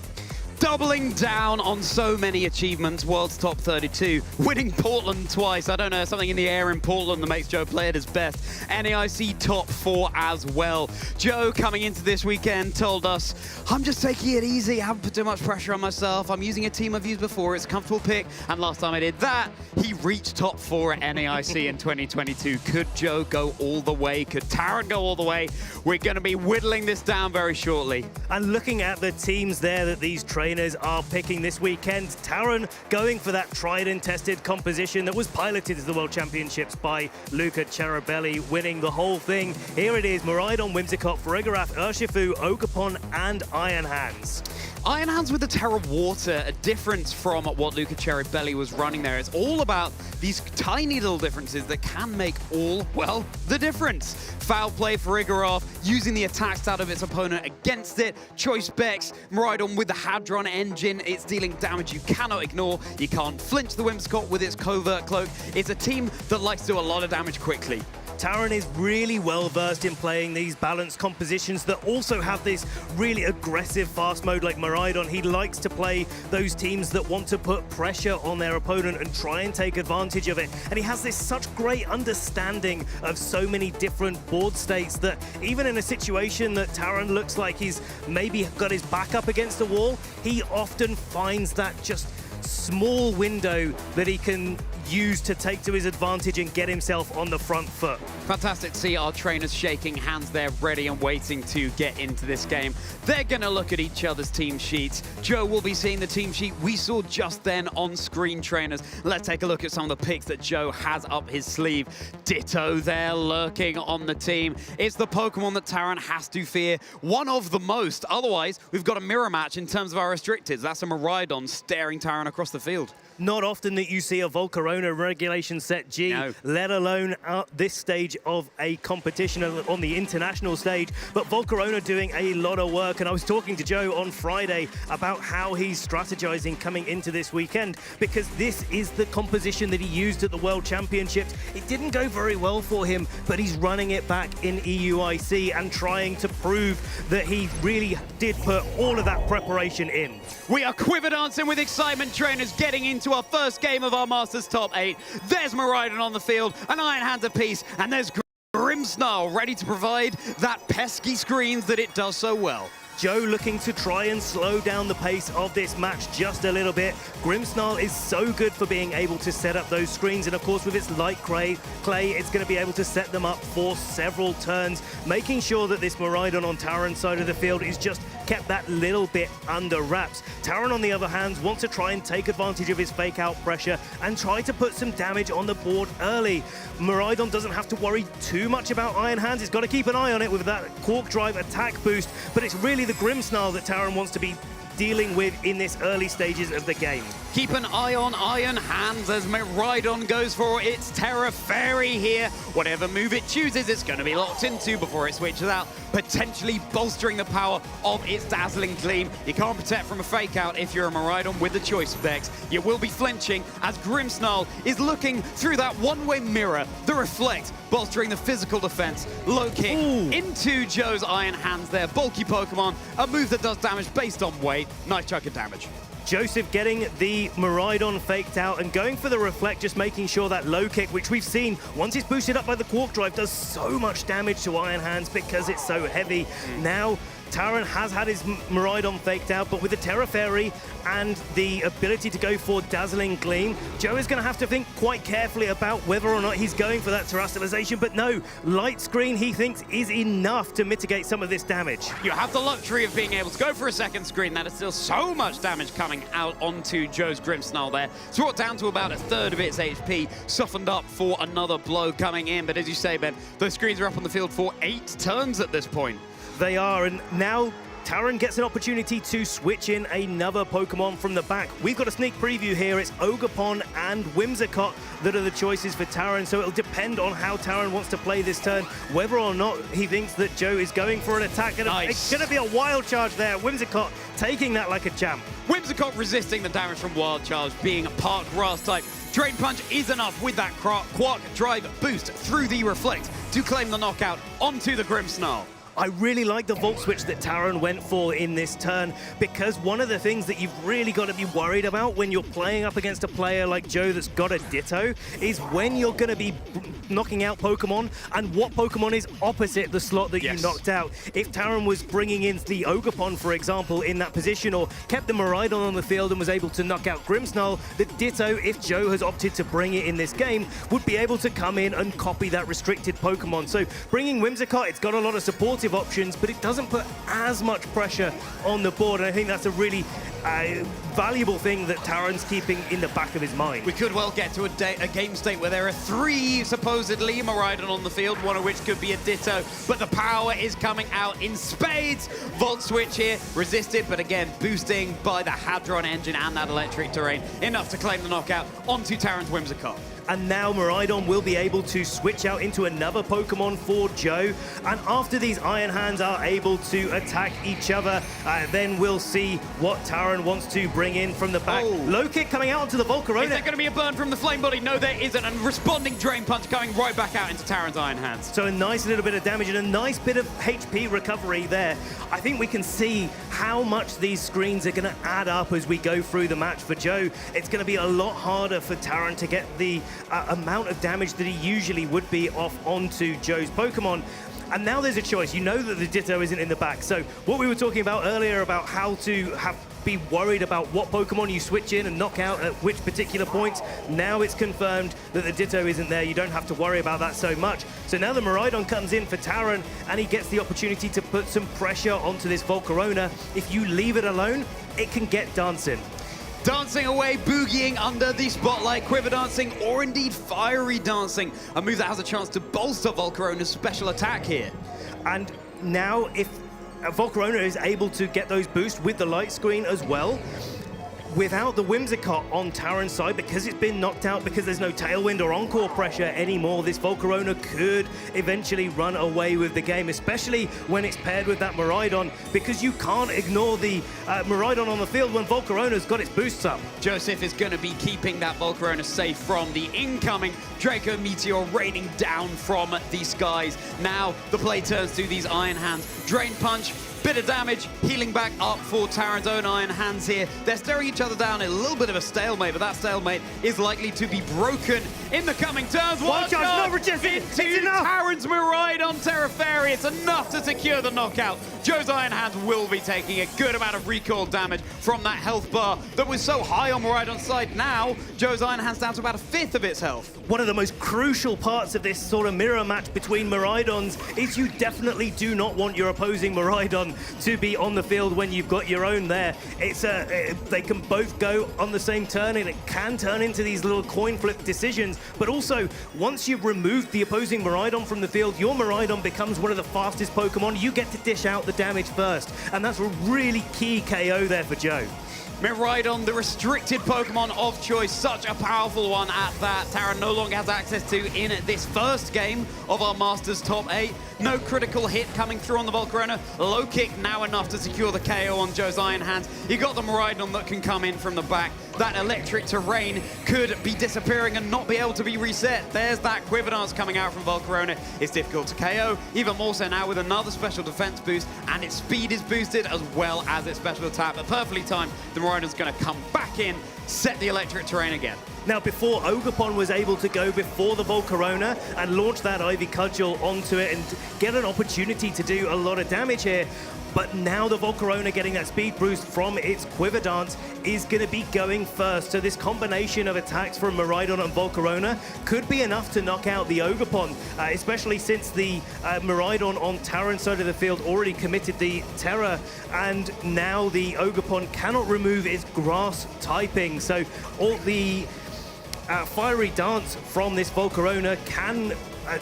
Doubling down on so many achievements, world's top 32, winning Portland twice. I don't know, something in the air in Portland that makes Joe play at his best. NAIC top 4 as well. Joe, coming into this weekend, told us, I'm just taking it easy, I haven't put too much pressure on myself, I'm using a team I've used before, it's a comfortable pick, and last time I did that, he reached top 4 at NAIC in 2022. Could Joe go all the way? Could Taran go all the way? We're going to be whittling this down very shortly. And looking at the teams there that these trainers are picking this weekend, Taran going for that tried and tested composition that was piloted to the World Championships by Luca Cherubelli, winning the whole thing. Here it is, Miraidon, Whimsicott, Farigiraf, Urshifu, Ogerpon, and Iron Hands. Iron Hands with the Terra Water, a difference from what Luca Cherubelli was running there. It's all about these tiny little differences that can make all, well, the difference. Foul play for Farigiraf, using the attack stat of its opponent against it. Choice Bex, Miraidon with the Hadron engine. It's dealing damage you cannot ignore. You can't flinch the Whimsicott with its covert cloak. It's a team that likes to do a lot of damage quickly. Taran is really well versed in playing these balanced compositions that also have this really aggressive fast mode like Miraidon. He likes to play those teams that want to put pressure on their opponent and try and take advantage of it. And he has this such great understanding of so many different board states that even in a situation that Taran looks like he's maybe got his back up against the wall, he often finds that just small window that he can use to take to his advantage and get himself on the front foot. Fantastic to see our trainers shaking hands there, ready and waiting to get into this game. They're going to look at each other's team sheets. Joe will be seeing the team sheet we saw just then on screen, trainers. Let's take a look at some of the picks that Joe has up his sleeve. Ditto there lurking on the team. It's the Pokemon that Taran has to fear, one of the most. Otherwise, we've got a mirror match in terms of our restricted. That's a Miraidon staring Taran across the field. Not often that you see a Volcarona regulation set G, let alone at this stage of a competition on the international stage. But Volcarona doing a lot of work, and I was talking to Joe on Friday about how he's strategizing coming into this weekend, because this is the composition that he used at the World Championships. It didn't go very well for him, but he's running it back in EUIC and trying to prove that he really did put all of that preparation in. We are quiver dancing with excitement, trainers, getting into our first game of our Masters Top 8. There's Miraidon on the field, an Iron Hands apiece, and there's Grimmsnarl ready to provide that pesky screens that it does so well. Joe looking to try and slow down the pace of this match just a little bit. Grimmsnarl is so good for being able to set up those screens, and of course with its light clay, it's going to be able to set them up for several turns, making sure that this Miraidon on Taran's side of the field is just kept that little bit under wraps. Taran, on the other hand, wants to try and take advantage of his fake out pressure and try to put some damage on the board early. Miraidon doesn't have to worry too much about Iron Hands. He's got to keep an eye on it with that Quark Drive attack boost, but it's really the Grimmsnarl that Taran wants to be dealing with in this early stages of the game. Keep an eye on Iron Hands as Miraidon goes for its Terra Fairy here. Whatever move it chooses, it's going to be locked into before it switches out, potentially bolstering the power of its Dazzling Gleam. You can't protect from a fake out if you're a Miraidon with the choice specs. You will be flinching as Grimmsnarl is looking through that one-way mirror, the Reflect, bolstering the physical defense. Low kick into Joe's Iron Hands there. Bulky Pokemon, a move that does damage based on weight. Nice chunk of damage. Joseph getting the Miraidon faked out and going for the Reflect, just making sure that low kick, which we've seen, once it's boosted up by the Quark Drive, does so much damage to Iron Hands because it's so heavy. Now, Taran has had his Miraidon faked out, but with the Terra Fairy and the ability to go for Dazzling Gleam, Joe is going to have to think quite carefully about whether or not he's going for that Terastallization. But no, Light Screen, he thinks, is enough to mitigate some of this damage. You have the luxury of being able to go for a second screen. That is still so much damage coming out onto Joe's Grimmsnarl there. It's brought down to about a third of its HP, softened up for another blow coming in. But as you say, Ben, those screens are up on the field for 8 turns at this point. They are, and now Taran gets an opportunity to switch in another Pokemon from the back. We've got a sneak preview here. It's Ogerpon and Whimsicott that are the choices for Taran, so it'll depend on how Taran wants to play this turn, whether or not he thinks that Joe is going for an attack. It's going to be a wild charge there. Whimsicott taking that like a champ. Whimsicott resisting the damage from Wild Charge, being a part grass type. Drain Punch is enough with that Quark Drive boost through the Reflect to claim the knockout onto the Grimmsnarl. I really like the Volt Switch that Taran went for in this turn, because one of the things that you've really got to be worried about when you're playing up against a player like Joe that's got a Ditto is when you're going to be knocking out Pokemon and what Pokemon is opposite the slot that you knocked out. If Taran was bringing in the Ogerpon, for example, in that position, or kept the Miraidon on the field and was able to knock out Grimmsnarl, the Ditto, if Joe has opted to bring it in this game, would be able to come in and copy that restricted Pokemon. So bringing Whimsicott, it's got a lot of support options, but it doesn't put as much pressure on the board, and I think that's a really valuable thing that Taran's keeping in the back of his mind. We could well get to a game state where there are 3 supposedly Miraidon on the field, one of which could be a Ditto, but the power is coming out in spades. Volt Switch here, resisted, but again, boosting by the Hadron engine and that electric terrain, enough to claim the knockout onto Taran's Whimsicott. And now Miraidon will be able to switch out into another Pokemon for Joe. And after these Iron Hands are able to attack each other, then we'll see what Taran wants to bring in from the back. Low kick coming out onto the Volcarona. Is there going to be a burn from the Flame Body? No, there isn't. And responding Drain Punch coming right back out into Taran's Iron Hands. So a nice little bit of damage and a nice bit of HP recovery there. I think we can see how much these screens are going to add up as we go through the match for Joe. It's going to be a lot harder for Taran to get the amount of damage that he usually would be off onto Joe's Pokemon. And now there's a choice. You know that the Ditto isn't in the back. So what we were talking about earlier about how to be worried about what Pokemon you switch in and knock out at which particular points, now it's confirmed that the Ditto isn't there. You don't have to worry about that so much. So now the Miraidon comes in for Taran, and he gets the opportunity to put some pressure onto this Volcarona. If you leave it alone, it can get dancing. Dancing away, boogieing under the spotlight, quiver dancing, or indeed fiery dancing. A move that has a chance to bolster Volcarona's special attack here. And now if Volcarona is able to get those boosts with the light screen as well, without the Whimsicott on Taran's side, because it's been knocked out, because there's no Tailwind or Encore pressure anymore, this Volcarona could eventually run away with the game, especially when it's paired with that Miraidon, because you can't ignore the Miraidon on the field when Volcarona's got its boosts up. Joseph is going to be keeping that Volcarona safe from the incoming Draco Meteor raining down from the skies. Now the play turns to these Iron Hands. Drain Punch, bit of damage, healing back up for Taran's own Iron Hands here. They're staring each other down in a little bit of a stalemate, but that stalemate is likely to be broken in the coming turns. One charge, not resisted. Into Taran's Miraidon Terra Fairy. It's enough to secure the knockout. Joe's Iron Hands will be taking a good amount of recoil damage from that health bar that was so high on Miraidon's side. Now, Joe's Iron Hands down to about 1/5 of its health. One of the most crucial parts of this sort of mirror match between Miraidons is you definitely do not want your opposing Miraidon to be on the field when you've got your own there. It's they can both go on the same turn, and it can turn into these little coin flip decisions. But also, once you've removed the opposing Miraidon from the field, your Miraidon becomes one of the fastest Pokemon. You get to dish out the damage first, and that's a really key KO there for Joe. Miraidon, the restricted Pokemon of choice, such a powerful one at that. Taran no longer has access to in this first game of our Masters Top 8. No critical hit coming through on the Volcarona. Low kick now enough to secure the KO on Joe's Iron Hands. You got the Miraidon that can come in from the back. That electric terrain could be disappearing and not be able to be reset. There's that Quiver Dance coming out from Volcarona. It's difficult to KO, even more so now with another special defense boost, and its speed is boosted as well as its special attack. But perfectly timed, the Miraidon's going to come back in, set the electric terrain again. Now, before Ogerpon was able to go before the Volcarona and launch that Ivy Cudgel onto it and get an opportunity to do a lot of damage here, but now the Volcarona getting that speed boost from its Quiver Dance is going to be going first. So this combination of attacks from Miraidon and Volcarona could be enough to knock out the Ogerpon, especially since the Miraidon on Taran's side of the field already committed the Terror, and now the Ogerpon cannot remove its grass typing. So all the Fiery Dance from this Volcarona can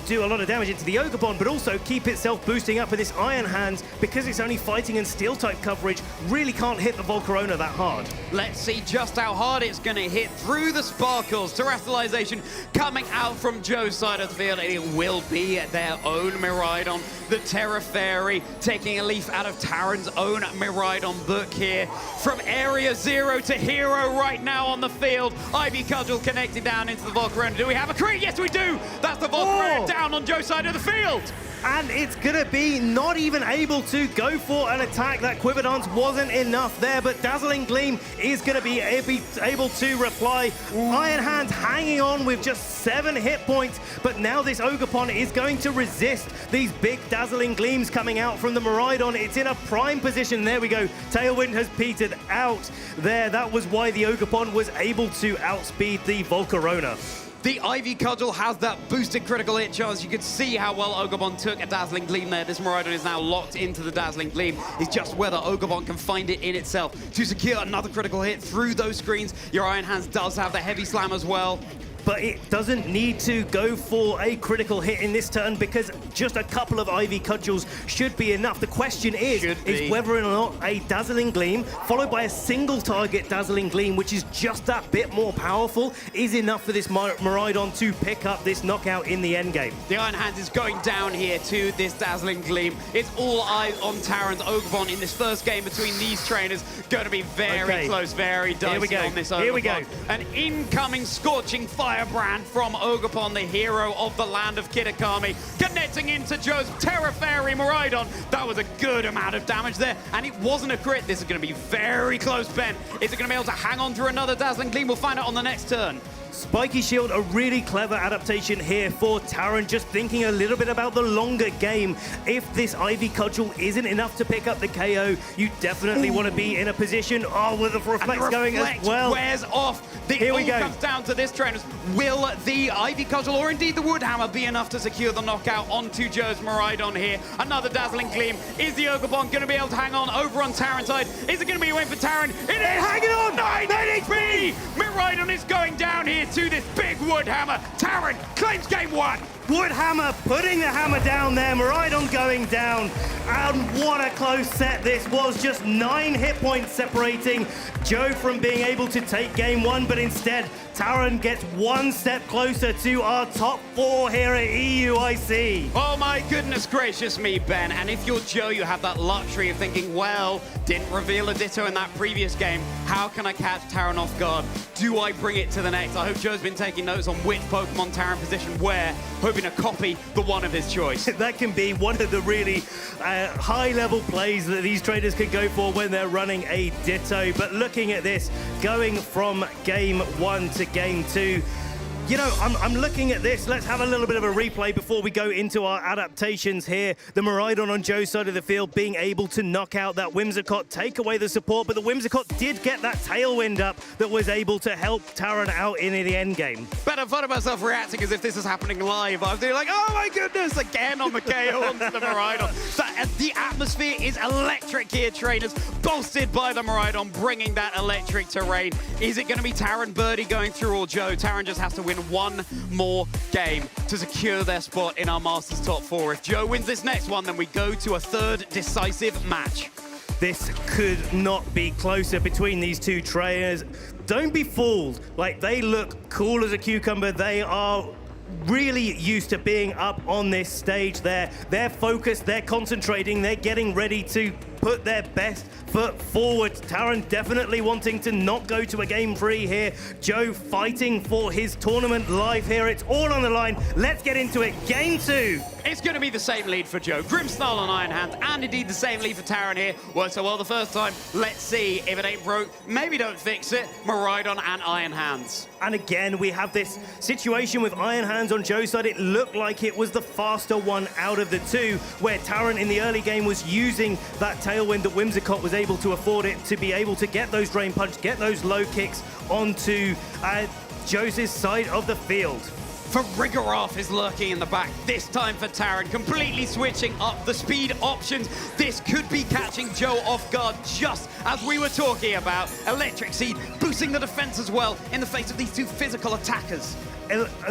do a lot of damage into the Ogre but also keep itself boosting up with this Iron Hands because it's only fighting and Steel-type coverage, really can't hit the Volcarona that hard. Let's see just how hard it's going to hit through the sparkles. Terrestrialization coming out from Joe's side of the field, and it will be their own Miraidon. The Terra Fairy taking a leaf out of Taran's own Miraidon book here. From Area 0 to Hero right now on the field. Ivy Cudgel connected down into the Volcarona. Do we have a crit? Yes, we do! That's the Volcarona down on Joe's side of the field! And it's going to be not even able to go for an attack. That Quiver Dance wasn't enough there, but Dazzling Gleam is going to be able to reply. Iron Hands hanging on with just 7 hit points, but now this Ogerpon is going to resist these big Dazzling Gleams coming out from the Miraidon. It's in a prime position. There we go. Tailwind has petered out there. That was why the Ogerpon was able to outspeed the Volcarona. The Ivy Cudgel has that boosted critical hit chance. You could see how well Ogrebon took a Dazzling Gleam there. This Miraidon is now locked into the Dazzling Gleam. It's just whether Ogrebon can find it in itself to secure another critical hit through those screens. Your Iron Hands does have the Heavy Slam as well. But it doesn't need to go for a critical hit in this turn because just a couple of Ivy Cudgels should be enough. The question is whether or not a Dazzling Gleam, followed by a single target Dazzling Gleam, which is just that bit more powerful, is enough for this Miraidon to pick up this knockout in the endgame. The Iron Hands is going down here to this Dazzling Gleam. It's all eyes on Taran's Ogrebon in this first game between these trainers. Going to be very close, very dicey on this Ogrebon. Here we go. An incoming Scorching Firebrand from Ogrebon, the hero of the land of Kitakami, connecting into Joe's Terra Fairy Miraidon. That was a good amount of damage there, and it wasn't a crit. This is going to be very close, Ben. Is it going to be able to hang on through another Dazzling Gleam? We'll find out on the next turn. Spiky Shield, a really clever adaptation here for Taran, just thinking a little bit about the longer game. If this Ivy Cudgel isn't enough to pick up the KO, you definitely want to be in a position, with the Reflects going as well. Wears off. Here we go. Comes down to this trainers. Will the Ivy Cudgel or indeed the Woodhammer be enough to secure the knockout onto Joe's Miraidon here? Another Dazzling Gleam. Is the Ogrebon going to be able to hang on over on Taran's side? Is it going to be a win for Taran? It is! Hanging on! 9 HP! Miraidon is going down here to this big Woodhammer. Taran claims game 1. Woodhammer putting the hammer down there, Miraidon going down, and what a close set this was. Just 9 hit points separating Joe from being able to take game 1, but instead Taran gets one step closer to our top 4 here at EUIC. Oh my goodness gracious me, Ben. And if you're Joe, you have that luxury of thinking, well, didn't reveal a Ditto in that previous game. How can I catch Taran off guard? Do I bring it to the next? I hope Joe's been taking notes on which Pokemon Taran position where, hoping to copy the one of his choice. That can be one of the really high-level plays that these traders can go for when they're running a Ditto. But looking at this, going from game 1 to game 2, you know, I'm looking at this. Let's have a little bit of a replay before we go into our adaptations here. The Miraidon on Joe's side of the field being able to knock out that Whimsicott, take away the support, but the Whimsicott did get that Tailwind up that was able to help Taran out in the end game. But I thought of myself reacting as if this is happening live. I was doing like, oh my goodness, again on the KO onto the Miraidon. The atmosphere is electric here, trainers, bolstered by the Miraidon, bringing that electric terrain. Is it going to be Taran Birdie going through or Joe? Taran just has to win one more game to secure their spot in our Masters top 4. If Joe wins this next one, then we go to a third decisive match. This could not be closer between these two trainers. Don't be fooled. Like, they look cool as a cucumber. They are really used to being up on this stage. They're focused, they're concentrating, they're getting ready to put their best foot forward. Taran definitely wanting to not go to a game 3 here. Joe fighting for his tournament life here. It's all on the line. Let's get into it. Game 2. It's going to be the same lead for Joe. Grimmsnarl on Iron Hands, and indeed the same lead for Taran here. Worked so well the first time. Let's see if it ain't broke. Maybe don't fix it. Miraidon and Iron Hands. And again, we have this situation with Iron Hands on Joe's side. It looked like it was the faster one out of the two, where Taran in the early game was using that Tailwind that Whimsicott was able to afford it to be able to get those Drain Punch, get those low kicks onto Joe's side of the field. Farigiraf is lurking in the back, this time for Taran, completely switching up the speed options. This could be catching Joe off guard, just as we were talking about. Electric Seed boosting the defense as well in the face of these two physical attackers.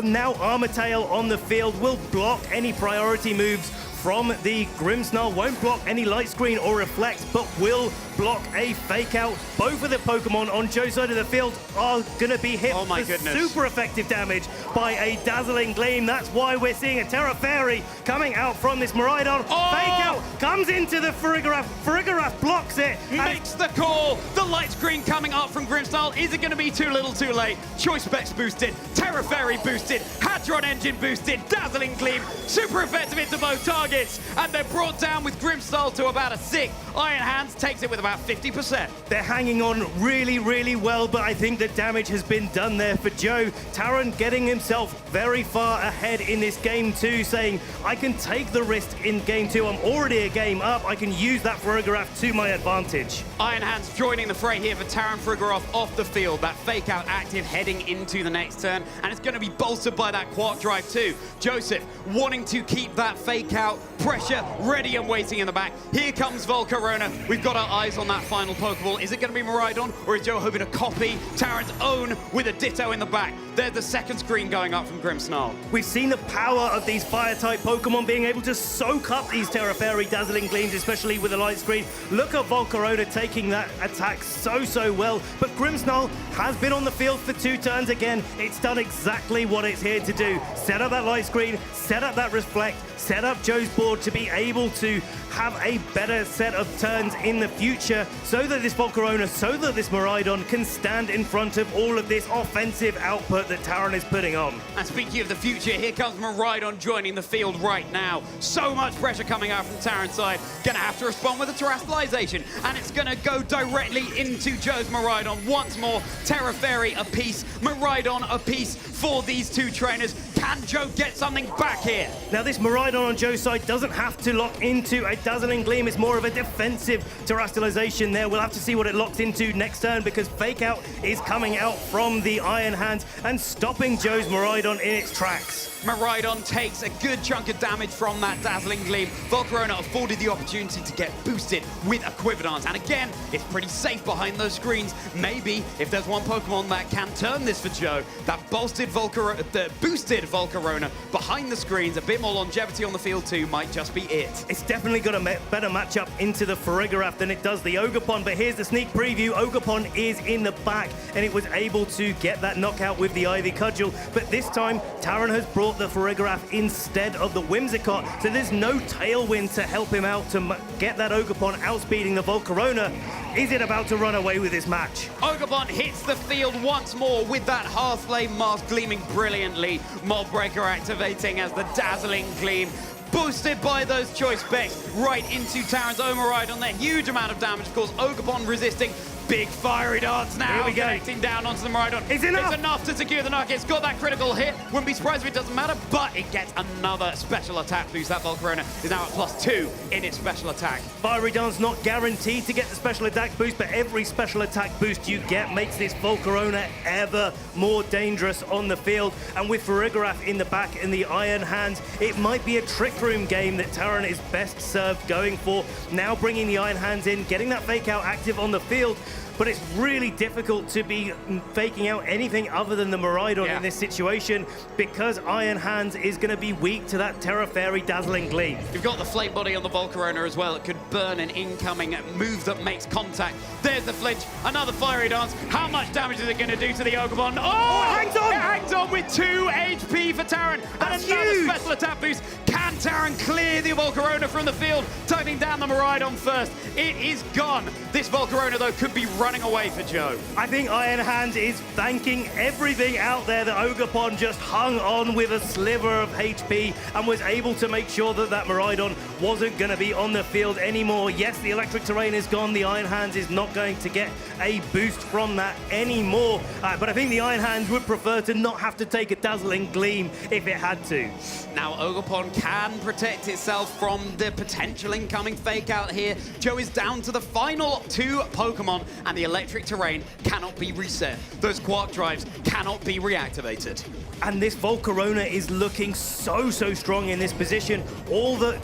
Now Armatail on the field will block any priority moves from the Grimmsnarl, won't block any light screen or reflect, but will block a fake out. Both of the Pokemon on Joe's side of the field are going to be hit for super effective damage by a Dazzling Gleam. That's why we're seeing a Terra Fairy coming out from this Miraidon. Fake out, comes into the Farigiraf. Farigiraf blocks it. Makes the call. The light screen coming up from Grimmsnarl. Is it going to be too little too late? Choice Specs boosted, Terra Fairy boosted, Hadron Engine boosted, Dazzling Gleam, super effective into both targets, and they're brought down with Grimmsnarl to about a 6. Iron Hands takes it with about 50%. They're hanging on really, really well, but I think the damage has been done there for Joe. Taran getting himself very far ahead in this game 2, saying, I can take the risk in game 2. I'm already a game up. I can use that Farigiraf to my advantage. Iron Hands joining the fray here for Taran Farigiraf off the field. That fake out active heading into the next turn, and it's going to be bolstered by that Quark Drive too. Joseph wanting to keep that fake out, pressure ready and waiting in the back. Here comes Volcarona. We've got our eyes on that final Pokeball. Is it going to be Miraidon, or is Joe hoping to copy Taran's own with a Ditto in the back? There's the second screen going up from Grimmsnarl. We've seen the power of these Fire-type Pokemon being able to soak up these Terra Fairy Dazzling Gleams, especially with the light screen. Look at Volcarona taking that attack so well, but Grimmsnarl has been on the field for 2 turns again. It's done exactly what it's here to do. Set up that light screen, set up that reflect, set up Joe's board to be able to have a better set of turns in the future, so that this Volcarona, so that this Miraidon can stand in front of all of this offensive output that Taran is putting on. And speaking of the future, here comes Miraidon joining the field right now. So much pressure coming out from Taran's side. Gonna have to respond with a Terastallization, and it's gonna go directly into Joe's Miraidon. Once more, Terra Fairy apiece, Miraidon apiece for these two trainers. Can Joe get something back here? Now this Miraidon on Joe's side doesn't have to lock into a Dazzling Gleam. It's more of a defensive Terastallization there. We'll have to see what it locks into next turn, because Fake Out is coming out from the Iron Hands and stopping Joe's Miraidon in its tracks. Miraidon takes a good chunk of damage from that Dazzling Gleam. Volcarona afforded the opportunity to get boosted with Equipidance, and again, it's pretty safe behind those screens. Maybe if there's one Pokemon that can turn this for Joe, that boosted Volcarona behind the screens, a bit more longevity on the field too, might just be it. It's definitely got a better matchup into the Farigiraf than it does the Ogerpon, but here's the sneak preview. Ogerpon is in the back, and it was able to get that knockout with the Ivy Cudgel, but this time, Taran has brought the Farigiraf instead of the Whimsicott, so there's no Tailwind to help him out to get that Ogerpon outspeeding the Volcarona. Is it about to run away with this match? Ogerpon hits the field once more with that Hearthflame Mask gleaming brilliantly. Mob Breaker activating as the Dazzling Gleam, boosted by those Choice Specs right into Taran's Miraidon. That huge amount of damage, of course. Ogerpon resisting. Big fiery darts now. Here we go. Connecting down onto the Miraidon. It's enough. It's enough to secure the knock. It's got that critical hit. Wouldn't be surprised if it doesn't matter, but it gets another special attack boost. That Volcarona is now at +2 in its special attack. Fiery Dart's not guaranteed to get the special attack boost, but every special attack boost you get makes this Volcarona ever more dangerous on the field. And with Farigiraf in the back and the Iron Hands, it might be a Trick Room game that Taran is best served going for. Now bringing the Iron Hands in, getting that Fake Out active on the field, but it's really difficult to be faking out anything other than the Miraidon in this situation, because Iron Hands is going to be weak to that Terra Fairy Dazzling Gleam. You've got the Flame Body on the Volcarona as well. It could burn an incoming move that makes contact. There's the flinch, another Fiery Dance. How much damage is it going to do to the Ogerpon? Oh, it hangs on! It hangs on with 2 HP for Taran. That's and another huge. special attack boost. Can Taran clear the Volcarona from the field? Toning down the Miraidon first. It is gone. This Volcarona, though, could be running away for Joe. I think Iron Hands is thanking everything out there that Ogerpon just hung on with a sliver of HP and was able to make sure that that Miraidon wasn't going to be on the field anymore. Yes, the electric terrain is gone. The Iron Hands is not going to get a boost from that anymore. But I think the Iron Hands would prefer to not have to take a Dazzling Gleam if it had to. Now Ogerpon can protect itself from the potential incoming Fake Out here. Joe is down to the final top 2 Pokemon, and the electric terrain cannot be reset. Those Quark drives cannot be reactivated. And this Volcarona is looking so strong in this position. All that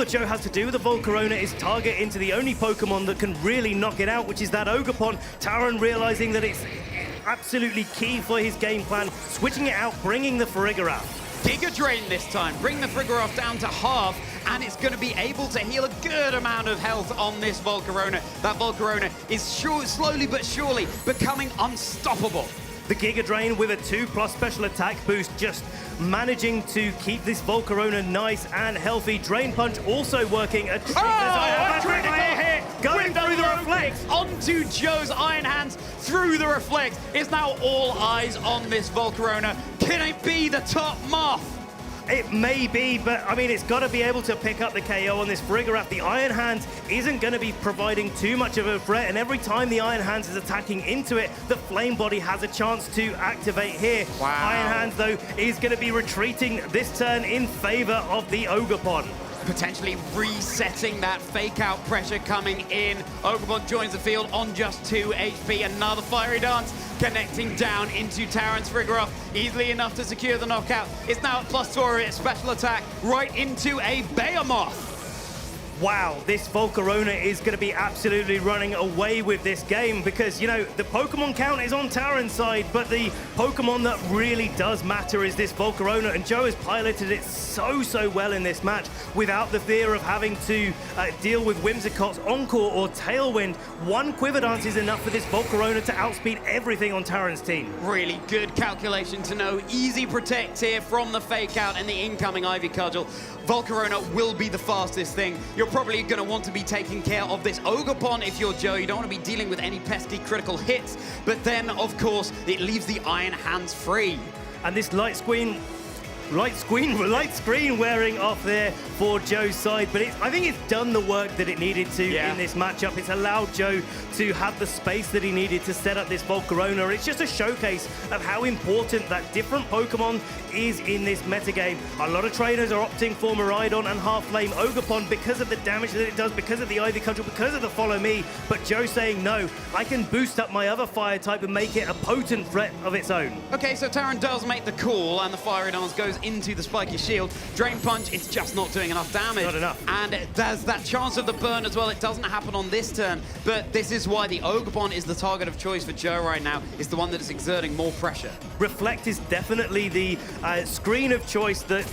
Joe has to do with the Volcarona is target into the only Pokemon that can really knock it out, which is that Ogerpon. Taran realizing that it's absolutely key for his game plan, switching it out, bringing the Farigiraf. Giga Drain this time, bring the Farigiraf down to half, and it's going to be able to heal a good amount of health on this Volcarona. That Volcarona is slowly but surely becoming unstoppable. The Giga Drain with a 2+ special attack boost, just managing to keep this Volcarona nice and healthy. Drain Punch also working. A critical hit going through the reflex. Onto Joe's Iron Hands through the reflex. It's now all eyes on this Volcarona. Can it be the top Moth? It may be, but I mean, it's got to be able to pick up the KO on this Farigiraf. The Iron Hands isn't going to be providing too much of a threat, and every time the Iron Hands is attacking into it, the Flame Body has a chance to activate here. Wow. Iron Hands, though, is going to be retreating this turn in favor of the Ogerpon. Potentially resetting that fake out pressure coming in. Ogerpon joins the field on just 2 HP. Another Fiery Dance connecting down into Taran's Farigiraf. Easily enough to secure the knockout. It's now at +4 special attack right into a Behemoth. Wow, this Volcarona is going to be absolutely running away with this game because, you know, the Pokemon count is on Taran's side, but the Pokemon that really does matter is this Volcarona, and Joe has piloted it so well in this match without the fear of having to deal with Whimsicott's Encore or Tailwind. One Quiver Dance is enough for this Volcarona to outspeed everything on Taran's team. Really good calculation to know. Easy protect here from the fake out and the incoming Ivy Cudgel. Volcarona will be the fastest thing. You're probably going to want to be taking care of this Ogerpon if you're Joe. You don't want to be dealing with any pesky critical hits. But then, of course, it leaves the Iron Hands free. And this light screen wearing off there for Joe's side, but I think it's done the work that it needed to in this matchup. It's allowed Joe to have the space that he needed to set up this Volcarona. It's just a showcase of how important that different Pokemon is in this metagame. A lot of trainers are opting for Miraidon and Half Flame Ogerpon because of the damage that it does, because of the Ivy Cudgel, because of the Follow Me, but Joe's saying no, I can boost up my other fire type and make it a potent threat of its own. Okay, so Taran does make the call, and the Fiery Dance goes into the spiky shield. Drain Punch is just not doing enough damage. Not enough. And there's that chance of the burn as well. It doesn't happen on this turn, but this is why the Ogerpon is the target of choice for Joe right now. It's the one that is exerting more pressure. Reflect is definitely the screen of choice that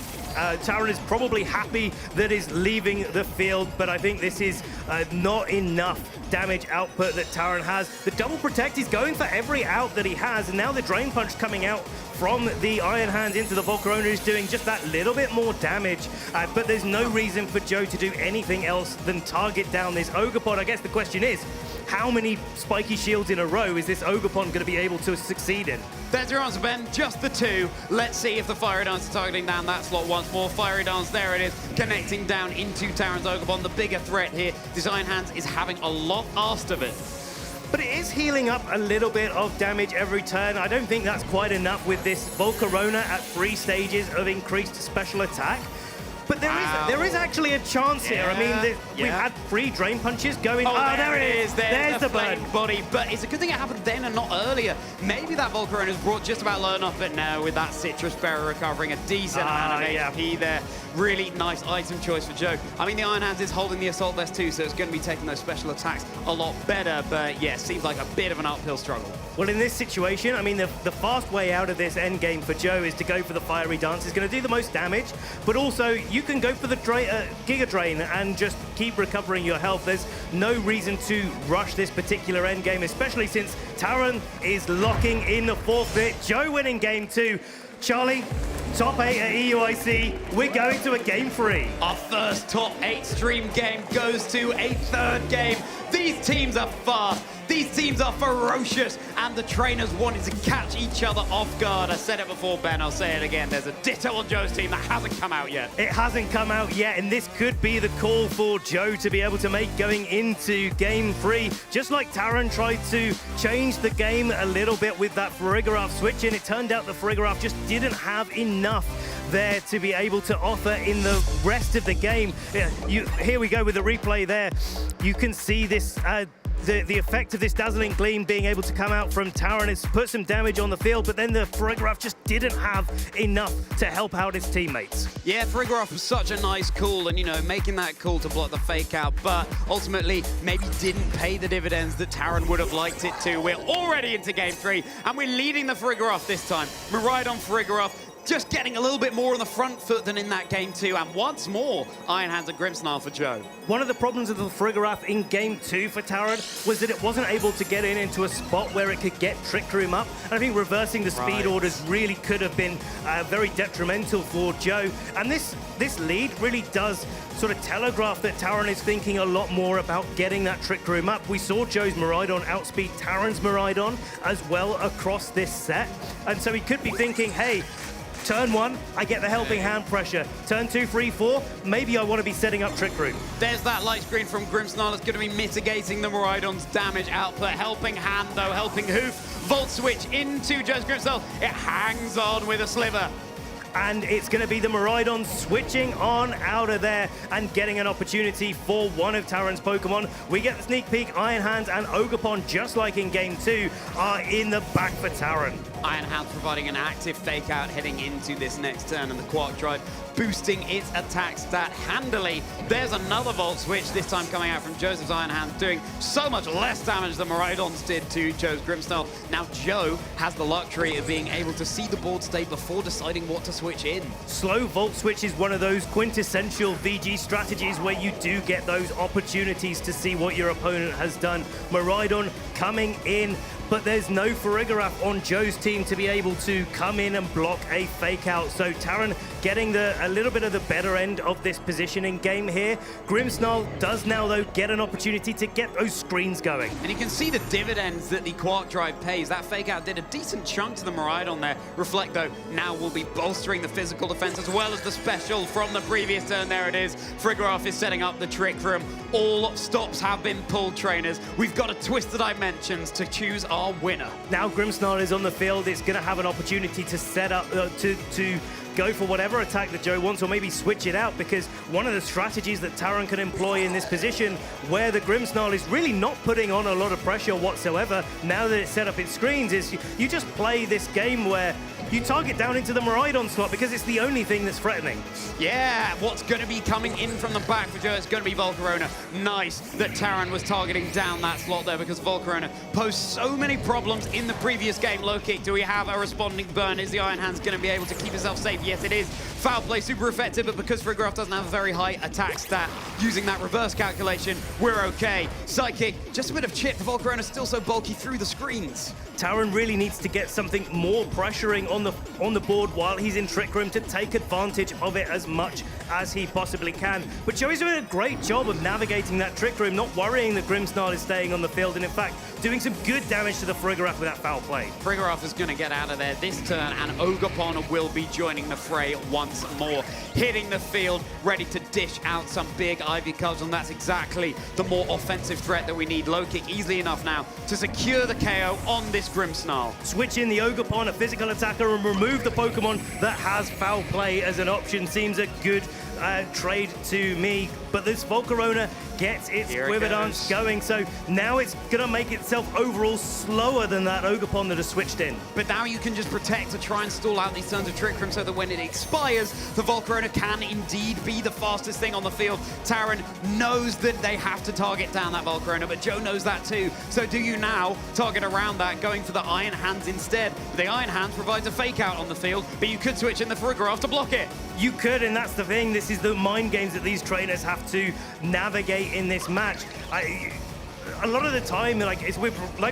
Taran is probably happy that is leaving the field, but I think this is not enough damage output that Taran has. The double protect is going for every out that he has, and now the Drain Punch coming out from the Iron Hands into the Volcarona is doing just that little bit more damage, but there's no reason for Joe to do anything else than target down this Ogerpon. I guess the question is, how many spiky shields in a row is this Ogerpon going to be able to succeed in? There's your answer, Ben. Just the 2. Let's see if the Fiery Dance is targeting down that slot once more. Fiery Dance, there it is, connecting down into Taran's Ogerpon. The bigger threat here. This Iron Hands is having a lot asked of it. But it is healing up a little bit of damage every turn. I don't think that's quite enough with this Volcarona at 3 stages of increased special attack. But there is actually a chance here. I mean, we've had 3 Drain Punches going. Oh, there it is. There's the burn. Flame Body. But it's a good thing it happened then and not earlier. Maybe that Volcarona is brought just about low enough, but now with that Citrus Berry recovering a decent amount of HP there. Really nice item choice for Joe. I mean, the Iron Hands is holding the Assault Vest too, so it's going to be taking those special attacks a lot better. But yeah, seems like a bit of an uphill struggle. Well, in this situation, I mean, the fast way out of this end game for Joe is to go for the Fiery Dance. It's going to do the most damage, but also you can go for the Giga Drain and just keep recovering your health. There's no reason to rush this particular end game, especially since Taran is locking in the forfeit. Joe winning game 2. Charlie, top 8 at EUIC. We're going to a game 3. Our first top 8 stream game goes to a 3rd game. These teams are fast. These teams are ferocious, and the trainers wanted to catch each other off guard. I said it before, Ben, I'll say it again. There's a ditto on Joe's team that hasn't come out yet. It hasn't come out yet, and this could be the call for Joe to be able to make going into game 3. Just like Taran tried to change the game a little bit with that Farigiraf switch in, it turned out the Farigiraf just didn't have enough there to be able to offer in the rest of the game. Here we go with the replay there. You can see this. The effect of this Dazzling Gleam being able to come out from Taran has put some damage on the field, but then the Frigoraph just didn't have enough to help out his teammates. Yeah, Frigoraph was such a nice call, and, you know, making that call to block the fake out, but ultimately maybe didn't pay the dividends that Taran would have liked it to. We're already into game 3, and we're leading the Frigoraph this time. Miraidon Frigoraph just getting a little bit more on the front foot than in that game 2, and once more, Iron Hands and Grimmsnarl for Joe. One of the problems of the Frigoraph in game 2 for Taran was that it wasn't able to get into a spot where it could get Trick Room up. And I think reversing the speed orders really could have been very detrimental for Joe. And this lead really does sort of telegraph that Taran is thinking a lot more about getting that Trick Room up. We saw Joe's Miraidon outspeed Taran's Miraidon as well across this set. And so he could be thinking, hey, turn 1, I get the helping hand pressure. Turn 2, 3, 4, maybe I want to be setting up Trick Room. There's that light screen from Grimmsnarl that's going to be mitigating the Miraidon's damage output. Helping hand, though, helping hoof. Volt switch into Joe's Grimmsnarl. It hangs on with a sliver. And it's going to be the Miraidon switching on out of there and getting an opportunity for one of Taran's Pokemon. We get the sneak peek. Iron Hands and Ogerpon, just like in game 2, are in the back for Taran. Iron Hands providing an active fake out heading into this next turn, and the Quark Drive boosting its attack stat handily. There's another Volt Switch, this time coming out from Joseph's Iron Hands, doing so much less damage than Miraidon's did to Joe's Grimmsnarl. Now Joe has the luxury of being able to see the board state before deciding what to switch in. Slow Volt Switch is one of those quintessential VG strategies where you do get those opportunities to see what your opponent has done. Miraidon coming in, but there's no Frigoraph on Joe's team to be able to come in and block a fake out. So Taran getting a little bit of the better end of this positioning game here. Grimmsnarl does now, though, get an opportunity to get those screens going. And you can see the dividends that the Quark Drive pays. That fake out did a decent chunk to the Miraidon there. Reflect, though, now will be bolstering the physical defense as well as the special from the previous turn. There it is. Frigoraph is setting up the Trick Room. All stops have been pulled, trainers. We've got to twist the dimensions to choose our winner. Now Grimmsnarl is on the field. It's going to have an opportunity to set up, to go for whatever attack that Joe wants, or maybe switch it out, because one of the strategies that Taran can employ in this position where the Grimmsnarl is really not putting on a lot of pressure whatsoever now that it's set up its screens is you just play this game where you target down into the Miraidon slot because it's the only thing that's threatening. Yeah, what's going to be coming in from the back for Joe? It's going to be Volcarona. Nice that Taran was targeting down that slot there because Volcarona posed so many problems in the previous game. Low kick, do we have a responding burn? Is the Iron Hands going to be able to keep himself safe? Yes, it is. Foul play, super effective, but because Frigoraph doesn't have a very high attack stat, using that reverse calculation, we're okay. Psychic, just a bit of chip. The Volcarona still so bulky through the screens. Taran really needs to get something more pressuring on the board while he's in Trick Room to take advantage of it as much as he possibly can. But Joey's doing a great job of navigating that Trick Room, not worrying that Grimmsnarl is staying on the field, and in fact, doing some good damage to the Frigoraph with that foul play. Frigoraph is going to get out of there this turn, and Ogerpon will be joining the fray once more. Hitting the field, ready to dish out some big Ivy Cubs, and that's exactly the more offensive threat that we need. Low kick easily enough now to secure the KO on this Grimmsnarl. Switch in the Ogerpon, a physical attacker, and remove the Pokemon that has foul play as an option. Seems a good trade to me, but this Volcarona gets its Quiver Dance going, so now it's going to make itself overall slower than that Ogerpon that has switched in. But now you can just protect to try and stall out these turns of Trick Room so that when it expires, the Volcarona can indeed be the fastest thing on the field. Taran knows that they have to target down that Volcarona, but Joe knows that too. So do you now target around that, going for the Iron Hands instead? The Iron Hands provides a fake out on the field, but you could switch in the Frigoraph to block it. You could, and that's the thing. This is the mind games that these trainers have to navigate in this match. A lot of the time, like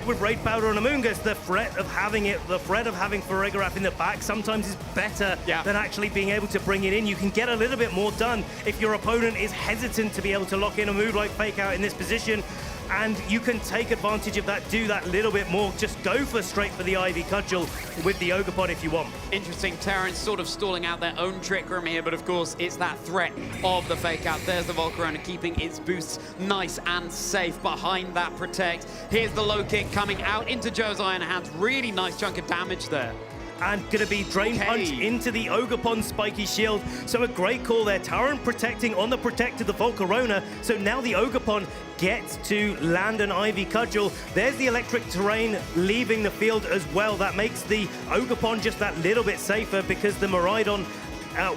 with Raid Powder and Amoonguss, the threat of having Frigoraph in the back sometimes is better than actually being able to bring it in. You can get a little bit more done if your opponent is hesitant to be able to lock in a move like Fake Out in this position. And you can take advantage of that, do that little bit more. Just go straight for the Ivy Cudgel with the Ogerpon if you want. Interesting, Taran sort of stalling out their own Trick Room here, but of course it's that threat of the Fake Out. There's the Volcarona keeping its boosts nice and safe behind that Protect. Here's the low kick coming out into Joe's Iron Hands. Really nice chunk of damage there. and going to be Drain Punch into the Ogerpon spiky shield. So a great call there. Taran protecting on the protect of the Volcarona. So now the Ogerpon gets to land an Ivy Cudgel. There's the electric terrain leaving the field as well. That makes the Ogerpon just that little bit safer because the Miraidon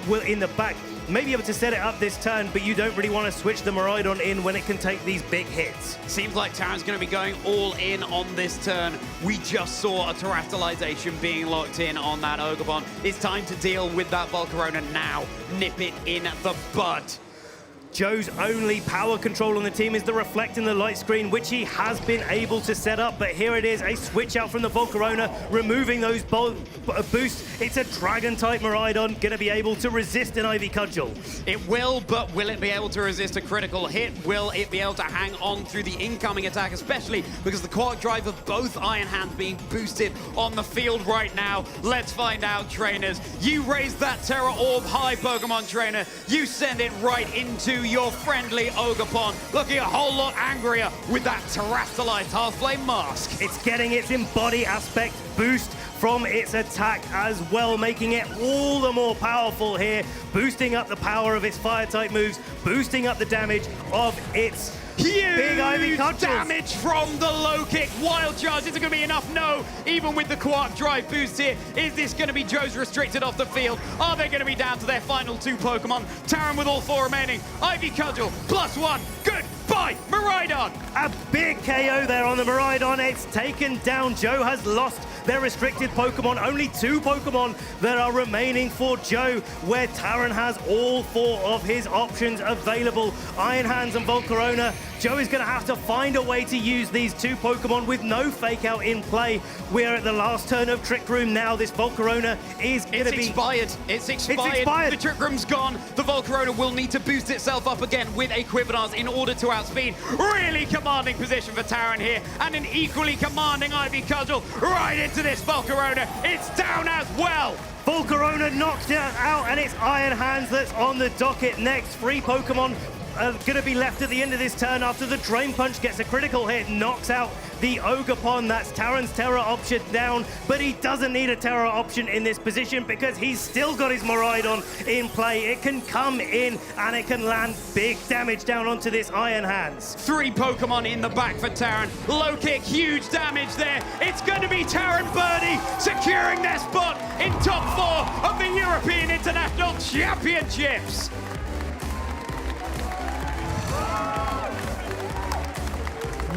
will in the back may be able to set it up this turn, but you don't really want to switch the Miraidon in when it can take these big hits. Seems like Taran's going to be going all in on this turn. We just saw a Terastallization being locked in on that Ogerpon. It's time to deal with that Volcarona now. Nip it in the bud. Joe's only power control on the team is the reflect in the light screen, which he has been able to set up. But here it is, a switch out from the Volcarona, removing those boosts. It's a Dragon-type Miraidon, going to be able to resist an Ivy Cudgel. It will, but will it be able to resist a critical hit? Will it be able to hang on through the incoming attack, especially because the Quark Drive of both Iron Hands being boosted on the field right now? Let's find out, trainers. You raise that Terra Orb high, Pokemon trainer. You send it right into your friendly Ogerpon, looking a whole lot angrier with that Terastallized Half-Flame Mask. It's getting its Embody aspect boost from its attack as well, making it all the more powerful here, boosting up the power of its Fire-type moves, boosting up the damage of its huge big Ivy Cudgels. Damage from the low kick. Wild Charge, is it going to be enough? No. Even with the Quark Drive boost here, is this going to be Joe's restricted off the field? Are they going to be down to their final two Pokemon? Taran with all four remaining. Ivy Cudgel, +1. Goodbye, Miraidon. A big KO there on the Miraidon. It's taken down. Joe has lost their restricted Pokemon. Only 2 Pokemon that are remaining for Joe, where Taran has all 4 of his options available. Iron Hands and Volcarona. Joe is going to have to find a way to use these 2 Pokemon with no fake out in play. We're at the last turn of Trick Room now. This Volcarona is going to be... It's expired. The Trick Room's gone. The Volcarona will need to boost itself up again with a Quivernas in order to outspeed. Really commanding position for Taran here, and an equally commanding Ivy Cudgel right into this Volcarona. It's down as well. Volcarona knocked it out, and it's Iron Hands that's on the docket next. 3 Pokemon are going to be left at the end of this turn after the Drain Punch gets a critical hit, knocks out the Ogerpon. That's Taran's Terra option down, but he doesn't need a Terra option in this position because he's still got his Miraidon in play. It can come in and it can land big damage down onto this Iron Hands. 3 Pokemon in the back for Taran. Low kick, huge damage there. It's going to be Taran Birdie securing their spot in top 4 of the European International Championships.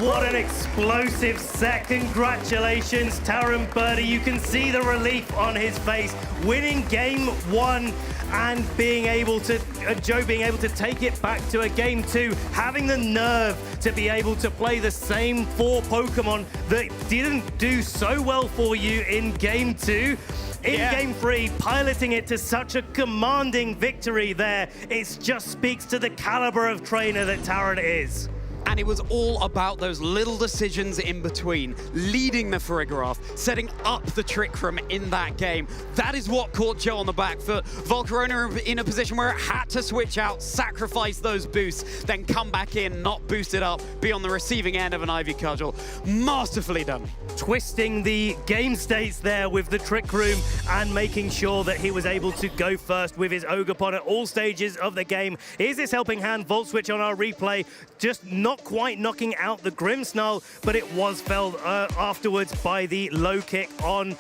What an explosive set. Congratulations, Taran Birdie. You can see the relief on his face. Winning game 1 and being able to, Joe being able to take it back to a game 2, having the nerve to be able to play the same 4 Pokemon that didn't do so well for you in game 2. In game 3, piloting it to such a commanding victory there. It just speaks to the caliber of trainer that Taran is. And it was all about those little decisions in between, leading the Farigiraf, setting up the Trick Room in that game. That is what caught Joe on the back foot. Volcarona in a position where it had to switch out, sacrifice those boosts, then come back in, not boost it up, be on the receiving end of an Ivy Cudgel. Masterfully done. Twisting the game states there with the Trick Room and making sure that he was able to go first with his Ogerpon at all stages of the game. Is this helping hand Volt Switch on our replay? Just not quite knocking out the Grimmsnarl, but it was felled afterwards by the low kick on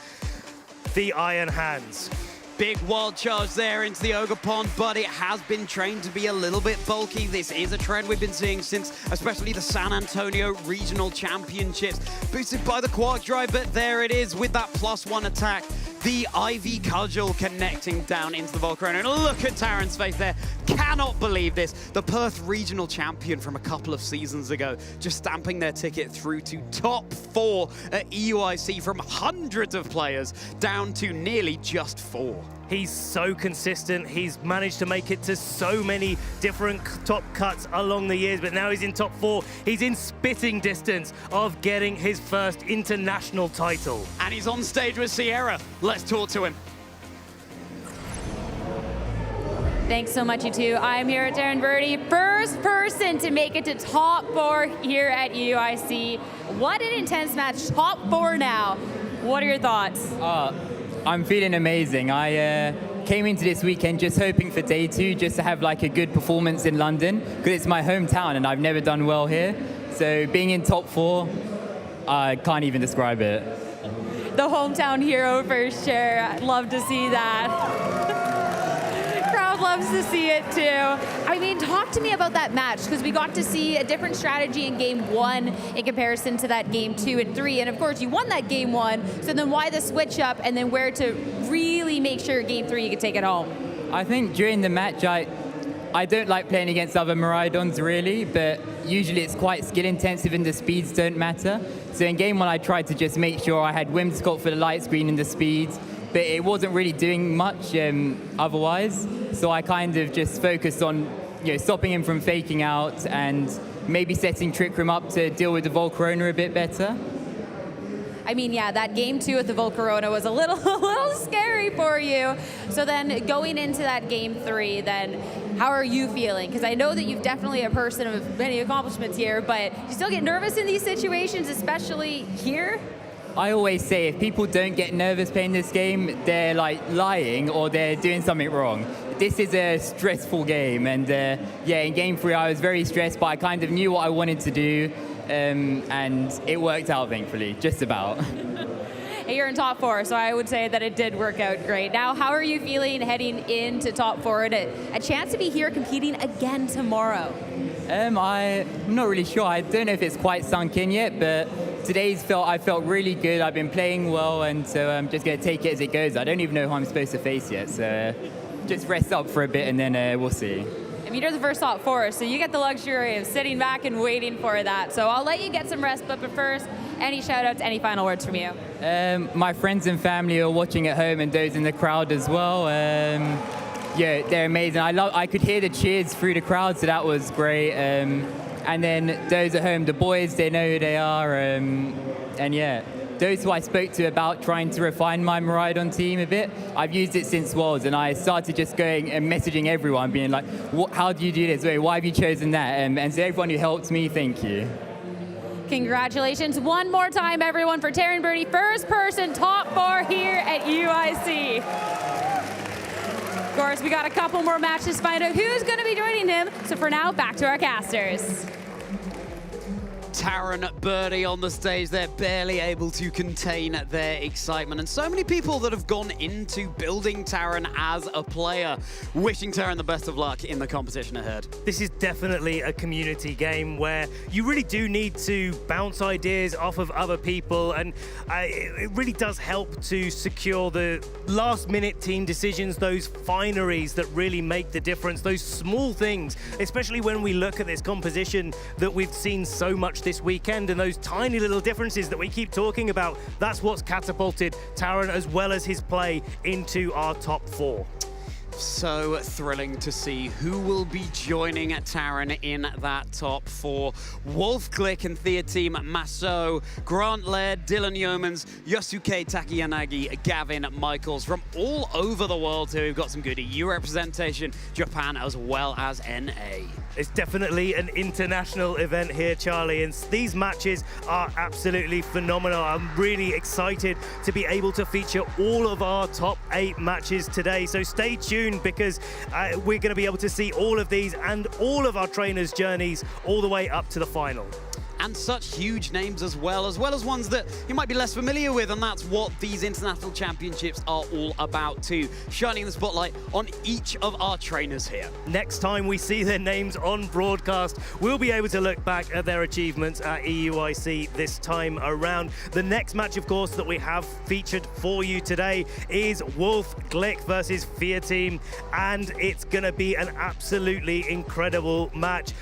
the Iron Hands. Big wild charge there into the Ogerpon, but it has been trained to be a little bit bulky. This is a trend we've been seeing since especially the San Antonio Regional Championships. Boosted by the Quark Drive, but there it is with that +1 attack. The Ivy Cudgel connecting down into the Volcarona. And look at Taran's face there. Cannot believe this. The Perth Regional Champion from a couple of seasons ago, just stamping their ticket through to top 4 at EUIC from hundreds of players down to nearly just 4. He's so consistent. He's managed to make it to so many different top cuts along the years, but now he's in top 4. He's in spitting distance of getting his first international title. And he's on stage with Sierra. Let's talk to him. Thanks so much, you two. I'm here at Taran Birdie, first person to make it to top 4 here at UIC. What an intense match. Top 4 now. What are your thoughts? I'm feeling amazing. I came into this weekend just hoping for day 2, just to have like a good performance in London, because it's my hometown and I've never done well here. So being in top 4, I can't even describe it. The hometown hero for sure. I'd love to see that. Crowd loves to see it too. I mean, talk to me about that match, because we got to see a different strategy in game 1 in comparison to that game 2 and 3. And of course, you won that game 1. So then why the switch up, and then where to really make sure game 3 you could take it home? I think during the match, I don't like playing against other Miraidons really, but usually it's quite skill intensive and the speeds don't matter. So in game 1, I tried to just make sure I had Whimsicott for the light screen and the speeds, but it wasn't really doing much otherwise. So I kind of just focused on stopping him from faking out and maybe setting Trick Room up to deal with the Volcarona a bit better. I mean, yeah, that game 2 with the Volcarona was a little scary for you. So then going into that game 3, then how are you feeling? Because I know that you've definitely a person of many accomplishments here, but do you still get nervous in these situations, especially here? I always say if people don't get nervous playing this game, they're like lying or they're doing something wrong. This is a stressful game, and yeah, in game 3 I was very stressed, but I kind of knew what I wanted to do. And it worked out, thankfully, just about. You're in top 4, so I would say that it did work out great. Now, how are you feeling heading into top 4 and a chance to be here competing again tomorrow? I'm not really sure. I don't know if it's quite sunk in yet, but I felt really good. I've been playing well, and so I'm just going to take it as it goes. I don't even know who I'm supposed to face yet, so just rest up for a bit and then we'll see. I mean, you're the first top 4, so you get the luxury of sitting back and waiting for that. So I'll let you get some rest, but first, any shout-outs, any final words from you? My friends and family are watching at home and those in the crowd as well. Yeah, they're amazing. I could hear the cheers through the crowd, so that was great. And then those at home, the boys, they know who they are. And yeah, those who I spoke to about trying to refine my Miraidon team a bit, I've used it since Worlds, and I started just going and messaging everyone, being like, how do you do this? Wait, why have you chosen that? And so everyone who helped me, thank you. Congratulations one more time, everyone, for Taran Birdie, first person top 4 here at UIC. Of course, we got a couple more matches to find out who's going to be joining him. So for now, back to our casters. Taran Birdie on the stage. They're barely able to contain their excitement. And so many people that have gone into building Taran as a player, wishing Taran the best of luck in the competition ahead. This is definitely a community game where you really do need to bounce ideas off of other people, and it really does help to secure the last-minute team decisions, those fineries that really make the difference, those small things, especially when we look at this composition that we've seen so much this weekend, and those tiny little differences that we keep talking about. That's what's catapulted Taran as well as his play into our top 4. So thrilling to see who will be joining Taran in that top 4. Wolf Glick and Thea Team, Maso, Grant Laird, Dylan Yeomans, Yosuke Takiyanagi, Gavin Michaels from all over the world here. We've got some good EU representation, Japan as well as NA. It's definitely an international event here, Charlie, and these matches are absolutely phenomenal. I'm really excited to be able to feature all of our top 8 matches today, so stay tuned because we're going to be able to see all of these and all of our trainers' journeys all the way up to the final. And such huge names as well as ones that you might be less familiar with, and that's what these international championships are all about too, shining the spotlight on each of our trainers here. Next time we see their names on broadcast, we'll be able to look back at their achievements at EUIC this time around. The next match, of course, that we have featured for you today is Wolf Glick versus Thea Team, and it's going to be an absolutely incredible match.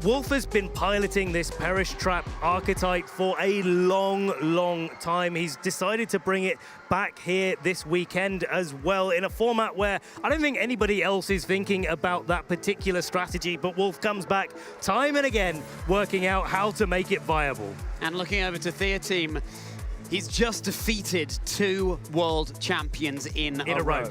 Wolf has been piloting this Perish Trap archetype for a long time. He's decided to bring it back here this weekend as well in a format where I don't think anybody else is thinking about that particular strategy, but Wolf comes back time and again working out how to make it viable. And looking over to Thea Team, he's just defeated 2 world champions in a row.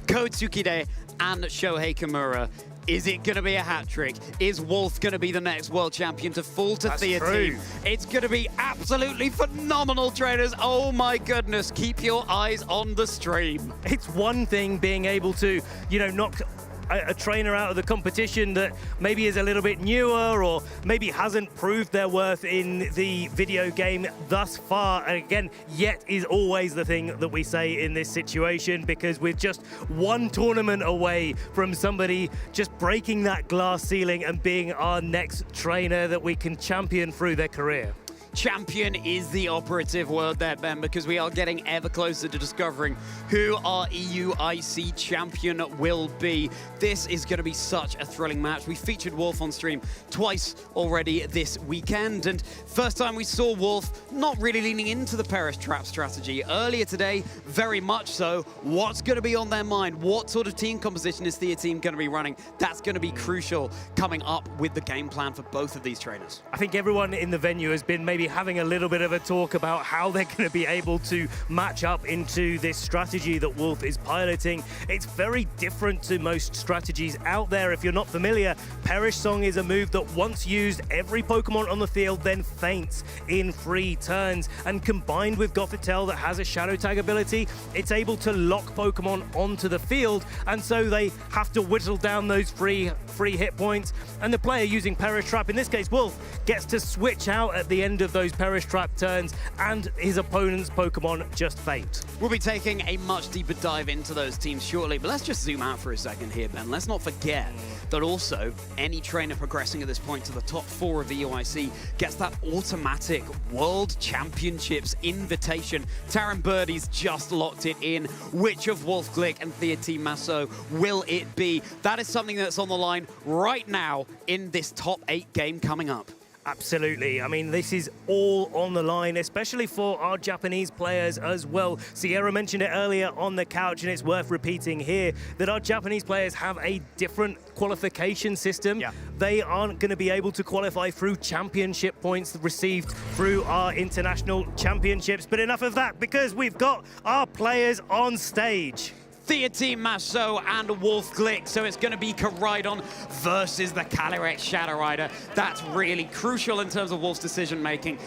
Ko Tsukide and Shohei Kimura. Is it going to be a hat trick? Is Wolf going to be the next world champion to fall to Thea Team? It's going to be absolutely phenomenal, trainers. Oh my goodness, keep your eyes on the stream. It's one thing being able to, knock a trainer out of the competition that maybe is a little bit newer or maybe hasn't proved their worth in the video game thus far. And again, yet is always the thing that we say in this situation, because we're just one tournament away from somebody just breaking that glass ceiling and being our next trainer that we can champion through their career. Champion is the operative word there, Ben, because we are getting ever closer to discovering who our EUIC champion will be. This is going to be such a thrilling match. We featured Wolf on stream twice already this weekend, and first time we saw Wolf not really leaning into the Perish Trap strategy. Earlier today, very much so. What's going to be on their mind? What sort of team composition is Thea Team going to be running? That's going to be crucial coming up with the game plan for both of these trainers. I think everyone in the venue has been maybe having a little bit of a talk about how they're going to be able to match up into this strategy that Wolf is piloting. It's very different to most strategies out there. If you're not familiar, Perish Song is a move that once used, every Pokemon on the field then faints in 3 turns. And combined with Gothitelle that has a Shadow Tag ability, it's able to lock Pokemon onto the field, and so they have to whittle down those free hit points. And the player using Perish Trap, in this case Wolf, gets to switch out at the end of those Perish Trap turns, and his opponent's Pokemon just faint. We'll be taking a much deeper dive into those teams shortly, but let's just zoom out for a second here, Ben. Let's not forget that also any trainer progressing at this point to the top 4 of the UIC gets that automatic World Championships invitation. Taran Birdie's just locked it in. Which of Wolf Glick and Thea Team Masso will it be? That is something that's on the line right now in this top 8 game coming up. Absolutely. I mean, this is all on the line, especially for our Japanese players as well. Sierra mentioned it earlier on the couch, and it's worth repeating here that our Japanese players have a different qualification system. Yeah. They aren't going to be able to qualify through championship points received through our international championships. But enough of that, because we've got our players on stage. Thea Team Masso and Wolf Glick, so it's going to be Koraidon versus the Calyrex Shadow Rider. That's really crucial in terms of Wolf's decision-making.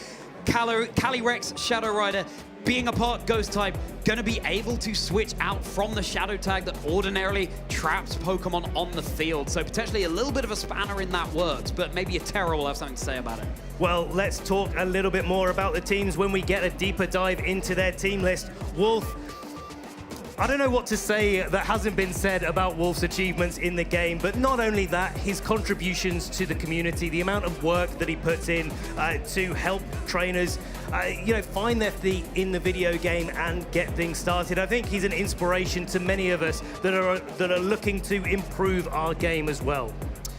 Calyrex Shadow Rider, being a part Ghost type, going to be able to switch out from the Shadow Tag that ordinarily traps Pokemon on the field. So potentially a little bit of a spanner in that works, but maybe a Terra will have something to say about it. Well, let's talk a little bit more about the teams when we get a deeper dive into their team list. Wolf, I don't know what to say that hasn't been said about Wolf's achievements in the game, but not only that, his contributions to the community, the amount of work that he puts in to help trainers, find their feet in the video game and get things started. I think he's an inspiration to many of us that are looking to improve our game as well.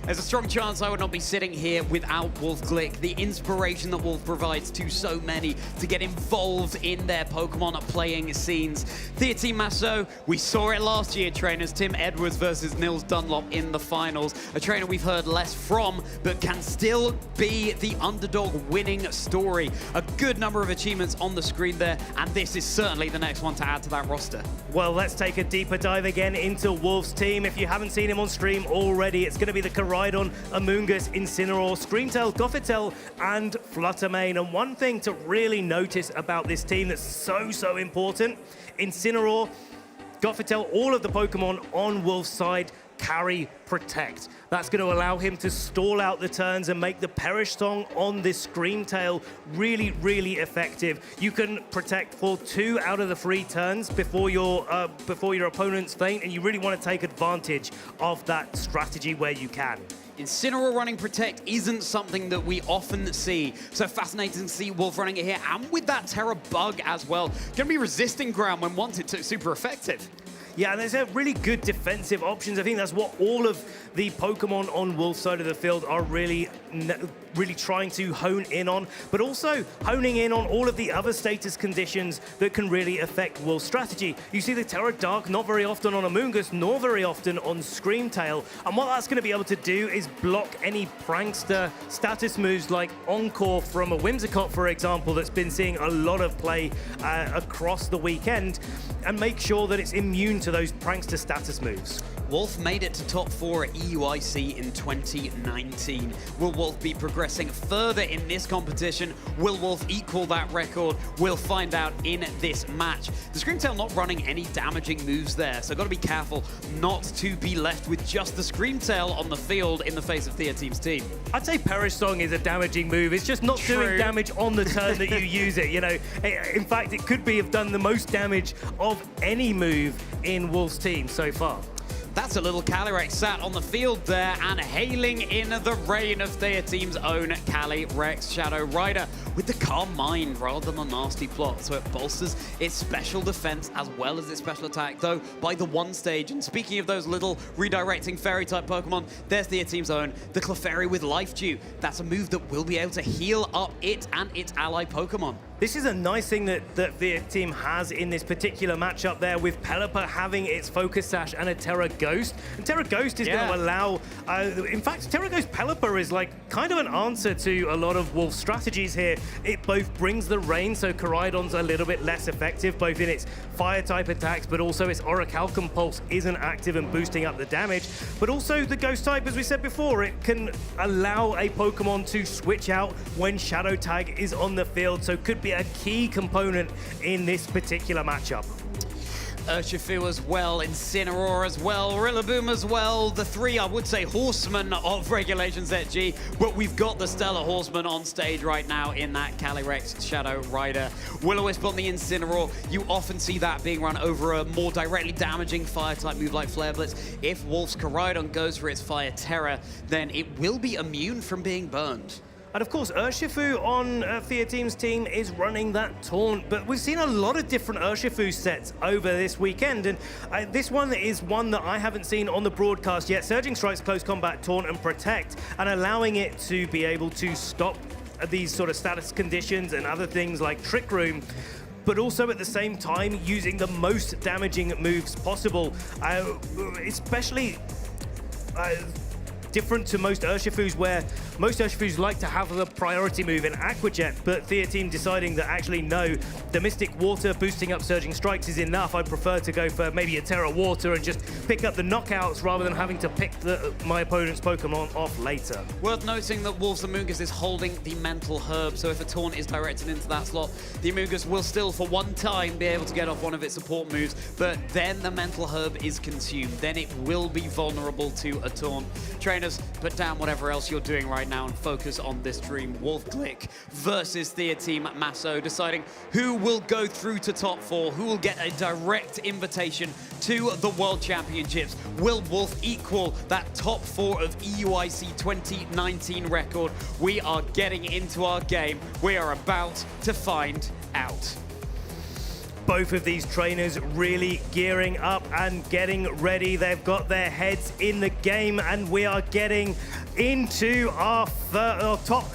There's a strong chance I would not be sitting here without Wolf Glick. The inspiration that Wolf provides to so many to get involved in their Pokemon playing scenes. Thea Team Masso, we saw it last year, trainers. Tim Edwards versus Nils Dunlop in the finals. A trainer we've heard less from, but can still be the underdog winning story. A good number of achievements on the screen there, and this is certainly the next one to add to that roster. Well, let's take a deeper dive again into Wolf's team. If you haven't seen him on stream already, it's going to be the Koraidon, Amoonguss, Incineroar, Screamtail, Gothitelle, and Fluttermane. And one thing to really notice about this team that's so important, Incineroar, Gothitelle, all of the Pokemon on Wolf's side carry Protect. That's going to allow him to stall out the turns and make the Perish Song on this Screamtail really effective. You can protect for 2 out of the 3 turns before your opponent's faint, and you really want to take advantage of that strategy where you can. Incineroar running Protect isn't something that we often see, so fascinating to see Wolf running it here, and with that Terra Bug as well. Going to be resisting ground when wanted to, super effective. Yeah, and there's a really good defensive options. I think that's what all of the Pokemon on Wolf's side of the field are really really trying to hone in on, but also honing in on all of the other status conditions that can really affect Wolf's strategy. You see the Terra Dark not very often on Amoonguss, nor very often on Screamtail, and what that's going to be able to do is block any prankster status moves like Encore from a Whimsicott, for example, that's been seeing a lot of play across the weekend, and make sure that it's immune to those prankster status moves. Wolf made it to top 4 at EUIC in 2019. Will Wolf be progressing further in this competition? Will Wolf equal that record? We'll find out in this match. The Screamtail not running any damaging moves there, so got to be careful not to be left with just the Screamtail on the field in the face of Thea Team's team. I'd say Perish Song is a damaging move. It's just not doing damage on the turn that you use it. You know, in fact, it could be have done the most damage of any move in Wolf's team so far. That's a little Calyrex sat on the field there and hailing in the reign of Thea Team's own Calyrex Shadow Rider with the calm mind rather than a nasty plot. So it bolsters its special defense as well as its special attack, though, by the 1 stage. And speaking of those little redirecting fairy-type Pokemon, there's Thea Team's own, the Clefairy with Life Dew. That's a move that will be able to heal up it and its ally Pokemon. This is a nice thing that the team has in this particular matchup there, with Pelipper having its Focus Sash and a Terra Ghost. And Terra Ghost is going to allow... in fact, Terra Ghost Pelipper is like kind of an answer to a lot of Wolf's strategies here. It both brings the rain, so Koraidon's a little bit less effective, both in its Fire-type attacks, but also its Orichalcum Pulse isn't active and boosting up the damage. But also the Ghost-type, as we said before, it can allow a Pokemon to switch out when Shadow Tag is on the field, so could be a key component in this particular matchup. Urshifu as well, Incineroar as well, Rillaboom as well. The 3, I would say, horsemen of Regulation ZG, but we've got the Stellar Horseman on stage right now in that Calyrex Shadow Rider. Will-O-Wisp on the Incineroar. You often see that being run over a more directly damaging Fire-type move like Flare Blitz. If Wolf's Koraidon goes for its Fire Terror, then it will be immune from being burned. And of course, Urshifu on Thea Team's team is running that taunt, but we've seen a lot of different Urshifu sets over this weekend, and this one is one that I haven't seen on the broadcast yet. Surging Strike's Close Combat, Taunt and Protect, and allowing it to be able to stop these sort of status conditions and other things like Trick Room, but also at the same time using the most damaging moves possible, especially different to most Urshifus, where most Urshifus like to have the priority move in Aqua Jet, but Thea Team deciding that actually no, the Mystic Water boosting up Surging Strikes is enough. I'd prefer to go for maybe a Terra Water and just pick up the knockouts rather than having to pick my opponent's Pokemon off later. Worth noting that Wolf's Amoonguss is holding the Mental Herb, so if a taunt is directed into that slot, the Amoonguss will still for one time be able to get off one of its support moves, but then the Mental Herb is consumed. Then it will be vulnerable to a taunt. Trainers, put down whatever else you're doing right now and focus on this dream. Wolf Glick versus Thea Team Masso, deciding who will go through to top 4, who will get a direct invitation to the World Championships. Will Wolf equal that top 4 of EUIC 2019 record? We are getting into our game. We are about to find out. Both of these trainers really gearing up and getting ready. They've got their heads in the game, and we are getting into our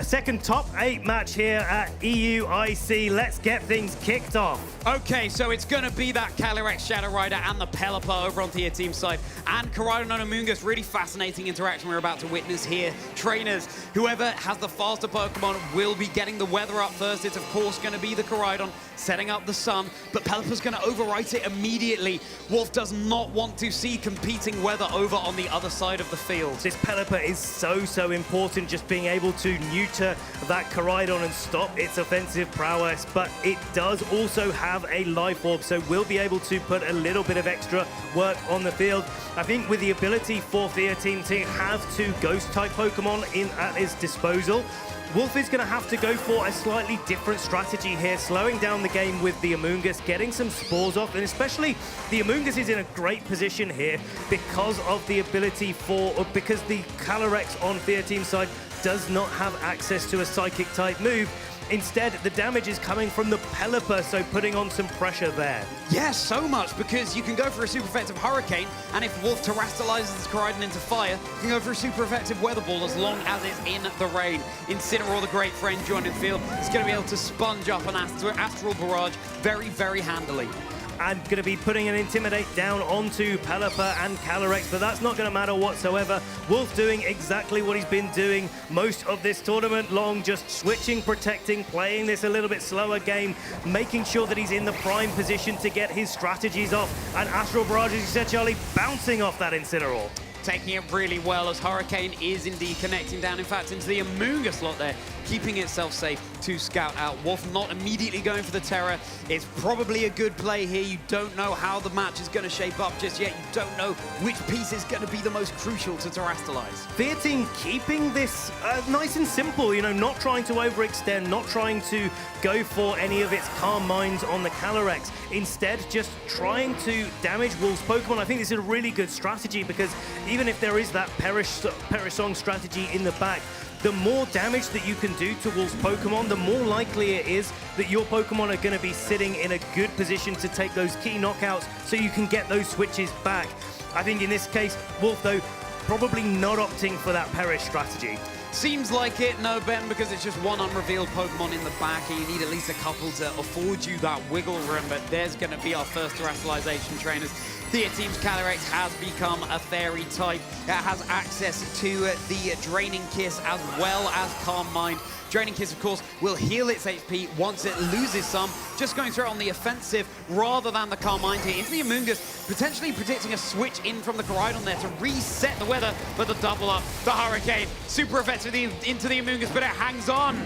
second top 8 match here at EUIC. Let's get things kicked off. Okay, so it's going to be that Calyrex Shadow Rider and the Pelipper over on Thea Team's side, and Koraidon and Amoonguss. Really fascinating interaction we're about to witness here. Trainers, whoever has the faster Pokemon will be getting the weather up first. It's of course going to be the Koraidon setting up the sun, but Pelipper's going to overwrite it immediately. Wolf does not want to see competing weather over on the other side of the field. This Pelipper is so important, just being able to neuter that Koraidon and stop its offensive prowess, but it does also have a Life Orb, so we'll be able to put a little bit of extra work on the field. I think with the ability for Thea Team to have 2 Ghost-type Pokemon at its disposal, Wolf is going to have to go for a slightly different strategy here, slowing down the game with the Amoonguss, getting some spores off, and especially the Amoonguss is in a great position here because of the ability because the Calyrex on Thea Team's side does not have access to a Psychic type move. Instead, the damage is coming from the Pelipper, so putting on some pressure there. Yeah, so much, because you can go for a super effective Hurricane, and if Wolf terrestrializes his Koraidon into fire, you can go for a super effective Weather Ball as long as it's in the rain. Incineroar, the great friend, joining the field, is going to be able to sponge up an Astral Barrage very, very handily. And going to be putting an Intimidate down onto Pelipper and Calyrex, but that's not going to matter whatsoever. Wolf doing exactly what he's been doing most of this tournament long, just switching, protecting, playing this a little bit slower game, making sure that he's in the prime position to get his strategies off. And Astral Barrage, as you said, Charlie, bouncing off that Incineroar. Taking it really well as Hurricane is indeed connecting down, in fact, into the Amoonguss slot there, keeping itself safe to scout out. Wolf not immediately going for the Terror. It's probably a good play here. You don't know how the match is going to shape up just yet. You don't know which piece is going to be the most crucial to terrestrialize. Fear Team keeping this nice and simple, you know, not trying to overextend, not trying to go for any of its Calm Minds on the Calyrex. Instead, just trying to damage Wolf's Pokemon. I think this is a really good strategy, because even if there is that Perish Song strategy in the back, the more damage that you can do to Wolf's Pokemon, the more likely it is that your Pokemon are going to be sitting in a good position to take those key knockouts so you can get those switches back. I think in this case, Wolf, though, probably not opting for that Perish strategy. Seems like it, no, Ben, because it's just one unrevealed Pokemon in the back, and you need at least a couple to afford you that wiggle room, but there's going to be our first terrestrialization trainers. Their team's Calyrex has become a fairy type. It has access to the Draining Kiss as well as Calm Mind. Draining Kiss, of course, will heal its HP once it loses some, just going through it on the offensive rather than the Calm Mind here. Into the Amoonguss, potentially predicting a switch in from the Koraidon there to reset the weather, but the double up, the Hurricane, super effective into the Amoonguss, but it hangs on.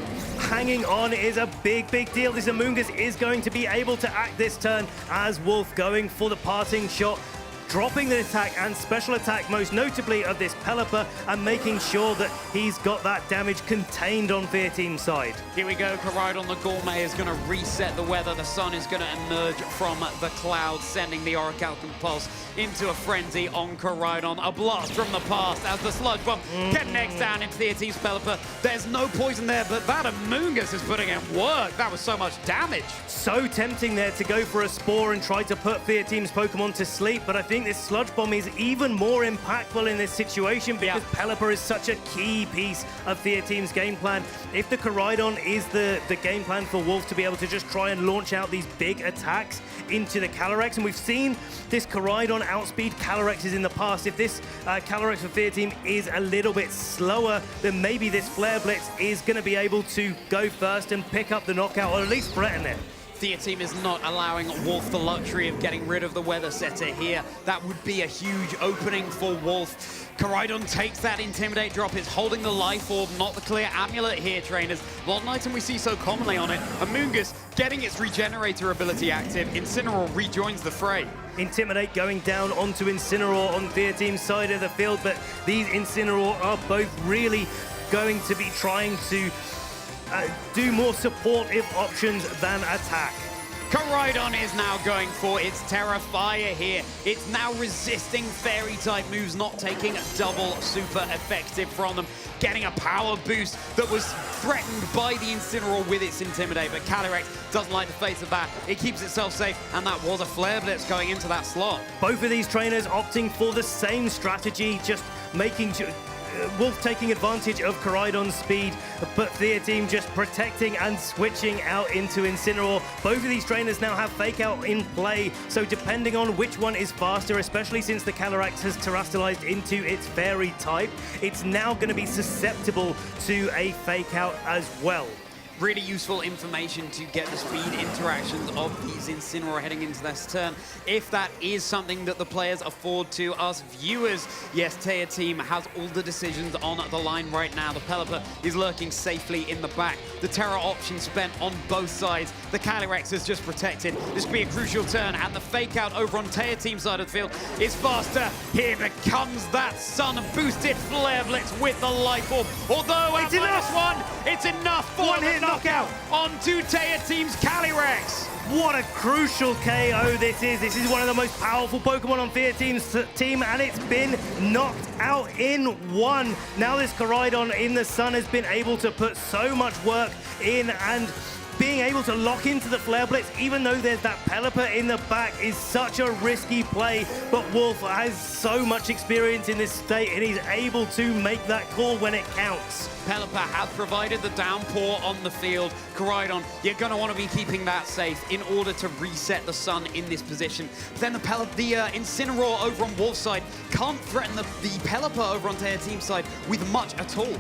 Hanging on is a big, big deal. This Amoonguss is going to be able to act this turn as Wolf going for the parting shot, dropping the attack and special attack, most notably of this Pelipper, and making sure that he's got that damage contained on Fear Team's side. Here we go, Koraidon the Gourmet is going to reset the weather. The sun is going to emerge from the clouds, sending the Orichalcum Pulse into a frenzy on Koraidon. A blast from the past as the Sludge Bomb connects down into the team's Pelipper. There's no poison there, but that Amoonguss is putting in work. That was so much damage. So tempting there to go for a Spore and try to put Fear Team's Pokemon to sleep, but I think this Sludge Bomb is even more impactful in this situation because Pelipper is such a key piece of Fear Team's game plan. If the Koraidon is the game plan for Wolf to be able to just try and launch out these big attacks into the Calyrex, and we've seen this Koraidon outspeed Calyrexes in the past. If this Calyrex for Fear Team is a little bit slower, then maybe this Flare Blitz is going to be able to go first and pick up the knockout, or at least threaten it. Their team is not allowing Wolf the luxury of getting rid of the Weather Setter here. That would be a huge opening for Wolf. Koraidon takes that Intimidate drop. It's holding the Life Orb, not the clear Amulet here, trainers. Not an item we see so commonly on it. Amoonguss getting its Regenerator ability active. Incineroar rejoins the fray. Intimidate going down onto Incineroar on Fear Team's side of the field, but these Incineroar are both really going to be trying to do more supportive options than attack. Koraidon is now going for its Terra Fire here. It's now resisting Fairy-type moves, not taking double super effective from them. Getting a power boost that was threatened by the Incineroar with its Intimidate, but Calyrex doesn't like the face of that. It keeps itself safe, and that was a Flare Blitz going into that slot. Both of these trainers opting for the same strategy, just making Wolf taking advantage of Koraidon's speed, but Fear Team just protecting and switching out into Incineroar. Both of these trainers now have Fake Out in play, so depending on which one is faster, especially since the Calyrex has terrestrialized into its Fairy type, it's now going to be susceptible to a Fake Out as well. Really useful information to get the speed interactions of these Incineroar heading into this turn. If that is something that the players afford to us viewers, yes, Their Team has all the decisions on the line right now. The Pelipper is lurking safely in the back. The Terra option spent on both sides. The Calyrex is just protected. This could be a crucial turn, and the Fake Out over on Their Team's side of the field is faster. Here becomes that sun-boosted Flare Blitz with the Life Orb. Although it's enough. One, it's enough for one hit knockout onto Their Team's Calyrex. What a crucial KO this is. This is one of the most powerful Pokemon on Fear Team's team, and it's been knocked out in one. Now this Koraidon in the sun has been able to put so much work in, and being able to lock into the Flare Blitz, even though there's that Pelipper in the back, is such a risky play. But Wolf has so much experience in this state, and he's able to make that call when it counts. Pelipper has provided the downpour on the field. Koraidon, you're going to want to be keeping that safe in order to reset the sun in this position. But then the Incineroar over on Wolf's side can't threaten the Pelipper over on their team side with much at all.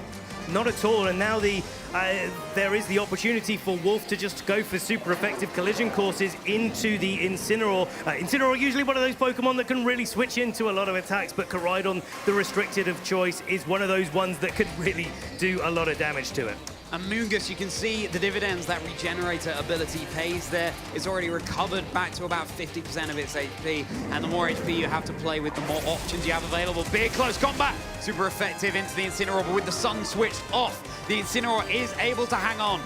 Not at all, and now there is the opportunity for Wolf to just go for super effective collision courses into the Incineroar. Incineroar usually one of those Pokemon that can really switch into a lot of attacks, but Koraidon, the restricted of choice, is one of those ones that could really do a lot of damage to it. Amoonguss, you can see the dividends that Regenerator ability pays there. It's already recovered back to about 50% of its HP, and the more HP you have to play with, the more options you have available. Big close combat, super effective into the Incineroar, but with the sun switched off, the Incineroar is able to hang on.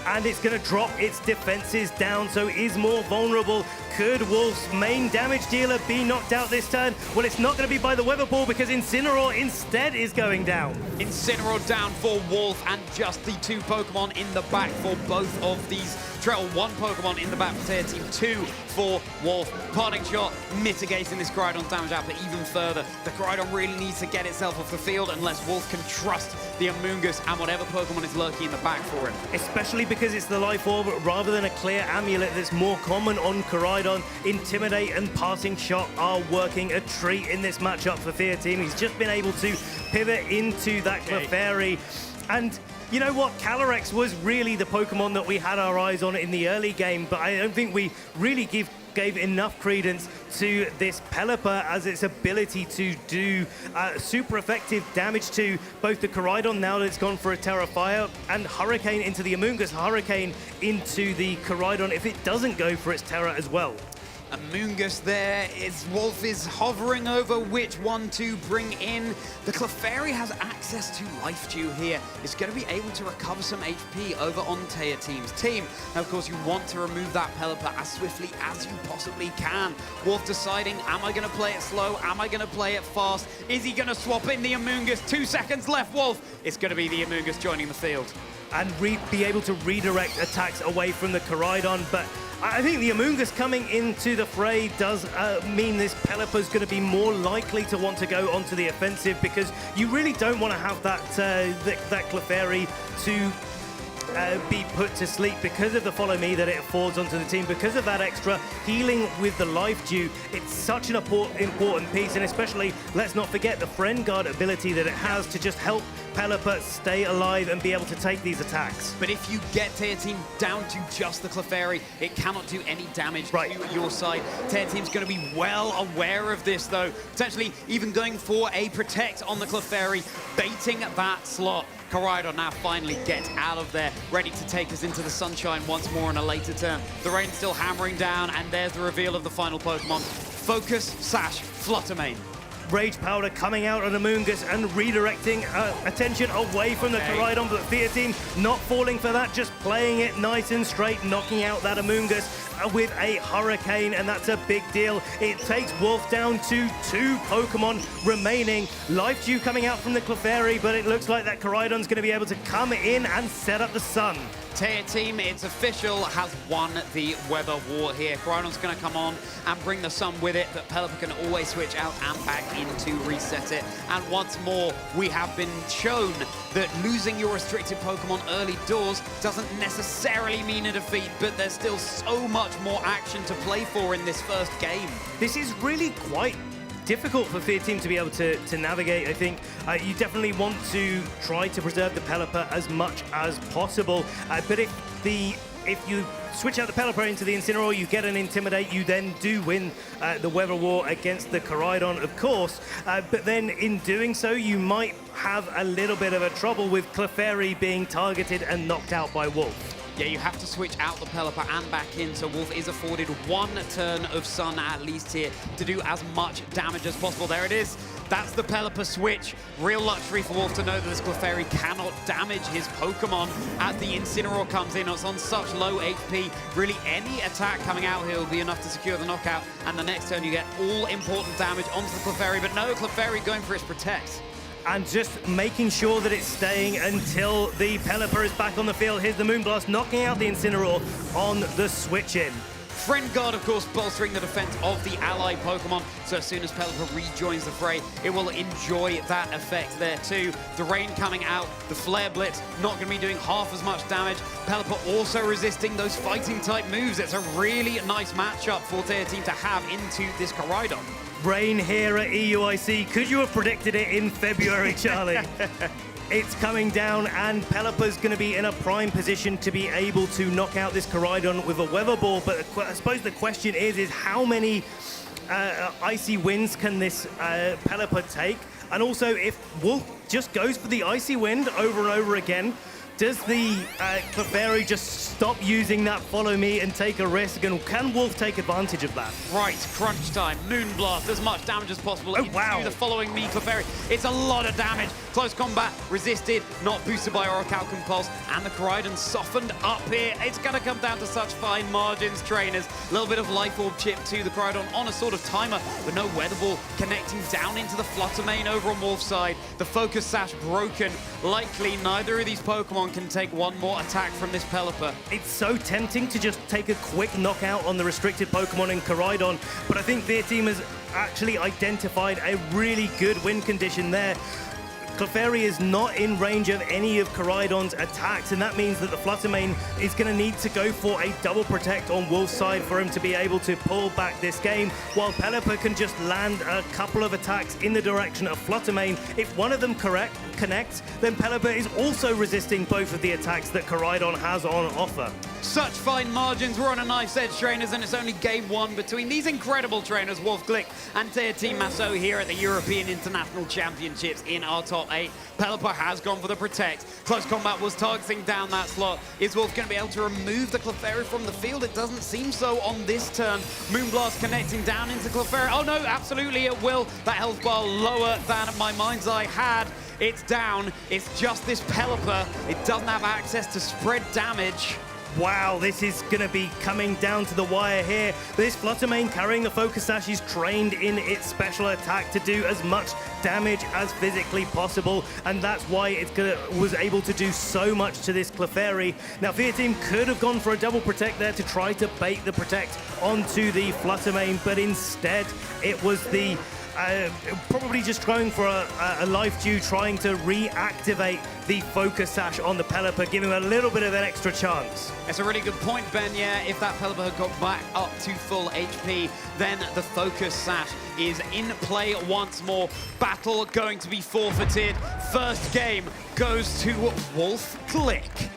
And it's going to drop its defenses down, so it is more vulnerable. Could Wolf's main damage dealer be knocked out this turn? Well, it's not going to be by the Weather Ball, because Incineroar instead is going down. Incineroar down for Wolf, and just the 2 Pokemon in the back for both of these. One Pokemon in the back for Tear Team, 2 for Wolf. Parting Shot mitigating this Koraidon's damage output even further. The Koraidon really needs to get itself off the field unless Wolf can trust the Amoonguss and whatever Pokemon is lurking in the back for him. Especially because it's the Life Orb rather than a clear amulet that's more common on Koraidon. Intimidate and Parting Shot are working a treat in this matchup for Fear Team. He's just been able to pivot into that Clefairy. And you know what? Calyrex was really the Pokemon that we had our eyes on in the early game, but I don't think we really gave enough credence to this Pelipper as its ability to do super effective damage to both the Koraidon now that it's gone for a Terra Fire, and Hurricane into the Amoonguss, Hurricane into the Koraidon if it doesn't go for its Terra as well. Amoonguss there. Wolf is hovering over which one to bring in. The Clefairy has access to Life Dew here. It's going to be able to recover some HP over on Tear Team's team. Now, of course, you want to remove that Pelipper as swiftly as you possibly can. Wolf deciding, am I going to play it slow? Am I going to play it fast? Is he going to swap in the Amoonguss? 2 seconds left, Wolf. It's going to be the Amoonguss joining the field. And be able to redirect attacks away from the Koraidon, but I think the Amoonguss coming into the fray does mean this Pelipper's going to be more likely to want to go onto the offensive, because you really don't want to have that Clefairy to be put to sleep because of the follow me that it affords onto the team, because of that extra healing with the Life Dew. It's such an important piece, and especially, let's not forget the Friend Guard ability that it has to just help Pelipper stay alive and be able to take these attacks. But if you get Tear Team down to just the Clefairy, it cannot do any damage to your side. Tear Team's going to be well aware of this, though. Potentially even going for a Protect on the Clefairy, baiting that slot. Koraidon now finally gets out of there, ready to take us into the sunshine once more in a later turn. The rain's still hammering down, and there's the reveal of the final Pokemon. Focus / Fluttermane. Rage Powder coming out on Amoonguss and redirecting attention away from the Koraidon, but Fear Team not falling for that, just playing it nice and straight, knocking out that Amoonguss with a Hurricane, and that's a big deal. It takes Wolf down to 2 Pokemon remaining. Life Dew coming out from the Clefairy, but it looks like that Koraidon's going to be able to come in and set up the sun. Tear Team, it's official, has won the weather war here. Koraidon's going to come on and bring the sun with it, but Pelipper can always switch out and back in to reset it. And once more, we have been shown that losing your restricted Pokemon early doors doesn't necessarily mean a defeat, but there's still so much more action to play for in this first game. This is really quite difficult for Fear Team to be able to navigate. I think you definitely want to try to preserve the Pelipper as much as possible, but if you switch out the Pelipper into the Incineroar, you get an Intimidate, you then do win the Weather War against the Koraidon, of course, but then in doing so, you might have a little bit of a trouble with Clefairy being targeted and knocked out by Wolf. Yeah, you have to switch out the Pelipper and back in, so Wolf is afforded 1 turn of sun at least here to do as much damage as possible. There it is. That's the Pelipper switch. Real luxury for Wolf to know that this Clefairy cannot damage his Pokemon as the Incineroar comes in. It's on such low HP. Really, any attack coming out here will be enough to secure the knockout. And the next turn, you get all important damage onto the Clefairy. But no, Clefairy going for its Protect. And just making sure that it's staying until the Pelipper is back on the field. Here's the Moonblast knocking out the Incineroar on the switch-in. Friend Guard, of course, bolstering the defense of the ally Pokemon. So as soon as Pelipper rejoins the fray, it will enjoy that effect there too. The rain coming out, the Flare Blitz not going to be doing half as much damage. Pelipper also resisting those fighting type moves. It's a really nice matchup for their team to have into this Koraidon. Rain here at EUIC. Could you have predicted it in February, Charlie? It's coming down, and Pelipper's going to be in a prime position to be able to knock out this Koraidon with a Weather Ball. But I suppose the question is how many Icy Winds can this Pelipper take? And also, if Wolf just goes for the Icy Wind over and over again, does the Clefairy just stop using that follow me and take a risk? And can Wolf take advantage of that? Right, crunch time. Moonblast, as much damage as possible into the following me Clefairy. It's a lot of damage. Close combat, resisted, not boosted by Orichalcum Pulse, and the Koraidon softened up here. It's going to come down to such fine margins, trainers. A little bit of Life Orb chip to the Koraidon on a sort of timer, but no Weather Ball connecting down into the Flutter Mane over on Wolf's side. The Focus Sash broken. Likely neither of these Pokemon can take one more attack from this Pelipper. It's so tempting to just take a quick knockout on the restricted Pokemon in Koraidon, but I think their team has actually identified a really good win condition there. Clefairy is not in range of any of Koraidon's attacks, and that means that the Flutter Mane is going to need to go for a double protect on Wolf's side for him to be able to pull back this game, while Pelipper can just land a couple of attacks in the direction of Flutter Mane. If one of them connects, then Pelipper is also resisting both of the attacks that Koraidon has on offer. Such fine margins. We're on a knife's edge, trainers, and it's only game one between these incredible trainers, Wolf, Glick, and Team Masso here at the European International Championships in our top 8. Pelipper has gone for the Protect. Close combat was targeting down that slot. Is Wolf going to be able to remove the Clefairy from the field? It doesn't seem so on this turn. Moonblast connecting down into Clefairy. Oh no, absolutely it will. That health bar lower than my mind's eye had. It's down. It's just this Pelipper. It doesn't have access to spread damage. Wow, this is going to be coming down to the wire here. This Flutter Mane carrying the Focus Sash is trained in its special attack to do as much damage as physically possible, and that's why it was able to do so much to this Clefairy. Now, Fear Team could have gone for a double protect there to try to bait the protect onto the Flutter Mane, but instead it was the probably just going for a Life Dew, trying to reactivate the Focus Sash on the Pelipper, give him a little bit of an extra chance. That's a really good point, Ben. Yeah, if that Pelipper had got back up to full HP, then the Focus Sash is in play once more. Battle going to be forfeited. First game goes to Wolf Glick.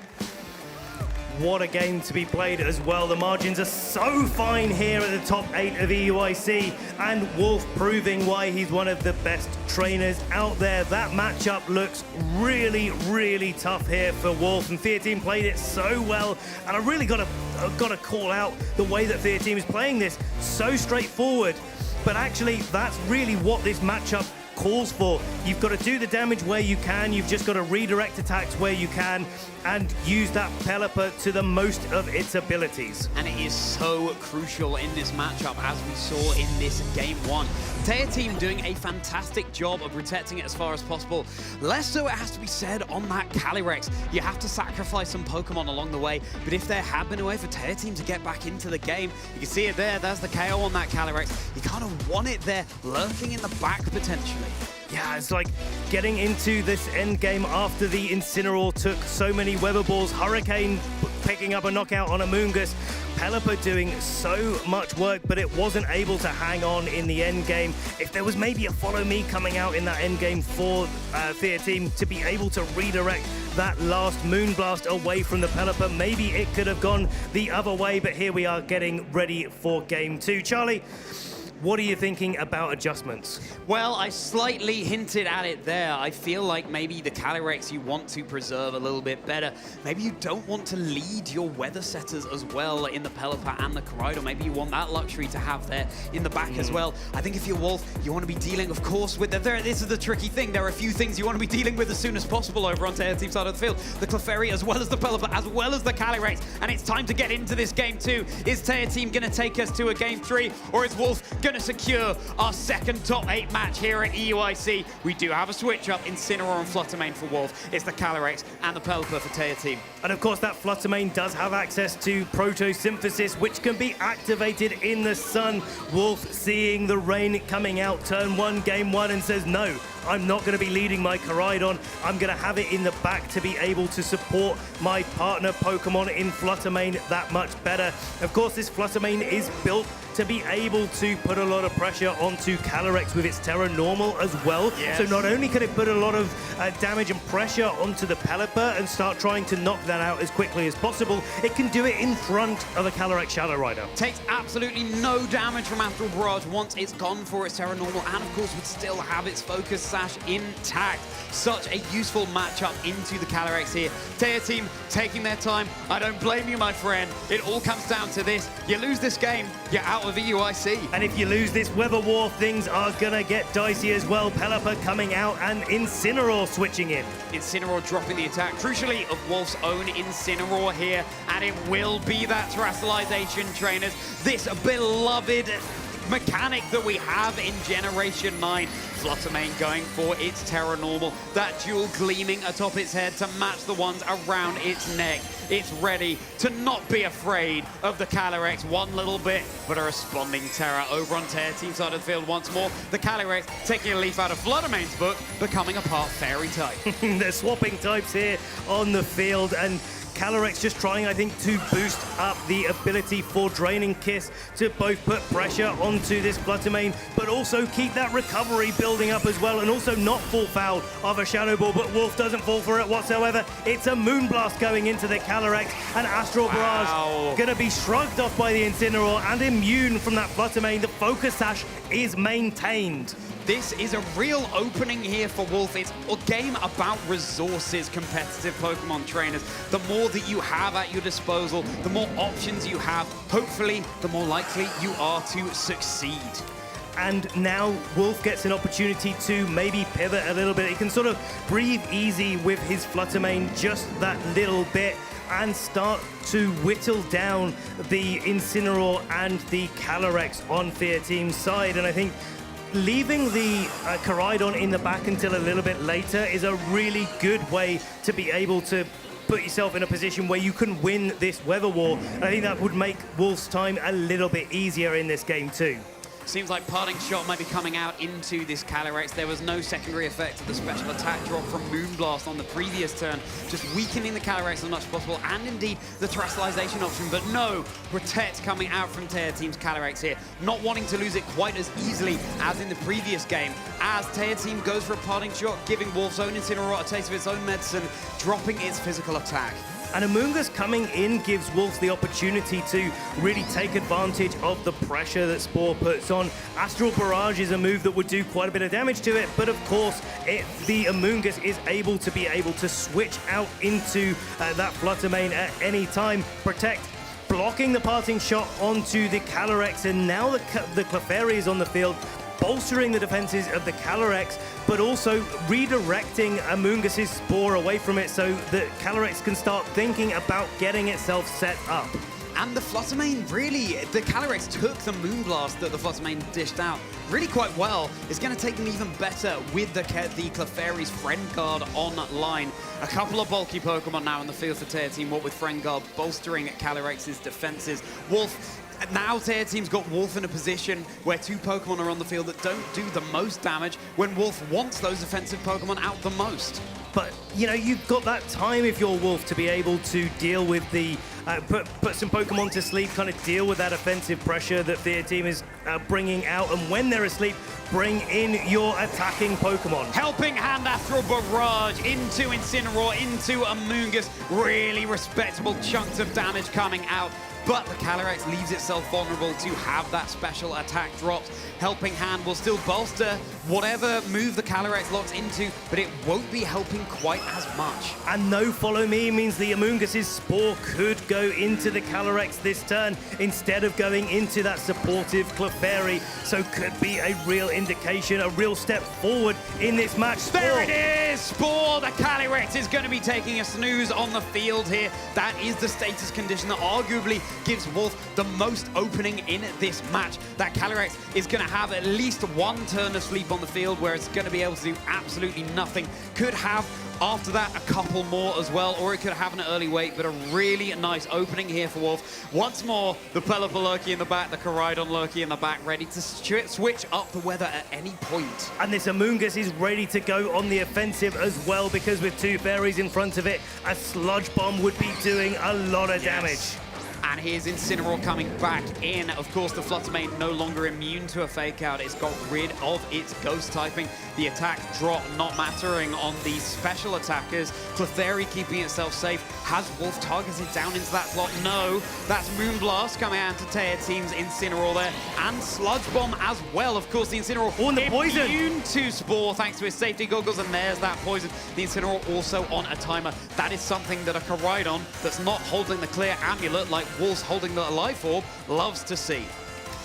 What a game to be played as well. The margins are so fine here at the top 8 of EUIC, and Wolf proving why he's one of the best trainers out there. That matchup looks really, really tough here for Wolf, and Fear Team played it so well, and I really got to call out the way that Fear Team is playing this. So straightforward, but actually that's really what this matchup calls for. You've got to do the damage where you can, you've just got to redirect attacks where you can, and use that Pelipper to the most of its abilities. And it is so crucial in this matchup, as we saw in this game one. Team doing a fantastic job of protecting it as far as possible. Less so, it has to be said, on that Calyrex. You have to sacrifice some Pokemon along the way, but if there had been a way for Team to get back into the game, you can see it there, there's the KO on that Calyrex. You kind of want it there, lurking in the back potentially. Yeah, it's like getting into this end game after the Incineroar took so many Weather Balls, Hurricane picking up a knockout on a Moongus, Pelipper doing so much work, but it wasn't able to hang on in the end game. If there was maybe a Follow Me coming out in that end game for Fear Team to be able to redirect that last Moonblast away from the Pelipper, maybe it could have gone the other way, but here we are getting ready for game 2. Charlie, what are you thinking about adjustments? Well, I slightly hinted at it there. I feel like maybe the Calyrex you want to preserve a little bit better. Maybe you don't want to lead your weather setters as well in the Pelipper and the Koraidon. Maybe you want that luxury to have there in the back as well. I think if you're Wolf, you want to be dealing, of course, with this is the tricky thing. There are a few things you want to be dealing with as soon as possible over on Tear Team side of the field. The Clefairy as well as the Pelipper, as well as the Calyrex. And it's time to get into this game too. Is Tear Team going to take us to a game 3, or is Wolf going to secure our second top 8 match here at EUIC? We do have a switch up, Incineroar and Fluttermane for Wolf. It's the Calyrex and the Pelipper for Tear Team. And of course, that Fluttermane does have access to Protosynthesis, which can be activated in the sun. Wolf seeing the rain coming out turn 1, game 1, and says, no, I'm not going to be leading my Koraidon. I'm going to have it in the back to be able to support my partner Pokemon in Fluttermane that much better. Of course, this Fluttermane is built to be able to put a lot of pressure onto Calyrex with its Terra Normal as well. Yes. So not only can it put a lot of damage and pressure onto the Pelipper and start trying to knock that out as quickly as possible, it can do it in front of a Calyrex Shadow Rider. Takes absolutely no damage from Astral Barrage once it's gone for its Terra Normal, and of course would still have its Focus Sash intact. Such a useful matchup into the Calyrex here. Tear Team taking their time. I don't blame you, my friend. It all comes down to this. You lose this game, you're out of EUIC. And if you lose this Weather War, things are gonna get dicey as well. Pelipper coming out and Incineroar switching in. Incineroar dropping the attack, crucially of Wolf's own Incineroar here, and it will be that Terastallization, trainers. This beloved mechanic that we have in Generation 9. Fluttermane going for its Terra Normal, that jewel gleaming atop its head to match the ones around its neck. It's ready to not be afraid of the Calyrex one little bit, but a responding Terra over on Tear Team side of the field once more. The Calyrex taking a leaf out of Fluttermane's book, becoming a part Fairy type. They're swapping types here on the field, and Calyrex just trying, I think, to boost up the ability for Draining Kiss to both put pressure onto this Fluttermane, but also keep that recovery building up as well, and also not fall foul of a Shadow Ball, but Wolf doesn't fall for it whatsoever. It's a Moonblast going into the Calyrex, and Astral Barrage gonna be shrugged off by the Incineroar and immune from that Fluttermane. The Focus Sash is maintained. This is a real opening here for Wolf. It's a game about resources, competitive Pokemon trainers. The more that you have at your disposal, the more options you have, hopefully, the more likely you are to succeed. And now Wolf gets an opportunity to maybe pivot a little bit. He can sort of breathe easy with his Fluttermane just that little bit and start to whittle down the Incineroar and the Calyrex on Fear Team's side. And I think leaving the Koraidon in the back until a little bit later is a really good way to be able to put yourself in a position where you can win this Weather War. And I think that would make Wolf's time a little bit easier in this game too. Seems like Parting Shot might be coming out into this Calyrex. There was no secondary effect of the special attack drop from Moonblast on the previous turn, just weakening the Calyrex as much as possible, and indeed the Terastallization option. But no, Protect coming out from Tear Team's Calyrex here, not wanting to lose it quite as easily as in the previous game, as Tear Team goes for a Parting Shot, giving Wolf's own Incineroar a taste of its own medicine, dropping its physical attack. And Amoonguss coming in gives Wolf the opportunity to really take advantage of the pressure that Spore puts on. Astral Barrage is a move that would do quite a bit of damage to it, but of course, the Amoonguss is able to switch out into that Fluttermane at any time. Protect blocking the Parting Shot onto the Calyrex, and now the Clefairy is on the field, bolstering the defenses of the Calyrex, but also redirecting Amoonguss's Spore away from it so that Calyrex can start thinking about getting itself set up. And the Fluttermane, really, the Calyrex took the Moonblast that the Fluttermane dished out really quite well. It's going to take them even better with the Clefairy's Friend Guard online. A couple of bulky Pokemon now in the field for Tear Team, what with Friend Guard bolstering Calyrex's defenses. Wolf, now Tear Team's got Wolf in a position where two Pokemon are on the field that don't do the most damage when Wolf wants those defensive Pokemon out the most. But, you know, you've got that time if you're Wolf to be able to deal with the, put some Pokemon to sleep, kind of deal with that offensive pressure that Fear Team is bringing out. And when they're asleep, bring in your attacking Pokemon. Helping Hand Astral Barrage into Incineroar, into Amoonguss. Really respectable chunks of damage coming out. but the Calyrex leaves itself vulnerable to have that special attack dropped. Helping Hand will still bolster whatever move the Calyrex locks into, but it won't be helping quite as much. And no follow me means the Amoonguss's Spore could go into the Calyrex this turn instead of going into that supportive Clefairy. So could be a real indication, a real step forward in this match. There it is! Spore, the Calyrex is going to be taking a snooze on the field here. That is the status condition that arguably gives Wolf the most opening in this match. That Calyrex is going to have at least one turn of sleep on the field where it's going to be able to do absolutely nothing. Could have after that a couple more as well, or it could have an early wait, but a really nice opening here for Wolf. Once more, the Pelipper lurky in the back, the Koraidon lurky in the back, ready to switch up the weather at any point. And this Amoonguss is ready to go on the offensive as well, because with two fairies in front of it, a Sludge Bomb would be doing a lot of damage. And here's Incineroar coming back in. Of course, the Fluttermane no longer immune to a fake out. It's got rid of its ghost typing. The attack drop not mattering on the special attackers. Clefairy keeping itself safe. Has Wolf targeted down into that slot? No. That's Moonblast coming out to Taya Team's Incineroar there. And Sludge Bomb as well. Of course, the Incineroar immune to Spore thanks to his safety goggles. And there's that poison. The Incineroar also on a timer. That is something that a Koraidon that's not holding the clear amulet like Wolf's holding the Life Orb loves to see.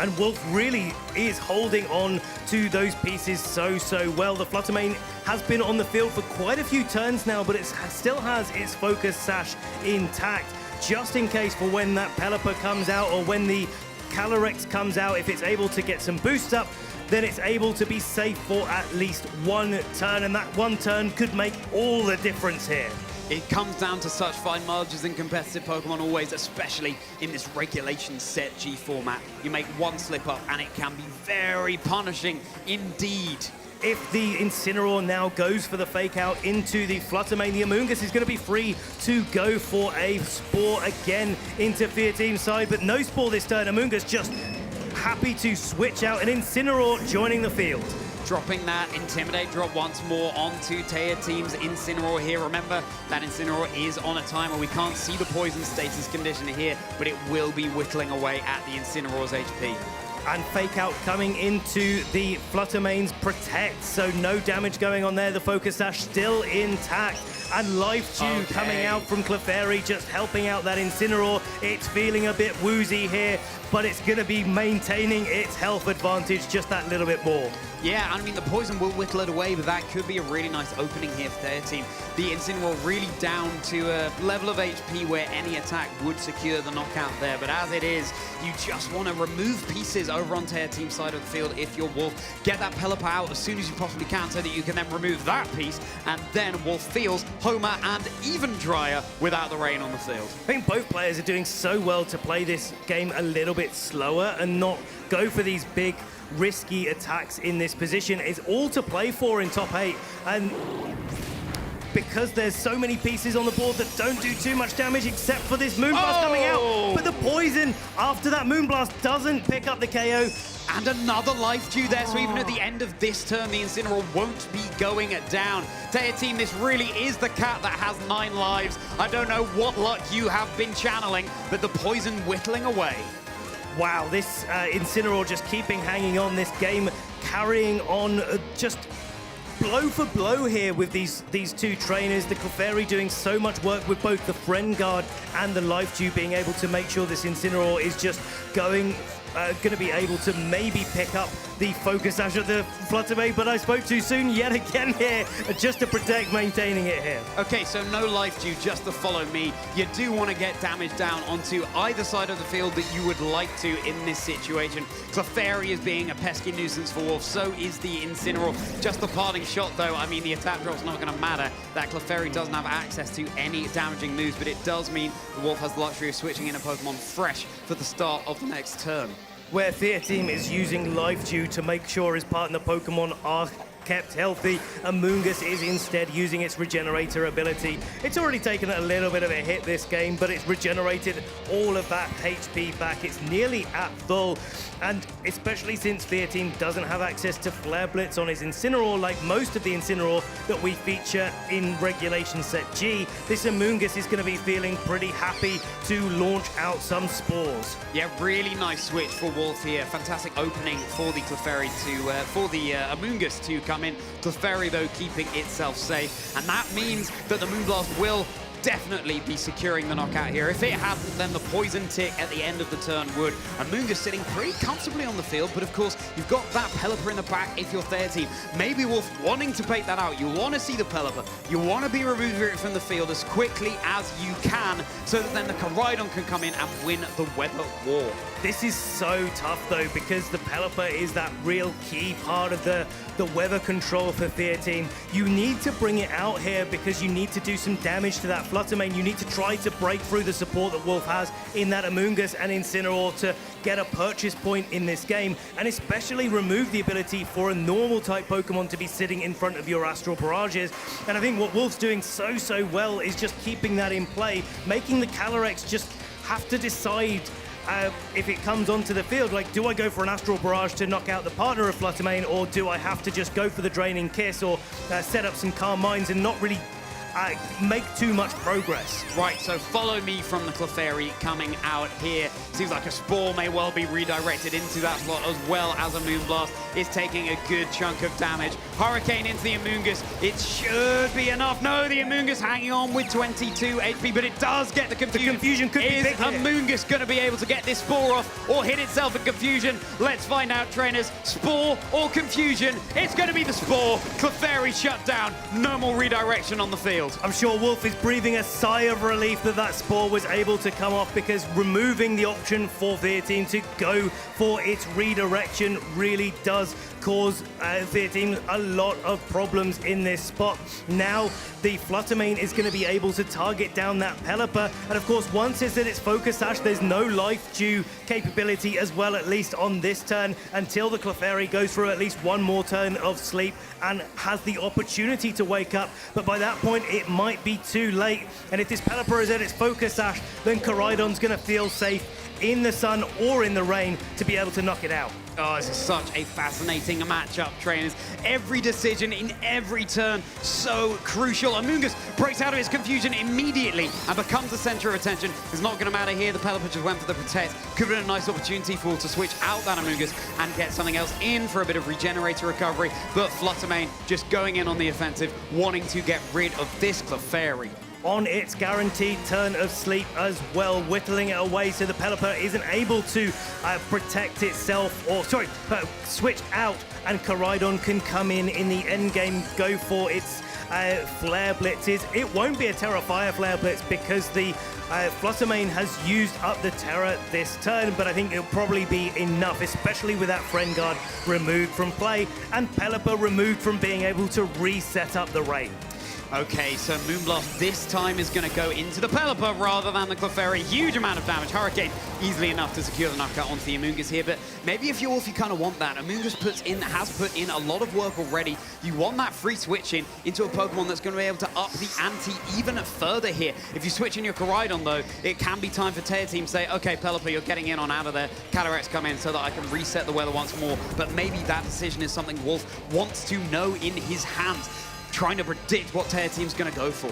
And Wolf really is holding on to those pieces so well. The Fluttermane has been on the field for quite a few turns now, but it still has its focus sash intact, just in case for when that Pelipper comes out or when the Calyrex comes out. If it's able to get some boosts up, then it's able to be safe for at least one turn, and that one turn could make all the difference here. It comes down to such fine margins in competitive Pokemon always, especially in this regulation set G format. You make one slip up and it can be very punishing indeed. If the Incineroar now goes for the fake out into the Fluttermane, the Amoonguss is going to be free to go for a Spore again into Fear Team's side, but no Spore this turn. Amoonguss just happy to switch out, and Incineroar joining the field. Dropping that Intimidate drop once more onto Taya Team's Incineroar here. Remember, that Incineroar is on a timer. We can't see the poison status condition here, but it will be whittling away at the Incineroar's HP. And fake out coming into the Fluttermane's Protect, so no damage going on there. The Focus Sash still intact. And Life Dew coming out from Clefairy, just helping out that Incineroar. It's feeling a bit woozy here, but it's going to be maintaining its health advantage just that little bit more. Yeah, I mean, the poison will whittle it away, but that could be a really nice opening here for their team. The Incineroar really down to a level of HP where any attack would secure the knockout there. But as it is, you just want to remove pieces over on their team side of the field if you're Wolf. Get that Pelipper out as soon as you possibly can so that you can then remove that piece, and then Wolf feels Homer and even drier without the rain on the field. I think both players are doing so well to play this game a little bit slower and not go for these big risky attacks in this position. It's all to play for in top 8, and because there's so many pieces on the board that don't do too much damage except for this Moonblast coming out, but the poison after that Moonblast doesn't pick up the KO. And another Life Dew there, so even at the end of this turn, the Incineroar won't be going down. Taya Team, this really is the cat that has 9 lives. I don't know what luck you have been channeling, but the poison whittling away. Wow, this Incineroar just keeping hanging on, this game carrying on just blow for blow here with these two trainers. The Clefairy doing so much work with both the Friend Guard and the Life Dew, being able to make sure this Incineroar is just going to be able to maybe pick up the Focus Sash of the Fluttermane, but I spoke too soon yet again here, just to protect maintaining it here. Okay, so no Life Dew, just to follow me. You do want to get damage down onto either side of the field that you would like to in this situation. Clefairy is being a pesky nuisance for Wolf, so is the Incineroar. Just the parting shot, though, I mean, the attack drop's not going to matter. That Clefairy doesn't have access to any damaging moves, but it does mean the Wolf has the luxury of switching in a Pokemon fresh for the start of the next turn. Where Fear Team is using Life Dew to make sure his partner Pokemon are kept healthy. Amoongus is instead using its regenerator ability. It's already taken a little bit of a hit this game, but it's regenerated all of that HP back. It's nearly at full, and especially since Fear Team doesn't have access to Flare Blitz on his Incineroar like most of the Incineroar that we feature in Regulation Set G, this Amoongus is going to be feeling pretty happy to launch out some spores. Yeah, really nice switch for Wolf here. Fantastic opening for the Clefairy for the Amoongus to come in. Clefairy, though, keeping itself safe. And that means that the Moonblast will definitely be securing the knockout here. If it hadn't, then the Poison Tick at the end of the turn would. Amoongus sitting pretty comfortably on the field, but of course, you've got that Pelipper in the back if you're their team. Maybe Wolf wanting to bait that out. You want to see the Pelipper. You want to be removing it from the field as quickly as you can, so that then the Koraidon can come in and win the Weather War. This is so tough, though, because the Pelipper is that real key part of the weather control for Fear Team. You need to bring it out here because you need to do some damage to that Fluttermane. You need to try to break through the support that Wolf has in that Amoongus and Incineroar to get a purchase point in this game, and especially remove the ability for a normal type Pokemon to be sitting in front of your Astral Barrages. And I think what Wolf's doing so well is just keeping that in play, making the Calyrex just have to decide if it comes onto the field, like, do I go for an Astral Barrage to knock out the partner of Fluttermane, or do I have to just go for the Draining Kiss or set up some Calm Minds and not really make too much progress? Right, so follow me from the Clefairy coming out here. Seems like a Spore may well be redirected into that slot, as well as a Moonblast is taking a good chunk of damage. Hurricane into the Amoongus. It should be enough. No, the Amoongus hanging on with 22 HP, but it does get the Confusion. The Confusion could be big here. Amoongus going to be able to get this Spore off or hit itself in Confusion? Let's find out, trainers. Spore or Confusion? It's going to be the Spore. Clefairy shut down. No more redirection on the field. I'm sure Wolf is breathing a sigh of relief that that Spore was able to come off, because removing the option for Fear Team to go for its redirection really does cause Fear Team a lot of problems in this spot. Now the Fluttermane is going to be able to target down that Pelipper, and of course once it's in its Focus Sash, there's no Life Dew capability as well, at least on this turn, until the Clefairy goes through at least one more turn of sleep and has the opportunity to wake up. But by that point it might be too late, and if this Pelipper is at its Focus Sash, then Koraidon's going to feel safe in the sun or in the rain to be able to knock it out. Oh, this is such a fascinating matchup, trainers. Every decision in every turn, so crucial. Amoongus breaks out of his Confusion immediately and becomes the center of attention. It's not going to matter here. The Pelipper just went for the Protect. Could have been a nice opportunity for Wolf to switch out that Amoongus and get something else in for a bit of Regenerator recovery. But Fluttermane just going in on the offensive, wanting to get rid of this Clefairy. On its guaranteed turn of sleep as well, whittling it away so the Pelipper isn't able to protect itself, or switch out, and Koraidon can come in the end game, go for its Flare Blitzes. It won't be a Terra Fire Flare Blitz because the Fluttermane has used up the Terra this turn, but I think it'll probably be enough, especially with that Friend Guard removed from play and Pelipper removed from being able to reset up the rain. Okay, so Moonblast this time is going to go into the Pelipper rather than the Clefairy. Huge amount of damage. Hurricane easily enough to secure the knockout onto the Amoongus here, but maybe if you're Wolf, you kind of want that. Amoongus has put in a lot of work already. You want that free switch in into a Pokemon that's going to be able to up the ante even further here. If you switch in your Koraidon, though, it can be time for Tear Team to say, okay, Pelipper, you're getting in on out of there. Calyrex come in so that I can reset the weather once more. But maybe that decision is something Wolf wants to know in his hands, trying to predict what Tear Team's going to go for.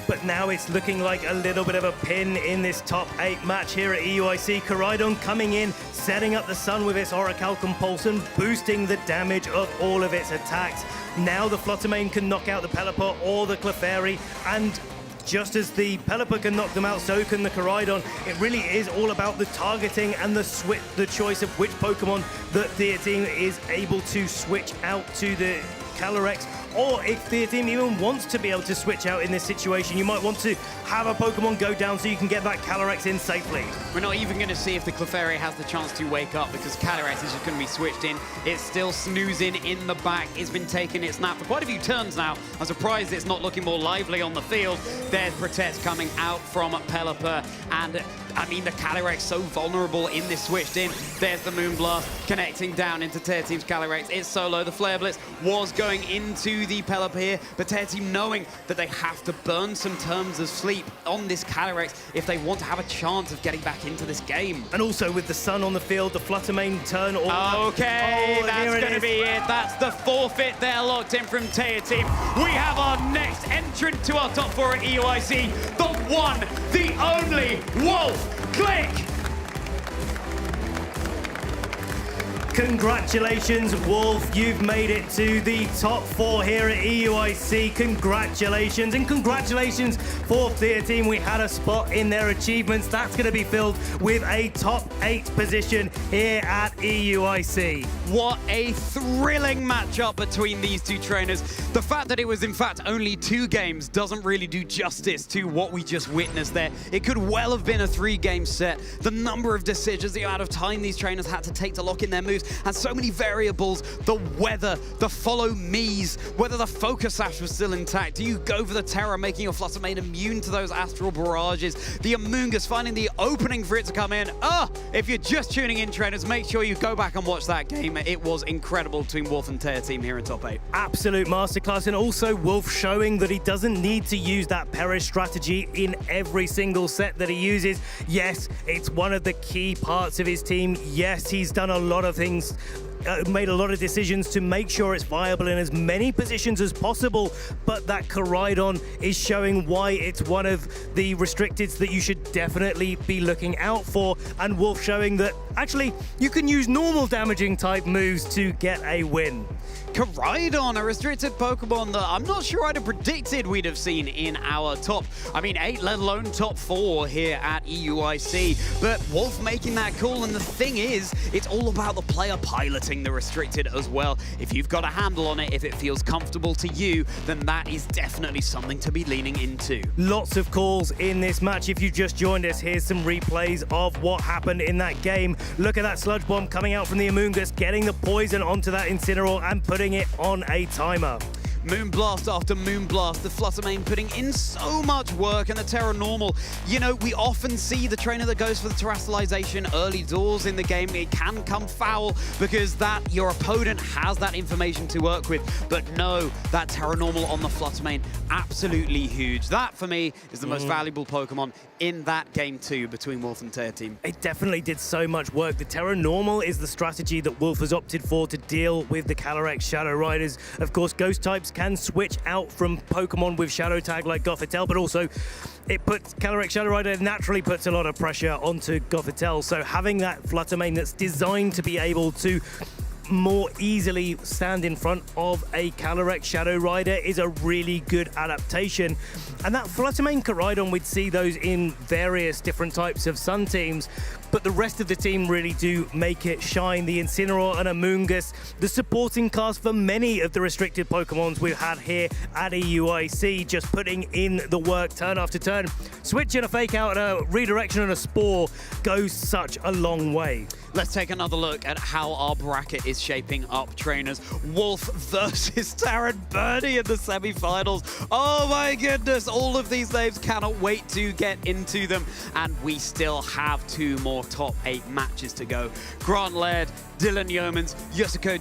But now it's looking like a little bit of a pin in this top 8 match here at EUIC. Koraidon coming in, setting up the sun with its Oracle Compulsion, boosting the damage of all of its attacks. Now the Fluttermane can knock out the Pelipper or the Clefairy, and just as the Pelipper can knock them out, so can the Koraidon. It really is all about the targeting and the choice of which Pokemon that the team is able to switch out to the Calyrex or if the team even wants to be able to switch out in this situation, you might want to have a Pokemon go down so you can get that Calyrex in safely. We're not even going to see if the Clefairy has the chance to wake up because Calyrex is just going to be switched in. It's still snoozing in the back. It's been taking its nap for quite a few turns now. I'm surprised it's not looking more lively on the field. There's Protect coming out from Pelipper, and I mean, the Calyrex so vulnerable in this switched in. There's the Moonblast connecting down into Tear Team's Calyrex. It's solo. The Flare Blitz was going into the Pelipper here, but Tear Team knowing that they have to burn some terms of sleep on this Calyrex if they want to have a chance of getting back into this game. And also with the sun on the field, the Fluttermane turn all Okay, that's going to be it. That's the forfeit there locked in from Tear Team. We have our next entrant to our top 4 at EUIC, the one, the only Wolf Glick. Congratulations, Wolf. You've made it to the top 4 here at EUIC. Congratulations. And congratulations for Tear Team. We had a spot in their achievements. That's going to be filled with a top 8 position here at EUIC. What a thrilling matchup between these two trainers. The fact that it was, in fact, only 2 games doesn't really do justice to what we just witnessed there. It could well have been a 3-game set. The number of decisions, the amount of time these trainers had to take to lock in their moves, and so many variables, the weather, the follow me's, whether the focus sash was still intact. Do you go for the Terror, making your Fluttermane immune to those astral barrages? The Amoonguss finding the opening for it to come in. If you're just tuning in, trainers, make sure you go back and watch that game. It was incredible between Wolf and Tear Team here in top 8. Absolute masterclass, and also Wolf showing that he doesn't need to use that Perish strategy in every single set that he uses. Yes, it's one of the key parts of his team. Yes, he's done a lot of things, made a lot of decisions to make sure it's viable in as many positions as possible, but that Koraidon is showing why it's one of the restricteds that you should definitely be looking out for, and Wolf showing that actually you can use normal damaging type moves to get a win. Koraidon, a restricted Pokemon that I'm not sure I'd have predicted we'd have seen in our top, 8, let alone top 4 here at EUIC. But Wolf making that call, and the thing is, it's all about the player piloting the restricted as well. If you've got a handle on it, if it feels comfortable to you, then that is definitely something to be leaning into. Lots of calls in this match. If you just joined us, here's some replays of what happened in that game. Look at that Sludge Bomb coming out from the Amoonguss, getting the poison onto that Incineroar and putting it on a timer. Moonblast after Moonblast, the Fluttermane putting in so much work, and the Terra Normal. You know, we often see the trainer that goes for the terrestrialization early doors in the game. It can come foul because that your opponent has that information to work with. But no, that Terra Normal on the Fluttermane, absolutely huge. That, for me, is the most valuable Pokemon in that game too between Wolf and Tear Team. It definitely did so much work. The Terra Normal is the strategy that Wolf has opted for to deal with the Calyrex Shadow Riders. Of course, Ghost types can switch out from Pokemon with Shadow Tag like Gothitelle, but also it puts Calyrex Shadow Rider naturally puts a lot of pressure onto Gothitelle. So having that Fluttermane that's designed to be able to more easily stand in front of a Calyrex Shadow Rider is a really good adaptation. And that Fluttermane Koraidon, we'd see those in various different types of Sun teams, but the rest of the team really do make it shine. The Incineroar and Amoonguss, the supporting cast for many of the restricted Pokemons we've had here at EUIC, just putting in the work turn after turn. Switching a Fake Out and a Redirection and a Spore goes such a long way. Let's take another look at how our bracket is shaping up, trainers. Wolf versus Taran Birdie in the semi-finals. Oh my goodness, all of these names, cannot wait to get into them. And we still have 2 more top 8 matches to go. Grant Laird, Dylan Yeomans, Yosuke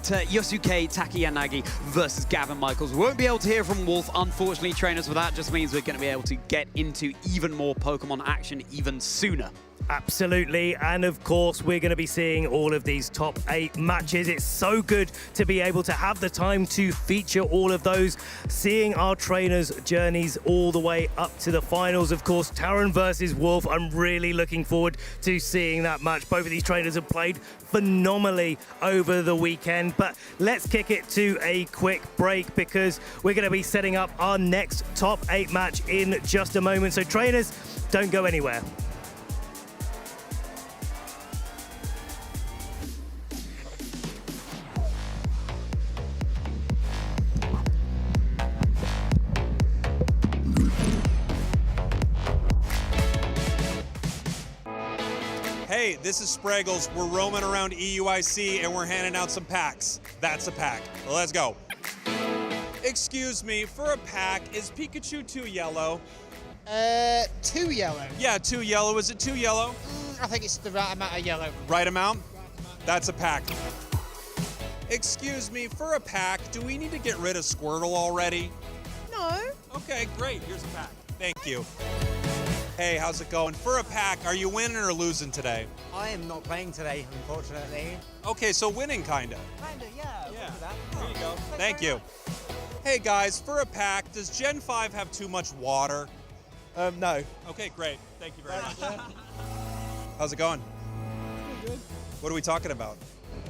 Takiyanagi versus Gavin Michaels. We won't be able to hear from Wolf, unfortunately, trainers, but that just means we're going to be able to get into even more Pokemon action even sooner. Absolutely, and of course we're going to be seeing all of these top 8 matches. It's so good to be able to have the time to feature all of those, seeing our trainers' journeys all the way up to the finals. Of course, Taran versus Wolf, I'm really looking forward to seeing that match. Both of these trainers have played phenomenally over the weekend, but let's kick it to a quick break because we're going to be setting up our next top 8 match in just a moment. So trainers, don't go anywhere. Hey, this is Spraggles. We're roaming around EUIC and we're handing out some packs. That's a pack. Let's go. Excuse me, for a pack, is Pikachu too yellow? Too yellow. Yeah, too yellow. Is it too yellow? I think it's the right amount of yellow. Right amount? That's a pack. Excuse me, for a pack, do we need to get rid of Squirtle already? No. Okay, great. Here's a pack. Thank you. Hey, how's it going? For a pack, are you winning or losing today? I am not playing today, unfortunately. Okay, so winning, kinda. Kinda, yeah. There you go. Thank you. Hey guys, for a pack, does Gen 5 have too much water? No. Okay, great. Thank you very much. How's it going? Pretty good. What are we talking about?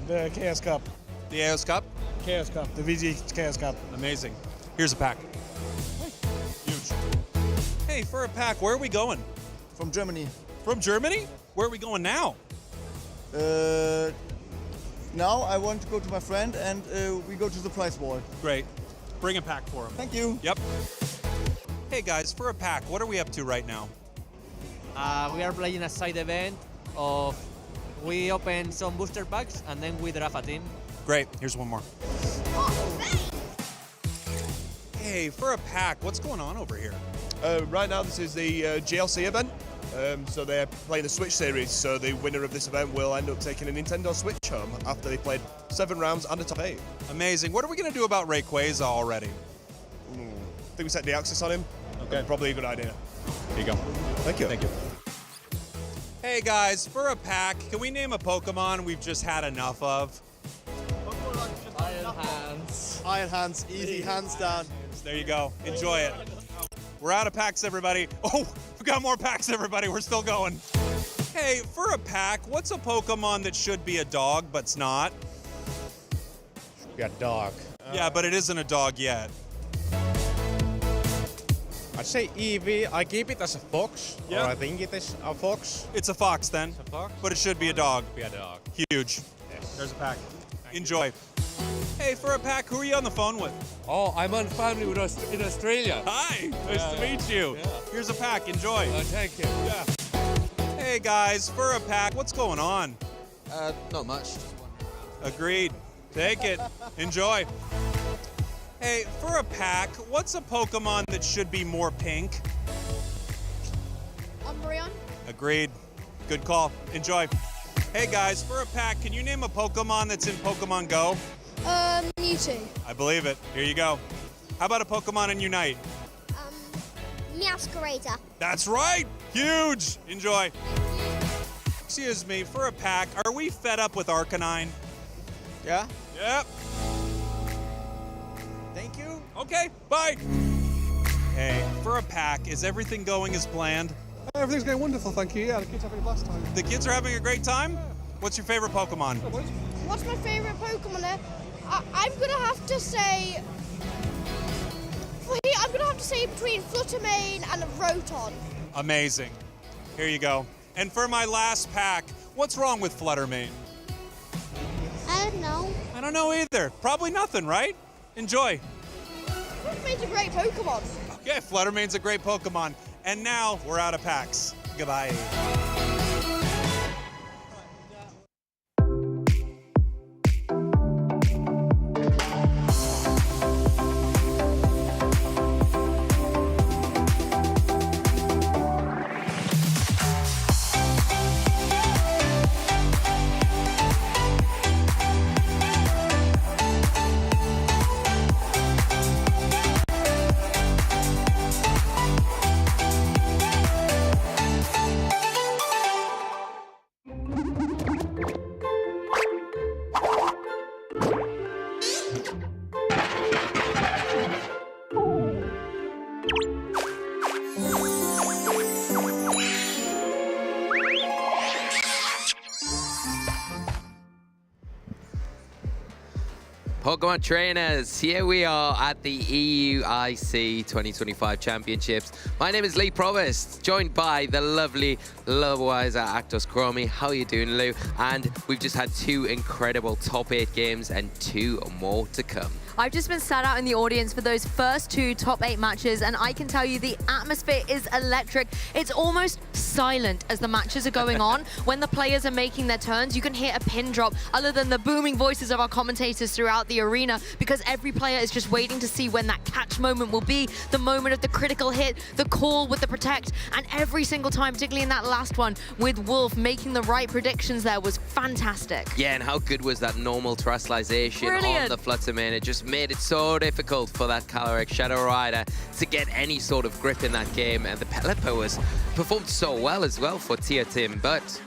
The Chaos Cup. The Chaos Cup? Chaos Cup. The VG Chaos Cup. Amazing. Here's a pack. Huge. Hey, for a pack, where are we going? From Germany. From Germany? Where are we going now? Now I want to go to my friend and we go to the prize wall. Great. Bring a pack for him. Thank you. Yep. Hey guys, for a pack, what are we up to right now? We are playing a side event of we open some booster packs and then we draft a team. Great. Here's one more. Hey, for a pack, what's going on over here? Right now this is the GLC event. So they're playing the Switch series, so the winner of this event will end up taking a Nintendo Switch home after they played 7 rounds and a top 8. Amazing. What are we going to do about Rayquaza already? I think we set the access on him. Okay. Probably a good idea. Here you go. Thank you. Thank you. Hey guys, for a pack, can we name a Pokemon we've just had enough of? Iron Hands. Iron Hands, easy, hands down. There you go. Enjoy it. We're out of packs, everybody. Oh, we've got more packs, everybody. We're still going. Hey, for a pack, what's a Pokemon that should be a dog but's not? Should be a dog. Yeah, but it isn't a dog yet. I'd say Eevee. I keep it as a fox. Yeah. Or I think it is a fox. It's a fox then. It's a fox. But it should be a dog. Be a dog. Huge. Yes. There's a pack. Enjoy. Hey, for a pack, who are you on the phone with? Oh, I'm on family in Australia. Hi, nice to meet you. Yeah. Here's a pack, enjoy. Thank you. Yeah. Hey guys, for a pack, what's going on? Not much. Agreed. Take it. Enjoy. Hey, for a pack, what's a Pokemon that should be more pink? Umbreon. Agreed. Good call. Enjoy. Hey guys, for a pack, can you name a Pokemon that's in Pokemon Go? Mewtwo. I believe it. Here you go. How about a Pokemon in Unite? Meowscarator. That's right. Huge. Enjoy. Excuse me, for a pack, are we fed up with Arcanine? Yeah? Yep. Thank you. Okay, bye. Hey, for a pack, is everything going as planned? Everything's going wonderful, thank you. Yeah, the kids are having a blast time. The kids are having a great time? What's your favorite Pokemon? What's my favorite Pokemon there? I'm gonna have to say. I'm gonna have to say between Fluttermane and Rotom. Amazing. Here you go. And for my last pack, what's wrong with Fluttermane? I don't know. I don't know either. Probably nothing, right? Enjoy. Fluttermane's a great Pokemon. Okay, Fluttermane's a great Pokemon. And now we're out of packs. Goodbye. Pokemon trainers, here we are at the EUIC 2025 Championships. My name is Lee Provost, joined by the lovely Lowiser Actos Chromie. How are you doing, Lou? And we've just had 2 incredible top 8 games and 2 more to come. I've just been sat out in the audience for those first 2 top 8 matches, and I can tell you the atmosphere is electric. It's almost silent as the matches are going on. When the players are making their turns, you can hear a pin drop other than the booming voices of our commentators throughout the arena, because every player is just waiting to see when that catch moment will be, the moment of the critical hit, the call with the protect, and every single time, particularly in that last one with Wolf, making the right predictions there was fantastic. Yeah, and how good was that normal terrestrialization on the Fluttermane? It just made it so difficult for that Calyrex Shadow Rider to get any sort of grip in that game, and the Pelipper was performed so well as well for Tia Tim, but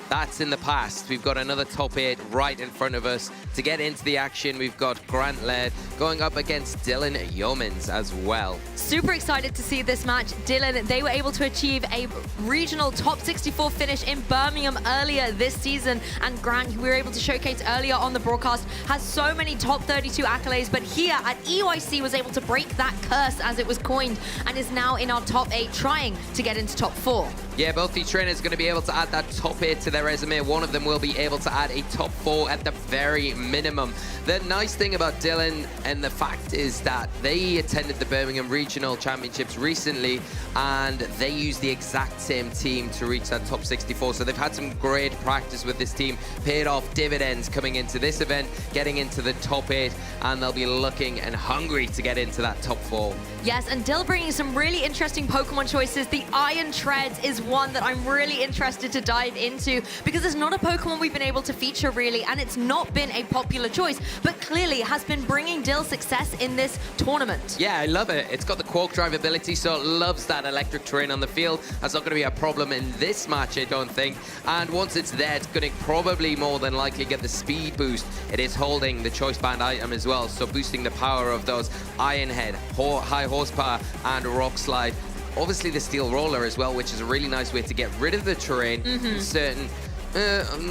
that's in the past. We've got another top 8 right in front of us. To get into the action, we've got Grant Laird going up against Dylan Yeomans as well. Super excited to see this match. Dylan, they were able to achieve a regional top 64 finish in Birmingham earlier this season, and Grant, who we were able to showcase earlier on the broadcast, has so many top 32 accolades, but here at EUIC was able to break that curse as it was coined, and is now in our top 8 trying to get into top 4. Yeah, both these trainers are going to be able to add that top 8 to their resume. One of them will be able to add a top 4 at the very minimum. The nice thing about Dylan, and the fact is that they attended the Birmingham Regional Championships recently, and they used the exact same team to reach that top 64. So they've had some great practice with this team, paid off dividends coming into this event, getting into the top 8, and they'll be looking and hungry to get into that top 4. Yes, and Dill bringing some really interesting Pokemon choices. The Iron Treads is one that I'm really interested to dive into, because it's not a Pokemon we've been able to feature really, and it's not been a popular choice, but clearly has been bringing Dill success in this tournament. Yeah, I love it. It's got the Quark Drive ability, so it loves that electric terrain on the field. That's not going to be a problem in this match, I don't think. And once it's there, it's going to probably more than likely get the speed boost. It is holding the Choice Band item as well, so boosting the power of those Iron Head, High Horsepower, and Rock Slide. Obviously the Steel Roller as well, which is a really nice way to get rid of the terrain in certain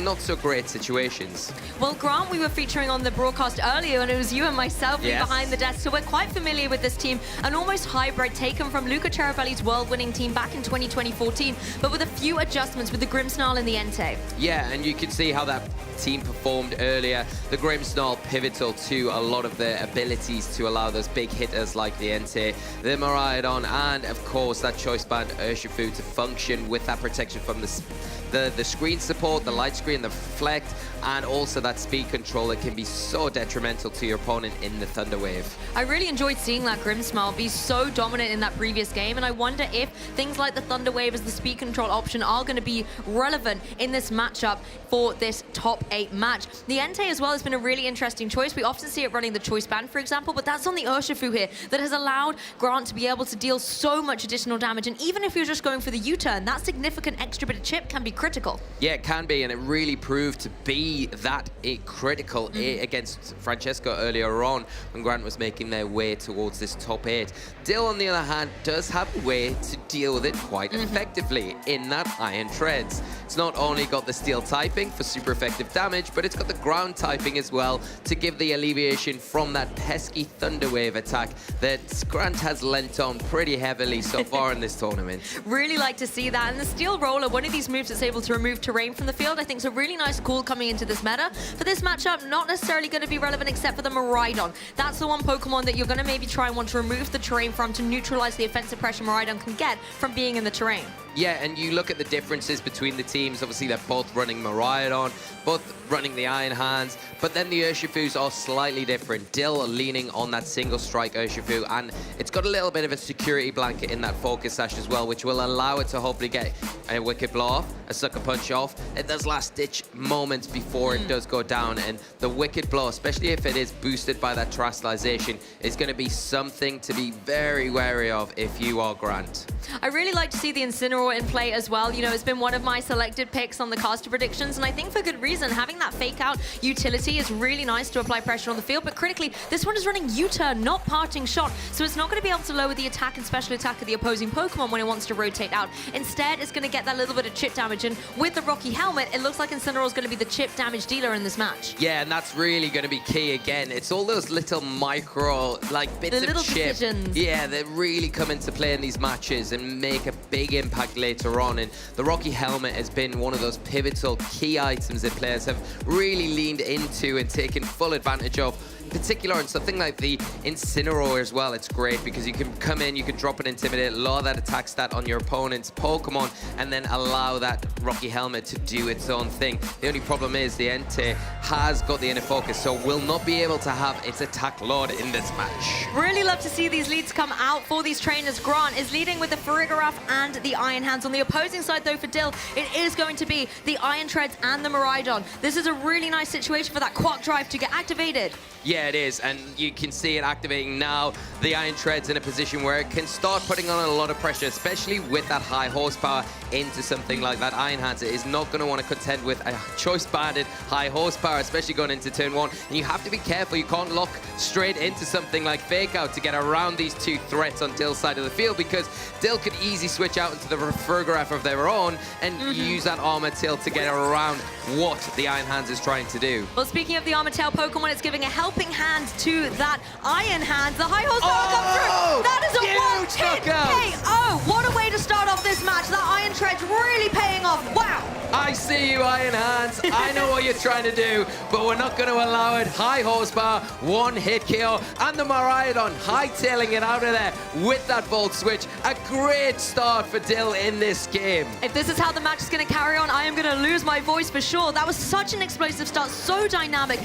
not so great situations. Well, Grant, we were featuring on the broadcast earlier, and it was you and myself behind the desk, so we're quite familiar with this team. An almost hybrid taken from Luca Cherubelli's world-winning team back in 2014, but with a few adjustments with the Grimmsnarl and the Entei. Yeah, and you could see how that team performed earlier. The Grimmsnarl pivotal to a lot of their abilities to allow those big hitters like the Entei, the Miraidon, and of course that Choice Band Urshifu to function with that protection from the screen support, the light screen, the reflect, and also that speed control that can be so detrimental to your opponent in the Thunder Wave. I really enjoyed seeing that Grimmsnarl be so dominant in that previous game, and I wonder if things like the Thunder Wave as the speed control option are going to be relevant in this matchup for this top 8 match. The Entei as well has been a really interesting choice. We often see it running the Choice Band, for example, but that's on the Urshifu here that has allowed Grant to be able to deal so much additional damage, and even if you're just going for the U-turn, that significant extra bit of chip can be critical. Yeah, it can be, and it really proved to be that critical against Franchesco earlier on when Grant was making their way towards this top 8. Dill, on the other hand, does have a way to deal with it quite effectively in that Iron Treads. It's not only got the Steel typing for super effective damage, but it's got the Ground typing as well to give the alleviation from that pesky Thunder Wave attack that Grant has lent on pretty heavily so far in this tournament. Really like to see that, and the Steel Roller, one of these moves that's able to remove terrain from the field, I think is a really nice call coming into this meta. For this matchup, not necessarily going to be relevant except for the Miraidon. That's the one Pokemon that you're going to maybe try and want to remove the terrain from to neutralize the offensive pressure Miraidon can get from being in the terrain. Yeah, and you look at the differences between the teams. Obviously, they're both running Miraidon, both running the Iron Hands, but then the Urshifus are slightly different. Dill leaning on that single strike Urshifu, and it's got a little bit of a security blanket in that Focus Sash as well, which will allow it to hopefully get a Wicked Blow off, a Sucker Punch off at those last-ditch moments before it does go down. And the Wicked Blow, especially if it is boosted by that Terrestrialization, is going to be something to be very wary of if you are Grant. I really like to see the Incineroar in play as well. You know, it's been one of my selected picks on the caster predictions, and I think for good reason. Having that fake out utility is really nice to apply pressure on the field, but critically, this one is running U-turn, not parting shot, so it's not going to be able to lower the attack and special attack of the opposing Pokemon when it wants to rotate out. Instead, it's going to get that little bit of chip damage, and with the Rocky Helmet, it looks like Incineroar is going to be the chip damage dealer in this match. Yeah, and that's really going to be key again. It's all those little micro, like, bits of chip. Decisions. Yeah, that really come into play in these matches and make a big impact later on. And the Rocky Helmet has been one of those pivotal key items that players have really leaned into and taken full advantage of particular on something like the Incineroar as well, it's great because you can come in, you can drop an Intimidate, lower that attack stat on your opponent's Pokemon, and then allow that Rocky Helmet to do its own thing. The only problem is the Entei has got the inner focus, so will not be able to have its attack load in this match. Really love to see these leads come out for these trainers. Grant is leading with the Farigiraf and the Iron Hands. On the opposing side, though, for Dill, it is going to be the Iron Treads and the Miraidon. This is a really nice situation for that Quark Drive to get activated. Yeah, it is, and you can see it activating now. The Iron Tread's in a position where it can start putting on a lot of pressure, especially with that high horsepower into something like that Iron Hands. It is not going to want to contend with a choice-banded high horsepower, especially going into turn 1. And you have to be careful. You can't lock straight into something like Fake Out to get around these two threats on Dill's side of the field, because Dill could easily switch out into the Fergraph of their own and use that Armor Tail to get around what the Iron Hands is trying to do. Well, speaking of the Armor Tail Pokemon, it's giving a helping hand to that Iron Hands. The high horsepower come through. That is a one-hit KO. What a way to start off this match. That Iron Tread's really paying off. Wow. I see you, Iron Hands. I know what you're trying to do, but we're not going to allow it. High horsepower, one-hit KO, and the Miraidon hightailing it out of there with that Volt Switch. A great start for Dill in this game. If this is how the match is going to carry on, I am going to lose my voice for sure. That was such an explosive start, so dynamic.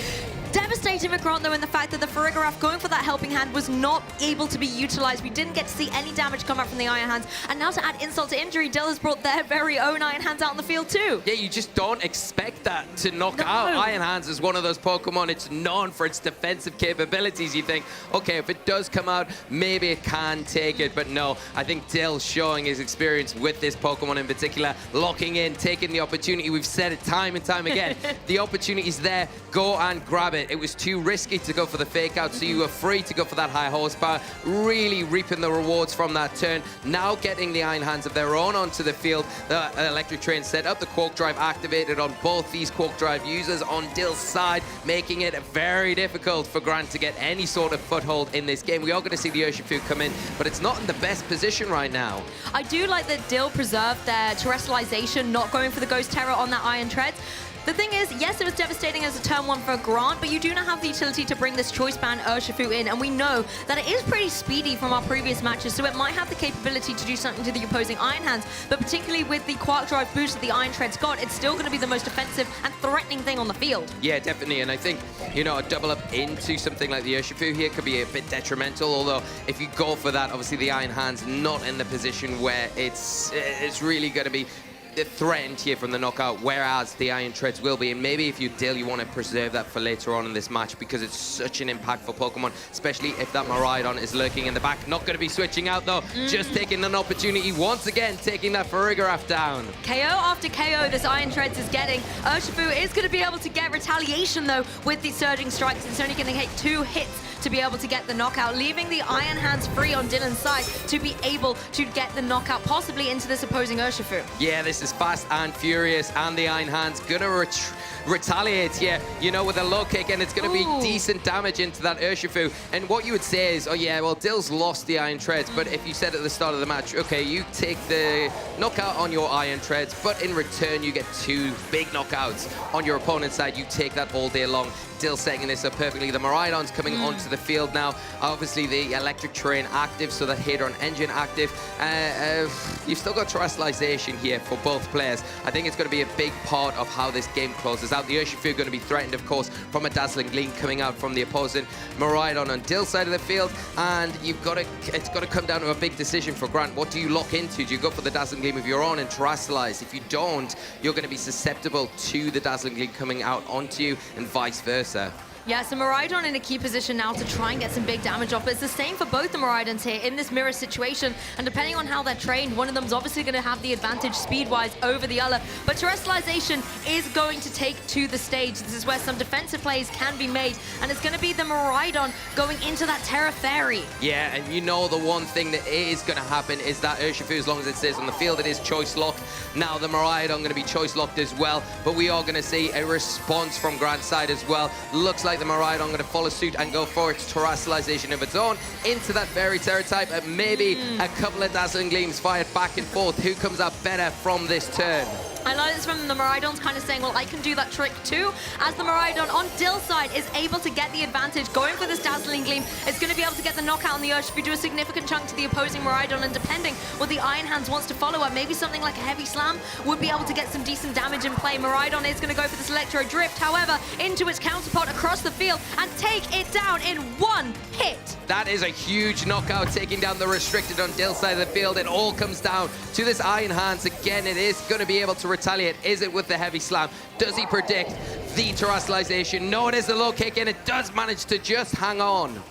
Devastating for Grant, though, in the fact that the Farigiraf going for that helping hand was not able to be utilized. We didn't get to see any damage come out from the Iron Hands. And now to add insult to injury, Dill has brought their very own Iron Hands out on the field, too. Yeah, you just don't expect that to knock out. Iron Hands is one of those Pokemon, it's known for its defensive capabilities. You think, okay, if it does come out, maybe it can take it. But no, I think Dill showing his experience with this Pokemon in particular, locking in, taking the opportunity. We've said it time and time again. The opportunity's there. Go and grab it. It was too risky to go for the Fake Out, so you were free to go for that high horsepower, really reaping the rewards from that turn. Now getting the Iron Hands of their own onto the field. The Electric Train set up, the Quark Drive activated on both these Quark Drive users on Dill's side, making it very difficult for Grant to get any sort of foothold in this game. We are going to see the Urshifu come in, but it's not in the best position right now. I do like that Dill preserved their terrestrialization, not going for the Ghost Terror on that Iron Treads. The thing is, yes, it was devastating as a turn 1 for Grant, but you do now have the utility to bring this choice band Urshifu in, and we know that it is pretty speedy from our previous matches, so it might have the capability to do something to the opposing Iron Hands, but particularly with the Quark Drive boost that the Iron Tread's got, it's still going to be the most offensive and threatening thing on the field. Yeah, definitely, and I think, you know, a double up into something like the Urshifu here could be a bit detrimental, although if you go for that, obviously the Iron Hand's not in the position where it's really going to be threatened here from the knockout, whereas the Iron Treads will be. And maybe if you Dill, you want to preserve that for later on in this match, because it's such an impactful Pokemon, especially if that Miraidon is lurking in the back. Not going to be switching out, though. Just taking an opportunity once again, taking that Farigiraf down. KO after KO this Iron Treads is getting. Urshifu is going to be able to get retaliation, though, with the Surging Strikes. It's only going to take 2 hits to be able to get the knockout, leaving the Iron Hands free on Dylan's side to be able to get the knockout, possibly into this opposing Urshifu. Yeah, this is fast and furious, and the Iron Hands gonna retaliate here, you know, with a low kick, and it's gonna be decent damage into that Urshifu. And what you would say is, oh yeah, well, Dill's lost the Iron Treads, but if you said at the start of the match, okay, you take the knockout on your Iron Treads, but in return you get 2 big knockouts on your opponent's side, you take that all day long. Dill setting this up perfectly. The Miraidon's coming onto the field now. Obviously, the Electric Train active, so that Hadron Engine active. You've still got terrestrialization here for both players. I think it's going to be a big part of how this game closes out. The Urshifu going to be threatened, of course, from a Dazzling Gleam coming out from the opposing Miraidon on Dill's side of the field, and it's got to come down to a big decision for Grant. What do you lock into? Do you go for the Dazzling Gleam of your own and terrestrialize? If you don't, you're going to be susceptible to the Dazzling Gleam coming out onto you, and vice versa. Yeah, so Miraidon in a key position now to try and get some big damage off. But it's the same for both the Miraidons here in this mirror situation. And depending on how they're trained, one of them's obviously going to have the advantage speed-wise over the other. But terrestrialization is going to take to the stage. This is where some defensive plays can be made. And it's going to be the Miraidon going into that Terra Fairy. Yeah, and you know the one thing that is going to happen is that Urshifu, as long as it stays on the field, it is choice lock. Now the Miraidon going to be choice locked as well. But we are going to see a response from Grant's side as well. Looks like the Miraidon going to follow suit and go for its terrestrialization of its own into that Fairy Terror type, and maybe a couple of Dazzling Gleams fired back and forth. Who comes out better from this turn? I like this from the Miraidon's kind of saying, well, I can do that trick too. As the Miraidon on Dill's side is able to get the advantage, going for this Dazzling Gleam, it's going to be able to get the knockout on the Urshifu, do a significant chunk to the opposing Miraidon, and depending what the Iron Hands wants to follow up, maybe something like a Heavy Slam would be able to get some decent damage in play. Miraidon is going to go for this Electro Drift, however, into its counterpart across the field and take it down in one hit. That is a huge knockout, taking down the restricted on Dill's side of the field. It all comes down to this Iron Hands. Again, it is going to be able to retaliate. Is it with the Heavy Slam? Does he predict the terrestrialization? No, it is the low kick, and it does manage to just hang on.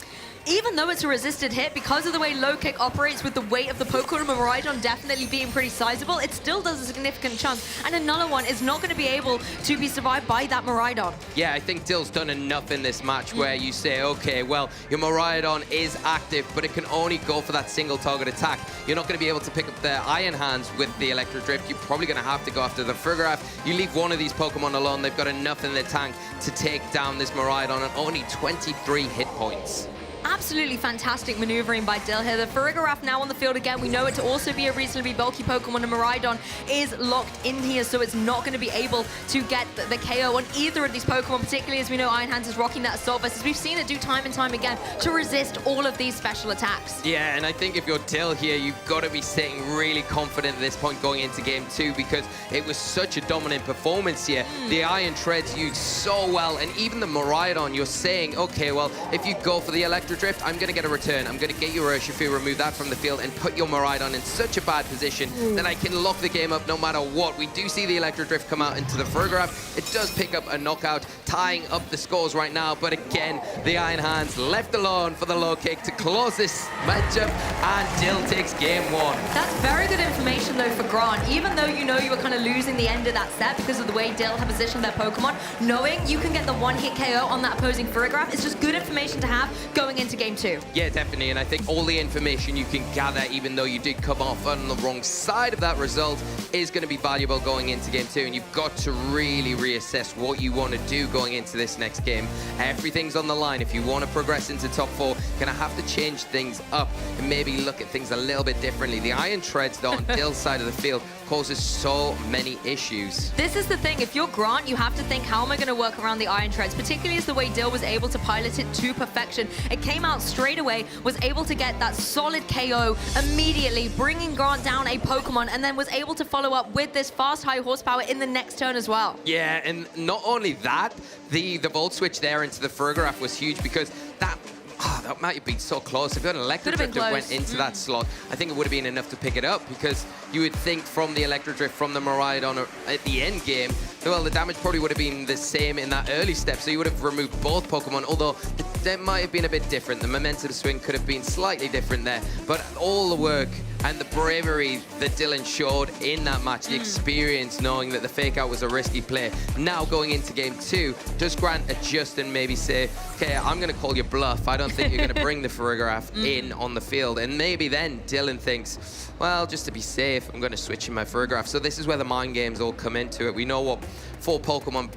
Even though it's a resisted hit, because of the way low kick operates with the weight of the Pokémon Miraidon definitely being pretty sizable, it still does a significant chunk, and another one is not going to be able to be survived by that Miraidon. Yeah, I think Dill's done enough in this match where you say, okay, well, your Miraidon is active, but it can only go for that single target attack. You're not going to be able to pick up the Iron Hands with the Electro Drift. You're probably going to have to go after the Frigoraph. You leave one of these Pokemon alone, they've got enough in their tank to take down this Miraidon on only 23 hit points. Absolutely fantastic maneuvering by Dill here. The Frigoraph now on the field again. We know it to also be a reasonably bulky Pokemon, and Miraidon is locked in here, so it's not going to be able to get the KO on either of these Pokemon, particularly as we know Iron Hands is rocking that Assault Vest, as we've seen it do time and time again to resist all of these special attacks. Yeah, and I think if you're Dill here, you've got to be sitting really confident at this point going into Game 2, because it was such a dominant performance here. The Iron Treads used so well, and even the Miraidon, you're saying, okay, well, if you go for the Electro Drift, I'm going to get a return. I'm going to get your Urshifu, remove that from the field, and put your Miraidon in such a bad position that I can lock the game up no matter what. We do see the Electro Drift come out into the Frigoraph. It does pick up a knockout, tying up the scores right now, but again, the Iron Hands left alone for the low kick to close this matchup, and Dill takes Game 1. That's very good information, though, for Grant. Even though you know you were kind of losing the end of that set because of the way Dill had positioned their Pokemon, knowing you can get the one-hit KO on that opposing Frigoraph, it's just good information to have going into Game 2. Yeah, definitely, and I think all the information you can gather, even though you did come off on the wrong side of that result, is going to be valuable going into Game 2, and you've got to really reassess what you want to do going into this next game. Everything's on the line. If you want to progress into top 4, you're going to have to change things up and maybe look at things a little bit differently. The Iron Treads, though, on Dill's side of the field, causes so many issues. This is the thing. If you're Grant, you have to think, how am I going to work around the Iron Treads, particularly as the way Dill was able to pilot it to perfection. It came out straight away, was able to get that solid KO immediately, bringing Grant down a Pokemon, and then was able to follow up with this fast, high horsepower in the next turn as well. Yeah, and not only that, the Volt Switch there into the Frigoraph was huge, because that might have been so close. If you had an Electro Drift that went into that slot, I think it would have been enough to pick it up, because you would think from the Electro Drift from the Miraidon at the end game, well, the damage probably would have been the same in that early step, so you would have removed both Pokemon, although that might have been a bit different. The momentum swing could have been slightly different there, but all the work and the bravery that Dylan showed in that match, the experience knowing that the fake out was a risky play. Now going into Game 2, does Grant adjust and maybe say, okay, I'm going to call your bluff. I don't think you're going to bring the Frigoraph in on the field. And maybe then Dylan thinks, well, just to be safe, I'm going to switch in my Frigoraph. So this is where the mind games all come into it. We know what 4 Pokemon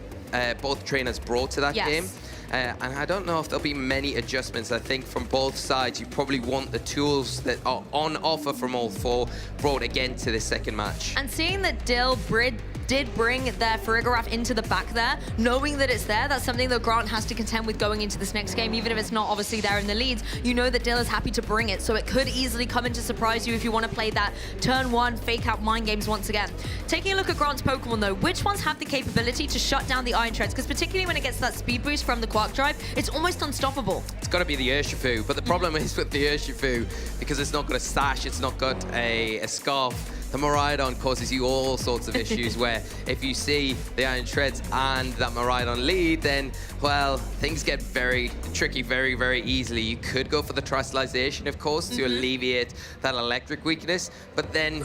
both trainers brought to that game. And I don't know if there'll be many adjustments. I think from both sides, you probably want the tools that are on offer from all 4 brought again to this second match. And seeing that Dill did bring their Frigoraph into the back there, knowing that it's there, that's something that Grant has to contend with going into this next game, even if it's not obviously there in the leads. You know that Dill is happy to bring it, so it could easily come in to surprise you if you want to play that turn 1 fake out mind games once again. Taking a look at Grant's Pokemon though, which ones have the capability to shut down the Iron Treads? Because particularly when it gets that speed boost from the Quark Drive, it's almost unstoppable. It's got to be the Urshifu, but the problem is with the Urshifu, because it's not got a sash, it's not got a scarf, the Miraidon causes you all sorts of issues where if you see the Iron Treads and that Miraidon lead, then, well, things get very tricky very, very easily. You could go for the Terrestrialization, of course, to alleviate that electric weakness, but then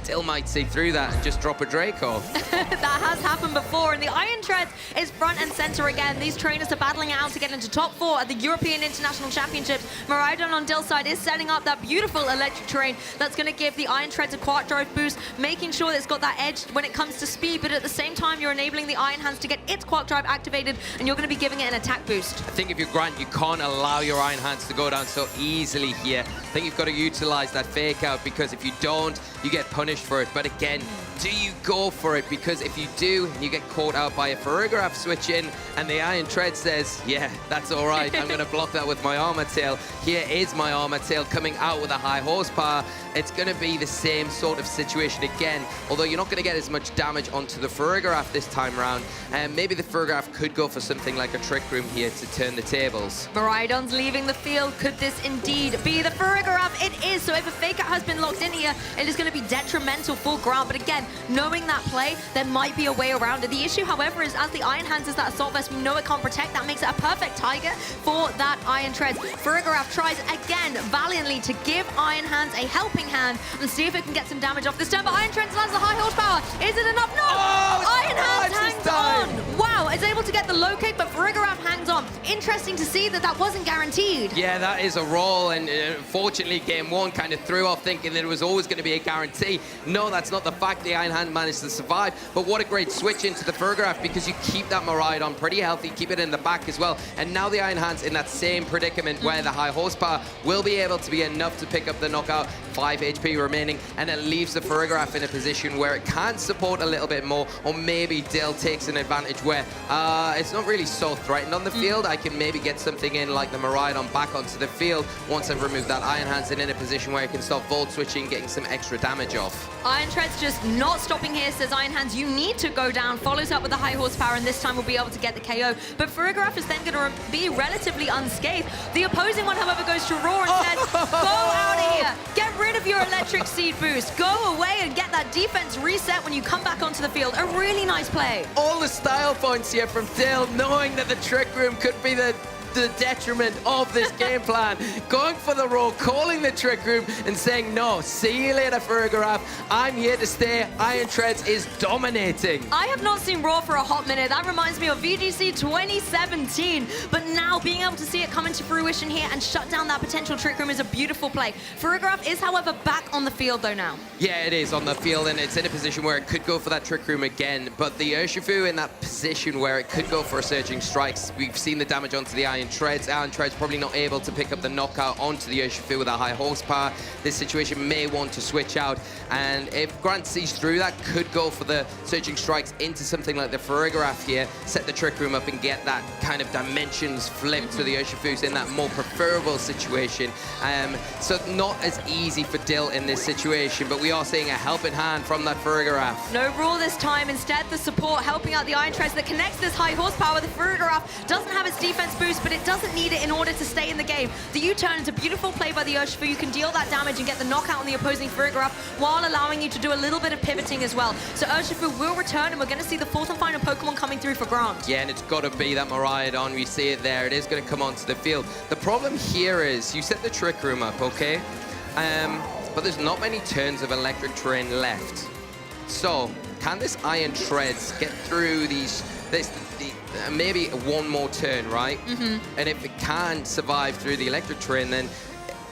Dill might see through that and just drop a Draco. That has happened before, and the Iron Treads is front and center again. These trainers are battling it out to get into top 4 at the European International Championships. Miraidon on Dill's side is setting up that beautiful electric terrain that's going to give the Iron Treads a Quark Drive boost, making sure that it's got that edge when it comes to speed, but at the same time, you're enabling the Iron Hands to get its Quark Drive activated, and you're going to be giving it an attack boost. I think if you're Grant, you can't allow your Iron Hands to go down so easily here. I think you've got to utilize that fake out, because if you don't, you get punished for it. But again, do you go for it? Because if you do, and you get caught out by a Farigiraf switch in, and the Iron Tread says, yeah, that's all right, I'm going to block that with my Armor Tail. Here is my Armor Tail coming out with a high horsepower. It's going to be the same sort of situation again, although you're not going to get as much damage onto the Farigiraf this time around. And maybe the Farigiraf could go for something like a Trick Room here to turn the tables. Miraidon's leaving the field. Could this indeed be the Farigiraf? It is. So if a Fake Out has been locked in here, it is going to be detrimental for Grant. But again, knowing that play, there might be a way around it. The issue, however, is as the Iron Hands is that Assault Vest, we know it can't protect. That makes it a perfect target for that Iron Treads. Farigiraf tries again valiantly to give Iron Hands a helping hand and see if it can get some damage off this turn. But Iron Treads lands the high horsepower. Is it enough? No! Iron Hands hangs on. Wow, is able to get the low kick, but Farigiraf hangs on. Interesting to see that that wasn't guaranteed. Yeah, that is a roll, and unfortunately, game one kind of threw off thinking that it was always going to be a guarantee. No, that's not the fact. The Iron Hand managed to survive, but what a great switch into the Farigiraf, because you keep that Miraidon pretty healthy, keep it in the back as well, and now the Iron Hand's in that same predicament where the high horsepower will be able to be enough to pick up the knockout. 5 HP remaining, and it leaves the Farigiraf in a position where it can support a little bit more, or maybe Dill takes an advantage where it's not really so threatened on the field. I can maybe get something in like the Miraidon back onto the field once I've removed that Iron Hands, and in a position where I can start Volt Switching, getting some extra damage off. Iron Tread's just not stopping here, says Iron Hands, you need to go down, follows up with the high horsepower, and this time we'll be able to get the KO. But Farigiraf is then going to be relatively unscathed. The opposing one, however, goes to Roar and says, go out of here, get rid of your electric seed boost, go away and get that defense reset when you come back onto the field. A really nice play. All the style points here from Dill, knowing that the Trick Room could be the detriment of this game plan. Going for the roll, calling the Trick Room and saying, no, see you later, Farigiraf. I'm here to stay. Iron Treads is dominating. I have not seen Raw for a hot minute. That reminds me of VGC 2017. But now being able to see it come into fruition here and shut down that potential Trick Room is a beautiful play. Farigiraf is, however, back on the field though now. Yeah, it is on the field, and it's in a position where it could go for that Trick Room again. But the Urshifu in that position where it could go for a Surging Strikes. We've seen the damage onto the Iron Treads. Iron Treads probably not able to pick up the knockout onto the Urshifu with a high horsepower. This situation may want to switch out, and if Grant sees through that, could go for the Surging Strikes into something like the Farigiraf here, set the Trick Room up and get that kind of dimensions flipped to the Urshifus in that more preferable situation. So not as easy for Dill in this situation, but we are seeing a helping hand from that Farigiraf. No Raw this time. Instead, the support helping out the Iron Treads that connects this high horsepower. The Farigiraf doesn't have its defense boost, but it doesn't need it in order to stay in the game. The U-turn is a beautiful play by the Urshifu. You can deal that damage and get the knockout on the opposing Farigiraf while allowing you to do a little bit of pivoting as well. So Urshifu will return, and we're going to see the fourth and final Pokemon coming through for Grant. Yeah, and it's got to be that Miraidon. We see it there. It is going to come onto the field. The problem here is you set the Trick Room up, okay? But there's not many turns of electric terrain left. So can this Iron Treads get through maybe one more turn, right? And if it can survive through the electric terrain, then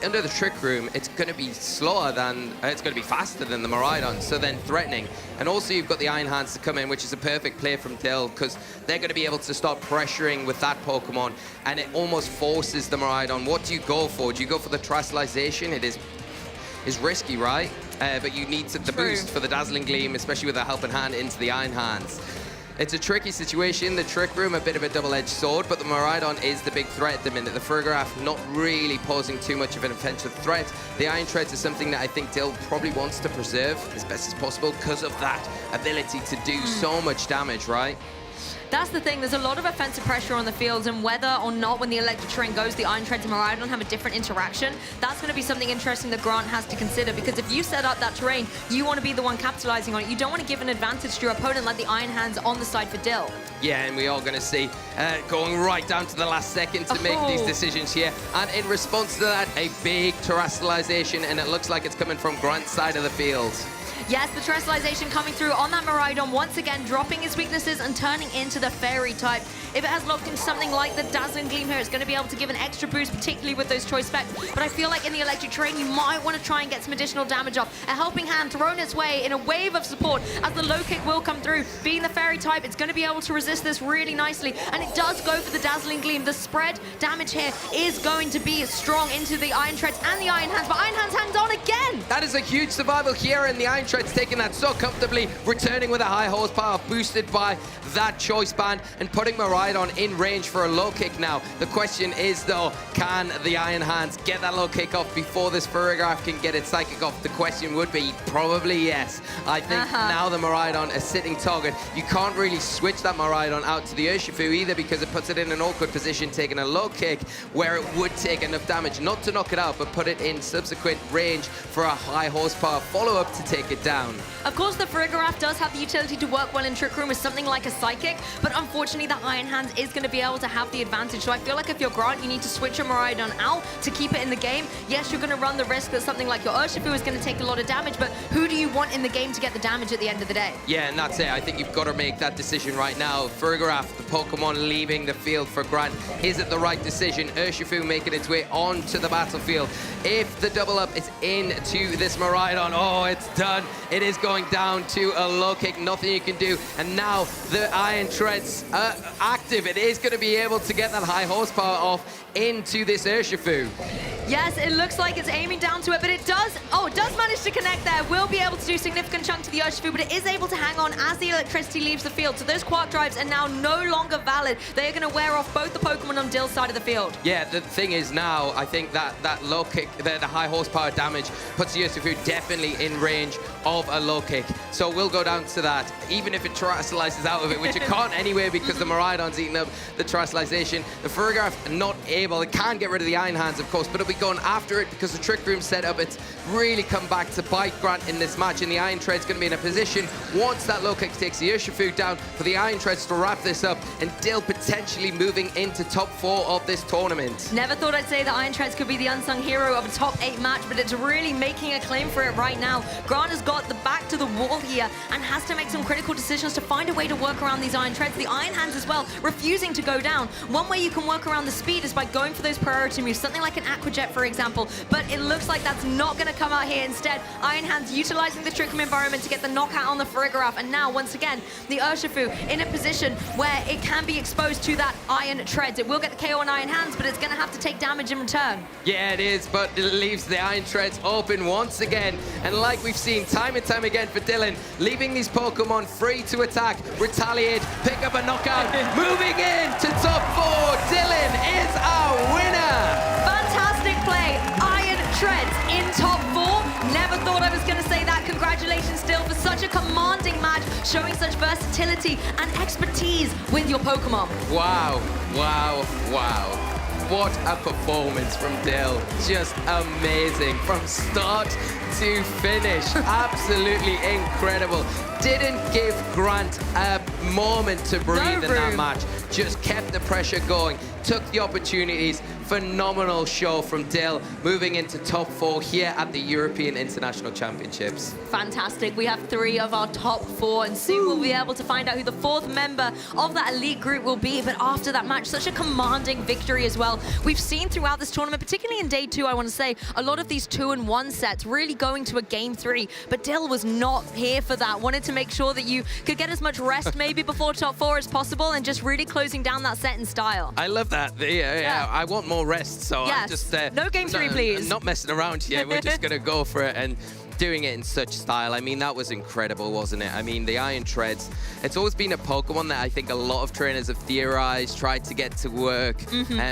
under the Trick Room, it's going to be slower than, it's going to be faster than the Miraidon, so then threatening. And also you've got the Iron Hands to come in, which is a perfect play from Dill, because they're going to be able to start pressuring with that Pokemon, and it almost forces the Miraidon. What do you go for? Do you go for the Terastallization? It is risky, right? But you need the boost for the Dazzling Gleam, especially with a helping hand into the Iron Hands. It's a tricky situation. The Trick Room, a bit of a double-edged sword, but the Miraidon is the big threat at the minute. The Farigiraf not really posing too much of an offensive threat. The Iron Treads is something that I think Dill probably wants to preserve as best as possible because of that ability to do so much damage, right? That's the thing, there's a lot of offensive pressure on the field, and whether or not when the electric terrain goes, the Iron Treads and Miraidon have a different interaction, that's going to be something interesting that Grant has to consider, because if you set up that terrain, you want to be the one capitalizing on it. You don't want to give an advantage to your opponent like the Iron Hands on the side for Dill. Yeah, and we are going to see going right down to the last second to make these decisions here. And in response to that, a big Terastallization, and it looks like it's coming from Grant's side of the field. Yes, the Terastallization coming through on that Miraidon, once again dropping his weaknesses and turning into the Fairy type. If it has locked into something like the Dazzling Gleam here, it's going to be able to give an extra boost, particularly with those choice specs. But I feel like in the electric terrain, you might want to try and get some additional damage off. A helping hand thrown its way in a wave of support as the low kick will come through. Being the Fairy type, it's going to be able to resist this really nicely. And it does go for the Dazzling Gleam. The spread damage here is going to be strong into the Iron Treads and the Iron Hands. But Iron Hands hangs on again. That is a huge survival here, and the Iron Treads Treads taking that so comfortably, returning with a high horsepower, boosted by that choice band, and putting Miraidon in range for a low kick now. The question is, though, can the Iron Hands get that low kick off before this Frederik can get its psychic off? The question would be probably yes. I think now the Miraidon a sitting target. You can't really switch that Miraidon out to the Urshifu either, because it puts it in an awkward position, taking a low kick where it would take enough damage, not to knock it out, but put it in subsequent range for a high horsepower follow-up to take it down. Of course, the Frederik does have the utility to work well in Trick Room with something like a Psychic, but unfortunately the Iron Hands is going to be able to have the advantage. So I feel like if you're Grant, you need to switch your Miraidon out to keep it in the game. Yes, you're going to run the risk that something like your Urshifu is going to take a lot of damage, but who do you want in the game to get the damage at the end of the day? Yeah, and that's it. I think you've got to make that decision right now. Frederik, the Pokemon leaving the field for Grant, is it the right decision? Urshifu making its way onto the battlefield. If the double up is into this Miraidon, oh, it's done. It is going down to a low kick, nothing you can do. And now the Iron Treads active. It is going to be able to get that high horsepower off into this Urshifu. Yes, it looks like it's aiming down to it, but it does manage to connect there. Will be able to do significant chunk to the Urshifu, but it is able to hang on as the electricity leaves the field. So those Quark Drives are now no longer valid. They are going to wear off both the Pokemon on Dill's side of the field. Yeah, the thing is now, I think that low kick, the high horsepower damage puts the Urshifu definitely in range of a low kick. So we'll go down to that, even if it terrestrializes out of it, which it can't anyway because the Miraidon's eating up the terrestrialization. The Frederik not able, it can get rid of the Iron Hands, of course, but it'll be going after it because the Trick Room setup, it's really come back to bite Grant in this match, and the Iron Tread's going to be in a position, once that low kick takes the Urshifu down, for the Iron Treads to wrap this up, and Dill potentially moving into top 4 of this tournament. Never thought I'd say that Iron Treads could be the unsung hero of a top 8 match, but it's really making a claim for it right now. Grant has got the back to the wall here and has to make some critical decisions to find a way to work around these Iron Treads. The Iron Hands as well, refusing to go down. One way you can work around the speed is by going for those priority moves, something like an Aqua Jet, for example, but it looks like that's not going to come out here. Instead, Iron Hands utilizing the Trick Room environment to get the knockout on the Frederik, and now, once again, the Urshifu in a position where it can be exposed to that Iron Treads. It will get the KO on Iron Hands, but it's going to have to take damage in return. Yeah, it is, but it leaves the Iron Treads open once again, and like we've seen time and time again for Dylan, leaving these Pokemon free to attack, retaliate, pick up a knockout, moving in to top 4. Dylan is our winner. Fantastic play. Iron Treads in top 4. Never thought I was going to say that. Congratulations, Dill, for such a commanding match, showing such versatility and expertise with your Pokemon. Wow, wow, wow. What a performance from Dill. Just amazing from start to finish. Absolutely incredible. Didn't give Grant a moment to breathe in that match. Just kept the pressure going, took the opportunities. Phenomenal show from Dill, moving into top 4 here at the European International Championships. Fantastic. We have 3 of our top 4, and soon we'll be able to find out who the 4th member of that elite group will be. But after that match, such a commanding victory as well. We've seen throughout this tournament, particularly in day 2, I want to say, a lot of these 2-1 sets really going to a game 3. But Dill was not here for that. Wanted to make sure that you could get as much rest maybe before top 4 as possible, and just really closing down that set in style. I love that. Yeah. I want more rest, so yes. I'm just no game 3, please. Not messing around here. We're just gonna go for it and doing it in such style. I mean, that was incredible, wasn't it? I mean, the Iron Treads, it's always been a Pokemon that I think a lot of trainers have theorized, tried to get to work,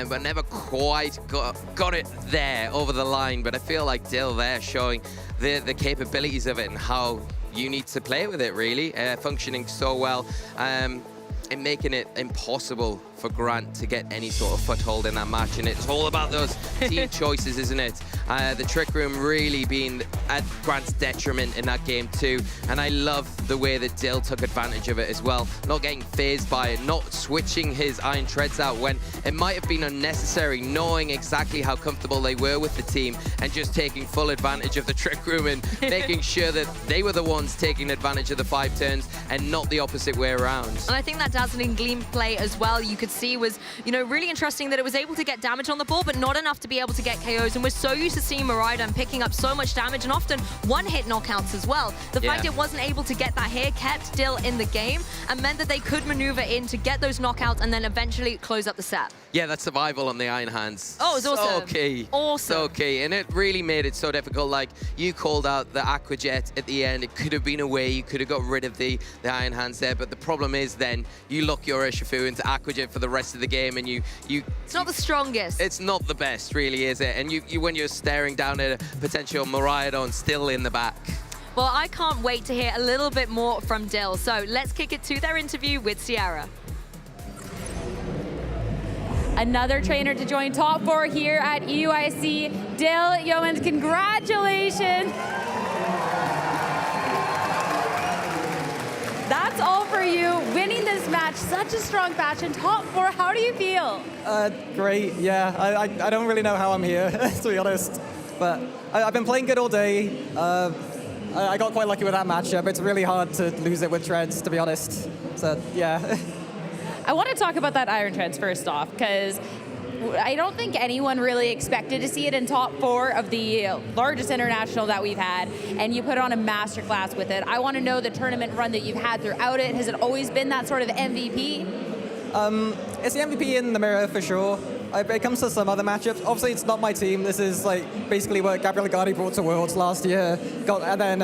but never quite got it there over the line. But I feel like Dill there showing the capabilities of it and how you need to play with it, really, functioning so well. And making it impossible for Grant to get any sort of foothold in that match. And it's all about those team choices, isn't it? The Trick Room really being at Grant's detriment in that game too. And I love the way that Dill took advantage of it as well. Not getting phased by it, not switching his Iron Treads out when it might have been unnecessary, knowing exactly how comfortable they were with the team and just taking full advantage of the Trick Room and making sure that they were the ones taking advantage of the 5 turns and not the opposite way around. And I think that dazzling Gleam play as well, you could see was, really interesting that it was able to get damage on the ball, but not enough to be able to get KOs. And we're so used to seeing Miraidon picking up so much damage and often one-hit knockouts as well. The fact it wasn't able to get that here kept Dill in the game and meant that they could maneuver in to get those knockouts and then eventually close up the set. Yeah, that survival on the Iron Hands. Oh, it's awesome. So key. Awesome. So key. And it really made it so difficult. Like, you called out the Aqua Jet at the end. It could have been away. You could have got rid of the Iron Hands there. But the problem is then you lock your Urshifu into Aqua Jet for the rest of the game, and It's not the strongest. it's not the best, really, is it? And you when you're staring down at a potential Miraidon still in the back. Well, I can't wait to hear a little bit more from Dill. So let's kick it to their interview with Sierra. Another trainer to join top 4 here at EUIC. Dill Yeomans, congratulations. That's all for you, winning this match. Such a strong match in top 4. How do you feel? Great, yeah. I don't really know how I'm here, to be honest. But I've been playing good all day. I got quite lucky with that matchup. It's really hard to lose it with Treads, to be honest. So, yeah. I want to talk about that Iron Treads first off, because I don't think anyone really expected to see it in top 4 of the largest international that we've had, and you put on a masterclass with it. I want to know the tournament run that you've had throughout it. Has it always been that sort of MVP? It's the MVP in the mirror for sure. It comes to some other matchups. Obviously, it's not my team. This is like basically what Gabriel Gardi brought to Worlds last year. And then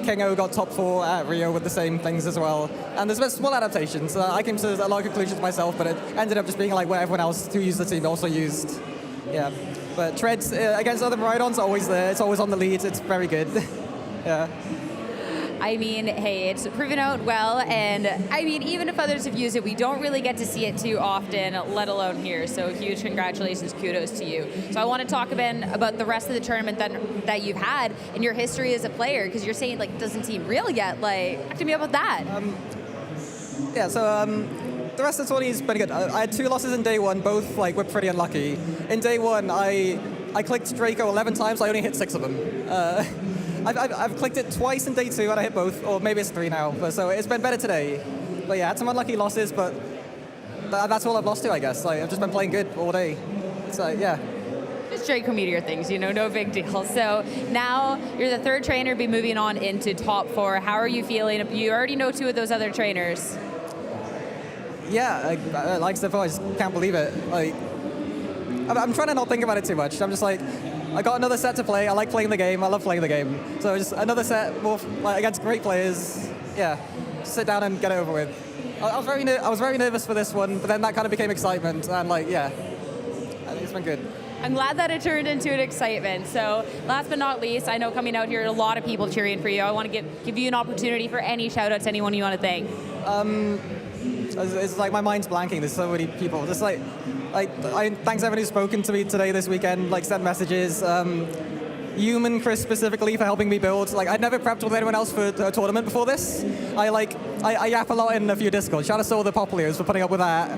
Kengo got top 4 at Rio with the same things as well. And there's been small adaptations. I came to a lot of conclusions myself, but it ended up just being like what everyone else who used the team also used. Yeah. But Treads against other Miraidons are always there. It's always on the lead. It's very good. Yeah. I mean, hey, it's proven out well, and I mean, even if others have used it, we don't really get to see it too often, let alone here, so huge congratulations, kudos to you. So I want to talk about the rest of the tournament that you've had in your history as a player, because you're saying, like, it doesn't seem real yet. Like, talk to me about that. The rest of the tourney has been good. I had 2 losses in day 1, both like were pretty unlucky. In day 1, I clicked Draco 11 times, I only hit 6 of them. I've clicked it twice in day 2 and I hit both, or maybe it's 3 now. But so it's been better today. But yeah, I had some unlucky losses, but that's all I've lost to, I guess. Like, I've just been playing good all day. So yeah. Just Draco Meteor things, no big deal. So now you're the 3rd trainer, be moving on into top 4. How are you feeling? You already know 2 of those other trainers. Yeah, like I said before, I just can't believe it. Like, I'm trying to not think about it too much. I'm just like, I got another set to play. I like playing the game. I love playing the game. So just another set more against great players. Yeah, just sit down and get it over with. I was very nervous for this one, but then that kind of became excitement. And like, yeah, I think it's been good. I'm glad that it turned into an excitement. So last but not least, I know coming out here, a lot of people cheering for you. I want to give you an opportunity for any shout outs, anyone you want to thank. It's like my mind's blanking. There's so many people. Just thanks everyone who's spoken to me today, this weekend, like sent messages. Human Chris specifically for helping me build. Like, I'd never prepped with anyone else for a tournament before this. I yap a lot in a few Discords. Shout out to all the Poplios for putting up with that.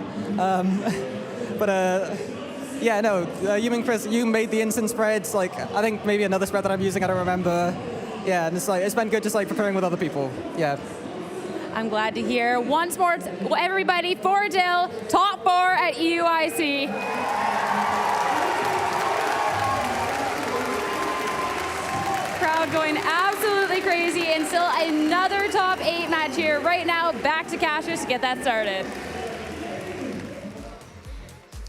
Human Chris, you made the instant spreads. Like, I think maybe another spread that I'm using, I don't remember. Yeah, and it's been good just like preparing with other people. Yeah. I'm glad to hear. Once more, everybody, for Dill, top 4 at EUIC. Crowd going absolutely crazy, and still another top 8 match here. Right now, back to Cassius to get that started.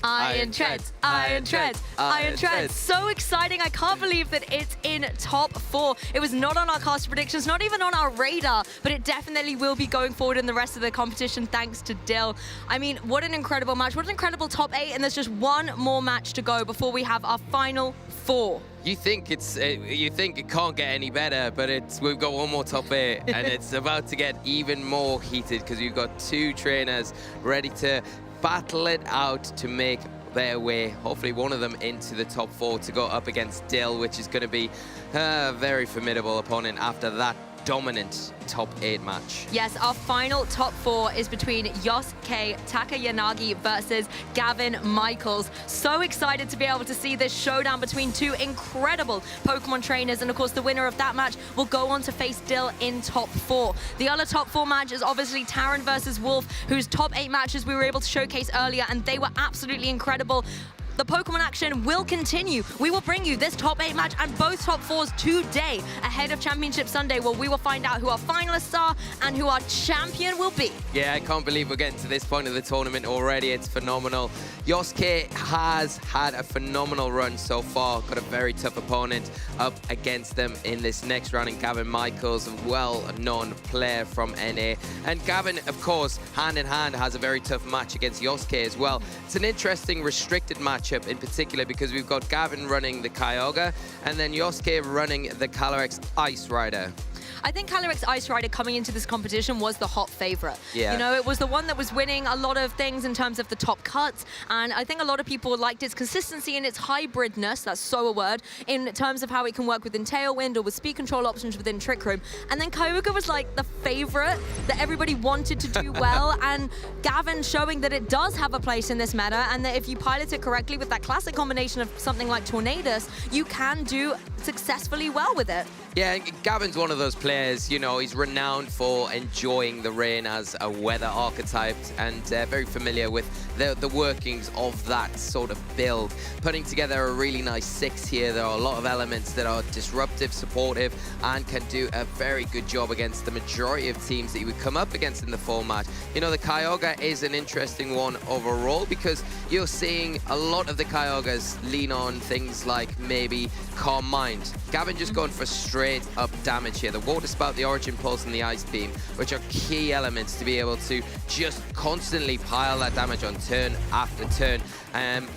Iron Treads, Iron Treads, Iron Treads. So exciting. I can't believe that it's in top 4. It was not on our cast predictions, not even on our radar, but it definitely will be going forward in the rest of the competition thanks to Dill. I mean, what an incredible match. What an incredible top 8, and there's just one more match to go before we have our final 4. You think it can't get any better, but we've got one more top 8, and it's about to get even more heated because we've got 2 trainers ready to battle it out to make their way, hopefully one of them into the top 4 to go up against Dill, which is going to be a very formidable opponent after that dominant top 8 match. Yes, our final top 4 is between Yosuke Takayanagi versus Gavin Michaels. So excited to be able to see this showdown between 2 incredible Pokemon trainers, and of course the winner of that match will go on to face Dill in top 4. The other top 4 match is obviously Taran versus Wolf, whose top 8 matches we were able to showcase earlier, and they were absolutely incredible. the Pokemon action will continue. We will bring you this top 8 match and both top 4s today ahead of Championship Sunday, where we will find out who our finalists are and who our champion will be. Yeah, I can't believe we're getting to this point of the tournament already. It's phenomenal. Yosuke has had a phenomenal run so far. Got a very tough opponent up against them in this next round in Gavin Michaels, a well-known player from NA. And Gavin, of course, hand in hand, has a very tough match against Yosuke as well. It's an interesting restricted matchup in particular because we've got Gavin running the Kyogre and then Yosuke running the Calyrex Ice Rider. I think Calyrex Ice Rider coming into this competition was the hot favorite. Yeah. You know, it was the one that was winning a lot of things in terms of the top cuts, and I think a lot of people liked its consistency and its hybridness, that's so a word, in terms of how it can work within Tailwind or with speed control options within Trick Room. And then Kyogre was like the favorite that everybody wanted to do well, and Gavin showing that it does have a place in this meta, and that if you pilot it correctly with that classic combination of something like Tornadus, you can do successfully well with it. Yeah, Gavin's one of those players, you know, he's renowned for enjoying the rain as a weather archetype and very familiar with the workings of that sort of build. Putting together a really nice 6 here. There are a lot of elements that are disruptive, supportive, and can do a very good job against the majority of teams that you would come up against in the format. You know, the Kyogre is an interesting one overall because you're seeing a lot of the Kyogres lean on things like maybe Calm Mind. Gavin just going for straight up damage here. The Water Spout, the Origin Pulse, and the Ice Beam, which are key elements to be able to just constantly pile that damage on turn after turn. And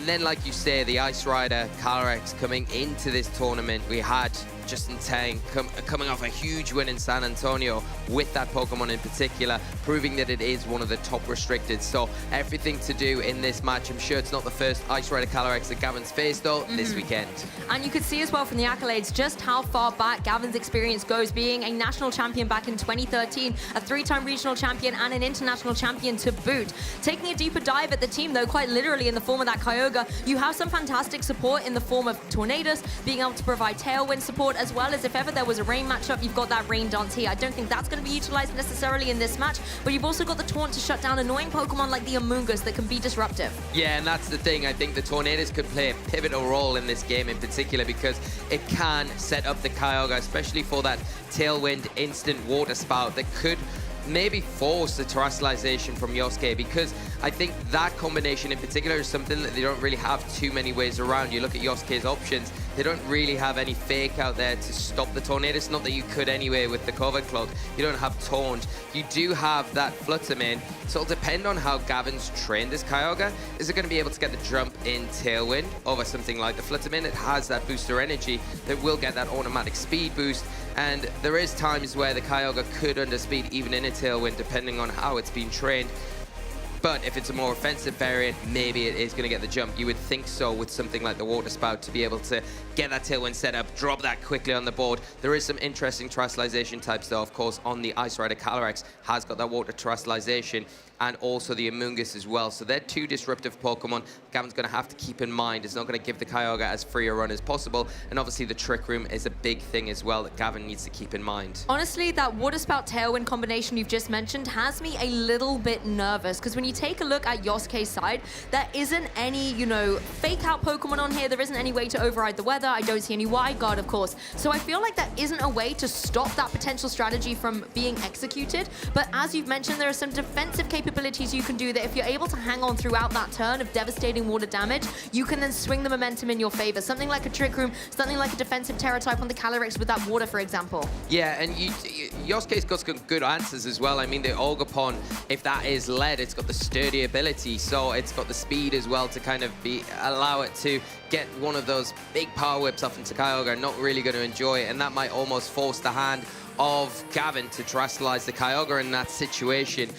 then, like you say, the Ice Rider, Calyrex, coming into this tournament, we had Justin Tang coming off a huge win in San Antonio with that Pokemon in particular, proving that it is one of the top restricted. So everything to do in this match. I'm sure it's not the first Ice Rider Calyrex that Gavin's faced though this weekend. And you could see as well from the accolades just how far back Gavin's experience goes, being a national champion back in 2013, a 3-time regional champion and an international champion to boot. Taking a deeper dive at the team though, quite literally in the form of that Kyogre, you have some fantastic support in the form of Tornadus, being able to provide Tailwind support, as well as if ever there was a rain matchup, you've got that rain dance here. I don't think that's going to be utilized necessarily in this match, but you've also got the taunt to shut down annoying Pokemon like the Amoonguss that can be disruptive. Yeah, and that's the thing. I think the Tornadus could play a pivotal role in this game in particular because it can set up the Kyogre, especially for that Tailwind instant Water Spout that could maybe force the terrestrialization from Yosuke, because I think that combination in particular is something that they don't really have too many ways around. You look at Yosuke's options, they don't really have any fake out there to stop the Tornadus, not that you could anyway with the Covered Cloak. You don't have Taunt. You do have that Flutter Mane, so it'll depend on how Gavin's trained this Kyogre. Is it going to be able to get the jump in Tailwind over something like the Flutter Mane? It has that booster energy that will get that automatic speed boost, and there is times where the Kyogre could underspeed even in a Tailwind depending on how it's been trained. But if it's a more offensive variant, maybe it is going to get the jump. You would think so with something like the Water Spout to be able to get that Tailwind set up, drop that quickly on the board. There is some interesting terrestrialization types though, of course, on the Ice Rider Calyrex has got that water terrestrialization, and also the Amoonguss as well. So they're two disruptive Pokemon Gavin's going to have to keep in mind. It's not going to give the Kyogre as free a run as possible, and obviously the Trick Room is a big thing as well that Gavin needs to keep in mind. Honestly, that Water Spout Tailwind combination you've just mentioned has me a little bit nervous, because when you take a look at Yosuke's side, there isn't any, you know, fake out Pokemon on here. There isn't any way to override the weather. I don't see any Wide Guard, of course. So I feel like there isn't a way to stop that potential strategy from being executed. But as you've mentioned, there are some defensive capabilities you can do that if you're able to hang on throughout that turn of devastating water damage, you can then swing the momentum in your favor. Something like a Trick Room, something like a defensive Terra type on the Calyrex with that water, for example. Yeah, and Yosuke's got some good answers as well. I mean, the Ogerpon, if that is lead, it's got the sturdy ability, so it's got the speed as well to kind of allow it to get one of those big power whips off into Kyogre, not really going to enjoy it, and that might almost force the hand of Gavin to terrestrialize the Kyogre in that situation.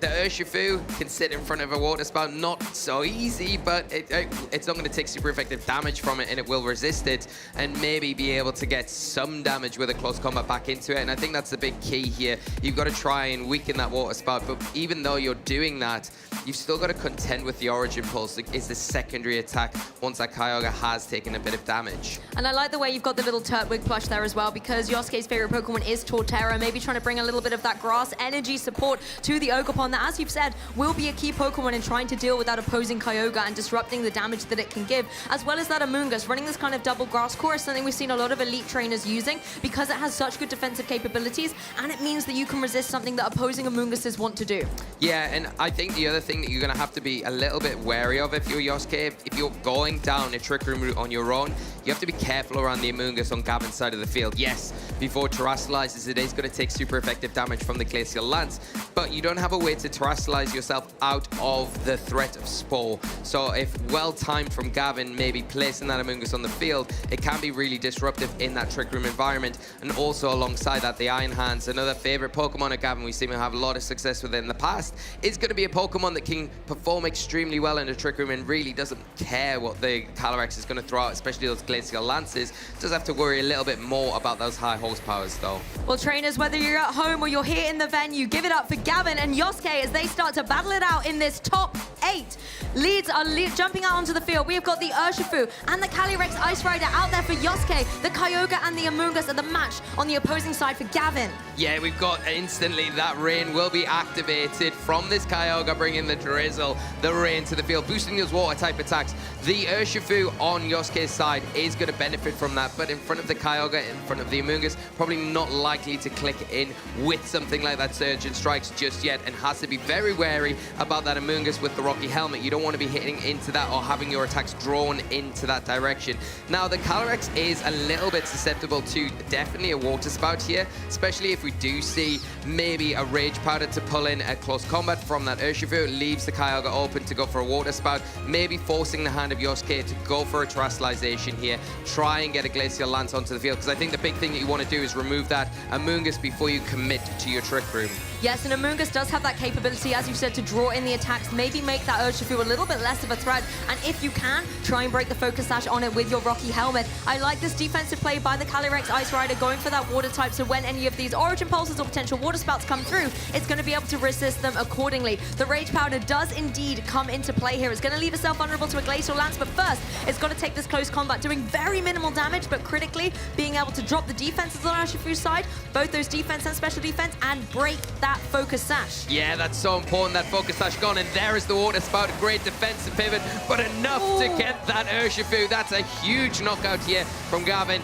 The Urshifu can sit in front of a Water Spout, not so easy, but it's not going to take super effective damage from it, and it will resist it and maybe be able to get some damage with a close combat back into it. And I think that's the big key here. You've got to try and weaken that Water Spout, but even though you're doing that, you've still got to contend with the Origin Pulse. Is the secondary attack once that Kyogre has taken a bit of damage. And I like the way you've got the little Turtwig plush there as well, because Yosuke's favorite Pokemon is Torterra, maybe trying to bring a little bit of that grass energy support to the Ogerpon that, as you've said, will be a key Pokemon in trying to deal with that opposing Kyogre and disrupting the damage that it can give, as well as that Amoonguss. Running this kind of double grass core is something we've seen a lot of elite trainers using because it has such good defensive capabilities, and it means that you can resist something that opposing Amoongusses want to do. Yeah, and I think the other thing that you're going to have to be a little bit wary of if you're Yosuke, if you're going down a Trick Room route on your own, you have to be careful around the Amoonguss on Gavin's side of the field. Yes, before Terrastalizes, it is going to take super effective damage from the Glacial Lance, but you don't have a way to Terrastalize yourself out of the threat of Spore. So if well-timed from Gavin, maybe placing that Amoonguss on the field, it can be really disruptive in that Trick Room environment. And also alongside that, the Iron Hands, another favorite Pokemon of Gavin, we seem to have a lot of success with in the past, is going to be a Pokemon that can perform extremely well in the Trick Room and really doesn't care what the Calyrex is going to throw out, especially those Glacial Lances. Does have to worry a little bit more about those high horsepowers though. Well, trainers, whether you're at home or you're here in the venue, give it up for Gavin and Yosuke as they start to battle it out in this top 8. Leads are jumping out onto the field. We have got the Urshifu and the Calyrex Ice Rider out there for Yosuke. The Kyogre and the Amoonguss are the match on the opposing side for Gavin. Yeah, we've got instantly that rain will be activated from this Kyogre, bringing the drizzle, the rain to the field, boosting those water type attacks. The Urshifu on Yosuke's side is going to benefit from that, but in front of the Kyogre, in front of the Amoonguss, probably not likely to click in with something like that Surge and Strikes just yet, and has to be very wary about that Amoonguss with the Rocky Helmet. You don't want to be hitting into that or having your attacks drawn into that direction. Now, the Calyrex is a little bit susceptible to definitely a Water Spout here, especially if we do see maybe a Rage Powder to pull in a close combat from that Urshifu. It leaves the Kyogre open to go for a Water Spout, maybe forcing the hand of Yosuke to go for a Terrastalization here, try and get a Glacial Lance onto the field, because I think the big thing that you want to do is remove that Amoonguss before you commit to your Trick Room. Yes, and Amoonguss does have that capability, as you said, to draw in the attacks, maybe make that Urshifu a little bit less of a threat, and if you can, try and break the Focus Sash on it with your Rocky Helmet. I like this defensive play by the Calyrex Ice Rider, going for that Water type, so when any of these Origin Pulses or potential Water Spouts come through, it's going to be able to resist them accordingly. The Rage Powder does indeed come into play here. It's going to leave itself vulnerable to a Glacial Lance, but first, it's got to take this close combat, doing very minimal damage, but critically being able to drop the defenses on Urshifu's side, both those defense and special defense, and break that Focus Sash. Yeah, that's so important, that Focus Sash gone, and there is the Water Spout, a great defensive pivot, but enough to get that Urshifu. That's a huge knockout here from Gavin.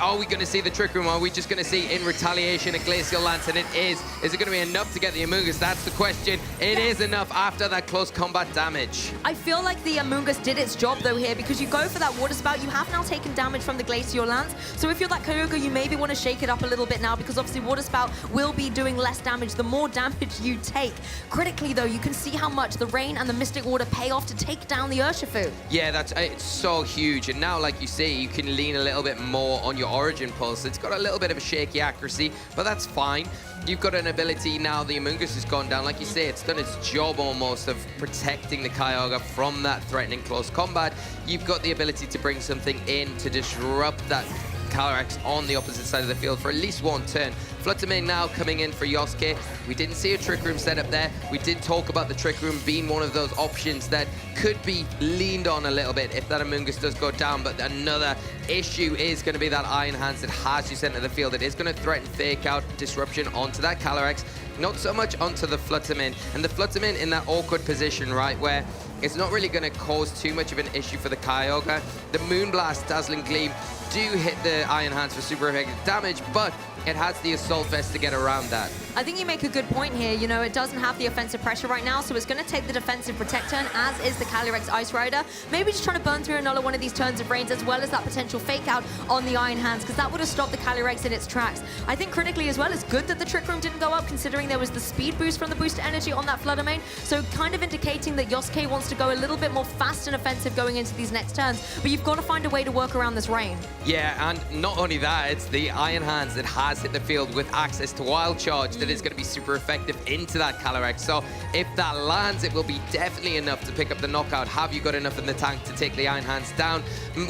Are we going to see the Trick Room? Are we just going to see in retaliation a Glacial Lance? And it is. Is it going to be enough to get the Amoonguss? That's the question. It is enough after that close combat damage. I feel like the Amoonguss did its job though here, because you go for that Water Spout, you have now taken damage from the Glacial Lance. So if you're that Kyogre, you maybe want to shake it up a little bit now, because obviously Water Spout will be doing less damage the more damage you take. Critically though, you can see how much the Rain and the Mystic Water pay off to take down the Urshifu. Yeah, it's so huge. And now, like you say, you can lean a little bit more on your Origin Pulse. It's got a little bit of a shaky accuracy, but that's fine. You've got an ability now. The Amoonguss has gone down. Like you say, it's done its job almost of protecting the Kyogre from that threatening close combat. You've got the ability to bring something in to disrupt that Calyrex on the opposite side of the field for at least one turn. Fluttermane now coming in for Yosuke. We didn't see a Trick Room set up there. We did talk about the Trick Room being one of those options that could be leaned on a little bit if that Amoonguss does go down, but another issue is going to be that Iron Hands that has you sent to the field. It is going to threaten Fake Out Disruption onto that Calyrex, not so much onto the Fluttermane. And the Fluttermane in that awkward position, right, where it's not really going to cause too much of an issue for the Kyogre. The Moonblast, Dazzling Gleam do hit the Iron Hands for super effective damage, but it has the Assault Vest to get around that. I think you make a good point here. You know, it doesn't have the offensive pressure right now, so it's going to take the defensive Protect turn, as is the Calyrex Ice Rider. Maybe just trying to burn through another one of these turns of Rains, as well as that potential Fake Out on the Iron Hands, because that would have stopped the Calyrex in its tracks. I think critically as well, it's good that the Trick Room didn't go up, considering there was the speed boost from the Booster Energy on that Fluttermane, so kind of indicating that Yosuke wants to go a little bit more fast and offensive going into these next turns, but you've got to find a way to work around this rain. Yeah, and not only that, it's the Iron Hands that has hit the field with access to Wild Charge that is going to be super effective into that Calyrex. So if that lands, it will be definitely enough to pick up the knockout. Have you got enough in the tank to take the Iron Hands down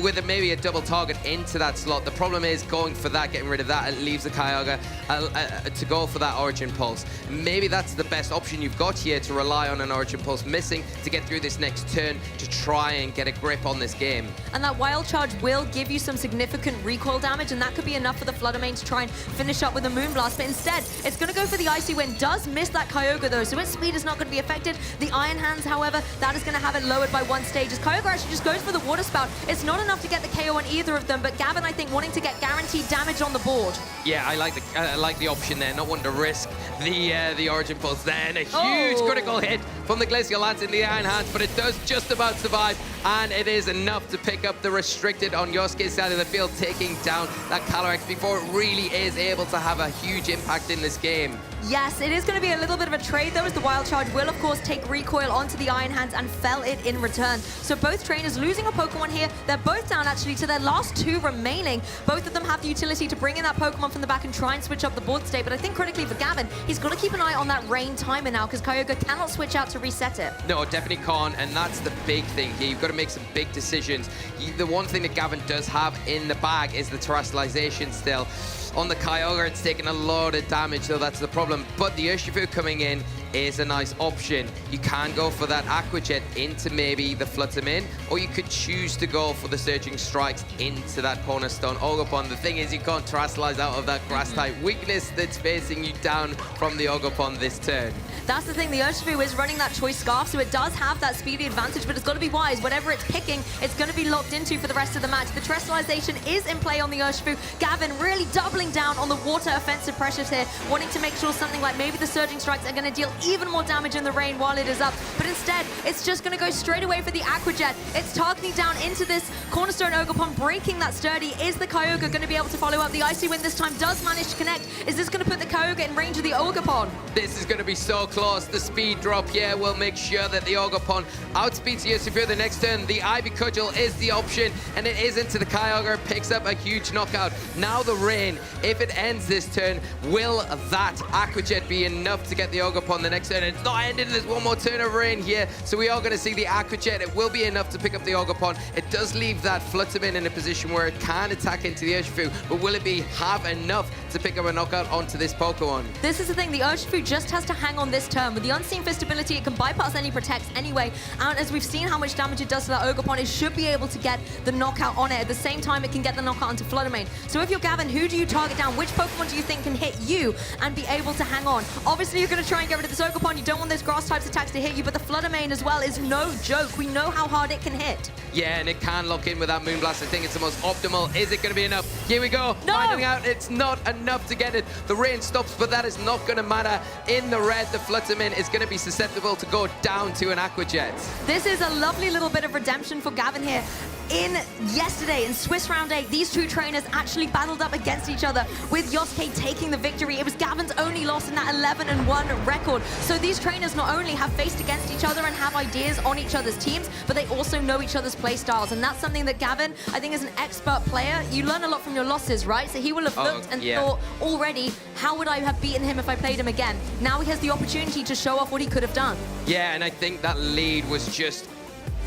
with maybe a double target into that slot? The problem is going for that, getting rid of that, it leaves the Kyogre to go for that Origin Pulse. Maybe that's the best option you've got here, to rely on an Origin Pulse missing to get through this next turn to try and get a grip on this game. And that Wild Charge will give you some significant recoil damage, and that could be enough for the Fluttermane to try and finish up with a Moonblast, but instead, it's going to go for the Icy Wind. Does miss that Kyogre, though, so its speed is not going to be affected. The Iron Hands, however, that is going to have it lowered by 1 stage. As Kyogre actually just goes for the Water Spout. It's not enough to get the KO on either of them, but Gavin, I think, wanting to get guaranteed damage on the board. Yeah, I like the option there, not wanting to risk the Origin Pulse there. And a huge critical hit from the Glacial Lance in the Iron Hands, but it does just about survive, and it is enough to pick up the restricted on Yosuke's side of the field, taking down that Calyrex before it really is able to have a huge impact in this game. Yes, it is going to be a little bit of a trade, though, as the Wild Charge will, of course, take recoil onto the Iron Hands and fell it in return. So both trainers losing a Pokemon here. They're both down, actually, to their last 2 remaining. Both of them have the utility to bring in that Pokemon from the back and try and switch up the board state. But I think critically for Gavin, he's got to keep an eye on that rain timer now, because Kyogre cannot switch out to reset it. No, definitely can't, and that's the big thing here. You've got to make some big decisions. The one thing that Gavin does have in the bag is the Terrestrialization still. On the Kyogre, it's taking a lot of damage, so that's the problem. But the Urshifu coming in is a nice option. You can go for that Aqua Jet into maybe the Fluttermane, or you could choose to go for the Surging Strikes into that Cornerstone Ogerpon. The thing is, you can't Terrestrialize out of that Grass-type weakness that's facing you down from the Ogerpon this turn. That's the thing, the Urshifu is running that Choice Scarf, so it does have that speedy advantage, but it's got to be wise. Whatever it's picking, it's going to be locked into for the rest of the match. The Terrestrialization is in play on the Urshifu. Gavin really doubling down on the water offensive pressures here, wanting to make sure something like maybe the Surging Strikes are going to deal even more damage in the rain while it is up. But instead, it's just going to go straight away for the Aqua Jet. It's targeting down into this Cornerstone Ogerpon, breaking that sturdy. Is the Kyogre going to be able to follow up? The Icy Wind this time does manage to connect. Is this going to put the Kyogre in range of the Ogerpon? This is going to be so close. The speed drop here will make sure that the Ogerpon outspeeds Urshifu the next turn. The Ivy Cudgel is the option, and it is into the Kyogre. Picks up a huge knockout. Now the rain, if it ends this turn, will that Aqua Jet be enough to get the Ogerpon the next turn? It's not ending. There's one more turn of rain here, so we are going to see the Aqua Jet. It will be enough to pick up the Ogerpon. It does leave that Fluttermane in a position where it can attack into the Urshifu, but will it have enough to pick up a knockout onto this Pokemon? This is the thing, the Urshifu just has to hang on this turn. With the Unseen Fist ability, it can bypass any protects anyway, and as we've seen how much damage it does to that Ogerpon, it should be able to get the knockout on it. At the same time, it can get the knockout onto Fluttermane. So if you're Gavin, who do you target down? Which Pokemon do you think can hit you and be able to hang on? Obviously, you're going to try and get rid of this Ogerpon. You don't want those grass types attacks to hit you, but the Fluttermane as well is no joke. We know how hard it can hit. Yeah, and it can lock in with that Moonblast. I think it's the most optimal. Is it going to be enough? Here we go. No! Finding out it's not enough to get it. The rain stops, but that is not going to matter. In the red, the Fluttermane is going to be susceptible to go down to an Aqua Jet. This is a lovely little bit of redemption for Gavin here. Yesterday, in Swiss Round 8, these two trainers actually battled up against each other, with Yosuke taking the victory. It was Gavin's only loss in that 11-1 record. So these trainers not only have faced against each other and have ideas on each other's teams, but they also know each other's play styles. And that's something that Gavin, I think, as an expert player, you learn a lot from your losses, right? So he will have looked and thought already, how would I have beaten him if I played him again? Now he has the opportunity to show off what he could have done. Yeah, and I think that lead was just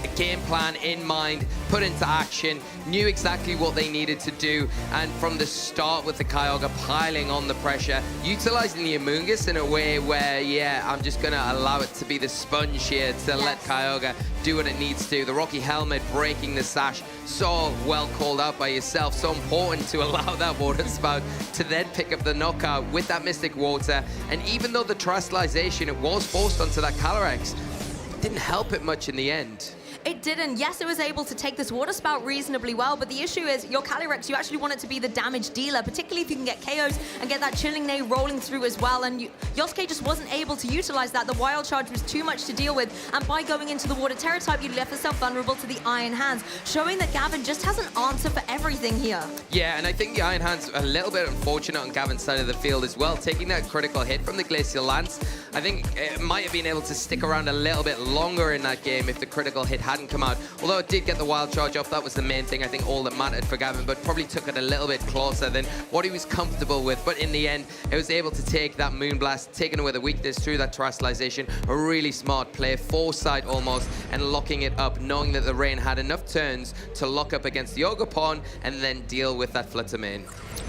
a game plan in mind, put into action, knew exactly what they needed to do, and from the start with the Kyogre piling on the pressure, utilizing the Amoonguss in a way where, yeah, I'm just going to allow it to be the sponge here to let Kyogre do what it needs to. The Rocky Helmet breaking the sash, so well called out by yourself, so important to allow that Water Spout to then pick up the knockout with that Mystic Water. And even though the Terrestrialization, it was forced onto that Calyrex, it didn't help it much in the end. It didn't. Yes, it was able to take this Water Spout reasonably well, but the issue is your Calyrex, you actually want it to be the damage dealer, particularly if you can get KOs and get that Chilling Neigh rolling through as well, and Yosuke just wasn't able to utilize that. The Wild Charge was too much to deal with, and by going into the Water Terror type, you left yourself vulnerable to the Iron Hands, showing that Gavin just has an answer for everything here. Yeah, and I think the Iron Hands a little bit unfortunate on Gavin's side of the field as well, taking that critical hit from the Glacial Lance. I think it might have been able to stick around a little bit longer in that game if the critical hit hadn't come out. Although it did get the Wild Charge off, that was the main thing, I think, all that mattered for Gavin, but probably took it a little bit closer than what he was comfortable with. But in the end, it was able to take that Moonblast, taking away the weakness through that Terrestrialization. A really smart play, foresight almost, and locking it up, knowing that the rain had enough turns to lock up against the Ogerpon and then deal with that Fluttermane.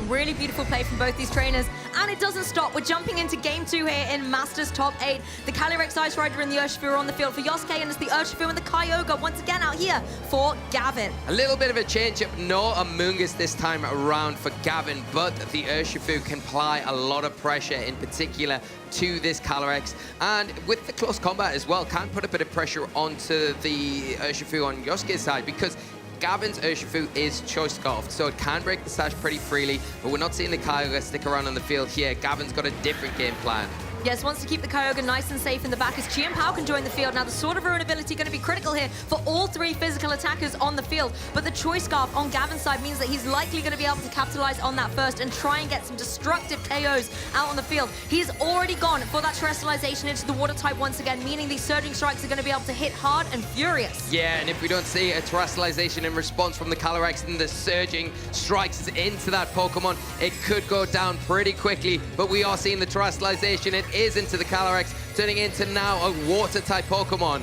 Really beautiful play from both these trainers, and it doesn't stop. We're jumping into Game 2 here in Masters top 8. The Calyrex Ice Rider and the Urshifu are on the field for Yosuke, and it's the Urshifu and the Kyogre once again out here for Gavin. A little bit of a change-up. No Amoonguss this time around for Gavin, but the Urshifu can apply a lot of pressure, in particular to this Calyrex, and with the close combat as well, can put a bit of pressure onto the Urshifu on Yosuke's side, because Gavin's Urshifu is choice scarfed, so it can break the sash pretty freely, but we're not seeing the Kyogre stick around on the field here. Gavin's got a different game plan. Yes, wants to keep the Kyogre nice and safe in the back as Chi and Pao can join the field. Now, the Sword of Ruin ability going to be critical here for all 3 physical attackers on the field. But the Choice Scarf on Gavin's side means that he's likely going to be able to capitalize on that first and try and get some destructive KOs out on the field. He's already gone for that terrestrialization into the water type once again, meaning these surging strikes are going to be able to hit hard and furious. Yeah, and if we don't see a terrestrialization in response from the Calyrex and the surging strikes into that Pokemon, it could go down pretty quickly. But we are seeing the terrestrialization. It is into the Calyrex, turning into now a water-type Pokemon.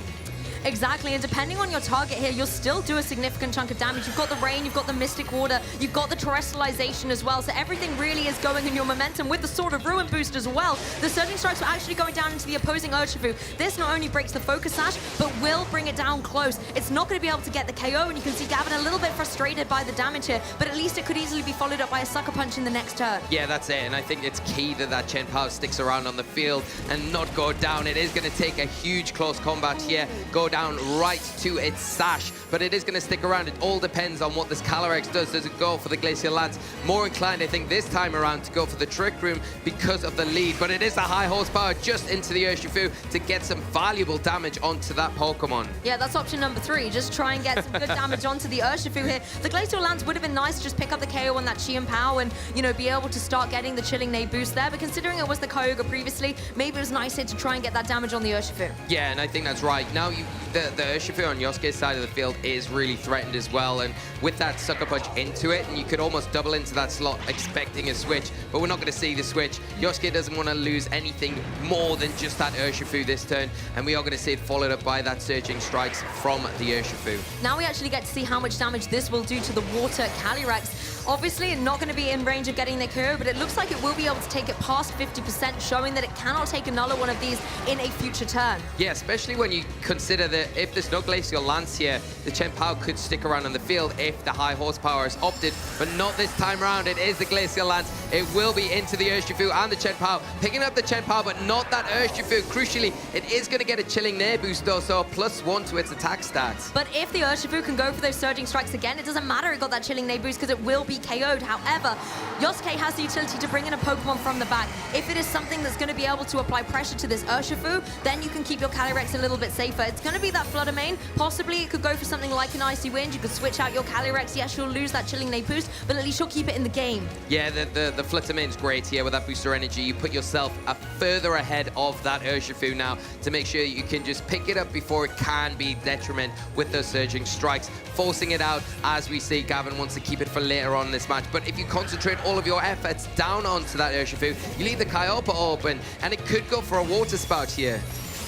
Exactly, and depending on your target here, you'll still do a significant chunk of damage. You've got the rain, you've got the mystic water, you've got the terrestrialization as well, so everything really is going in your momentum with the Sword of Ruin boost as well. The surging strikes are actually going down into the opposing Urshifu. This not only breaks the focus sash, but will bring it down close. It's not going to be able to get the KO, and you can see Gavin a little bit frustrated by the damage here, but at least it could easily be followed up by a sucker punch in the next turn. Yeah, that's it, and I think it's key that Chen Pao sticks around on the field and not go down. It is going to take a huge close combat here, go down right to its sash, but it is going to stick around. It all depends on what this Calyrex does. Does it go for the Glacial Lance? More inclined, I think, this time around to go for the Trick Room because of the lead, but it is a high horsepower just into the Urshifu to get some valuable damage onto that Pokemon. Yeah, that's option number 3. Just try and get some good damage onto the Urshifu here. The Glacial Lance would have been nice to just pick up the KO on that Chi and Pao and, you know, be able to start getting the Chilling Neigh boost there, but considering it was the Kyogre previously, maybe it was nice here to try and get that damage on the Urshifu. Yeah, and I think that's right. Now the Urshifu on Yosuke's side of the field is really threatened as well, and with that Sucker Punch into it, and you could almost double into that slot expecting a switch, but we're not going to see the switch. Yosuke doesn't want to lose anything more than just that Urshifu this turn, and we are going to see it followed up by that Surging Strikes from the Urshifu. Now we actually get to see how much damage this will do to the Water Calyrex. Obviously, not going to be in range of getting the KO, but it looks like it will be able to take it past 50%, showing that it cannot take another one of these in a future turn. Yeah, especially when you consider that if there's no Glacial Lance here, the Chen Pao could stick around on the field if the high horsepower is opted, but not this time around. It is the Glacial Lance. It will be into the Urshifu and the Chen Pao, picking up the Chen Pao, but not that Urshifu. Crucially, it is going to get a Chilling Neigh boost though, so a +1 to its attack stats. But if the Urshifu can go for those Surging Strikes again, it doesn't matter it got that Chilling Neigh boost because it will be KO'd. However, Yosuke has the utility to bring in a Pokemon from the back. If it is something that's going to be able to apply pressure to this Urshifu, then you can keep your Calyrex a little bit safer. It's going to be that Flutter Mane. Possibly it could go for something like an Icy Wind. You could switch out your Calyrex. Yes, you'll lose that Chilling Neigh boost, but at least you'll keep it in the game. Yeah, the Flutter Mane's great here with that booster energy. You put yourself further ahead of that Urshifu now to make sure you can just pick it up before it can be detriment with those Surging Strikes, forcing it out as we see Gavin wants to keep it for later on in this match. But if you concentrate all of your efforts down onto that Urshifu, you leave the Kyogre open, and it could go for a Water Spout here.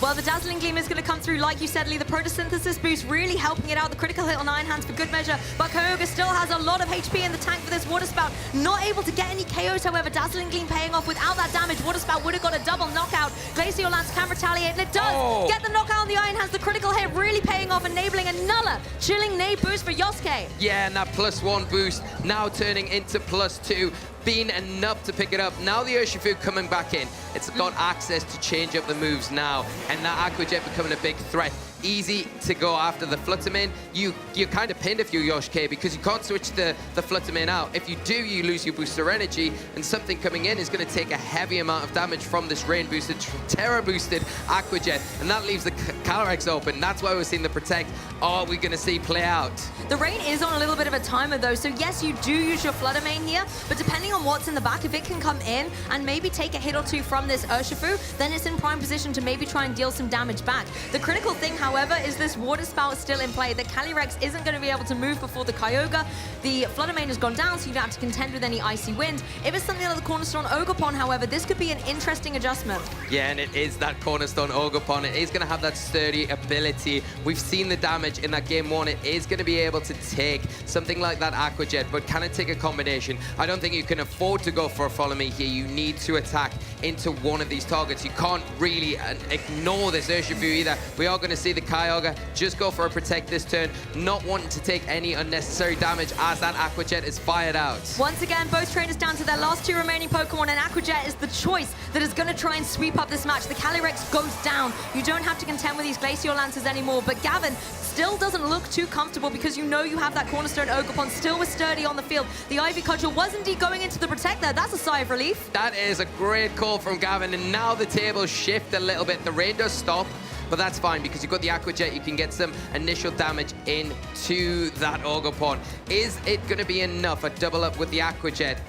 Well, the Dazzling Gleam is going to come through, like you said, Lee. The Photosynthesis boost really helping it out. The critical hit on Iron Hands for good measure. But Kyogre still has a lot of HP in the tank for this Water Spout. Not able to get any KOs, however. Dazzling Gleam paying off without that damage. Water Spout would have got a double knockout. Glacial Lance can retaliate, and it does get the knockout on the Iron Hands. The critical hit really paying off, enabling another Chilling Neigh boost for Yosuke. Yeah, and that +1 boost now turning into +2. Being enough to pick it up. Now the Urshifu coming back in. It's got access to change up the moves now, and that Aqua Jet becoming a big threat. Easy to go after the Flutter Mane. You're kind of pinned if you're Yosuke because you can't switch the Flutter Mane out. If you do, you lose your booster energy, and something coming in is going to take a heavy amount of damage from this rain boosted, terra boosted Aqua Jet, and that leaves the Calyrex open. That's why we're seeing the Protect. Are we going to see play out? The rain is on a little bit of a timer though, so yes, you do use your Flutter Mane here, but depending on what's in the back, if it can come in and maybe take a hit or two from this Urshifu, then it's in prime position to maybe try and deal some damage back. The critical thing, however, is this Water Spout still in play. The Calyrex isn't going to be able to move before the Kyogre. The Flutter Mane has gone down, so you don't have to contend with any Icy Wind. If it's something like the Cornerstone Ogerpon, however, this could be an interesting adjustment. Yeah, and it is that Cornerstone Ogerpon. It is going to have that sturdy ability. We've seen the damage in that game 1. It is going to be able to take something like that Aqua Jet, but can it take a combination? I don't think you can afford to go for a follow me here. You need to attack into one of these targets. You can't really ignore this Urshifu either. We are going to see the Kyogre just go for a protect this turn, not wanting to take any unnecessary damage as that Aqua Jet is fired out. Once again, both trainers down to their last two remaining Pokemon, and Aqua Jet is the choice that is going to try and sweep up this match. The Calyrex goes down. You don't have to contend with these Glacial Lancers anymore, but Gavin still doesn't look too comfortable because you know you have that Cornerstone Ogerpon still with Sturdy on the field. The Ivy Cudgel was indeed going into the Protect there. That's a sigh of relief. That is a great call from Gavin, and now the tables shift a little bit. The rain does stop, but that's fine because you've got the Aqua Jet. You can get some initial damage into that Ogerpon. Is it going to be enough? A double up with the Aqua Jet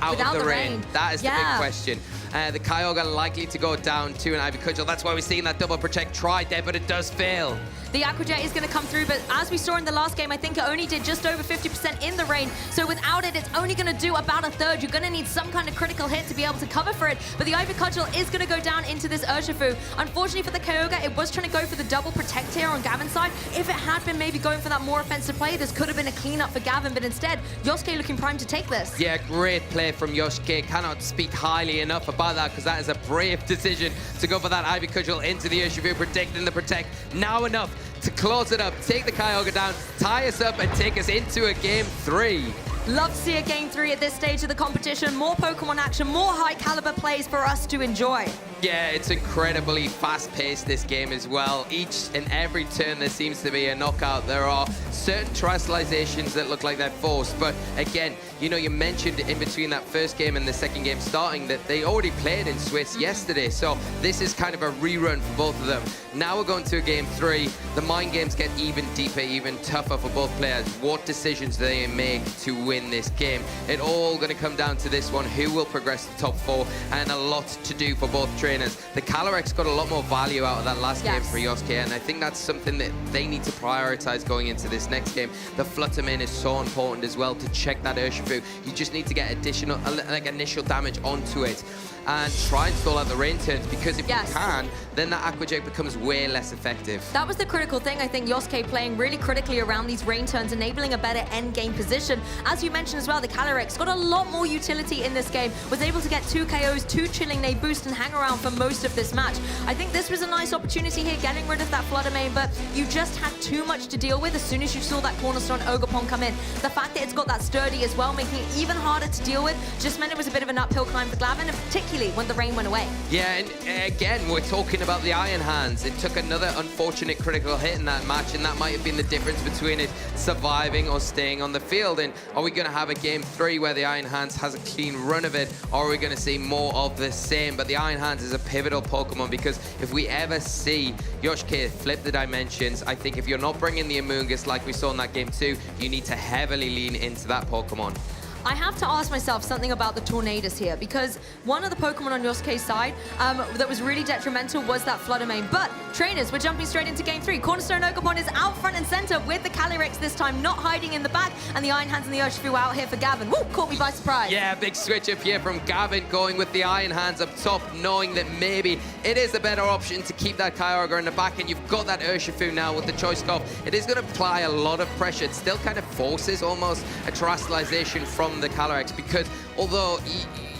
out Without of the rain? That is the big question. The Kyogre likely to go down to an Ivy Cudgel. That's why we're seeing that double protect tried there, but it does fail. The Aqua Jet is going to come through, but as we saw in the last game, I think it only did just over 50% in the rain. So without it, it's only going to do about a third. You're going to need some kind of critical hit to be able to cover for it. But the Ivy Cudgel is going to go down into this Urshifu. Unfortunately for the Kyogre, it was trying to go for the double protect here on Gavin's side. If it had been maybe going for that more offensive play, this could have been a cleanup for Gavin, but instead, Yosuke looking primed to take this. Yeah, great play from Yosuke. Cannot speak highly enough about that because that is a brave decision to go for that Ivy Cudgel into the Urshifu, predicting the protect. Now enough to close it up, take the Kyogre down, tie us up, and take us into a game 3. Love to see a game 3 at this stage of the competition. More Pokemon action, more high caliber plays for us to enjoy. Yeah, it's incredibly fast-paced, this game as well. Each and every turn there seems to be a knockout. There are certain terrestrializations that look like they're forced, but again, you know, you mentioned in between that first game and the second game starting that they already played in Swiss yesterday, so this is kind of a rerun for both of them. Now we're going to a game 3. The mind games get even deeper, even tougher for both players. What decisions do they make to win this game? It all going to come down to this one, who will progress to the top 4, and a lot to do for both trainers. The Calyrex got a lot more value out of that last game for Yosuke, and I think that's something that they need to prioritize going into this next game. The Fluttermane is so important as well to check that Urshifu. You just need to get additional, like initial damage onto it and try and stall out the rain turns, because if you can, then that Aqua Jet becomes way less effective. That was the critical thing, I think. Yosuke playing really critically around these rain turns, enabling a better end game position. As you mentioned as well, the Calyrex got a lot more utility in this game, was able to get 2 KOs, 2 Chilling Neigh boost, and hang around for most of this match. I think this was a nice opportunity here, getting rid of that Fluttermane, but you just had too much to deal with as soon as you saw that Cornerstone Ogerpon come in. The fact that it's got that Sturdy as well, making it even harder to deal with, just meant it was a bit of an uphill climb for Glavin, and particularly when the rain went away. Yeah, and again, we're talking about the Iron Hands. It took another unfortunate critical hit in that match, and that might have been the difference between it surviving or staying on the field. And are we going to have a game 3 where the Iron Hands has a clean run of it, or are we going to see more of the same? But the Iron Hands is a pivotal Pokemon, because if we ever see Yosuke flip the dimensions, I think if you're not bringing the Amoonguss like we saw in that game 2, you need to heavily lean into that Pokemon. I have to ask myself something about the Tornadus here, because one of the Pokemon on Yosuke's side that was really detrimental was that Fluttermane. But trainers, we're jumping straight into game 3. Cornerstone Ogerpon is out front and center with the Calyrex this time, not hiding in the back, and the Iron Hands and the Urshifu out here for Gavin. Woo, caught me by surprise. Yeah, big switch up here from Gavin, going with the Iron Hands up top, knowing that maybe it is a better option to keep that Kyogre in the back, and you've got that Urshifu now with the Choice Scarf. It is going to apply a lot of pressure. It still kind of forces almost a terrestrialization from the Calyrex, because although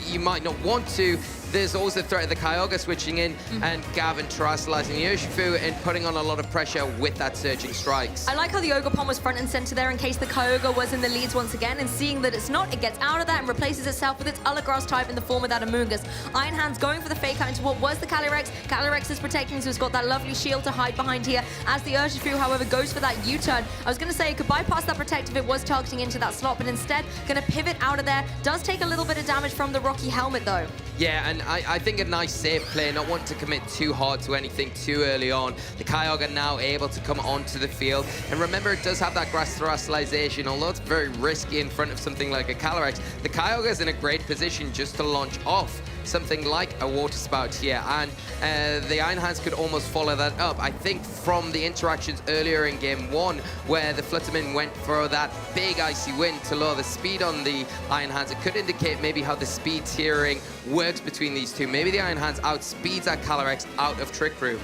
you might not want to, there's always the threat of the Kyogre switching in and Gavin terrestrializing the Urshifu and putting on a lot of pressure with that Surging Strikes. I like how the Ogerpon was front and center there in case the Kyogre was in the leads once again, and seeing that it's not, it gets out of that and replaces itself with its other grass type in the form of that Amoonguss. Iron Hands going for the fake out into what was the Calyrex. Calyrex is protecting, so it's got that lovely shield to hide behind here, as the Urshifu, however, goes for that U-turn. I was going to say it could bypass that protect if it was targeting into that slot, but instead going to pivot out of there. Does take a little bit of damage from the Rocky Helmet though. Yeah, and I think a nice safe play, not wanting to commit too hard to anything too early on. The Kyogre now able to come onto the field. And remember, it does have that grass terrestrialization, although it's very risky in front of something like a Calyrex. The Kyogre is in a great position just to launch off something like a Water Spout here, and the Iron Hands could almost follow that up. I think from the interactions earlier in game 1, where the Fluttermane went for that big Icy Wind to lower the speed on the Iron Hands, it could indicate maybe how the speed tiering works between these two. Maybe the Iron Hands outspeeds that Calyrex out of Trick Room.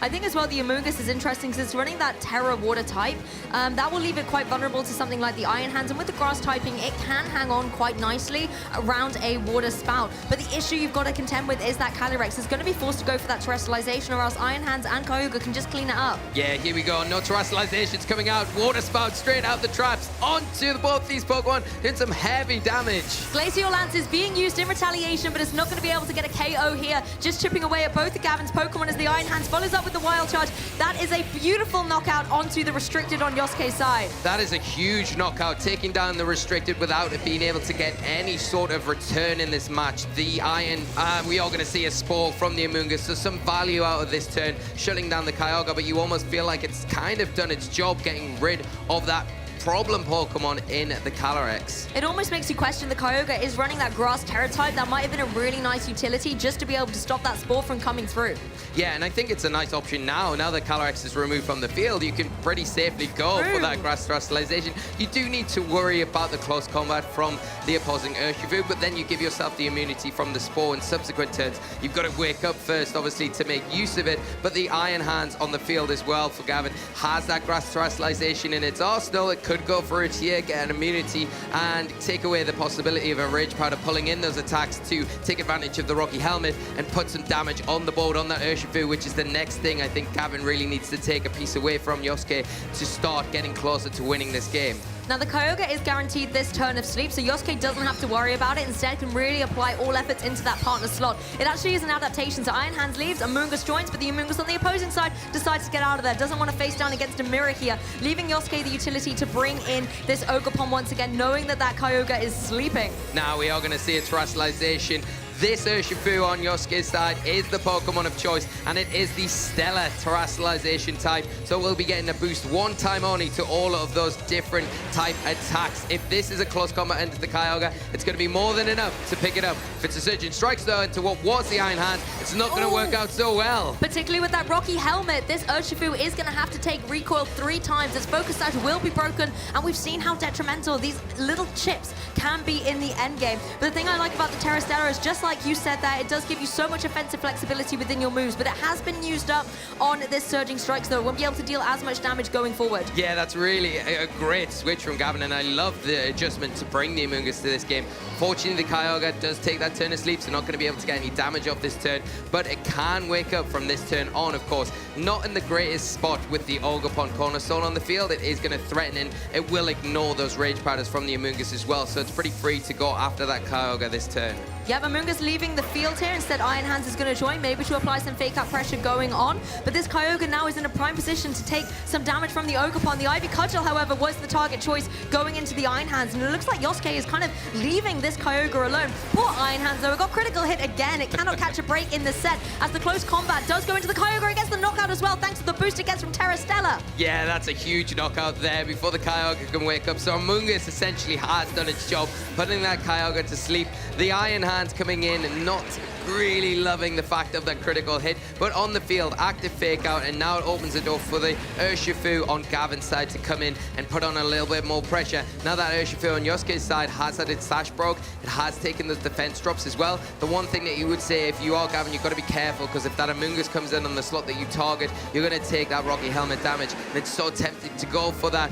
I think as well the Amoonguss is interesting because it's running that Terra Water type. That will leave it quite vulnerable to something like the Iron Hands, and with the Grass typing, it can hang on quite nicely around a Water Spout. But the issue you've got to contend with is that Calyrex is going to be forced to go for that Terrestrialization, or else Iron Hands and Kyogre can just clean it up. Yeah, here we go. No Terrestrialization's coming out. Water Spout straight out the traps onto both these Pokemon. Doing some heavy damage. Glacial Lance is being used in retaliation, but it's not going to be able to get a KO here. Just chipping away at both of Gavin's Pokemon as the Iron Hands follows up with the Wild Charge. That is a beautiful knockout onto the restricted on Yosuke's side. That is a huge knockout, taking down the restricted without it being able to get any sort of return in this match. The Iron, we are going to see a Spore from the Amoonguss, so some value out of this turn, shutting down the Kyogre, but you almost feel like it's kind of done its job getting rid of that problem Pokemon in the Calyrex. It almost makes you question the Kyogre is running that Grass Terra type. That might have been a really nice utility just to be able to stop that Spore from coming through. Yeah, and I think it's a nice option now. Now that Calyrex is removed from the field, you can pretty safely go for that Grass Terrestrialization. You do need to worry about the close combat from the opposing Urshifu, but then you give yourself the immunity from the Spore in subsequent turns. You've got to wake up first, obviously, to make use of it, but the Iron Hands on the field as well for Gavin has that Grass Terrestrialization in its arsenal. It could go for it here, get an immunity, and take away the possibility of a Rage Powder pulling in those attacks to take advantage of the Rocky Helmet and put some damage on the board on that Urshifu, which is the next thing I think Gavin really needs to take a piece away from Yosuke to start getting closer to winning this game. Now, the Kyogre is guaranteed this turn of sleep, so Yosuke doesn't have to worry about it. Instead, can really apply all efforts into that partner slot. It actually is an adaptation, so Iron Hands leaves, Amoonguss joins, but the Amoonguss on the opposing side decides to get out of there. Doesn't want to face down against a mirror here, leaving Yosuke the utility to bring in this Ogerpon once again, knowing that that Kyogre is sleeping. Now we are going to see a Terrestrialization. This Urshifu on Yosuke's side is the Pokemon of choice, and it is the Stellar Terrestrialization type, so we'll be getting a boost one time only to all of those different type attacks. If this is a close combat into the Kyogre, it's going to be more than enough to pick it up. If it's a Surging Strikes, though, into what was the Iron Hand, it's not going to work out so well. Particularly with that Rocky Helmet, this Urshifu is going to have to take recoil 3 times. Its focus sash will be broken, and we've seen how detrimental these little chips can be in the end game. But the thing I like about the Terra Stellar is, just like you said there, it does give you so much offensive flexibility within your moves, but it has been used up on this Surging Strikes, though. It won't be able to deal as much damage going forward. Yeah, that's really a great switch from Gavin, and I love the adjustment to bring the Amoonguss to this game. Fortunately, the Kyogre does take that turn of sleep, so not going to be able to get any damage off this turn, but it can wake up from this turn on, of course. Not in the greatest spot with the Ogerpon Cornerstone on the field. It is going to threaten, and it will ignore those Rage Powders from the Amoonguss as well, so it's pretty free to go after that Kyogre this turn. Yep, Amoonguss leaving the field here. Instead, Iron Hands is going to join, maybe to apply some fake-out pressure going on. But this Kyogre now is in a prime position to take some damage from the Ogerpon. The Ivy Cudgel, however, was the target choice going into the Iron Hands. And it looks like Yosuke is kind of leaving this Kyogre alone. Poor Iron Hands, though. It got critical hit again. It cannot catch a break in this set, as the close combat does go into the Kyogre. It gets the knockout as well, thanks to the boost it gets from Terra Stellar. Yeah, that's a huge knockout there before the Kyogre can wake up. So Amoonguss essentially has done its job, putting that Kyogre to sleep. The Iron Hands coming in and not really loving the fact of that critical hit, but on the field, active fake out, and now it opens the door for the Urshifu on Gavin's side to come in and put on a little bit more pressure. Now that Urshifu on Yosuke's side has had its sash broke, it has taken those defense drops as well. The one thing that you would say if you are Gavin, you've got to be careful, because if that Amoonguss comes in on the slot that you target, you're going to take that Rocky Helmet damage, and it's so tempting to go for that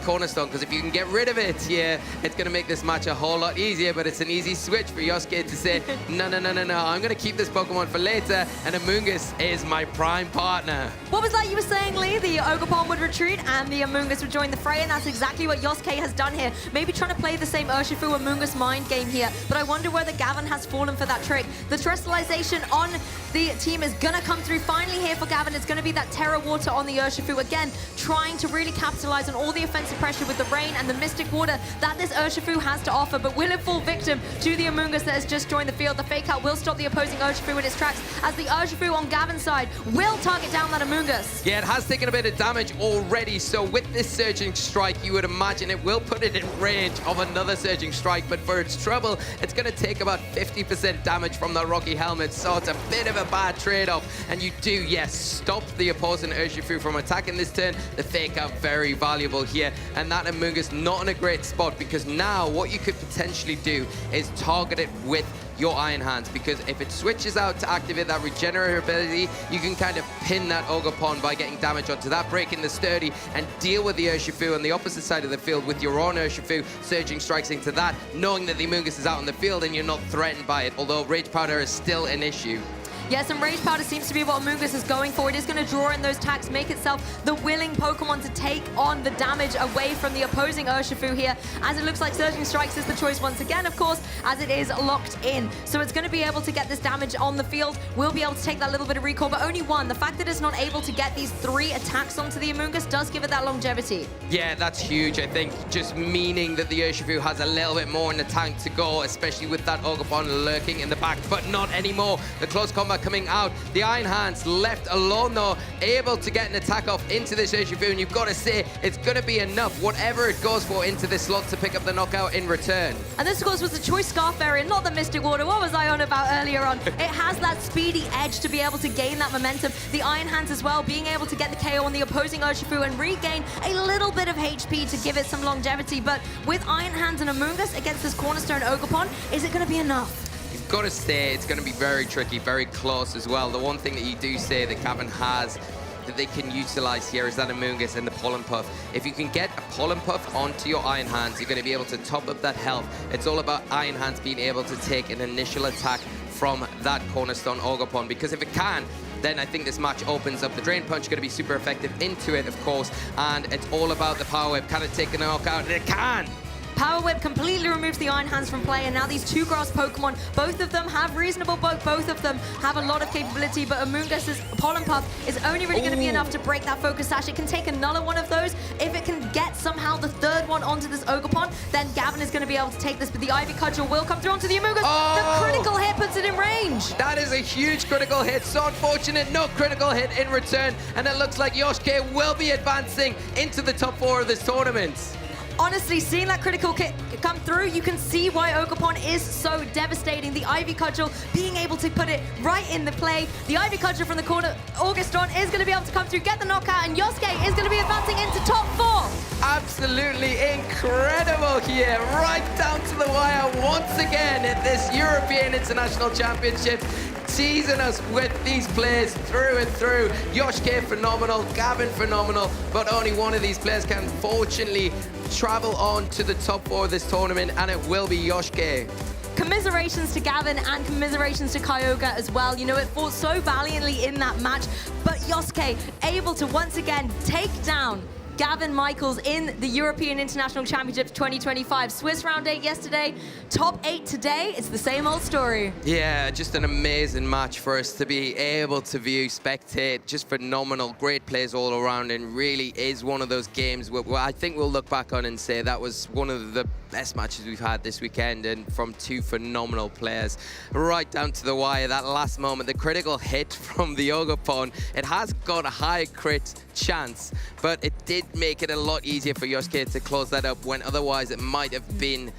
Cornerstone, because if you can get rid of it here, it's going to make this match a whole lot easier, but it's an easy switch for Yosuke to say, no, I'm going to keep this Pokemon for later, and Amoonguss is my prime partner. What was that you were saying, Lee? The Ogerpon would retreat and the Amoonguss would join the fray, and that's exactly what Yosuke has done here. Maybe trying to play the same Urshifu Amoonguss mind game here, but I wonder whether Gavin has fallen for that trick. The Terrestrialization on the team is going to come through finally here for Gavin. It's going to be that Terra Water on the Urshifu. Again, trying to really capitalize on all the offensive pressure with the Rain and the Mystic Water that this Urshifu has to offer, but will it fall victim to the Amoonguss that has just joined the field? The fake out will stop the opposing Urshifu in its tracks, as the Urshifu on Gavin's side will target down that Amoonguss. Yeah, it has taken a bit of damage already, so with this Surging Strike, you would imagine it will put it in range of another Surging Strike, but for its trouble, it's going to take about 50% damage from the Rocky Helmet, so it's a bit of a bad trade-off, and you do, yes, stop the opposing Urshifu from attacking this turn. The fake out very valuable here, and that Amoonguss not in a great spot, because now what you could potentially do is target it with your Iron Hands, because if it switches out to activate that regenerative ability, you can kind of pin that Ogerpon by getting damage onto that, breaking the sturdy, and deal with the Urshifu on the opposite side of the field with your own Urshifu, surging strikes into that, knowing that the Amoonguss is out on the field and you're not threatened by it, although Rage Powder is still an issue. Yes, and Rage Powder seems to be what Amoonguss is going for. It is going to draw in those attacks, make itself the willing Pokemon to take on the damage away from the opposing Urshifu here, as it looks like Surging Strikes is the choice once again, of course, as it is locked in. So it's going to be able to get this damage on the field, will be able to take that little bit of recall, but only one. The fact that it's not able to get these 3 attacks onto the Amoonguss does give it that longevity. Yeah, that's huge, I think, just meaning that the Urshifu has a little bit more in the tank to go, especially with that Ogerpon lurking in the back, but not anymore. The close combat coming out. The Iron Hands left alone though, able to get an attack off into this Urshifu, and you've got to say it's going to be enough, whatever it goes for, into this slot to pick up the knockout in return. And this, of course, was the choice Scarf variant, not the Mystic Water. What was I on about earlier on? It has that speedy edge to be able to gain that momentum. The Iron Hands as well, being able to get the KO on the opposing Urshifu and regain a little bit of HP to give it some longevity. But with Iron Hands and Amoonguss against this Cornerstone Ogerpon, is it going to be enough? You've got to say it's going to be very tricky, very close as well. The one thing that you do say that Gavin has that they can utilize here is that Amoonguss and the Pollen Puff. If you can get a Pollen Puff onto your Iron Hands, you're going to be able to top up that health. It's all about Iron Hands being able to take an initial attack from that Cornerstone Ogerpon, because if it can, then I think this match opens up. The Drain Punch going to be super effective into it, of course, and it's all about the Power Whip. Can it take a knockout? And it can! Power Whip completely removes the Iron Hands from play, and now these 2 grass Pokemon, both of them have reasonable bulk, both of them have a lot of capability, but Amoonguss's Pollen Puff is only really going to be enough to break that Focus Sash. It can take another one of those. If it can get somehow the 3rd one onto this Ogerpon, then Gavin is going to be able to take this, but the Ivy Cudgel will come through onto the Amoonguss. The critical hit puts it in range. That is a huge critical hit. So unfortunate, no critical hit in return, and it looks like Yoshike will be advancing into the top 4 of this tournament. Honestly, seeing that critical hit come through, you can see why Ogerpon is so devastating. The Ivy Cudgel being able to put it right in the play. The Ivy Cudgel from the corner, Auguston, is going to be able to come through, get the knockout, and Yosuke is going to be advancing into top 4. Absolutely incredible here, right down to the wire once again at this European International Championship. Teasing us with these players through and through. Yoshike phenomenal, Gavin phenomenal, but only one of these players can fortunately travel on to the top 4 of this tournament, and it will be Yoshike. Commiserations to Gavin and commiserations to Kyogre as well. You know, it fought so valiantly in that match, but Yosuke able to once again take down Gavin Michaels in the European International Championships 2025. Swiss round 8 yesterday, top 8 today. It's the same old story. Yeah, just an amazing match for us to be able to view, spectate. Just phenomenal, great plays all around, and really is one of those games where I think we'll look back on and say that was one of the best matches we've had this weekend, and from 2 phenomenal players right down to the wire. That last moment, the critical hit from the Ogerpon, it has got a high crit chance, but it did make it a lot easier for Yosuke to close that up, when otherwise it might have been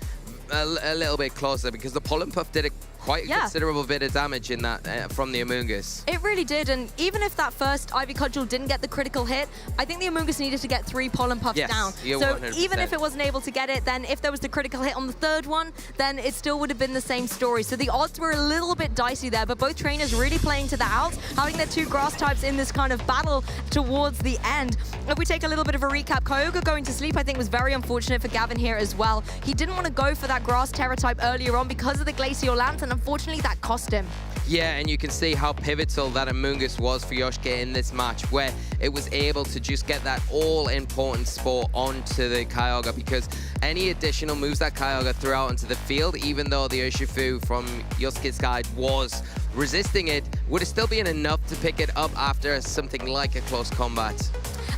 a little bit closer, because the Pollen Puff did quite a considerable bit of damage in that from the Amoonguss. It really did, and even if that first Ivy Cudgel didn't get the critical hit, I think the Amoonguss needed to get 3 Pollen Puffs down. So 100%. Even if it wasn't able to get it, then if there was the critical hit on the 3rd one, then it still would have been the same story. So the odds were a little bit dicey there, but both trainers really playing to the outs, having their 2 grass types in this kind of battle towards the end. If we take a little bit of a recap, Kyogre going to sleep, I think, was very unfortunate for Gavin here as well. He didn't want to go for that grass Terra type earlier on because of the Glacial Lance, and unfortunately that cost him. Yeah, and you can see how pivotal that Amoonguss was for Yoshike in this match, where it was able to just get that all-important spore onto the Kyogre, because any additional moves that Kyogre threw out into the field, even though the Urshifu from Yosuke's guide was resisting it, would have still been enough to pick it up after something like a close combat.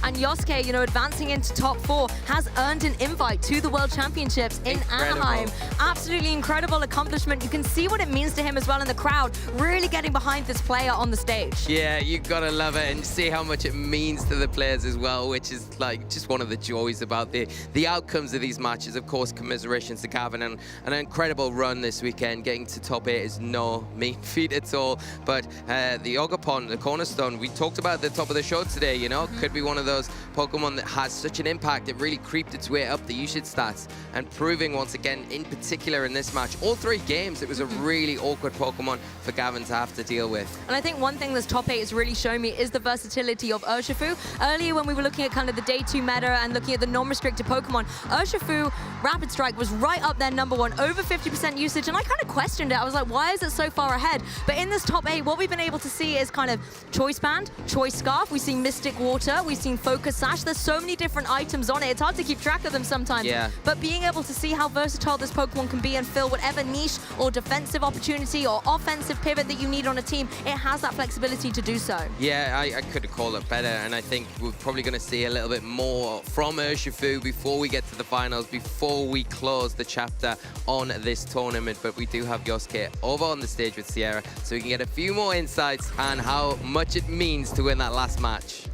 And Yosuke, you know, advancing into top 4, has earned an invite to the World Championships in Anaheim. Absolutely incredible accomplishment. You can see what it means to him as well in the crowd, really getting behind this player on the stage. Yeah, you gotta love it, and see how much it means to the players as well, which is like just one of the joys about the outcomes of these matches. Of course, commiserations to Gavin, and an incredible run this weekend. Getting to top 8 is no mean feat at all, but the Ogerpon, the Cornerstone, we talked about at the top of the show today, you know, could be one of those Pokemon that has such an impact. It really creeped its way up the usage stats, and proving once again, in particular in this match, all 3 games, it was a really awkward Pokemon for Gavin to have to deal with. And I think one thing this top 8 has really shown me is the versatility of Urshifu. Earlier when we were looking at kind of the day 2 meta and looking at the non-restricted Pokemon, Urshifu Rapid Strike was right up there #1, over 50% usage, and I kind of questioned it. I was like, why is it so far ahead? But in this top 8, what we've been able to see is kind of Choice Band, Choice Scarf, we've seen Mystic Water, we've seen Focus Sash. There's so many different items on it. It's hard to keep track of them sometimes. Yeah. But being able to see how versatile this Pokemon can be and fill whatever niche or defensive opportunity or offensive pivot that you need on a team, it has that flexibility to do so. Yeah, I could have called it better, and I think we're probably going to see a little bit more from Urshifu before we get to the finals, before we close the chapter on this tournament. But we do have Yosuke over on the stage with Sierra, so we can get a few more insights on how much it means to win that last match.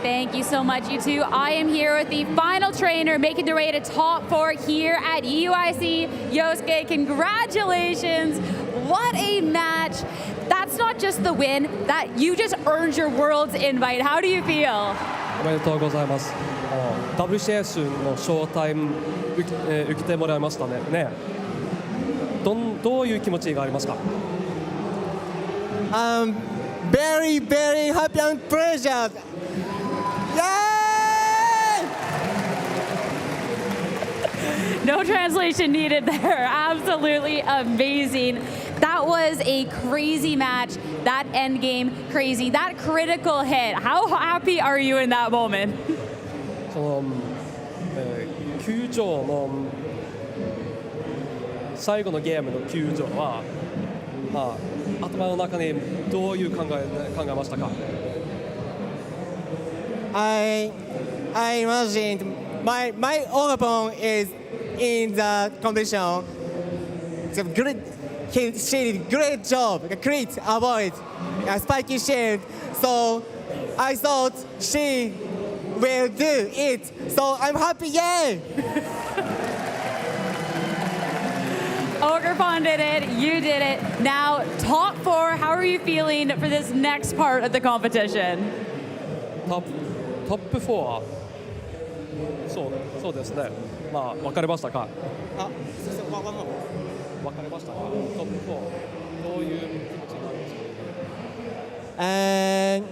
Thank you so much, you two. I am here with the final trainer making their way to top 4 here at UIC. Yosuke, congratulations. What a match. That's not just the win, that you just earned your Worlds invite. How do you feel? おめでとうございます。WCS の招待受けてもらいましたね。どういう気持ちがありますか？ Very, very happy and pleasure. Yay! No translation needed there. Absolutely amazing. That was a crazy match. That end game, crazy. That critical hit. How happy are you in that moment? 球場の最後のゲームの球場は、頭の中にどういう考えましたか？ I imagined my opponent is in the competition. She did great job, crit, avoid, spiky shield. So I thought she will do it. So I'm happy, yay! Ogrepon did it, you did it. Now, top 4, how are you feeling for this next part of the competition? Top 4はそうですね。分かりましたか？分かりましたか？トップ4どういう気持ちになりますか？ And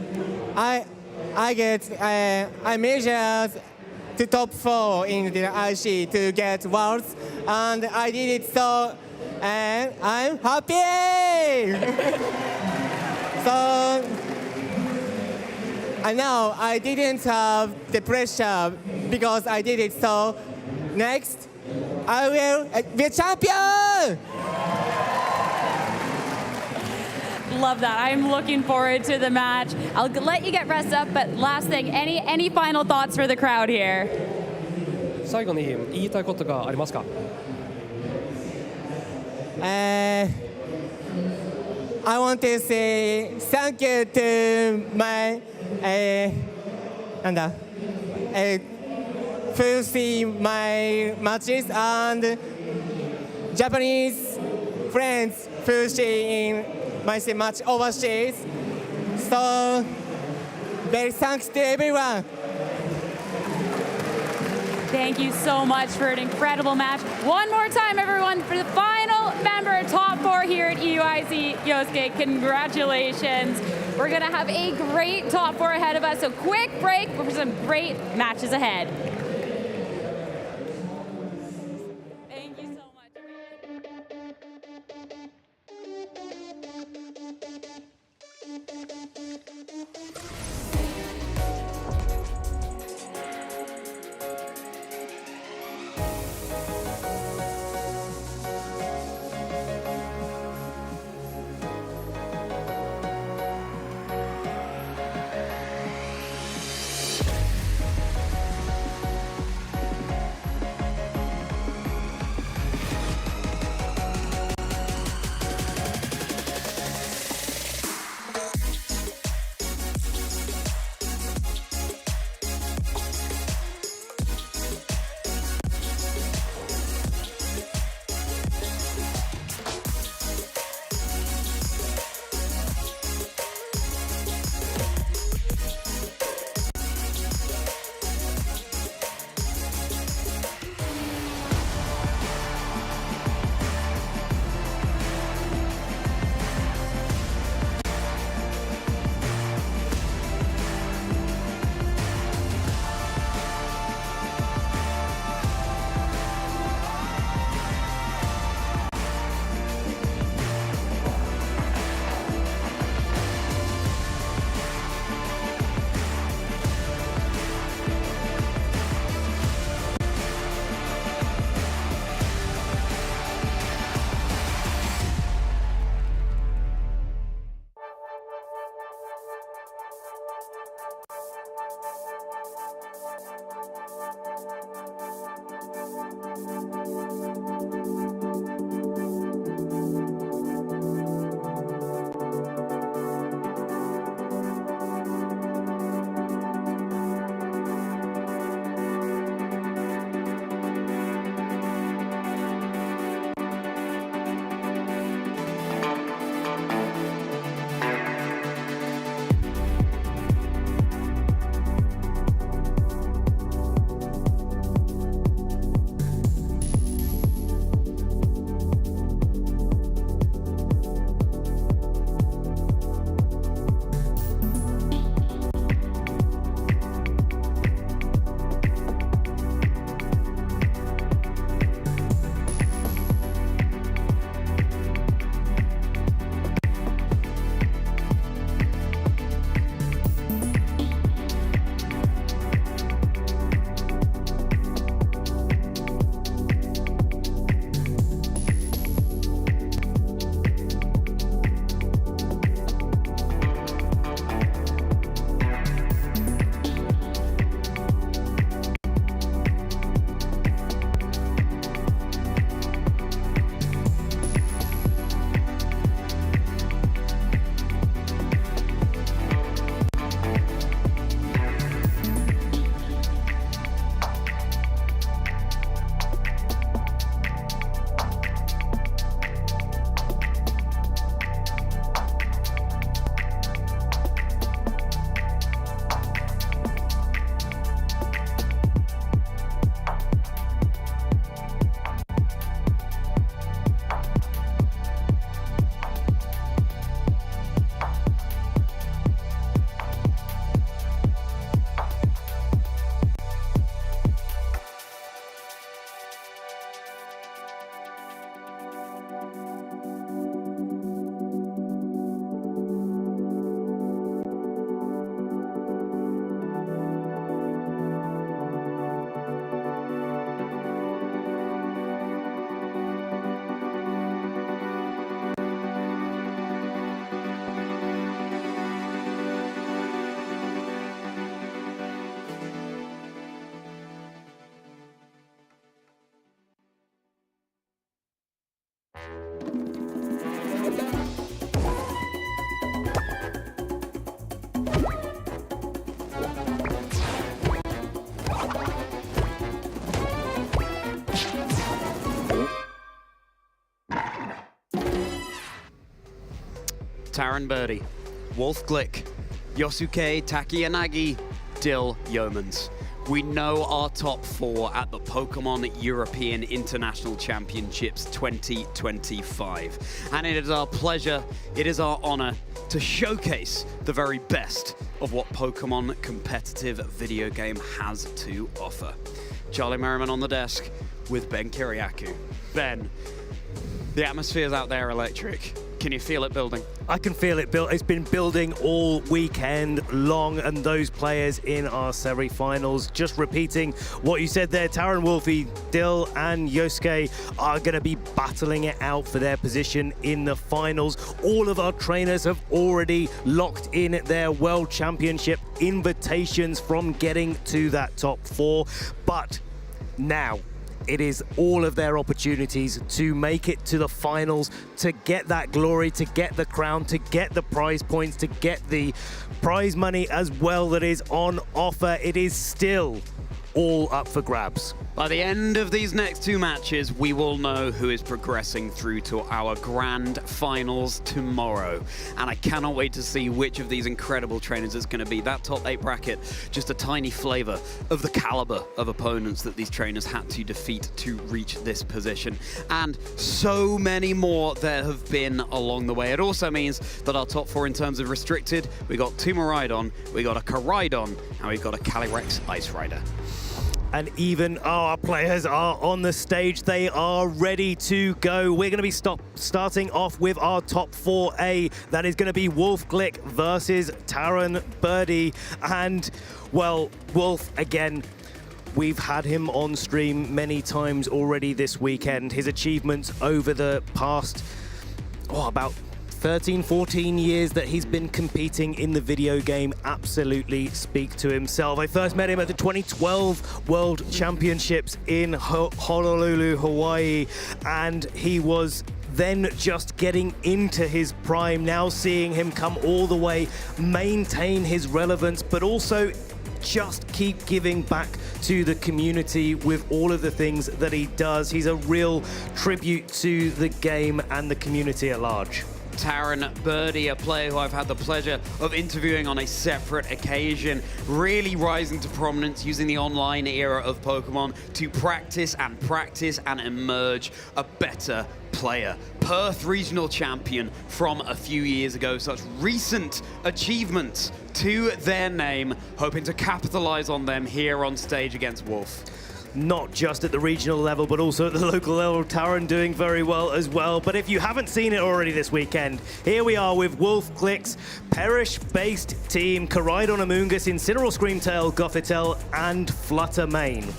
I measured to top 4 in the IC to get Worlds, and I did it so, and I'm happy. So I know I didn't have the pressure because I did it. So next, I will be a champion. Love that. I'm looking forward to the match. I'll let you get rest up, but last thing, any final thoughts for the crowd here? 最後に言いたいことがありますか？ I want to say thank you to my who see my matches and Japanese friends who see in my match overseas. So very thanks to everyone. Thank you so much for an incredible match. One more time, everyone, for the final member, top 4 here at EUIC. Yosuke, congratulations. We're going to have a great top 4 ahead of us, so quick break for some great matches ahead. Thank you so much. Taran Birdie, Wolf Glick, Yosuke Takiyanagi, Dill Yeomans. We know our top 4 at the Pokemon European International Championships 2025. And it is our pleasure, it is our honor to showcase the very best of what Pokemon competitive video game has to offer. Charlie Merriman on the desk with Ben Kiriakou. Ben, the atmosphere's out there electric. Can you feel it building? I can feel it build. It's been building all weekend long, and those players in our semi-finals, just repeating what you said there, Taran, Wolfie, Dill and Yosuke are going to be battling it out for their position in the finals. All of our trainers have already locked in their World Championship invitations from getting to that top 4, but now it is all of their opportunities to make it to the finals, to get that glory, to get the crown, to get the prize points, to get the prize money as well that is on offer. It is still all up for grabs. By the end of these next 2 matches, we will know who is progressing through to our grand finals tomorrow. And I cannot wait to see which of these incredible trainers it's going to be. That top 8 bracket, just a tiny flavor of the caliber of opponents that these trainers had to defeat to reach this position. And so many more there have been along the way. It also means that our top 4 in terms of restricted, we got 2 Miraidon, we got a Koraidon, and we've got a Calyrex Ice Rider. And even our players are on the stage. They are ready to go. We're going to be starting off with our top 4A. That is going to be Wolf Glick versus Taran Birdie. And, well, Wolf, again, we've had him on stream many times already this weekend. His achievements over the past, about 13, 14 years that he's been competing in the video game absolutely speak to himself. I first met him at the 2012 World Championships in Honolulu, Hawaii, and he was then just getting into his prime. Now seeing him come all the way, maintain his relevance, but also just keep giving back to the community with all of the things that he does. He's a real tribute to the game and the community at large. Taran Birdie, a player who I've had the pleasure of interviewing on a separate occasion, really rising to prominence using the online era of Pokemon to practice and emerge a better player. Perth regional champion from a few years ago. Such recent achievements to their name, hoping to capitalize on them here on stage against Wolf. Not just at the regional level, but also at the local level. Taran doing very well as well. But if you haven't seen it already this weekend, here we are with Wolf Glick's Perish-based team, Koraidon, Amoonguss, Incineroar, Screamtail, Gothitelle, and Fluttermane.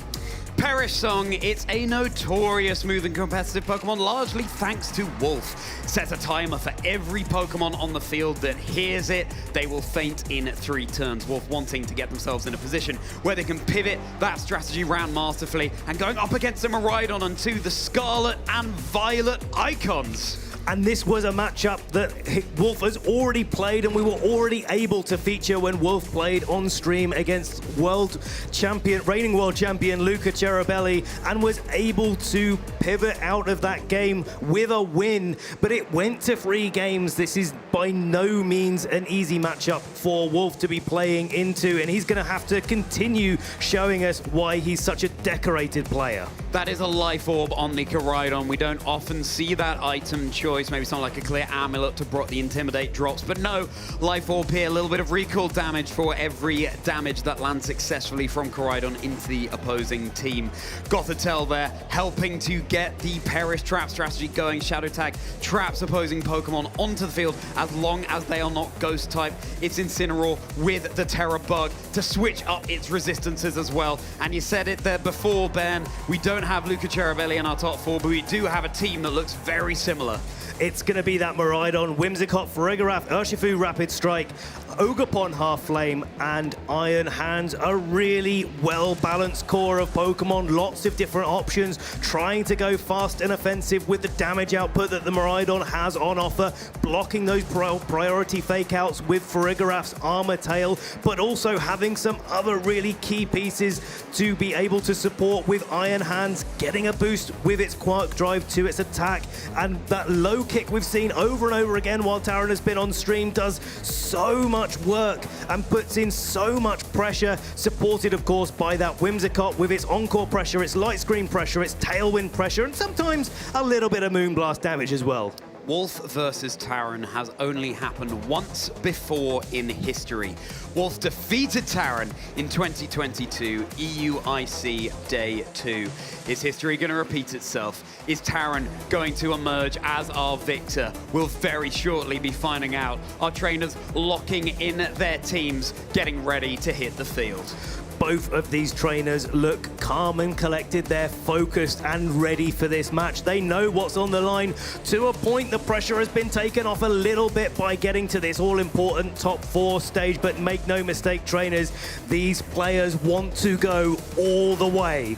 Perish Song, it's a notorious move in competitive Pokemon, largely thanks to Wolf. Set a timer for every Pokemon on the field that hears it. They will faint in 3 turns. Wolf wanting to get themselves in a position where they can pivot that strategy round masterfully and going up against a Miraidon and 2 the Scarlet and Violet icons. And this was a matchup that Wolf has already played, and we were already able to feature when Wolf played on stream against reigning world champion Luca Cherubelli, and was able to pivot out of that game with a win. But it went to 3 games. This is by no means an easy matchup for Wolf to be playing into, and he's going to have to continue showing us why he's such a decorated player. That is a Life Orb on the Koraidon. We don't often see that item choice. Maybe something like a clear Amulet to block the Intimidate drops, but no, Life Orb here, a little bit of recall damage for every damage that lands successfully from Koraidon into the opposing team. Gothitelle there, helping to get the Perish Trap strategy going. Shadow Tag traps opposing Pokemon onto the field as long as they are not Ghost type. It's Incineroar with the Terra Bug to switch up its resistances as well. And you said it there before, Ben, we don't have Luca Cherubelli in our top 4, but we do have a team that looks very similar. It's going to be that Miraidon, Whimsicott, Farigiraf, Urshifu, Rapid Strike, Ogerpon Half Flame and Iron Hands, a really well-balanced core of Pokemon, lots of different options, trying to go fast and offensive with the damage output that the Miraidon has on offer, blocking those priority fake-outs with Farigiraf's Armor Tail, but also having some other really key pieces to be able to support with Iron Hands, getting a boost with its Quark Drive to its attack, and that low kick we've seen over and over again while Taran has been on stream does so much work and puts in so much pressure, supported of course by that Whimsicott with its Encore pressure, its Light Screen pressure, its Tailwind pressure, and sometimes a little bit of Moonblast damage as well. Wolf versus Taran has only happened once before in history. Wolf defeated Taran in 2022 EUIC Day 2. Is history going to repeat itself? Is Taran going to emerge as our victor? We'll very shortly be finding out. Our trainers locking in their teams, getting ready to hit the field. Both of these trainers look calm and collected. They're focused and ready for this match. They know what's on the line. To a point, the pressure has been taken off a little bit by getting to this all-important top 4 stage, but make no mistake, trainers, these players want to go all the way.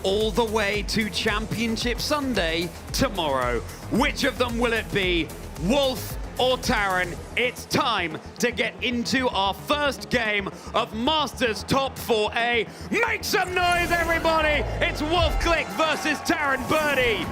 All the way to Championship Sunday tomorrow. Which of them will it be? Wolf or Taran? It's time to get into our first game of Masters Top 4A. Make some noise, everybody! It's Wolf Glick versus Taran Birdie.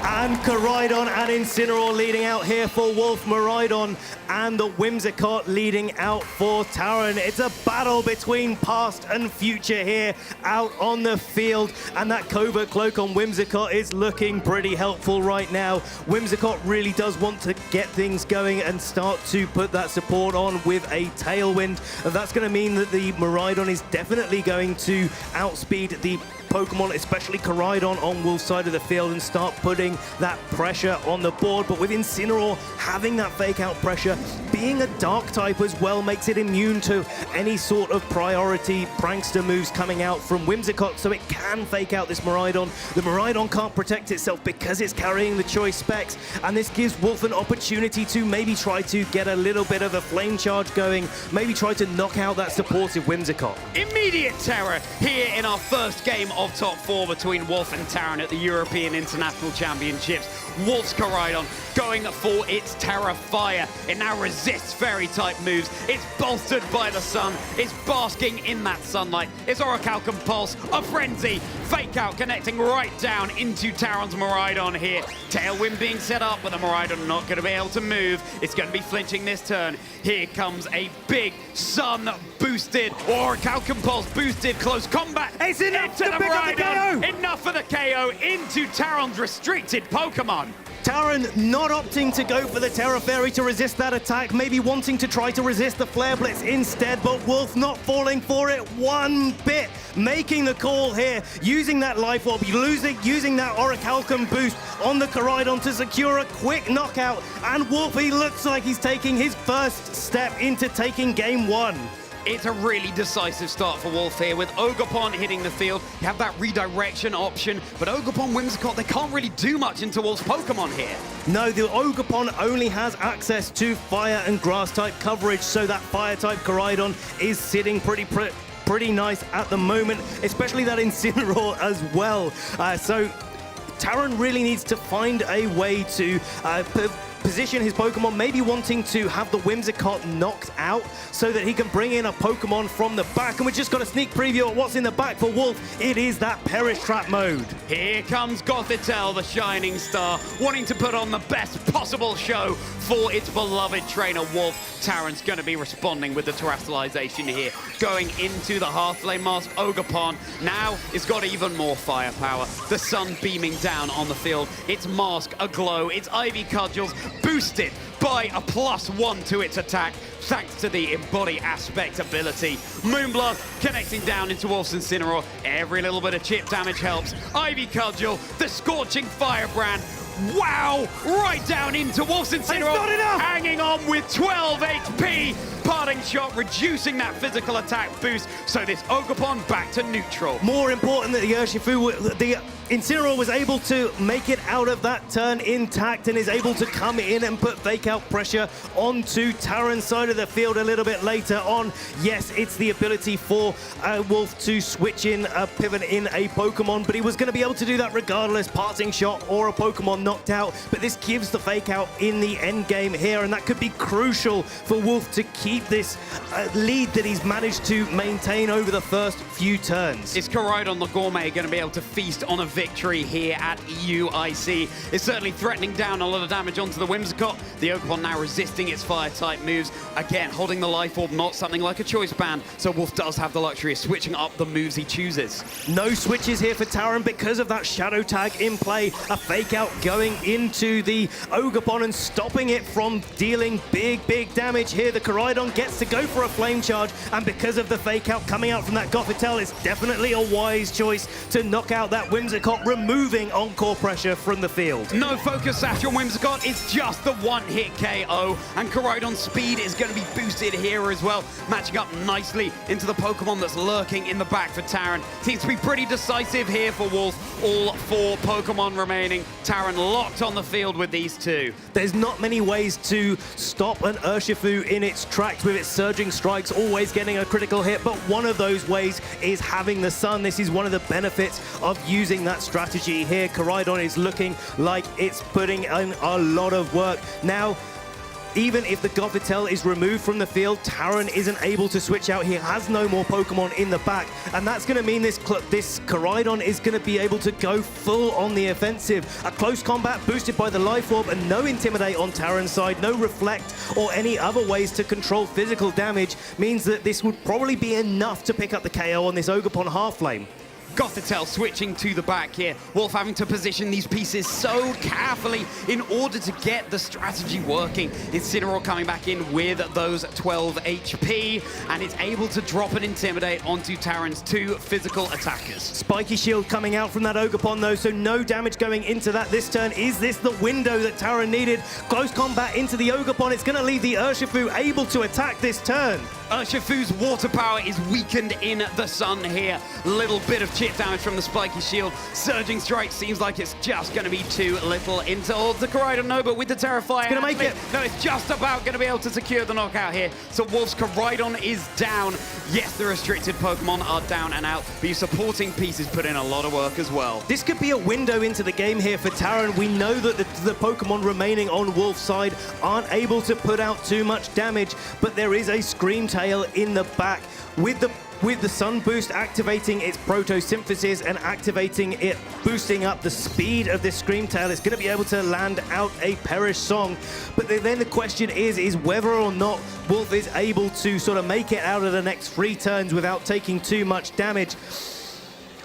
And Koraidon and Incineroar leading out here for Wolf. Miraidon and the Whimsicott leading out for Taran. It's a battle between past and future here out on the field. And that Covert Cloak on Whimsicott is looking pretty helpful right now. Whimsicott really does want to get things going and start to put that support on with a Tailwind. And that's going to mean that the Miraidon is definitely going to outspeed the Pokemon, especially Koraidon on Wolf's side of the field, and start putting that pressure on the board. But with Incineroar having that fake out pressure, being a dark type as well makes it immune to any sort of priority prankster moves coming out from Whimsicott, so it can fake out this Miraidon. The Miraidon can't protect itself because it's carrying the choice specs, and this gives Wolf an opportunity to maybe try to get a little bit of a flame charge going, maybe try to knock out that supportive Whimsicott. Immediate terror here in our first game of top 4 between Wolf and Taran at the European International Championships. Wolf's Koraidon going for its Terra Fire. It now resists Fairy-type moves. It's bolstered by the sun. It's basking in that sunlight. Its Orichalcum Pulse, a Frenzy. Fake out connecting right down into Taran's Miraidon here. Tailwind being set up, but the Miraidon not going to be able to move. It's going to be flinching this turn. Here comes a big sun-boosted Orichalcum Pulse boosted close combat. It's enough into to the pick up the Miraidon. KO. Enough for the KO into Taran's restricted Pokemon. Taran not opting to go for the Terra Fairy to resist that attack, maybe wanting to try to resist the Flare Blitz instead, but Wolf not falling for it one bit, making the call here, using that Life Orb, using that Orichalcum boost on the Koraidon to secure a quick knockout, and Wolf, he looks like he's taking his first step into taking game 1. It's a really decisive start for Wolf here with Ogerpon hitting the field. You have that redirection option, but Ogerpon, Whimsicott, they can't really do much into Wolf's Pokemon here. No, the Ogerpon only has access to Fire and Grass type coverage, so that Fire type Koraidon is sitting pretty nice at the moment, especially that Incineroar as well. So Taran really needs to find a way to position his Pokemon, maybe wanting to have the Whimsicott knocked out so that he can bring in a Pokemon from the back. And we just got a sneak preview of what's in the back for Wolf. It is that Perish Trap mode. Here comes Gothitelle, the shining star, wanting to put on the best possible show for its beloved trainer Wolf. Taran's going to be responding with the Terastallization here, going into the Hearthflame Mask. Ogerpon now it's got even more firepower. The sun beaming down on the field. Its Mask aglow. Its Ivy Cudgels boosted by a +1 to its attack, thanks to the Embody Aspect ability. Moonblast connecting down into Wolf's Incineroar. Every little bit of chip damage helps. Ivy Cudgel, the Scorching Firebrand. Wow! Right down into Wolf's Incineroar. Not enough! Hanging on with 12 HP. Parting Shot reducing that physical attack boost. So this Ogerpon back to neutral. More important that the Urshifu, the Incineroar was able to make it out of that turn intact and is able to come in and put fake out pressure onto Taran's side of the field a little bit later on. Yes, it's the ability for Wolf to switch in a pivot in a Pokemon, but he was going to be able to do that regardless, passing shot or a Pokemon knocked out. But this gives the fake out in the end game here, and that could be crucial for Wolf to keep this lead that he's managed to maintain over the first few turns. Is Koraidon the Gourmet going to be able to feast on a victory here at EUIC? It's certainly threatening down a lot of damage onto the Whimsicott. The Ogerpon now resisting its fire-type moves. Again, holding the Life Orb, not something like a choice band, so Wolf does have the luxury of switching up the moves he chooses. No switches here for Taran because of that Shadow Tag in play. A fake out going into the Ogerpon and stopping it from dealing big damage here. The Koraidon gets to go for a Flame Charge, and because of the fake out coming out from that Gothitelle, it's definitely a wise choice to knock out that Whimsicott, removing Encore pressure from the field. No focus sash on Whimsicott, it's just the one-hit KO, and Koraidon's speed is going to be boosted here as well, matching up nicely into the Pokemon that's lurking in the back for Taran. Seems to be pretty decisive here for Wolf. All 4 Pokemon remaining. Taran locked on the field with these 2. There's not many ways to stop an Urshifu in its tracks with its surging strikes, always getting a critical hit, but one of those ways is having the Sun. This is one of the benefits of using that strategy here. Koraidon is looking like it's putting in a lot of work. Now, even if the Gothitelle is removed from the field, Taran isn't able to switch out. He has no more Pokemon in the back, and that's going to mean this Koraidon is going to be able to go full on the offensive. A close combat boosted by the Life Orb and no Intimidate on Taran's side, no Reflect or any other ways to control physical damage means that this would probably be enough to pick up the KO on this Ogerpon Half-Flame. Gothitelle switching to the back here. Wolf having to position these pieces so carefully in order to get the strategy working. Incineroar coming back in with those 12 HP, and it's able to drop an Intimidate onto Taran's 2 physical attackers. Spiky Shield coming out from that Ogerpon though, so no damage going into that this turn. Is this the window that Taran needed? Close combat into the Ogerpon. It's going to leave the Urshifu able to attack this turn. Urshifu's water power is weakened in the Sun here. Little bit of chip damage from the Spiky Shield. Surging Strike seems like it's just going to be too little into the Koraidon. No, but with the Terrifier, it's going to make it. No, it's just about going to be able to secure the knockout here. So Wolf's Koraidon is down. Yes, the restricted Pokemon are down and out, but your supporting pieces put in a lot of work as well. This could be a window into the game here for Taran. We know that the Pokemon remaining on Wolf's side aren't able to put out too much damage, but there is a Scream Tail in the back with the Sun Boost activating its Protosynthesis and activating it, boosting up the speed of this Scream Tail. It's going to be able to land out a Perish Song. But then the question is whether or not Wolf is able to sort of make it out of the next 3 turns without taking too much damage.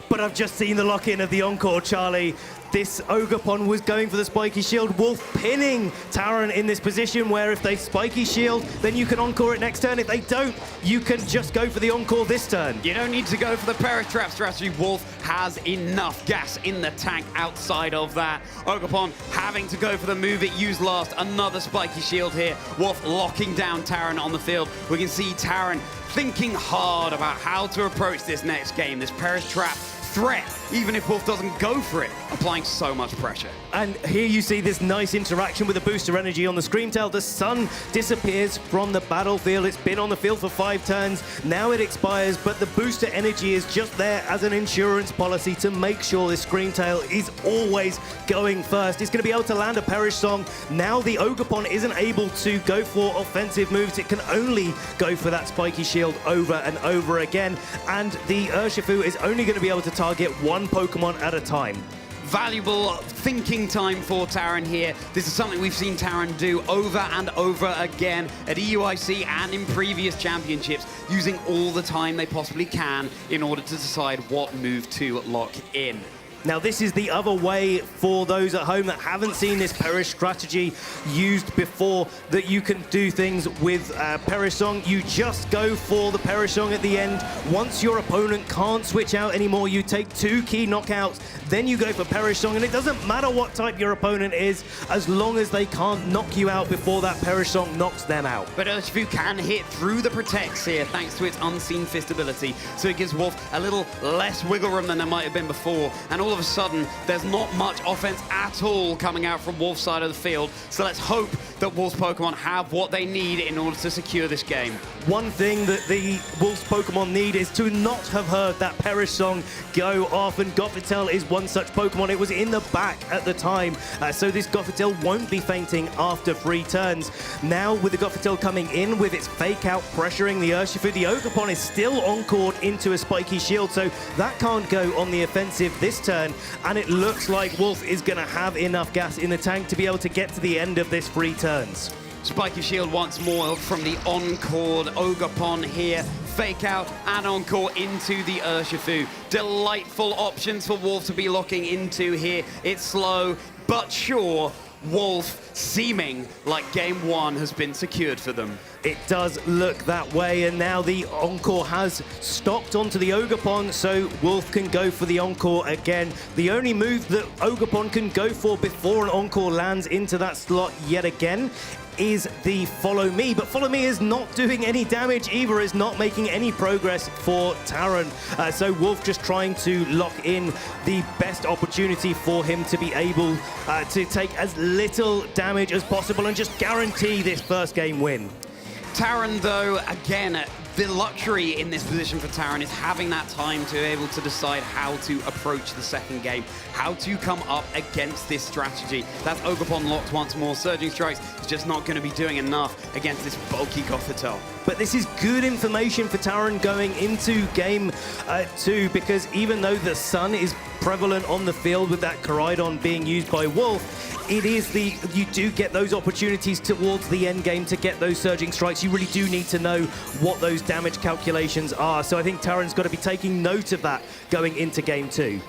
But I've just seen the lock-in of the Encore, Charlie. This Ogerpon was going for the Spiky Shield. Wolf pinning Taran in this position where if they Spiky Shield, then you can Encore it next turn. If they don't, you can just go for the Encore this turn. You don't need to go for the Perish Trap strategy. Wolf has enough gas in the tank outside of that. Ogerpon having to go for the move it used last. Another Spiky Shield here. Wolf locking down Taran on the field. We can see Taran thinking hard about how to approach this next game. This Perish Trap threat, even if Wolf doesn't go for it, applying so much pressure. And here you see this nice interaction with the booster energy on the Scream Tail. The Sun disappears from the battlefield. It's been on the field for 5 turns. Now it expires, but the booster energy is just there as an insurance policy to make sure this Scream Tail is always going first. It's going to be able to land a Perish Song. Now the Ogerpon isn't able to go for offensive moves. It can only go for that Spiky Shield over and over again. And the Urshifu is only going to be able to target 1 Pokemon at a time. Valuable thinking time for Taran here. This is something we've seen Taran do over and over again at EUIC and in previous championships, using all the time they possibly can in order to decide what move to lock in. Now, this is the other way for those at home that haven't seen this Perish strategy used before, that you can do things with Perish Song. You just go for the Perish Song at the end. Once your opponent can't switch out anymore, you take 2 key knockouts, then you go for Perish Song, and it doesn't matter what type your opponent is, as long as they can't knock you out before that Perish Song knocks them out. But Urshifu can hit through the protects here, thanks to its Unseen Fist ability, so it gives Wolf a little less wiggle room than there might have been before, and all of of a sudden, there's not much offense at all coming out from Wolf's side of the field. So let's hope that Wolf's Pokemon have what they need in order to secure this game. One thing that the Wolf's Pokemon need is to not have heard that Perish song go off, and Gothitelle is one such Pokemon. It was in the back at the time, so this Gothitelle won't be fainting after 3 turns. Now, with the Gothitelle coming in with its fake out pressuring the Urshifu, the Ogerpon is still encored into a spiky shield, so that can't go on the offensive this turn, and it looks like Wolf is going to have enough gas in the tank to be able to get to the end of this 3 turns. Spiky shield once more from the encored Ogerpon here. Fake out and encore into the Urshifu. Delightful options for Wolf to be locking into here. It's slow, but sure. Wolf seeming like game 1 has been secured for them. It does look that way, and now the Encore has stopped onto the Ogerpon, so Wolf can go for the Encore again. The only move that Ogerpon can go for before an Encore lands into that slot yet again is the Follow Me, but Follow Me is not doing any damage either, is not making any progress for Taran. So Wolf just trying to lock in the best opportunity for him to be able to take as little damage as possible and just guarantee this first game win. Taran, though, again, the luxury in this position for Taran is having that time to be able to decide how to approach the second game, how to come up against this strategy. That's Ogerpon locked once more. Surging Strikes is just not going to be doing enough against this bulky Gothitelle. But this is good information for Taran going into game 2, because even though the sun is prevalent on the field with that Koraidon being used by Wolf, it is you do get those opportunities towards the end game to get those Surging Strikes. You really do need to know what those damage calculations are. So I think Taran's got to be taking note of that going into game 2.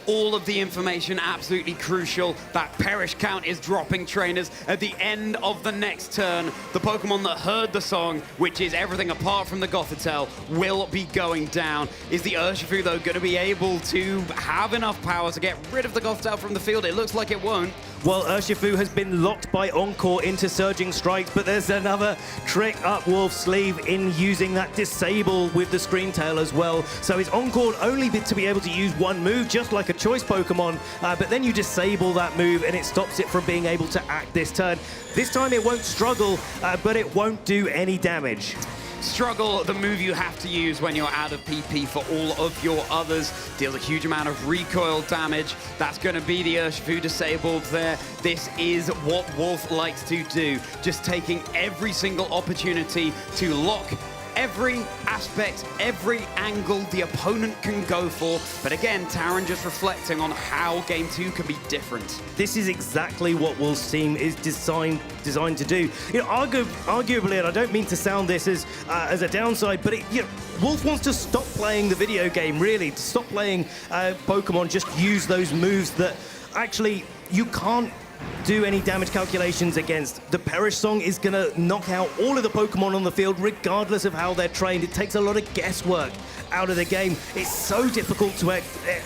All of the information absolutely crucial. That Perish count is dropping trainers at the end of the next turn. The Pokemon that heard the song, which is everything apart from the Gothitelle, will be going down. Is the Urshifu, though, going to be able to have enough power to get rid of the Gothitelle from the field? It looks like it won't. Well, Urshifu has been locked by Encore into Surging Strikes, but there's another trick up Wolf's sleeve in using that Disable with the Scream Tail as well. So it's Encored only to be able to use one move, just like a choice Pokemon, but then you disable that move and it stops it from being able to act this turn. This time it won't struggle, but it won't do any damage. Struggle, the move you have to use when you're out of PP for all of your others. Deals a huge amount of recoil damage. That's going to be the Urshifu disabled there. This is what Wolf likes to do. Just taking every single opportunity to lock every aspect, every angle the opponent can go for. But again, Taran just reflecting on how game 2 can be different. This is exactly what Wolf's team is designed to do. You know, arguably, and I don't mean to sound this as a downside, but Wolf wants to stop playing the video game, really, to stop playing Pokemon, just use those moves that actually you can't do any damage calculations against. The Perish song is going to knock out all of the Pokemon on the field regardless of how they're trained. It takes a lot of guesswork out of the game. It's so difficult to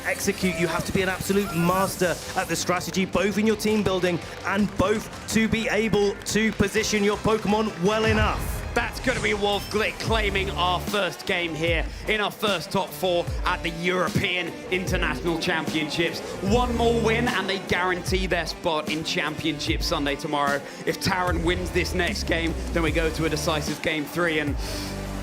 execute. You have to be an absolute master at the strategy, both in your team building and both to be able to position your Pokemon well enough. That's going to be Wolf Glick claiming our first game here in our first top 4 at the European International Championships. One more win and they guarantee their spot in Championship Sunday tomorrow. If Taran wins this next game, then we go to a decisive game 3. And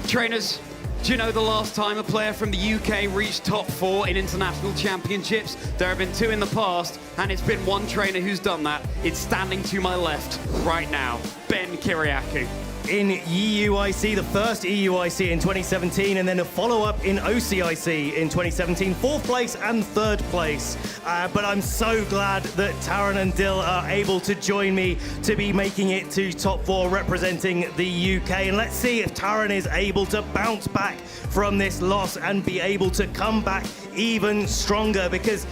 trainers, do you know the last time a player from the UK reached top 4 in international championships? There have been 2 in the past, and it's been one trainer who's done that. It's standing to my left right now, Ben Kiriakou. In EUIC, the first EUIC in 2017, and then a follow-up in OCIC in 2017, 4th place and 3rd place. But I'm so glad that Taran and Dill are able to join me to be making it to top 4 representing the UK. And let's see if Taran is able to bounce back from this loss and be able to come back even stronger, because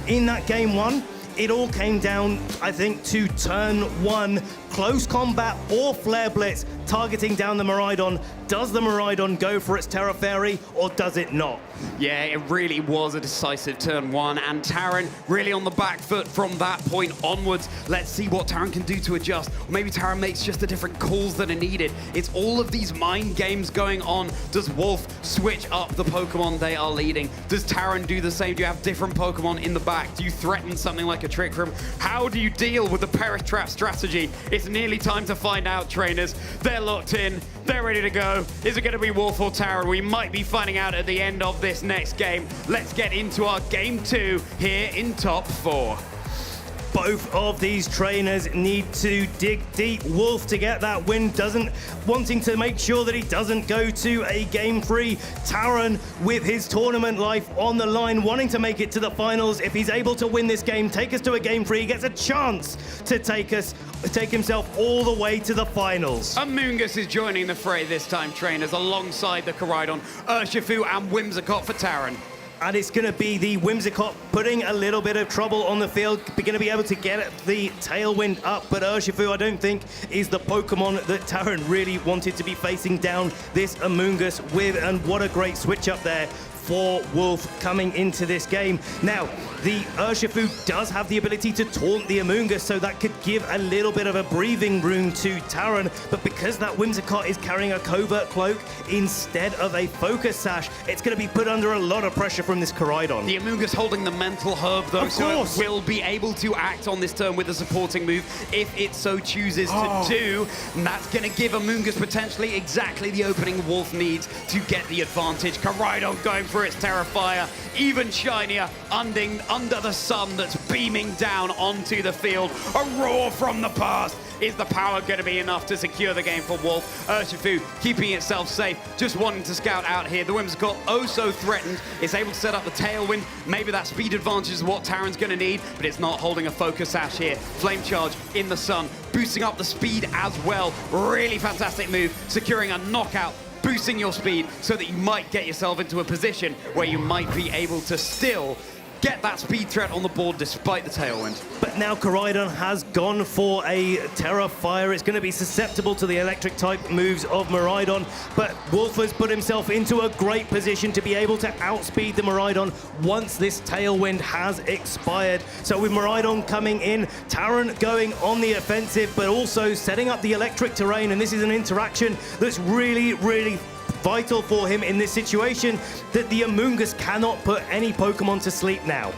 in that game 1, it all came down, I think, to turn 1, close combat or flare blitz. targeting down the Miraidon. Does the Miraidon go for its Terra Fairy, or does it not? Yeah, it really was a decisive turn one, and Taran really on the back foot from that point onwards. Let's see what Taran can do to adjust. Or maybe Taran makes just the different calls that are needed. It's all of these mind games going on. Does Wolf switch up the Pokemon they are leading? Does Taran do the same? Do you have different Pokemon in the back? Do you threaten something like a Trick Room? How do you deal with the Perish Trap strategy? It's nearly time to find out, trainers. They're locked in. They're ready to go. Is it going to be Wolf or Taran? We might be finding out at the end of this next game. Let's get into our game 2 here in top 4. Both of these trainers need to dig deep. Wolf to get that win, wanting to make sure that he doesn't go to a game 3. Taran with his tournament life on the line, wanting to make it to the finals. If he's able to win this game, take us to a game 3, he gets a chance to take himself all the way to the finals. Amoonguss is joining the fray this time, trainers, alongside the Koraidon, Urshifu and Whimsicott for Taran. And it's going to be the Whimsicott putting a little bit of trouble on the field. We're going to be able to get the Tailwind up, but Urshifu, I don't think, is the Pokemon that Taran really wanted to be facing down this Amoonguss with. And what a great switch up there for Wolf coming into this game. Now, the Urshifu does have the ability to taunt the Amoonguss, so that could give a little bit of a breathing room to Taran, but because that Whimsicott is carrying a Covert Cloak instead of a Focus Sash, it's going to be put under a lot of pressure from this Koraidon. The Amoonguss holding the Mental Herb, though, so it will be able to act on this turn with a supporting move if it so chooses to do, and that's going to give Amoonguss potentially exactly the opening Wolf needs to get the advantage. Koraidon going for its Terra Fire, even shinier, under the sun that's beaming down onto the field. A roar from the past. Is the power going to be enough to secure the game for Wolf? Urshifu keeping itself safe, just wanting to scout out here. The Whimsicott oh so threatened. It's able to set up the Tailwind. Maybe that speed advantage is what Taran's going to need, but it's not holding a Focus Sash here. Flame Charge in the sun, boosting up the speed as well. Really fantastic move, securing a knockout, boosting your speed so that you might get yourself into a position where you might be able to still get that speed threat on the board despite the Tailwind. But now Koraidon has gone for a Terra Fire. It's going to be susceptible to the electric type moves of Miraidon, but Wolf has put himself into a great position to be able to outspeed the Miraidon once this Tailwind has expired. So with Miraidon coming in, Taran going on the offensive, but also setting up the electric terrain, and this is an interaction that's really, really vital for him in this situation, that the Amoonguss cannot put any Pokemon to sleep now.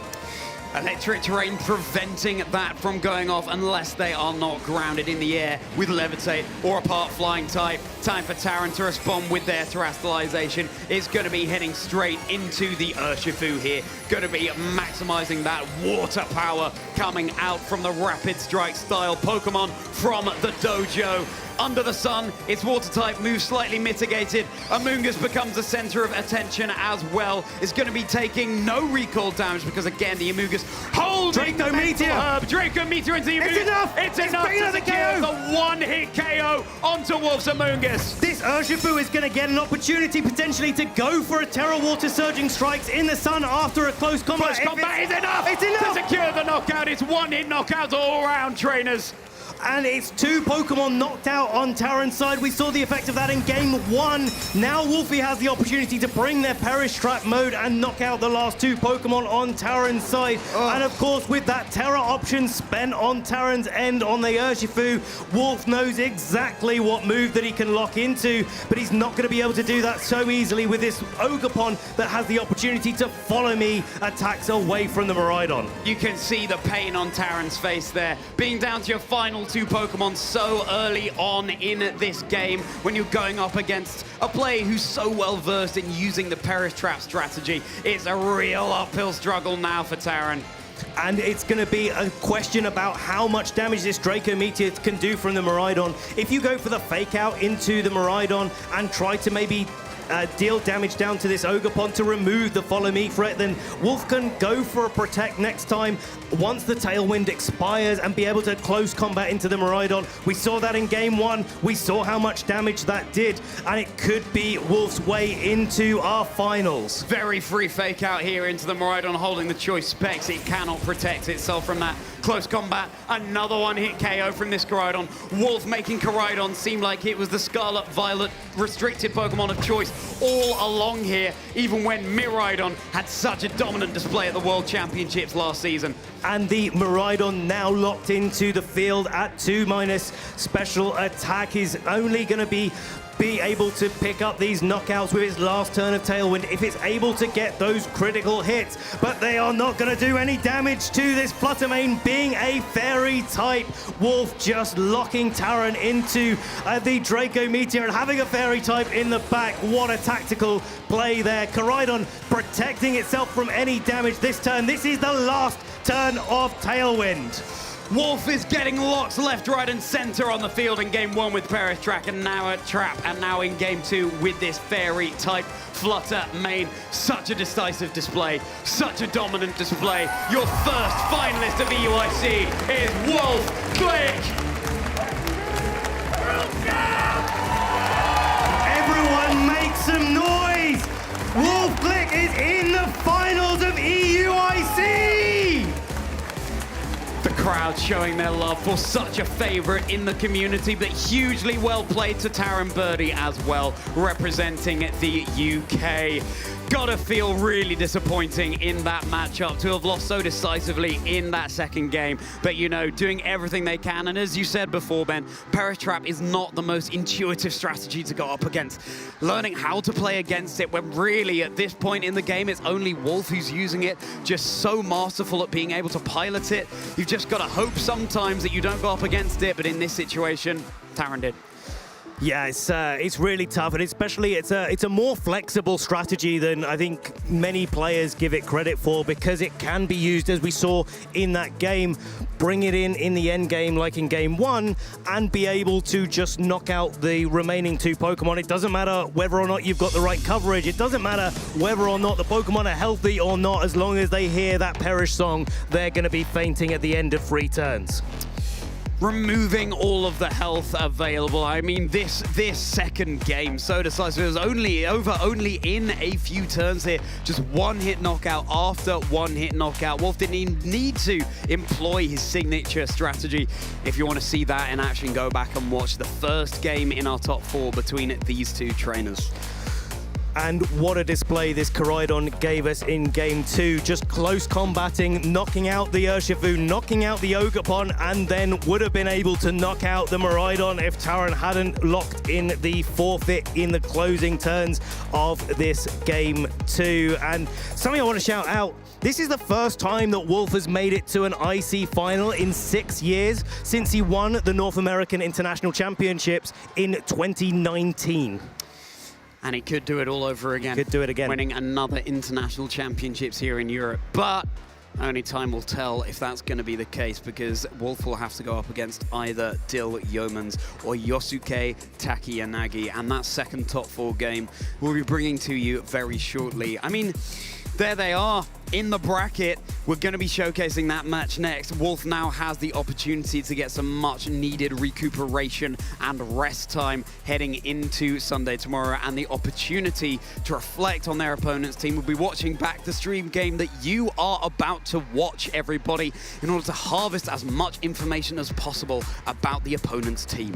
Electric terrain preventing that from going off unless they are not grounded in the air with Levitate or a part flying type. Time for Taran to respond with their Terastallization. It's going to be heading straight into the Urshifu here. Going to be maximizing that water power coming out from the Rapid Strike style Pokemon from the dojo. Under the sun, its water type moves slightly mitigated. Amoonguss becomes the center of attention as well. It's going to be taking no recall damage because, again, the Amoonguss holds Draco Meteor! Draco Meteor into the Amoonguss. It's enough! It's enough to secure the one-hit KO onto Wolf's Amoonguss. This Urshifu is going to get an opportunity potentially to go for a Terra Water Surging Strikes in the sun after a close combat. Close combat is enough! It's enough! To secure the knockout. It's one-hit knockouts all around, trainers. And it's 2 Pokemon knocked out on Taran's side. We saw the effect of that in game 1. Now Wolfie has the opportunity to bring their Perish Trap mode and knock out the last 2 Pokemon on Taran's side. And of course, with that Terra option spent on Taran's end on the Urshifu, Wolf knows exactly what move that he can lock into, but he's not going to be able to do that so easily with this Ogerpon that has the opportunity to follow me attacks away from the Miraidon. You can see the pain on Taran's face there, being down to your final 2 Pokemon so early on in this game when you're going up against a player who's so well versed in using the Perish Trap strategy. It's a real uphill struggle now for Taran. And it's going to be a question about how much damage this Draco Meteor can do from the Miraidon. If you go for the fake out into the Miraidon and try to maybe deal damage down to this Ogerpon to remove the follow me threat, then Wolf can go for a protect next time once the Tailwind expires and be able to close combat into the Miraidon. We saw that in game 1. We saw how much damage that did, and it could be Wolf's way into our finals. Very free fake out here into the Miraidon, holding the choice specs. It cannot protect itself from that close combat. Another one hit KO from this Koraidon. Wolf making Koraidon seem like it was the Scarlet Violet restricted Pokemon of choice all along here, even when Miraidon had such a dominant display at the World Championships last season. And the Miraidon now locked into the field at 2-. Special attack is only going to be able to pick up these knockouts with its last turn of Tailwind if it's able to get those critical hits. But they are not going to do any damage to this Fluttermane being a fairy type. Wolf just locking Taran into the Draco Meteor and having a fairy type in the back. What a tactical play there. Koraidon protecting itself from any damage this turn. This is the last turn of Tailwind. Wolf is getting locks left, right, and center on the field in game 1 with Paris Track, and now a Trap, and now in game 2 with this fairy type Fluttermane. Such a decisive display, such a dominant display. Your first finalist of EUIC is Wolf Glick. Everyone make some noise! Wolf Glick is in the finals of EUIC! The crowd showing their love for such a favorite in the community, but hugely well played to Taran Birdie as well, representing the UK. Gotta feel really disappointing in that matchup to have lost so decisively in that second game. But, you know, doing everything they can. And as you said before, Ben, Perish Trap is not the most intuitive strategy to go up against. Learning how to play against it when really at this point in the game, it's only Wolf who's using it. Just so masterful at being able to pilot it. You've just got to hope sometimes that you don't go up against it. But in this situation, Taran did. Yeah, it's really tough, and especially it's a more flexible strategy than I think many players give it credit for, because it can be used, as we saw in that game, bring it in the end game like in game 1, and be able to just knock out the remaining 2 Pokemon. It doesn't matter whether or not you've got the right coverage. It doesn't matter whether or not the Pokemon are healthy or not. As long as they hear that Perish song, they're going to be fainting at the end of 3 turns. Removing all of the health available. I mean, this second game, so decisive. It was only in a few turns here. Just one hit knockout after one hit knockout. Wolf didn't even need to employ his signature strategy. If you want to see that in action, go back and watch the first game in our top 4 between these 2 trainers. And what a display this Koraidon gave us in game 2. Just close combating, knocking out the Urshifu, knocking out the Ogerpon, and then would have been able to knock out the Miraidon if Taran hadn't locked in the forfeit in the closing turns of this game 2. And something I want to shout out, this is the first time that Wolf has made it to an IC final in 6 years since he won the North American International Championships in 2019. And he could do it all over again. Could do it again. Winning another international championships here in Europe. But only time will tell if that's going to be the case, because Wolf will have to go up against either Dill Yeomans or Yosuke Takiyanagi. And that second top 4 game we'll be bringing to you very shortly. I mean, there they are in the bracket. We're going to be showcasing that match next. Wolf now has the opportunity to get some much needed recuperation and rest time heading into Sunday tomorrow, and the opportunity to reflect on their opponent's team. We'll be watching back the stream game that you are about to watch, everybody, in order to harvest as much information as possible about the opponent's team.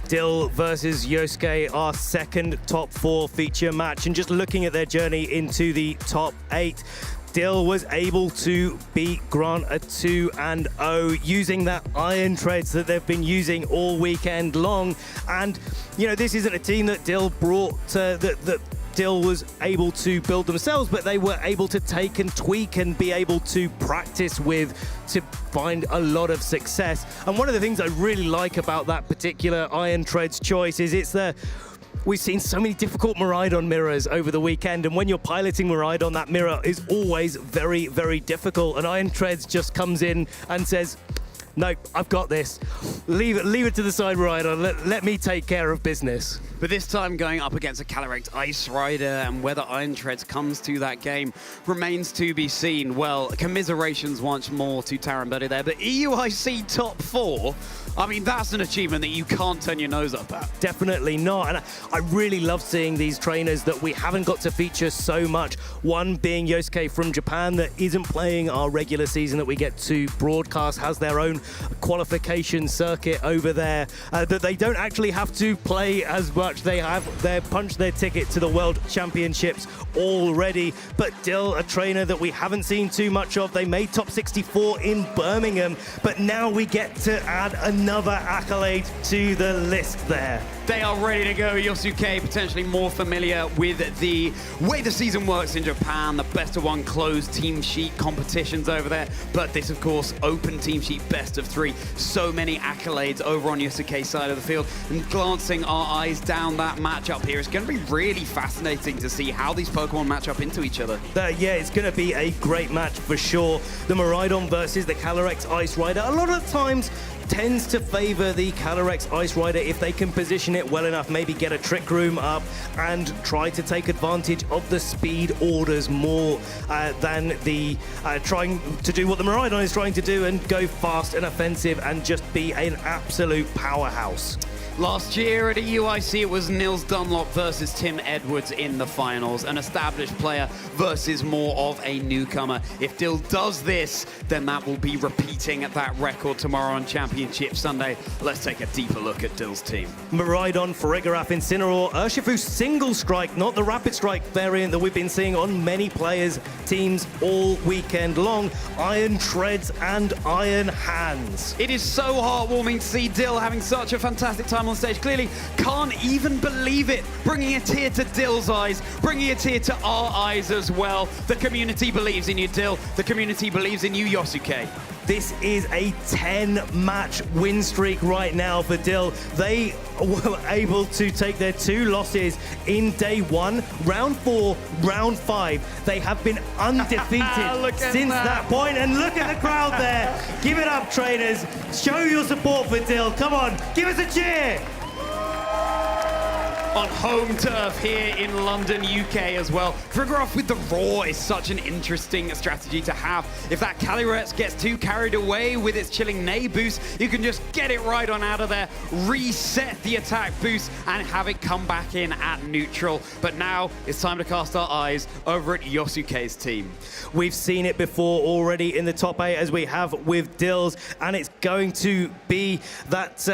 Dill versus Yosuke, our second top 4 feature match, and just looking at their journey into the top 8. Dill was able to beat Grant at 2-0 using that iron treads that they've been using all weekend long. And, you know, this isn't a team that Dill brought that Dill was able to build themselves, but they were able to take and tweak and be able to practice with to find a lot of success. And one of the things I really like about that particular Iron Treads choice is we've seen so many difficult Miraidon mirrors over the weekend, and when you're piloting Miraidon, that mirror is always very, very difficult. And Iron Treads just comes in and says, nope, I've got this. Leave it to the side, Rider. Let me take care of business. But this time going up against a Calyrex Ice Rider, and whether Iron Treads comes to that game remains to be seen. Well, commiserations once more to Taran there, but EUIC top 4, I mean, that's an achievement that you can't turn your nose up at. Definitely not. And I really love seeing these trainers that we haven't got to feature so much. One being Yosuke from Japan that isn't playing our regular season that we get to broadcast, has their own qualification circuit over there that they don't actually have to play as much. They punched their ticket to the World Championships already. But Dill, a trainer that we haven't seen too much of. They made top 64 in Birmingham, but now we get to add another accolade to the list there. They are ready to go. Yosuke, potentially more familiar with the way the season works in Japan, the best of one closed team sheet competitions over there. But this, of course, open team sheet best of 3. So many accolades over on Yosuke's side of the field. And glancing our eyes down that matchup here, it's going to be really fascinating to see how these Pokemon match up into each other. Yeah, it's going to be a great match for sure. The Miraidon versus the Calyrex Ice Rider. A lot of times tends to favor the Calyrex Ice Rider if they can position it well enough, maybe get a Trick Room up and try to take advantage of the speed orders more than the trying to do what the Miraidon is trying to do and go fast and offensive and just be an absolute powerhouse. Last year at EUIC, it was Nils Dunlop versus Tim Edwards in the finals, an established player versus more of a newcomer. If Dill does this, then that will be repeating that record tomorrow on Championship Sunday. Let's take a deeper look at Dill's team. Miraidon, Farigiraf, Incineroar, Urshifu Single Strike, not the Rapid Strike variant that we've been seeing on many players' teams all weekend long. Iron Treads and Iron Hands. It is so heartwarming to see Dill having such a fantastic time on stage. Clearly can't even believe it. Bringing a tear to Dill's eyes, bringing a tear to our eyes as well. The community believes in you, Dill. The community believes in you, Yosuke. This is a 10-match win streak right now for Dill. They were able to take their 2 losses in day 1, round 4, round 5. They have been undefeated since that point. And look at the crowd there. Give it up, trainers. Show your support for Dill. Come on, give us a cheer. On home turf here in London, UK as well. Farigiraf with the Roar is such an interesting strategy to have. If that Calyrex gets too carried away with its chilling Neigh boost, you can just get it right on out of there, reset the attack boost, and have it come back in at neutral. But now it's time to cast our eyes over at Yosuke's team. We've seen it before already in the top 8 as we have with Dill's, and it's going to be that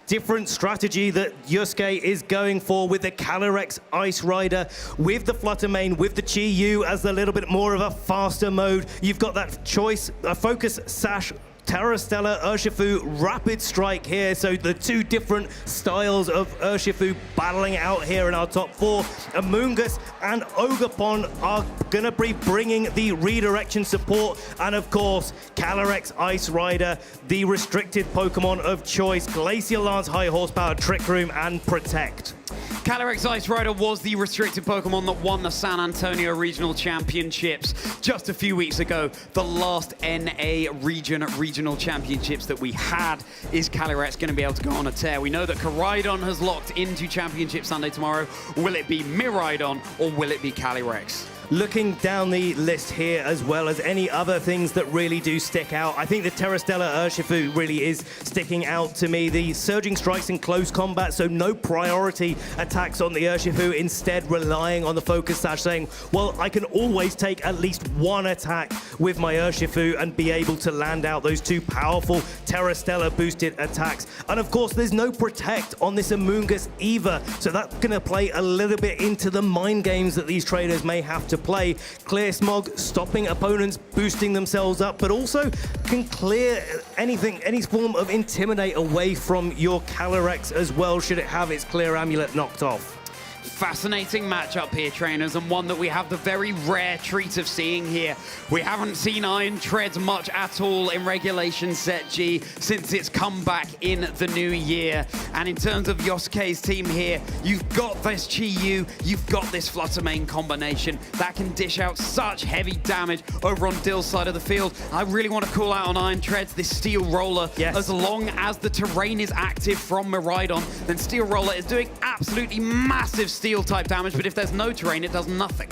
different strategy that Yosuke is going for with the Calyrex Ice Rider, with the Flutter Mane, with the Chi-Yu as a little bit more of a faster mode. You've got that choice, a Focus Sash, Terra Stella, Urshifu, Rapid Strike here. So the 2 different styles of Urshifu battling out here in our top 4. Amoonguss and Ogerpon are gonna be bringing the redirection support. And of course, Calyrex Ice Rider, the restricted Pokemon of choice. Glacial Lance, High Horsepower, Trick Room, and Protect. Calyrex Ice Rider was the restricted Pokemon that won the San Antonio Regional Championships just a few weeks ago. The last NA regional championships that we had. Is Calyrex going to be able to go on a tear? We know that Koraidon has locked into Championship Sunday tomorrow. Will it be Miraidon or will it be Calyrex? Looking down the list here, as well as any other things that really do stick out, I think the Terra Stella Urshifu really is sticking out to me. The Surging Strikes in close combat, so no priority attacks on the Urshifu, instead relying on the Focus Sash, saying, well, I can always take at least 1 attack with my Urshifu and be able to land out those 2 powerful Terra Stella boosted attacks. And of course, there's no Protect on this Amoonguss either, so that's going to play a little bit into the mind games that these traders may have to play. Clear Smog, stopping opponents, boosting themselves up, but also can clear anything, any form of Intimidate away from your Calyrex as well, should it have its Clear Amulet knocked off. Fascinating matchup here, trainers, and one that we have the very rare treat of seeing here. We haven't seen Iron Treads much at all in Regulation Set G since its comeback in the new year. And in terms of Yosuke's team here, you've got this Chi-Yu, you've got this Fluttermane combination that can dish out such heavy damage over on Dill's side of the field. I really want to call out on Iron Treads, this Steel Roller. Yes. As long as the terrain is active from Miraidon, then Steel Roller is doing absolutely massive steel type damage, but if there's no terrain, it does nothing.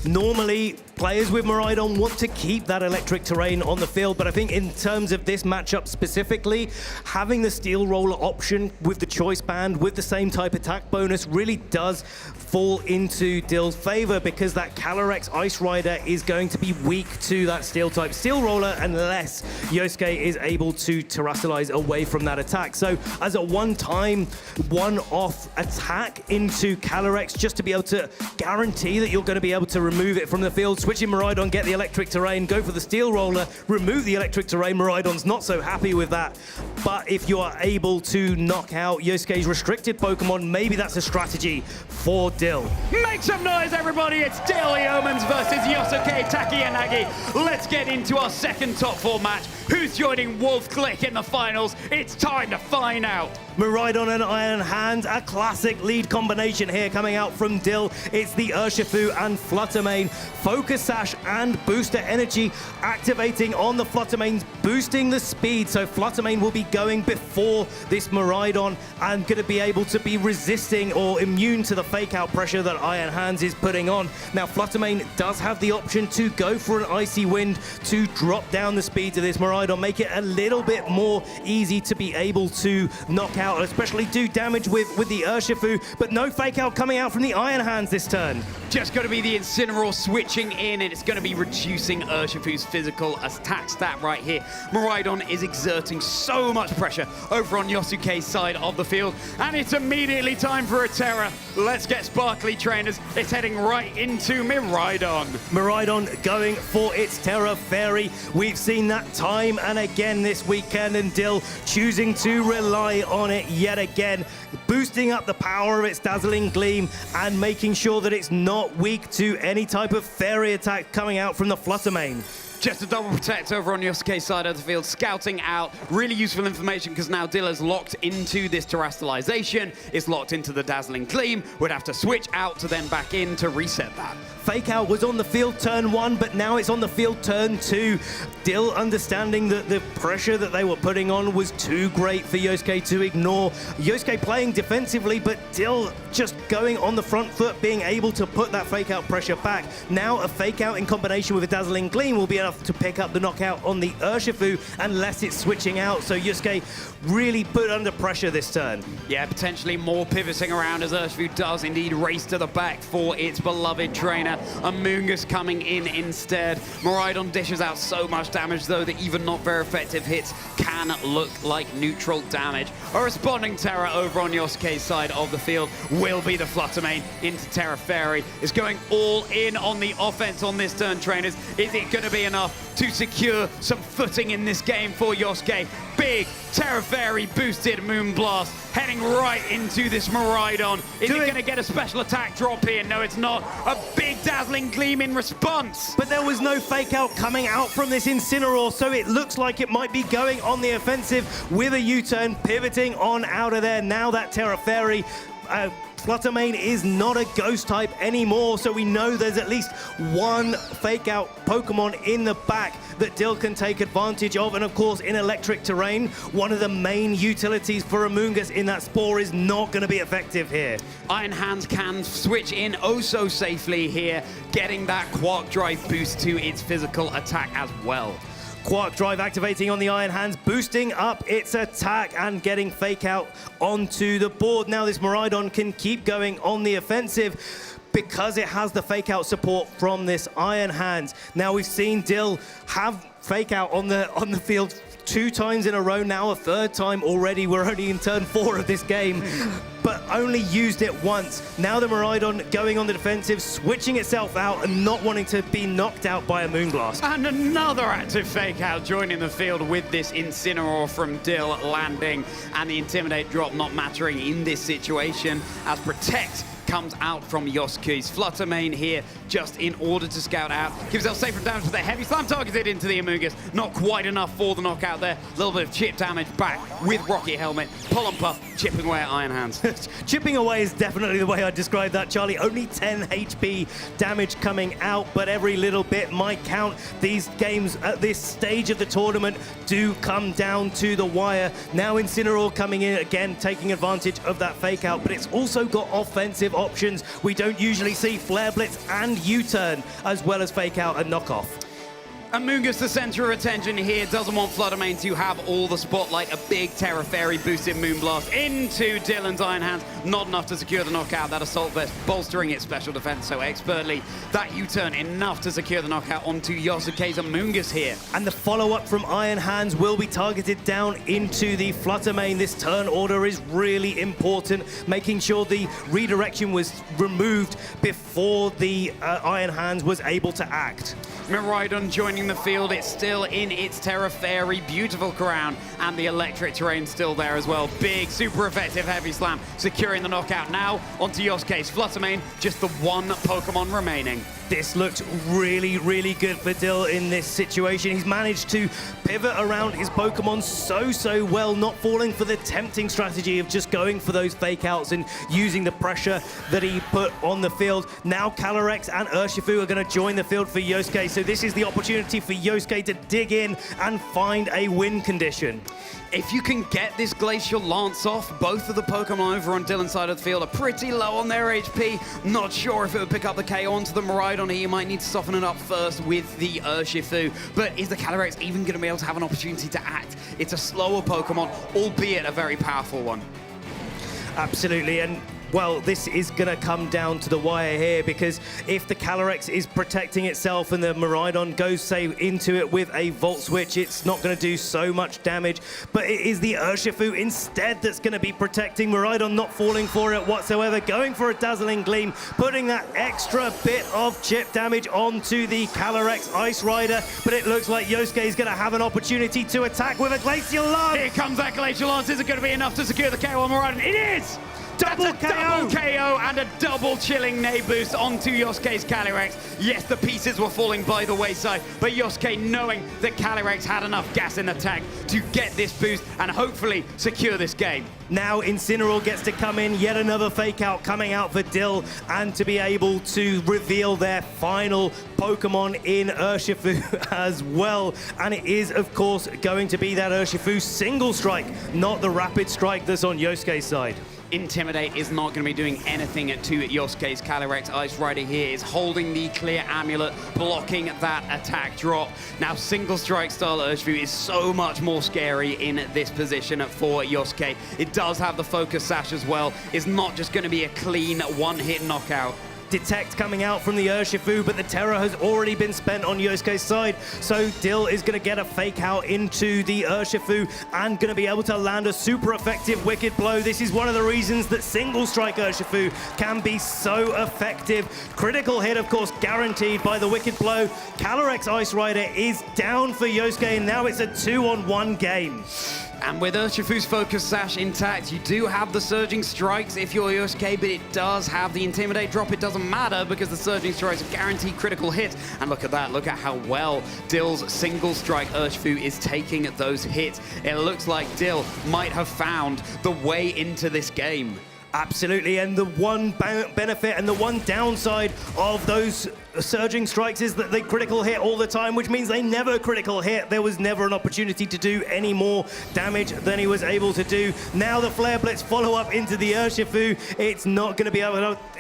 Normally, players with Miraidon want to keep that electric terrain on the field, but I think in terms of this matchup specifically, having the Steel Roller option with the choice band, with the same type attack bonus, really does fall into Dill's favor, because that Calyrex Ice Rider is going to be weak to that steel type Steel Roller unless Yosuke is able to terrestrialize away from that attack. So as a one-time, one-off attack into Calyrex, just to be able to guarantee that you're going to be able to remove it from the field, switching Miraidon, get the electric terrain, go for the Steel Roller, remove the electric terrain. Miraidon's not so happy with that. But if you are able to knock out Yosuke's restricted Pokemon, maybe that's a strategy for Dill. Make some noise, everybody. It's Daily Omens versus Yosuke Takiyanagi. Let's get into our second top 4 match. Who's joining Wolf Glick in the finals? It's time to find out. Miraidon and Iron Hands, a classic lead combination here coming out from Dill. It's the Urshifu and Fluttermane. Focus Sash and Booster Energy activating on the Fluttermanes, boosting the speed. So Fluttermane will be going before this Miraidon and going to be able to be resisting or immune to the fake out pressure that Iron Hands is putting on. Now Fluttermane does have the option to go for an Icy Wind to drop down the speed of this Miraidon, make it a little bit more easy to be able to knock out, especially do damage with the Urshifu, but no fake out coming out from the Iron Hands this turn. Just going to be the Incineroar switching in, and it's going to be reducing Urshifu's physical attack stat right here. Miraidon is exerting so much pressure over on Yosuke's side of the field, and it's immediately time for a Terra. Let's get sparkly, trainers. It's heading right into Miraidon. Miraidon going for its Terra Fairy. We've seen that time and again this weekend, and Dill choosing to rely on it yet again, boosting up the power of its Dazzling Gleam and making sure that it's not weak to any type of fairy attack coming out from the Fluttermane. Just a double protect over on Yosuke's side of the field, scouting out. Really useful information, because now Dilla's locked into this terrestrialization. It's locked into the Dazzling Gleam. Would have to switch out to then back in to reset that. Fake out was on the field turn 1, but now it's on the field turn 2. Dill understanding that the pressure that they were putting on was too great for Yosuke to ignore. Yosuke playing defensively, but Dill just going on the front foot, being able to put that fake out pressure back. Now a fake out in combination with a Dazzling Gleam will be enough to pick up the knockout on the Urshifu unless it's switching out. So Yosuke really put under pressure this turn. Yeah, potentially more pivoting around as Urshifu does indeed race to the back for its beloved trainer. Amoonguss coming in instead. Miraidon dishes out so much damage, though, that even not very effective hits can look like neutral damage. A responding Terra over on Yosuke's side of the field will be the Fluttermane into Terra Fairy. Is going all in on the offense on this turn, trainers. Is it going to be enough to secure some footing in this game for Yosuke? Big Terra Fairy boosted Moonblast heading right into this Miraidon. Is it going to get a special attack drop here? No, it's not. A big Dazzling Gleam in response. But there was no fake out coming out from this Incineroar, so it looks like it might be going on the offensive with a U-turn, pivoting on out of there. Now that Terra Fairy Fluttermane is not a ghost type anymore, so we know there's at least one fake out Pokemon in the back that Dill can take advantage of. And of course, in electric terrain, one of the main utilities for Amoonguss in that Spore is not going to be effective here. Iron Hands can switch in oh so safely here, getting that Quark Drive boost to its physical attack as well. Quark Drive activating on the Iron Hands, boosting up its attack and getting fake out onto the board. Now this Miraidon can keep going on the offensive because it has the fake out support from this Iron Hands. Now we've seen Dill have fake out on the field 2 times in a row, now a 3rd time already. We're only in turn 4 of this game, but only used it once. Now the Miraidon going on the defensive, switching itself out and not wanting to be knocked out by a Moonblast. And another active fake out joining the field with this Incineroar from Dill landing, and the Intimidate drop not mattering in this situation, as Protect comes out from Yosuke's Fluttermane here, just in order to scout out. Keeps himself safe from damage with the heavy slam targeted into the Amoonguss. Not quite enough for the knockout there. A little bit of chip damage back with Rocket Helmet. Pull and puff, chipping away at Iron Hands. Chipping away is definitely the way I describe that, Charlie. Only 10 HP damage coming out, but every little bit might count. These games at this stage of the tournament do come down to the wire. Now Incineroar coming in again, taking advantage of that fake out, but it's also got offensive options. We don't usually see Flare Blitz and U-turn, as well as fake out and knockoff. Amoonguss, the center of attention here, doesn't want Fluttermane to have all the spotlight. A big Terra Fairy boosted Moonblast into Dylan's Iron Hands. Not enough to secure the knockout. That Assault Vest bolstering its special defense so expertly. That U-turn enough to secure the knockout onto Yosuke's Amoonguss here. And the follow-up from Iron Hands will be targeted down into the Fluttermane. This turn order is really important, making sure the redirection was removed before the Iron Hands was able to act. Miraidon joining the field. It's still in its Terra Fairy. Beautiful crown. And the electric terrain still there as well. Big, super effective heavy slam. Securing the knockout now onto Yosuke's Fluttermane. Just the one Pokemon remaining. This looked really, really good for Dill in this situation. He's managed to pivot around his Pokemon so well, not falling for the tempting strategy of just going for those fake outs and using the pressure that he put on the field. Now Calyrex and Urshifu are going to join the field for Yosuke, so this is the opportunity for Yosuke to dig in and find a win condition. If you can get this Glacial Lance off, both of the Pokemon over on Dylan's side of the field are pretty low on their HP. Not sure if it would pick up the KO onto the Miraidon here. You might need to soften it up first with the Urshifu. But is the Calyrex even going to be able to have an opportunity to act? It's a slower Pokemon, albeit a very powerful one. Absolutely, and well, this is going to come down to the wire here, because if the Calyrex is protecting itself and the Miraidon goes, say, into it with a Volt Switch, it's not going to do so much damage. But it is the Urshifu instead that's going to be protecting Miraidon, not falling for it whatsoever, going for a Dazzling Gleam, putting that extra bit of chip damage onto the Calyrex Ice Rider. But it looks like Yosuke is going to have an opportunity to attack with a Glacial Lance. Here comes that Glacial Lance. Is it going to be enough to secure the KO on Miraidon? It is! Double KO and a double chilling Nay boost onto Yosuke's Calyrex. Yes, the pieces were falling by the wayside, but Yosuke, knowing that Calyrex had enough gas in the tank to get this boost and hopefully secure this game. Now Incineroar gets to come in, yet another fake out coming out for Dill, and to be able to reveal their final Pokemon in Urshifu as well. And it is, of course, going to be that Urshifu single strike, not the rapid strike that's on Yosuke's side. Intimidate is not going to be doing anything to Yosuke's Calyrex. Ice Rider here is holding the clear amulet, blocking that attack drop. Now, single strike style Urshifu is so much more scary in this position for Yosuke. It does have the focus sash as well. It's not just going to be a clean one-hit knockout. Detect coming out from the Urshifu, but the Terror has already been spent on Yosuke's side, so Dill is going to get a fake out into the Urshifu and going to be able to land a super effective Wicked Blow. This is one of the reasons that single strike Urshifu can be so effective. Critical hit, of course, guaranteed by the Wicked Blow. Calyrex Ice Rider is down for Yosuke, and now it's a 2-on-1 game. And with Urshifu's Focus Sash intact, you do have the Surging Strikes if you're Yosuke, but it does have the Intimidate drop. It doesn't matter because the Surging Strikes are guaranteed critical hit. And look at that. Look at how well Dill's single strike Urshifu is taking those hits. It looks like Dill might have found the way into this game. Absolutely, and the one benefit and the one downside of those surging strikes is that they critical hit all the time, which means they never critical hit. There was never an opportunity to do any more damage than he was able to do. Now the Flare Blitz follow-up into the Urshifu. It's not going to be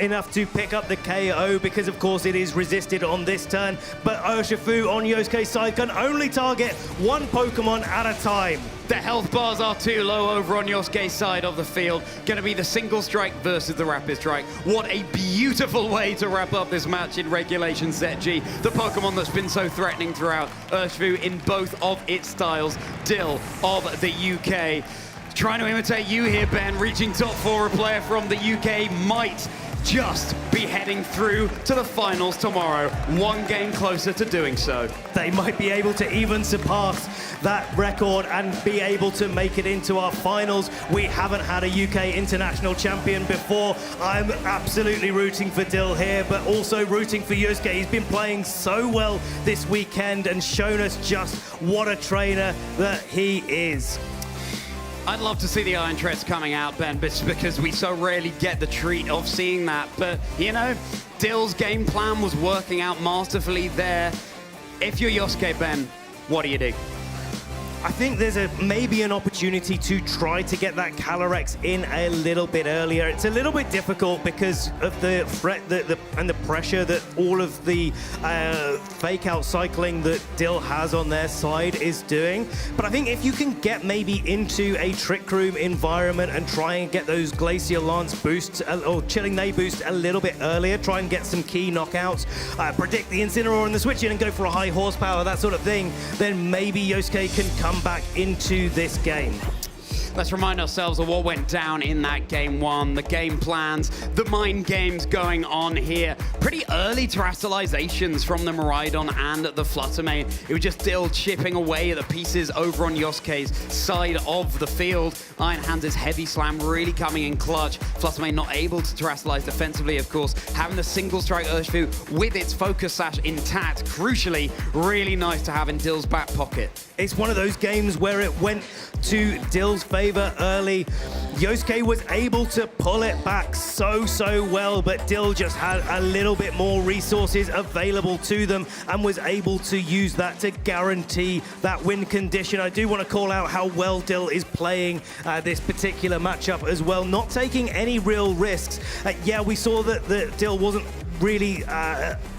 enough to pick up the KO because, of course, it is resisted on this turn. But Urshifu on Yosuke's side can only target one Pokemon at a time. The health bars are too low over on Yosuke's side of the field. Going to be the single strike versus the rapid strike. What a beautiful way to wrap up this match in regulation set G. The Pokemon that's been so threatening throughout. Urshifu in both of its styles. Dill of the UK. Trying to imitate you here, Ben. Reaching top four, a player from the UK might just be heading through to the finals tomorrow, one game closer to doing so. They might be able to even surpass that record and be able to make it into our finals. We haven't had a UK international champion before. I'm absolutely rooting for Dill here, but also rooting for Yosuke. He's been playing so well this weekend and shown us just what a trainer that he is. I'd love to see the Iron Treads coming out, Ben, because we so rarely get the treat of seeing that. But, you know, Dill's game plan was working out masterfully there. If you're Yosuke, Ben, what do you do? I think there's maybe an opportunity to try to get that Calyrex in a little bit earlier. It's a little bit difficult because of the threat and the pressure that all of the fake out cycling that Dill has on their side is doing. But I think if you can get maybe into a Trick Room environment and try and get those Glacier Lance boosts or Chilling Neigh boost a little bit earlier, try and get some key knockouts, predict the Incineroar and the switch in and go for a high horsepower, that sort of thing, then maybe Yosuke can come back into this game. Let's remind ourselves of what went down in that game one, the game plans, the mind games going on here. Pretty early terrestrializations from the Miraidon and the Fluttermane. It was just Dill chipping away at the pieces over on Yosuke's side of the field. Iron Hands' heavy slam really coming in clutch. Fluttermane not able to terrestrialize defensively, of course. Having the single strike Urshifu with its focus sash intact, crucially, really nice to have in Dill's back pocket. It's one of those games where it went to Dill's favor early. Yosuke was able to pull it back so well, but Dill just had a little bit more resources available to them and was able to use that to guarantee that win condition. I do want to call out how well Dill is playing this particular matchup as well, not taking any real risks. Yeah, we saw that Dill wasn't really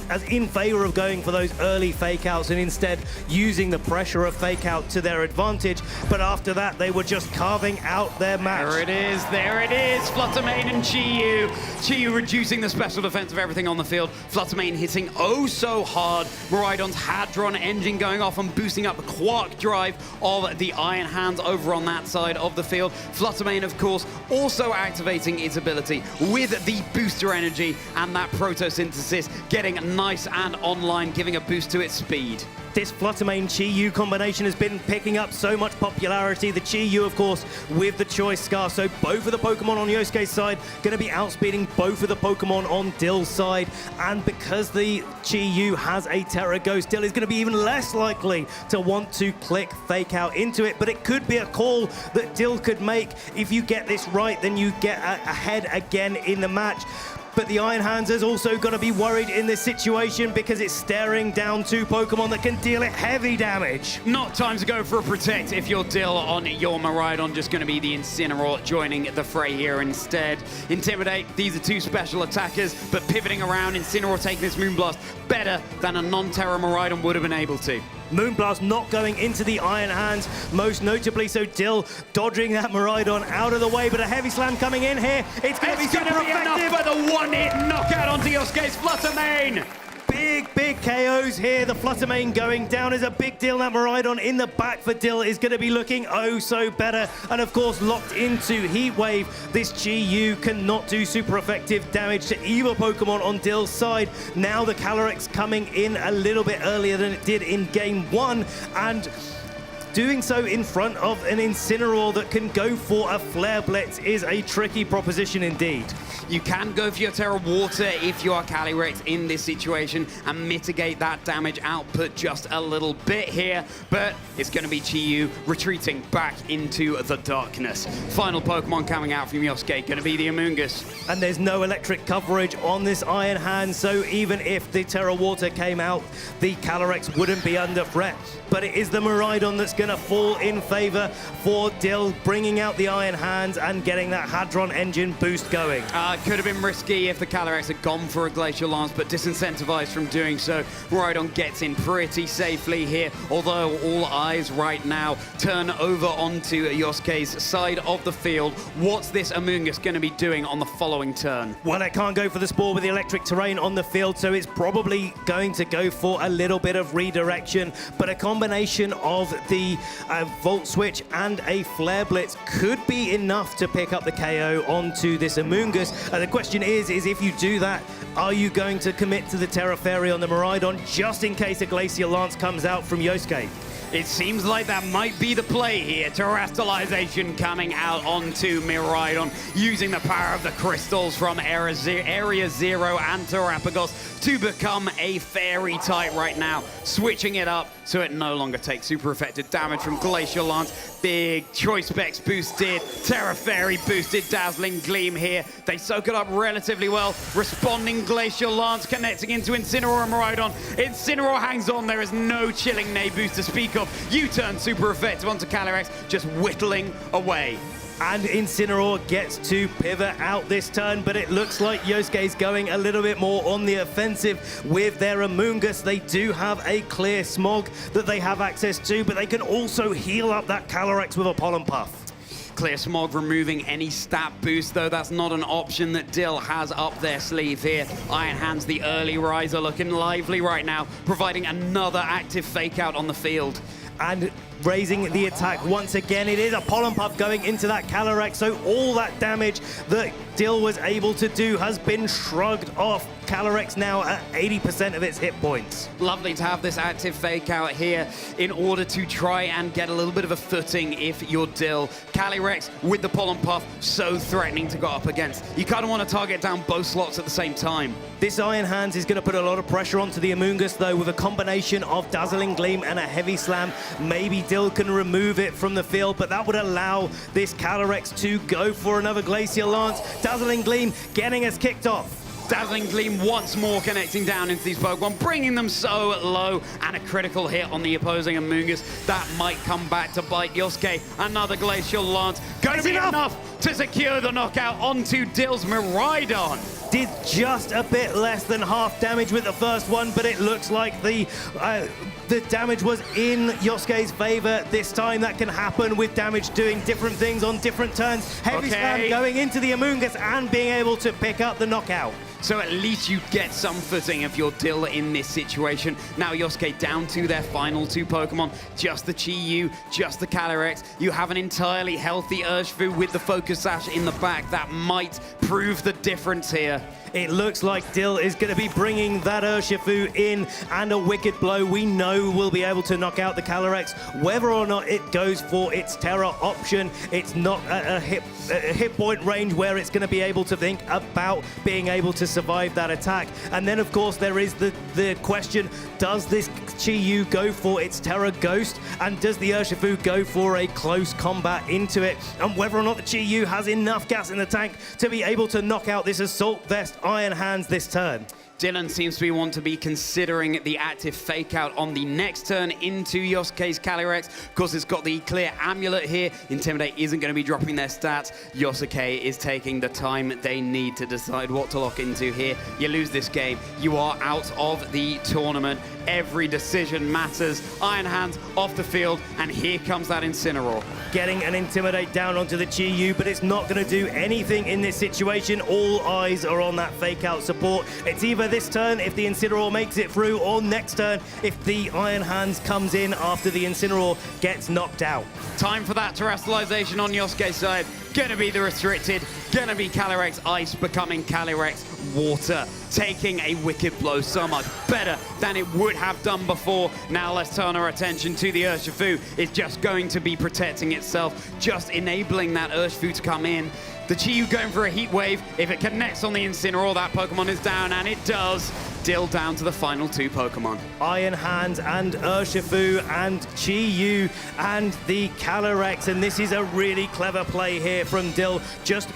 as in favor of going for those early fake outs and instead using the pressure of fake out to their advantage. But after that, they were just carving out their match. There it is, Fluttermane and Chi-Yu. Chi-Yu reducing the special defense of everything on the field. Fluttermane hitting oh so hard. Miraidon's Hadron engine going off and boosting up the Quark drive of the Iron Hands over on that side of the field. Fluttermane, of course, also activating its ability with the booster energy and that photosynthesis, getting nice and online, giving a boost to its speed. This Fluttermane Chi-Yu combination has been picking up so much popularity. The Chi-Yu, of course, with the Choice Scarf. So both of the Pokemon on Yosuke's side going to be outspeeding both of the Pokemon on Dill's side. And because the Chi-Yu has a Terra Ghost, Dill is going to be even less likely to want to click Fake Out into it. But it could be a call that Dill could make. If you get this right, then you get ahead again in the match. But the Iron Hands has also got to be worried in this situation because it's staring down two Pokemon that can deal it heavy damage. Not time to go for a Protect if you're Dill on your Miraidon. Just going to be the Incineroar joining the fray here instead. Intimidate, these are two special attackers, but pivoting around, Incineroar taking this Moonblast better than a non-Terra Miraidon would have been able to. Moonblast not going into the Iron Hands, most notably, so Dill dodging that Miraidon out of the way, but a heavy slam coming in here. It's going to be super effective. Enough for the one-hit knockout onto Yosuke's Fluttermane. Big KOs here. The Fluttermane going down is a big deal. That Miraidon in the back for Dill is going to be looking oh so better. And of course, locked into Heat Wave, this Chi-Yu cannot do super effective damage to either Pokemon on Dill's side. Now the Calyrex coming in a little bit earlier than it did in game one, and doing so in front of an Incineroar that can go for a Flare Blitz is a tricky proposition indeed. You can go for your Terra Water if you are Calyrex in this situation and mitigate that damage output just a little bit here, but it's going to be Chi-Yu retreating back into the darkness. Final Pokemon coming out from Yosuke, going to be the Amoonguss. And there's no electric coverage on this Iron Hand, so even if the Terra Water came out, the Calyrex wouldn't be under threat. But it is the Miraidon that's going to fall in favor for Dill, bringing out the Iron Hands and getting that Hadron engine boost going. Could have been risky if the Calyrex had gone for a Glacial Lance, but disincentivized from doing so. Miraidon gets in pretty safely here, although all eyes right now turn over onto Yosuke's side of the field. What's this Amoonguss going to be doing on the following turn? Well, it can't go for the Spore with the electric terrain on the field, so it's probably going to go for a little bit of redirection, but a combination of the the Volt Switch and a Flare Blitz could be enough to pick up the KO onto this Amoonguss. The question is if you do that, are you going to commit to the Terra Fairy on the Miraidon just in case a Glacial Lance comes out from Yosuke? It seems like that might be the play here. Terrestrialization coming out onto Miraidon, using the power of the crystals from Area Zero and Terrapagos to become a fairy type right now, switching it up so it no longer takes super effective damage from Glacial Lance. Big Choice Specs boosted, Terra Fairy boosted, Dazzling Gleam here. They soak it up relatively well. Responding Glacial Lance connecting into Incineroar and Miraidon. Incineroar hangs on. There is no Chilling Neigh boost to speak of. U-turn super effective onto Calyrex, just whittling away. And Incineroar gets to pivot out this turn, but it looks like Yosuke's going a little bit more on the offensive with their Amoonguss. They do have a clear Smog that they have access to, but they can also heal up that Calyrex with a Pollen Puff. Clear Smog removing any stat boost, though that's not an option that Dill has up their sleeve here. Iron Hands, the early riser, looking lively right now, providing another active fake out on the field. And raising the attack once again. It is a Pollen Puff going into that Calyrex, so all that damage that Dill was able to do has been shrugged off. Calyrex now at 80% of its hit points. Lovely to have this active fake out here in order to try and get a little bit of a footing if you're Dill. Calyrex with the Pollen Puff, so threatening to go up against. You kind of want to target down both slots at the same time. This Iron Hands is going to put a lot of pressure onto the Amoonguss, though, with a combination of Dazzling Gleam and a Heavy Slam. Maybe Dill can remove it from the field, but that would allow this Calyrex to go for another Glacial Lance. Dazzling Gleam getting us kicked off. Dazzling Gleam once more connecting down into these Pokemon, bringing them so low, and a critical hit on the opposing Amoonguss. That might come back to bite Yosuke. Another Glacial Lance. Going to be enough to secure the knockout onto Dill's Miraidon. Did just a bit less than half damage with the first one, but it looks like the damage was in Yosuke's favor this time. That can happen with damage doing different things on different turns. Heavy Slam going into the Amoonguss and being able to pick up the knockout. So at least you get some footing if you're Dill in this situation. Now Yosuke down to their final two Pokemon. Just the Chi-Yu, just the Calyrex. You have an entirely healthy Urshifu with the Focus Sash in the back. That might prove the difference here. It looks like Dill is going to be bringing that Urshifu in, and a Wicked Blow we know will be able to knock out the Calyrex. Whether or not it goes for its Terra option, it's not a hit point range where it's going to be able to think about being able to survive that attack. And then, of course, there is the question, does this Chi-Yu go for its Terra Ghost, and does the Urshifu go for a close combat into it? And whether or not the Chi-Yu has enough gas in the tank to be able to knock out this Assault Vest Iron Hands this turn. Dylan seems to be considering the active fake out on the next turn into Yosuke's Calyrex. Of course, it's got the clear amulet here. Intimidate isn't going to be dropping their stats. Yosuke is taking the time they need to decide what to lock into here. You lose this game, you are out of the tournament. Every decision matters. Iron Hands off the field, and here comes that Incineroar. Getting an Intimidate down onto the Chi-Yu, but it's not going to do anything in this situation. All eyes are on that fake out support. It's either this turn if the Incineroar makes it through, or next turn if the Iron Hands comes in after the Incineroar gets knocked out. Time for that Terrestrialization on Yosuke's side. Gonna be the Restricted, gonna be Calyrex Ice becoming Calyrex Water, taking a Wicked Blow so much better than it would have done before. Now let's turn our attention to the Urshifu. It's just going to be protecting itself, just enabling that Urshifu to come in. The Chi-Yu going for a Heat Wave. If it connects on the Incineroar, that Pokemon is down, and it does. Dill down to the final two Pokemon. Iron Hands and Urshifu and Chi-Yu and the Calyrex, and this is a really clever play here from Dill, just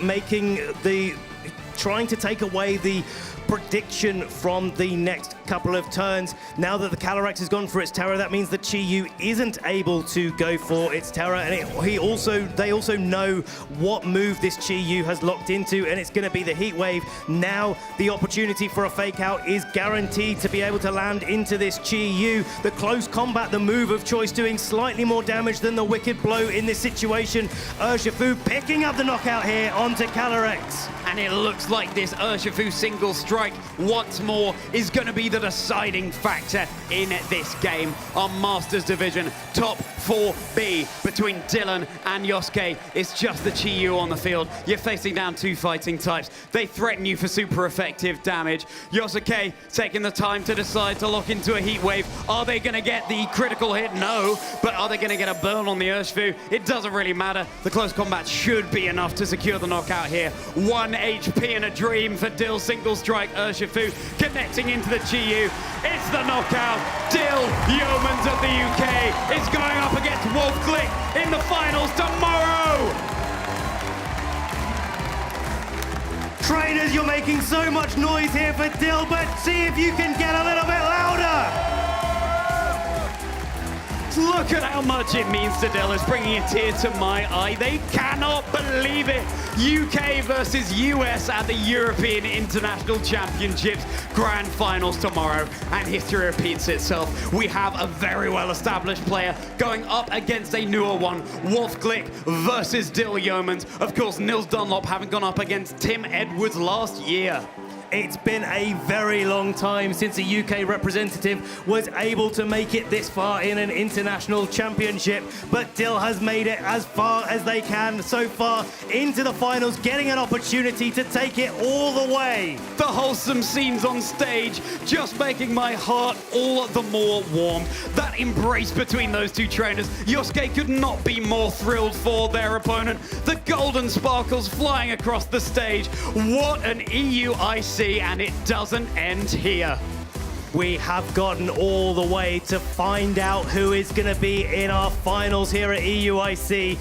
trying to take away the prediction from the next couple of turns. Now that the Calyrex has gone for its Terra, that means the Chi-Yu isn't able to go for its Terra, and they also know what move this Chi-Yu has locked into, and it's going to be the Heat Wave. Now the opportunity for a fake out is guaranteed to be able to land into this Chi-Yu. The close combat, the move of choice, doing slightly more damage than the Wicked Blow in this situation. Urshifu picking up the knockout here onto Calyrex. And it looks looks like this Urshifu single strike once more is going to be the deciding factor in this game. Our Masters Division top 4B between Dylan and Yosuke. It's just the Chi-Yu on the field. You're facing down two fighting types. They threaten you for super effective damage. Yosuke taking the time to decide to lock into a heat wave. Are they going to get the critical hit? No. But are they going to get a burn on the Urshifu? It doesn't really matter. The close combat should be enough to secure the knockout here. 1 HP in a dream for Dill. Single strike Urshifu connecting into the Chi-Yu. It's the knockout. Dill Yeomans of the UK is going up against Wolf Glick in the finals tomorrow. Trainers, you're making so much noise here for Dill, but see if you can get a little bit louder. Look at how much it means to Dill. It's bringing a tear to my eye. They cannot believe it. UK versus US at the European International Championships Grand Finals tomorrow. And history repeats itself. We have a very well-established player going up against a newer one. Wolf Glick versus Dill Yeomans. Of course, Nils Dunlop having gone up against Tim Edwards last year. It's been a very long time since a UK representative was able to make it this far in an international championship, but Dill has made it as far as they can so far into the finals, getting an opportunity to take it all the way. The wholesome scenes on stage just making my heart all the more warm. That embrace between those two trainers, Yosuke could not be more thrilled for their opponent. The golden sparkles flying across the stage. What an EUIC, and it doesn't end here. We have gotten all the way to find out who is going to be in our finals here at EUIC.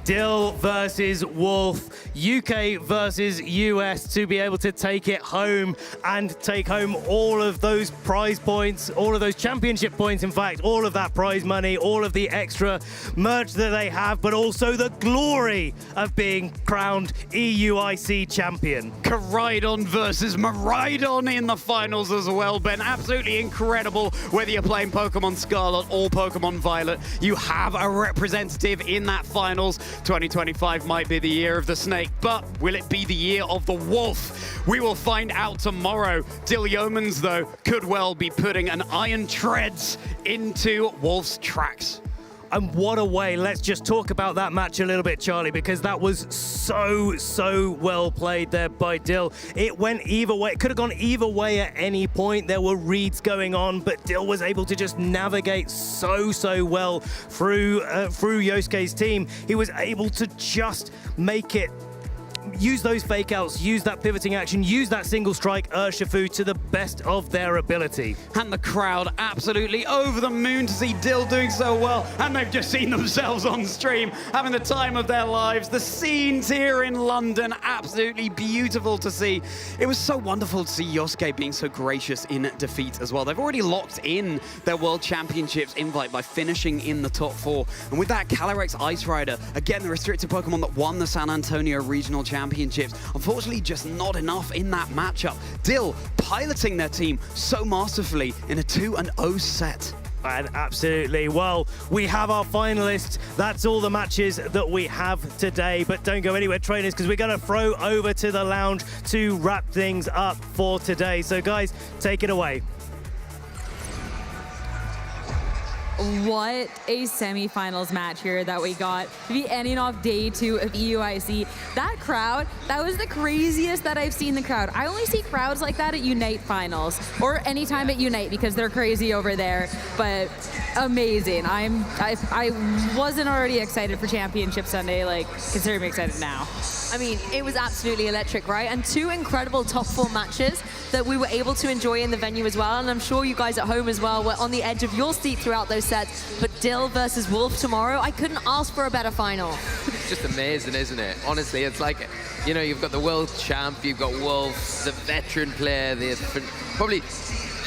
Dill versus Wolf, UK versus US, to be able to take it home and take home all of those prize points, all of those championship points, in fact, all of that prize money, all of the extra merch that they have, but also the glory of being crowned EUIC champion. Koraidon versus Miraidon in the finals as well, Ben. Absolutely incredible. Whether you're playing Pokemon Scarlet or Pokemon Violet, you have a representative in that finals. 2025 might be the year of the snake, but will it be the year of the wolf? We will find out tomorrow. Dill Yeomans, though, could well be putting an iron treads into Wolf's tracks. And what a way. Let's just talk about that match a little bit, Charlie, because that was so well played there by Dill. It went either way. It could have gone either way at any point. There were reads going on, but Dill was able to just navigate so well through Yosuke's team. He was able to just make it, use those fake outs, use that pivoting action, use that single strike Urshifu to the best of their ability. And the crowd absolutely over the moon to see Dill doing so well. And they've just seen themselves on stream, having the time of their lives. The scenes here in London, absolutely beautiful to see. It was so wonderful to see Yosuke being so gracious in defeat as well. They've already locked in their World Championships invite by finishing in the top 4. And with that, Calyrex Ice Rider, again, the restricted Pokemon that won the San Antonio Regional Championships. Unfortunately, just not enough in that matchup. Dill piloting their team so masterfully in a 2-0 set. And absolutely. Well, we have our finalists. That's all the matches that we have today. But don't go anywhere, trainers, because we're going to throw over to the lounge to wrap things up for today. So, guys, take it away. What a semifinals match here that we got to be ending off day 2 of EUIC. That crowd, that was the craziest that I've seen the crowd. I only see crowds like that at Unite finals or anytime at Unite because they're crazy over there, but amazing. I wasn't already excited for Championship Sunday, like consider me excited now. I mean, it was absolutely electric, right? And 2 incredible top 4 matches that we were able to enjoy in the venue as well. And I'm sure you guys at home as well were on the edge of your seat throughout those sets. But Dill versus Wolf tomorrow, I couldn't ask for a better final. It's just amazing, isn't it? Honestly, it's like, you know, you've got the world champ, you've got Wolf, the veteran player, the probably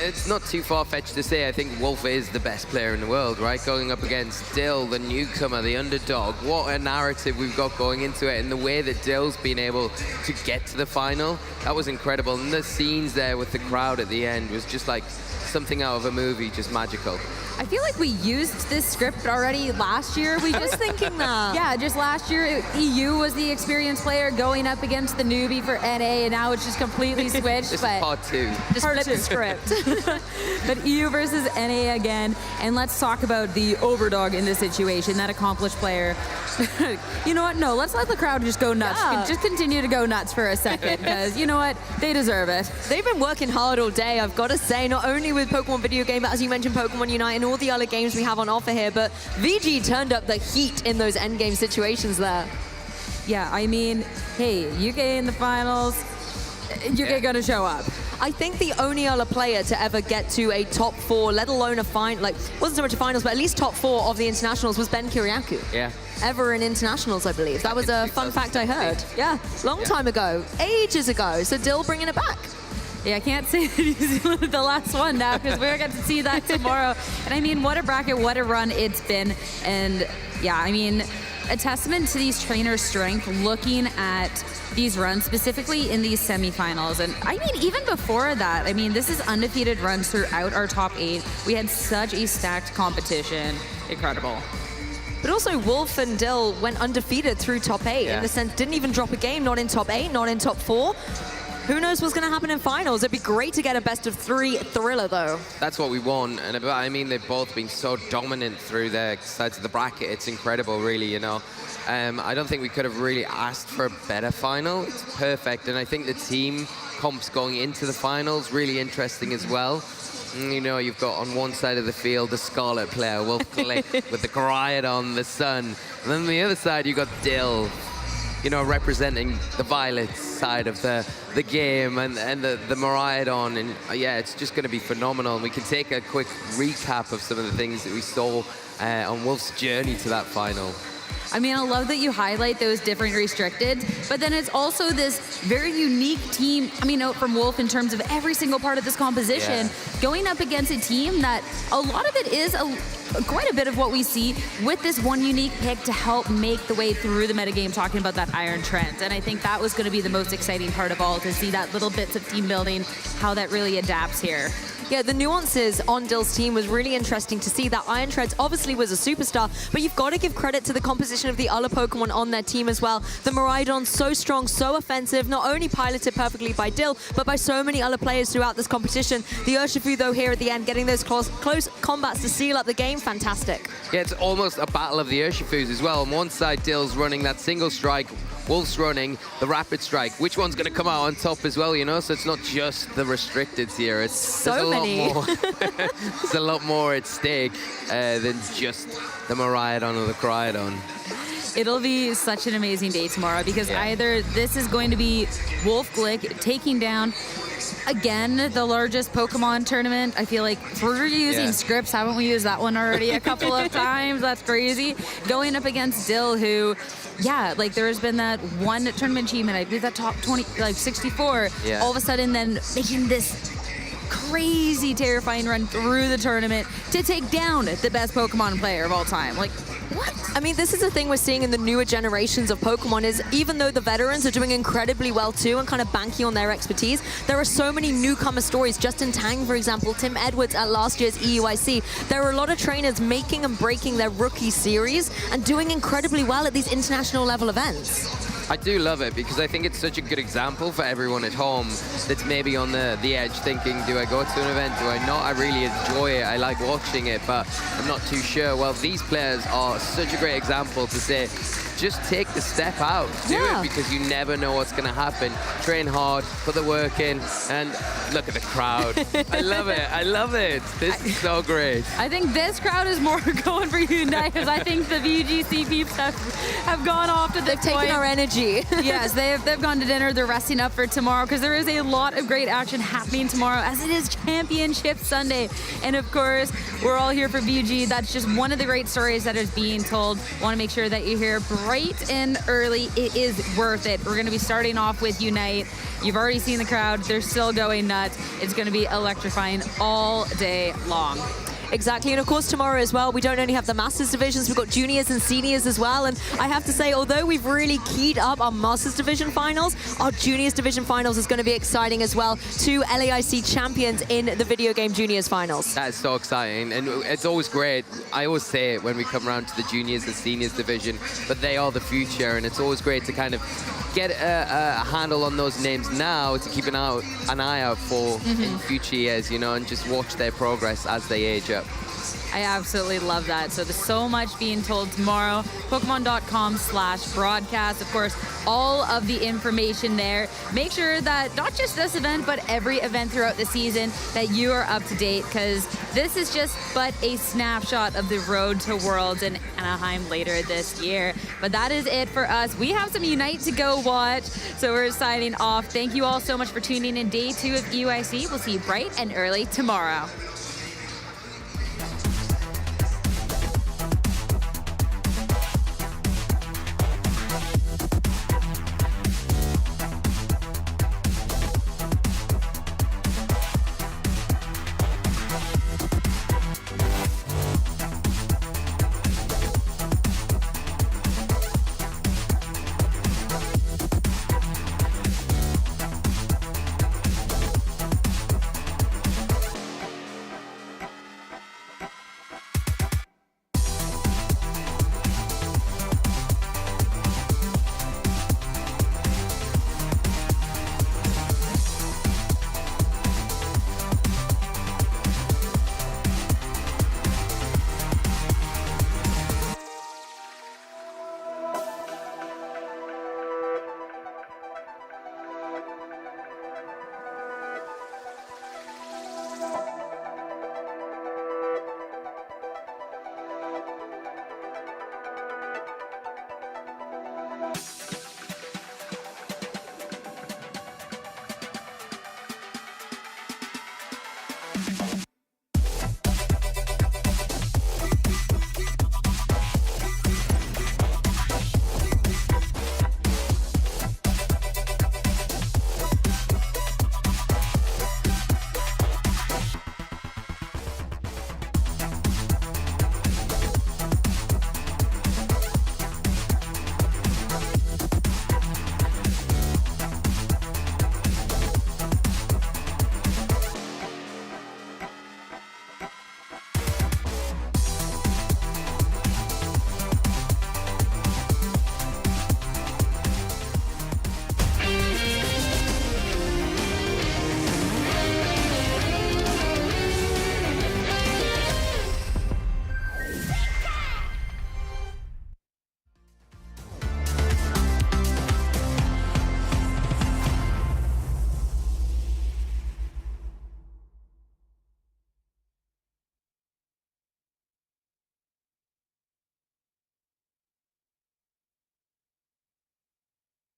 it's not too far-fetched to say I think Wolf is the best player in the world, right? Going up against Dill, the newcomer, the underdog. What a narrative we've got going into it, and the way that Dill's been able to get to the final, that was incredible. And the scenes there with the crowd at the end was just like something out of a movie, just magical. I feel like we used this script already last year. We just thinking that. Yeah, just last year, EU was the experienced player going up against the newbie for NA, and now it's just completely switched. This but is part 2. Just flip the script. But EU versus NA again, and let's talk about the overdog in this situation, that accomplished player. You know what? No, let's let the crowd just go nuts. Yeah. Just continue to go nuts for a second, because you know what? They deserve it. They've been working hard all day, I've got to say, not only with Pokemon video game, but as you mentioned, Pokemon Unite and all the other games we have on offer here, but VG turned up the heat in those endgame situations there. Yeah, I mean, hey, UK in the finals, UK gonna show up. I think the only other player to ever get to a top 4, let alone a wasn't so much a finals, but at least top 4 of the internationals was Ben Kiriakou. Yeah. Ever in internationals, I believe. That was a fun fact I heard. Yeah, long time ago, ages ago. So Dill bringing it back. Yeah, I can't say New Zealand is the last one now, because we're going to see that tomorrow. And I mean, what a bracket, what a run it's been. And yeah, I mean, a testament to these trainers' strength looking at these runs, specifically in these semifinals. And I mean, even before that, I mean, this is undefeated runs throughout our top 8. We had such a stacked competition. Incredible. But also, Wolf and Dill went undefeated through top 8 in the sense, didn't even drop a game, not in top 8, not in top 4. Who knows what's going to happen in finals? It'd be great to get a best of 3 thriller, though. That's what we want, and I mean, they've both been so dominant through their sides of the bracket. It's incredible, really, you know. I don't think we could have really asked for a better final. It's perfect, and I think the team comps going into the finals really interesting as well. You know, you've got on one side of the field the Scarlet player, Wolf Glick, with the Koraidon, the Sun, and then on the other side you've got Dill, you know, representing the Violet side of the game, and the Miraidon, and yeah, it's just going to be phenomenal. And we can take a quick recap of some of the things that we saw on Wolf's journey to that final. I mean, I love that you highlight those different restricted, but then it's also this very unique team, I mean, out from Wolf in terms of every single part of this composition, going up against a team that a lot of it is quite a bit of what we see with this one unique pick to help make the way through the metagame, talking about that Iron Trent. And I think that was going to be the most exciting part of all, to see that little bits of team building, how that really adapts here. Yeah, the nuances on Dill's team was really interesting to see. That Iron Treads obviously was a superstar, but you've got to give credit to the composition of the other Pokemon on their team as well. The Miraidon, so strong, so offensive, not only piloted perfectly by Dill, but by so many other players throughout this competition. The Urshifu, though, here at the end, getting those close combats to seal up the game, fantastic. Yeah, it's almost a battle of the Urshifus as well. On one side, Dill's running that single strike, Wolf's running the rapid strike. Which one's going to come out on top as well, you know? So it's not just the restricteds here. It's so many. There's a lot more at stake than just the Miraidon or the Koraidon. It'll be such an amazing day tomorrow, because either this is going to be Wolf Glick taking down, again, the largest Pokemon tournament. I feel like we're using scripts. Haven't we used that one already a couple of times? That's crazy. Going up against Dill, who, yeah, like there's been that one tournament achievement, I believe that top 20, like 64. Yeah. All of a sudden then making this crazy, terrifying run through the tournament to take down the best Pokemon player of all time. Like, what? I mean, this is the thing we're seeing in the newer generations of Pokemon is even though the veterans are doing incredibly well too and kind of banking on their expertise, there are so many newcomer stories. Justin Tang, for example, Tim Edwards at last year's EUIC. There are a lot of trainers making and breaking their rookie series and doing incredibly well at these international level events. I do love it because I think it's such a good example for everyone at home that's maybe on the edge thinking, do I go to an event, do I not? I really enjoy it, I like watching it, but I'm not too sure. Well, these players are such a great example to say, just take the step out, do it, because you never know what's going to happen. Train hard, put the work in, and look at the crowd. I love it, I love it. This is so great. I think this crowd is more going for Unite, because I think the VGC peeps have gone off to They've taken our energy. Yes, they've gone to dinner, they're resting up for tomorrow, because there is a lot of great action happening tomorrow, as it is Championship Sunday. And of course, we're all here for VG. That's just one of the great stories that is being told. Want to make sure that you hear bright and early. It is worth it. We're going to be starting off with Unite. You've already seen the crowd. They're still going nuts. It's going to be electrifying all day long. Exactly, and of course tomorrow as well, we don't only have the Masters divisions, we've got juniors and seniors as well, and I have to say, although we've really keyed up our Masters division finals, our juniors division finals is going to be exciting as well. 2 LAIC champions in the video game juniors finals. That is so exciting, and it's always great. I always say it when we come around to the juniors and seniors division, but they are the future, and it's always great to kind of get a handle on those names now to keep an eye out for in future years, you know, and just watch their progress as they age up. I absolutely love that. So there's so much being told tomorrow. Pokemon.com/broadcast. Of course, all of the information there. Make sure that not just this event, but every event throughout the season that you are up to date, because this is just but a snapshot of the road to Worlds in Anaheim later this year. But that is it for us. We have some Unite to go watch, so we're signing off. Thank you all so much for tuning in day 2 of EUIC. We'll see you bright and early tomorrow.